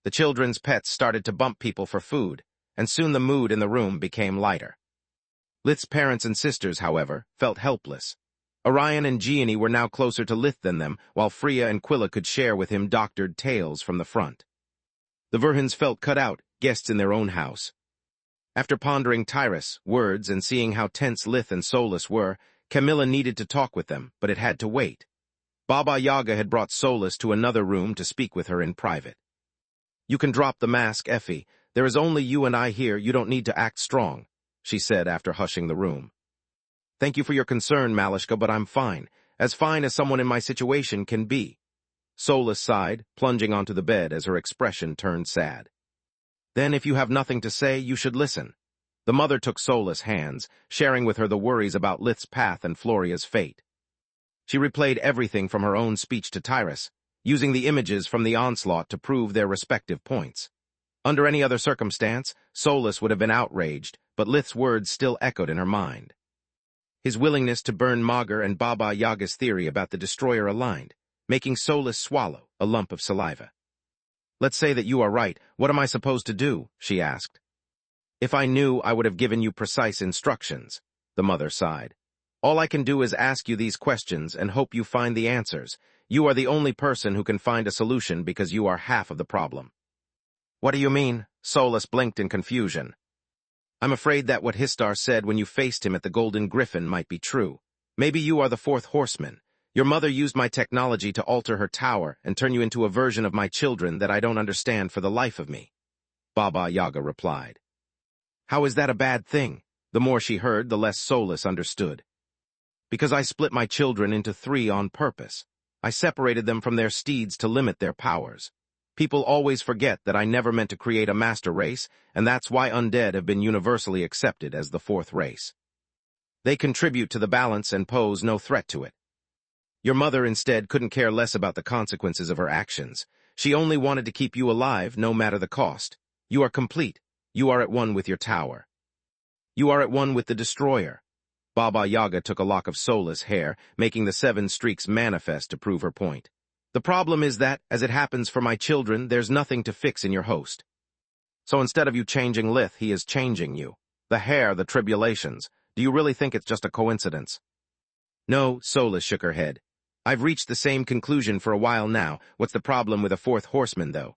The children's pets started to bump people for food, and soon the mood in the room became lighter. Lith's parents and sisters, however, felt helpless. Orion and Gianni were now closer to Lith than them, while Freya and Quilla could share with him doctored tales from the front. The Verhans felt cut out, guests in their own house. After pondering Tyrus, words, and seeing how tense Lith and Soulless were, Camilla needed to talk with them, but it had to wait. Baba Yaga had brought Soulless to another room to speak with her in private. "You can drop the mask, Effie. There is only you and I here. You don't need to act strong," she said after hushing the room. "Thank you for your concern, Malishka, but I'm fine. As fine as someone in my situation can be." Soulless sighed, plunging onto the bed as her expression turned sad. "Then if you have nothing to say, you should listen." The mother took Soulless' hands, sharing with her the worries about Lith's path and Floria's fate. She replayed everything from her own speech to Tyrus, using the images from the onslaught to prove their respective points. Under any other circumstance, Soulless would have been outraged, but Lith's words still echoed in her mind. His willingness to burn Magur and Baba Yaga's theory about the destroyer aligned, making Soulless swallow a lump of saliva. "Let's say that you are right. What am I supposed to do?" she asked. "If I knew, I would have given you precise instructions," the mother sighed. "All I can do is ask you these questions and hope you find the answers. You are the only person who can find a solution because you are half of the problem." "What do you mean?" Soulless blinked in confusion. "I'm afraid that what Histar said when you faced him at the Golden Griffin might be true. Maybe you are the fourth horseman. Your mother used my technology to alter her tower and turn you into a version of my children that I don't understand for the life of me," Baba Yaga replied. "How is that a bad thing?" The more she heard, the less Soulless understood. "Because I split my children into 3 on purpose. I separated them from their steeds to limit their powers. People always forget that I never meant to create a master race, and that's why undead have been universally accepted as the 4th race. They contribute to the balance and pose no threat to it. Your mother instead couldn't care less about the consequences of her actions. She only wanted to keep you alive, no matter the cost. You are complete. You are at one with your tower. You are at one with the destroyer." Baba Yaga took a lock of Soulless' hair, making the 7 streaks manifest to prove her point. "The problem is that, as it happens for my children, there's nothing to fix in your host. So instead of you changing Lith, he is changing you. The hair, the tribulations. Do you really think it's just a coincidence? No, Solus shook her head. I've reached the same conclusion for a while now. What's the problem with a fourth horseman, though?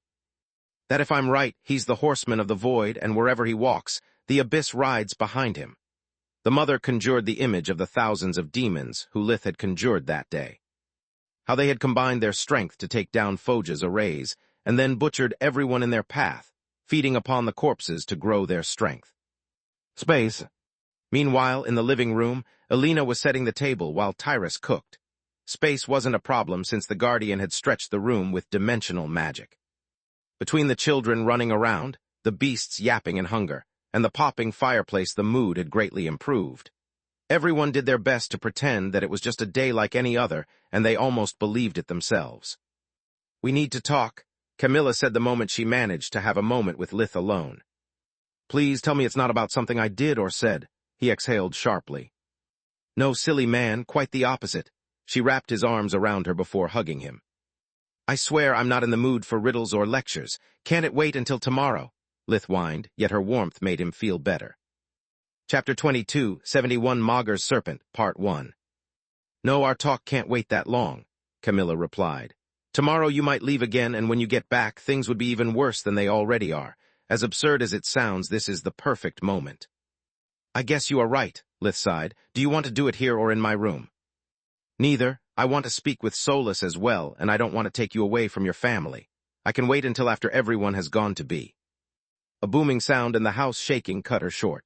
That if I'm right, he's the horseman of the void, and wherever he walks, the abyss rides behind him. The mother conjured the image of the thousands of demons who Lith had conjured that day. How they had combined their strength to take down Foja's arrays, and then butchered everyone in their path, feeding upon the corpses to grow their strength. Space. Meanwhile, in the living room, Elena was setting the table while Tyrus cooked. Space wasn't a problem since the Guardian had stretched the room with dimensional magic. Between the children running around, the beasts yapping in hunger, and the popping fireplace, the mood had greatly improved. Everyone did their best to pretend that it was just a day like any other, and they almost believed it themselves. We need to talk, Camilla said the moment she managed to have a moment with Lith alone. Please tell me it's not about something I did or said, he exhaled sharply. No, silly man, quite the opposite. She wrapped his arms around her before hugging him. I swear I'm not in the mood for riddles or lectures. Can't it wait until tomorrow? Lith whined, yet her warmth made him feel better. Chapter 22, 71 Magus Serpent, Part 1. No, our talk can't wait that long, Camilla replied. Tomorrow you might leave again, and when you get back, things would be even worse than they already are. As absurd as it sounds, this is the perfect moment. I guess you are right, Lith sighed. Do you want to do it here or in my room? Neither. I want to speak with Solus as well, and I don't want to take you away from your family. I can wait until after everyone has gone to bed. A booming sound and the house shaking cut her short.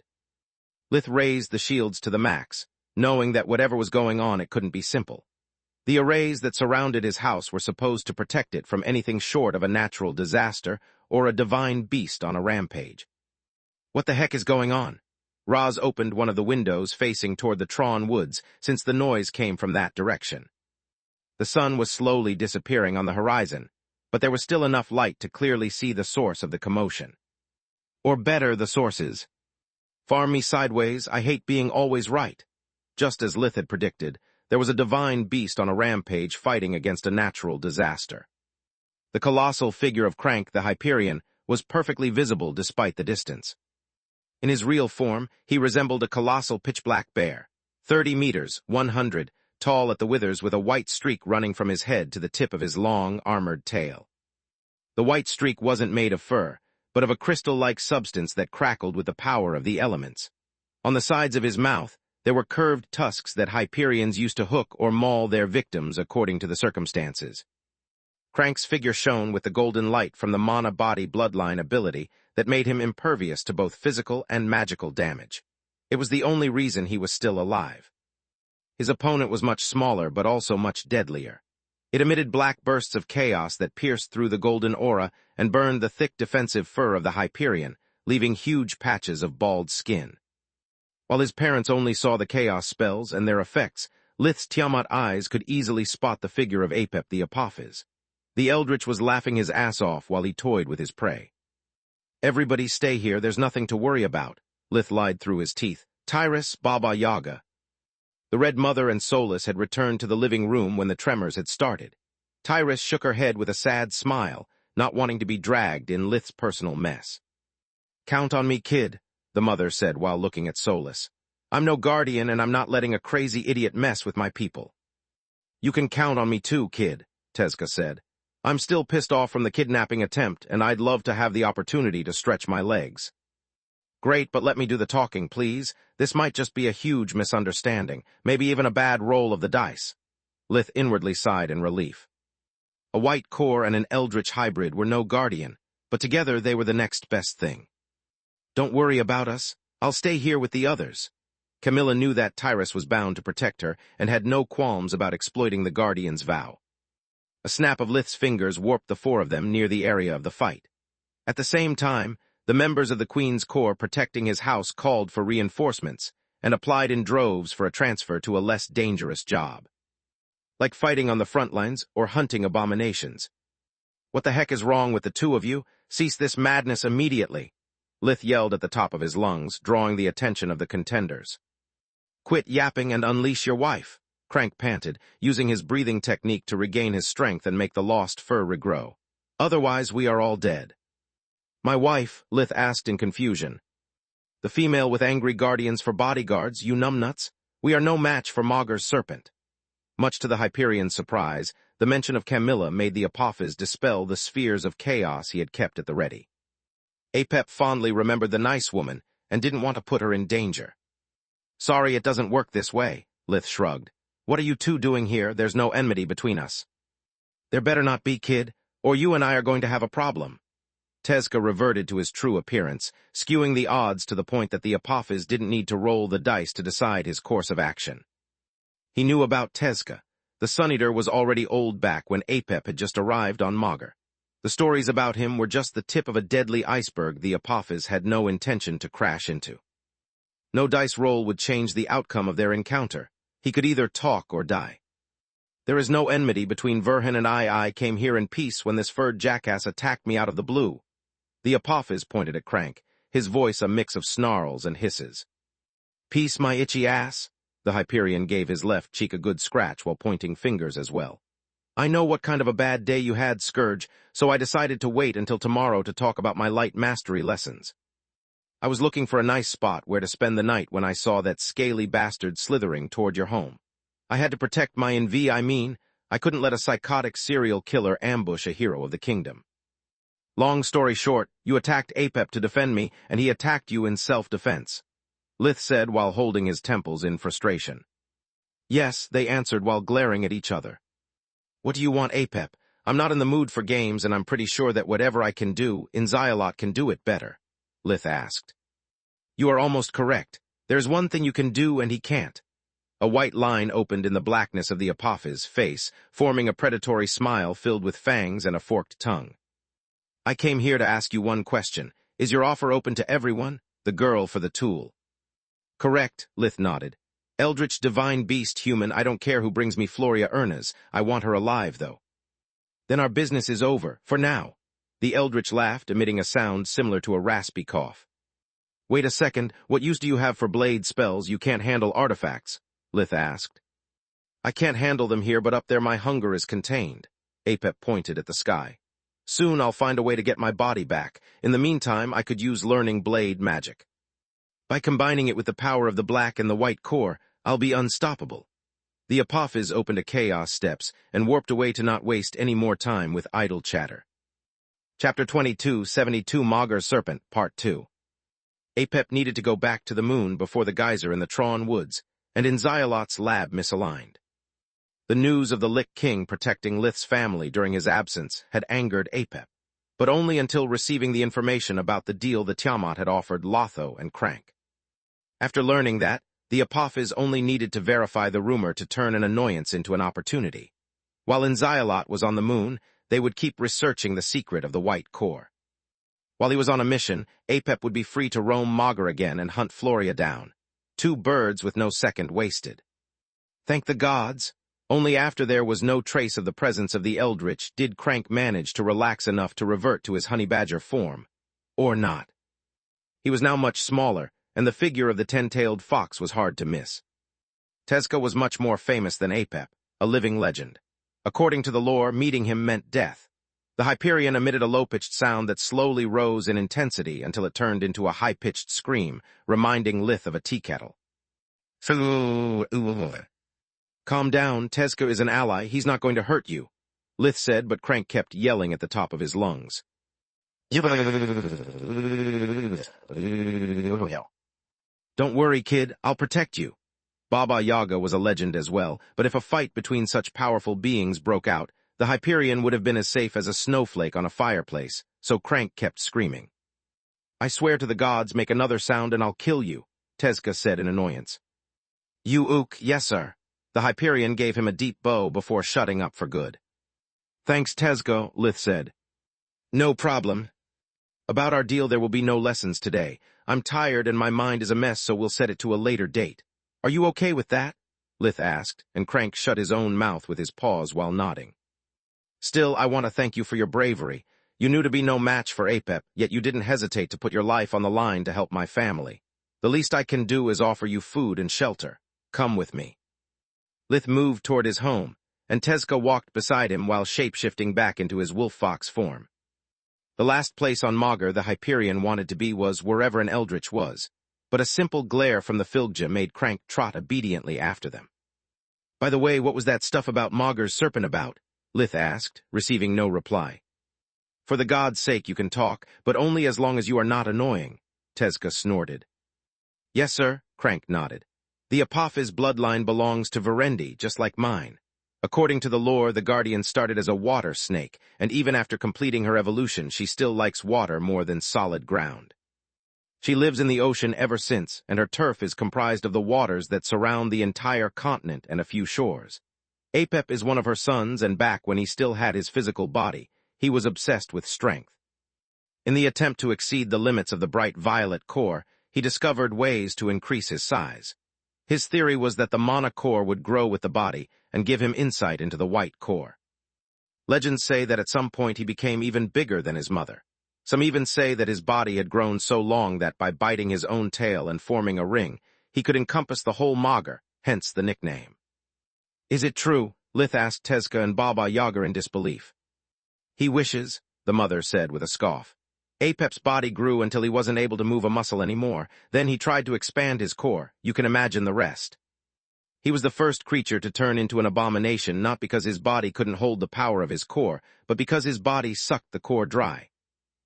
Lith raised the shields to the max, knowing that whatever was going on, it couldn't be simple. The arrays that surrounded his house were supposed to protect it from anything short of a natural disaster or a divine beast on a rampage. What the heck is going on? Raz opened one of the windows facing toward the Tron woods, since the noise came from that direction. The sun was slowly disappearing on the horizon, but there was still enough light to clearly see the source of the commotion. Or better, the sources. Farm me sideways, I hate being always right. Just as Lith had predicted, there was a divine beast on a rampage fighting against a natural disaster. The colossal figure of Crank the Hyperion was perfectly visible despite the distance. In his real form, he resembled a colossal pitch-black bear, 30 meters, 100, tall at the withers with a white streak running from his head to the tip of his long, armored tail. The white streak wasn't made of fur, but of a crystal-like substance that crackled with the power of the elements. On the sides of his mouth, there were curved tusks that Hyperions used to hook or maul their victims according to the circumstances. Crank's figure shone with the golden light from the mana body bloodline ability that made him impervious to both physical and magical damage. It was the only reason he was still alive. His opponent was much smaller, but also much deadlier. It emitted black bursts of chaos that pierced through the golden aura and burned the thick defensive fur of the Hyperion, leaving huge patches of bald skin. While his parents only saw the chaos spells and their effects, Lith's Tiamat eyes could easily spot the figure of Apep the Apophis. The Eldritch was laughing his ass off while he toyed with his prey. Everybody stay here, there's nothing to worry about, Lith lied through his teeth. Tyrus, Baba Yaga. The Red Mother and Solus had returned to the living room when the tremors had started. Tyrus shook her head with a sad smile, not wanting to be dragged in Lith's personal mess. Count on me, kid, the mother said while looking at Solus. I'm no guardian, and I'm not letting a crazy idiot mess with my people. You can count on me too, kid, Tezka said. I'm still pissed off from the kidnapping attempt, and I'd love to have the opportunity to stretch my legs. Great, but let me do the talking, please. This might just be a huge misunderstanding, maybe even a bad roll of the dice. Lith inwardly sighed in relief. A white core and an eldritch hybrid were no guardian, but together they were the next best thing. Don't worry about us. I'll stay here with the others. Camilla knew that Tyrus was bound to protect her and had no qualms about exploiting the Guardian's vow. A snap of Lith's fingers warped the four of them near the area of the fight. At the same time, the members of the Queen's Corps protecting his house called for reinforcements and applied in droves for a transfer to a less dangerous job. Like fighting on the front lines or hunting abominations. What the heck is wrong with the two of you? Cease this madness immediately, Lith yelled at the top of his lungs, drawing the attention of the contenders. Quit yapping and unleash your wife, Crank panted, using his breathing technique to regain his strength and make the lost fur regrow. Otherwise, we are all dead. My wife, Lith asked in confusion. The female with angry guardians for bodyguards, you numbnuts? We are no match for Maugre's serpent. Much to the Hyperion's surprise, the mention of Camilla made the Apophis dispel the spheres of chaos he had kept at the ready. Apep fondly remembered the nice woman and didn't want to put her in danger. Sorry it doesn't work this way, Lith shrugged. What are you two doing here? There's no enmity between us. There better not be, kid, or you and I are going to have a problem. Tezca reverted to his true appearance, skewing the odds to the point that the Apophis didn't need to roll the dice to decide his course of action. He knew about Tezca. The Sun-Eater was already old back when Apep had just arrived on Maugre. The stories about him were just the tip of a deadly iceberg the Apophis had no intention to crash into. No dice roll would change the outcome of their encounter. He could either talk or die. There is no enmity between Verhan and I came here in peace when this furred jackass attacked me out of the blue. The Apophis pointed at Crank, his voice a mix of snarls and hisses. Peace, my itchy ass? The Hyperion gave his left cheek a good scratch while pointing fingers as well. I know what kind of a bad day you had, Scourge, so I decided to wait until tomorrow to talk about my light mastery lessons. I was looking for a nice spot where to spend the night when I saw that scaly bastard slithering toward your home. I had to protect my I couldn't let a psychotic serial killer ambush a hero of the kingdom. Long story short, you attacked Apep to defend me, and he attacked you in self-defense, Lith said while holding his temples in frustration. Yes, they answered while glaring at each other. What do you want, Apep? I'm not in the mood for games, and I'm pretty sure that whatever I can do, Inziolot can do it better, Lith asked. You are almost correct. There's one thing you can do and he can't. A white line opened in the blackness of the Apophis' face, forming a predatory smile filled with fangs and a forked tongue. I came here to ask you one question. Is your offer open to everyone? The girl for the tool. Correct, Lith nodded. Eldritch divine beast human, I don't care who brings me Floria Ernas. I want her alive, though. Then our business is over, for now. The Eldritch laughed, emitting a sound similar to a raspy cough. Wait a second, what use do you have for blade spells? You can't handle artifacts, Lith asked. I can't handle them here, but up there my hunger is contained. Apep pointed at the sky. Soon I'll find a way to get my body back. In the meantime, I could use learning blade magic. By combining it with the power of the black and the white core, I'll be unstoppable. The Apophis opened a chaos steps and warped away to not waste any more time with idle chatter. Chapter 22, 72 Maugre's Serpent, Part 2. Apep needed to go back to the moon before the geyser in the Tron Woods, and Inziolot's lab misaligned. The news of the Lich King protecting Lith's family during his absence had angered Apep, but only until receiving the information about the deal the Tiamat had offered Lotho and Crank. After learning that, the Apophis only needed to verify the rumor to turn an annoyance into an opportunity. While Inziolot was on the moon, they would keep researching the secret of the white core. While he was on a mission, Apep would be free to roam Maugre again and hunt Floria down. 2 birds with no second wasted. Thank the gods! Only after there was no trace of the presence of the Eldritch did Crank manage to relax enough to revert to his honey badger form. Or not. He was now much smaller, and the figure of the 10-tailed fox was hard to miss. Tezca was much more famous than Apep, a living legend. According to the lore, meeting him meant death. The Hyperion emitted a low-pitched sound that slowly rose in intensity until it turned into a high-pitched scream, reminding Lith of a tea kettle. Calm down, Tezca is an ally, he's not going to hurt you, Lith said, but Crank kept yelling at the top of his lungs. Don't worry, kid, I'll protect you. Baba Yaga was a legend as well, but if a fight between such powerful beings broke out, the Hyperion would have been as safe as a snowflake on a fireplace, so Crank kept screaming. I swear to the gods, make another sound and I'll kill you, Tezca said in annoyance. You ook, yes sir. The Hyperion gave him a deep bow before shutting up for good. Thanks, Tezca, Lith said. No problem. About our deal there will be no lessons today. I'm tired and my mind is a mess, so we'll set it to a later date. Are you okay with that? Lith asked, and Crank shut his own mouth with his paws while nodding. Still, I want to thank you for your bravery. You knew to be no match for Apep, yet you didn't hesitate to put your life on the line to help my family. The least I can do is offer you food and shelter. Come with me. Lith moved toward his home, and Tezca walked beside him while shape-shifting back into his wolf-fox form. The last place on Maugre the Hyperion wanted to be was wherever an Eldritch was. but a simple glare from the Filgja made Crank trot obediently after them. "By the way, what was that stuff about Maugur's serpent about?" Lith asked, receiving no reply. "For the god's sake you can talk, but only as long as you are not annoying," Tezca snorted. "Yes, sir," Crank nodded. "The Apophis bloodline belongs to Verendi, just like mine. According to the lore, the Guardian started as a water snake, and even after completing her evolution, she still likes water more than solid ground. She lives in the ocean ever since, and her turf is comprised of the waters that surround the entire continent and a few shores. Apep is one of her sons, and back when he still had his physical body, he was obsessed with strength. In the attempt to exceed the limits of the bright violet core, he discovered ways to increase his size. His theory was that the mana core would grow with the body and give him insight into the white core. Legends say that at some point he became even bigger than his mother. Some even say that his body had grown so long that by biting his own tail and forming a ring, he could encompass the whole Magur, hence the nickname. "Is it true?" Lith asked Tezca and Baba Yaga in disbelief. "He wishes," the mother said with a scoff. "Apep's body grew until he wasn't able to move a muscle anymore. Then he tried to expand his core. You can imagine the rest. He was the first creature to turn into an abomination, not because his body couldn't hold the power of his core, but because his body sucked the core dry,"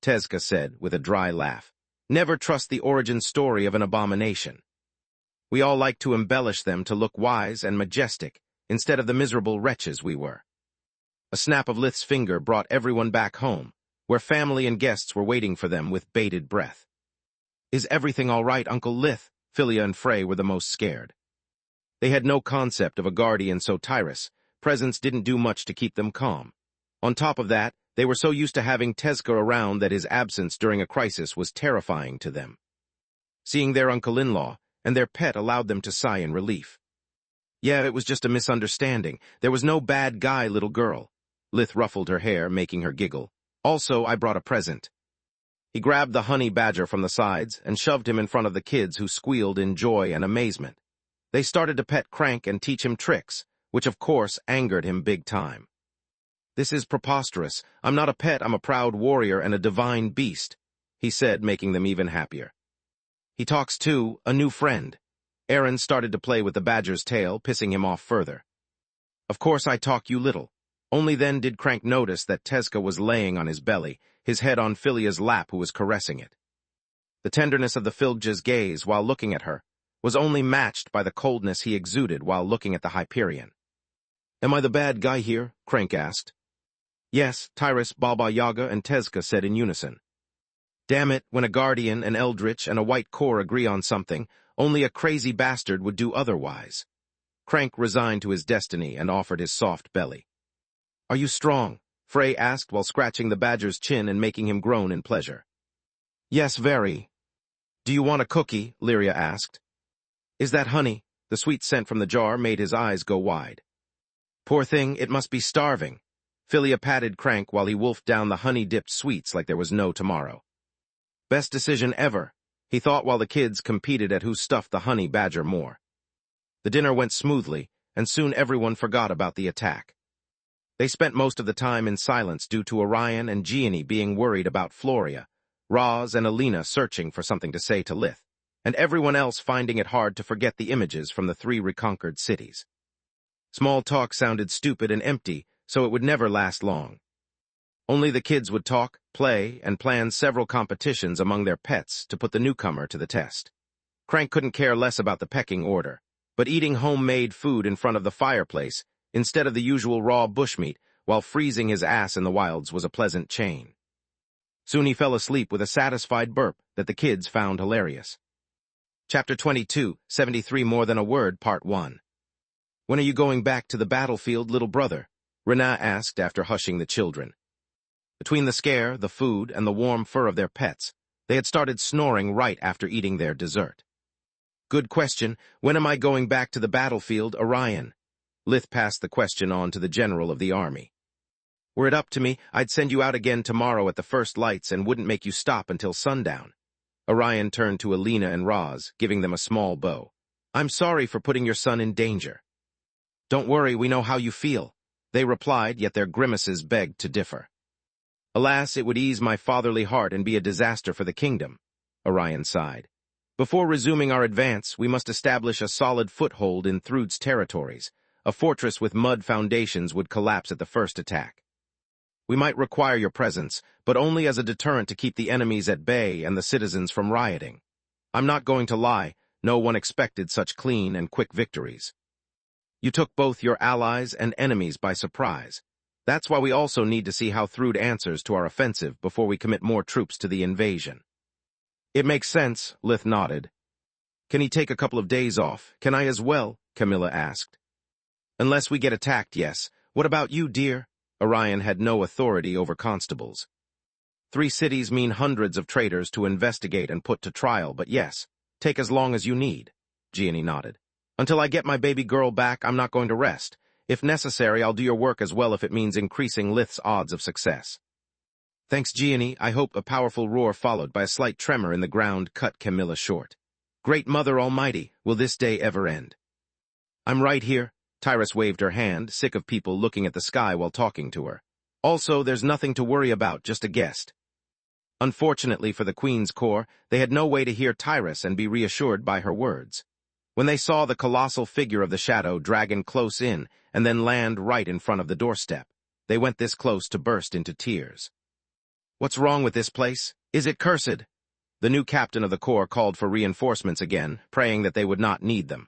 Tezca said with a dry laugh. "Never trust the origin story of an abomination. We all like to embellish them to look wise and majestic, instead of the miserable wretches we were." A snap of Lith's finger brought everyone back home, where family and guests were waiting for them with bated breath. "Is everything all right, Uncle Lith?" Philia and Frey were the most scared. They had no concept of a guardian so tyrus. Presence didn't do much to keep them calm. On top of that, they were so used to having Tezca around that his absence during a crisis was terrifying to them. Seeing their uncle-in-law and their pet allowed them to sigh in relief. "Yeah, it was just a misunderstanding. There was no bad guy, little girl." Lith ruffled her hair, making her giggle. "Also, I brought a present." He grabbed the honey badger from the sides and shoved him in front of the kids who squealed in joy and amazement. They started to pet Crank and teach him tricks, which of course angered him big time. "This is preposterous. I'm not a pet, I'm a proud warrior and a divine beast," he said, making them even happier. "He talks too, a new friend." Aaron started to play with the badger's tail, pissing him off further. "Of course I talk, you little." Only then did Crank notice that Tezca was laying on his belly, his head on Philia's lap, who was caressing it. The tenderness of the Filgja's gaze while looking at her was only matched by the coldness he exuded while looking at the Hyperion. "Am I the bad guy here?" Crank asked. "Yes," Tyrus, Baba Yaga, and Tezca said in unison. "Damn it, when a guardian, an eldritch, and a white core agree on something, only a crazy bastard would do otherwise." Crank resigned to his destiny and offered his soft belly. "Are you strong?" Frey asked while scratching the badger's chin and making him groan in pleasure. "Yes, very." "Do you want a cookie?" Lyria asked. "Is that honey?" The sweet scent from the jar made his eyes go wide. "Poor thing, it must be starving." Philia patted Crank while he wolfed down the honey-dipped sweets like there was no tomorrow. "Best decision ever," he thought while the kids competed at who stuffed the honey badger more. The dinner went smoothly, and soon everyone forgot about the attack. They spent most of the time in silence due to Orion and Gianni being worried about Floria, Roz and Alina searching for something to say to Lith, and everyone else finding it hard to forget the images from the 3 reconquered cities. Small talk sounded stupid and empty, so it would never last long. Only the kids would talk, play, and plan several competitions among their pets to put the newcomer to the test. Crank couldn't care less about the pecking order, but eating homemade food in front of the fireplace instead of the usual raw bushmeat while freezing his ass in the wilds was a pleasant chain. Soon he fell asleep with a satisfied burp that the kids found hilarious. Chapter 22, 73 More Than a Word, Part 1. "When are you going back to the battlefield, little brother?" Rena asked after hushing the children. Between the scare, the food, and the warm fur of their pets, they had started snoring right after eating their dessert. "Good question. When am I going back to the battlefield, Orion?" Lith passed the question on to the general of the army. "Were it up to me, I'd send you out again tomorrow at the first lights and wouldn't make you stop until sundown." Orion turned to Alina and Roz, giving them a small bow. "I'm sorry for putting your son in danger." "Don't worry, we know how you feel," they replied, yet their grimaces begged to differ. "Alas, it would ease my fatherly heart and be a disaster for the kingdom," Orion sighed. Before resuming our advance, we must establish a solid foothold in Thrud's territories. A fortress with mud foundations would collapse at the first attack. We might require your presence, but only as a deterrent to keep the enemies at bay and the citizens from rioting. I'm not going to lie, no one expected such clean and quick victories. You took both your allies and enemies by surprise. That's why we also need to see how Thrud answers to our offensive before we commit more troops to the invasion. It makes sense, Lith nodded. Can he take a couple of days off? Can I as well? Camilla asked. Unless we get attacked, yes. What about you, dear? Orion had no authority over constables. 3 cities mean hundreds of traitors to investigate and put to trial, but yes, take as long as you need. Gianni nodded. Until I get my baby girl back, I'm not going to rest. If necessary, I'll do your work as well if it means increasing Lith's odds of success. Thanks, Gianni. I hope. A powerful roar followed by a slight tremor in the ground cut Camilla short. Great Mother Almighty, will this day ever end? I'm right here. Tyrus waved her hand, sick of people looking at the sky while talking to her. Also, there's nothing to worry about, just a guest. Unfortunately for the Queen's Corps, they had no way to hear Tyrus and be reassured by her words. When they saw the colossal figure of the shadow dragon close in and then land right in front of the doorstep, they went this close to burst into tears. What's wrong with this place? Is it cursed? The new captain of the Corps called for reinforcements again, praying that they would not need them.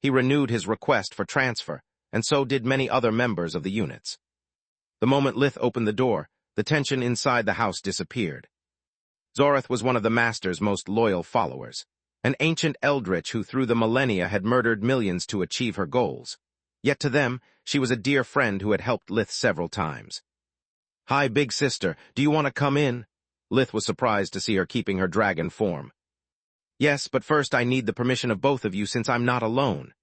He renewed his request for transfer, and so did many other members of the units. The moment Lith opened the door, the tension inside the house disappeared. Zorith was one of the Master's most loyal followers, an ancient eldritch who through the millennia had murdered millions to achieve her goals. Yet to them, she was a dear friend who had helped Lith several times. Hi, big sister, do you want to come in? Lith was surprised to see her keeping her dragon form. Yes, but first I need the permission of both of you since I'm not alone.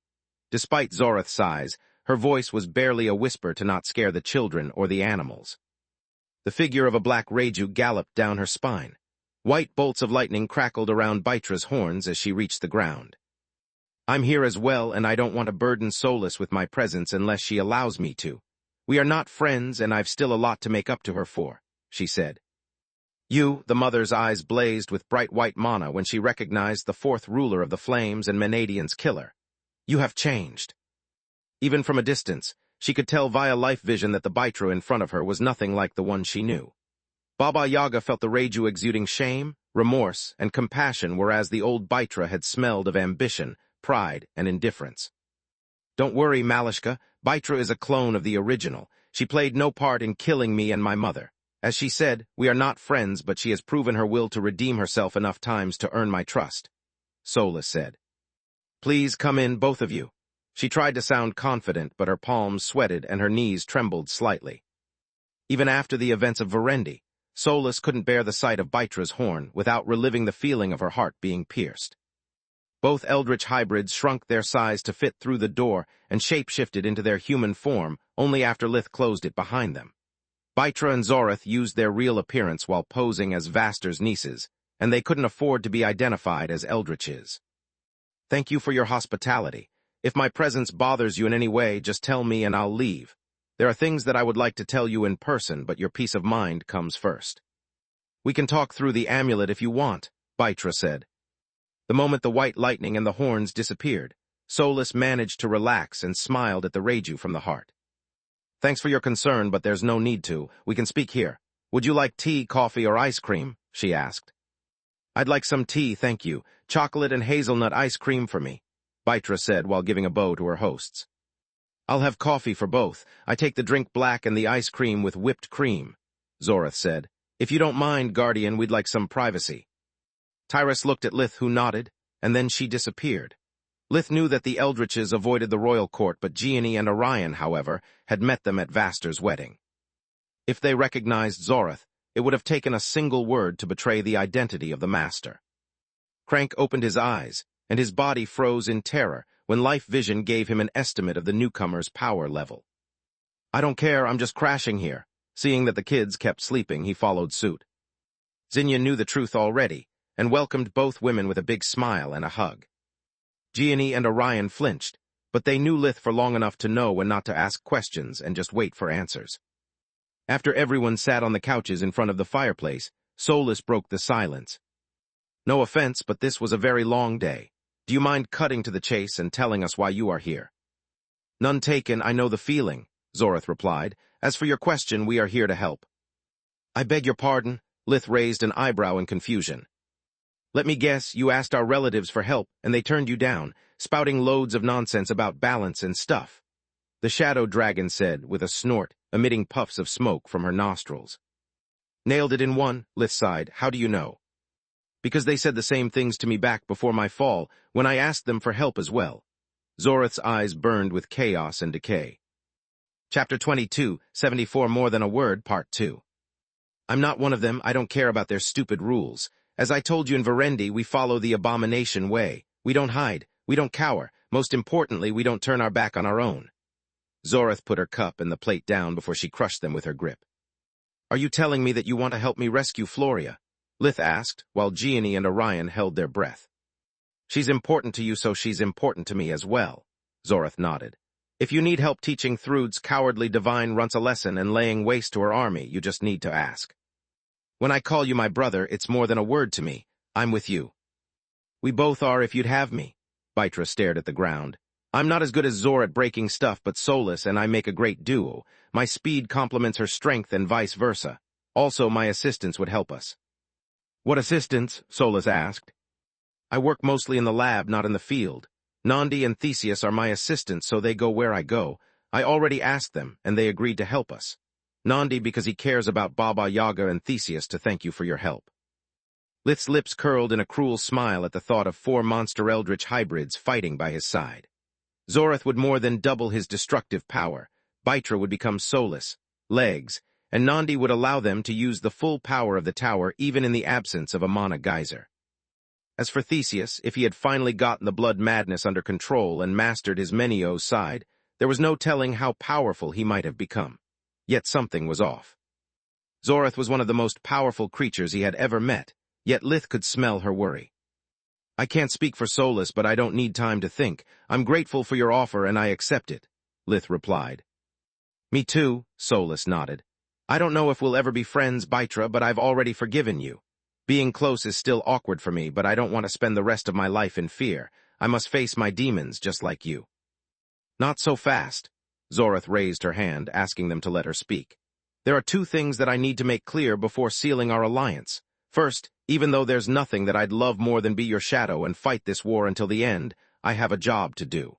Despite Zorith's size, her voice was barely a whisper to not scare the children or the animals. The figure of a black Reiju galloped down her spine. White bolts of lightning crackled around Baitra's horns as she reached the ground. I'm here as well, and I don't want to burden Solus with my presence unless she allows me to. We are not friends, and I've still a lot to make up to her for, she said. You, the mother's eyes blazed with bright white mana when she recognized the 4th ruler of the Flames and Menadian's killer. You have changed. Even from a distance, she could tell via life vision that the Baitra in front of her was nothing like the one she knew. Baba Yaga felt the Reiju exuding shame, remorse, and compassion, whereas the old Baitra had smelled of ambition, pride, and indifference. Don't worry, Malishka, Baitra is a clone of the original. She played no part in killing me and my mother. As she said, we are not friends, but she has proven her will to redeem herself enough times to earn my trust. Solus said. Please come in, both of you. She tried to sound confident, but her palms sweated and her knees trembled slightly. Even after the events of Verendi, Solus couldn't bear the sight of Baitra's horn without reliving the feeling of her heart being pierced. Both eldritch hybrids shrunk their size to fit through the door and shape-shifted into their human form only after Lith closed it behind them. Baitra and Zorith used their real appearance while posing as Vaster's nieces, and they couldn't afford to be identified as eldritches. Thank you for your hospitality. If my presence bothers you in any way, just tell me and I'll leave. There are things that I would like to tell you in person, but your peace of mind comes first. We can talk through the amulet if you want, Baitra said. The moment the white lightning and the horns disappeared, Solus managed to relax and smiled at the Reiju from the heart. Thanks for your concern, but there's no need to. We can speak here. Would you like tea, coffee, or ice cream? She asked. I'd like some tea, thank you. Chocolate and hazelnut ice cream for me, Baitra said while giving a bow to her hosts. I'll have coffee for both. I take the drink black and the ice cream with whipped cream, Zorith said. If you don't mind, Guardian, we'd like some privacy. Tyrus looked at Lith, who nodded, and then she disappeared. Lith knew that the Eldritches avoided the royal court, but Gianni and Orion, however, had met them at Vaster's wedding. If they recognized Zorith, it would have taken a single word to betray the identity of the Master. Crank opened his eyes, and his body froze in terror when life vision gave him an estimate of the newcomer's power level. I don't care, I'm just crashing here. Seeing that the kids kept sleeping, he followed suit. Zinnia knew the truth already, and welcomed both women with a big smile and a hug. Gianni and Orion flinched, but they knew Lith for long enough to know when not to ask questions and just wait for answers. After everyone sat on the couches in front of the fireplace, Solus broke the silence. No offense, but this was a very long day. Do you mind cutting to the chase and telling us why you are here? None taken, I know the feeling, Zorith replied. As for your question, we are here to help. I beg your pardon, Lith raised an eyebrow in confusion. Let me guess, you asked our relatives for help, and they turned you down, spouting loads of nonsense about balance and stuff. The shadow dragon said, with a snort, emitting puffs of smoke from her nostrils. Nailed it in one, Lith sighed. How do you know? Because they said the same things to me back before my fall, when I asked them for help as well. Zorith's eyes burned with chaos and decay. Chapter 22, 74 More Than a Word, Part 2. I'm not one of them. I don't care about their stupid rules. As I told you in Verendi, we follow the abomination way. We don't hide. We don't cower. Most importantly, we don't turn our back on our own. Zorith put her cup and the plate down before she crushed them with her grip. Are you telling me that you want to help me rescue Floria? Lith asked, while Gianni and Orion held their breath. She's important to you, so she's important to me as well. Zorith nodded. If you need help teaching Thrud's cowardly divine runts a lesson and laying waste to her army, you just need to ask. When I call you my brother, it's more than a word to me. I'm with you. We both are if you'd have me. Baitra stared at the ground. I'm not as good as Zor at breaking stuff, but Solus and I make a great duo. My speed complements her strength and vice versa. Also, my assistance would help us. What assistance? Solus asked. I work mostly in the lab, not in the field. Nandi and Theseus are my assistants, so they go where I go. I already asked them, and they agreed to help us. Nandi because he cares about Baba Yaga, and Theseus to thank you for your help. Lith's lips curled in a cruel smile at the thought of 4 monster eldritch hybrids fighting by his side. Zorith would more than double his destructive power. Baitra would become Solus, legs, and Nandi would allow them to use the full power of the tower even in the absence of a mana geyser. As for Theseus, if he had finally gotten the blood madness under control and mastered his Menio's side, there was no telling how powerful he might have become. Yet something was off. Zorith was one of the most powerful creatures he had ever met, yet Lith could smell her worry. I can't speak for Solus, but I don't need time to think. I'm grateful for your offer and I accept it, Lith replied. Me too, Solus nodded. I don't know if we'll ever be friends, Baitra, but I've already forgiven you. Being close is still awkward for me, but I don't want to spend the rest of my life in fear. I must face my demons just like you. Not so fast. Zorith raised her hand, asking them to let her speak. There are 2 things that I need to make clear before sealing our alliance. First, even though there's nothing that I'd love more than be your shadow and fight this war until the end, I have a job to do.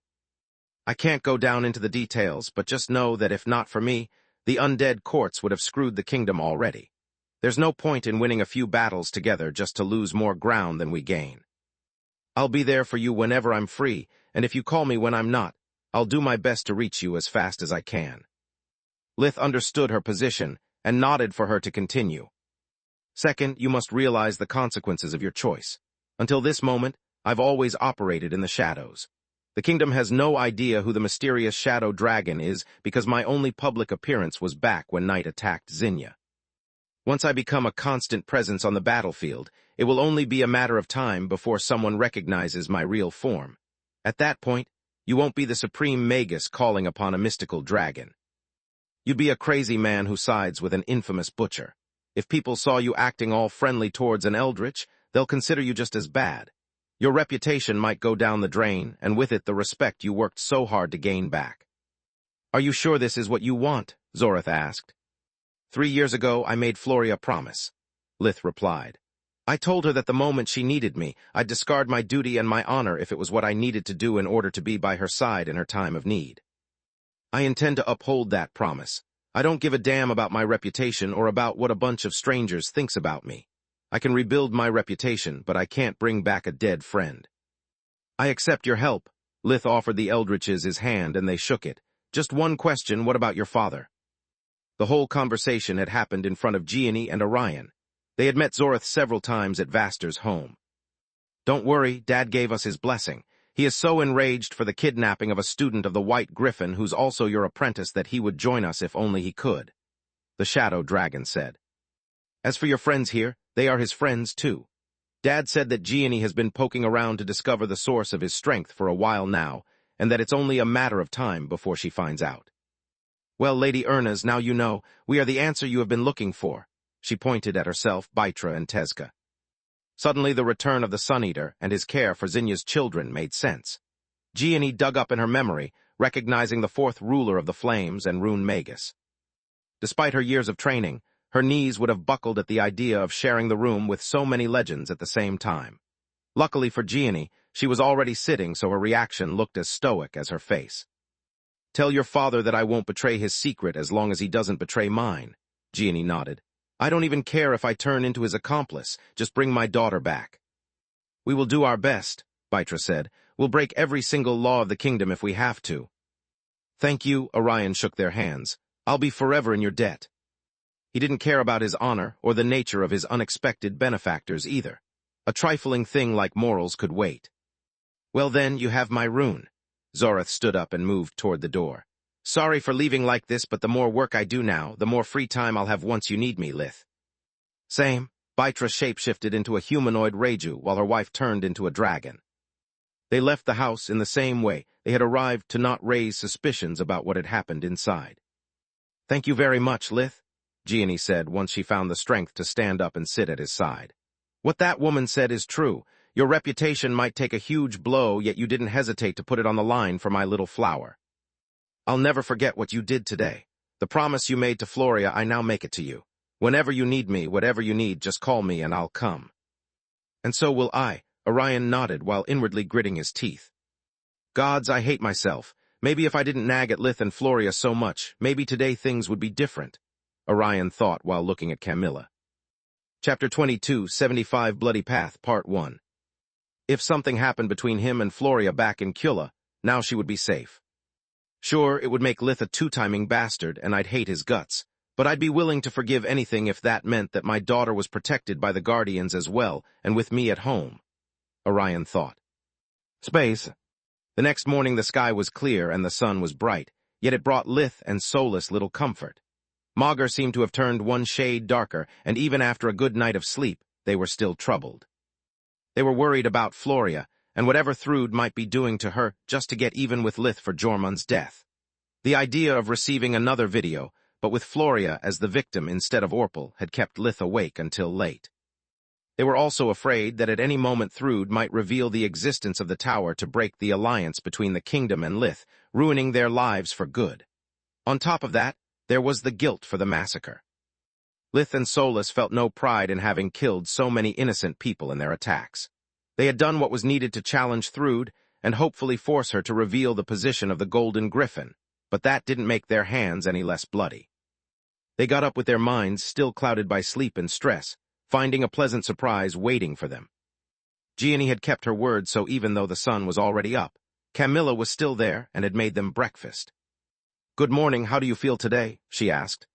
I can't go down into the details, but just know that if not for me, the undead courts would have screwed the kingdom already. There's no point in winning a few battles together just to lose more ground than we gain. I'll be there for you whenever I'm free, and if you call me when I'm not, I'll do my best to reach you as fast as I can. Lith understood her position and nodded for her to continue. Second, you must realize the consequences of your choice. Until this moment, I've always operated in the shadows. The kingdom has no idea who the mysterious shadow dragon is because my only public appearance was back when Night attacked Zinnia. Once I become a constant presence on the battlefield, it will only be a matter of time before someone recognizes my real form. At that point, you won't be the supreme Magus calling upon a mystical dragon. You'd be a crazy man who sides with an infamous butcher. If people saw you acting all friendly towards an eldritch, they'll consider you just as bad. Your reputation might go down the drain, and with it the respect you worked so hard to gain back. Are you sure this is what you want? Zorith asked. 3 years ago, I made Floria a promise, Lith replied. I told her that the moment she needed me, I'd discard my duty and my honor if it was what I needed to do in order to be by her side in her time of need. I intend to uphold that promise. I don't give a damn about my reputation or about what a bunch of strangers thinks about me. I can rebuild my reputation, but I can't bring back a dead friend. I accept your help. Lith offered the Eldritches his hand, and they shook it. Just one question, what about your father? The whole conversation had happened in front of Gianni and Orion. They had met Zorith several times at Vaster's home. Don't worry, Dad gave us his blessing. He is so enraged for the kidnapping of a student of the White Griffin who's also your apprentice that he would join us if only he could, the Shadow Dragon said. As for your friends here, they are his friends too. Dad said that Gianni has been poking around to discover the source of his strength for a while now, and that it's only a matter of time before she finds out. Well, Lady Ernas, now you know, we are the answer you have been looking for. She pointed at herself, Baitra, and Tezka. Suddenly the return of the Sun-Eater and his care for Zinya's children made sense. Gianni dug up in her memory, recognizing the fourth ruler of the Flames and Rune Magus. Despite her years of training, her knees would have buckled at the idea of sharing the room with so many legends at the same time. Luckily for Gianni, she was already sitting, so her reaction looked as stoic as her face. "Tell your father that I won't betray his secret as long as he doesn't betray mine," Gianni nodded. "I don't even care if I turn into his accomplice, just bring my daughter back." "We will do our best," Baitra said. "We'll break every single law of the kingdom if we have to." "Thank you," Orion shook their hands. "I'll be forever in your debt." He didn't care about his honor or the nature of his unexpected benefactors either. A trifling thing like morals could wait. "Well then, you have my rune." Zoreth stood up and moved toward the door. "Sorry for leaving like this, but the more work I do now, the more free time I'll have once you need me, Lith." "Same." Baitra shapeshifted into a humanoid Reiju while her wife turned into a dragon. They left the house in the same way they had arrived, to not raise suspicions about what had happened inside. "Thank you very much, Lith," Gianni said once she found the strength to stand up and sit at his side. "What that woman said is true. Your reputation might take a huge blow, yet you didn't hesitate to put it on the line for my little flower. I'll never forget what you did today. The promise you made to Floria, I now make it to you. Whenever you need me, whatever you need, just call me and I'll come." "And so will I," Orion nodded while inwardly gritting his teeth. "Gods, I hate myself. Maybe if I didn't nag at Lith and Floria so much, maybe today things would be different," Orion thought while looking at Camilla. Chapter 22, 75 Bloody Path, Part 1. If something happened between him and Floria back in Kula, now she would be safe. Sure, it would make Lith a two-timing bastard, and I'd hate his guts, but I'd be willing to forgive anything if that meant that my daughter was protected by the Guardians as well, and with me at home, Orion thought. Space. The next morning the sky was clear and the sun was bright, yet it brought Lith and Solus little comfort. Magus seemed to have turned one shade darker, and even after a good night of sleep, they were still troubled. They were worried about Floria, and whatever Thrud might be doing to her just to get even with Lith for Jormund's death. The idea of receiving another video, but with Floria as the victim instead of Orpal, had kept Lith awake until late. They were also afraid that at any moment Thrud might reveal the existence of the tower to break the alliance between the kingdom and Lith, ruining their lives for good. On top of that, there was the guilt for the massacre. Lith and Solus felt no pride in having killed so many innocent people in their attacks. They had done what was needed to challenge Thrud and hopefully force her to reveal the position of the Golden Griffin, but that didn't make their hands any less bloody. They got up with their minds still clouded by sleep and stress, finding a pleasant surprise waiting for them. Gianni had kept her word, so even though the sun was already up, Camilla was still there and had made them breakfast. "Good morning, how do you feel today?" she asked.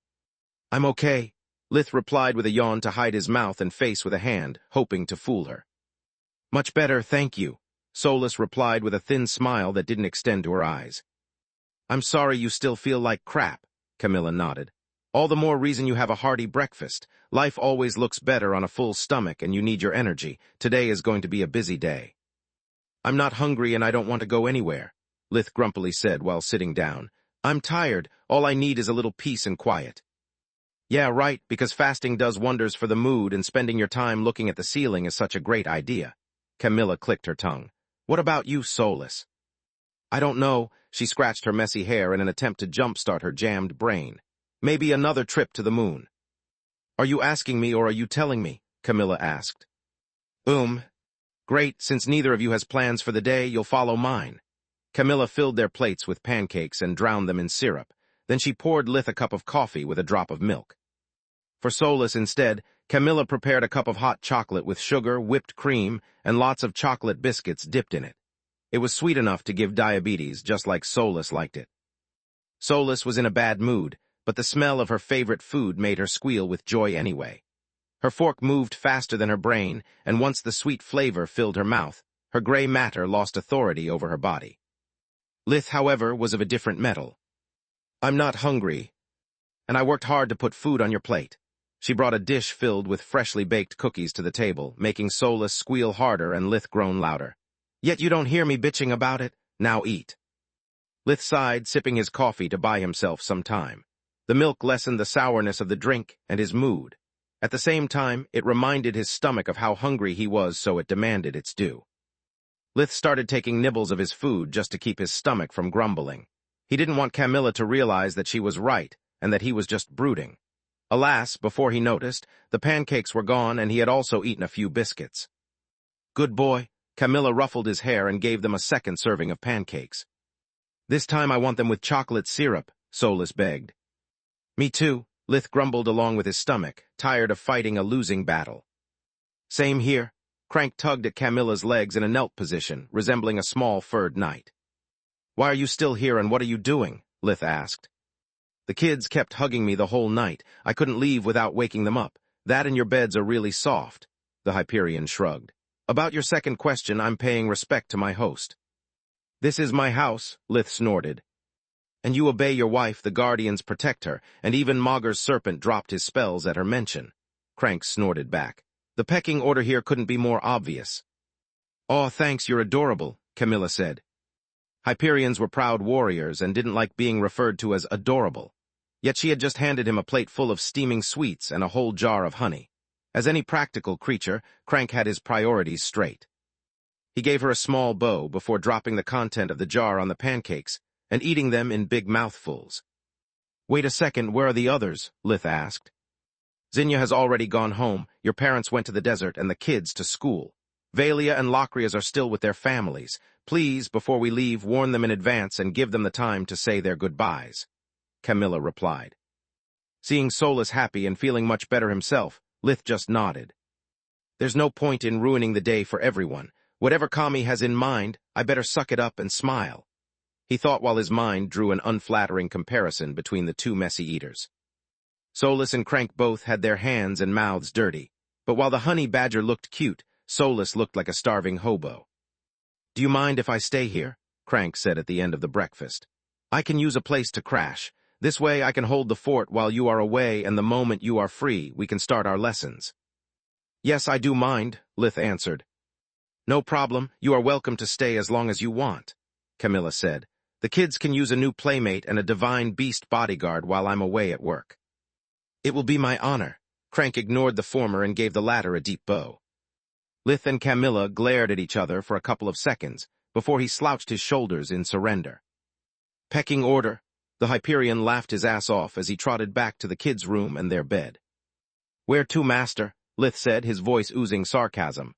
"I'm okay," Lith replied with a yawn to hide his mouth and face with a hand, hoping to fool her. "Much better, thank you," Solus replied with a thin smile that didn't extend to her eyes. "I'm sorry you still feel like crap," Camilla nodded. "All the more reason you have a hearty breakfast. Life always looks better on a full stomach and you need your energy. Today is going to be a busy day." "I'm not hungry and I don't want to go anywhere," Lith grumpily said while sitting down. "I'm tired. All I need is a little peace and quiet." "Yeah, right, because fasting does wonders for the mood and spending your time looking at the ceiling is such a great idea." Camilla clicked her tongue. "What about you, Solus?" "I don't know." She scratched her messy hair in an attempt to jumpstart her jammed brain. "Maybe another trip to the moon." "Are you asking me or are you telling me?" Camilla asked. Great, since neither of you has plans for the day, you'll follow mine." Camilla filled their plates with pancakes and drowned them in syrup. Then she poured Lith a cup of coffee with a drop of milk. For Solus instead, Camilla prepared a cup of hot chocolate with sugar, whipped cream, and lots of chocolate biscuits dipped in it. It was sweet enough to give diabetes, just like Solus liked it. Solus was in a bad mood, but the smell of her favorite food made her squeal with joy anyway. Her fork moved faster than her brain, and once the sweet flavor filled her mouth, her gray matter lost authority over her body. Lith, however, was of a different metal. "I'm not hungry, and I worked hard to put food on your plate." She brought a dish filled with freshly baked cookies to the table, making Solus squeal harder and Lith groan louder. "Yet you don't hear me bitching about it. Now eat." Lith sighed, sipping his coffee to buy himself some time. The milk lessened the sourness of the drink and his mood. At the same time, it reminded his stomach of how hungry he was, so it demanded its due. Lith started taking nibbles of his food just to keep his stomach from grumbling. He didn't want Camilla to realize that she was right and that he was just brooding. Alas, before he noticed, the pancakes were gone and he had also eaten a few biscuits. Good boy, Camilla ruffled his hair and gave them a second serving of pancakes. This time I want them with chocolate syrup, Solus begged. Me too, Lith grumbled along with his stomach, tired of fighting a losing battle. Same here. Crank tugged at Camilla's legs in a knelt position, resembling a small furred knight. Why are you still here and what are you doing? Lith asked. The kids kept hugging me the whole night. I couldn't leave without waking them up. That and your beds are really soft, the Hyperion shrugged. About your second question, I'm paying respect to my host. This is my house, Lith snorted. And you obey your wife, the guardians protect her, and even Maugre's serpent dropped his spells at her mention. Crank snorted back. The pecking order here couldn't be more obvious. Aw, thanks, you're adorable, Camilla said. Hyperions were proud warriors and didn't like being referred to as adorable. Yet she had just handed him a plate full of steaming sweets and a whole jar of honey. As any practical creature, Crank had his priorities straight. He gave her a small bow before dropping the content of the jar on the pancakes and eating them in big mouthfuls. Wait a second, where are the others? Lith asked. Zinnia has already gone home, your parents went to the desert, and the kids to school. Valia and Locrias are still with their families. Please, before we leave, warn them in advance and give them the time to say their goodbyes, Camilla replied. Seeing Solus happy and feeling much better himself, Lith just nodded. There's no point in ruining the day for everyone. Whatever Kami has in mind, I better suck it up and smile, he thought while his mind drew an unflattering comparison between the two messy eaters. Solus and Crank both had their hands and mouths dirty, but while the honey badger looked cute, Solus looked like a starving hobo. Do you mind if I stay here? Crank said at the end of the breakfast. I can use a place to crash. This way I can hold the fort while you are away, and the moment you are free, we can start our lessons. Yes, I do mind, Lith answered. No problem, you are welcome to stay as long as you want, Camilla said. The kids can use a new playmate and a divine beast bodyguard while I'm away at work. It will be my honor. Crank ignored the former and gave the latter a deep bow. Lith and Camilla glared at each other for a couple of seconds before he slouched his shoulders in surrender. Pecking order. The Hyperion laughed his ass off as he trotted back to the kids' room and their bed. Where to, master? Lith said, his voice oozing sarcasm.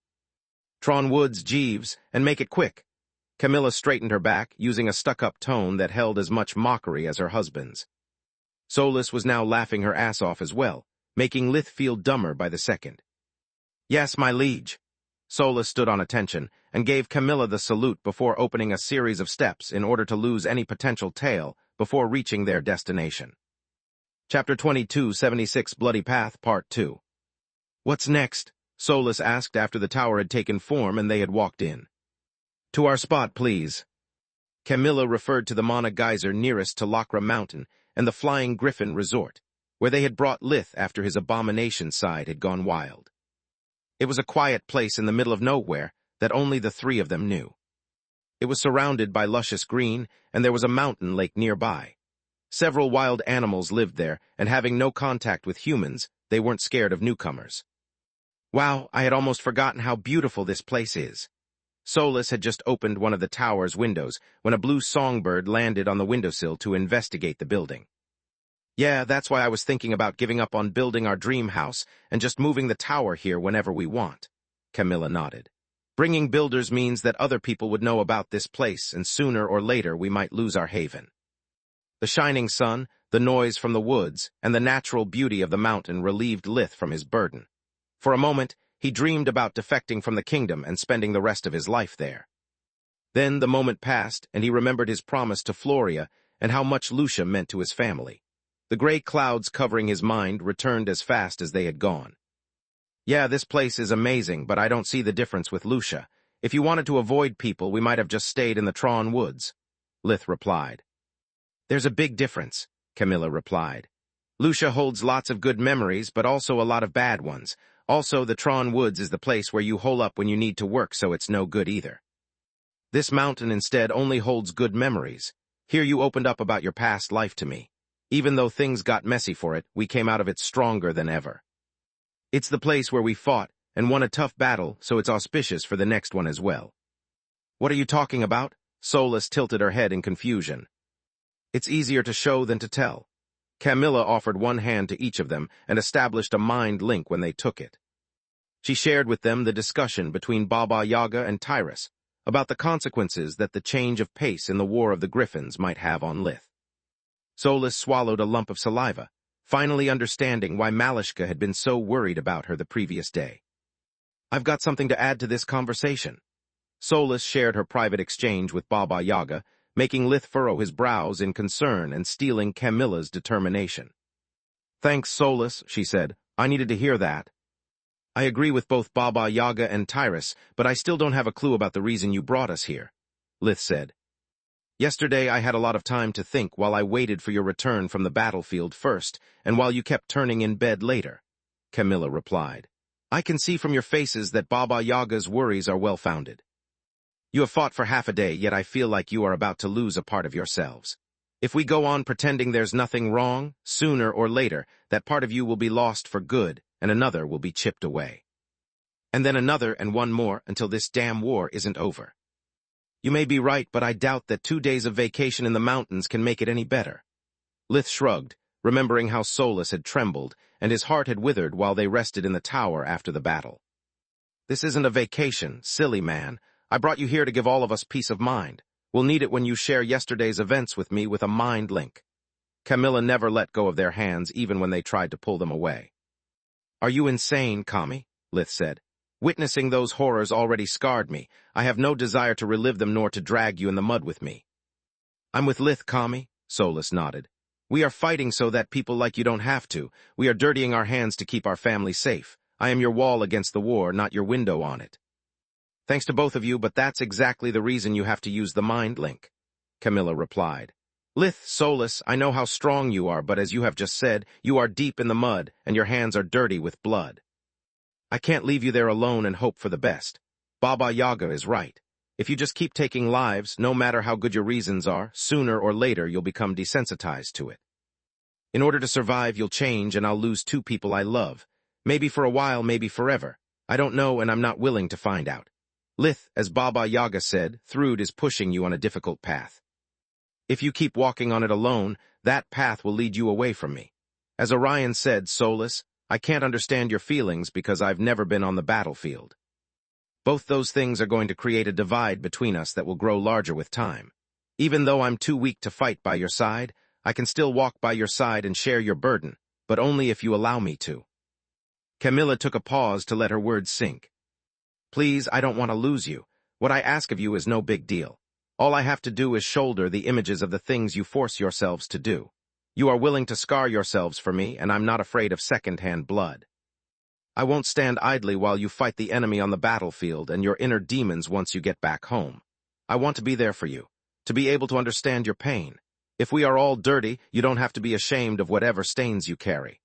Tron Woods, Jeeves, and make it quick. Camilla straightened her back, using a stuck-up tone that held as much mockery as her husband's. Solus was now laughing her ass off as well, making Lith feel dumber by the second. Yes, my liege. Solus stood on attention and gave Camilla the salute before opening a series of steps in order to lose any potential tail before reaching their destination. Chapter 22, 76 Bloody Path, Part 2. What's next? Solus asked after the tower had taken form and they had walked in. To our spot, please. Camilla referred to the Mana Geyser nearest to Locra Mountain and the Flying Griffin Resort, where they had brought Lith after his abomination side had gone wild. It was a quiet place in the middle of nowhere that only the three of them knew. It was surrounded by luscious green, and there was a mountain lake nearby. Several wild animals lived there, and having no contact with humans, they weren't scared of newcomers. Wow, I had almost forgotten how beautiful this place is. Solus had just opened one of the tower's windows when a blue songbird landed on the windowsill to investigate the building. Yeah, that's why I was thinking about giving up on building our dream house and just moving the tower here whenever we want. Camilla nodded. Bringing builders means that other people would know about this place, and sooner or later we might lose our haven. The shining sun, the noise from the woods, and the natural beauty of the mountain relieved Lith from his burden. For a moment, he dreamed about defecting from the kingdom and spending the rest of his life there. Then the moment passed, and he remembered his promise to Floria and how much Lucia meant to his family. The gray clouds covering his mind returned as fast as they had gone. Yeah, this place is amazing, but I don't see the difference with Lucia. If you wanted to avoid people, we might have just stayed in the Tron Woods, Lith replied. There's a big difference, Camilla replied. Lucia holds lots of good memories, but also a lot of bad ones. Also, the Tron Woods is the place where you hole up when you need to work, so it's no good either. This mountain instead only holds good memories. Here you opened up about your past life to me. Even though things got messy for it, we came out of it stronger than ever. It's the place where we fought and won a tough battle, so it's auspicious for the next one as well. What are you talking about? Solus tilted her head in confusion. It's easier to show than to tell. Camilla offered one hand to each of them and established a mind link when they took it. She shared with them the discussion between Baba Yaga and Tyrus about the consequences that the change of pace in the War of the Griffins might have on Lith. Solus swallowed a lump of saliva, finally understanding why Malishka had been so worried about her the previous day. I've got something to add to this conversation. Solus shared her private exchange with Baba Yaga, making Lith furrow his brows in concern and stealing Camilla's determination. Thanks, Solus, she said. I needed to hear that. I agree with both Baba Yaga and Tyrus, but I still don't have a clue about the reason you brought us here, Lith said. Yesterday I had a lot of time to think while I waited for your return from the battlefield first, and while you kept turning in bed later, Camilla replied. I can see from your faces that Baba Yaga's worries are well-founded. You have fought for half a day, yet I feel like you are about to lose a part of yourselves. If we go on pretending there's nothing wrong, sooner or later, that part of you will be lost for good, and another will be chipped away. And then another and one more until this damn war isn't over. You may be right, but I doubt that 2 days of vacation in the mountains can make it any better. Lith shrugged, remembering how Solus had trembled, and his heart had withered while they rested in the tower after the battle. This isn't a vacation, silly man. I brought you here to give all of us peace of mind. We'll need it when you share yesterday's events with me with a mind link. Camilla never let go of their hands even when they tried to pull them away. Are you insane, Kami? Lith said. Witnessing those horrors already scarred me. I have no desire to relive them nor to drag you in the mud with me. I'm with Lith, Kami, Solus nodded. We are fighting so that people like you don't have to. We are dirtying our hands to keep our family safe. I am your wall against the war, not your window on it. Thanks to both of you, but that's exactly the reason you have to use the mind link, Camilla replied. Lith, Solus, I know how strong you are, but as you have just said, you are deep in the mud, and your hands are dirty with blood. I can't leave you there alone and hope for the best. Baba Yaga is right. If you just keep taking lives, no matter how good your reasons are, sooner or later you'll become desensitized to it. In order to survive, you'll change, and I'll lose 2 people I love. Maybe for a while, maybe forever. I don't know, and I'm not willing to find out. Lith, as Baba Yaga said, Thrud is pushing you on a difficult path. If you keep walking on it alone, that path will lead you away from me. As Orion said, Solus, I can't understand your feelings because I've never been on the battlefield. Both those things are going to create a divide between us that will grow larger with time. Even though I'm too weak to fight by your side, I can still walk by your side and share your burden, but only if you allow me to. Camilla took a pause to let her words sink. Please, I don't want to lose you. What I ask of you is no big deal. All I have to do is shoulder the images of the things you force yourselves to do. You are willing to scar yourselves for me, and I'm not afraid of second-hand blood. I won't stand idly while you fight the enemy on the battlefield and your inner demons once you get back home. I want to be there for you, to be able to understand your pain. If we are all dirty, you don't have to be ashamed of whatever stains you carry.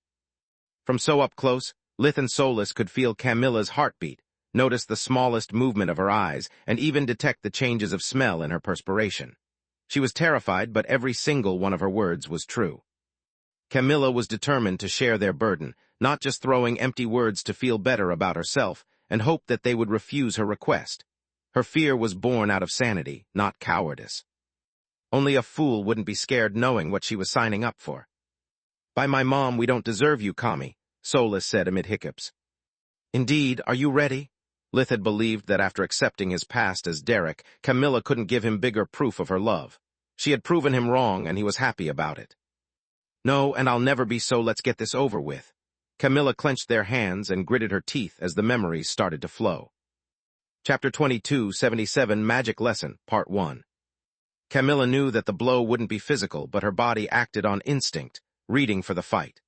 From so up close, Lith and Solus could feel Camilla's heartbeat, notice the smallest movement of her eyes, and even detect the changes of smell in her perspiration. She was terrified, but every single one of her words was true. Camilla was determined to share their burden, not just throwing empty words to feel better about herself, and hoped that they would refuse her request. Her fear was born out of sanity, not cowardice. Only a fool wouldn't be scared knowing what she was signing up for. By my mom, we don't deserve you, Kami, Solus said amid hiccups. Indeed, are you ready? Lith had believed that after accepting his past as Derek, Camilla couldn't give him bigger proof of her love. She had proven him wrong, and he was happy about it. No, and I'll never be, so let's get this over with. Camilla clenched their hands and gritted her teeth as the memories started to flow. Chapter 2277 Magic Lesson, Part 1. Camilla knew that the blow wouldn't be physical, but her body acted on instinct, reading for the fight.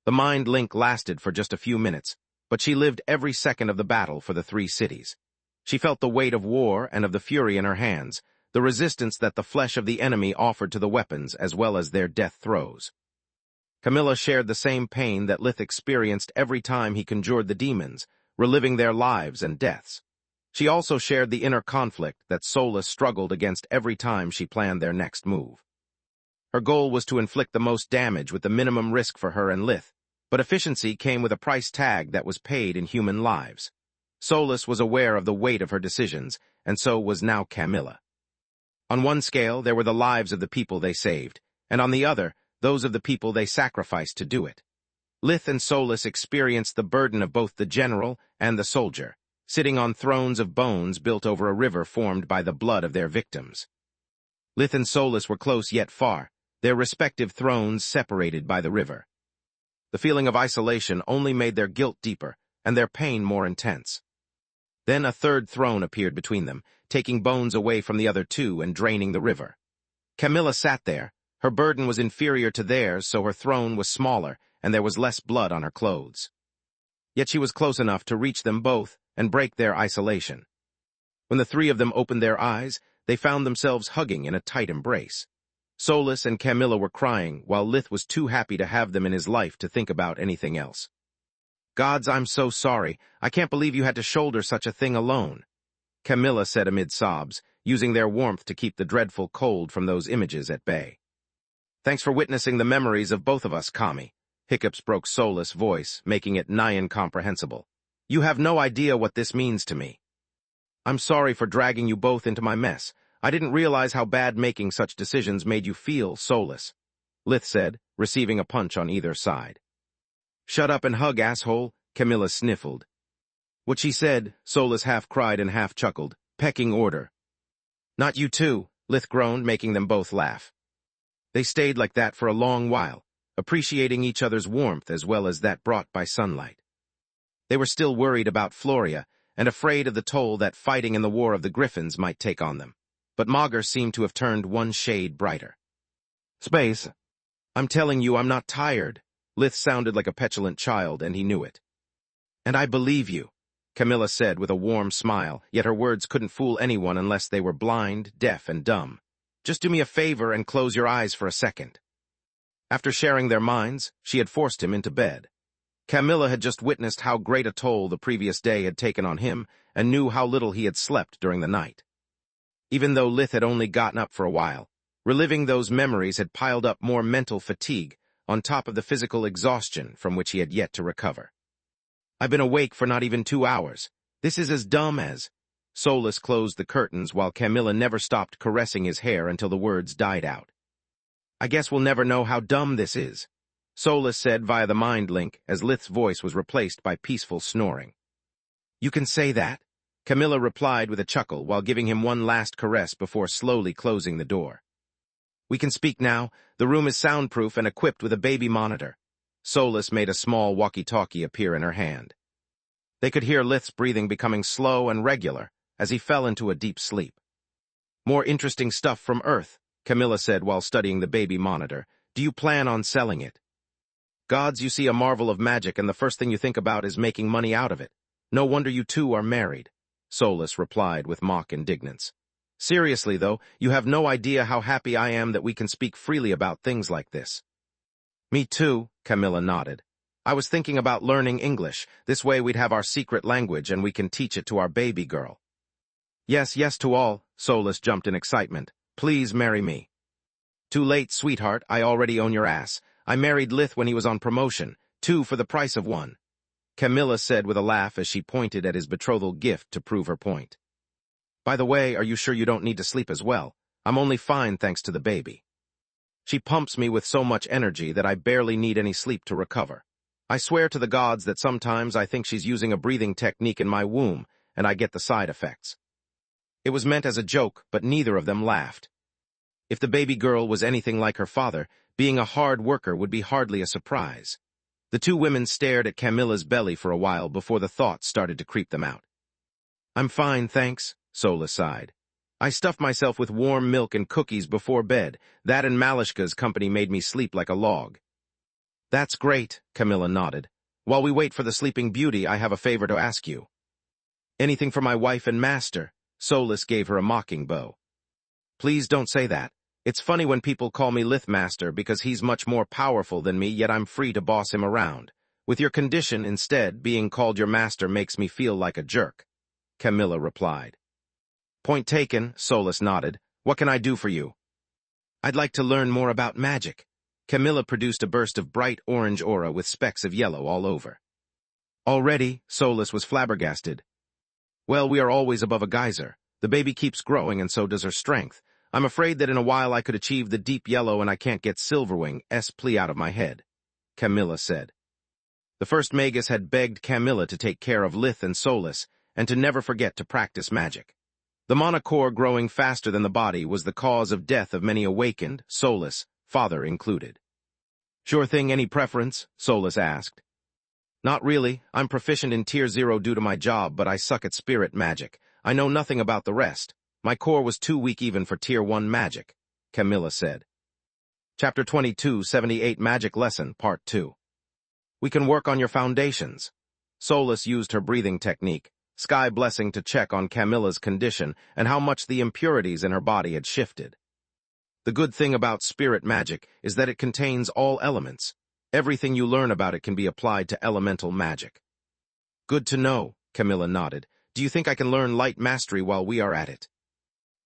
The mind link lasted for just a few minutes, but she lived every second of the battle for the 3 cities. She felt the weight of war and of the fury in her hands, the resistance that the flesh of the enemy offered to the weapons as well as their death throes. Camilla shared the same pain that Lith experienced every time he conjured the demons, reliving their lives and deaths. She also shared the inner conflict that Solus struggled against every time she planned their next move. Her goal was to inflict the most damage with the minimum risk for her and Lith, But efficiency came with a price tag that was paid in human lives. Solus was aware of the weight of her decisions, and so was now Camilla. On one scale, there were the lives of the people they saved, and on the other, those of the people they sacrificed to do it. Lith and Solus experienced the burden of both the general and the soldier, sitting on thrones of bones built over a river formed by the blood of their victims. Lith and Solus were close yet far, their respective thrones separated by the river. The feeling of isolation only made their guilt deeper and their pain more intense. Then a third throne appeared between them, taking bones away from the other two and draining the river. Camilla sat there. Her burden was inferior to theirs, so her throne was smaller, and there was less blood on her clothes. Yet she was close enough to reach them both and break their isolation. When the three of them opened their eyes, they found themselves hugging in a tight embrace. Solus and Camilla were crying, while Lith was too happy to have them in his life to think about anything else. "Gods, I'm so sorry. I can't believe you had to shoulder such a thing alone," Camilla said amid sobs, using their warmth to keep the dreadful cold from those images at bay. "Thanks for witnessing the memories of both of us, Kami." Hiccups broke Solus' voice, making it nigh incomprehensible. "You have no idea what this means to me. I'm sorry for dragging you both into my mess. I didn't realize how bad making such decisions made you feel, Solus," Lith said, receiving a punch on either side. "Shut up and hug, asshole," Camilla sniffled. What she said, Solus half cried and half chuckled. "Pecking order." "Not you too," Lith groaned, making them both laugh. They stayed like that for a long while, appreciating each other's warmth as well as that brought by sunlight. They were still worried about Floria and afraid of the toll that fighting in the War of the Griffins might take on them, but Magus seemed to have turned one shade brighter. "Space, I'm telling you I'm not tired." Lith sounded like a petulant child, and he knew it. "And I believe you," Camilla said with a warm smile, yet her words couldn't fool anyone unless they were blind, deaf, and dumb. "Just do me a favor and close your eyes for a second." After sharing their minds, she had forced him into bed. Camilla had just witnessed how great a toll the previous day had taken on him and knew how little he had slept during the night. Even though Lith had only gotten up for a while, reliving those memories had piled up more mental fatigue on top of the physical exhaustion from which he had yet to recover. "I've been awake for not even 2 hours. This is as dumb as—" Solus closed the curtains while Camilla never stopped caressing his hair until the words died out. "I guess we'll never know how dumb this is," Solus said via the mind link as Lith's voice was replaced by peaceful snoring. "You can say that," Camilla replied with a chuckle while giving him one last caress before slowly closing the door. "We can speak now. The room is soundproof and equipped with a baby monitor." Solus made a small walkie-talkie appear in her hand. They could hear Lith's breathing becoming slow and regular as he fell into a deep sleep. "More interesting stuff from Earth," Camilla said while studying the baby monitor. "Do you plan on selling it?" "Gods, you see a marvel of magic and the first thing you think about is making money out of it. No wonder you two are married," Solus replied with mock indignance. "Seriously, though, you have no idea how happy I am that we can speak freely about things like this." "Me too," Camilla nodded. "I was thinking about learning English. This way we'd have our secret language and we can teach it to our baby girl." "Yes, yes to all," Solus jumped in excitement. "Please marry me." "Too late, sweetheart. I already own your ass. I married Lith when he was on promotion. 2 for the price of 1. Camilla said with a laugh as she pointed at his betrothal gift to prove her point. "By the way, are you sure you don't need to sleep as well? I'm only fine thanks to the baby. She pumps me with so much energy that I barely need any sleep to recover. I swear to the gods that sometimes I think she's using a breathing technique in my womb, and I get the side effects." It was meant as a joke, but neither of them laughed. If the baby girl was anything like her father, being a hard worker would be hardly a surprise. The two women stared at Camilla's belly for a while before the thoughts started to creep them out. "I'm fine, thanks," Solus sighed. "I stuffed myself with warm milk and cookies before bed. That and Malishka's company made me sleep like a log." "That's great," Camilla nodded. "While we wait for the Sleeping Beauty, I have a favor to ask you." "Anything for my wife and master," Solus gave her a mocking bow. "Please don't say that. It's funny when people call me Lithmaster because he's much more powerful than me, yet I'm free to boss him around. With your condition, instead, being called your master makes me feel like a jerk," Camilla replied. "Point taken," Solus nodded. "What can I do for you?" "I'd like to learn more about magic." Camilla produced a burst of bright orange aura with specks of yellow all over. Already, Solus was flabbergasted. Well, we are always above a geyser. The baby keeps growing and so does her strength. I'm afraid that in a while I could achieve the deep yellow and I can't get Silverwing's plea out of my head, Camilla said. The first Magus had begged Camilla to take care of Lith and Solus and to never forget to practice magic. The mana core growing faster than the body was the cause of death of many awakened, Solus, father included. Sure thing, any preference? Solus asked. Not really. I'm proficient in Tier 0 due to my job, but I suck at spirit magic. I know nothing about the rest. My core was too weak even for Tier 1 magic, Camilla said. Chapter 22, 78 Magic Lesson, Part 2. We can work on your foundations. Solus used her breathing technique, sky blessing, to check on Camilla's condition and how much the impurities in her body had shifted. The good thing about spirit magic is that it contains all elements. Everything you learn about it can be applied to elemental magic. Good to know, Camilla nodded. Do you think I can learn light mastery while we are at it?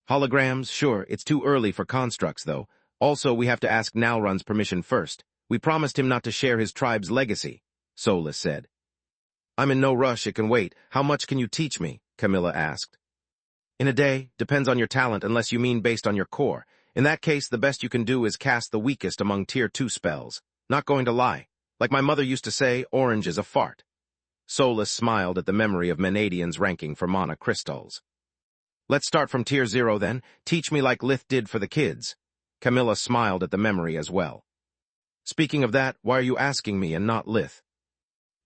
Holograms, sure, it's too early for constructs, though. Also, we have to ask Nalrun's permission first. We promised him not to share his tribe's legacy, Solus said. I'm in no rush, it can wait. How much can you teach me? Camilla asked. In a day, depends on your talent unless you mean based on your core. In that case, the best you can do is cast the weakest among Tier 2 spells. Not going to lie. Like my mother used to say, orange is a fart. Solus smiled at the memory of Menadian's ranking for mana crystals. Let's start from Tier 0 then. Teach me like Lith did for the kids. Camilla smiled at the memory as well. Speaking of that, why are you asking me and not Lith?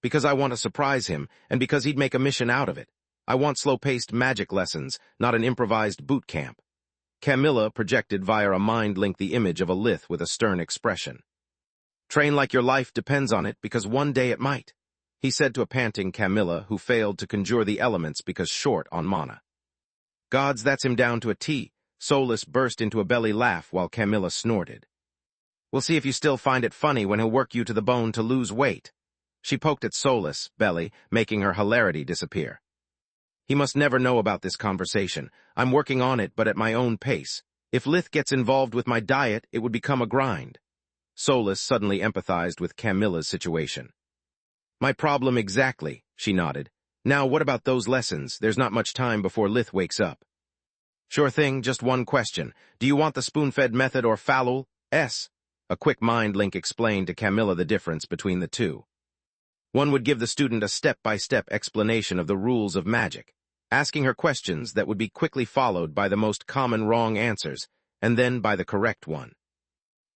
Because I want to surprise him, and because he'd make a mission out of it. I want slow-paced magic lessons, not an improvised boot camp. Camilla projected via a mind link the image of a Lith with a stern expression. Train like your life depends on it, because one day it might, he said to a panting Camilla who failed to conjure the elements because short on mana. Gods, that's him down to a T. Solus burst into a belly laugh while Camilla snorted. We'll see if you still find it funny when he'll work you to the bone to lose weight. She poked at Solus' belly, making her hilarity disappear. He must never know about this conversation. I'm working on it, but at my own pace. If Lith gets involved with my diet, it would become a grind. Solus suddenly empathized with Camilla's situation. My problem exactly, she nodded. Now, what about those lessons? There's not much time before Lith wakes up. Sure thing, just one question. Do you want the spoon-fed method or Falul? S? A quick mind link explained to Camilla the difference between the two. One would give the student a step-by-step explanation of the rules of magic, asking her questions that would be quickly followed by the most common wrong answers, and then by the correct one.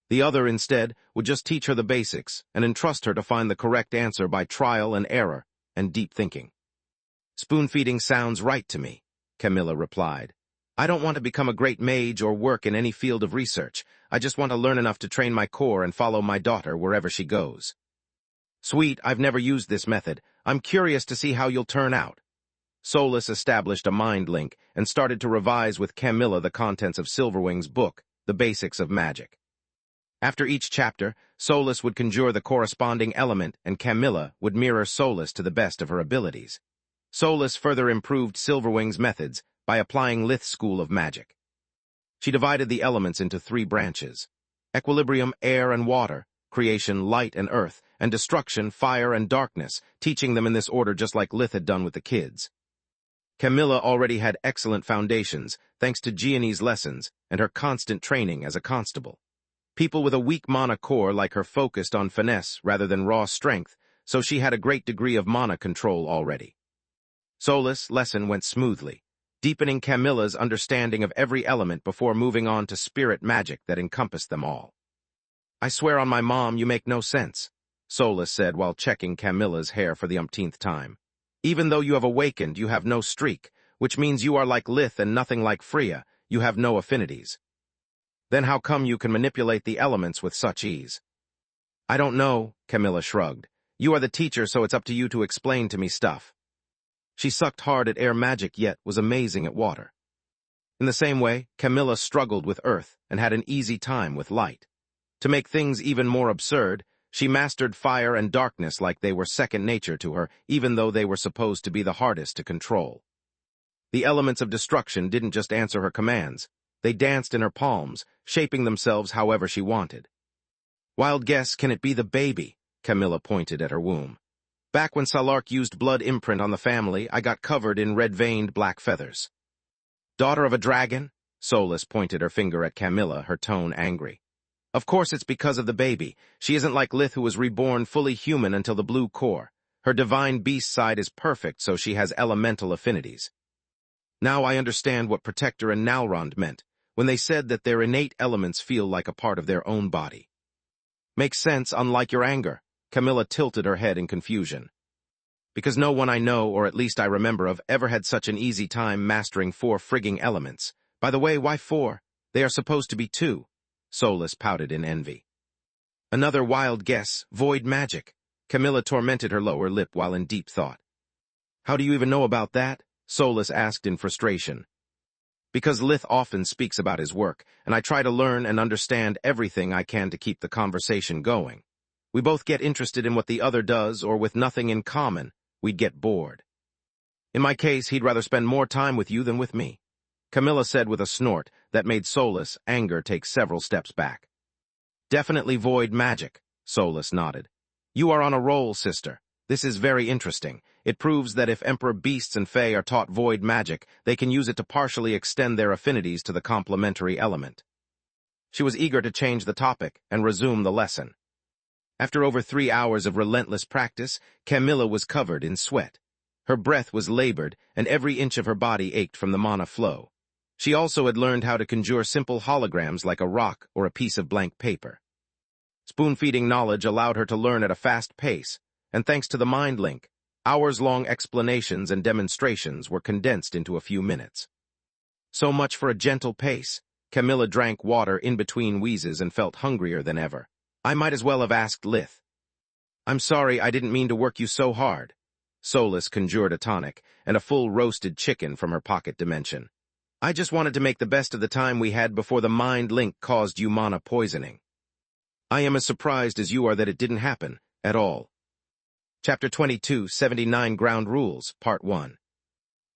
The other, instead, would just teach her the basics and entrust her to find the correct answer by trial and error and deep thinking. Spoon-feeding sounds right to me, Camilla replied. I don't want to become a great mage or work in any field of research. I just want to learn enough to train my core and follow my daughter wherever she goes. Sweet, I've never used this method. I'm curious to see how you'll turn out. Solus established a mind link and started to revise with Camilla the contents of Silverwing's book, The Basics of Magic. After each chapter, Solus would conjure the corresponding element and Camilla would mirror Solus to the best of her abilities. Solus further improved Silverwing's methods by applying Lith's school of magic. She divided the elements into 3 branches: equilibrium, air and water, creation, light and earth, and destruction, fire and darkness, teaching them in this order just like Lith had done with the kids. Camilla already had excellent foundations thanks to Gianni's lessons and her constant training as a constable. People with a weak mana core like her focused on finesse rather than raw strength, so she had a great degree of mana control already. Solus' lesson went smoothly, deepening Camilla's understanding of every element before moving on to spirit magic that encompassed them all. I swear on my mom you make no sense, Solus said while checking Camilla's hair for the umpteenth time. Even though you have awakened, you have no streak, which means you are like Lith and nothing like Freya. You have no affinities. Then how come you can manipulate the elements with such ease? I don't know, Camilla shrugged. You are the teacher, so it's up to you to explain to me stuff. She sucked hard at air magic yet was amazing at water. In the same way, Camilla struggled with earth and had an easy time with light. To make things even more absurd, she mastered fire and darkness like they were second nature to her, even though they were supposed to be the hardest to control. The elements of destruction didn't just answer her commands. They danced in her palms, shaping themselves however she wanted. Wild guess, can it be the baby? Camilla pointed at her womb. Back when Salark used blood imprint on the family, I got covered in red-veined black feathers. Daughter of a dragon? Solus pointed her finger at Camilla, her tone angry. Of course it's because of the baby. She isn't like Lith, who was reborn fully human until the blue core. Her divine beast side is perfect, so she has elemental affinities. Now I understand what Protector and Nalrond meant when they said that their innate elements feel like a part of their own body. Makes sense, unlike your anger. Camilla tilted her head in confusion. Because no one I know, or at least I remember of, ever had such an easy time mastering 4 frigging elements. By the way, why 4? They are supposed to be 2. Solus pouted in envy. Another wild guess, void magic. Camilla tormented her lower lip while in deep thought. How do you even know about that? Solus asked in frustration. Because Lith often speaks about his work, and I try to learn and understand everything I can to keep the conversation going. We both get interested in what the other does, or with nothing in common, we'd get bored. In my case, he'd rather spend more time with you than with me, Camilla said with a snort that made Solus' anger take several steps back. Definitely void magic, Solus nodded. You are on a roll, sister. This is very interesting. It proves that if Emperor Beasts and Fae are taught void magic, they can use it to partially extend their affinities to the complementary element. She was eager to change the topic and resume the lesson. After over 3 hours of relentless practice, Camilla was covered in sweat. Her breath was labored, and every inch of her body ached from the mana flow. She also had learned how to conjure simple holograms like a rock or a piece of blank paper. Spoon-feeding knowledge allowed her to learn at a fast pace, and thanks to the mind link, hours-long explanations and demonstrations were condensed into a few minutes. So much for a gentle pace. Camilla drank water in between wheezes and felt hungrier than ever. I might as well have asked Lith. I'm sorry, I didn't mean to work you so hard. Solus conjured a tonic and a full roasted chicken from her pocket dimension. I just wanted to make the best of the time we had before the mind link caused you mana poisoning. I am as surprised as you are that it didn't happen at all. Chapter 22, 79 Ground Rules, Part 1.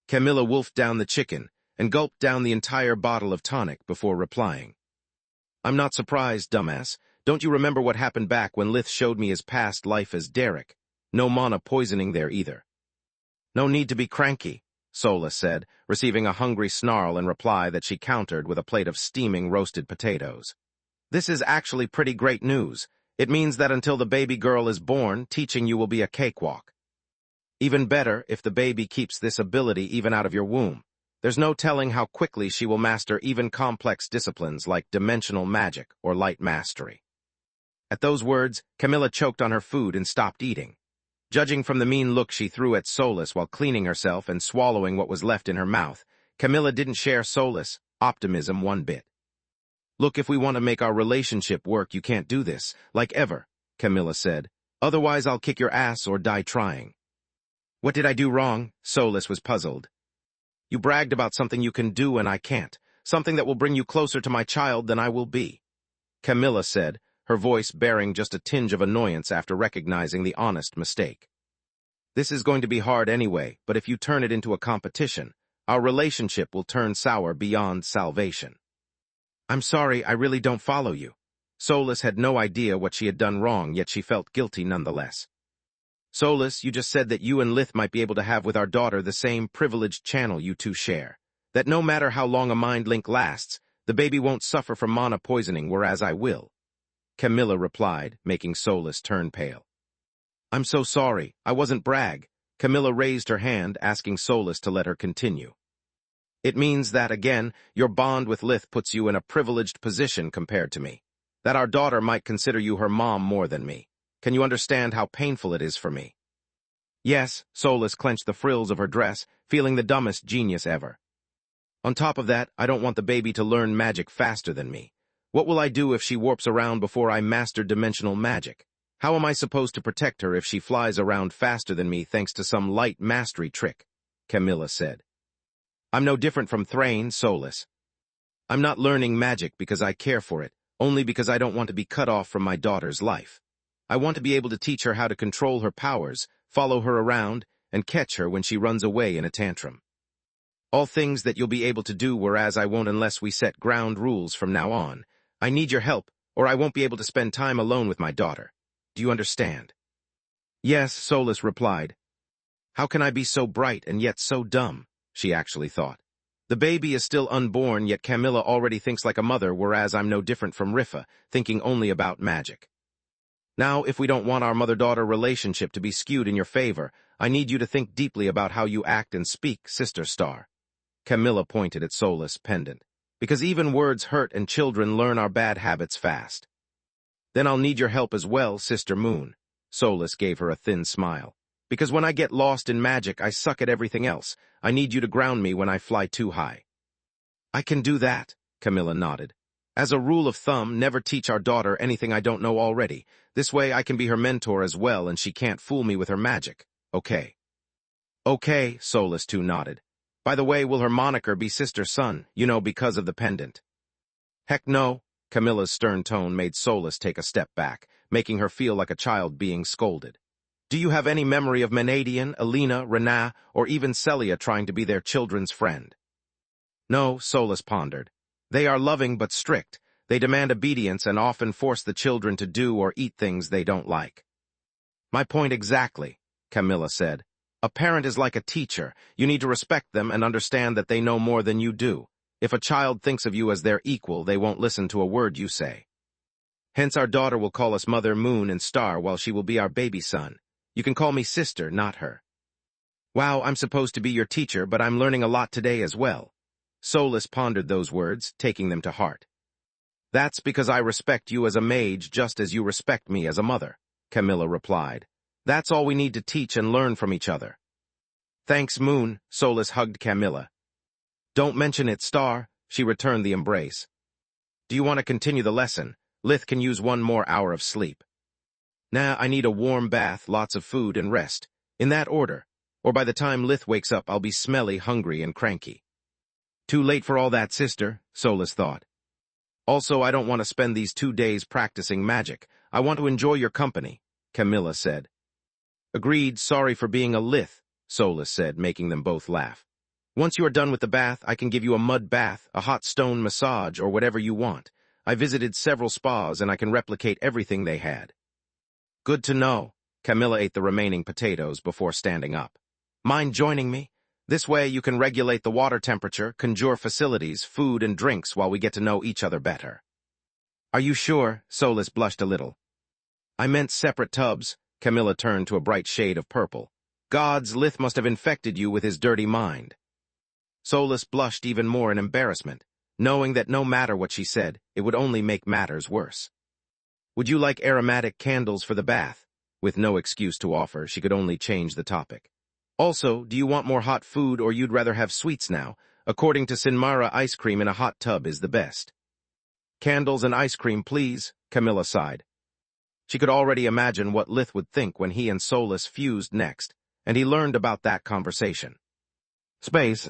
Camilla wolfed down the chicken and gulped down the entire bottle of tonic before replying. I'm not surprised, dumbass. Don't you remember what happened back when Lith showed me his past life as Derek? No mana poisoning there either. No need to be cranky, Solus said, receiving a hungry snarl in reply that she countered with a plate of steaming roasted potatoes. This is actually pretty great news. It means that until the baby girl is born, teaching you will be a cakewalk. Even better if the baby keeps this ability even out of your womb. There's no telling how quickly she will master even complex disciplines like dimensional magic or light mastery. At those words, Camilla choked on her food and stopped eating. Judging from the mean look she threw at Solus while cleaning herself and swallowing what was left in her mouth, Camilla didn't share Solus' optimism one bit. Look, if we want to make our relationship work, you can't do this, like ever, Camilla said. Otherwise I'll kick your ass or die trying. What did I do wrong? Solus was puzzled. You bragged about something you can do and I can't, something that will bring you closer to my child than I will be, Camilla said, her voice bearing just a tinge of annoyance after recognizing the honest mistake. This is going to be hard anyway, but if you turn it into a competition, our relationship will turn sour beyond salvation. I'm sorry, I really don't follow you. Solus had no idea what she had done wrong, yet she felt guilty nonetheless. Solus, you just said that you and Lith might be able to have with our daughter the same privileged channel you two share. That no matter how long a mind link lasts, the baby won't suffer from mana poisoning, whereas I will. Camilla replied, making Solus turn pale. I'm so sorry, I wasn't brag. Camilla raised her hand, asking Solus to let her continue. It means that, again, your bond with Lith puts you in a privileged position compared to me. That our daughter might consider you her mom more than me. Can you understand how painful it is for me? Yes, Solus clenched the frills of her dress, feeling the dumbest genius ever. On top of that, I don't want the baby to learn magic faster than me. What will I do if she warps around before I master dimensional magic? How am I supposed to protect her if she flies around faster than me thanks to some light mastery trick? Camilla said. I'm no different from Thrain, Solus. I'm not learning magic because I care for it, only because I don't want to be cut off from my daughter's life. I want to be able to teach her how to control her powers, follow her around, and catch her when she runs away in a tantrum. All things that you'll be able to do, whereas I won't unless we set ground rules from now on. I need your help, or I won't be able to spend time alone with my daughter. Do you understand? Yes, Solus replied. How can I be so bright and yet so dumb? She actually thought. The baby is still unborn, yet Camilla already thinks like a mother, whereas I'm no different from Rifa, thinking only about magic. Now, if we don't want our mother-daughter relationship to be skewed in your favor, I need you to think deeply about how you act and speak, Sister Star. Camilla pointed at Solus' pendant. Because even words hurt and children learn our bad habits fast. Then I'll need your help as well, Sister Moon. Solus gave her a thin smile. Because when I get lost in magic, I suck at everything else. I need you to ground me when I fly too high. I can do that, Camilla nodded. As a rule of thumb, never teach our daughter anything I don't know already. This way I can be her mentor as well and she can't fool me with her magic. Okay. Okay, Solus too nodded. By the way, will her moniker be Sister Sun, because of the pendant? Heck no, Camilla's stern tone made Solus take a step back, making her feel like a child being scolded. Do you have any memory of Menadian, Alina, Rena, or even Celia trying to be their children's friend? No, Solus pondered. They are loving but strict. They demand obedience and often force the children to do or eat things they don't like. My point exactly, Camilla said. A parent is like a teacher. You need to respect them and understand that they know more than you do. If a child thinks of you as their equal, they won't listen to a word you say. Hence our daughter will call us Mother Moon and Star while she will be our baby son. You can call me sister, not her. Wow, I'm supposed to be your teacher, but I'm learning a lot today as well. Solus pondered those words, taking them to heart. That's because I respect you as a mage just as you respect me as a mother, Camilla replied. That's all we need to teach and learn from each other. Thanks, Moon, Solus hugged Camilla. Don't mention it, Star, she returned the embrace. Do you want to continue the lesson? Lith can use 1 more hour of sleep. Nah, I need a warm bath, lots of food, and rest. In that order. Or by the time Lith wakes up, I'll be smelly, hungry, and cranky. Too late for all that, sister, Solus thought. Also, I don't want to spend these 2 days practicing magic. I want to enjoy your company, Camilla said. Agreed, sorry for being a Lith, Solus said, making them both laugh. Once you are done with the bath, I can give you a mud bath, a hot stone massage, or whatever you want. I visited several spas and I can replicate everything they had. Good to know. Camilla ate the remaining potatoes before standing up. Mind joining me? This way you can regulate the water temperature, conjure facilities, food, and drinks while we get to know each other better. Are you sure? Solus blushed a little. I meant separate tubs. Camilla turned to a bright shade of purple. Gods, Lith must have infected you with his dirty mind. Solus blushed even more in embarrassment, knowing that no matter what she said, it would only make matters worse. Would you like aromatic candles for the bath? With no excuse to offer, she could only change the topic. Also, do you want more hot food or you'd rather have sweets now? According to Sinmara, ice cream in a hot tub is the best. Candles and ice cream, please, Camilla sighed. She could already imagine what Lith would think when he and Solus fused next, and he learned about that conversation. Space.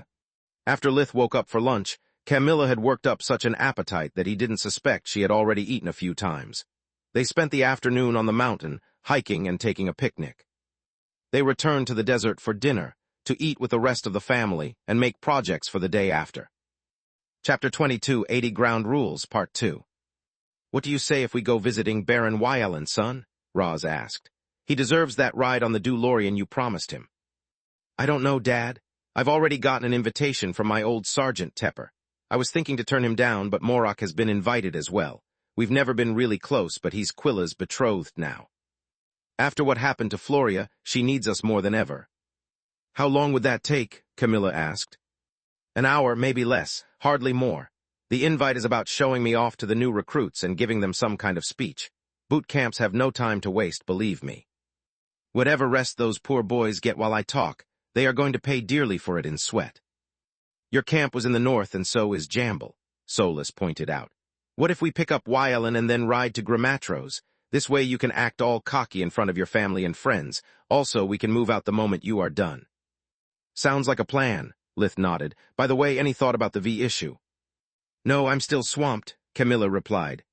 After Lith woke up for lunch, Camilla had worked up such an appetite that he didn't suspect she had already eaten a few times. They spent the afternoon on the mountain, hiking and taking a picnic. They returned to the desert for dinner, to eat with the rest of the family and make projects for the day after. Chapter 22, 80 Ground Rules, Part 2. What do you say if we go visiting Baron Wyellen, son? Roz asked. He deserves that ride on the DeLorean you promised him. I don't know, Dad. I've already gotten an invitation from my old Sergeant Tepper. I was thinking to turn him down, but Morak has been invited as well. We've never been really close, but he's Quilla's betrothed now. After what happened to Floria, she needs us more than ever. How long would that take? Camilla asked. An hour, maybe less, hardly more. The invite is about showing me off to the new recruits and giving them some kind of speech. Boot camps have no time to waste, believe me. Whatever rest those poor boys get while I talk, they are going to pay dearly for it in sweat. Your camp was in the north and so is Jamble, Solus pointed out. What if we pick up Wyellen and then ride to Grimatros? This way you can act all cocky in front of your family and friends. Also, we can move out the moment you are done. Sounds like a plan, Lith nodded. By the way, any thought about the V issue? No, I'm still swamped, Camilla replied.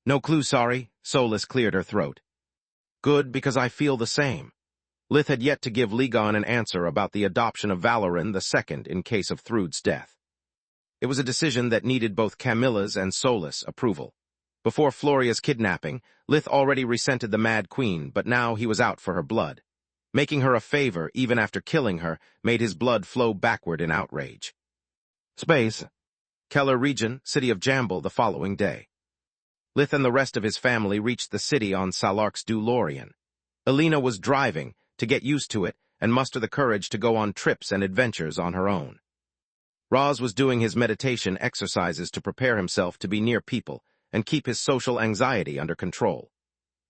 No clue, sorry, Solus cleared her throat. Good, because I feel the same. Lith had yet to give Ligon an answer about the adoption of Valoran II in case of Thrud's death. It was a decision that needed both Camilla's and Solus' approval. Before Floria's kidnapping, Lith already resented the Mad Queen, but now he was out for her blood. Making her a favor, even after killing her, made his blood flow backward in outrage. Space. Keller region, city of Jamble, the following day. Lith and the rest of his family reached the city on Salark's DeLorean. Alina was driving, to get used to it, and muster the courage to go on trips and adventures on her own. Roz was doing his meditation exercises to prepare himself to be near people and keep his social anxiety under control.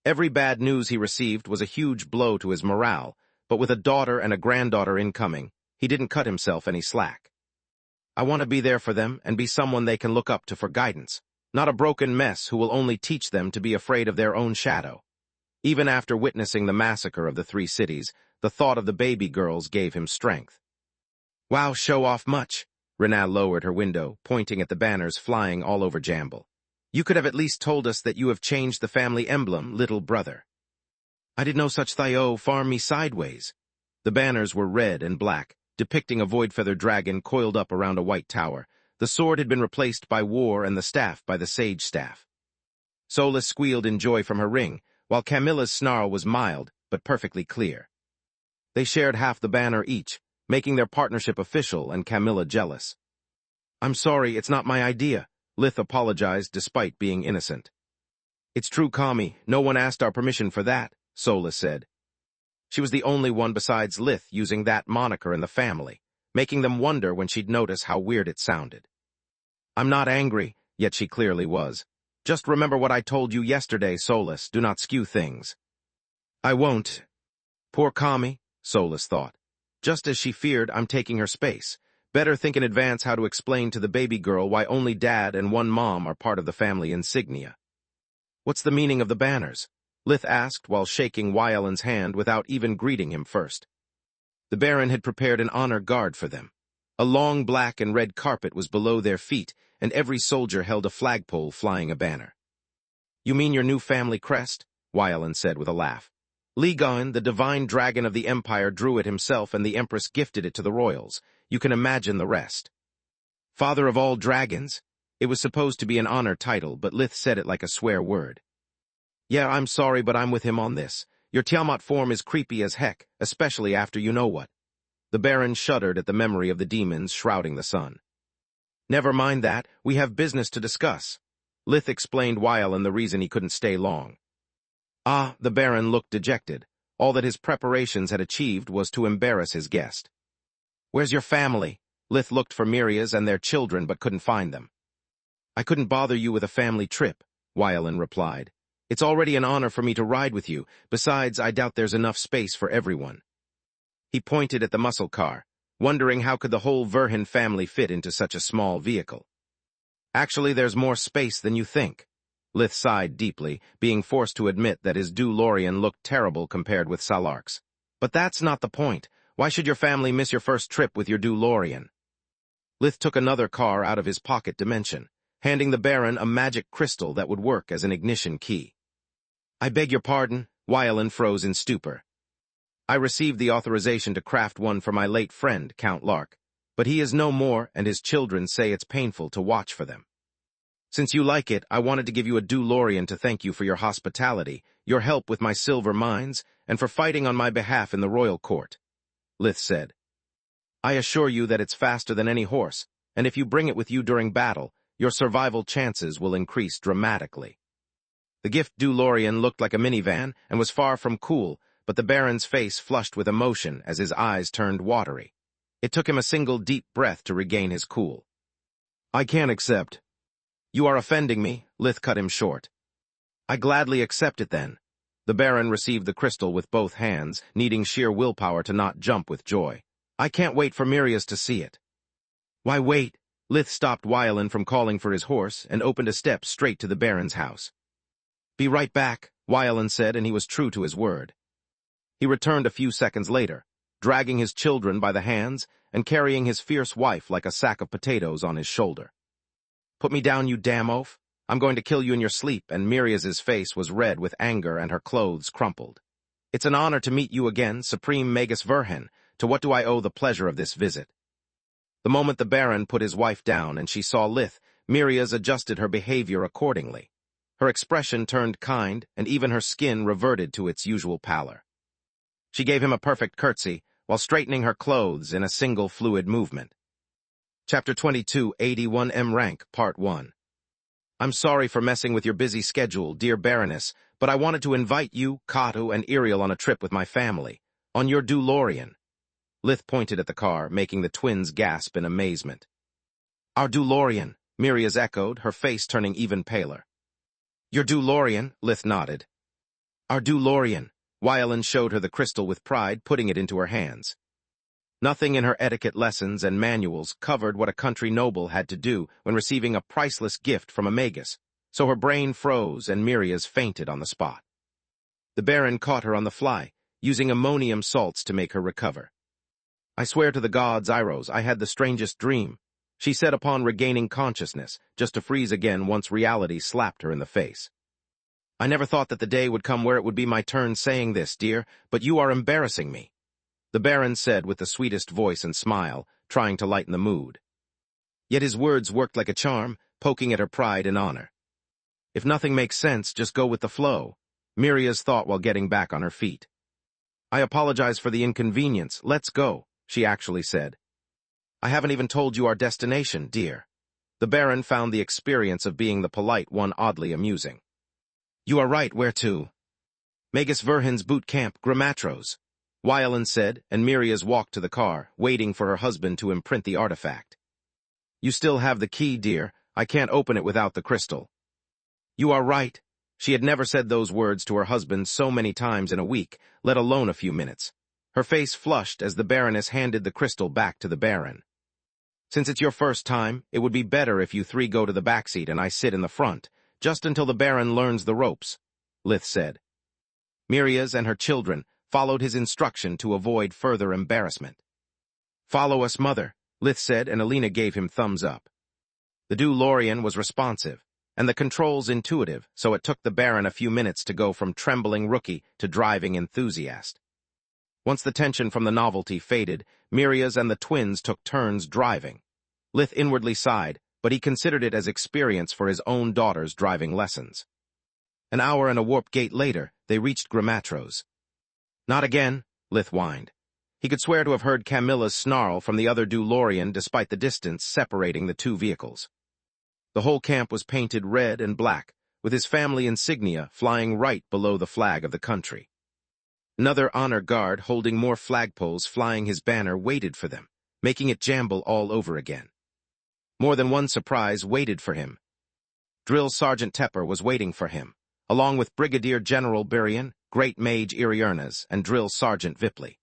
Every bad news he received was a huge blow to his morale, but with a daughter and a granddaughter incoming, he didn't cut himself any slack. I want to be there for them and be someone they can look up to for guidance, not a broken mess who will only teach them to be afraid of their own shadow. Even after witnessing the massacre of the 3 cities, the thought of the baby girls gave him strength. Wow, show off much. Renal lowered her window, pointing at the banners flying all over Jamble. You could have at least told us that you have changed the family emblem, little brother. I did no such thio farm me sideways. The banners were red and black, depicting a void-feather dragon coiled up around a white tower. The sword had been replaced by war and the staff by the sage staff. Solus squealed in joy from her ring, while Camilla's snarl was mild, but perfectly clear. They shared half the banner each, making their partnership official and Camilla jealous. I'm sorry, it's not my idea, Lith apologized despite being innocent. It's true, Kami, no one asked our permission for that, Solus said. She was the only one besides Lith using that moniker in the family, making them wonder when she'd notice how weird it sounded. I'm not angry, yet she clearly was. Just remember what I told you yesterday, Solus, do not skew things. I won't. Poor Kami, Solus thought. Just as she feared, I'm taking her space. Better think in advance how to explain to the baby girl why only dad and one mom are part of the family insignia. What's the meaning of the banners? Lith asked while shaking Wyelin's hand without even greeting him first. The Baron had prepared an honor guard for them. A long black and red carpet was below their feet, and every soldier held a flagpole flying a banner. You mean your new family crest? Wyelin said with a laugh. Ligon, the divine dragon of the Empire, drew it himself, and the Empress gifted it to the royals. You can imagine the rest. Father of all dragons? It was supposed to be an honor title, but Lith said it like a swear word. Yeah, I'm sorry, but I'm with him on this. Your Tiamat form is creepy as heck, especially after you know what. The Baron shuddered at the memory of the demons shrouding the sun. Never mind that, we have business to discuss. Lith explained Wyelin the reason he couldn't stay long. Ah, the Baron looked dejected. All that his preparations had achieved was to embarrass his guest. Where's your family? Lith looked for Mirias and their children but couldn't find them. I couldn't bother you with a family trip, Wyelin replied. It's already an honor for me to ride with you. Besides, I doubt there's enough space for everyone. He pointed at the muscle car, wondering how could the whole Verhin family fit into such a small vehicle. Actually, there's more space than you think. Lith sighed deeply, being forced to admit that his DeLorean looked terrible compared with Salark's. But that's not the point. Why should your family miss your first trip with your DeLorean? Lith took another car out of his pocket dimension, handing the Baron a magic crystal that would work as an ignition key. I beg your pardon, Wyelin froze in stupor. I received the authorization to craft one for my late friend, Count Lark, but he is no more, and his children say it's painful to watch for them. Since you like it, I wanted to give you a DeLorean to thank you for your hospitality, your help with my silver mines, and for fighting on my behalf in the royal court, Lith said. I assure you that it's faster than any horse, and if you bring it with you during battle, your survival chances will increase dramatically. The gift DeLorean looked like a minivan and was far from cool, but the Baron's face flushed with emotion as his eyes turned watery. It took him a single deep breath to regain his cool. I can't accept. You are offending me, Lith cut him short. I gladly accept it then. The Baron received the crystal with both hands, needing sheer willpower to not jump with joy. I can't wait for Mirias to see it. Why wait? Lith stopped Wyelin from calling for his horse and opened a step straight to the Baron's house. Be right back, Wyelin said, and he was true to his word. He returned a few seconds later, dragging his children by the hands and carrying his fierce wife like a sack of potatoes on his shoulder. Put me down, you damn oaf. I'm going to kill you in your sleep, and Mirias's face was red with anger and her clothes crumpled. It's an honor to meet you again, Supreme Magus Verhin. To what do I owe the pleasure of this visit? The moment the Baron put his wife down and she saw Lith, Mirias adjusted her behavior accordingly. Her expression turned kind, and even her skin reverted to its usual pallor. She gave him a perfect curtsy, while straightening her clothes in a single fluid movement. Chapter 22, 81M Rank, Part 1. I'm sorry for messing with your busy schedule, dear Baroness, but I wanted to invite you, Katu, and Iriel on a trip with my family. On your DeLorean. Lith pointed at the car, making the twins gasp in amazement. Our DeLorean, Mirias echoed, her face turning even paler. Your DeLorean, Lith nodded. Our DeLorean. Wylan showed her the crystal with pride, putting it into her hands. Nothing in her etiquette lessons and manuals covered what a country noble had to do when receiving a priceless gift from a Magus, so her brain froze and Mirias fainted on the spot. The Baron caught her on the fly, using ammonium salts to make her recover. I swear to the gods, Iros, I had the strangest dream, she said upon regaining consciousness, just to freeze again once reality slapped her in the face. I never thought that the day would come where it would be my turn saying this, dear, but you are embarrassing me, the Baron said with the sweetest voice and smile, trying to lighten the mood. Yet his words worked like a charm, poking at her pride and honor. If nothing makes sense, just go with the flow, Mirias thought while getting back on her feet. I apologize for the inconvenience, let's go, she actually said. I haven't even told you our destination, dear. The Baron found the experience of being the polite one oddly amusing. You are right, where to? Magus Verhin's boot camp, Grimatros, Wylan said, and Mirias walked to the car, waiting for her husband to imprint the artifact. You still have the key, dear. I can't open it without the crystal. You are right. She had never said those words to her husband so many times in a week, let alone a few minutes. Her face flushed as the Baroness handed the crystal back to the Baron. Since it's your first time, it would be better if you three go to the backseat and I sit in the front, just until the Baron learns the ropes, Lith said. Mirias and her children followed his instruction to avoid further embarrassment. Follow us, mother, Lith said, and Alina gave him thumbs up. The DeLorean was responsive, and the controls intuitive, so it took the Baron a few minutes to go from trembling rookie to driving enthusiast. Once the tension from the novelty faded, Mirias and the twins took turns driving. Lith inwardly sighed, but he considered it as experience for his own daughter's driving lessons. An hour and a warp gate later, they reached Grimatros. Not again, Lith whined. He could swear to have heard Camilla's snarl from the other DeLorean despite the distance separating the two vehicles. The whole camp was painted red and black, with his family insignia flying right below the flag of the country. Another honor guard holding more flagpoles flying his banner waited for them, making it jamble all over again. More than one surprise waited for him. Drill Sergeant Tepper was waiting for him, along with Brigadier General Burian, Great Mage Iriernas, and Drill Sergeant Vipley.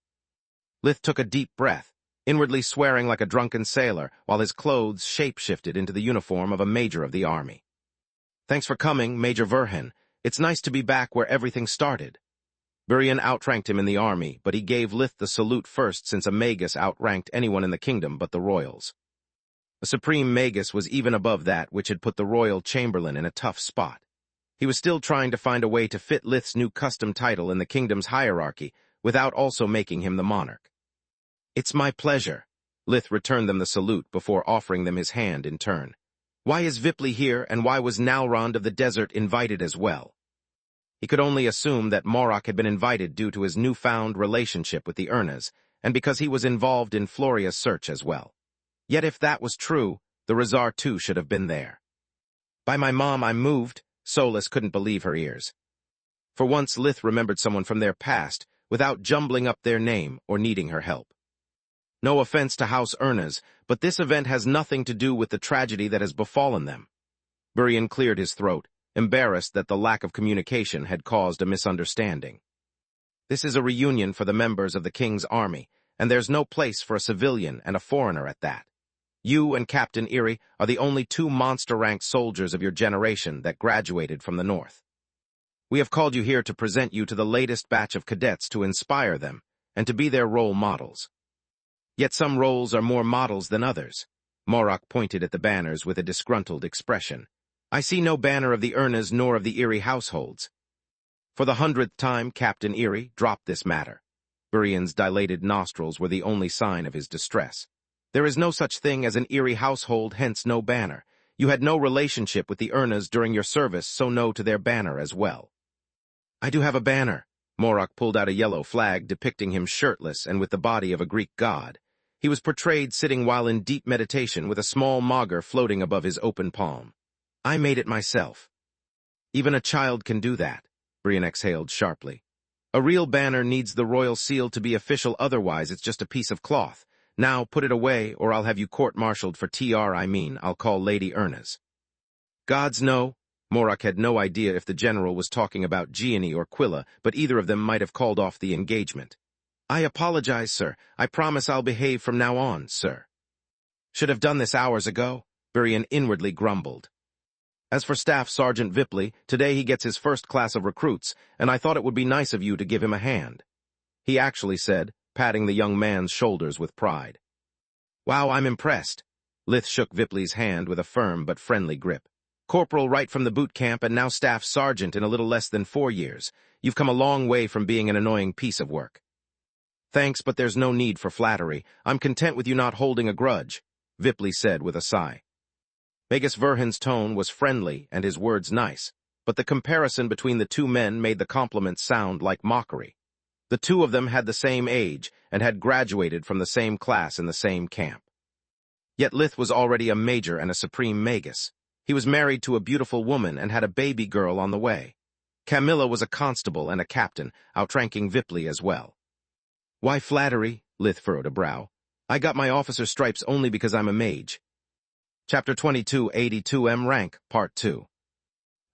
Lith took a deep breath, inwardly swearing like a drunken sailor, while his clothes shape-shifted into the uniform of a major of the army. Thanks for coming, Major Verhin. It's nice to be back where everything started. Burian outranked him in the army, but he gave Lith the salute first since a Magus outranked anyone in the kingdom but the royals. A supreme Magus was even above that, which had put the royal chamberlain in a tough spot. He was still trying to find a way to fit Lith's new custom title in the kingdom's hierarchy without also making him the monarch. It's my pleasure. Lith returned them the salute before offering them his hand in turn. Why is Vipley here, and why was Nalrond of the Desert invited as well? He could only assume that Morok had been invited due to his newfound relationship with the Urnas, and because he was involved in Floria's search as well. Yet if that was true, the Razar too should have been there. By my mom, I'm moved. Solus couldn't believe her ears. For once, Lith remembered someone from their past without jumbling up their name or needing her help. No offense to House Urnas, but this event has nothing to do with the tragedy that has befallen them. Burian cleared his throat, embarrassed that the lack of communication had caused a misunderstanding. This is a reunion for the members of the king's army, and there's no place for a civilian and a foreigner at that. You and Captain Erie are the only two monster-ranked soldiers of your generation that graduated from the North. We have called you here to present you to the latest batch of cadets to inspire them and to be their role models. Yet some roles are more models than others. Morok pointed at the banners with a disgruntled expression. I see no banner of the Urnas nor of the Erie households. For the 100th time, Captain Erie dropped this matter. Burian's dilated nostrils were the only sign of his distress. There is no such thing as an Erie household, hence no banner. You had no relationship with the Urnas during your service, so no to their banner as well. I do have a banner. Morak pulled out a yellow flag depicting him shirtless and with the body of a Greek god. He was portrayed sitting while in deep meditation with a small magar floating above his open palm. I made it myself. Even a child can do that, Brian exhaled sharply. A real banner needs the royal seal to be official, otherwise it's just a piece of cloth. Now put it away, or I'll have you court-martialed for I'll call Lady Urnas. Gods no. Morak had no idea if the general was talking about Gianni or Quilla, but either of them might have called off the engagement. I apologize, sir. I promise I'll behave from now on, sir. Should have done this hours ago, Brian inwardly grumbled. As for Staff Sergeant Vipley, today he gets his first class of recruits, and I thought it would be nice of you to give him a hand. He actually said, patting the young man's shoulders with pride. Wow, I'm impressed. Lith shook Vipley's hand with a firm but friendly grip. Corporal right from the boot camp and now Staff Sergeant in a little less than 4 years. You've come a long way from being an annoying piece of work. Thanks, but there's no need for flattery. I'm content with you not holding a grudge, Vipley said with a sigh. Magus Verhin's tone was friendly and his words nice, but the comparison between the two men made the compliments sound like mockery. The two of them had the same age and had graduated from the same class in the same camp. Yet Lith was already a major and a supreme Magus. He was married to a beautiful woman and had a baby girl on the way. Camilla was a constable and a captain, outranking Vipley as well. Why flattery? Lith furrowed a brow. I got my officer's stripes only because I'm a mage. Chapter 22, 82M Rank, Part 2.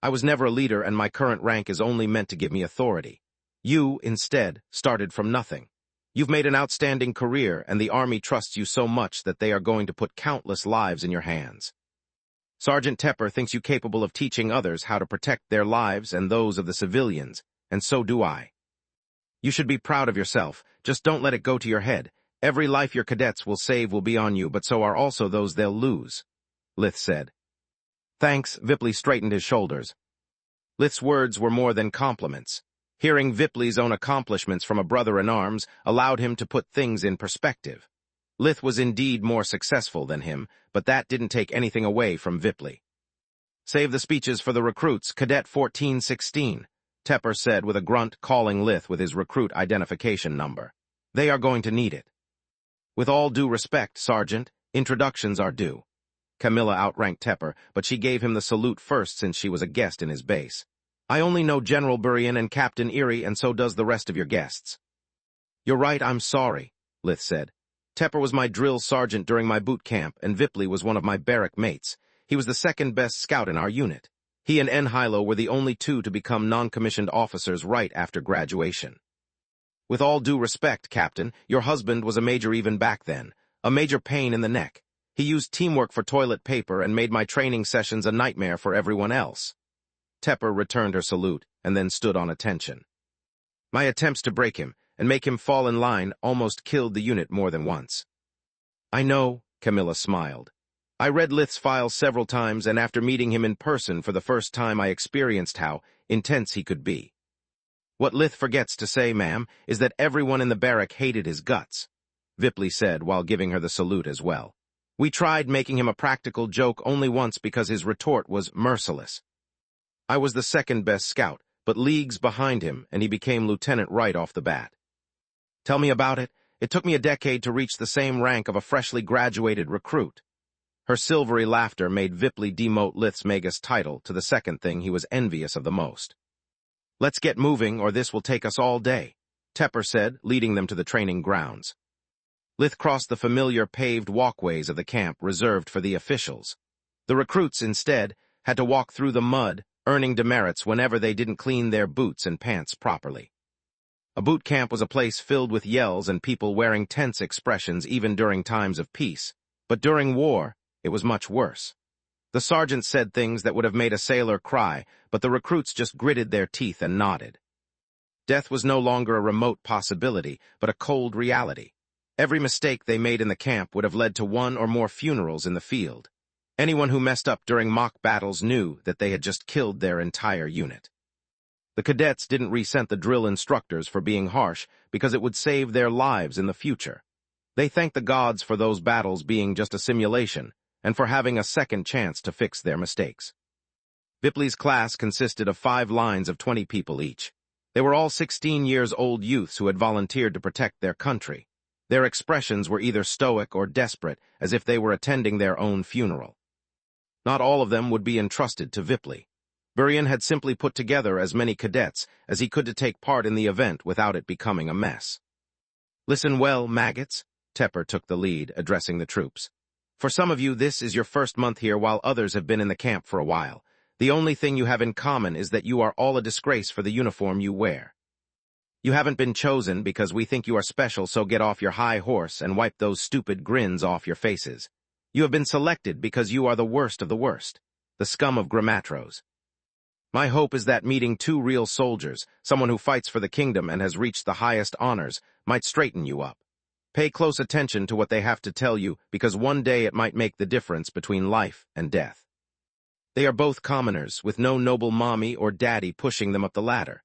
I was never a leader and my current rank is only meant to give me authority. You, instead, started from nothing. You've made an outstanding career, and the Army trusts you so much that they are going to put countless lives in your hands. Sergeant Tepper thinks you capable of teaching others how to protect their lives and those of the civilians, and so do I. You should be proud of yourself, just don't let it go to your head. Every life your cadets will save will be on you, but so are also those they'll lose, Lith said. Thanks, Vipley straightened his shoulders. Lith's words were more than compliments. Hearing Vipley's own accomplishments from a brother-in-arms allowed him to put things in perspective. Lith was indeed more successful than him, but that didn't take anything away from Vipley. Save the speeches for the recruits, Cadet 1416, Tepper said with a grunt, calling Lith with his recruit identification number. They are going to need it. With all due respect, Sergeant, introductions are due. Camilla outranked Tepper, but she gave him the salute first since she was a guest in his base. I only know General Burian and Captain Erie, and so does the rest of your guests. You're right, I'm sorry, Lith said. Tepper was my drill sergeant during my boot camp, and Vipley was one of my barrack mates. He was the second-best scout in our unit. He and Enhilo were the only two to become non-commissioned officers right after graduation. With all due respect, Captain, your husband was a major even back then, a major pain in the neck. He used teamwork for toilet paper and made my training sessions a nightmare for everyone else. Tepper returned her salute and then stood on attention. My attempts to break him and make him fall in line almost killed the unit more than once. I know, Camilla smiled. I read Lith's files several times, and after meeting him in person for the first time I experienced how intense he could be. What Lith forgets to say, ma'am, is that everyone in the barrack hated his guts, Vipley said while giving her the salute as well. We tried making him a practical joke only once because his retort was merciless. I was the second-best scout, but leagues behind him, and he became lieutenant right off the bat. Tell me about it. It took me a decade to reach the same rank of a freshly graduated recruit. Her silvery laughter made Vipley demote Lith's Magus title to the second thing he was envious of the most. Let's get moving, or this will take us all day, Tepper said, leading them to the training grounds. Lith crossed the familiar paved walkways of the camp reserved for the officials. The recruits, instead, had to walk through the mud, earning demerits whenever they didn't clean their boots and pants properly. A boot camp was a place filled with yells and people wearing tense expressions even during times of peace, but during war, it was much worse. The sergeant said things that would have made a sailor cry, but the recruits just gritted their teeth and nodded. Death was no longer a remote possibility, but a cold reality. Every mistake they made in the camp would have led to one or more funerals in the field. Anyone who messed up during mock battles knew that they had just killed their entire unit. The cadets didn't resent the drill instructors for being harsh because it would save their lives in the future. They thanked the gods for those battles being just a simulation, and for having a second chance to fix their mistakes. Vipley's class consisted of 5 lines of 20 people each. They were all 16-years-old youths who had volunteered to protect their country. Their expressions were either stoic or desperate, as if they were attending their own funeral. Not all of them would be entrusted to Vipley. Burian had simply put together as many cadets as he could to take part in the event without it becoming a mess. "Listen well, maggots," Tepper took the lead, addressing the troops. "For some of you, this is your first month here while others have been in the camp for a while. The only thing you have in common is that you are all a disgrace for the uniform you wear. You haven't been chosen because we think you are special, so get off your high horse and wipe those stupid grins off your faces. You have been selected because you are the worst of the worst, the scum of Grammatros. My hope is that meeting 2 real soldiers, someone who fights for the kingdom and has reached the highest honors, might straighten you up. Pay close attention to what they have to tell you, because one day it might make the difference between life and death. They are both commoners, with no noble mommy or daddy pushing them up the ladder.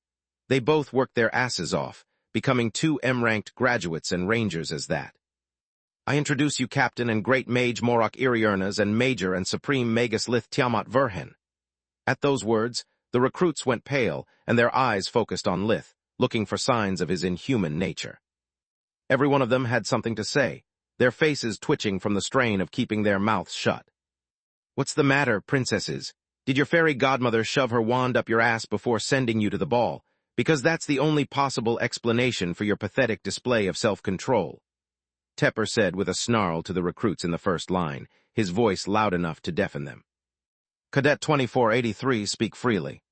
They both worked their asses off, becoming 2 M-ranked graduates and rangers as that. I introduce you Captain and Great Mage Morok Iriurnas and Major and Supreme Magus Lith Tiamat Verhen." At those words, the recruits went pale, and their eyes focused on Lith, looking for signs of his inhuman nature. Every one of them had something to say, their faces twitching from the strain of keeping their mouths shut. "What's the matter, princesses? Did your fairy godmother shove her wand up your ass before sending you to the ball? Because that's the only possible explanation for your pathetic display of self-control," Tepper said with a snarl to the recruits in the first line, his voice loud enough to deafen them. "Cadet 2483, speak freely."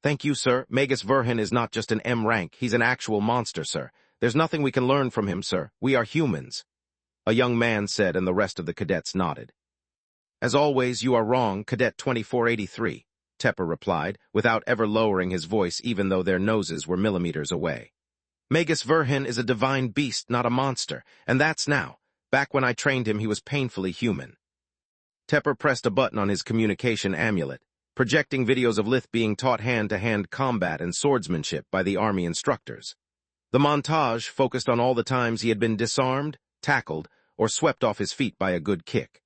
"Thank you, sir. Magus Verhen is not just an M rank, he's an actual monster, sir. There's nothing we can learn from him, sir. We are humans," a young man said, and the rest of the cadets nodded. "As always, you are wrong, Cadet 2483, Tepper replied, without ever lowering his voice even though their noses were millimeters away. "Magus Verhen is a divine beast, not a monster, and that's now. Back when I trained him, he was painfully human." Tepper pressed a button on his communication amulet, projecting videos of Lith being taught hand-to-hand combat and swordsmanship by the army instructors. The montage focused on all the times he had been disarmed, tackled, or swept off his feet by a good kick.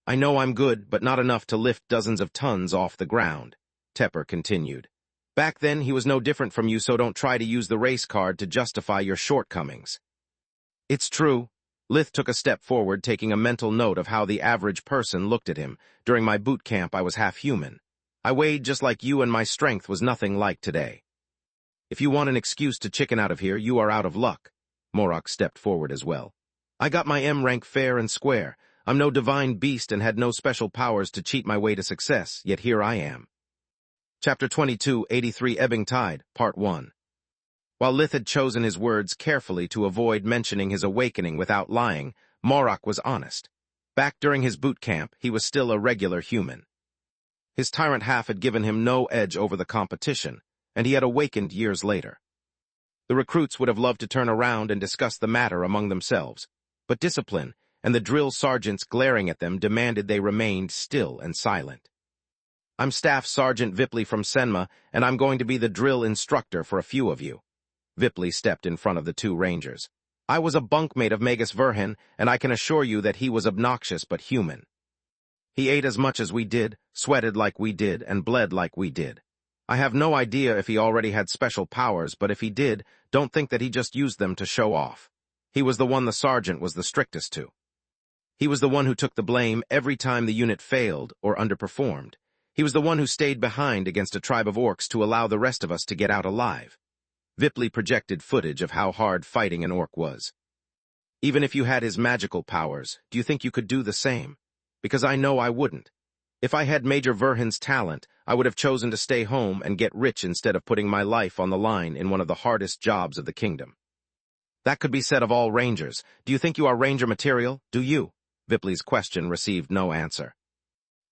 "I know I'm good, but not enough to lift dozens of tons off the ground," Tepper continued. "Back then, he was no different from you, so don't try to use the race card to justify your shortcomings." "It's true." Lith took a step forward, taking a mental note of how the average person looked at him. "During my boot camp, I was half human. I weighed just like you, and my strength was nothing like today. If you want an excuse to chicken out of here, you are out of luck." Morok stepped forward as well. "I got my M rank fair and square. I'm no divine beast and had no special powers to cheat my way to success, yet here I am." Chapter 2283 Ebbing Tide, Part 1. While Lith had chosen his words carefully to avoid mentioning his awakening without lying, Morok was honest. Back during his boot camp, he was still a regular human. His tyrant half had given him no edge over the competition, and he had awakened years later. The recruits would have loved to turn around and discuss the matter among themselves, but discipline and the drill sergeants glaring at them demanded they remained still and silent. "I'm Staff Sergeant Vipley from Senma, and I'm going to be the drill instructor for a few of you." Vipley stepped in front of the 2 rangers. "I was a bunkmate of Magus Verhen, and I can assure you that he was obnoxious but human. He ate as much as we did, sweated like we did, and bled like we did. I have no idea if he already had special powers, but if he did, don't think that he just used them to show off. He was the one the sergeant was the strictest to. He was the one who took the blame every time the unit failed or underperformed. He was the one who stayed behind against a tribe of orcs to allow the rest of us to get out alive." Vipley projected footage of how hard fighting an orc was. "Even if you had his magical powers, do you think you could do the same? Because I know I wouldn't. If I had Major Verhen's talent, I would have chosen to stay home and get rich instead of putting my life on the line in one of the hardest jobs of the kingdom." "That could be said of all rangers. Do you think you are ranger material? Do you?" Vipley's question received no answer.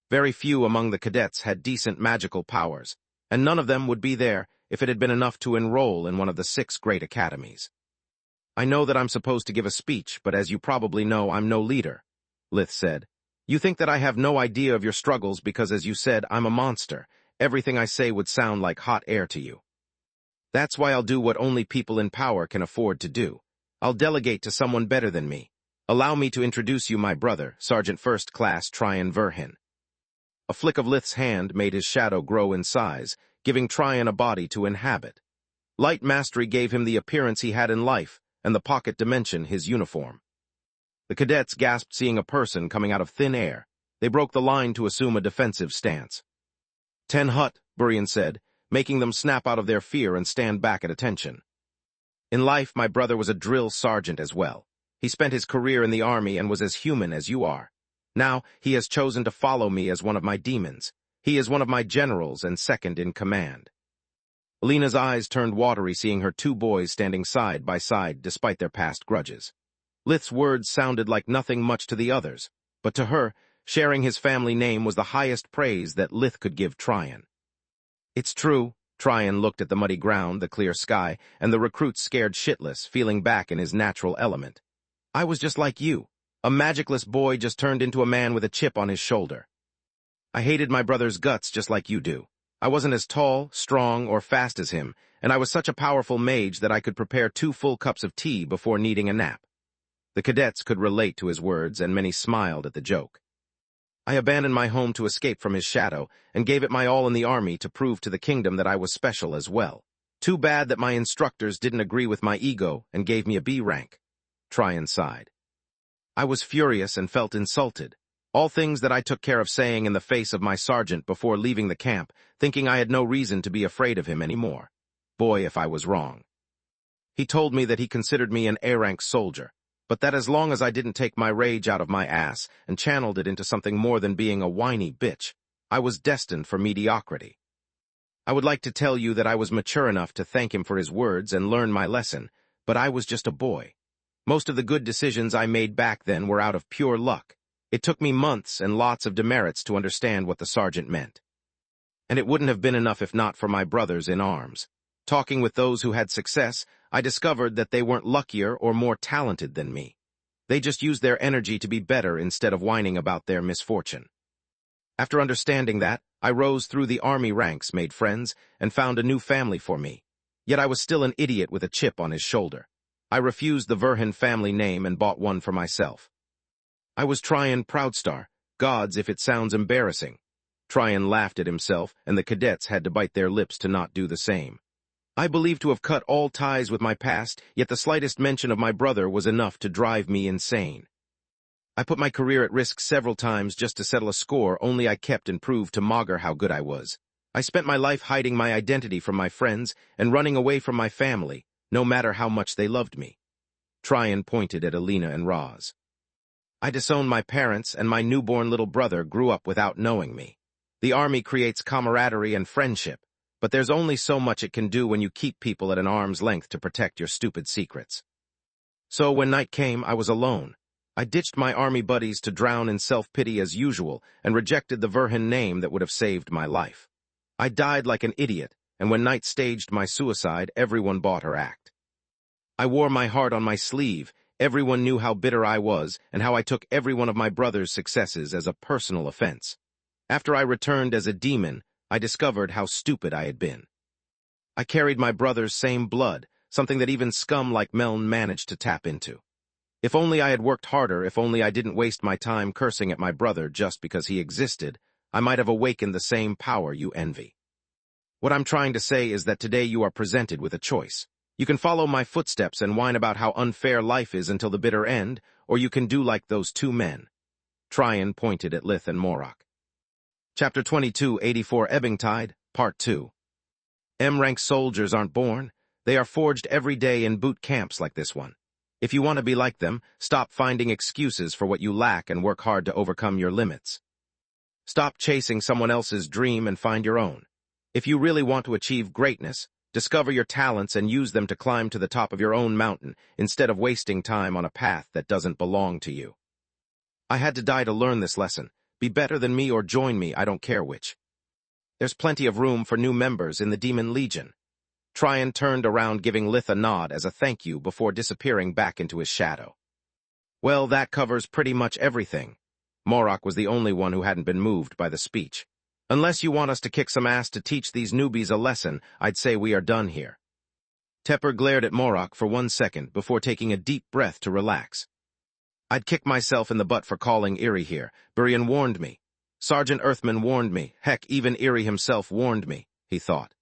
Very few among the cadets had decent magical powers, and none of them would be there if it had been enough to enroll in one of the 6 great academies. "I know that I'm supposed to give a speech, but as you probably know, I'm no leader," Lith said. "You think that I have no idea of your struggles because, as you said, I'm a monster. Everything I say would sound like hot air to you. That's why I'll do what only people in power can afford to do. I'll delegate to someone better than me. Allow me to introduce you my brother, Sergeant First Class Tryon Verhin. A flick of Lith's hand made his shadow grow in size, giving Tryon a body to inhabit. Light mastery gave him the appearance he had in life, and the pocket dimension his uniform. The cadets gasped seeing a person coming out of thin air. They broke the line to assume a defensive stance. "10 hut," Burian said, making them snap out of their fear and stand back at attention. In life, my brother was a drill sergeant as well. He spent his career in the army and was as human as you are. Now, he has chosen to follow me as one of my demons. He is one of my generals and second in command. Alina's eyes turned watery seeing her 2 boys standing side by side despite their past grudges. Lith's words sounded like nothing much to the others, but to her, sharing his family name was the highest praise that Lith could give Tryon. "It's true." Tryon looked at the muddy ground, the clear sky, and the recruits scared shitless, feeling back in his natural element. "I was just like you. A magicless boy just turned into a man with a chip on his shoulder. I hated my brother's guts just like you do. I wasn't as tall, strong, or fast as him, and I was such a powerful mage that I could prepare 2 full cups of tea before needing a nap." The cadets could relate to his words, and many smiled at the joke. "I abandoned my home to escape from his shadow, and gave it my all in the army to prove to the kingdom that I was special as well. Too bad that my instructors didn't agree with my ego and gave me a B rank." Tryon sighed. "I was furious and felt insulted. All things that I took care of saying in the face of my sergeant before leaving the camp, thinking I had no reason to be afraid of him anymore. Boy, if I was wrong. He told me that he considered me an A-rank soldier, but that as long as I didn't take my rage out of my ass and channeled it into something more than being a whiny bitch, I was destined for mediocrity. I would like to tell you that I was mature enough to thank him for his words and learn my lesson, but I was just a boy. Most of the good decisions I made back then were out of pure luck. It took me months and lots of demerits to understand what the sergeant meant. And it wouldn't have been enough if not for my brothers in arms. Talking with those who had success, I discovered that they weren't luckier or more talented than me. They just used their energy to be better instead of whining about their misfortune. After understanding that, I rose through the army ranks, made friends, and found a new family for me. Yet I was still an idiot with a chip on his shoulder. I refused the Verhin family name and bought one for myself. I was Tryon Proudstar, gods if it sounds embarrassing. Tryon laughed at himself, and the cadets had to bite their lips to not do the same. I believe to have cut all ties with my past, yet the slightest mention of my brother was enough to drive me insane. I put my career at risk several times just to settle a score only I kept and proved to Magur how good I was. I spent my life hiding my identity from my friends and running away from my family, no matter how much they loved me. Tryon pointed at Alina and Roz. I disowned my parents, and my newborn little brother grew up without knowing me. The army creates camaraderie and friendship, but there's only so much it can do when you keep people at an arm's length to protect your stupid secrets. So when night came, I was alone. I ditched my army buddies to drown in self-pity as usual and rejected the Verhin name that would have saved my life. I died like an idiot, and when night staged my suicide, everyone bought her act. I wore my heart on my sleeve. Everyone knew how bitter I was and how I took every one of my brother's successes as a personal offense. After I returned as a demon, I discovered how stupid I had been. I carried my brother's same blood, something that even scum like Meln managed to tap into. If only I had worked harder, if only I didn't waste my time cursing at my brother just because he existed, I might have awakened the same power you envy. What I'm trying to say is that today you are presented with a choice. You can follow my footsteps and whine about how unfair life is until the bitter end, or you can do like those 2 men. Tryon pointed at Lith and Morok. Chapter 2284 Ebbingtide, Part 2. M-rank soldiers aren't born. They are forged every day in boot camps like this one. If you want to be like them, stop finding excuses for what you lack and work hard to overcome your limits. Stop chasing someone else's dream and find your own. If you really want to achieve greatness, discover your talents and use them to climb to the top of your own mountain instead of wasting time on a path that doesn't belong to you. I had to die to learn this lesson. Be better than me or join me, I don't care which. There's plenty of room for new members in the Demon Legion. Tryon turned around giving Lith a nod as a thank you before disappearing back into his shadow. Well, that covers pretty much everything. Morok was the only one who hadn't been moved by the speech. Unless you want us to kick some ass to teach these newbies a lesson, I'd say we are done here. Tepper glared at Morok for 1 second before taking a deep breath to relax. I'd kick myself in the butt for calling Erie here. Burien warned me. Sergeant Earthman warned me. Heck, even Erie himself warned me, he thought.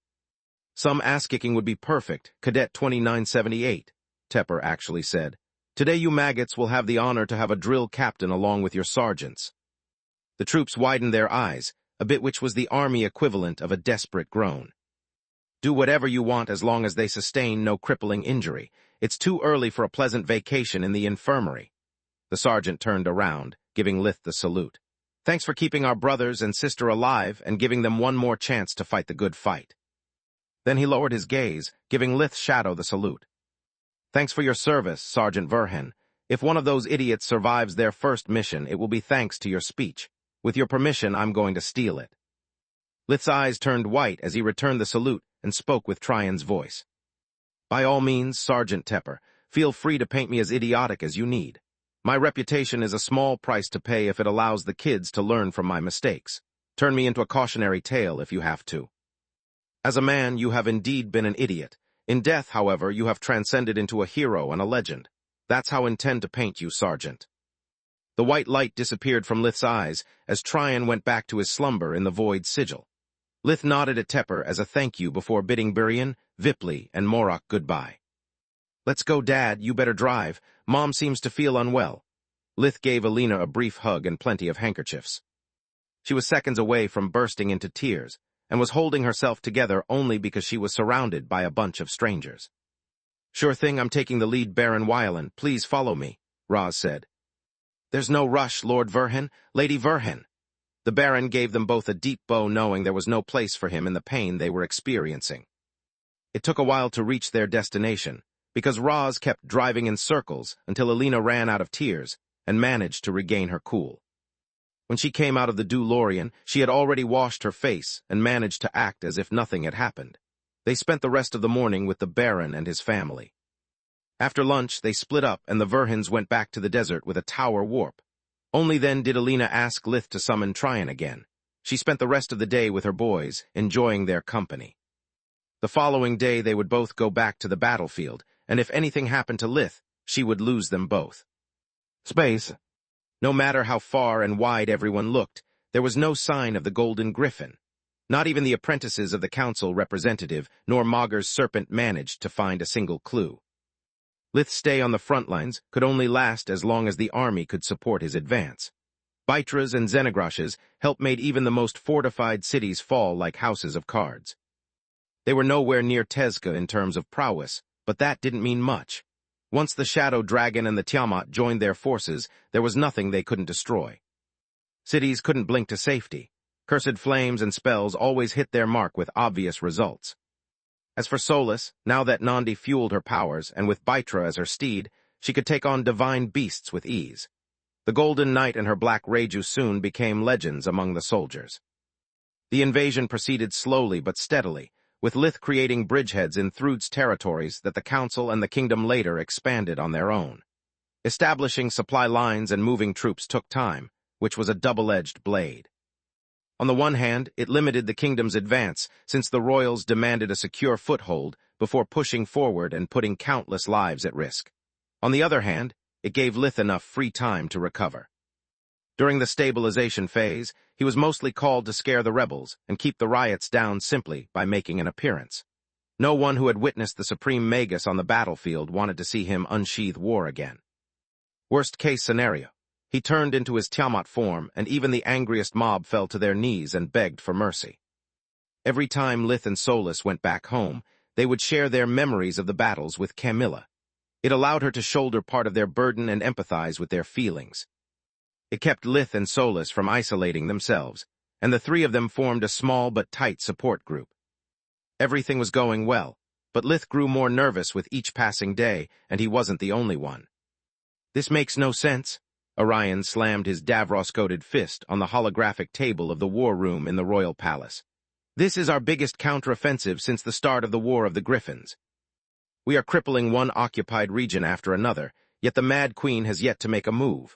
Some ass-kicking would be perfect, Cadet 2978, Tepper actually said. Today you maggots will have the honor to have a drill captain along with your sergeants. The troops widened their eyes, a bit which was the army equivalent of a desperate groan. Do whatever you want as long as they sustain no crippling injury. It's too early for a pleasant vacation in the infirmary. The sergeant turned around, giving Lith the salute. Thanks for keeping our brothers and sister alive and giving them one more chance to fight the good fight. Then he lowered his gaze, giving Lith's shadow the salute. Thanks for your service, Sergeant Verhen. If one of those idiots survives their first mission, it will be thanks to your speech. With your permission, I'm going to steal it. Lith's eyes turned white as he returned the salute and spoke with Tryon's voice. By all means, Sergeant Tepper, feel free to paint me as idiotic as you need. My reputation is a small price to pay if it allows the kids to learn from my mistakes. Turn me into a cautionary tale if you have to. As a man, you have indeed been an idiot. In death, however, you have transcended into a hero and a legend. That's how I intend to paint you, Sergeant. The white light disappeared from Lith's eyes as Tryon went back to his slumber in the void sigil. Lith nodded at Tepper as a thank you before bidding Burien, Vipley, and Morok goodbye. Let's go, Dad. You better drive. Mom seems to feel unwell. Lith gave Alina a brief hug and plenty of handkerchiefs. She was seconds away from bursting into tears and was holding herself together only because she was surrounded by a bunch of strangers. Sure thing, I'm taking the lead, Baron Wylan. Please follow me, Roz said. There's no rush, Lord Verhen, Lady Verhen. The Baron gave them both a deep bow, knowing there was no place for him in the pain they were experiencing. It took a while to reach their destination, because Roz kept driving in circles until Alina ran out of tears and managed to regain her cool. When she came out of the DeLorean, she had already washed her face and managed to act as if nothing had happened. They spent the rest of the morning with the Baron and his family. After lunch, they split up and the Verhens went back to the desert with a tower warp. Only then did Alina ask Lith to summon Tryon again. She spent the rest of the day with her boys, enjoying their company. The following day they would both go back to the battlefield, and if anything happened to Lith, she would lose them both. Space. No matter how far and wide everyone looked, there was no sign of the Golden Griffin. Not even the apprentices of the council representative nor Maugre's serpent managed to find a single clue. Lith's stay on the front lines could only last as long as the army could support his advance. Baitras and Xenograches help made even the most fortified cities fall like houses of cards. They were nowhere near Tezca in terms of prowess, but that didn't mean much. Once the Shadow Dragon and the Tiamat joined their forces, there was nothing they couldn't destroy. Cities couldn't blink to safety. Cursed flames and spells always hit their mark with obvious results. As for Solis, now that Nandi fueled her powers, and with Baitra as her steed, she could take on divine beasts with ease. The Golden Knight and her Black Reju soon became legends among the soldiers. The invasion proceeded slowly but steadily, with Lith creating bridgeheads in Thrud's territories that the Council and the Kingdom later expanded on their own. Establishing supply lines and moving troops took time, which was a double-edged blade. On the one hand, it limited the kingdom's advance, since the royals demanded a secure foothold before pushing forward and putting countless lives at risk. On the other hand, it gave Lith enough free time to recover. During the stabilization phase, he was mostly called to scare the rebels and keep the riots down simply by making an appearance. No one who had witnessed the Supreme Magus on the battlefield wanted to see him unsheathe war again. Worst-case scenario. He turned into his Tiamat form, and even the angriest mob fell to their knees and begged for mercy. Every time Lith and Solis went back home, they would share their memories of the battles with Camilla. It allowed her to shoulder part of their burden and empathize with their feelings. It kept Lith and Solis from isolating themselves, and the three of them formed a small but tight support group. Everything was going well, but Lith grew more nervous with each passing day, and he wasn't the only one. This makes no sense. Orion slammed his Davros-coated fist on the holographic table of the war room in the royal palace. This is our biggest counteroffensive since the start of the War of the Griffins. We are crippling one occupied region after another, yet the Mad Queen has yet to make a move.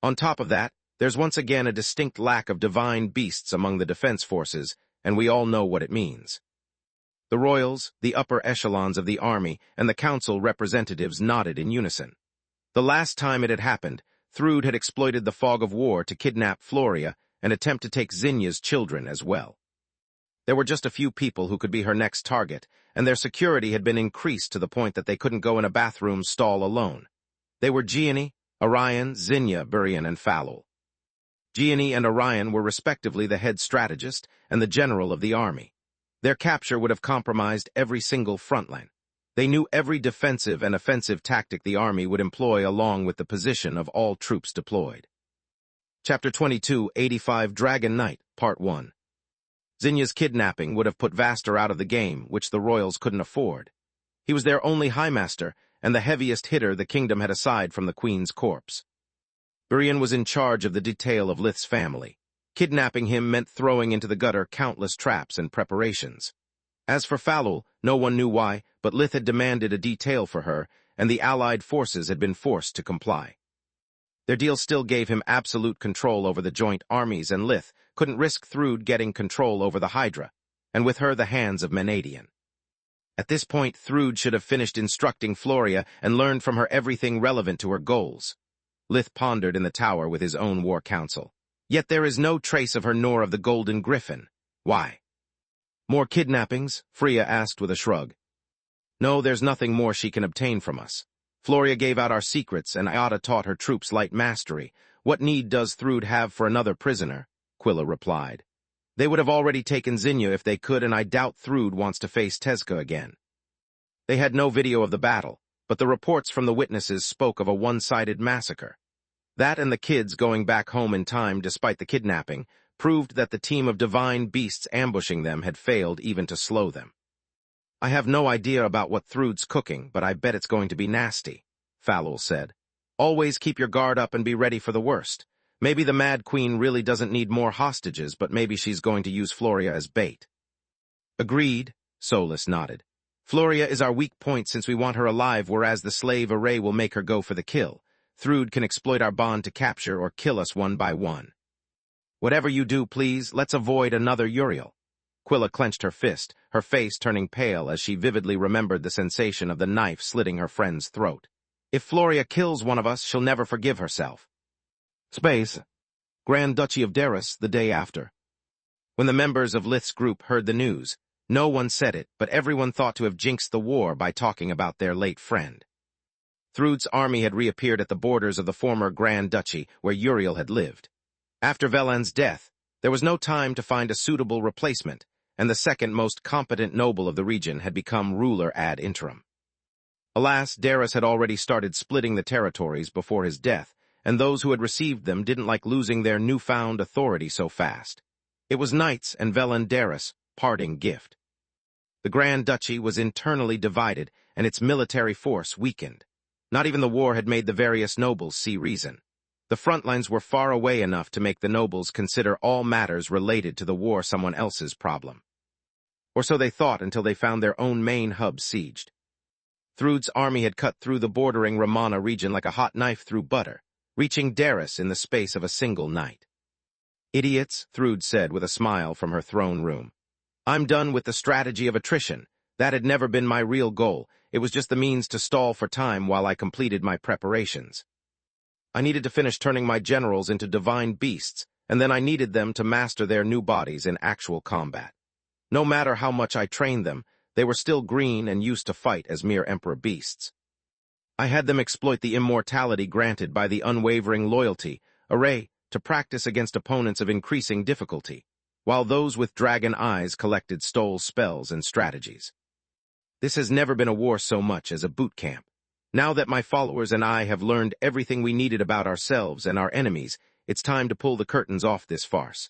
On top of that, there's once again a distinct lack of divine beasts among the defense forces, and we all know what it means. The royals, the upper echelons of the army, and the council representatives nodded in unison. The last time it had happened, Thrude had exploited the fog of war to kidnap Floria and attempt to take Zinya's children as well. There were just a few people who could be her next target, and their security had been increased to the point that they couldn't go in a bathroom stall alone. They were Gianni, Orion, Zinya, Burian, and Falul. Gianni and Orion were respectively the head strategist and the general of the army. Their capture would have compromised every single front line. They knew every defensive and offensive tactic the army would employ along with the position of all troops deployed. Chapter 22, 85 Dragon Knight, Part 1. Zinya's kidnapping would have put Vaster out of the game, which the royals couldn't afford. He was their only High Master and the heaviest hitter the kingdom had aside from the Queen's corpse. Burian was in charge of the detail of Lith's family. Kidnapping him meant throwing into the gutter countless traps and preparations. As for Falul, no one knew why, but Lith had demanded a detail for her, and the Allied forces had been forced to comply. Their deal still gave him absolute control over the joint armies, and Lith couldn't risk Thrude getting control over the Hydra, and with her the hands of Menadian. At this point, Thrude should have finished instructing Floria and learned from her everything relevant to her goals. Lith pondered in the tower with his own war council. Yet there is no trace of her nor of the Golden Griffin. Why? More kidnappings? Freya asked with a shrug. No, there's nothing more she can obtain from us. Floria gave out our secrets, and Iota taught her troops light mastery. What need does Thrude have for another prisoner? Quilla replied. They would have already taken Zinya if they could, and I doubt Thrude wants to face Tezca again. They had no video of the battle, but the reports from the witnesses spoke of a one-sided massacre. That and the kids going back home in time despite the kidnapping proved that the team of divine beasts ambushing them had failed even to slow them. I have no idea about what Thrude's cooking, but I bet it's going to be nasty, Falul said. Always keep your guard up and be ready for the worst. Maybe the Mad Queen really doesn't need more hostages, but maybe she's going to use Floria as bait. Agreed, Solus nodded. Floria is our weak point since we want her alive, whereas the slave array will make her go for the kill. Thrude can exploit our bond to capture or kill us one by one. Whatever you do, please, let's avoid another Uriel. Quilla clenched her fist, her face turning pale as she vividly remembered the sensation of the knife slitting her friend's throat. If Floria kills one of us, she'll never forgive herself. Space. Grand Duchy of Darus, the day after. When the members of Lith's group heard the news, no one said it, but everyone thought to have jinxed the war by talking about their late friend. Thrude's army had reappeared at the borders of the former Grand Duchy, where Uriel had lived. After Velan's death, there was no time to find a suitable replacement, and the second most competent noble of the region had become ruler ad interim. Alas, Darus had already started splitting the territories before his death, and those who had received them didn't like losing their newfound authority so fast. It was Knights and Velan Darus' parting gift. The Grand Duchy was internally divided, and its military force weakened. Not even the war had made the various nobles see reason. The front lines were far away enough to make the nobles consider all matters related to the war someone else's problem. Or so they thought until they found their own main hub sieged. Thrude's army had cut through the bordering Ramana region like a hot knife through butter, reaching Darus in the space of a single night. Idiots, Thrude said with a smile from her throne room. I'm done with the strategy of attrition. That had never been my real goal. It was just the means to stall for time while I completed my preparations. I needed to finish turning my generals into divine beasts, and then I needed them to master their new bodies in actual combat. No matter how much I trained them, they were still green and used to fight as mere emperor beasts. I had them exploit the immortality granted by the unwavering loyalty, array, to practice against opponents of increasing difficulty, while those with dragon eyes collected stole spells and strategies. This has never been a war so much as a boot camp. Now that my followers and I have learned everything we needed about ourselves and our enemies, it's time to pull the curtains off this farce.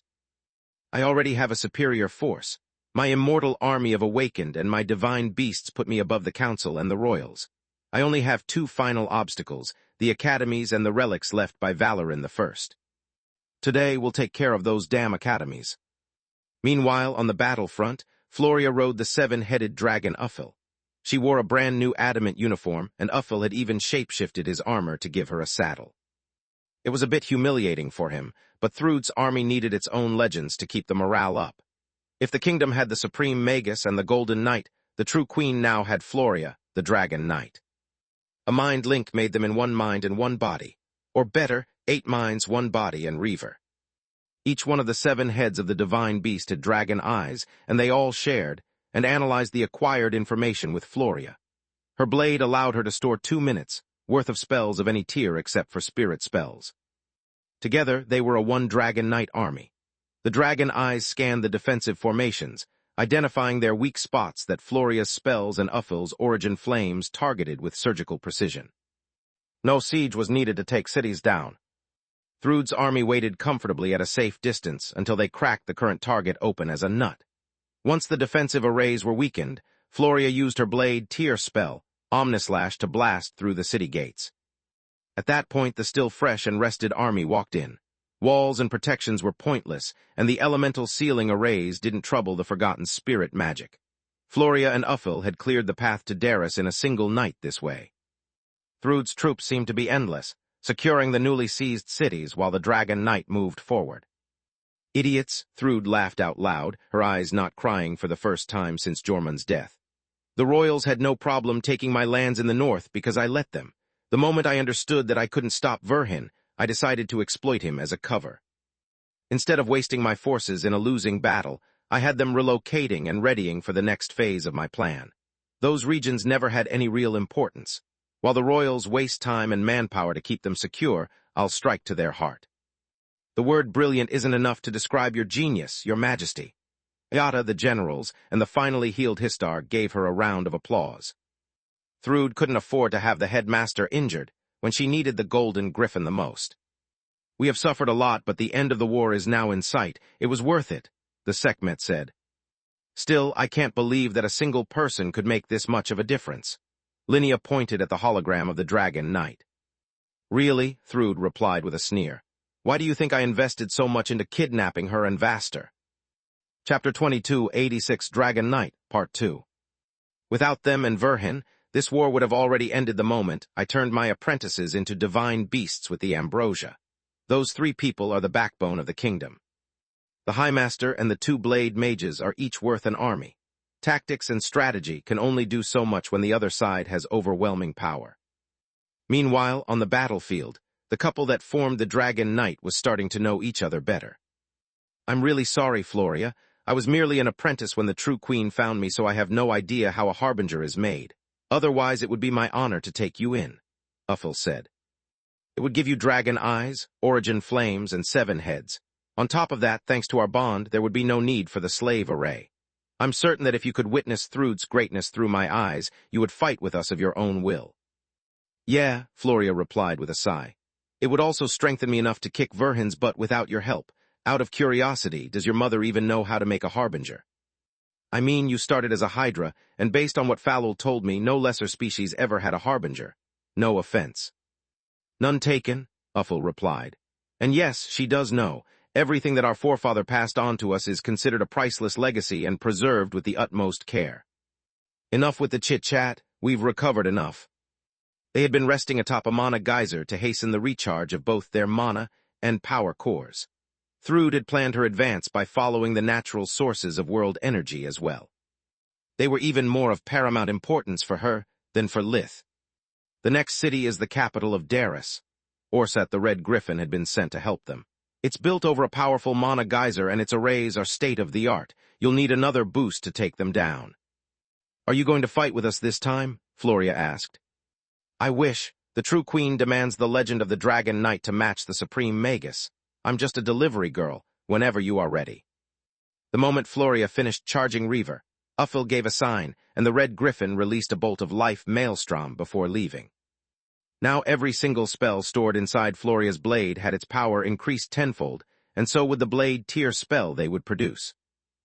I already have a superior force. My immortal army of awakened and my divine beasts put me above the council and the royals. I only have two final obstacles, the academies and the relics left by Valorin the First. Today we'll take care of those damn academies. Meanwhile, on the battlefront, Floria rode the seven-headed dragon Uffil. She wore a brand-new adamant uniform, and Uffil had even shape-shifted his armor to give her a saddle. It was a bit humiliating for him, but Thrude's army needed its own legends to keep the morale up. If the kingdom had the supreme Magus and the Golden Knight, the true queen now had Floria, the Dragon Knight. A mind link made them in one mind and one body. Or better, 8 minds, 1 body, and Reaver. Each one of the 7 heads of the divine beast had dragon eyes, and they all shared and analyzed the acquired information with Floria. Her blade allowed her to store 2 minutes worth of spells of any tier except for spirit spells. Together, they were a 1-dragon knight army. The dragon eyes scanned the defensive formations, identifying their weak spots that Floria's spells and Uffil's origin flames targeted with surgical precision. No siege was needed to take cities down. Thrud's army waited comfortably at a safe distance until they cracked the current target open as a nut. Once the defensive arrays were weakened, Floria used her blade tier spell, Omnislash, to blast through the city gates. At that point, the still fresh and rested army walked in. Walls and protections were pointless, and the elemental sealing arrays didn't trouble the forgotten spirit magic. Floria and Uffil had cleared the path to Darus in a single night this way. Thrud's troops seemed to be endless, securing the newly seized cities while the Dragon Knight moved forward. Idiots, Thrud laughed out loud, her eyes not crying for the first time since Jormund's death. The royals had no problem taking my lands in the north because I let them. The moment I understood that I couldn't stop Verhin, I decided to exploit him as a cover. Instead of wasting my forces in a losing battle, I had them relocating and readying for the next phase of my plan. Those regions never had any real importance. While the royals waste time and manpower to keep them secure, I'll strike to their heart. The word brilliant isn't enough to describe your genius, your majesty. Yata, the generals, and the finally healed Histar gave her a round of applause. Thrud couldn't afford to have the headmaster injured when she needed the golden griffin the most. We have suffered a lot, but the end of the war is now in sight. It was worth it, the Sekhmet said. Still, I can't believe that a single person could make this much of a difference. Linnea pointed at the hologram of the Dragon Knight. Really? Thrud replied with a sneer. Why do you think I invested so much into kidnapping her and Vaster? Chapter 22, 86 Dragon Knight, Part 2. Without them and Verhin, this war would have already ended the moment I turned my apprentices into divine beasts with the ambrosia. Those 3 people are the backbone of the kingdom. The High Master and the 2 blade mages are each worth an army. Tactics and strategy can only do so much when the other side has overwhelming power. Meanwhile, on the battlefield, the couple that formed the Dragon Knight was starting to know each other better. I'm really sorry, Floria. I was merely an apprentice when the true queen found me, so I have no idea how a harbinger is made. Otherwise, it would be my honor to take you in, Uffil said. It would give you dragon eyes, origin flames, and 7 heads. On top of that, thanks to our bond, there would be no need for the slave array. I'm certain that if you could witness Thrud's greatness through my eyes, you would fight with us of your own will. Yeah, Floria replied with a sigh. It would also strengthen me enough to kick Verhin's butt without your help. Out of curiosity, does your mother even know how to make a harbinger? I mean, you started as a hydra, and based on what Falul told me, no lesser species ever had a harbinger. No offense. None taken, Uffil replied. And yes, she does know. Everything that our forefather passed on to us is considered a priceless legacy and preserved with the utmost care. Enough with the chit-chat, we've recovered enough. They had been resting atop a mana geyser to hasten the recharge of both their mana and power cores. Thrud had planned her advance by following the natural sources of world energy as well. They were even more of paramount importance for her than for Lith. The next city is the capital of Darus. Orsat the Red Griffin had been sent to help them. It's built over a powerful mana geyser and its arrays are state-of-the-art. You'll need another boost to take them down. Are you going to fight with us this time? Floria asked. I wish. The true queen demands the legend of the Dragon Knight to match the supreme Magus. I'm just a delivery girl, whenever you are ready. The moment Floria finished charging Reaver, Uffil gave a sign, and the Red Griffin released a bolt of life maelstrom before leaving. Now every single spell stored inside Floria's blade had its power increased tenfold, and so would the blade tier spell they would produce.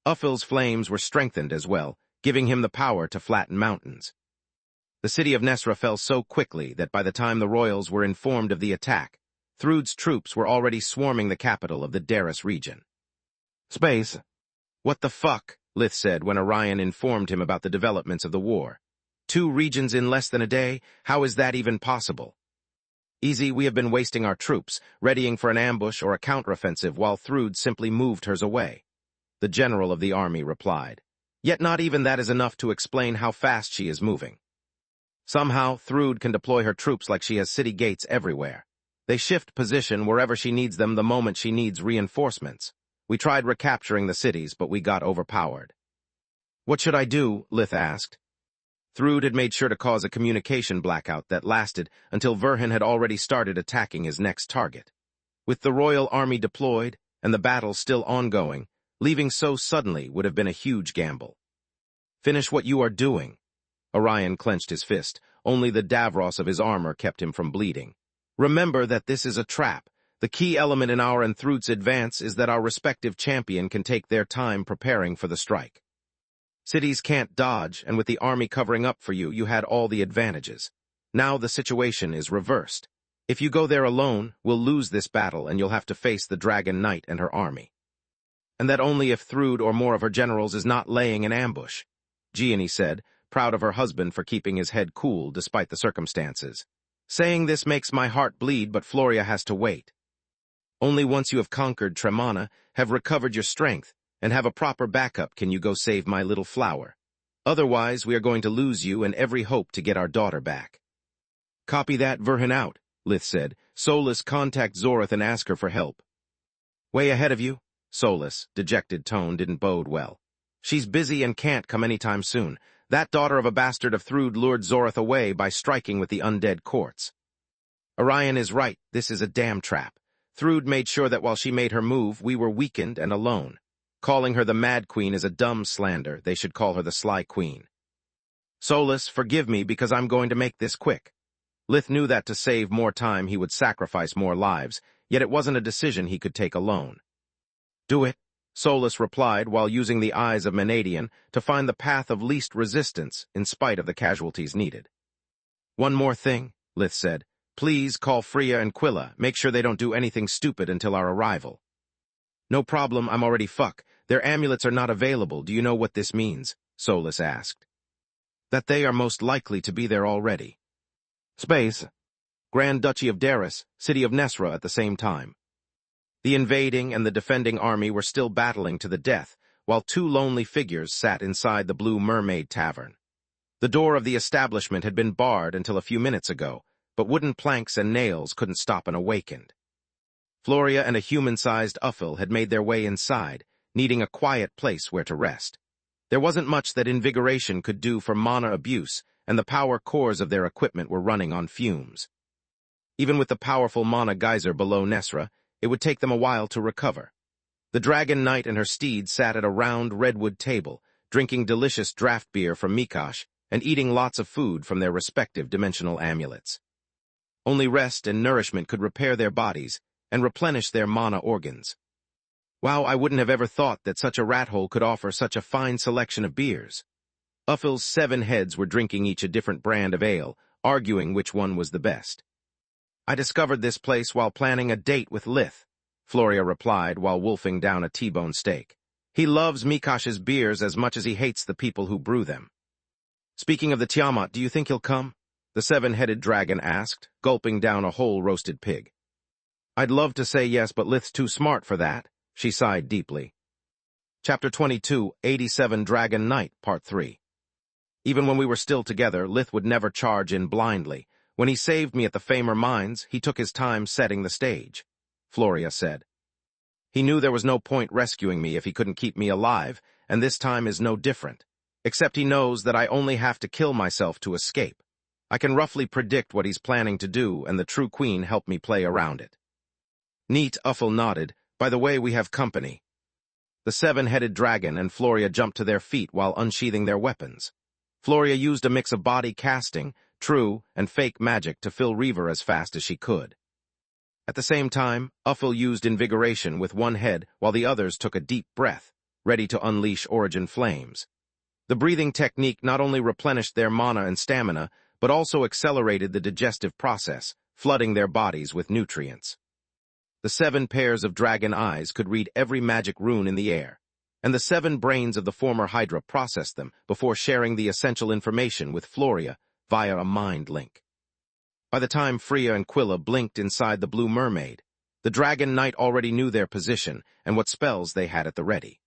Uffil's flames were strengthened as well, giving him the power to flatten mountains. The city of Nesra fell so quickly that by the time the royals were informed of the attack, Thrud's troops were already swarming the capital of the Darus region. Space. What the fuck? Lith said when Orion informed him about the developments of the war. 2 regions in less than a day? How is that even possible? Easy, we have been wasting our troops, readying for an ambush or a counteroffensive while Thrud simply moved hers away. The general of the army replied. Yet not even that is enough to explain how fast she is moving. Somehow, Thrud can deploy her troops like she has city gates everywhere. They shift position wherever she needs them the moment she needs reinforcements. We tried recapturing the cities, but we got overpowered. What should I do? Lith asked. Thrude had made sure to cause a communication blackout that lasted until Verhin had already started attacking his next target. With the Royal Army deployed and the battle still ongoing, leaving so suddenly would have been a huge gamble. Finish what you are doing. Orion clenched his fist. Only the Davros of his armor kept him from bleeding. Remember that this is a trap. The key element in our and Thrude's advance is that our respective champion can take their time preparing for the strike. Cities can't dodge, and with the army covering up for you, you had all the advantages. Now the situation is reversed. If you go there alone, we'll lose this battle and you'll have to face the Dragon Knight and her army. And that only if Thrude or more of her generals is not laying an ambush, Gianni said, proud of her husband for keeping his head cool despite the circumstances. Saying this makes my heart bleed, but Floria has to wait. Only once you have conquered Tremana, have recovered your strength, and have a proper backup can you go save my little flower. Otherwise, we are going to lose you and every hope to get our daughter back. Copy that, Verhin out, Lith said. Solus, contact Zorith and ask her for help. Way ahead of you? Solus' dejected tone didn't bode well. She's busy and can't come anytime soon. That daughter of a bastard of Thrude lured Zorith away by striking with the undead courts. Orion is right, this is a damn trap. Thrude made sure that while she made her move, we were weakened and alone. Calling her the Mad Queen is a dumb slander. They should call her the Sly Queen. Solus, forgive me because I'm going to make this quick. Lith knew that to save more time he would sacrifice more lives, yet it wasn't a decision he could take alone. Do it, Solus replied while using the eyes of Menadian to find the path of least resistance in spite of the casualties needed. One more thing, Lith said. Please call Freya and Quilla. Make sure they don't do anything stupid until our arrival. No problem, I'm already fuck. Their amulets are not available. Do you know what this means? Solus asked. That they are most likely to be there already. Space. Grand Duchy of Daris, City of Nesra at the same time. The invading and the defending army were still battling to the death, while two lonely figures sat inside the Blue Mermaid Tavern. The door of the establishment had been barred until a few minutes ago, but wooden planks and nails couldn't stop an awakened. Floria and a human-sized Uffil had made their way inside, needing a quiet place where to rest. There wasn't much that invigoration could do for mana abuse, and the power cores of their equipment were running on fumes. Even with the powerful mana geyser below Nesra, it would take them a while to recover. The Dragon Knight and her steed sat at a round redwood table, drinking delicious draft beer from Mikosh and eating lots of food from their respective dimensional amulets. Only rest and nourishment could repair their bodies and replenish their mana organs. Wow, I wouldn't have ever thought that such a rat hole could offer such a fine selection of beers. Uffil's 7 heads were drinking each a different brand of ale, arguing which one was the best. I discovered this place while planning a date with Lith, Floria replied while wolfing down a T-bone steak. He loves Mikosh's beers as much as he hates the people who brew them. Speaking of the Tiamat, do you think he'll come? The 7-headed dragon asked, gulping down a whole roasted pig. I'd love to say yes, but Lith's too smart for that, she sighed deeply. Chapter 22, 87 Dragon Knight, Part 3. Even when we were still together, Lith would never charge in blindly. When he saved me at the Famer Mines, he took his time setting the stage, Floria said. He knew there was no point rescuing me if he couldn't keep me alive, and this time is no different. Except he knows that I only have to kill myself to escape. I can roughly predict what he's planning to do, and the True Queen helped me play around it. Neat, Uffil nodded. By the way, we have company. The 7-headed dragon and Floria jumped to their feet while unsheathing their weapons. Floria used a mix of body casting, true, and fake magic to fill Reaver as fast as she could. At the same time, Uffil used invigoration with one head while the others took a deep breath, ready to unleash origin flames. The breathing technique not only replenished their mana and stamina, but also accelerated the digestive process, flooding their bodies with nutrients. The 7 pairs of dragon eyes could read every magic rune in the air, and the 7 brains of the former Hydra processed them before sharing the essential information with Floria via a mind link. By the time Freya and Quilla blinked inside the Blue Mermaid, the Dragon Knight already knew their position and what spells they had at the ready.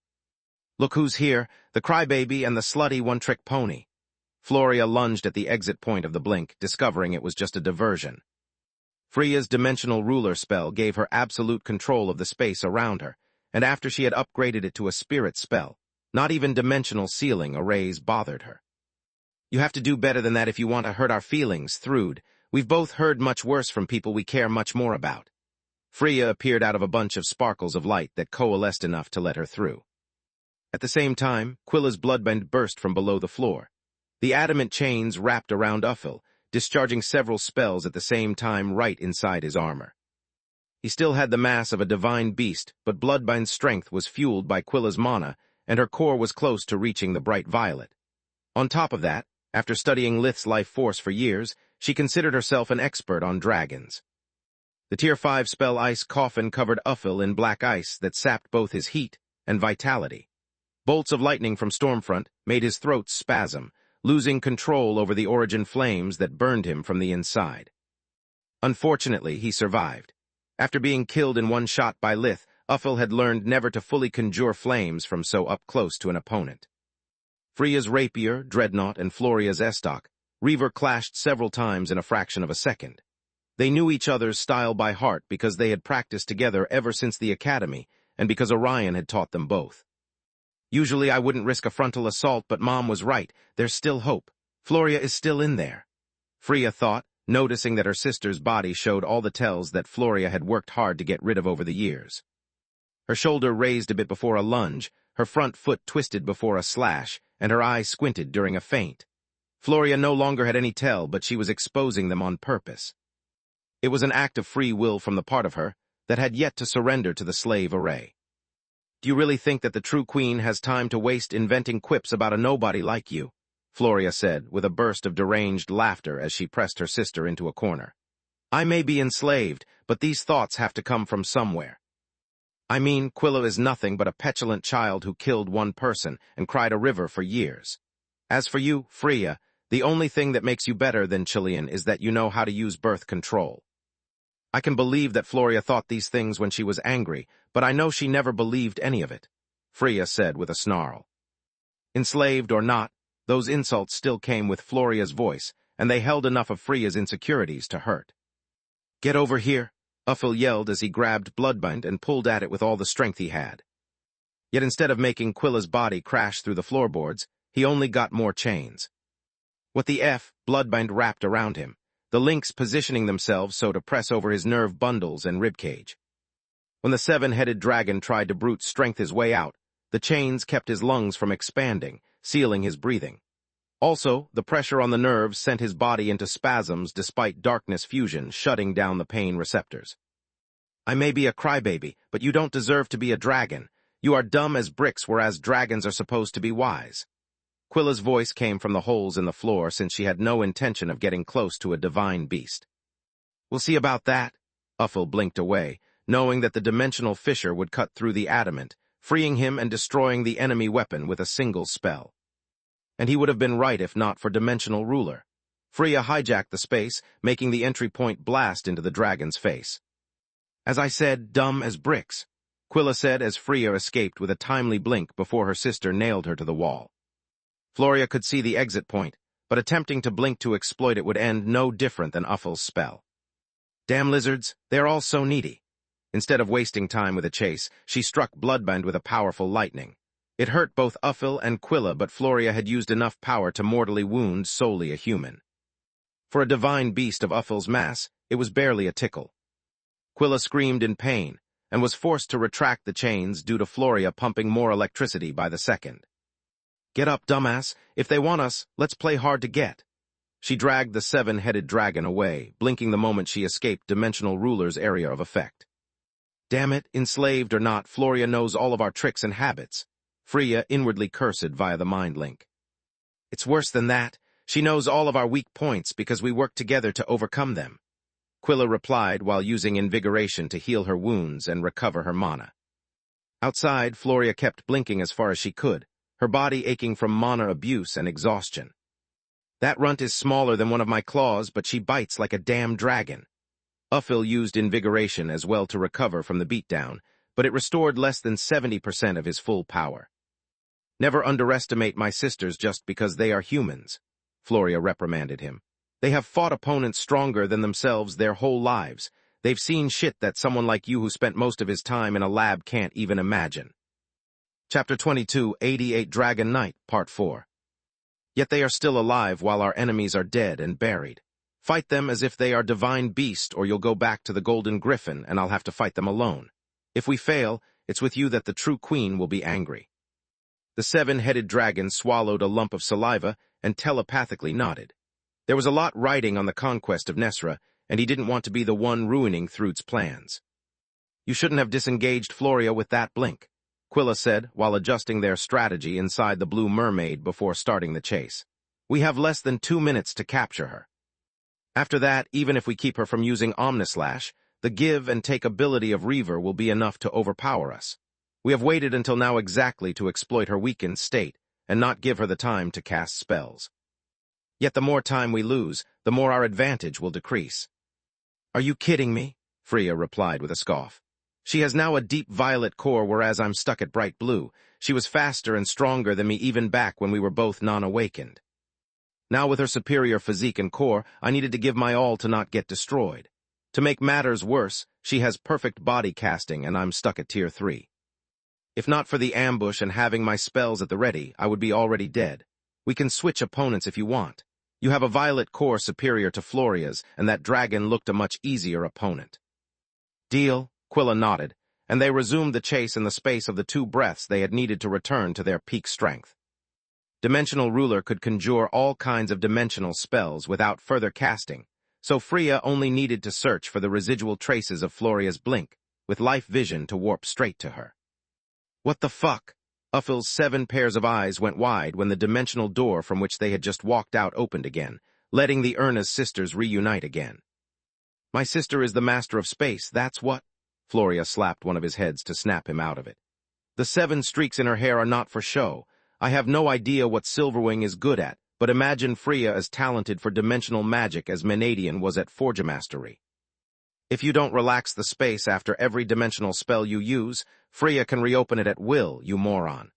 Look who's here, the crybaby and the slutty one-trick pony. Floria lunged at the exit point of the blink, discovering it was just a diversion. Freya's dimensional ruler spell gave her absolute control of the space around her, and after she had upgraded it to a spirit spell, not even dimensional ceiling arrays bothered her. You have to do better than that if you want to hurt our feelings, Thrude. We've both heard much worse from people we care much more about. Freya appeared out of a bunch of sparkles of light that coalesced enough to let her through. At the same time, Quilla's bloodband burst from below the floor. The adamant chains wrapped around Uffil, discharging several spells at the same time right inside his armor. He still had the mass of a divine beast, but Bloodbind's strength was fueled by Quilla's mana, and her core was close to reaching the bright violet. On top of that, after studying Lith's life force for years, she considered herself an expert on dragons. The Tier 5 spell Ice Coffin covered Uffil in black ice that sapped both his heat and vitality. Bolts of lightning from Stormfront made his throat spasm, losing control over the origin flames that burned him from the inside. Unfortunately, he survived. After being killed in one shot by Lith, Uffil had learned never to fully conjure flames from so up close to an opponent. Freya's rapier, dreadnought, and Floria's estoc, Reaver clashed several times in a fraction of a second. They knew each other's style by heart because they had practiced together ever since the academy, and because Orion had taught them both. Usually I wouldn't risk a frontal assault, but Mom was right. There's still hope. Floria is still in there. Freya thought, noticing that her sister's body showed all the tells that Floria had worked hard to get rid of over the years. Her shoulder raised a bit before a lunge, her front foot twisted before a slash, and her eyes squinted during a feint. Floria no longer had any tell, but she was exposing them on purpose. It was an act of free will from the part of her that had yet to surrender to the slave array. Do you really think that the true queen has time to waste inventing quips about a nobody like you? Floria said, with a burst of deranged laughter as she pressed her sister into a corner. I may be enslaved, but these thoughts have to come from somewhere. I mean, Quilla is nothing but a petulant child who killed one person and cried a river for years. As for you, Freya, the only thing that makes you better than Chilean is that you know how to use birth control. I can believe that Floria thought these things when she was angry, but I know she never believed any of it, Freya said with a snarl. Enslaved or not, those insults still came with Floria's voice, and they held enough of Freya's insecurities to hurt. Get over here, Uffil yelled as he grabbed Bloodbind and pulled at it with all the strength he had. Yet instead of making Quilla's body crash through the floorboards, he only got more chains. What the F, Bloodbind wrapped around him, the links positioning themselves so to press over his nerve bundles and ribcage. When the seven-headed dragon tried to brute strength his way out, the chains kept his lungs from expanding, sealing his breathing. Also, the pressure on the nerves sent his body into spasms despite darkness fusion shutting down the pain receptors. I may be a crybaby, but you don't deserve to be a dragon. You are dumb as bricks, whereas dragons are supposed to be wise. Quilla's voice came from the holes in the floor since she had no intention of getting close to a divine beast. We'll see about that. Uffil blinked away, knowing that the dimensional fissure would cut through the adamant, freeing him and destroying the enemy weapon with a single spell. And he would have been right if not for Dimensional Ruler. Freya hijacked the space, making the entry point blast into the dragon's face. As I said, dumb as bricks, Quilla said as Freya escaped with a timely blink before her sister nailed her to the wall. Floria could see the exit point, but attempting to blink to exploit it would end no different than Uffil's spell. Damn lizards, they're all so needy. Instead of wasting time with a chase, she struck Bloodbind with a powerful lightning. It hurt both Uffil and Quilla, but Floria had used enough power to mortally wound solely a human. For a divine beast of Uffil's mass, it was barely a tickle. Quilla screamed in pain, and was forced to retract the chains due to Floria pumping more electricity by the second. Get up, dumbass. If they want us, let's play hard to get. She dragged the seven-headed dragon away, blinking the moment she escaped Dimensional Ruler's area of effect. Damn it, enslaved or not, Floria knows all of our tricks and habits. Freya inwardly cursed via the mind link. It's worse than that. She knows all of our weak points because we work together to overcome them. Quilla replied while using invigoration to heal her wounds and recover her mana. Outside, Floria kept blinking as far as she could, her body aching from mana abuse and exhaustion. That runt is smaller than one of my claws, but she bites like a damn dragon. Uffil used invigoration as well to recover from the beatdown, but it restored less than 70% of his full power. Never underestimate my sisters just because they are humans, Floria reprimanded him. They have fought opponents stronger than themselves their whole lives. They've seen shit that someone like you who spent most of his time in a lab can't even imagine. Chapter 22, 88 Dragon Knight, Part 4. Yet they are still alive while our enemies are dead and buried. Fight them as if they are divine beast, or you'll go back to the Golden Griffin and I'll have to fight them alone. If we fail, it's with you that the true queen will be angry. The seven-headed dragon swallowed a lump of saliva and telepathically nodded. There was a lot riding on the conquest of Nesra, and he didn't want to be the one ruining Thrud's plans. You shouldn't have disengaged Floria with that blink, Quilla said while adjusting their strategy inside the Blue Mermaid before starting the chase. We have less than 2 minutes to capture her. After that, even if we keep her from using Omnislash, the give and take ability of Reaver will be enough to overpower us. We have waited until now exactly to exploit her weakened state and not give her the time to cast spells. Yet the more time we lose, the more our advantage will decrease. Are you kidding me? Freya replied with a scoff. She has now a deep violet core, whereas I'm stuck at bright blue. She was faster and stronger than me even back when we were both non-awakened. Now with her superior physique and core, I needed to give my all to not get destroyed. To make matters worse, she has perfect body casting and I'm stuck at Tier 3. If not for the ambush and having my spells at the ready, I would be already dead. We can switch opponents if you want. You have a violet core superior to Floria's, and that dragon looked a much easier opponent. Deal, Quilla nodded, and they resumed the chase in the space of the 2 breaths they had needed to return to their peak strength. Dimensional Ruler could conjure all kinds of dimensional spells without further casting, so Freya only needed to search for the residual traces of Floria's blink, with life vision to warp straight to her. What the fuck? Uffil's 7 pairs of eyes went wide when the dimensional door from which they had just walked out opened again, letting the Erna's sisters reunite again. My sister is the master of space, that's what? Floria slapped one of his heads to snap him out of it. The 7 streaks in her hair are not for show. I have no idea what Silverwing is good at, but imagine Freya as talented for dimensional magic as Menadian was at Forgemastery. If you don't relax the space after every dimensional spell you use, Freya can reopen it at will, you moron.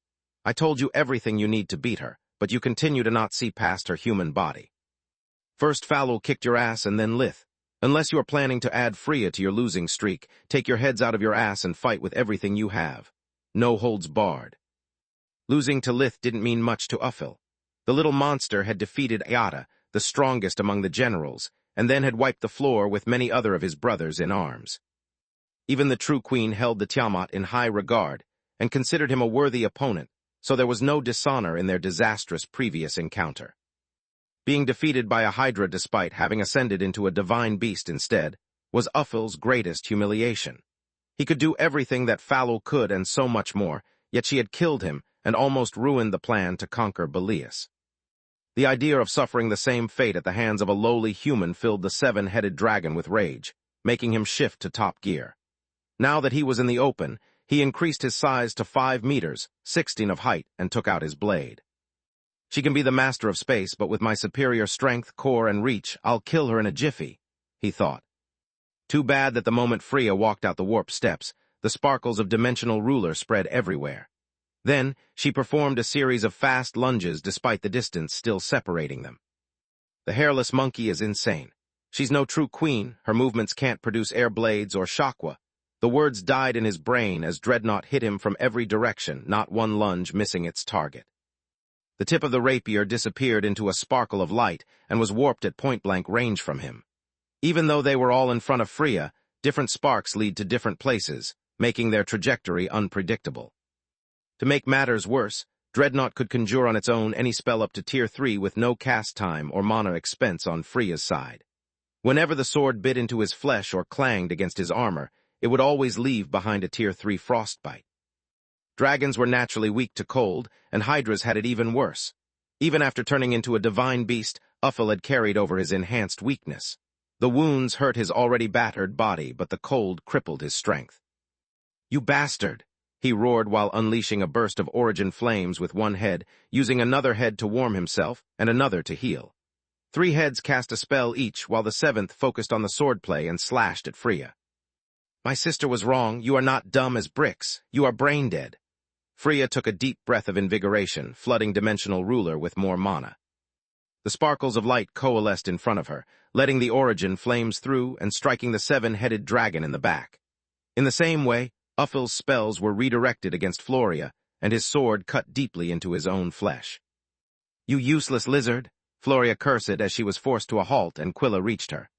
I told you everything you need to beat her, but you continue to not see past her human body. First Falul kicked your ass and then Lith. Unless you are planning to add Freya to your losing streak, take your heads out of your ass and fight with everything you have. No holds barred. Losing to Lith didn't mean much to Uffil. The little monster had defeated Ayata, the strongest among the generals, and then had wiped the floor with many other of his brothers in arms. Even the true queen held the Tiamat in high regard and considered him a worthy opponent, so there was no dishonor in their disastrous previous encounter. Being defeated by a Hydra despite having ascended into a divine beast instead was Uffil's greatest humiliation. He could do everything that Falul could and so much more, yet she had killed him and almost ruined the plan to conquer Belias. The idea of suffering the same fate at the hands of a lowly human filled the 7-headed dragon with rage, making him shift to top gear. Now that he was in the open, he increased his size to 5 meters, 16 of height, and took out his blade. She can be the master of space, but with my superior strength, core, and reach, I'll kill her in a jiffy, he thought. Too bad that the moment Freya walked out the warp steps, the sparkles of Dimensional Ruler spread everywhere. Then, she performed a series of fast lunges despite the distance still separating them. The hairless monkey is insane. She's no true queen, her movements can't produce air blades or shakwa. The words died in his brain as Dreadnought hit him from every direction, not one lunge missing its target. The tip of the rapier disappeared into a sparkle of light and was warped at point-blank range from him. Even though they were all in front of Freya, different sparks lead to different places, making their trajectory unpredictable. To make matters worse, Dreadnought could conjure on its own any spell up to Tier 3 with no cast time or mana expense on Freya's side. Whenever the sword bit into his flesh or clanged against his armor, it would always leave behind a Tier 3 frostbite. Dragons were naturally weak to cold, and Hydras had it even worse. Even after turning into a divine beast, Uffil had carried over his enhanced weakness. The wounds hurt his already battered body, but the cold crippled his strength. "You bastard!" he roared while unleashing a burst of origin flames with one head, using another head to warm himself and another to heal. 3 heads cast a spell each, while the 7th focused on the swordplay and slashed at Freya. "My sister was wrong. You are not dumb as bricks. You are brain-dead." Freya took a deep breath of invigoration, flooding Dimensional Ruler with more mana. The sparkles of light coalesced in front of her, letting the origin flames through and striking the seven-headed dragon in the back. In the same way, Uffil's spells were redirected against Floria, and his sword cut deeply into his own flesh. "You useless lizard!" Floria cursed as she was forced to a halt and Quilla reached her.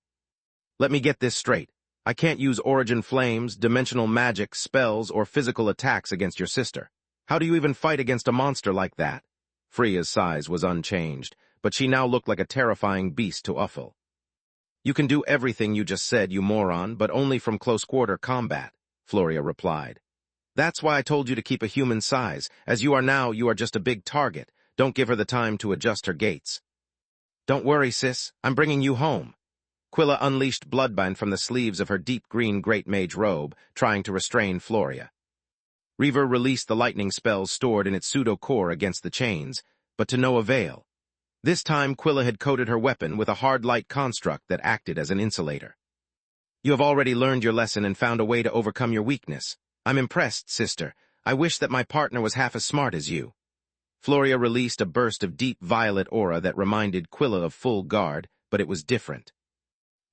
"Let me get this straight. I can't use origin flames, dimensional magic, spells, or physical attacks against your sister. How do you even fight against a monster like that?" Fria's size was unchanged, but she now looked like a terrifying beast to Uffil. "You can do everything you just said, you moron, but only from close-quarter combat," Floria replied. "That's why I told you to keep a human size. As you are now, you are just a big target. Don't give her the time to adjust her gaits." "Don't worry, sis. I'm bringing you home." Quilla unleashed bloodbind from the sleeves of her deep green Great Mage robe, trying to restrain Floria. Reaver released the lightning spells stored in its pseudo-core against the chains, but to no avail. This time, Quilla had coated her weapon with a hard light construct that acted as an insulator. "You have already learned your lesson and found a way to overcome your weakness. I'm impressed, sister. I wish that my partner was half as smart as you." Floria released a burst of deep violet aura that reminded Quilla of Full Guard, but it was different.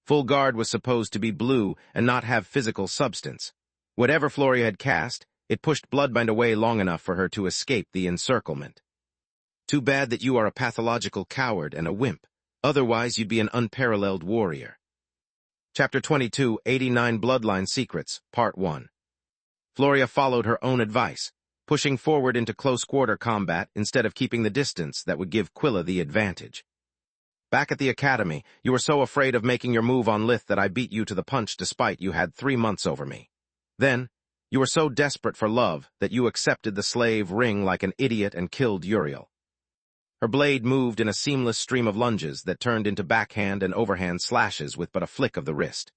Full Guard was supposed to be blue and not have physical substance. Whatever Floria had cast, it pushed bloodbind away long enough for her to escape the encirclement. "Too bad that you are a pathological coward and a wimp. Otherwise, you'd be an unparalleled warrior." Chapter 22, 89 Bloodline Secrets, Part 1. Floria followed her own advice, pushing forward into close-quarter combat instead of keeping the distance that would give Quilla the advantage. "Back at the academy, you were so afraid of making your move on Lith that I beat you to the punch despite you had 3 months over me. Then, you were so desperate for love that you accepted the slave ring like an idiot and killed Uriel." Her blade moved in a seamless stream of lunges that turned into backhand and overhand slashes with but a flick of the wrist.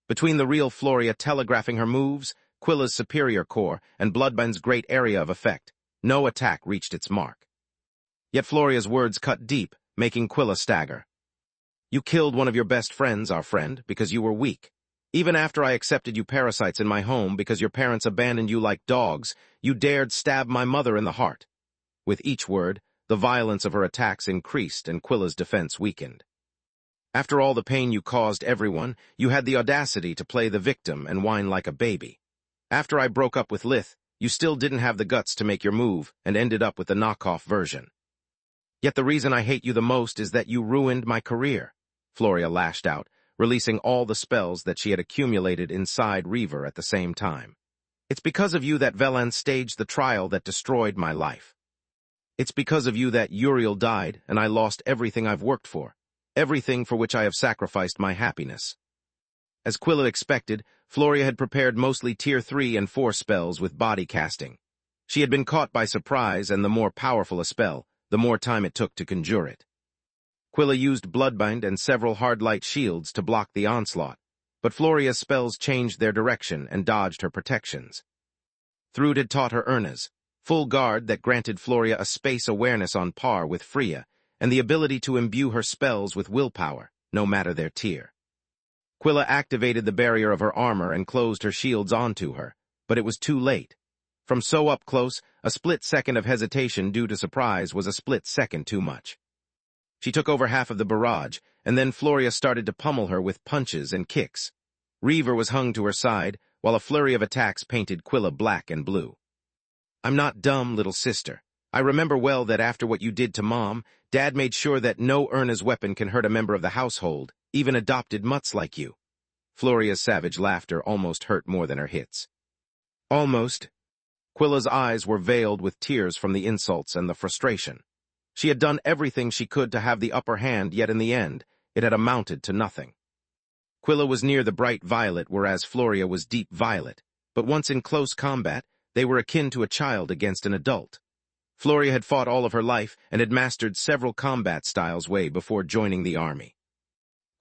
Between the real Floria telegraphing her moves, Quilla's superior core, and Bloodbind's great area of effect, no attack reached its mark. Yet Floria's words cut deep, making Quilla stagger. "You killed one of your best friends, our friend, because you were weak. Even after I accepted you parasites in my home because your parents abandoned you like dogs, you dared stab my mother in the heart." With each word, the violence of her attacks increased and Quilla's defense weakened. "After all the pain you caused everyone, you had the audacity to play the victim and whine like a baby. After I broke up with Lith, you still didn't have the guts to make your move and ended up with the knockoff version. Yet the reason I hate you the most is that you ruined my career," Floria lashed out, releasing all the spells that she had accumulated inside Reaver at the same time. "It's because of you that Velan staged the trial that destroyed my life. It's because of you that Uriel died and I lost everything I've worked for, everything for which I have sacrificed my happiness." As Quilla expected, Floria had prepared mostly Tier 3 and 4 spells with body casting. She had been caught by surprise, and the more powerful a spell, the more time it took to conjure it. Quilla used Bloodbind and several hard light shields to block the onslaught, but Floria's spells changed their direction and dodged her protections. Thrud had taught her Urnas, Full Guard that granted Floria a space awareness on par with Fria, and the ability to imbue her spells with willpower, no matter their tier. Quilla activated the barrier of her armor and closed her shields onto her, but it was too late. From so up close, a split second of hesitation due to surprise was a split second too much. She took over half of the barrage, and then Floria started to pummel her with punches and kicks. Reaver was hung to her side, while a flurry of attacks painted Quilla black and blue. "I'm not dumb, little sister. I remember well that after what you did to Mom, Dad made sure that no Urna's weapon can hurt a member of the household, even adopted mutts like you." Floria's savage laughter almost hurt more than her hits. "Almost." Quilla's eyes were veiled with tears from the insults and the frustration. She had done everything she could to have the upper hand, yet in the end, it had amounted to nothing. Quilla was near the bright violet, whereas Floria was deep violet, but once in close combat, they were akin to a child against an adult. Floria had fought all of her life and had mastered several combat styles way before joining the army.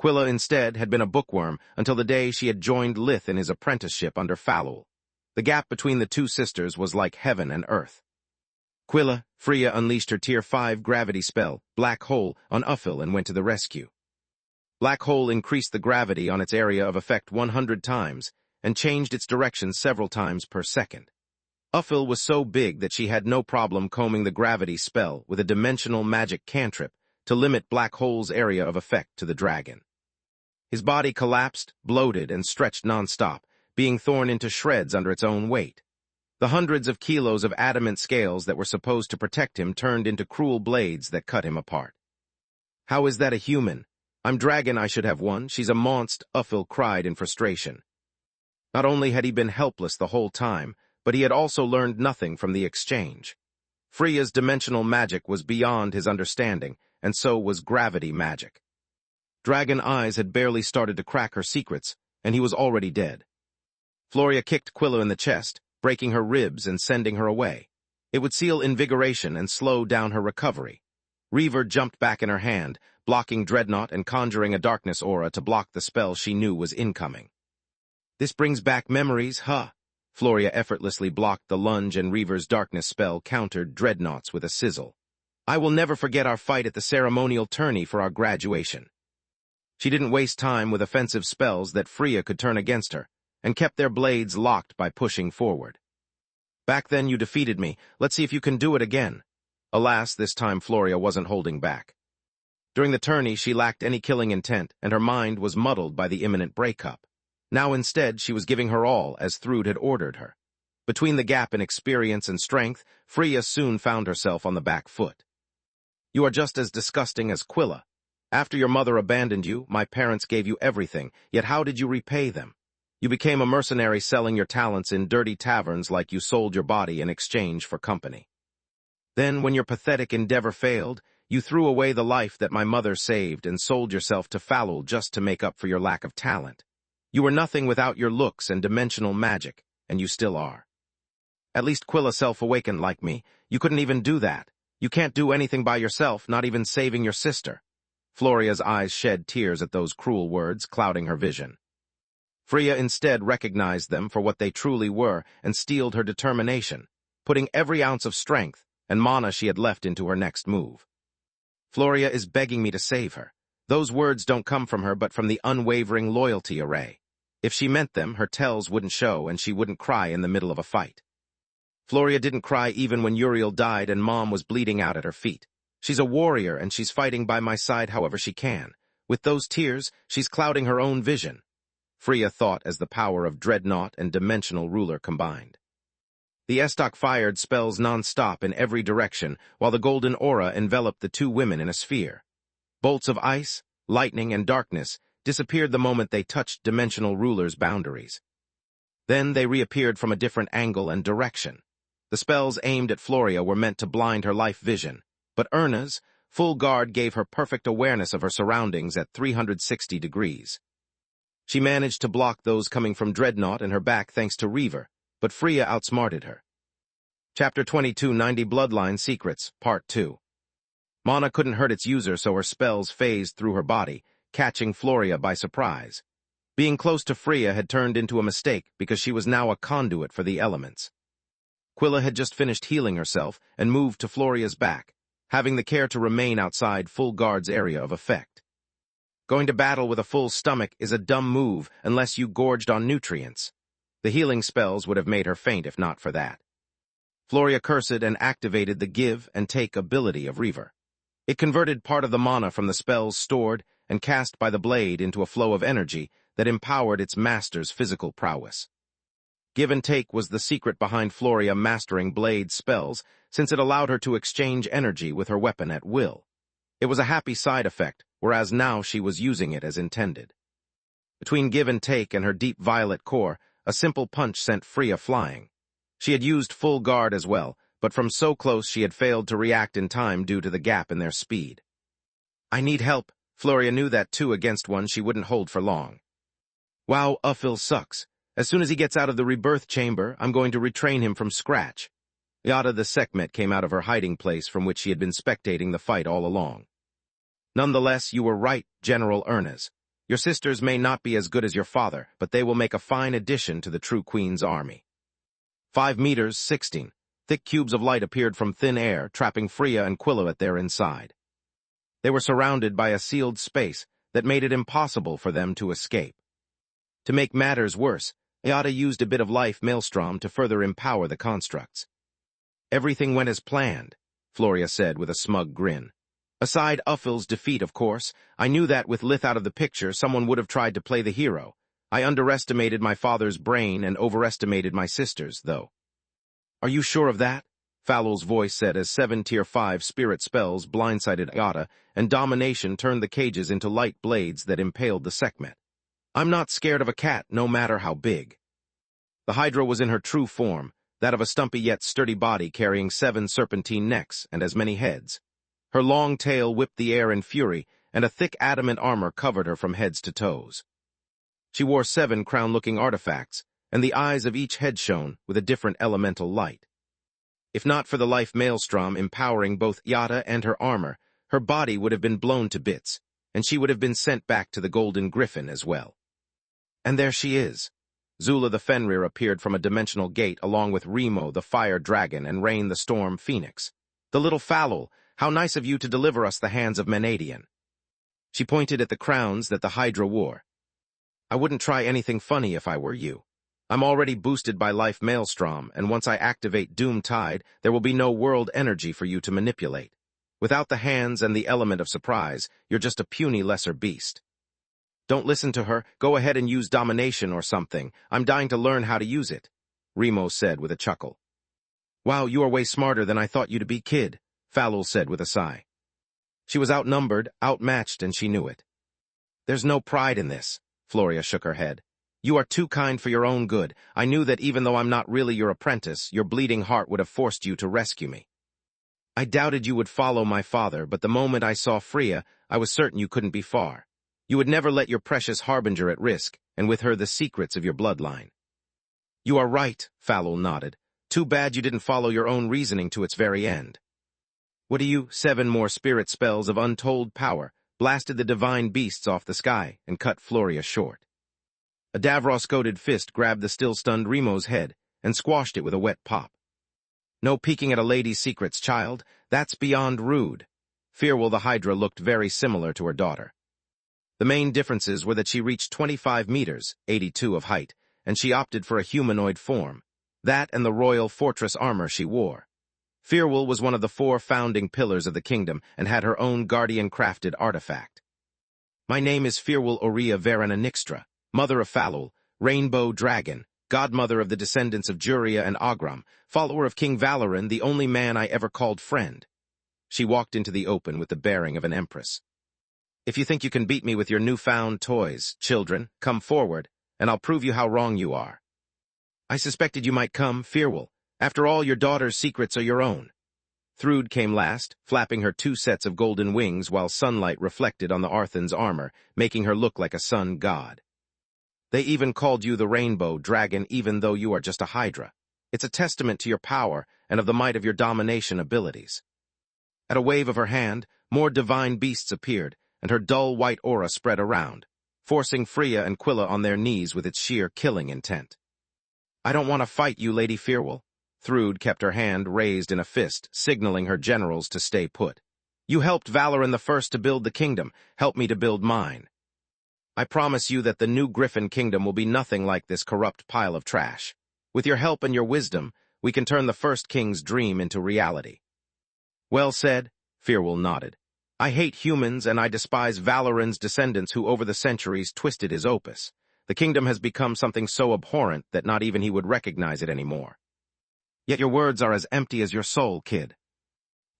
Quilla, instead, had been a bookworm until the day she had joined Lith in his apprenticeship under Falul. The gap between the two sisters was like heaven and earth. "Quilla," Fria unleashed her Tier 5 gravity spell, Black Hole, on Uffil and went to the rescue. Black Hole increased the gravity on its area of effect 100 times and changed its direction several times per second. Uffil was so big that she had no problem combing the gravity spell with a dimensional magic cantrip to limit Black Hole's area of effect to the dragon. His body collapsed, bloated, and stretched nonstop, being torn into shreds under its own weight. The hundreds of kilos of adamant scales that were supposed to protect him turned into cruel blades that cut him apart. "How is that a human? I'm dragon, I should have won. She's a monst," Uffil cried in frustration. Not only had he been helpless the whole time, but he had also learned nothing from the exchange. Freya's dimensional magic was beyond his understanding, and so was gravity magic. Dragon eyes had barely started to crack her secrets, and he was already dead. Floria kicked Quilla in the chest, breaking her ribs and sending her away. It would seal invigoration and slow down her recovery. Reaver jumped back in her hand, blocking Dreadnought and conjuring a darkness aura to block the spell she knew was incoming. "This brings back memories, huh?" Floria effortlessly blocked the lunge, and Reaver's darkness spell countered Dreadnought's with a sizzle. "I will never forget our fight at the ceremonial tourney for our graduation." She didn't waste time with offensive spells that Freya could turn against her, and kept their blades locked by pushing forward. "Back then you defeated me. Let's see if you can do it again." Alas, this time Floria wasn't holding back. During the tourney, she lacked any killing intent, and her mind was muddled by the imminent breakup. Now instead, she was giving her all, as Thrud had ordered her. Between the gap in experience and strength, Freya soon found herself on the back foot. "You are just as disgusting as Quilla. After your mother abandoned you, my parents gave you everything, yet how did you repay them? You became a mercenary selling your talents in dirty taverns like you sold your body in exchange for company. Then, when your pathetic endeavor failed, you threw away the life that my mother saved and sold yourself to Falul just to make up for your lack of talent. You were nothing without your looks and dimensional magic, and you still are. At least Quilla self-awakened like me. You couldn't even do that. You can't do anything by yourself, not even saving your sister." Floria's eyes shed tears at those cruel words, clouding her vision. Freya instead recognized them for what they truly were and steeled her determination, putting every ounce of strength and mana she had left into her next move. "Floria is begging me to save her. Those words don't come from her but from the unwavering loyalty array. If she meant them, her tells wouldn't show and she wouldn't cry in the middle of a fight." Floria didn't cry even when Uriel died and Mom was bleeding out at her feet. She's a warrior and she's fighting by my side however she can. With those tears, she's clouding her own vision. Freya thought as the power of Dreadnought and Dimensional Ruler combined. The Estok fired spells non-stop in every direction, while the golden aura enveloped the two women in a sphere. Bolts of ice, lightning, and darkness disappeared the moment they touched Dimensional Ruler's boundaries. Then they reappeared from a different angle and direction. The spells aimed at Floria were meant to blind her life vision, but Erna's full guard gave her perfect awareness of her surroundings at 360 degrees. She managed to block those coming from Dreadnought and her back thanks to Reaver, but Freya outsmarted her. Chapter 22, 90 Bloodline Secrets, Part 2. Mana couldn't hurt its user, so her spells phased through her body, catching Floria by surprise. Being close to Freya had turned into a mistake because she was now a conduit for the elements. Quilla had just finished healing herself and moved to Floria's back, having the care to remain outside Full Guard's area of effect. Going to battle with a full stomach is a dumb move unless you gorged on nutrients. The healing spells would have made her faint if not for that. Floria cursed and activated the Give and Take ability of Reaver. It converted part of the mana from the spells stored and cast by the blade into a flow of energy that empowered its master's physical prowess. Give and Take was the secret behind Floria mastering blade spells, since it allowed her to exchange energy with her weapon at will. It was a happy side effect, whereas now she was using it as intended. Between Give and Take and her deep violet core, a simple punch sent Freya flying. She had used full guard as well, but from so close she had failed to react in time due to the gap in their speed. "I need help." Floria knew that 2 against 1 she wouldn't hold for long. "Wow, Uffil sucks. As soon as he gets out of the rebirth chamber, I'm going to retrain him from scratch." Yada the Sekhmet came out of her hiding place from which she had been spectating the fight all along. "Nonetheless, you were right, General Ernas. Your sisters may not be as good as your father, but they will make a fine addition to the true Queen's army." 5 meters, 16. Thick cubes of light appeared from thin air, trapping Freya and Quilla at their inside. They were surrounded by a sealed space that made it impossible for them to escape. To make matters worse, Yada used a bit of life maelstrom to further empower the constructs. "Everything went as planned," Floria said with a smug grin. Aside Uffil's defeat, of course, I knew that with Lith out of the picture, someone would have tried to play the hero. I underestimated my father's brain and overestimated my sister's, though. Are you sure of that? Falul's voice said as 7 Tier 5 spirit spells blindsided Yata, and domination turned the cages into light blades that impaled the Sekhmet. I'm not scared of a cat, no matter how big. The Hydra was in her true form, that of a stumpy yet sturdy body carrying 7 serpentine necks and as many heads. Her long tail whipped the air in fury, and a thick adamant armor covered her from heads to toes. She wore 7 crown-looking artifacts, and the eyes of each head shone with a different elemental light. If not for the life maelstrom empowering both Yata and her armor, her body would have been blown to bits, and she would have been sent back to the Golden Griffin as well. And there she is. Zula the Fenrir appeared from a dimensional gate along with Remo the Fire Dragon and Rain the Storm Phoenix. The little Falul, how nice of you to deliver us the hands of Menadian. She pointed at the crowns that the Hydra wore. I wouldn't try anything funny if I were you. I'm already boosted by Life Maelstrom, and once I activate Doom Tide, there will be no world energy for you to manipulate. Without the hands and the element of surprise, you're just a puny lesser beast. Don't listen to her, go ahead and use domination or something. I'm dying to learn how to use it, Remo said with a chuckle. Wow, you are way smarter than I thought you to be, kid, Falul said with a sigh. She was outnumbered, outmatched, and she knew it. There's no pride in this, Floria shook her head. You are too kind for your own good. I knew that even though I'm not really your apprentice, your bleeding heart would have forced you to rescue me. I doubted you would follow my father, but the moment I saw Freya, I was certain you couldn't be far. You would never let your precious harbinger at risk, and with her the secrets of your bloodline. You are right, Falul nodded. Too bad you didn't follow your own reasoning to its very end. What do you, 7 more spirit spells of untold power, blasted the divine beasts off the sky and cut Floria short. A Davros-coated fist grabbed the still-stunned Remo's head and squashed it with a wet pop. No peeking at a lady's secrets, child. That's beyond rude. Firwall the Hydra looked very similar to her daughter. The main differences were that she reached 25 meters, 82 of height, and she opted for a humanoid form. That and the royal fortress armor she wore. Firwall was one of the 4 founding pillars of the kingdom and had her own guardian-crafted artifact. My name is Firwall Aurea Verena Nixtra, mother of Falul, Rainbow Dragon, godmother of the descendants of Juria and Agram, follower of King Valoran, the only man I ever called friend. She walked into the open with the bearing of an empress. If you think you can beat me with your newfound toys, children, come forward, and I'll prove you how wrong you are. I suspected you might come, Firwall. After all, your daughter's secrets are your own. Thrud came last, flapping her 2 sets of golden wings while sunlight reflected on the Arthan's armor, making her look like a sun god. They even called you the Rainbow Dragon even though you are just a Hydra. It's a testament to your power and of the might of your domination abilities. At a wave of her hand, more divine beasts appeared, and her dull white aura spread around, forcing Freya and Quilla on their knees with its sheer killing intent. I don't want to fight you, Lady Firwall. Thrud kept her hand raised in a fist, signaling her generals to stay put. You helped Valoran the First to build the kingdom, help me to build mine. I promise you that the new Griffin kingdom will be nothing like this corrupt pile of trash. With your help and your wisdom, we can turn the first king's dream into reality. Well said, Firwall nodded. I hate humans and I despise Valoran's descendants who over the centuries twisted his opus. The kingdom has become something so abhorrent that not even he would recognize it anymore. Yet your words are as empty as your soul, kid.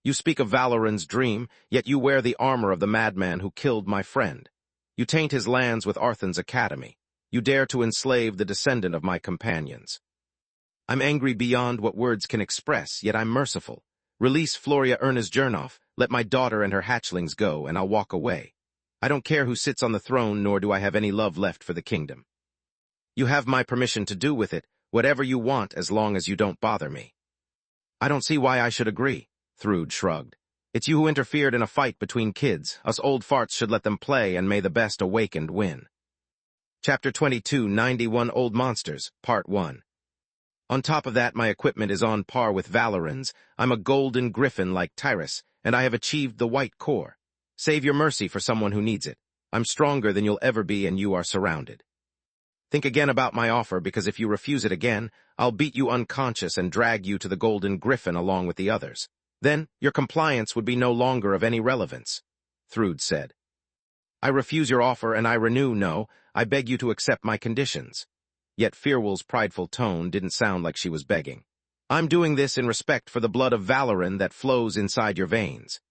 You speak of Valoran's dream, yet you wear the armor of the madman who killed my friend. You taint his lands with Arthan's academy. You dare to enslave the descendant of my companions. I'm angry beyond what words can express, yet I'm merciful. Release Floria Ernest Jernoff, let my daughter and her hatchlings go, and I'll walk away. I don't care who sits on the throne, nor do I have any love left for the kingdom. You have my permission to do with it whatever you want as long as you don't bother me. I don't see why I should agree, Thrud shrugged. It's you who interfered in a fight between kids. Us old farts should let them play, and may the best awakened win. Chapter 22, 91 Old Monsters, Part 1. On top of that, my equipment is on par with Valoran's. I'm a golden griffin like Tyrus, and I have achieved the white core. Save your mercy for someone who needs it. I'm stronger than you'll ever be, and you are surrounded. Think again about my offer, because if you refuse it again, I'll beat you unconscious and drag you to the Golden Griffin along with the others. Then your compliance would be no longer of any relevance, Thrude said. I refuse your offer and I renew, no, I beg you to accept my conditions. Yet Firwall's prideful tone didn't sound like she was begging. I'm doing this in respect for the blood of Valoran that flows inside your veins.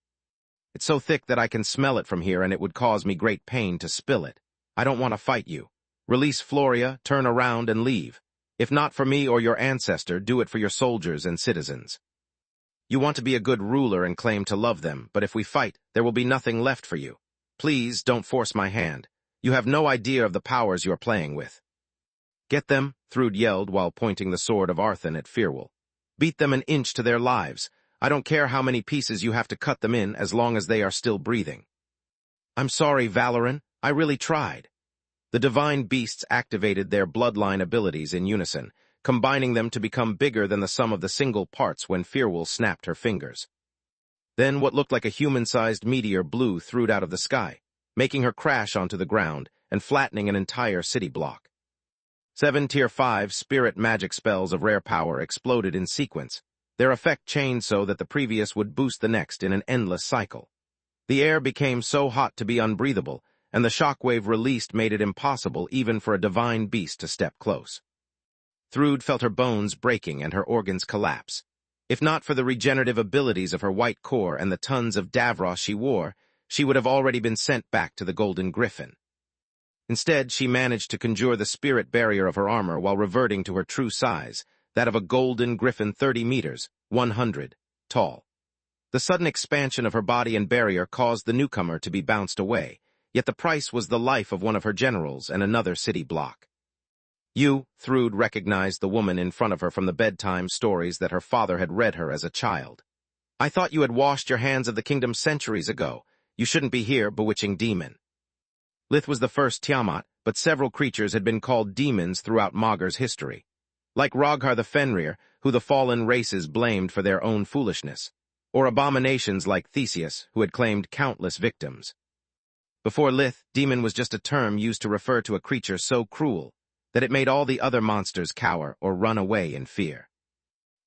It's so thick that I can smell it from here and it would cause me great pain to spill it. I don't want to fight you. Release Floria, turn around and leave. If not for me or your ancestor, do it for your soldiers and citizens. You want to be a good ruler and claim to love them, but if we fight, there will be nothing left for you. Please don't force my hand. You have no idea of the powers you're playing with. Get them, Thrude yelled while pointing the sword of Arthen at Firwall. Beat them an inch to their lives. I don't care how many pieces you have to cut them in as long as they are still breathing. I'm sorry, Valoran. I really tried. The divine beasts activated their bloodline abilities in unison, combining them to become bigger than the sum of the single parts when Firwall snapped her fingers. Then what looked like a human-sized meteor blew Thrude out of the sky, making her crash onto the ground and flattening an entire city block. 7 Tier 5 spirit magic spells of rare power exploded in sequence, their effect chained so that the previous would boost the next in an endless cycle. The air became so hot to be unbreathable, and the shockwave released made it impossible even for a divine beast to step close. Thrude felt her bones breaking and her organs collapse. If not for the regenerative abilities of her white core and the tons of Davros she wore, she would have already been sent back to the Golden Griffin. Instead, she managed to conjure the spirit barrier of her armor while reverting to her true size, that of a Golden Griffin 30 meters, 100, tall. The sudden expansion of her body and barrier caused the newcomer to be bounced away, yet the price was the life of one of her generals and another city block. Thrude recognized the woman in front of her from the bedtime stories that her father had read her as a child. I thought you had washed your hands of the kingdom centuries ago. You shouldn't be here, bewitching demon. Lith was the first Tiamat, but several creatures had been called demons throughout Maugur's history. Like Roghar the Fenrir, who the fallen races blamed for their own foolishness, or abominations like Theseus, who had claimed countless victims. Before Lith, demon was just a term used to refer to a creature so cruel that it made all the other monsters cower or run away in fear.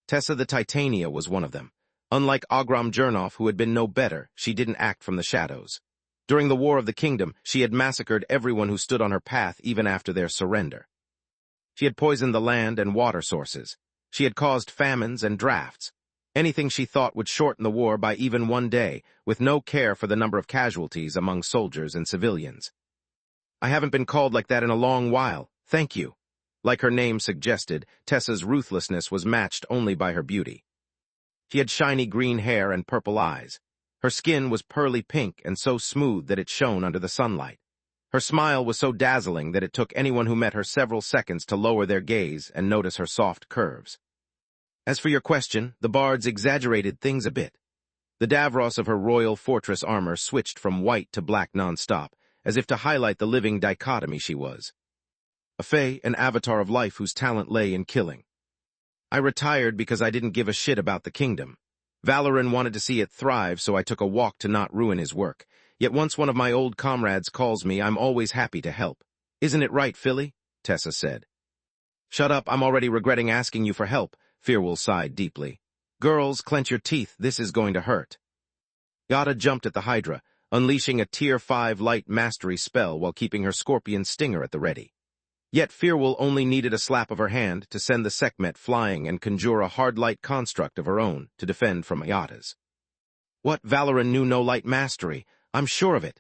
Tessa the Titania was one of them. Unlike Ogram Jernov, who had been no better, she didn't act from the shadows. During the War of the Kingdom, she had massacred everyone who stood on her path even after their surrender. She had poisoned the land and water sources. She had caused famines and drafts. Anything she thought would shorten the war by even one day, with no care for the number of casualties among soldiers and civilians. I haven't been called like that in a long while. Thank you. Like her name suggested, Tessa's ruthlessness was matched only by her beauty. She had shiny green hair and purple eyes. Her skin was pearly pink and so smooth that it shone under the sunlight. Her smile was so dazzling that it took anyone who met her several seconds to lower their gaze and notice her soft curves. As for your question, the bards exaggerated things a bit. The Davros of her royal fortress armor switched from white to black nonstop, as if to highlight the living dichotomy she was. A fae, an avatar of life whose talent lay in killing. I retired because I didn't give a shit about the kingdom. Valoran wanted to see it thrive, so I took a walk to not ruin his work. Yet once one of my old comrades calls me, I'm always happy to help. Isn't it right, Philly? Tessa said. Shut up, I'm already regretting asking you for help, Firwall sighed deeply. Girls, clench your teeth, this is going to hurt. Yada jumped at the Hydra, unleashing a Tier 5 light mastery spell while keeping her scorpion stinger at the ready. Yet Firwall only needed a slap of her hand to send the Sekhmet flying and conjure a hard light construct of her own to defend from Ayata's. What, Valoran knew no light mastery? I'm sure of it,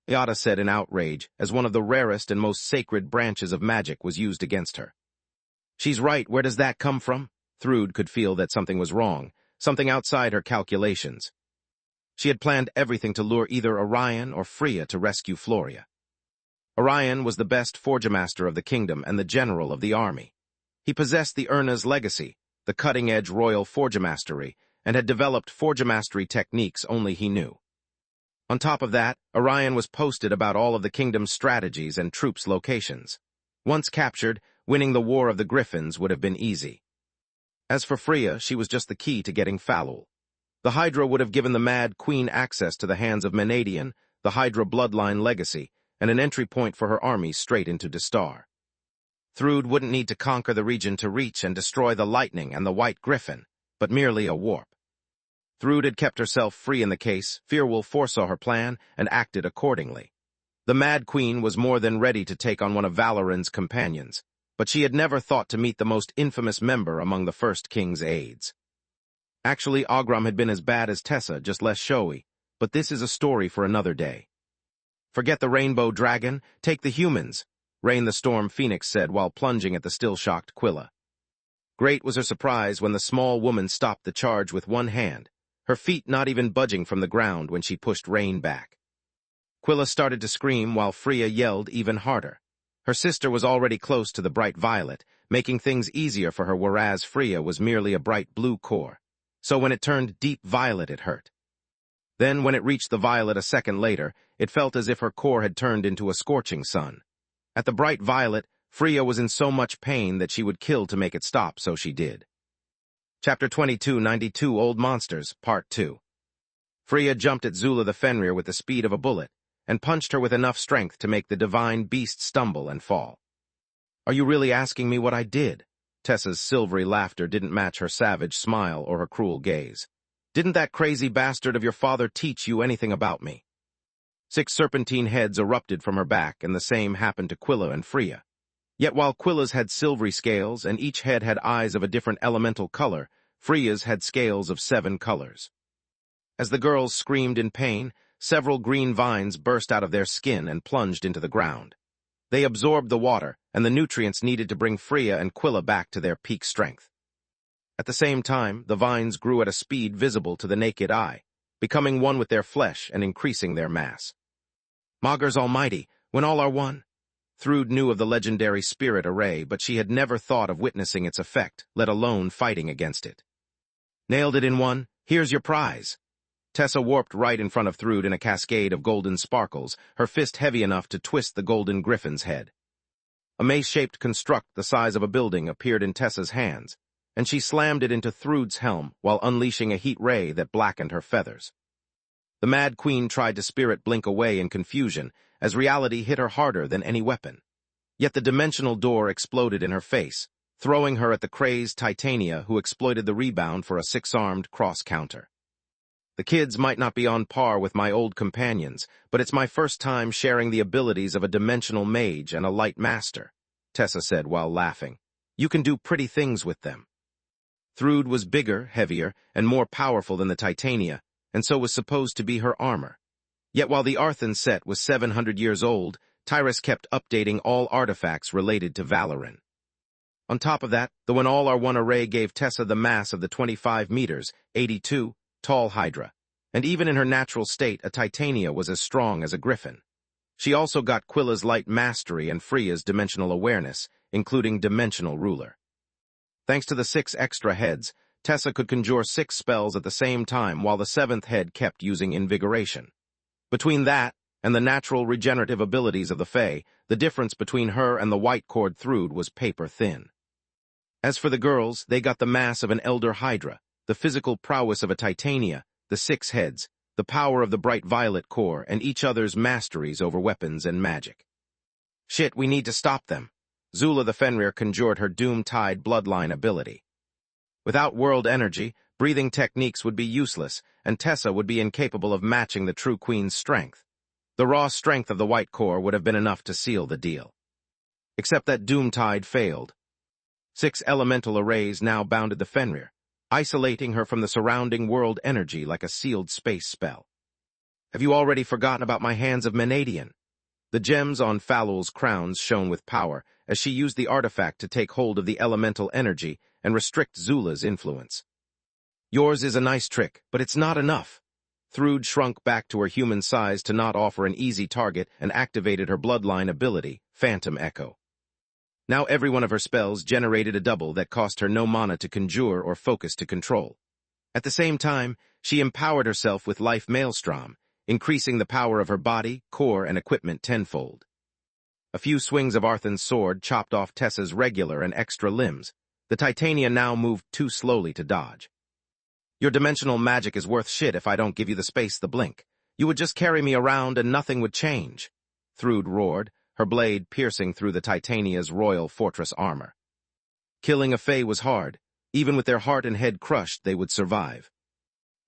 Ayata said in outrage as one of the rarest and most sacred branches of magic was used against her. She's right, where does that come from? Thrude could feel that something was wrong, something outside her calculations. She had planned everything to lure either Orion or Freya to rescue Floria. Orion was the best forgemaster of the kingdom and the general of the army. He possessed the Urna's legacy, the cutting-edge royal forgemastery, and had developed forgemastery techniques only he knew. On top of that, Orion was posted about all of the kingdom's strategies and troops' locations. Once captured, winning the War of the Griffins would have been easy. As for Freya, she was just the key to getting Falul. The Hydra would have given the Mad Queen access to the hands of Menadian, the Hydra bloodline legacy, and an entry point for her army straight into Destar. Thrude wouldn't need to conquer the region to reach and destroy the Lightning and the White Griffin, but merely a warp. Thrude had kept herself free in the case. Fearwolf foresaw her plan and acted accordingly. The Mad Queen was more than ready to take on one of Valoran's companions, but she had never thought to meet the most infamous member among the First King's aides. Actually, Ogram had been as bad as Tessa, just less showy, but this is a story for another day. "Forget the Rainbow Dragon, take the humans," Rain the Storm Phoenix said while plunging at the still-shocked Quilla. Great was her surprise when the small woman stopped the charge with one hand, her feet not even budging from the ground when she pushed Rain back. Quilla started to scream while Freya yelled even harder. Her sister was already close to the bright violet, making things easier for her, whereas Freya was merely a bright blue core. So when it turned deep violet, it hurt. Then, when it reached the violet a second later, it felt as if her core had turned into a scorching sun. At the bright violet, Freya was in so much pain that she would kill to make it stop, so she did. Chapter 2292 Old Monsters, Part 2. Freya jumped at Zula the Fenrir with the speed of a bullet, and punched her with enough strength to make the divine beast stumble and fall. "Are you really asking me what I did?" Tessa's silvery laughter didn't match her savage smile or her cruel gaze. "Didn't that crazy bastard of your father teach you anything about me?" 6 serpentine heads erupted from her back, and the same happened to Quilla and Freya. Yet while Quilla's had silvery scales and each head had eyes of a different elemental color, Freya's had scales of 7 colors. As the girls screamed in pain, several green vines burst out of their skin and plunged into the ground. They absorbed the water and the nutrients needed to bring Freya and Quilla back to their peak strength. At the same time, the vines grew at a speed visible to the naked eye, becoming one with their flesh and increasing their mass. Magus Almighty, when all are one. Thrude knew of the legendary spirit array, but she had never thought of witnessing its effect, let alone fighting against it. "Nailed it in one. Here's your prize." Tessa warped right in front of Thrude in a cascade of golden sparkles, her fist heavy enough to twist the golden griffin's head. A mace-shaped construct the size of a building appeared in Tessa's hands, and she slammed it into Thrude's helm while unleashing a heat ray that blackened her feathers. The Mad Queen tried to spirit blink away in confusion, as reality hit her harder than any weapon. Yet the dimensional door exploded in her face, throwing her at the crazed Titania, who exploited the rebound for a 6-armed cross-counter. "The kids might not be on par with my old companions, but it's my first time sharing the abilities of a dimensional mage and a light master," Tessa said while laughing. "You can do pretty things with them." Thrude was bigger, heavier, and more powerful than the Titania, and so was supposed to be her armor. Yet while the Arthan set was 700 years old, Tyrus kept updating all artifacts related to Valoran. On top of that, the When All Are One array gave Tessa the mass of the 25 meters, 82, tall Hydra, and even in her natural state, a Titania was as strong as a griffin. She also got Quilla's light mastery and Freya's dimensional awareness, including Dimensional Ruler. Thanks to the 6 extra heads, Tessa could conjure 6 spells at the same time while the 7th head kept using Invigoration. Between that and the natural regenerative abilities of the Fae, the difference between her and the white-cored Thrude was paper thin. As for the girls, they got the mass of an Elder Hydra, the physical prowess of a Titania, the 6 heads, the power of the bright violet core, and each other's masteries over weapons and magic. "Shit, we need to stop them." Zula the Fenrir conjured her Doom-Tide bloodline ability. Without world energy, breathing techniques would be useless, and Tessa would be incapable of matching the True Queen's strength. The raw strength of the White Core would have been enough to seal the deal. Except that Doom-Tide failed. 6 elemental arrays now bounded the Fenrir, isolating her from the surrounding world energy like a sealed space spell. "Have you already forgotten about my hands of Menadian?" The gems on Falul's crowns shone with power as she used the artifact to take hold of the elemental energy and restrict Zula's influence. "Yours is a nice trick, but it's not enough." Thrude shrunk back to her human size to not offer an easy target and activated her bloodline ability, Phantom Echo. Now every one of her spells generated a double that cost her no mana to conjure or focus to control. At the same time, she empowered herself with Life Maelstrom, increasing the power of her body, core, and equipment tenfold. A few swings of Arthan's sword chopped off Tessa's regular and extra limbs. The Titania now moved too slowly to dodge. "Your dimensional magic is worth shit if I don't give you the space the blink. You would just carry me around and nothing would change," Thrude roared, her blade piercing through the Titania's royal fortress armor. Killing a Fae was hard. Even with their heart and head crushed, they would survive.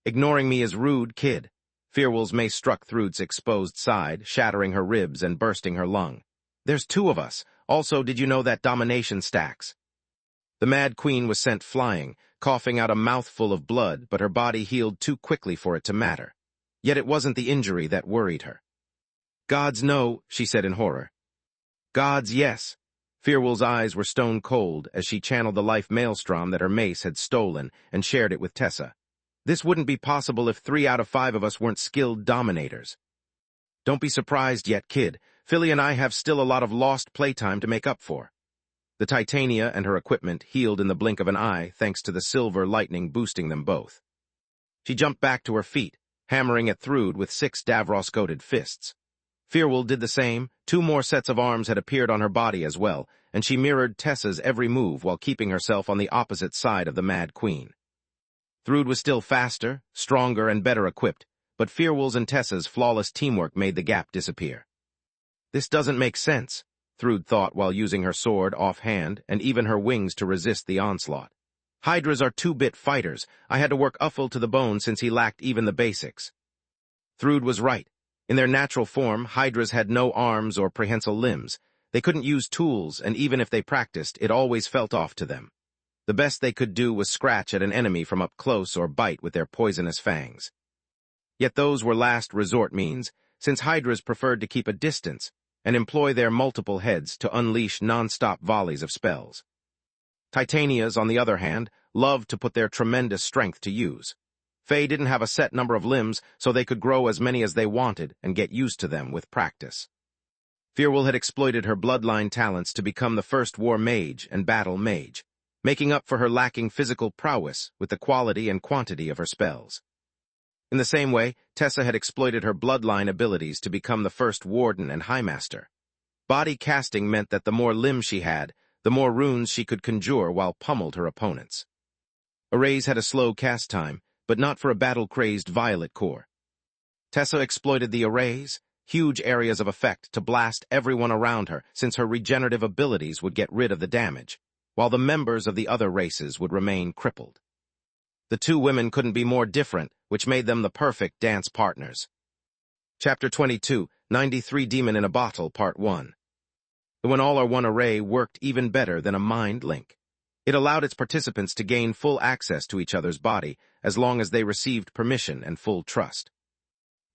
Ignoring me is rude, kid. Firewol's mace struck Thrud's exposed side, shattering her ribs and bursting her lung. There's two of us. Also, did you know that domination stacks? The Mad Queen was sent flying, coughing out a mouthful of blood, but her body healed too quickly for it to matter. Yet it wasn't the injury that worried her. Gods no, she said in horror. Gods yes. Firewol's eyes were stone cold as she channeled the life maelstrom that her mace had stolen and shared it with Tessa. This wouldn't be possible if 3 out of 5 of us weren't skilled dominators. Don't be surprised yet, kid. Philly and I have still a lot of lost playtime to make up for. The Titania and her equipment healed in the blink of an eye thanks to the silver lightning boosting them both. She jumped back to her feet, hammering at Thrud with 6 Davros-coated fists. Firewol did the same. 2 more sets of arms had appeared on her body as well, and she mirrored Tessa's every move while keeping herself on the opposite side of the Mad Queen. Thrud was still faster, stronger, and better equipped, but Firewol's and Tessa's flawless teamwork made the gap disappear. This doesn't make sense, Thrud thought while using her sword offhand and even her wings to resist the onslaught. Hydras are 2-bit fighters. I had to work Uffel to the bone since he lacked even the basics. Thrud was right. In their natural form, Hydras had no arms or prehensile limbs. They couldn't use tools, and even if they practiced, it always felt off to them. The best they could do was scratch at an enemy from up close or bite with their poisonous fangs. Yet those were last resort means, since Hydras preferred to keep a distance and employ their multiple heads to unleash non-stop volleys of spells. Titanias, on the other hand, loved to put their tremendous strength to use. Fae didn't have a set number of limbs, so they could grow as many as they wanted and get used to them with practice. Firewol had exploited her bloodline talents to become the first war mage and battle mage, making up for her lacking physical prowess with the quality and quantity of her spells. In the same way, Tessa had exploited her bloodline abilities to become the first warden and highmaster. Body casting meant that the more limbs she had, the more runes she could conjure while pummeled her opponents. Arrays had a slow cast time, but not for a battle-crazed violet core. Tessa exploited the arrays, huge areas of effect, to blast everyone around her, since her regenerative abilities would get rid of the damage, while the members of the other races would remain crippled. The two women couldn't be more different, which made them the perfect dance partners. Chapter 22, 93 Demon in a Bottle, Part 1. The When All Are One array worked even better than a mind link. It allowed its participants to gain full access to each other's body, as long as they received permission and full trust.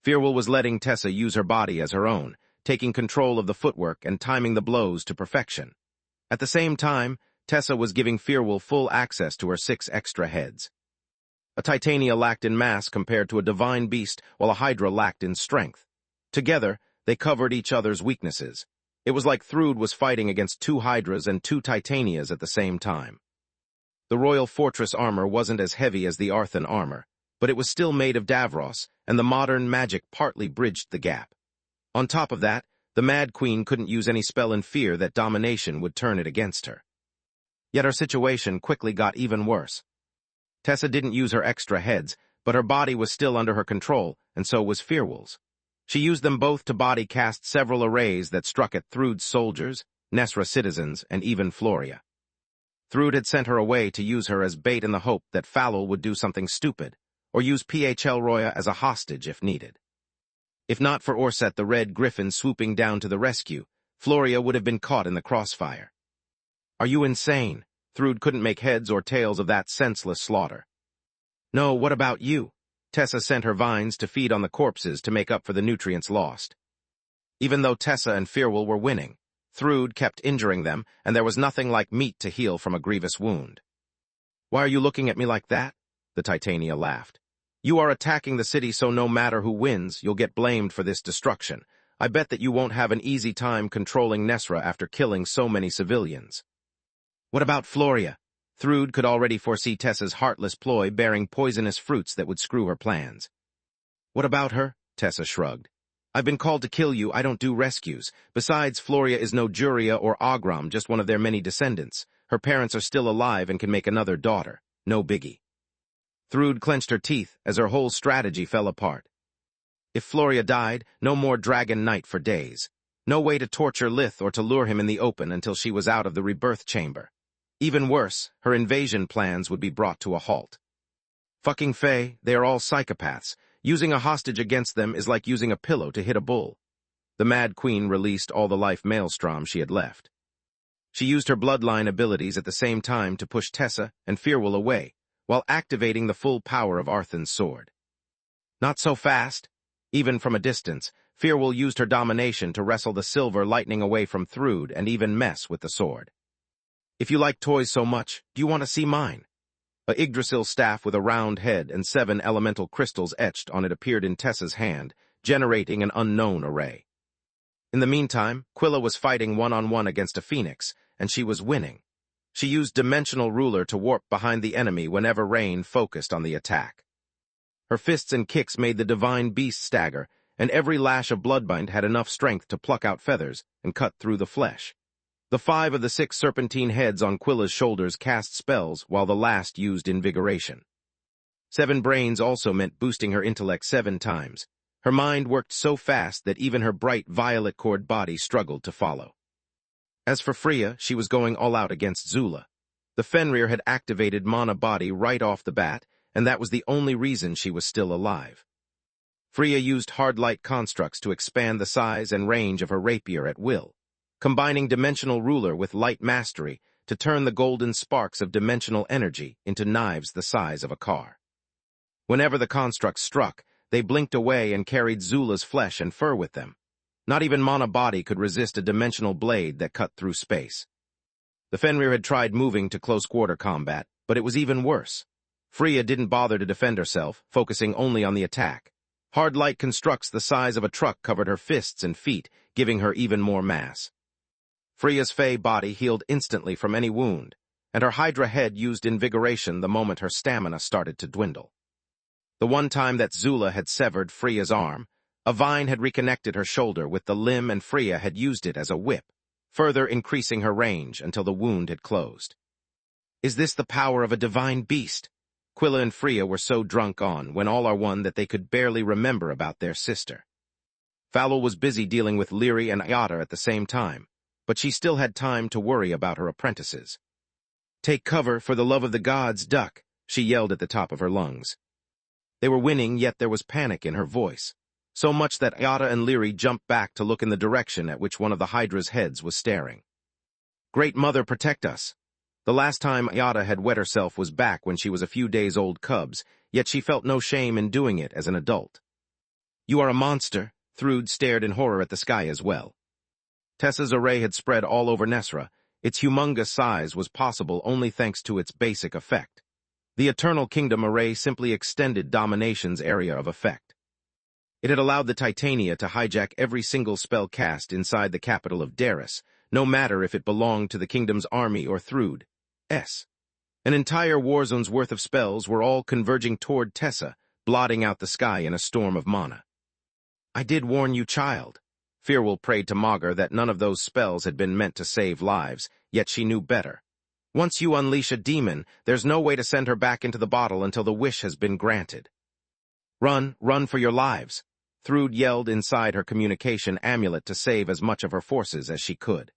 Firewol was letting Tessa use her body as her own, taking control of the footwork and timing the blows to perfection. At the same time, Tessa was giving Firewol full access to her 6 extra heads. A Titania lacked in mass compared to a divine beast, while a Hydra lacked in strength. Together, they covered each other's weaknesses. It was like Thrud was fighting against 2 Hydras and 2 Titanias at the same time. The Royal Fortress armor wasn't as heavy as the Arthan armor, but it was still made of Davros, and the modern magic partly bridged the gap. On top of that, the Mad Queen couldn't use any spell in fear that domination would turn it against her. Yet her situation quickly got even worse. Tessa didn't use her extra heads, but her body was still under her control, and so was Firewol's. She used them both to body cast several arrays that struck at Thrud's soldiers, Nesra citizens, and even Floria. Thrud had sent her away to use her as bait in the hope that Falal would do something stupid, or use P.H.L. Roya as a hostage if needed. If not for Orset the Red Griffin swooping down to the rescue, Floria would have been caught in the crossfire. Are you insane? Thrud couldn't make heads or tails of that senseless slaughter. No, what about you? Tessa sent her vines to feed on the corpses to make up for the nutrients lost. Even though Tessa and Firewol were winning, Thrud kept injuring them, and there was nothing like meat to heal from a grievous wound. Why are you looking at me like that? The Titania laughed. You are attacking the city, so no matter who wins, you'll get blamed for this destruction. I bet that you won't have an easy time controlling Nesra after killing so many civilians. What about Floria? Thrud could already foresee Tessa's heartless ploy bearing poisonous fruits that would screw her plans. What about her? Tessa shrugged. I've been called to kill you. I don't do rescues. Besides, Floria is no Juria or Agram, just one of their many descendants. Her parents are still alive and can make another daughter. No biggie. Thrud clenched her teeth as her whole strategy fell apart. If Floria died, no more Dragon Knight for days. No way to torture Lith or to lure him in the open until she was out of the rebirth chamber. Even worse, her invasion plans would be brought to a halt. Fucking Fae, they are all psychopaths. Using a hostage against them is like using a pillow to hit a bull. The Mad Queen released all the life maelstrom she had left. She used her bloodline abilities at the same time to push Tessa and Firwall away, while activating the full power of Arthan's sword. Not so fast. Even from a distance, Firwall used her domination to wrestle the silver lightning away from Thrude and even mess with the sword. If you like toys so much, do you want to see mine? A Yggdrasil staff with a round head and 7 elemental crystals etched on it appeared in Tessa's hand, generating an unknown array. In the meantime, Quilla was fighting one-on-one against a phoenix, and she was winning. She used Dimensional Ruler to warp behind the enemy whenever Rain focused on the attack. Her fists and kicks made the divine beast stagger, and every lash of Bloodbind had enough strength to pluck out feathers and cut through the flesh. The 5 of the 6 serpentine heads on Quilla's shoulders cast spells, while the last used Invigoration. 7 brains also meant boosting her intellect 7 times. Her mind worked so fast that even her bright violet-cored body struggled to follow. As for Freya, she was going all out against Zula. The Fenrir had activated Mana Body right off the bat, and that was the only reason she was still alive. Freya used hard light constructs to expand the size and range of her rapier at will, combining Dimensional Ruler with Light Mastery to turn the golden sparks of dimensional energy into knives the size of a car. Whenever the constructs struck, they blinked away and carried Zula's flesh and fur with them. Not even Mana Body could resist a dimensional blade that cut through space. The Fenrir had tried moving to close-quarter combat, but it was even worse. Freya didn't bother to defend herself, focusing only on the attack. Hard light constructs the size of a truck covered her fists and feet, giving her even more mass. Freya's Fey body healed instantly from any wound, and her Hydra head used Invigoration the moment her stamina started to dwindle. The one time that Zula had severed Freya's arm, a vine had reconnected her shoulder with the limb and Freya had used it as a whip, further increasing her range until the wound had closed. Is this the power of a divine beast? Quilla and Freya were so drunk on when all are one that they could barely remember about their sister. Falwell was busy dealing with Lyri and Iata at the same time, but she still had time to worry about her apprentices. Take cover, for the love of the gods, duck, she yelled at the top of her lungs. They were winning, yet there was panic in her voice, so much that Iata and Lyri jumped back to look in the direction at which one of the Hydra's heads was staring. Great Mother, protect us. The last time Iata had wet herself was back when she was a few days old cubs, yet she felt no shame in doing it as an adult. You are a monster. Thrude stared in horror at the sky as well. Tessa's array had spread all over Nesra. Its humongous size was possible only thanks to its basic effect. The Eternal Kingdom array simply extended Domination's area of effect. It had allowed the Titania to hijack every single spell cast inside the capital of Daris, no matter if it belonged to the kingdom's army or Thrude. An entire warzone's worth of spells were all converging toward Tessa, blotting out the sky in a storm of mana. I did warn you, child. Firwall prayed to Magur that none of those spells had been meant to save lives, yet she knew better. Once you unleash a demon, there's no way to send her back into the bottle until the wish has been granted. Run, run for your lives. Thrude yelled inside her communication amulet to save as much of her forces as she could.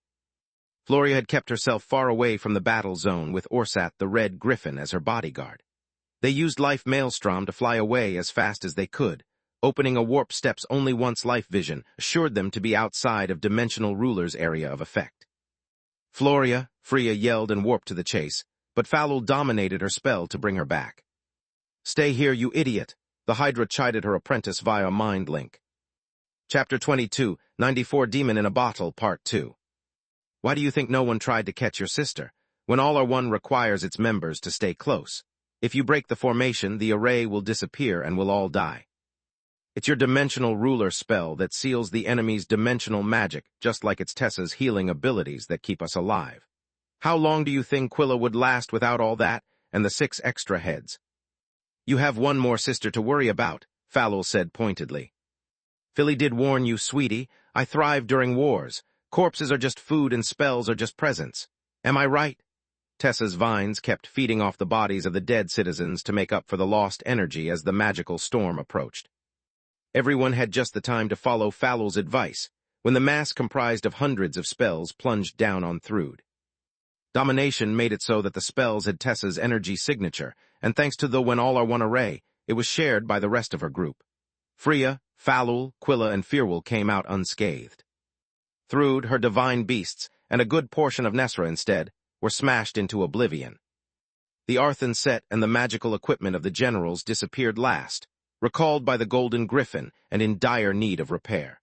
Floria had kept herself far away from the battle zone with Orsat the Red Griffin as her bodyguard. They used Life Maelstrom to fly away as fast as they could. Opening a warp steps only once Life Vision assured them to be outside of Dimensional Ruler's area of effect. Floria, Freya yelled and warped to the chase, but Falwell dominated her spell to bring her back. Stay here, you idiot, the Hydra chided her apprentice via mind link. Chapter 22, 94 Demon in a Bottle, Part 2. Why do you think no one tried to catch your sister, when All Are One requires its members to stay close? If you break the formation, the array will disappear and we'll all die. It's your Dimensional Ruler spell that seals the enemy's dimensional magic, just like it's Tessa's healing abilities that keep us alive. How long do you think Quilla would last without all that, and the 6 extra heads? You have one more sister to worry about, Falwell said pointedly. Philly did warn you, sweetie. I thrive during wars. Corpses are just food and spells are just presents. Am I right? Tessa's vines kept feeding off the bodies of the dead citizens to make up for the lost energy as the magical storm approached. Everyone had just the time to follow Falwell's advice, when the mass comprised of hundreds of spells plunged down on Thrude. Domination made it so that the spells had Tessa's energy signature, and thanks to the when all are one array, it was shared by the rest of her group. Freya, Falul, Quilla, and Firwal came out unscathed. Thrud, her divine beasts, and a good portion of Nesra instead, were smashed into oblivion. The Arthan set and the magical equipment of the generals disappeared last, recalled by the Golden Griffin and in dire need of repair.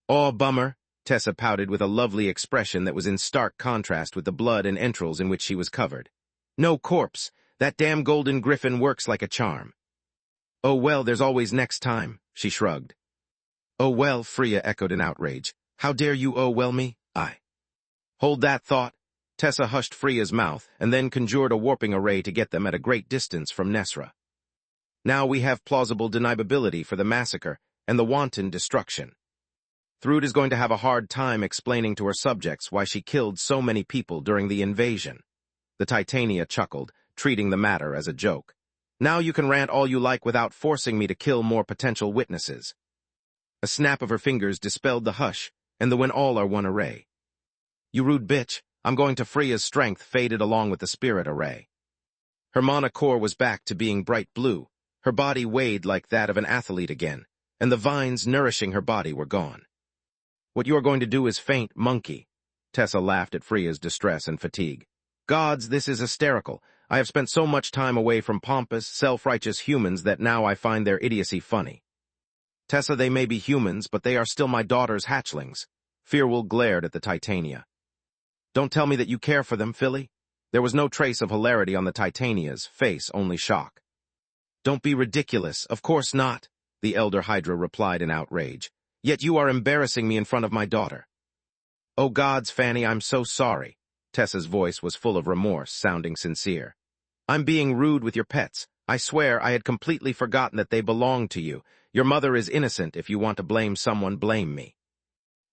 "Aw, bummer," Tessa pouted with a lovely expression that was in stark contrast with the blood and entrails in which she was covered. "No corpse. That damn Golden Griffin works like a charm." "Oh well, there's always next time," she shrugged. "Oh well," Freya echoed in outrage. "How dare you oh well me? I." "Hold that thought." Tessa hushed Freya's mouth and then conjured a warping array to get them at a great distance from Nesra. Now we have plausible deniability for the massacre and the wanton destruction. Thrud is going to have a hard time explaining to her subjects why she killed so many people during the invasion. The Titania chuckled, treating the matter as a joke. "Now you can rant all you like without forcing me to kill more potential witnesses." A snap of her fingers dispelled the hush, and the when all are one array. "You rude bitch, I'm going to." Freya's strength faded along with the spirit array. Her mana core was back to being bright blue, her body weighed like that of an athlete again, and the vines nourishing her body were gone. "What you are going to do is faint, monkey." Tessa laughed at Freya's distress and fatigue. "Gods, this is hysterical. I have spent so much time away from pompous, self-righteous humans that now I find their idiocy funny." "Tessa, they may be humans, but they are still my daughter's hatchlings." Firwal glared at the Titania. "Don't tell me that you care for them, Philly." There was no trace of hilarity on the Titania's face, only shock. "Don't be ridiculous. Of course not," the elder Hydra replied in outrage. "Yet you are embarrassing me in front of my daughter." "Oh gods, Fanny, I'm so sorry." Tessa's voice was full of remorse, sounding sincere. "I'm being rude with your pets. I swear I had completely forgotten that they belonged to you. Your mother is innocent. If you want to blame someone, blame me."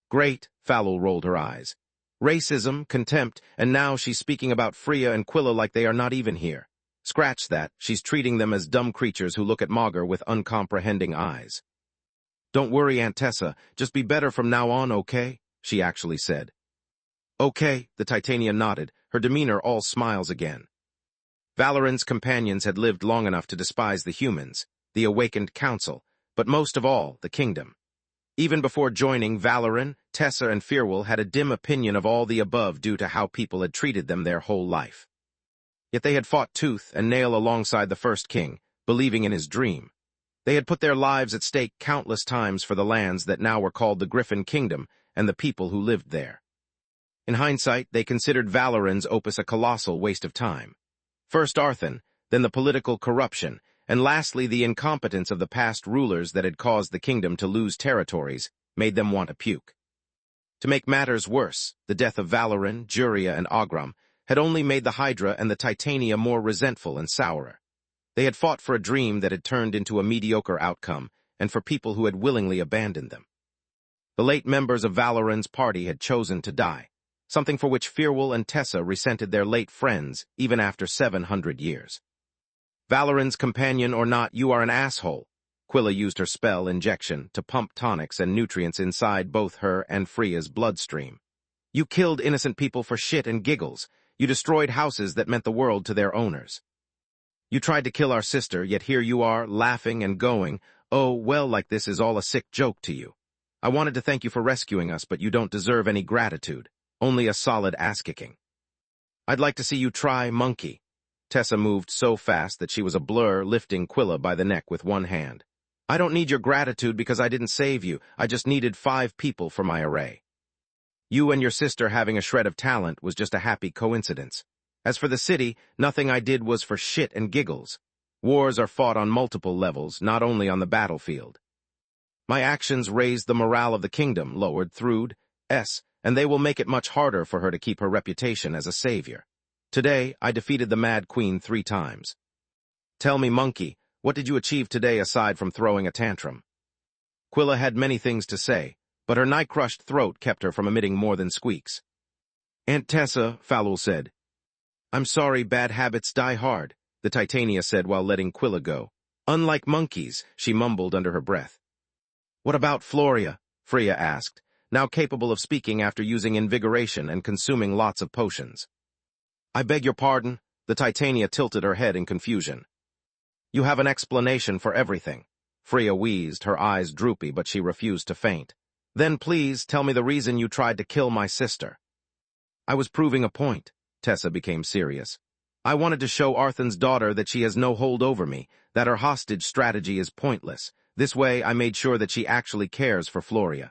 "Great," Falul rolled her eyes. "Racism, contempt, and now she's speaking about Freya and Quilla like they are not even here. Scratch that, she's treating them as dumb creatures who look at Maugre with uncomprehending eyes." "Don't worry, Aunt Tessa, just be better from now on, okay?" she actually said. "Okay," the Titania nodded, her demeanor all smiles again. Valoran's companions had lived long enough to despise the humans, the awakened council, but most of all, the kingdom. Even before joining, Valoran, Tessa, and Firwal had a dim opinion of all the above due to how people had treated them their whole life. Yet they had fought tooth and nail alongside the first king, believing in his dream. They had put their lives at stake countless times for the lands that now were called the Griffin Kingdom and the people who lived there. In hindsight, they considered Valoran's opus a colossal waste of time. First Arthan, then the political corruption, and lastly the incompetence of the past rulers that had caused the kingdom to lose territories, made them want to puke. To make matters worse, the death of Valoran, Juria, and Ogram had only made the Hydra and the Titania more resentful and sourer. They had fought for a dream that had turned into a mediocre outcome, and for people who had willingly abandoned them. The late members of Valoran's party had chosen to die, something for which Firwal and Tessa resented their late friends even after 700 years. "Valoran's companion or not, you are an asshole." Quilla used her spell injection to pump tonics and nutrients inside both her and Freya's bloodstream. "You killed innocent people for shit and giggles. You destroyed houses that meant the world to their owners. You tried to kill our sister, yet here you are, laughing and going, oh, well, like this is all a sick joke to you. I wanted to thank you for rescuing us, but you don't deserve any gratitude, only a solid ass-kicking. I'd like to see you try, monkey." Tessa moved so fast that she was a blur, lifting Quilla by the neck with one hand. "I don't need your gratitude because I didn't save you. I just needed 5 people for my array. You and your sister having a shred of talent was just a happy coincidence. As for the city, nothing I did was for shit and giggles. Wars are fought on multiple levels, not only on the battlefield. My actions raised the morale of the kingdom," lowered Thrud, "and they will make it much harder for her to keep her reputation as a savior. Today, I defeated the Mad Queen 3 times. Tell me, monkey, what did you achieve today aside from throwing a tantrum?" Quilla had many things to say, but her night-crushed throat kept her from emitting more than squeaks. "Aunt Tessa," Falul said. "I'm sorry, bad habits die hard," the Titania said while letting Quilla go. "Unlike monkeys," she mumbled under her breath. "What about Floria?" Freya asked, now capable of speaking after using invigoration and consuming lots of potions. I beg your pardon? The Titania tilted her head in confusion. You have an explanation for everything. Freya wheezed, her eyes droopy, but she refused to faint. Then please tell me the reason you tried to kill my sister. I was proving a point. Tessa became serious. I wanted to show Arthan's daughter that she has no hold over me, that her hostage strategy is pointless. This way I made sure that she actually cares for Floria.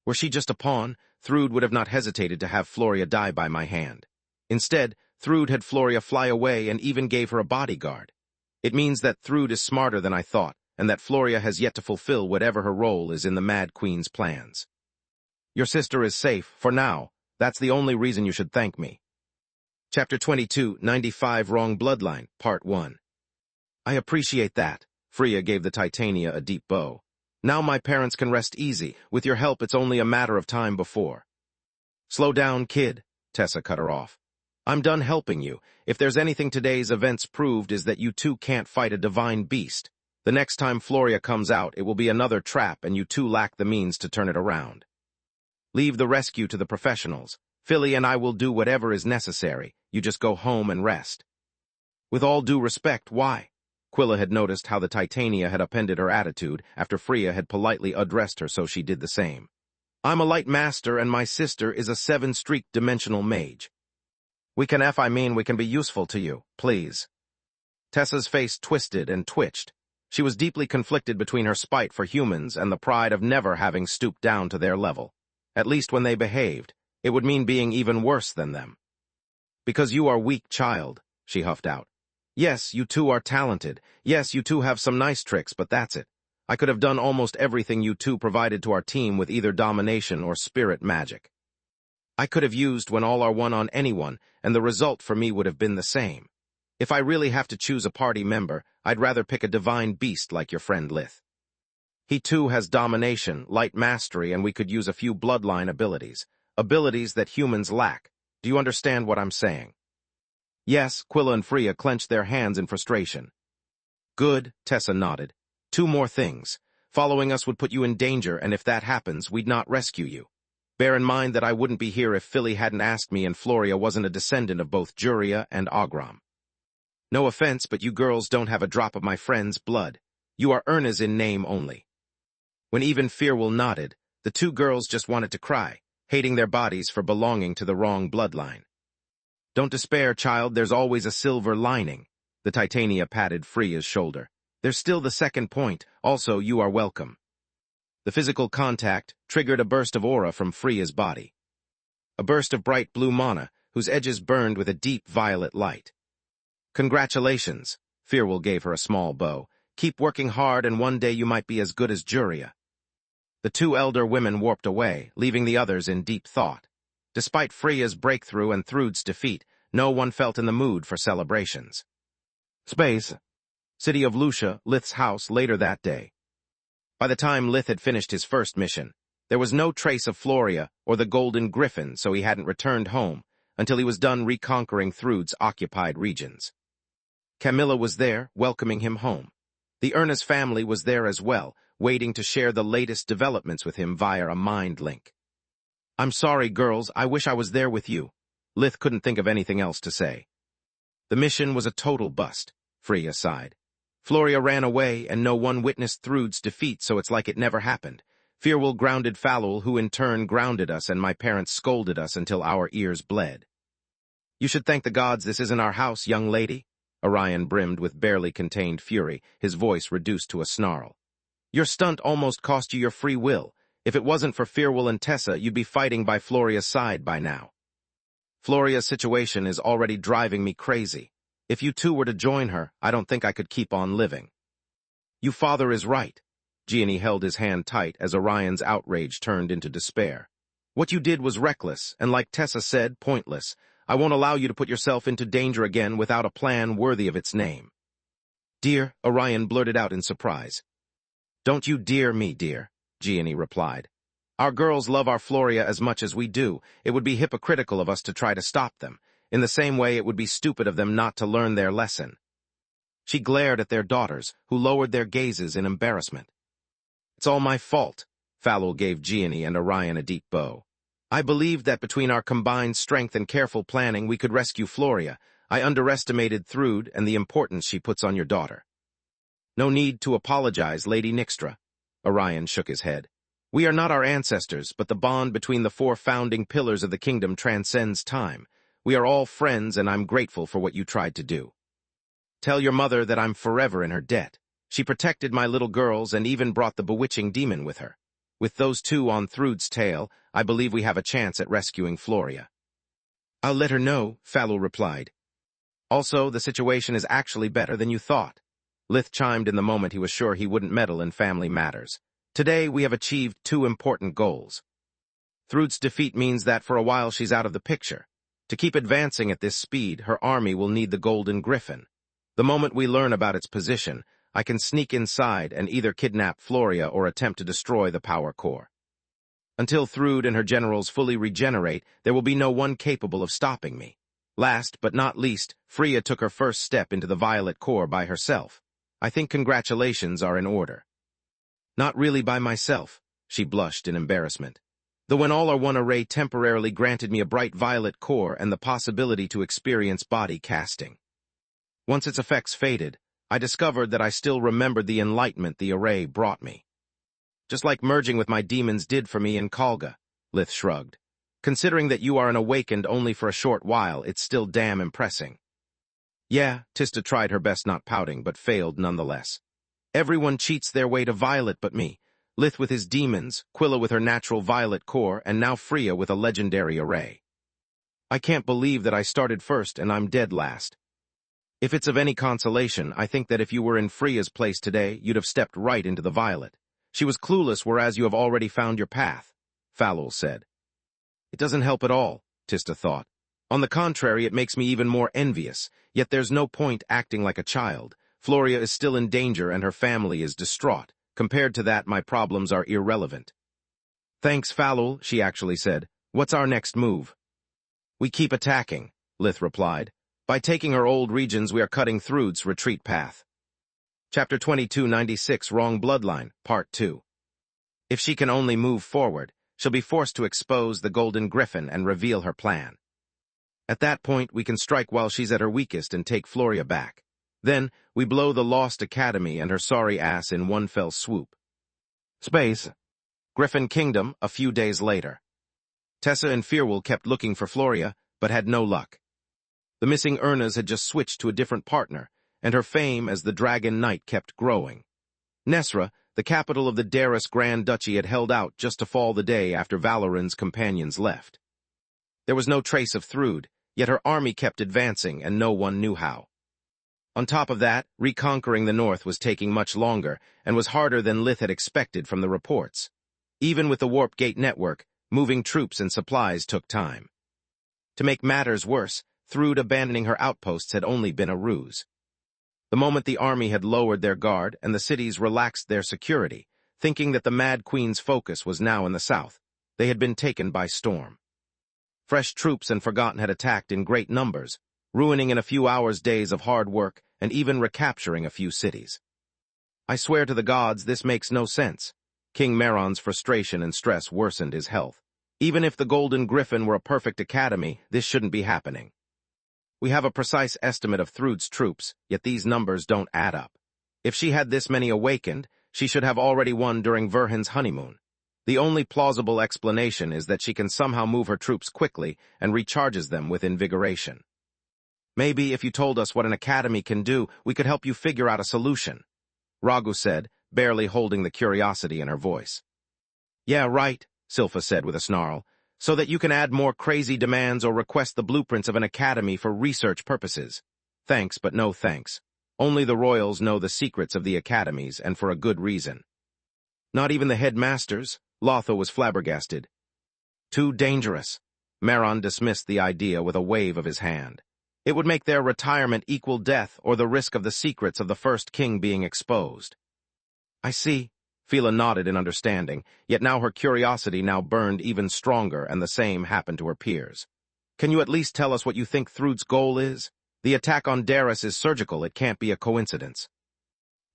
Were she just a pawn, Thrud would have not hesitated to have Floria die by my hand. Instead, Thrud had Floria fly away and even gave her a bodyguard. It means that Thrud is smarter than I thought, and that Floria has yet to fulfill whatever her role is in the Mad Queen's plans. Your sister is safe, for now. That's the only reason you should thank me. Chapter 22, 95 Wrong Bloodline, Part 1. I appreciate that. Freya gave the Titania a deep bow. Now my parents can rest easy. With your help, it's only a matter of time before. Slow down, kid, Tessa cut her off. I'm done helping you. If there's anything today's events proved is that you two can't fight a divine beast. The next time Floria comes out, it will be another trap and you two lack the means to turn it around. Leave the rescue to the professionals. Philly and I will do whatever is necessary. You just go home and rest. With all due respect, why? Quilla had noticed how the Titania had upended her attitude after Freya had politely addressed her, so she did the same. I'm a light master and my sister is a 7-streak dimensional mage. We can be useful to you, please. Tessa's face twisted and twitched. She was deeply conflicted between her spite for humans and the pride of never having stooped down to their level. At least when they behaved, it would mean being even worse than them. Because you are weak, child, she huffed out. Yes, you two are talented. Yes, you two have some nice tricks, but that's it. I could have done almost everything you two provided to our team with either domination or spirit magic. I could have used when all are one on anyone, and the result for me would have been the same. If I really have to choose a party member, I'd rather pick a divine beast like your friend Lith. He too has domination, light mastery, and we could use a few bloodline abilities. Abilities that humans lack. Do you understand what I'm saying? Yes, Quilla and Freya clenched their hands in frustration. Good, Tessa nodded. 2 more things. Following us would put you in danger, and if that happens, we'd not rescue you. Bear in mind that I wouldn't be here if Philly hadn't asked me and Floria wasn't a descendant of both Juria and Ogram. No offense, but you girls don't have a drop of my friend's blood. You are Ernas in name only. When even Fearwell nodded, the 2 girls just wanted to cry, hating their bodies for belonging to the wrong bloodline. Don't despair, child, there's always a silver lining. The Titania patted Freya's shoulder. There's still the second point, also you are welcome. The physical contact triggered a burst of aura from Freya's body. A burst of bright blue mana, whose edges burned with a deep violet light. Congratulations, Fearwell gave her a small bow. Keep working hard and one day you might be as good as Juria. The 2 elder women warped away, leaving the others in deep thought. Despite Freya's breakthrough and Thrud's defeat, no one felt in the mood for celebrations. Space. City of Lucia, Lith's house later that day. By the time Lith had finished his first mission, there was no trace of Floria or the Golden Griffin, so he hadn't returned home until he was done reconquering Thrud's occupied regions. Camilla was there, welcoming him home. The Ernas family was there as well, waiting to share the latest developments with him via a mind link. I'm sorry, girls, I wish I was there with you. Lith couldn't think of anything else to say. The mission was a total bust, Freya sighed. Floria ran away, and no one witnessed Thrud's defeat, so it's like it never happened. Fearwell grounded Falul, who in turn grounded us, and my parents scolded us until our ears bled. You should thank the gods this isn't our house, young lady. Orion brimmed with barely contained fury, his voice reduced to a snarl. Your stunt almost cost you your free will. If it wasn't for Fearwell and Tessa, you'd be fighting by Floria's side by now. Floria's situation is already driving me crazy. If you two were to join her, I don't think I could keep on living. You father is right. Gianni held his hand tight as Orion's outrage turned into despair. What you did was reckless, and like Tessa said, pointless. I won't allow you to put yourself into danger again without a plan worthy of its name. Dear, Orion blurted out in surprise. Don't you dear me, dear, Gianni replied. Our girls love our Floria as much as we do. It would be hypocritical of us to try to stop them. In the same way, it would be stupid of them not to learn their lesson. She glared at their daughters, who lowered their gazes in embarrassment. It's all my fault. Falul gave Gianni and Orion a deep bow. I believed that between our combined strength and careful planning we could rescue Floria. I underestimated Thrude and the importance she puts on your daughter. No need to apologize, Lady Nixtra. Orion shook his head. We are not our ancestors, but the bond between the 4 founding pillars of the kingdom transcends time. We are all friends, and I'm grateful for what you tried to do. Tell your mother that I'm forever in her debt. She protected my little girls and even brought the bewitching demon with her. With those 2 on Thrude's tail, I believe we have a chance at rescuing Floria. I'll let her know, Falul replied. Also, the situation is actually better than you thought. Lith chimed in the moment he was sure he wouldn't meddle in family matters. Today, we have achieved 2 important goals. Thrude's defeat means that for a while she's out of the picture. To keep advancing at this speed, her army will need the Golden Griffin. The moment we learn about its position, I can sneak inside and either kidnap Floria or attempt to destroy the power core. Until Thrude and her generals fully regenerate, there will be no one capable of stopping me. Last but not least, Freya took her first step into the Violet Core by herself. I think congratulations are in order. Not really by myself, she blushed in embarrassment. The When All Are One array temporarily granted me a bright violet core and the possibility to experience body casting. Once its effects faded, I discovered that I still remembered the enlightenment the array brought me. Just like merging with my demons did for me in Kalga, Lith shrugged. Considering that you are an awakened only for a short while, it's still damn impressing. Yeah, Tista tried her best not pouting, but failed nonetheless. Everyone cheats their way to Violet but me. Lith with his demons, Quilla with her natural violet core, and now Freya with a legendary array. I can't believe that I started first and I'm dead last. If it's of any consolation, I think that if you were in Freya's place today, you'd have stepped right into the violet. She was clueless, whereas you have already found your path, Falul said. It doesn't help at all, Tista thought. On the contrary, it makes me even more envious, yet there's no point acting like a child. Floria is still in danger and her family is distraught. Compared to that, my problems are irrelevant. Thanks, Falul, she actually said. What's our next move? We keep attacking, Lith replied. By taking her old regions, we are cutting Thrude's retreat path. Chapter 2296, Wrong Bloodline, Part 2. If she can only move forward, she'll be forced to expose the Golden Griffin and reveal her plan. At that point, we can strike while she's at her weakest and take Floria back. Then, we blow the Lost Academy and her sorry ass in one fell swoop. Space. Griffin Kingdom, a few days later. Tessa and Firwall kept looking for Floria, but had no luck. The missing Ernas had just switched to a different partner, and her fame as the Dragon Knight kept growing. Nesra, the capital of the Daris Grand Duchy, had held out just to fall the day after Valoran's companions left. There was no trace of Thrude, yet her army kept advancing and no one knew how. On top of that, reconquering the north was taking much longer and was harder than Lith had expected from the reports. Even with the Warp Gate network, moving troops and supplies took time. To make matters worse, Thrude abandoning her outposts had only been a ruse. The moment the army had lowered their guard and the cities relaxed their security, thinking that the Mad Queen's focus was now in the south, they had been taken by storm. Fresh troops and Forgotten had attacked in great numbers, ruining in a few hours days of hard work and even recapturing a few cities. I swear to the gods this makes no sense. King Meron's frustration and stress worsened his health. Even if the Golden Griffin were a perfect academy, this shouldn't be happening. We have a precise estimate of Thrude's troops, yet these numbers don't add up. If she had this many awakened, she should have already won during Verhin's honeymoon. The only plausible explanation is that she can somehow move her troops quickly and recharges them with invigoration. Maybe if you told us what an academy can do, we could help you figure out a solution, Ragu said, barely holding the curiosity in her voice. Yeah, right, Silpha said with a snarl, so that you can add more crazy demands or request the blueprints of an academy for research purposes. Thanks, but no thanks. Only the royals know the secrets of the academies, and for a good reason. Not even the headmasters? Lotho was flabbergasted. Too dangerous. Meron dismissed the idea with a wave of his hand. It would make their retirement equal death or the risk of the secrets of the first king being exposed. I see. Phila nodded in understanding, yet now her curiosity now burned even stronger, and the same happened to her peers. Can you at least tell us what you think Thrude's goal is? The attack on Daris is surgical, it can't be a coincidence.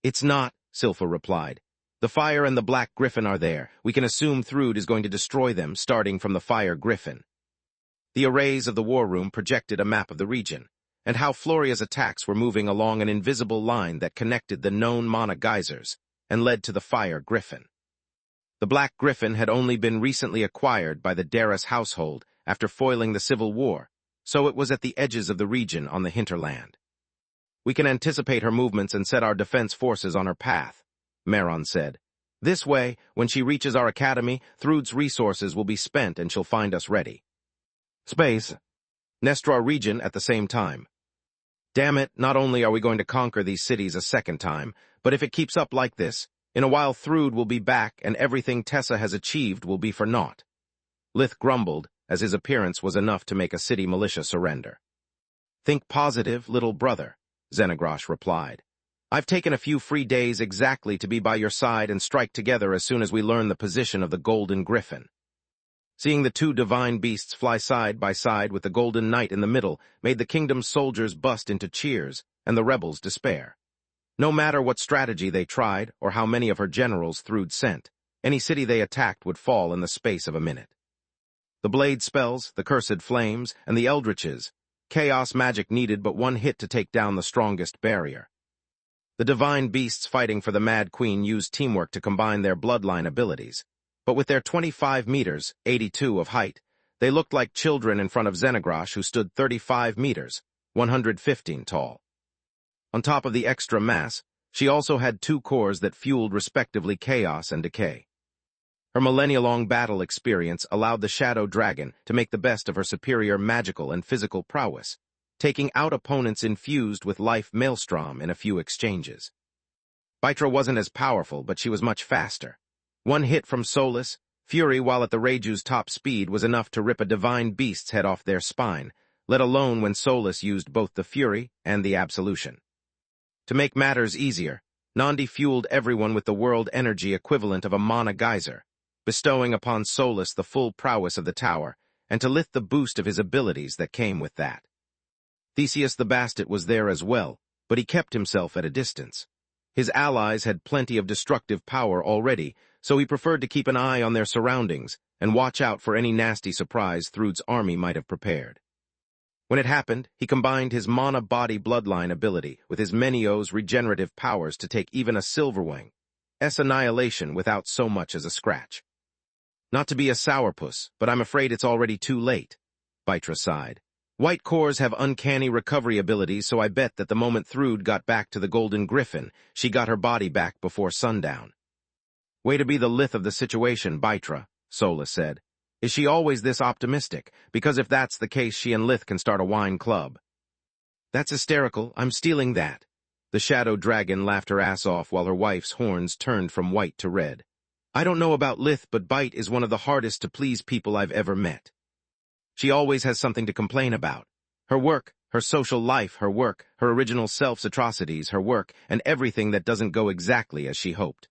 It's not, Silpha replied. The fire and the black griffin are there. We can assume Thrud is going to destroy them, starting from the fire griffin. The arrays of the war room projected a map of the region, and how Floria's attacks were moving along an invisible line that connected the known mana geysers and led to the fire griffin. The black griffin had only been recently acquired by the Darius household after foiling the civil war, so it was at the edges of the region on the hinterland. We can anticipate her movements and set our defense forces on her path, Maron said. This way, when she reaches our academy, Thrud's resources will be spent and she'll find us ready. Space. Nestra region at the same time. Damn it, not only are we going to conquer these cities a second time, but if it keeps up like this, in a while Thrud will be back and everything Tessa has achieved will be for naught. Lith grumbled, as his appearance was enough to make a city militia surrender. Think positive, little brother, Xenagrosh replied. I've taken a few free days exactly to be by your side and strike together as soon as we learn the position of the Golden Griffin. Seeing the two divine beasts fly side by side with the Golden Knight in the middle made the kingdom's soldiers bust into cheers and the rebels despair. No matter what strategy they tried or how many of her generals Thrud sent, any city they attacked would fall in the space of a minute. The blade spells, the cursed flames, and the eldritches, chaos magic needed but one hit to take down the strongest barrier. The divine beasts fighting for the Mad Queen used teamwork to combine their bloodline abilities, but with their 25 meters, 82 of height, they looked like children in front of Xenagrosh, who stood 35 meters, 115 tall. On top of the extra mass, she also had two cores that fueled respectively chaos and decay. Her millennia-long battle experience allowed the Shadow Dragon to make the best of her superior magical and physical prowess, taking out opponents infused with life maelstrom in a few exchanges. Bytra wasn't as powerful, but she was much faster. One hit from Solus, Fury while at the Reiju's top speed was enough to rip a divine beast's head off their spine, let alone when Solus used both the Fury and the Absolution. To make matters easier, Nandi fueled everyone with the world energy equivalent of a mana geyser, bestowing upon Solus the full prowess of the tower, and to Lith the boost of his abilities that came with that. Theseus the Bastet was there as well, but he kept himself at a distance. His allies had plenty of destructive power already, so he preferred to keep an eye on their surroundings and watch out for any nasty surprise Thrud's army might have prepared. When it happened, he combined his mana body bloodline ability with his Menio's regenerative powers to take even a Silverwing's annihilation without so much as a scratch. Not to be a sourpuss, but I'm afraid it's already too late, Bytra sighed. White cores have uncanny recovery abilities, so I bet that the moment Thrud got back to the Golden Griffin, she got her body back before sundown. Way to be the Lith of the situation, Bytra, Solus said. Is she always this optimistic? Because if that's the case, she and Lith can start a wine club. That's hysterical. I'm stealing that. The Shadow Dragon laughed her ass off while her wife's horns turned from white to red. I don't know about Lith, but Byte is one of the hardest to please people I've ever met. She always has something to complain about. Her work, her social life, her work, her original self's atrocities, her work, and everything that doesn't go exactly as she hoped.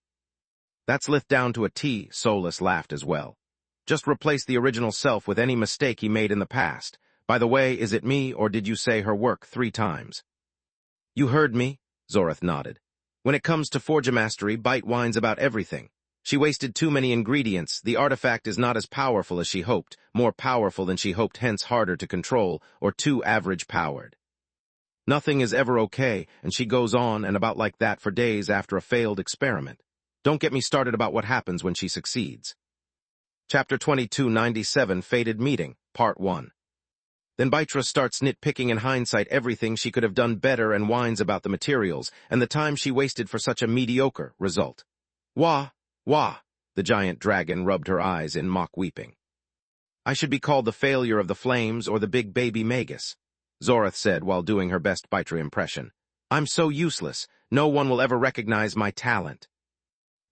That's Lith down to a T, Solus laughed as well. Just replace the original self with any mistake he made in the past. By the way, is it me, or did you say her work 3 times? You heard me, Zorith nodded. When it comes to Forge Mastery, Byte whines about everything. She wasted too many ingredients. The artifact is not as powerful as she hoped, more powerful than she hoped, hence harder to control, or too average-powered. Nothing is ever okay, and she goes on and about like that for days after a failed experiment. Don't get me started about what happens when she succeeds. Chapter 2297, Fated Meeting, Part 1. Then Bytra starts nitpicking in hindsight everything she could have done better and whines about the materials and the time she wasted for such a mediocre result. Wah! Wah! The giant dragon rubbed her eyes in mock weeping. I should be called the failure of the flames or the big baby Magus, Zorith said while doing her best Bytra impression. I'm so useless. No one will ever recognize my talent.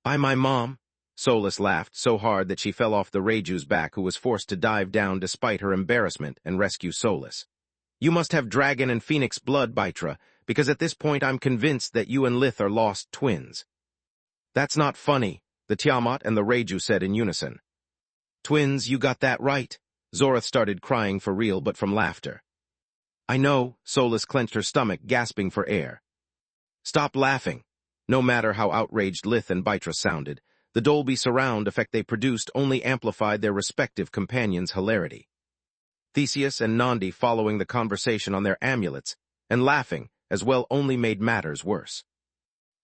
By my mom, Solus laughed so hard that she fell off the Reiju's back, who was forced to dive down despite her embarrassment and rescue Solus. You must have dragon and phoenix blood, Bytra, because at this point I'm convinced that you and Lith are lost twins. That's not funny, the Tiamat and the Reiju said in unison. Twins, you got that right. Zorith started crying for real but from laughter. I know, Solus clenched her stomach, gasping for air. Stop laughing. No matter how outraged Lith and Bytra sounded, the Dolby surround effect they produced only amplified their respective companions' hilarity. Theseus and Nandi following the conversation on their amulets, and laughing, as well, only made matters worse.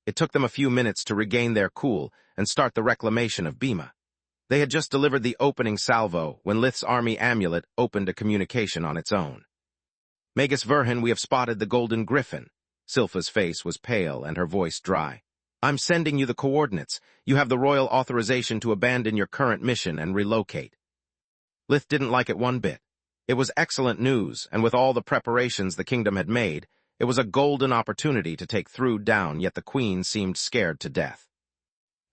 It took them a few minutes to regain their cool and start the reclamation of Bhima. They had just delivered the opening salvo when Lith's army amulet opened a communication on its own. Magus Verhin, we have spotted the Golden Griffin. Silpha's face was pale and her voice dry. I'm sending you the coordinates. You have the royal authorization to abandon your current mission and relocate. Lith didn't like it one bit. It was excellent news, and with all the preparations the kingdom had made, it was a golden opportunity to take Thrud down, yet the queen seemed scared to death.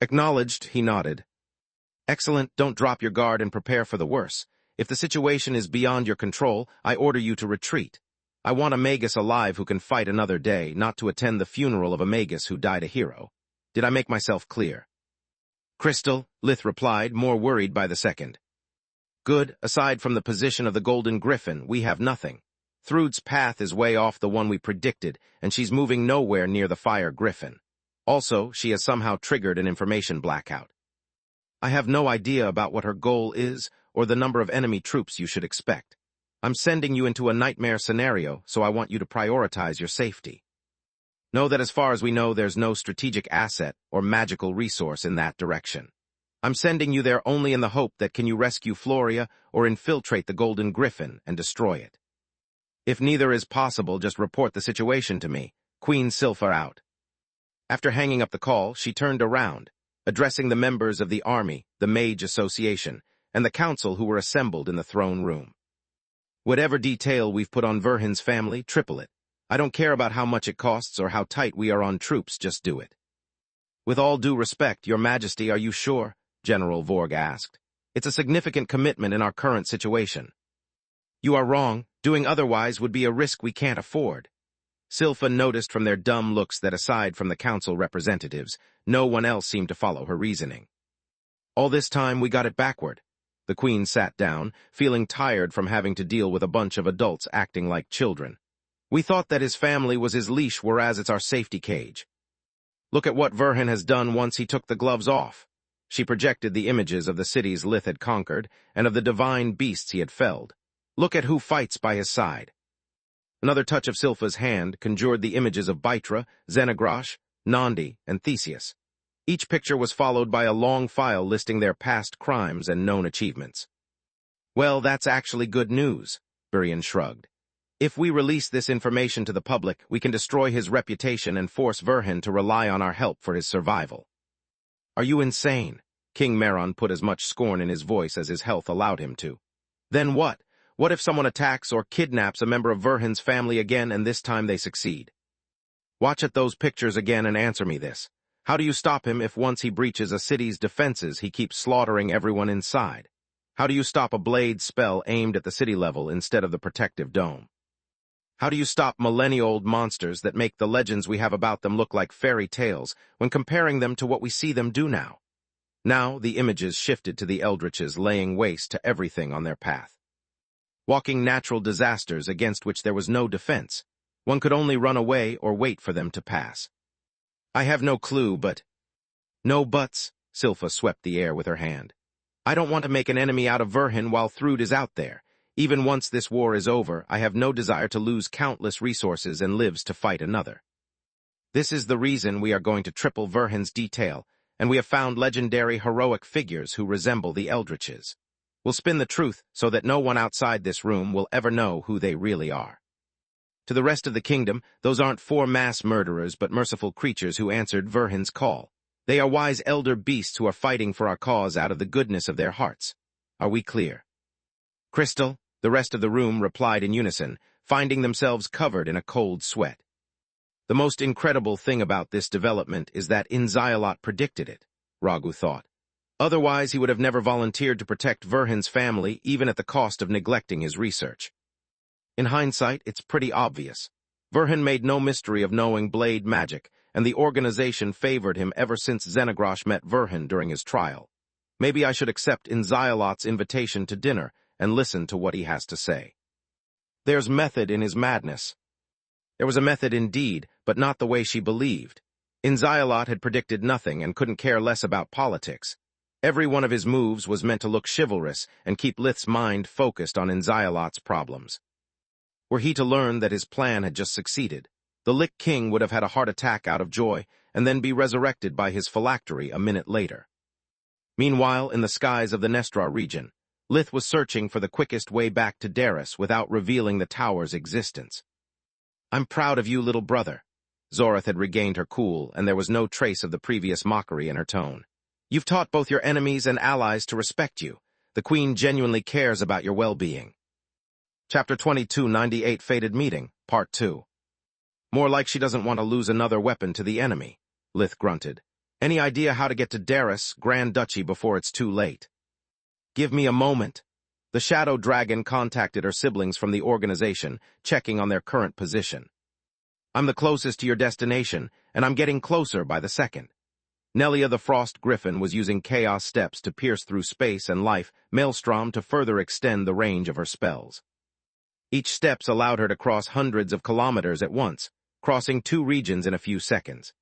Acknowledged, he nodded. Excellent, don't drop your guard and prepare for the worst. If the situation is beyond your control, I order you to retreat. I want a Magus alive who can fight another day, not to attend the funeral of a Magus who died a hero. Did I make myself clear? Crystal, Lith replied, more worried by the second. Good, aside from the position of the Golden Griffin, we have nothing. Thrud's path is way off the one we predicted, and she's moving nowhere near the Fire Griffin. Also, she has somehow triggered an information blackout. I have no idea about what her goal is, or the number of enemy troops you should expect. I'm sending you into a nightmare scenario, so I want you to prioritize your safety. Know that as far as we know, there's no strategic asset or magical resource in that direction. I'm sending you there only in the hope that can you rescue Floria or infiltrate the Golden Griffin and destroy it. If neither is possible, just report the situation to me. Queen Silpha out. After hanging up the call, she turned around, addressing the members of the army, the Mage Association, and the council who were assembled in the throne room. Whatever detail we've put on Verhin's family, triple it. I don't care about how much it costs or how tight we are on troops, just do it. With all due respect, Your Majesty, are you sure? General Vorg asked. It's a significant commitment in our current situation. You are wrong. Doing otherwise would be a risk we can't afford. Silpha noticed from their dumb looks that aside from the council representatives, no one else seemed to follow her reasoning. All this time we got it backward. The queen sat down, feeling tired from having to deal with a bunch of adults acting like children. We thought that his family was his leash, whereas it's our safety cage. Look at what Verhin has done once he took the gloves off. She projected the images of the cities Lith had conquered and of the divine beasts he had felled. Look at who fights by his side. Another touch of Silpha's hand conjured the images of Bytra, Xenogrash, Nandi, and Theseus. Each picture was followed by a long file listing their past crimes and known achievements. Well, that's actually good news, Burian shrugged. If we release this information to the public, we can destroy his reputation and force Verhin to rely on our help for his survival. Are you insane? King Meron put as much scorn in his voice as his health allowed him to. Then what? What if someone attacks or kidnaps a member of Verhin's family again and this time they succeed? Watch at those pictures again and answer me this. How do you stop him if once he breaches a city's defenses he keeps slaughtering everyone inside? How do you stop a blade spell aimed at the city level instead of the protective dome? How do you stop millennia-old monsters that make the legends we have about them look like fairy tales when comparing them to what we see them do now? Now the images shifted to the Eldritches laying waste to everything on their path. Walking natural disasters against which there was no defense. One could only run away or wait for them to pass. I have no clue, but... No buts, Silpha swept the air with her hand. I don't want to make an enemy out of Verhin while Thrud is out there. Even once this war is over, I have no desire to lose countless resources and lives to fight another. This is the reason we are going to triple Verhin's detail, and we have found legendary heroic figures who resemble the Eldritches. We'll spin the truth so that no one outside this room will ever know who they really are. To the rest of the kingdom, those aren't 4 mass murderers but merciful creatures who answered Verhin's call. They are wise elder beasts who are fighting for our cause out of the goodness of their hearts. Are we clear? Crystal, the rest of the room replied in unison, finding themselves covered in a cold sweat. The most incredible thing about this development is that Inzialot predicted it, Ragu thought. Otherwise, he would have never volunteered to protect Verhin's family, even at the cost of neglecting his research. In hindsight, it's pretty obvious. Verhin made no mystery of knowing blade magic, and the organization favored him ever since Xenogrash met Verhin during his trial. Maybe I should accept Inzialot's invitation to dinner and listen to what he has to say. There's method in his madness. There was a method indeed, but not the way she believed. Inzialot had predicted nothing and couldn't care less about politics. Every one of his moves was meant to look chivalrous and keep Lith's mind focused on Inzialot's problems. Were he to learn that his plan had just succeeded, the Lich King would have had a heart attack out of joy and then be resurrected by his phylactery a minute later. Meanwhile, in the skies of the Nestra region, Lith was searching for the quickest way back to Daris without revealing the tower's existence. "I'm proud of you, little brother." Zorath had regained her cool, and there was no trace of the previous mockery in her tone. "You've taught both your enemies and allies to respect you. The Queen genuinely cares about your well-being." Chapter 2298 Fated Meeting, Part 2. "More like she doesn't want to lose another weapon to the enemy," Lith grunted. "Any idea how to get to Daris, Grand Duchy, before it's too late?" "Give me a moment." The Shadow Dragon contacted her siblings from the organization, checking on their current position. "I'm the closest to your destination, and I'm getting closer by the second." Nelia the Frost Griffin was using Chaos Steps to pierce through space and life Maelstrom to further extend the range of her spells. Each steps allowed her to cross hundreds of kilometers at once, crossing 2 regions in a few seconds.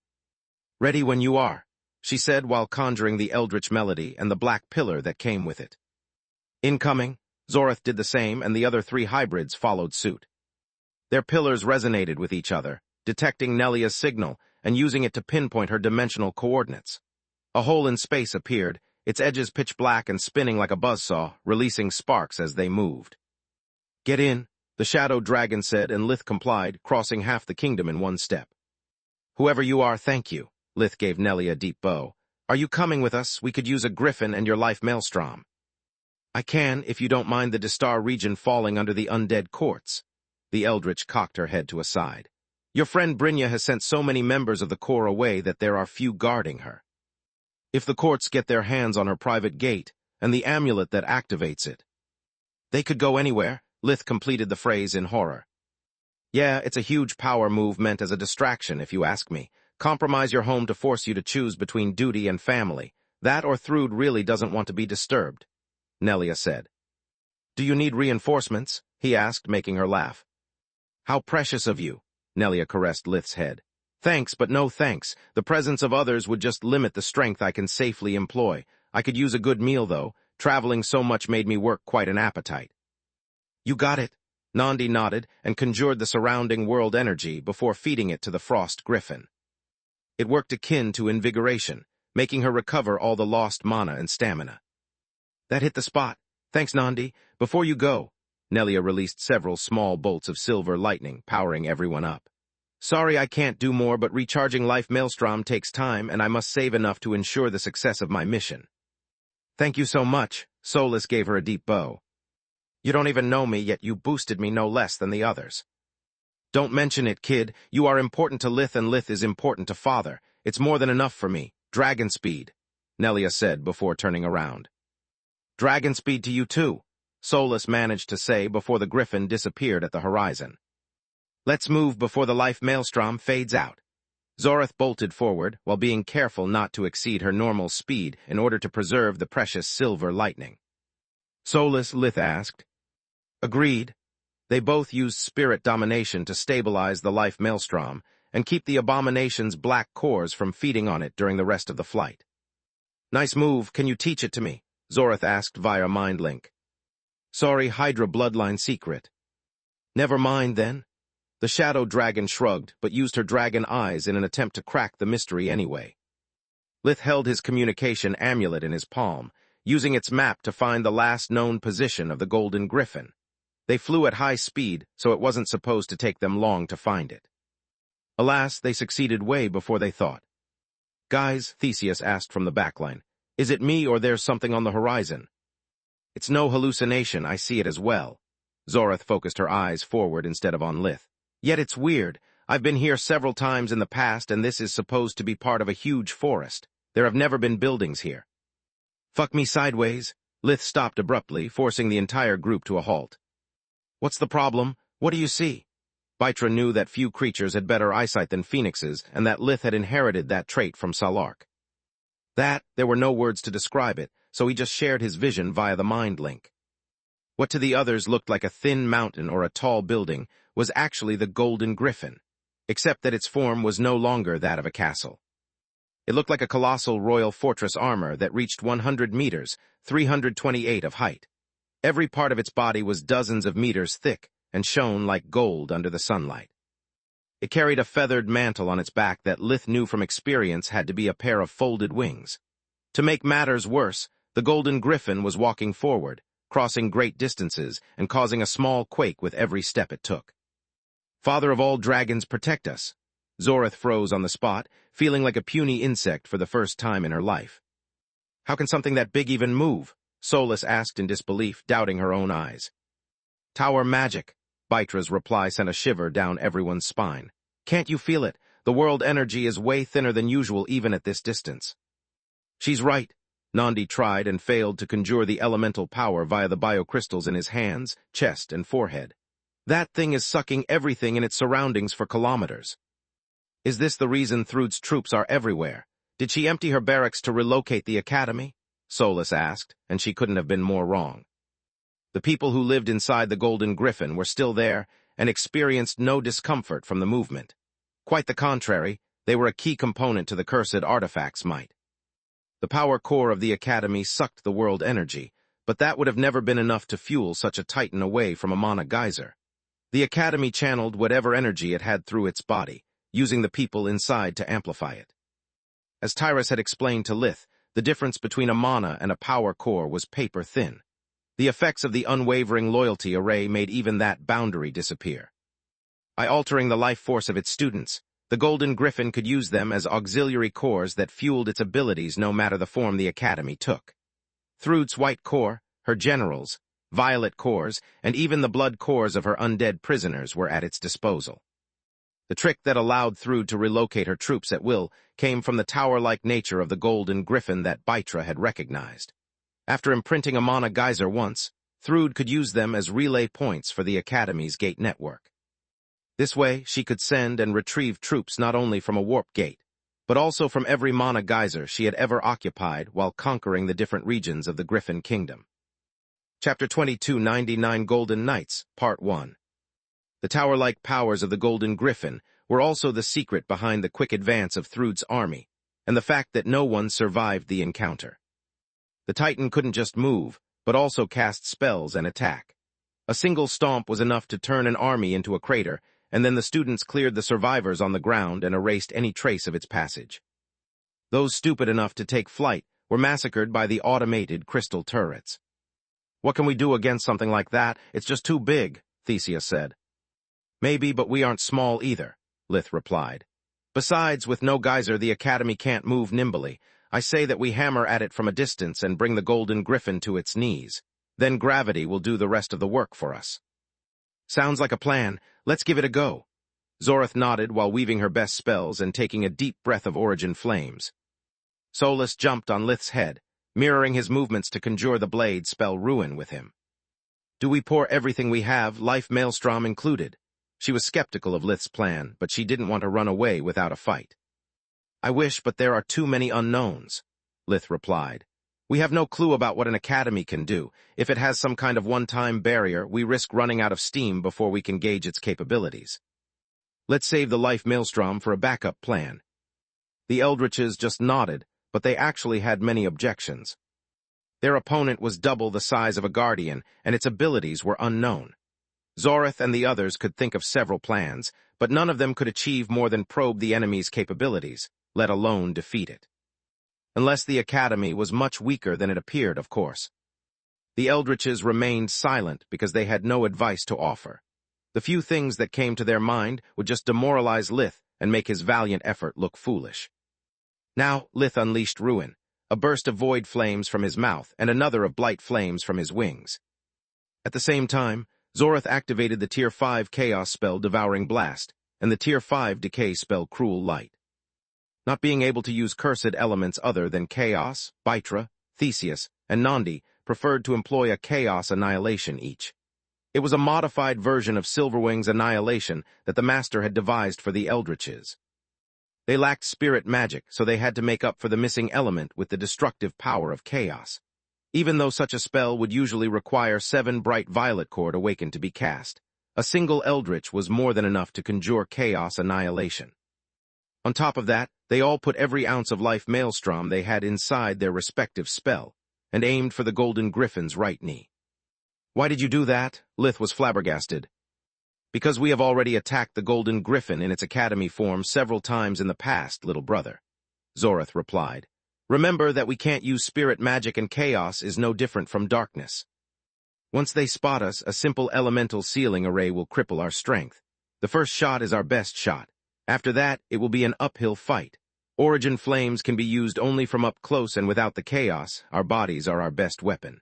"Ready when you are," she said while conjuring the Eldritch Melody and the black pillar that came with it. "Incoming." Zorath did the same, and the other 3 hybrids followed suit. Their pillars resonated with each other, detecting Nelia's signal and using it to pinpoint her dimensional coordinates. A hole in space appeared, its edges pitch black and spinning like a buzzsaw, releasing sparks as they moved. "Get in," the Shadow Dragon said, and Lith complied, crossing half the kingdom in one step. "Whoever you are, thank you." Lith gave Nelia a deep bow. "Are you coming with us? We could use a griffin and your life maelstrom." "I can, if you don't mind the Distar region falling under the undead courts." The Eldritch cocked her head to a side. "Your friend Brynja has sent so many members of the Corps away that there are few guarding her. If the courts get their hands on her private gate and the amulet that activates it." "They could go anywhere," Lith completed the phrase in horror. "Yeah, it's a huge power move meant as a distraction, if you ask me. Compromise your home to force you to choose between duty and family. That or Thrud really doesn't want to be disturbed," Nelia said. "Do you need reinforcements?" he asked, making her laugh. "How precious of you," Nelia caressed Lith's head. "Thanks, but no thanks. The presence of others would just limit the strength I can safely employ. I could use a good meal, though. Traveling so much made me work quite an appetite." "You got it." Nandi nodded and conjured the surrounding world energy before feeding it to the Frost Griffin. It worked akin to invigoration, making her recover all the lost mana and stamina. "That hit the spot. Thanks, Nandi. Before you go," Nelia released several small bolts of silver lightning, powering everyone up. "Sorry I can't do more, but recharging Life Maelstrom takes time, and I must save enough to ensure the success of my mission." "Thank you so much." Solus gave her a deep bow. "You don't even know me, yet you boosted me no less than the others." "Don't mention it, kid. You are important to Lith, and Lith is important to Father. It's more than enough for me. Dragon speed," Nelia said before turning around. "Dragon speed to you too," Solus managed to say before the griffin disappeared at the horizon. "Let's move before the life maelstrom fades out." Zorath bolted forward, while being careful not to exceed her normal speed in order to preserve the precious silver lightning. "Solus," Lith asked. "Agreed." They both used spirit domination to stabilize the life maelstrom and keep the abomination's black cores from feeding on it during the rest of the flight. "Nice move. Can you teach it to me?" Zorath asked via mind link. "Sorry, Hydra bloodline secret." "Never mind, then." The Shadow Dragon shrugged, but used her dragon eyes in an attempt to crack the mystery anyway. Lith held his communication amulet in his palm, using its map to find the last known position of the Golden Griffin. They flew at high speed, so it wasn't supposed to take them long to find it. Alas, they succeeded way before they thought. "Guys," Theseus asked from the backline, "is it me or there's something on the horizon?" "It's no hallucination, I see it as well." Zorath focused her eyes forward instead of on Lith. "Yet it's weird. I've been here several times in the past, and this is supposed to be part of a huge forest. There have never been buildings here." "Fuck me sideways." Lith stopped abruptly, forcing the entire group to a halt. "What's the problem? What do you see?" Baitra knew that few creatures had better eyesight than phoenixes, and that Lith had inherited that trait from Salark. There were no words to describe it, so he just shared his vision via the mind link. What to the others looked like a thin mountain or a tall building was actually the Golden Griffin, except that its form was no longer that of a castle. It looked like a colossal royal fortress armor that reached 100 meters, 328 of height. Every part of its body was dozens of meters thick and shone like gold under the sunlight. It carried a feathered mantle on its back that Lith knew from experience had to be a pair of folded wings. To make matters worse, the golden griffin was walking forward, crossing great distances and causing a small quake with every step it took. "Father of all dragons, protect us." Zorith froze on the spot, feeling like a puny insect for the first time in her life. "How can something that big even move?" Solus asked in disbelief, doubting her own eyes. "Tower magic." Baitra's reply sent a shiver down everyone's spine. "Can't you feel it? The world energy is way thinner than usual even at this distance." "She's right." Nandi tried and failed to conjure the elemental power via the biocrystals in his hands, chest, and forehead. "That thing is sucking everything in its surroundings for kilometers." "Is this the reason Thrud's troops are everywhere? Did she empty her barracks to relocate the academy?" Solus asked, and she couldn't have been more wrong. The people who lived inside the Golden Griffin were still there and experienced no discomfort from the movement. Quite the contrary, they were a key component to the cursed artifact's might. The power core of the academy sucked the world energy, but that would have never been enough to fuel such a titan away from a mana geyser. The academy channeled whatever energy it had through its body, using the people inside to amplify it. As Tyrus had explained to Lith, the difference between a mana and a power core was paper thin. The effects of the unwavering loyalty array made even that boundary disappear. By altering the life force of its students, the Golden Griffin could use them as auxiliary cores that fueled its abilities no matter the form the academy took. Thrud's white core, her generals, violet cores, and even the blood cores of her undead prisoners were at its disposal. The trick that allowed Thrud to relocate her troops at will came from the tower-like nature of the Golden Griffin that Baitra had recognized. After imprinting a mana geyser once, Thrud could use them as relay points for the Academy's gate network. This way, she could send and retrieve troops not only from a warp gate, but also from every mana geyser she had ever occupied while conquering the different regions of the Griffin Kingdom. Chapter 2299 Golden Knights, Part 1. The tower-like powers of the Golden Griffin were also the secret behind the quick advance of Thrud's army, and the fact that no one survived the encounter. The Titan couldn't just move, but also cast spells and attack. A single stomp was enough to turn an army into a crater, and then the students cleared the survivors on the ground and erased any trace of its passage. Those stupid enough to take flight were massacred by the automated crystal turrets. "What can we do against something like that? It's just too big," Theseus said. "Maybe, but we aren't small either," Lith replied. "Besides, with no geyser, the Academy can't move nimbly. I say that we hammer at it from a distance and bring the Golden Griffin to its knees. Then gravity will do the rest of the work for us." "Sounds like a plan. Let's give it a go." Zorith nodded while weaving her best spells and taking a deep breath of origin flames. Solus jumped on Lith's head, mirroring his movements to conjure the blade spell Ruin with him. "Do we pour everything we have, life maelstrom included?" She was skeptical of Lith's plan, but she didn't want to run away without a fight. "I wish, but there are too many unknowns," Lith replied. "We have no clue about what an academy can do. If it has some kind of one-time barrier, we risk running out of steam before we can gauge its capabilities. Let's save the life maelstrom for a backup plan." The Eldritches just nodded, but they actually had many objections. Their opponent was double the size of a guardian, and its abilities were unknown. Zorith and the others could think of several plans, but none of them could achieve more than probe the enemy's capabilities, let alone defeat it. Unless the Academy was much weaker than it appeared, of course. The Eldritches remained silent because they had no advice to offer. The few things that came to their mind would just demoralize Lith and make his valiant effort look foolish. Now, Lith unleashed Ruin, a burst of void flames from his mouth and another of blight flames from his wings. At the same time, Zorith activated the Tier 5 Chaos spell Devouring Blast and the Tier 5 Decay spell Cruel Light. Not being able to use cursed elements other than Chaos, Baitra, Theseus, and Nandi preferred to employ a Chaos Annihilation each. It was a modified version of Silverwing's Annihilation that the Master had devised for the Eldritches. They lacked spirit magic, so they had to make up for the missing element with the destructive power of Chaos. Even though such a spell would usually require 7 bright violet cord awakened to be cast, a single Eldritch was more than enough to conjure Chaos Annihilation. On top of that, they all put every ounce of life maelstrom they had inside their respective spell, and aimed for the Golden Griffin's right knee. "Why did you do that?" Lith was flabbergasted. "Because we have already attacked the Golden Griffin in its academy form several times in the past, little brother," Zorath replied. "Remember that we can't use spirit magic, and chaos is no different from darkness. Once they spot us, a simple elemental sealing array will cripple our strength. The first shot is our best shot. After that, it will be an uphill fight. Origin flames can be used only from up close, and without the chaos, our bodies are our best weapon."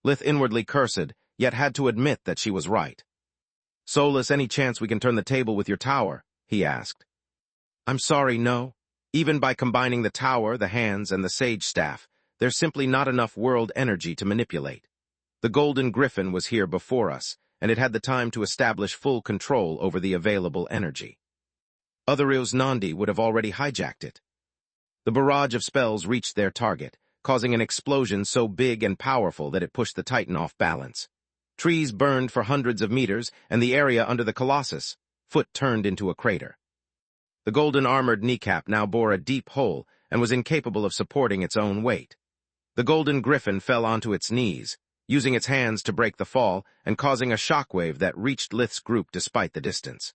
Lith inwardly cursed, yet had to admit that she was right. "Solus, any chance we can turn the table with your tower?" he asked. "I'm sorry, no. Even by combining the tower, the hands, and the sage staff, there's simply not enough world energy to manipulate. The Golden Griffin was here before us, and it had the time to establish full control over the available energy. Otherwise, Nandi would have already hijacked it." The barrage of spells reached their target, causing an explosion so big and powerful that it pushed the Titan off balance. Trees burned for hundreds of meters, and the area under the Colossus' foot turned into a crater. The golden armored kneecap now bore a deep hole and was incapable of supporting its own weight. The Golden Griffin fell onto its knees, using its hands to break the fall and causing a shockwave that reached Lith's group despite the distance.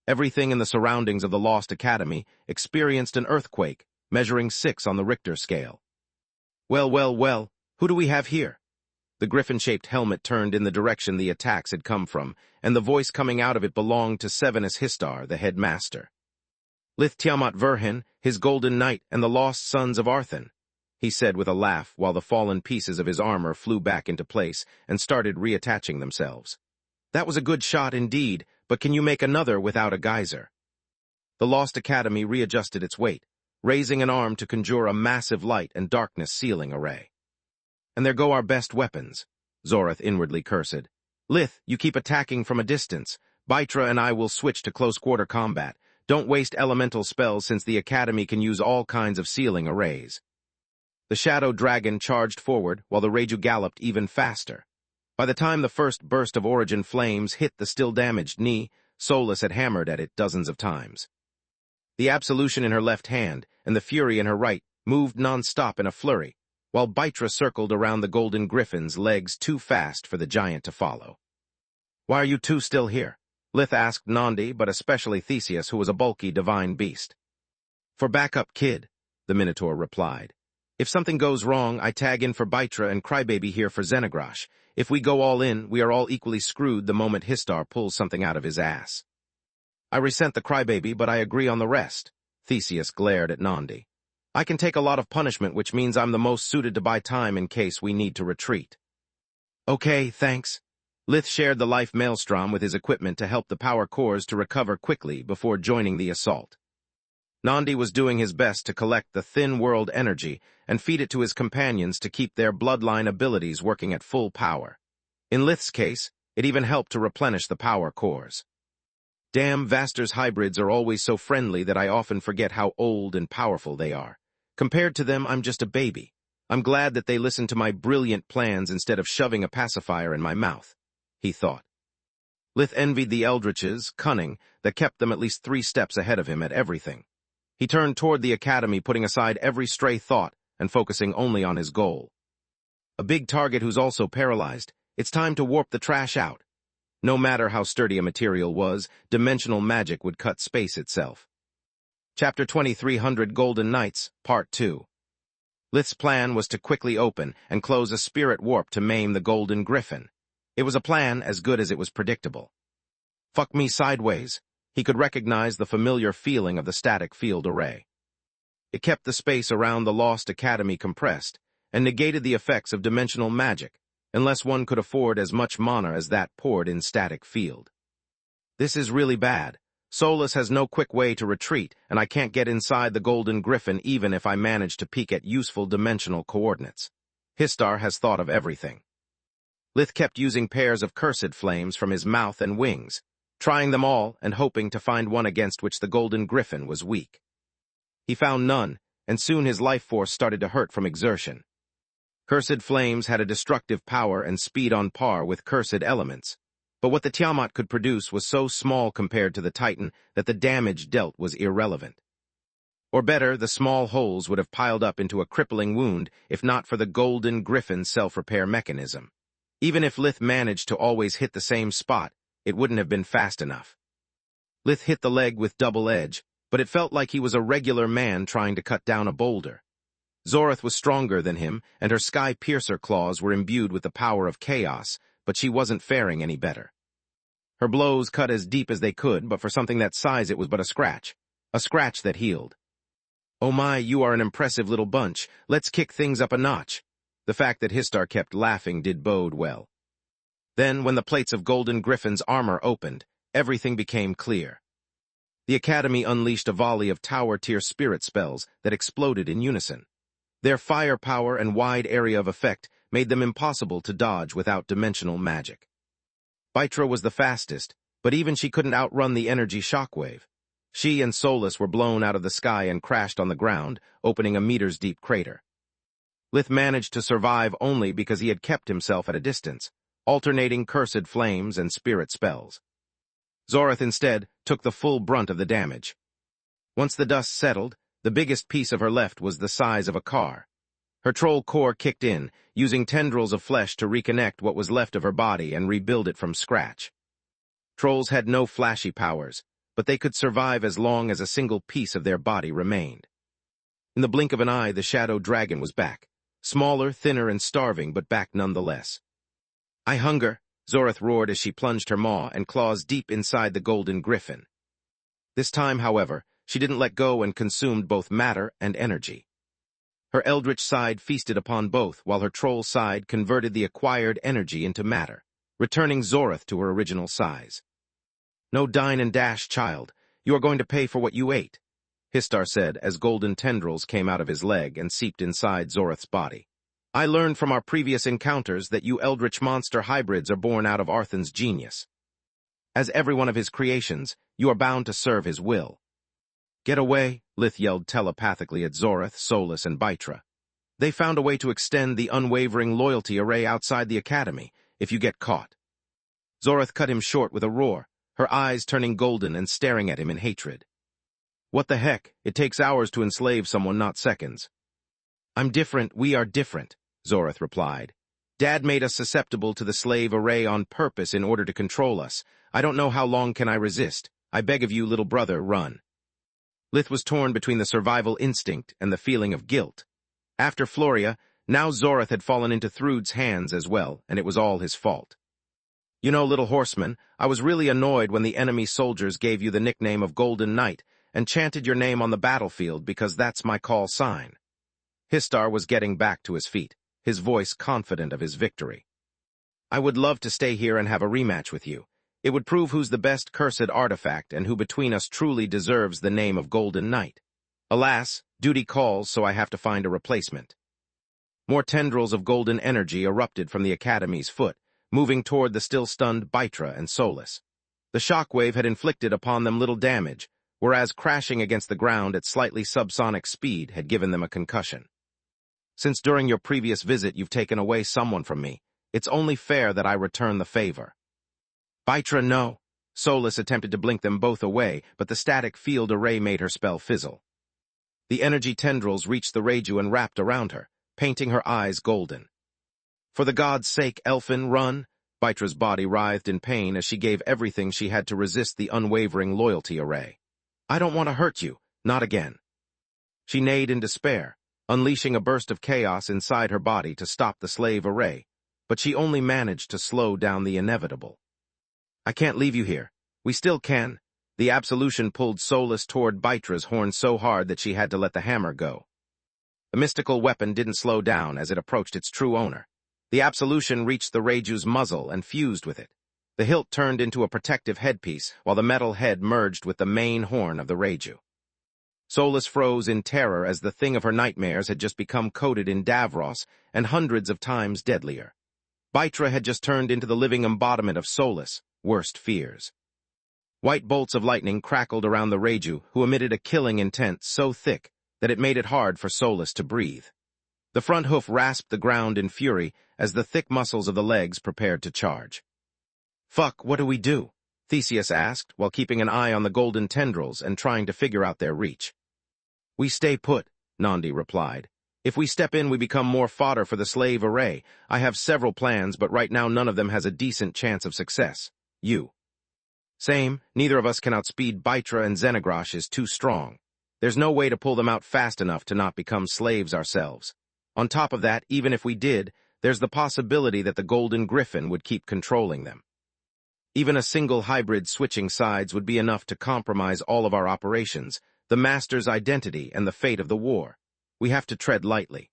Everything in the surroundings of the Lost Academy experienced an earthquake, measuring 6 on the Richter scale. Well, who do we have here?" The griffin-shaped helmet turned in the direction the attacks had come from, and the voice coming out of it belonged to Sevenus Histar, the headmaster. "Lith Tiamat Verhin, his golden knight, and the lost sons of Arthan," he said with a laugh while the fallen pieces of his armor flew back into place and started reattaching themselves. "That was a good shot indeed, but can you make another without a geyser?" The Lost Academy readjusted its weight, raising an arm to conjure a massive light and darkness sealing array. "And there go our best weapons," Zorath inwardly cursed. "Lith, you keep attacking from a distance. Baitra and I will switch to close-quarter combat. Don't waste elemental spells since the Academy can use all kinds of sealing arrays." The Shadow Dragon charged forward while the Reiju galloped even faster. By the time the first burst of origin flames hit the still-damaged knee, Solus had hammered at it dozens of times. The absolution in her left hand and the fury in her right moved non-stop in a flurry, while Baitra circled around the Golden Griffin's legs too fast for the giant to follow. "Why are you two still here?" Lith asked Nandi, but especially Theseus, who was a bulky divine beast. "For backup, kid," the Minotaur replied. "If something goes wrong, I tag in for Baitra and Crybaby here for Xenagrash. If we go all in, we are all equally screwed the moment Histar pulls something out of his ass." "I resent the Crybaby, but I agree on the rest," Theseus glared at Nandi. "I can take a lot of punishment, which means I'm the most suited to buy time in case we need to retreat." "Okay, thanks." Lith shared the life maelstrom with his equipment to help the power cores to recover quickly before joining the assault. Nandi was doing his best to collect the thin world energy and feed it to his companions to keep their bloodline abilities working at full power. In Lith's case, it even helped to replenish the power cores. Damn, Vaster's hybrids are always so friendly that I often forget how old and powerful they are. Compared to them, I'm just a baby. I'm glad that they listened to my brilliant plans instead of shoving a pacifier in my mouth, he thought. Lith envied the Eldritch's cunning that kept them at least 3 steps ahead of him at everything. He turned toward the academy, putting aside every stray thought and focusing only on his goal. A big target who's also paralyzed. It's time to warp the trash out. No matter how sturdy a material was, dimensional magic would cut space itself. Chapter 2300 Golden Knights, Part 2. Lith's plan was to quickly open and close a spirit warp to maim the Golden Griffin. It was a plan as good as it was predictable. Fuck me sideways. He could recognize the familiar feeling of the static field array. It kept the space around the Lost Academy compressed and negated the effects of dimensional magic, unless one could afford as much mana as that poured in static field. This is really bad. Solus has no quick way to retreat, and I can't get inside the Golden Griffin even if I manage to peek at useful dimensional coordinates. Histar has thought of everything. Lith kept using pairs of cursed flames from his mouth and wings, trying them all and hoping to find one against which the Golden Griffin was weak. He found none, and soon his life force started to hurt from exertion. Cursed flames had a destructive power and speed on par with cursed elements, But what the Tiamat could produce was so small compared to the Titan that the damage dealt was irrelevant. Or better, the small holes would have piled up into a crippling wound if not for the golden griffin self-repair mechanism. Even if Lith managed to always hit the same spot, it wouldn't have been fast enough. Lith hit the leg with double edge, but it felt like he was a regular man trying to cut down a boulder. Zorith was stronger than him, and her sky piercer claws were imbued with the power of chaos, but she wasn't faring any better. Her blows cut as deep as they could, but for something that size it was but a scratch that healed. "Oh my, you are an impressive little bunch. Let's kick things up a notch." The fact that Histar kept laughing did bode well. Then, when the plates of Golden Griffin's armor opened, everything became clear. The Academy unleashed a volley of tower-tier spirit spells that exploded in unison. Their firepower and wide area of effect made them impossible to dodge without dimensional magic. Bytra was the fastest, but even she couldn't outrun the energy shockwave. She and Solus were blown out of the sky and crashed on the ground, opening a meters-deep crater. Lith managed to survive only because he had kept himself at a distance, alternating cursed flames and spirit spells. Zorith instead took the full brunt of the damage. Once the dust settled, the biggest piece of her left was the size of a car. Her troll core kicked in, using tendrils of flesh to reconnect what was left of her body and rebuild it from scratch. Trolls had no flashy powers, but they could survive as long as a single piece of their body remained. In the blink of an eye, the shadow dragon was back, smaller, thinner, and starving, but back nonetheless. "I hunger," Zorith roared as she plunged her maw and claws deep inside the golden griffin. This time, however, she didn't let go and consumed both matter and energy. Her eldritch side feasted upon both, while her troll side converted the acquired energy into matter, returning Zorith to her original size. "No dine and dash, child. You are going to pay for what you ate," Histar said as golden tendrils came out of his leg and seeped inside Zorith's body. "I learned from our previous encounters that you eldritch monster hybrids are born out of Arthan's genius. As every one of his creations, you are bound to serve his will." "Get away," Lith yelled telepathically at Zorith, Solus, and Bytra. "They found a way to extend the unwavering loyalty array outside the Academy, if you get caught." Zorith cut him short with a roar, her eyes turning golden and staring at him in hatred. "What the heck? It takes hours to enslave someone, not seconds." "I'm different, we are different," Zorith replied. "Dad made us susceptible to the slave array on purpose in order to control us. I don't know how long can I resist. I beg of you, little brother, run." Lith was torn between the survival instinct and the feeling of guilt. After Floria, now Zorith had fallen into Thrud's hands as well, and it was all his fault. "You know, little horseman, I was really annoyed when the enemy soldiers gave you the nickname of Golden Knight and chanted your name on the battlefield because that's my call sign." Histar was getting back to his feet, his voice confident of his victory. "I would love to stay here and have a rematch with you. It would prove who's the best cursed artifact and who between us truly deserves the name of Golden Knight. Alas, duty calls, so I have to find a replacement." More tendrils of golden energy erupted from the Academy's foot, moving toward the still-stunned Bytra and Solus. The shockwave had inflicted upon them little damage, whereas crashing against the ground at slightly subsonic speed had given them a concussion. "Since during your previous visit you've taken away someone from me, it's only fair that I return the favor." "Bytra, no." Solus attempted to blink them both away, but the static field array made her spell fizzle. The energy tendrils reached the Reiju and wrapped around her, painting her eyes golden. "For the god's sake, Elfin, run!" Bytra's body writhed in pain as she gave everything she had to resist the unwavering loyalty array. "I don't want to hurt you, not again." She neighed in despair, unleashing a burst of chaos inside her body to stop the slave array, but she only managed to slow down the inevitable. "I can't leave you here. We still can." The absolution pulled Solus toward Bytra's horn so hard that she had to let the hammer go. The mystical weapon didn't slow down as it approached its true owner. The absolution reached the Reiju's muzzle and fused with it. The hilt turned into a protective headpiece, while the metal head merged with the main horn of the Reiju. Solus froze in terror as the thing of her nightmares had just become coated in Davros and hundreds of times deadlier. Bytra had just turned into the living embodiment of Solus' worst fears. White bolts of lightning crackled around the Reiju, who emitted a killing intent so thick that it made it hard for Solus to breathe. The front hoof rasped the ground in fury as the thick muscles of the legs prepared to charge. Fuck, what do we do? Theseus asked, while keeping an eye on the golden tendrils and trying to figure out their reach. We stay put, Nandi replied. If we step in, we become more fodder for the slave array. I have several plans, but right now none of them has a decent chance of success. You. Same, neither of us can outspeed Baitra, and Xenogrosh is too strong. There's no way to pull them out fast enough to not become slaves ourselves. On top of that, even if we did, there's the possibility that the Golden Griffin would keep controlling them. Even a single hybrid switching sides would be enough to compromise all of our operations, the Master's identity and the fate of the war. We have to tread lightly.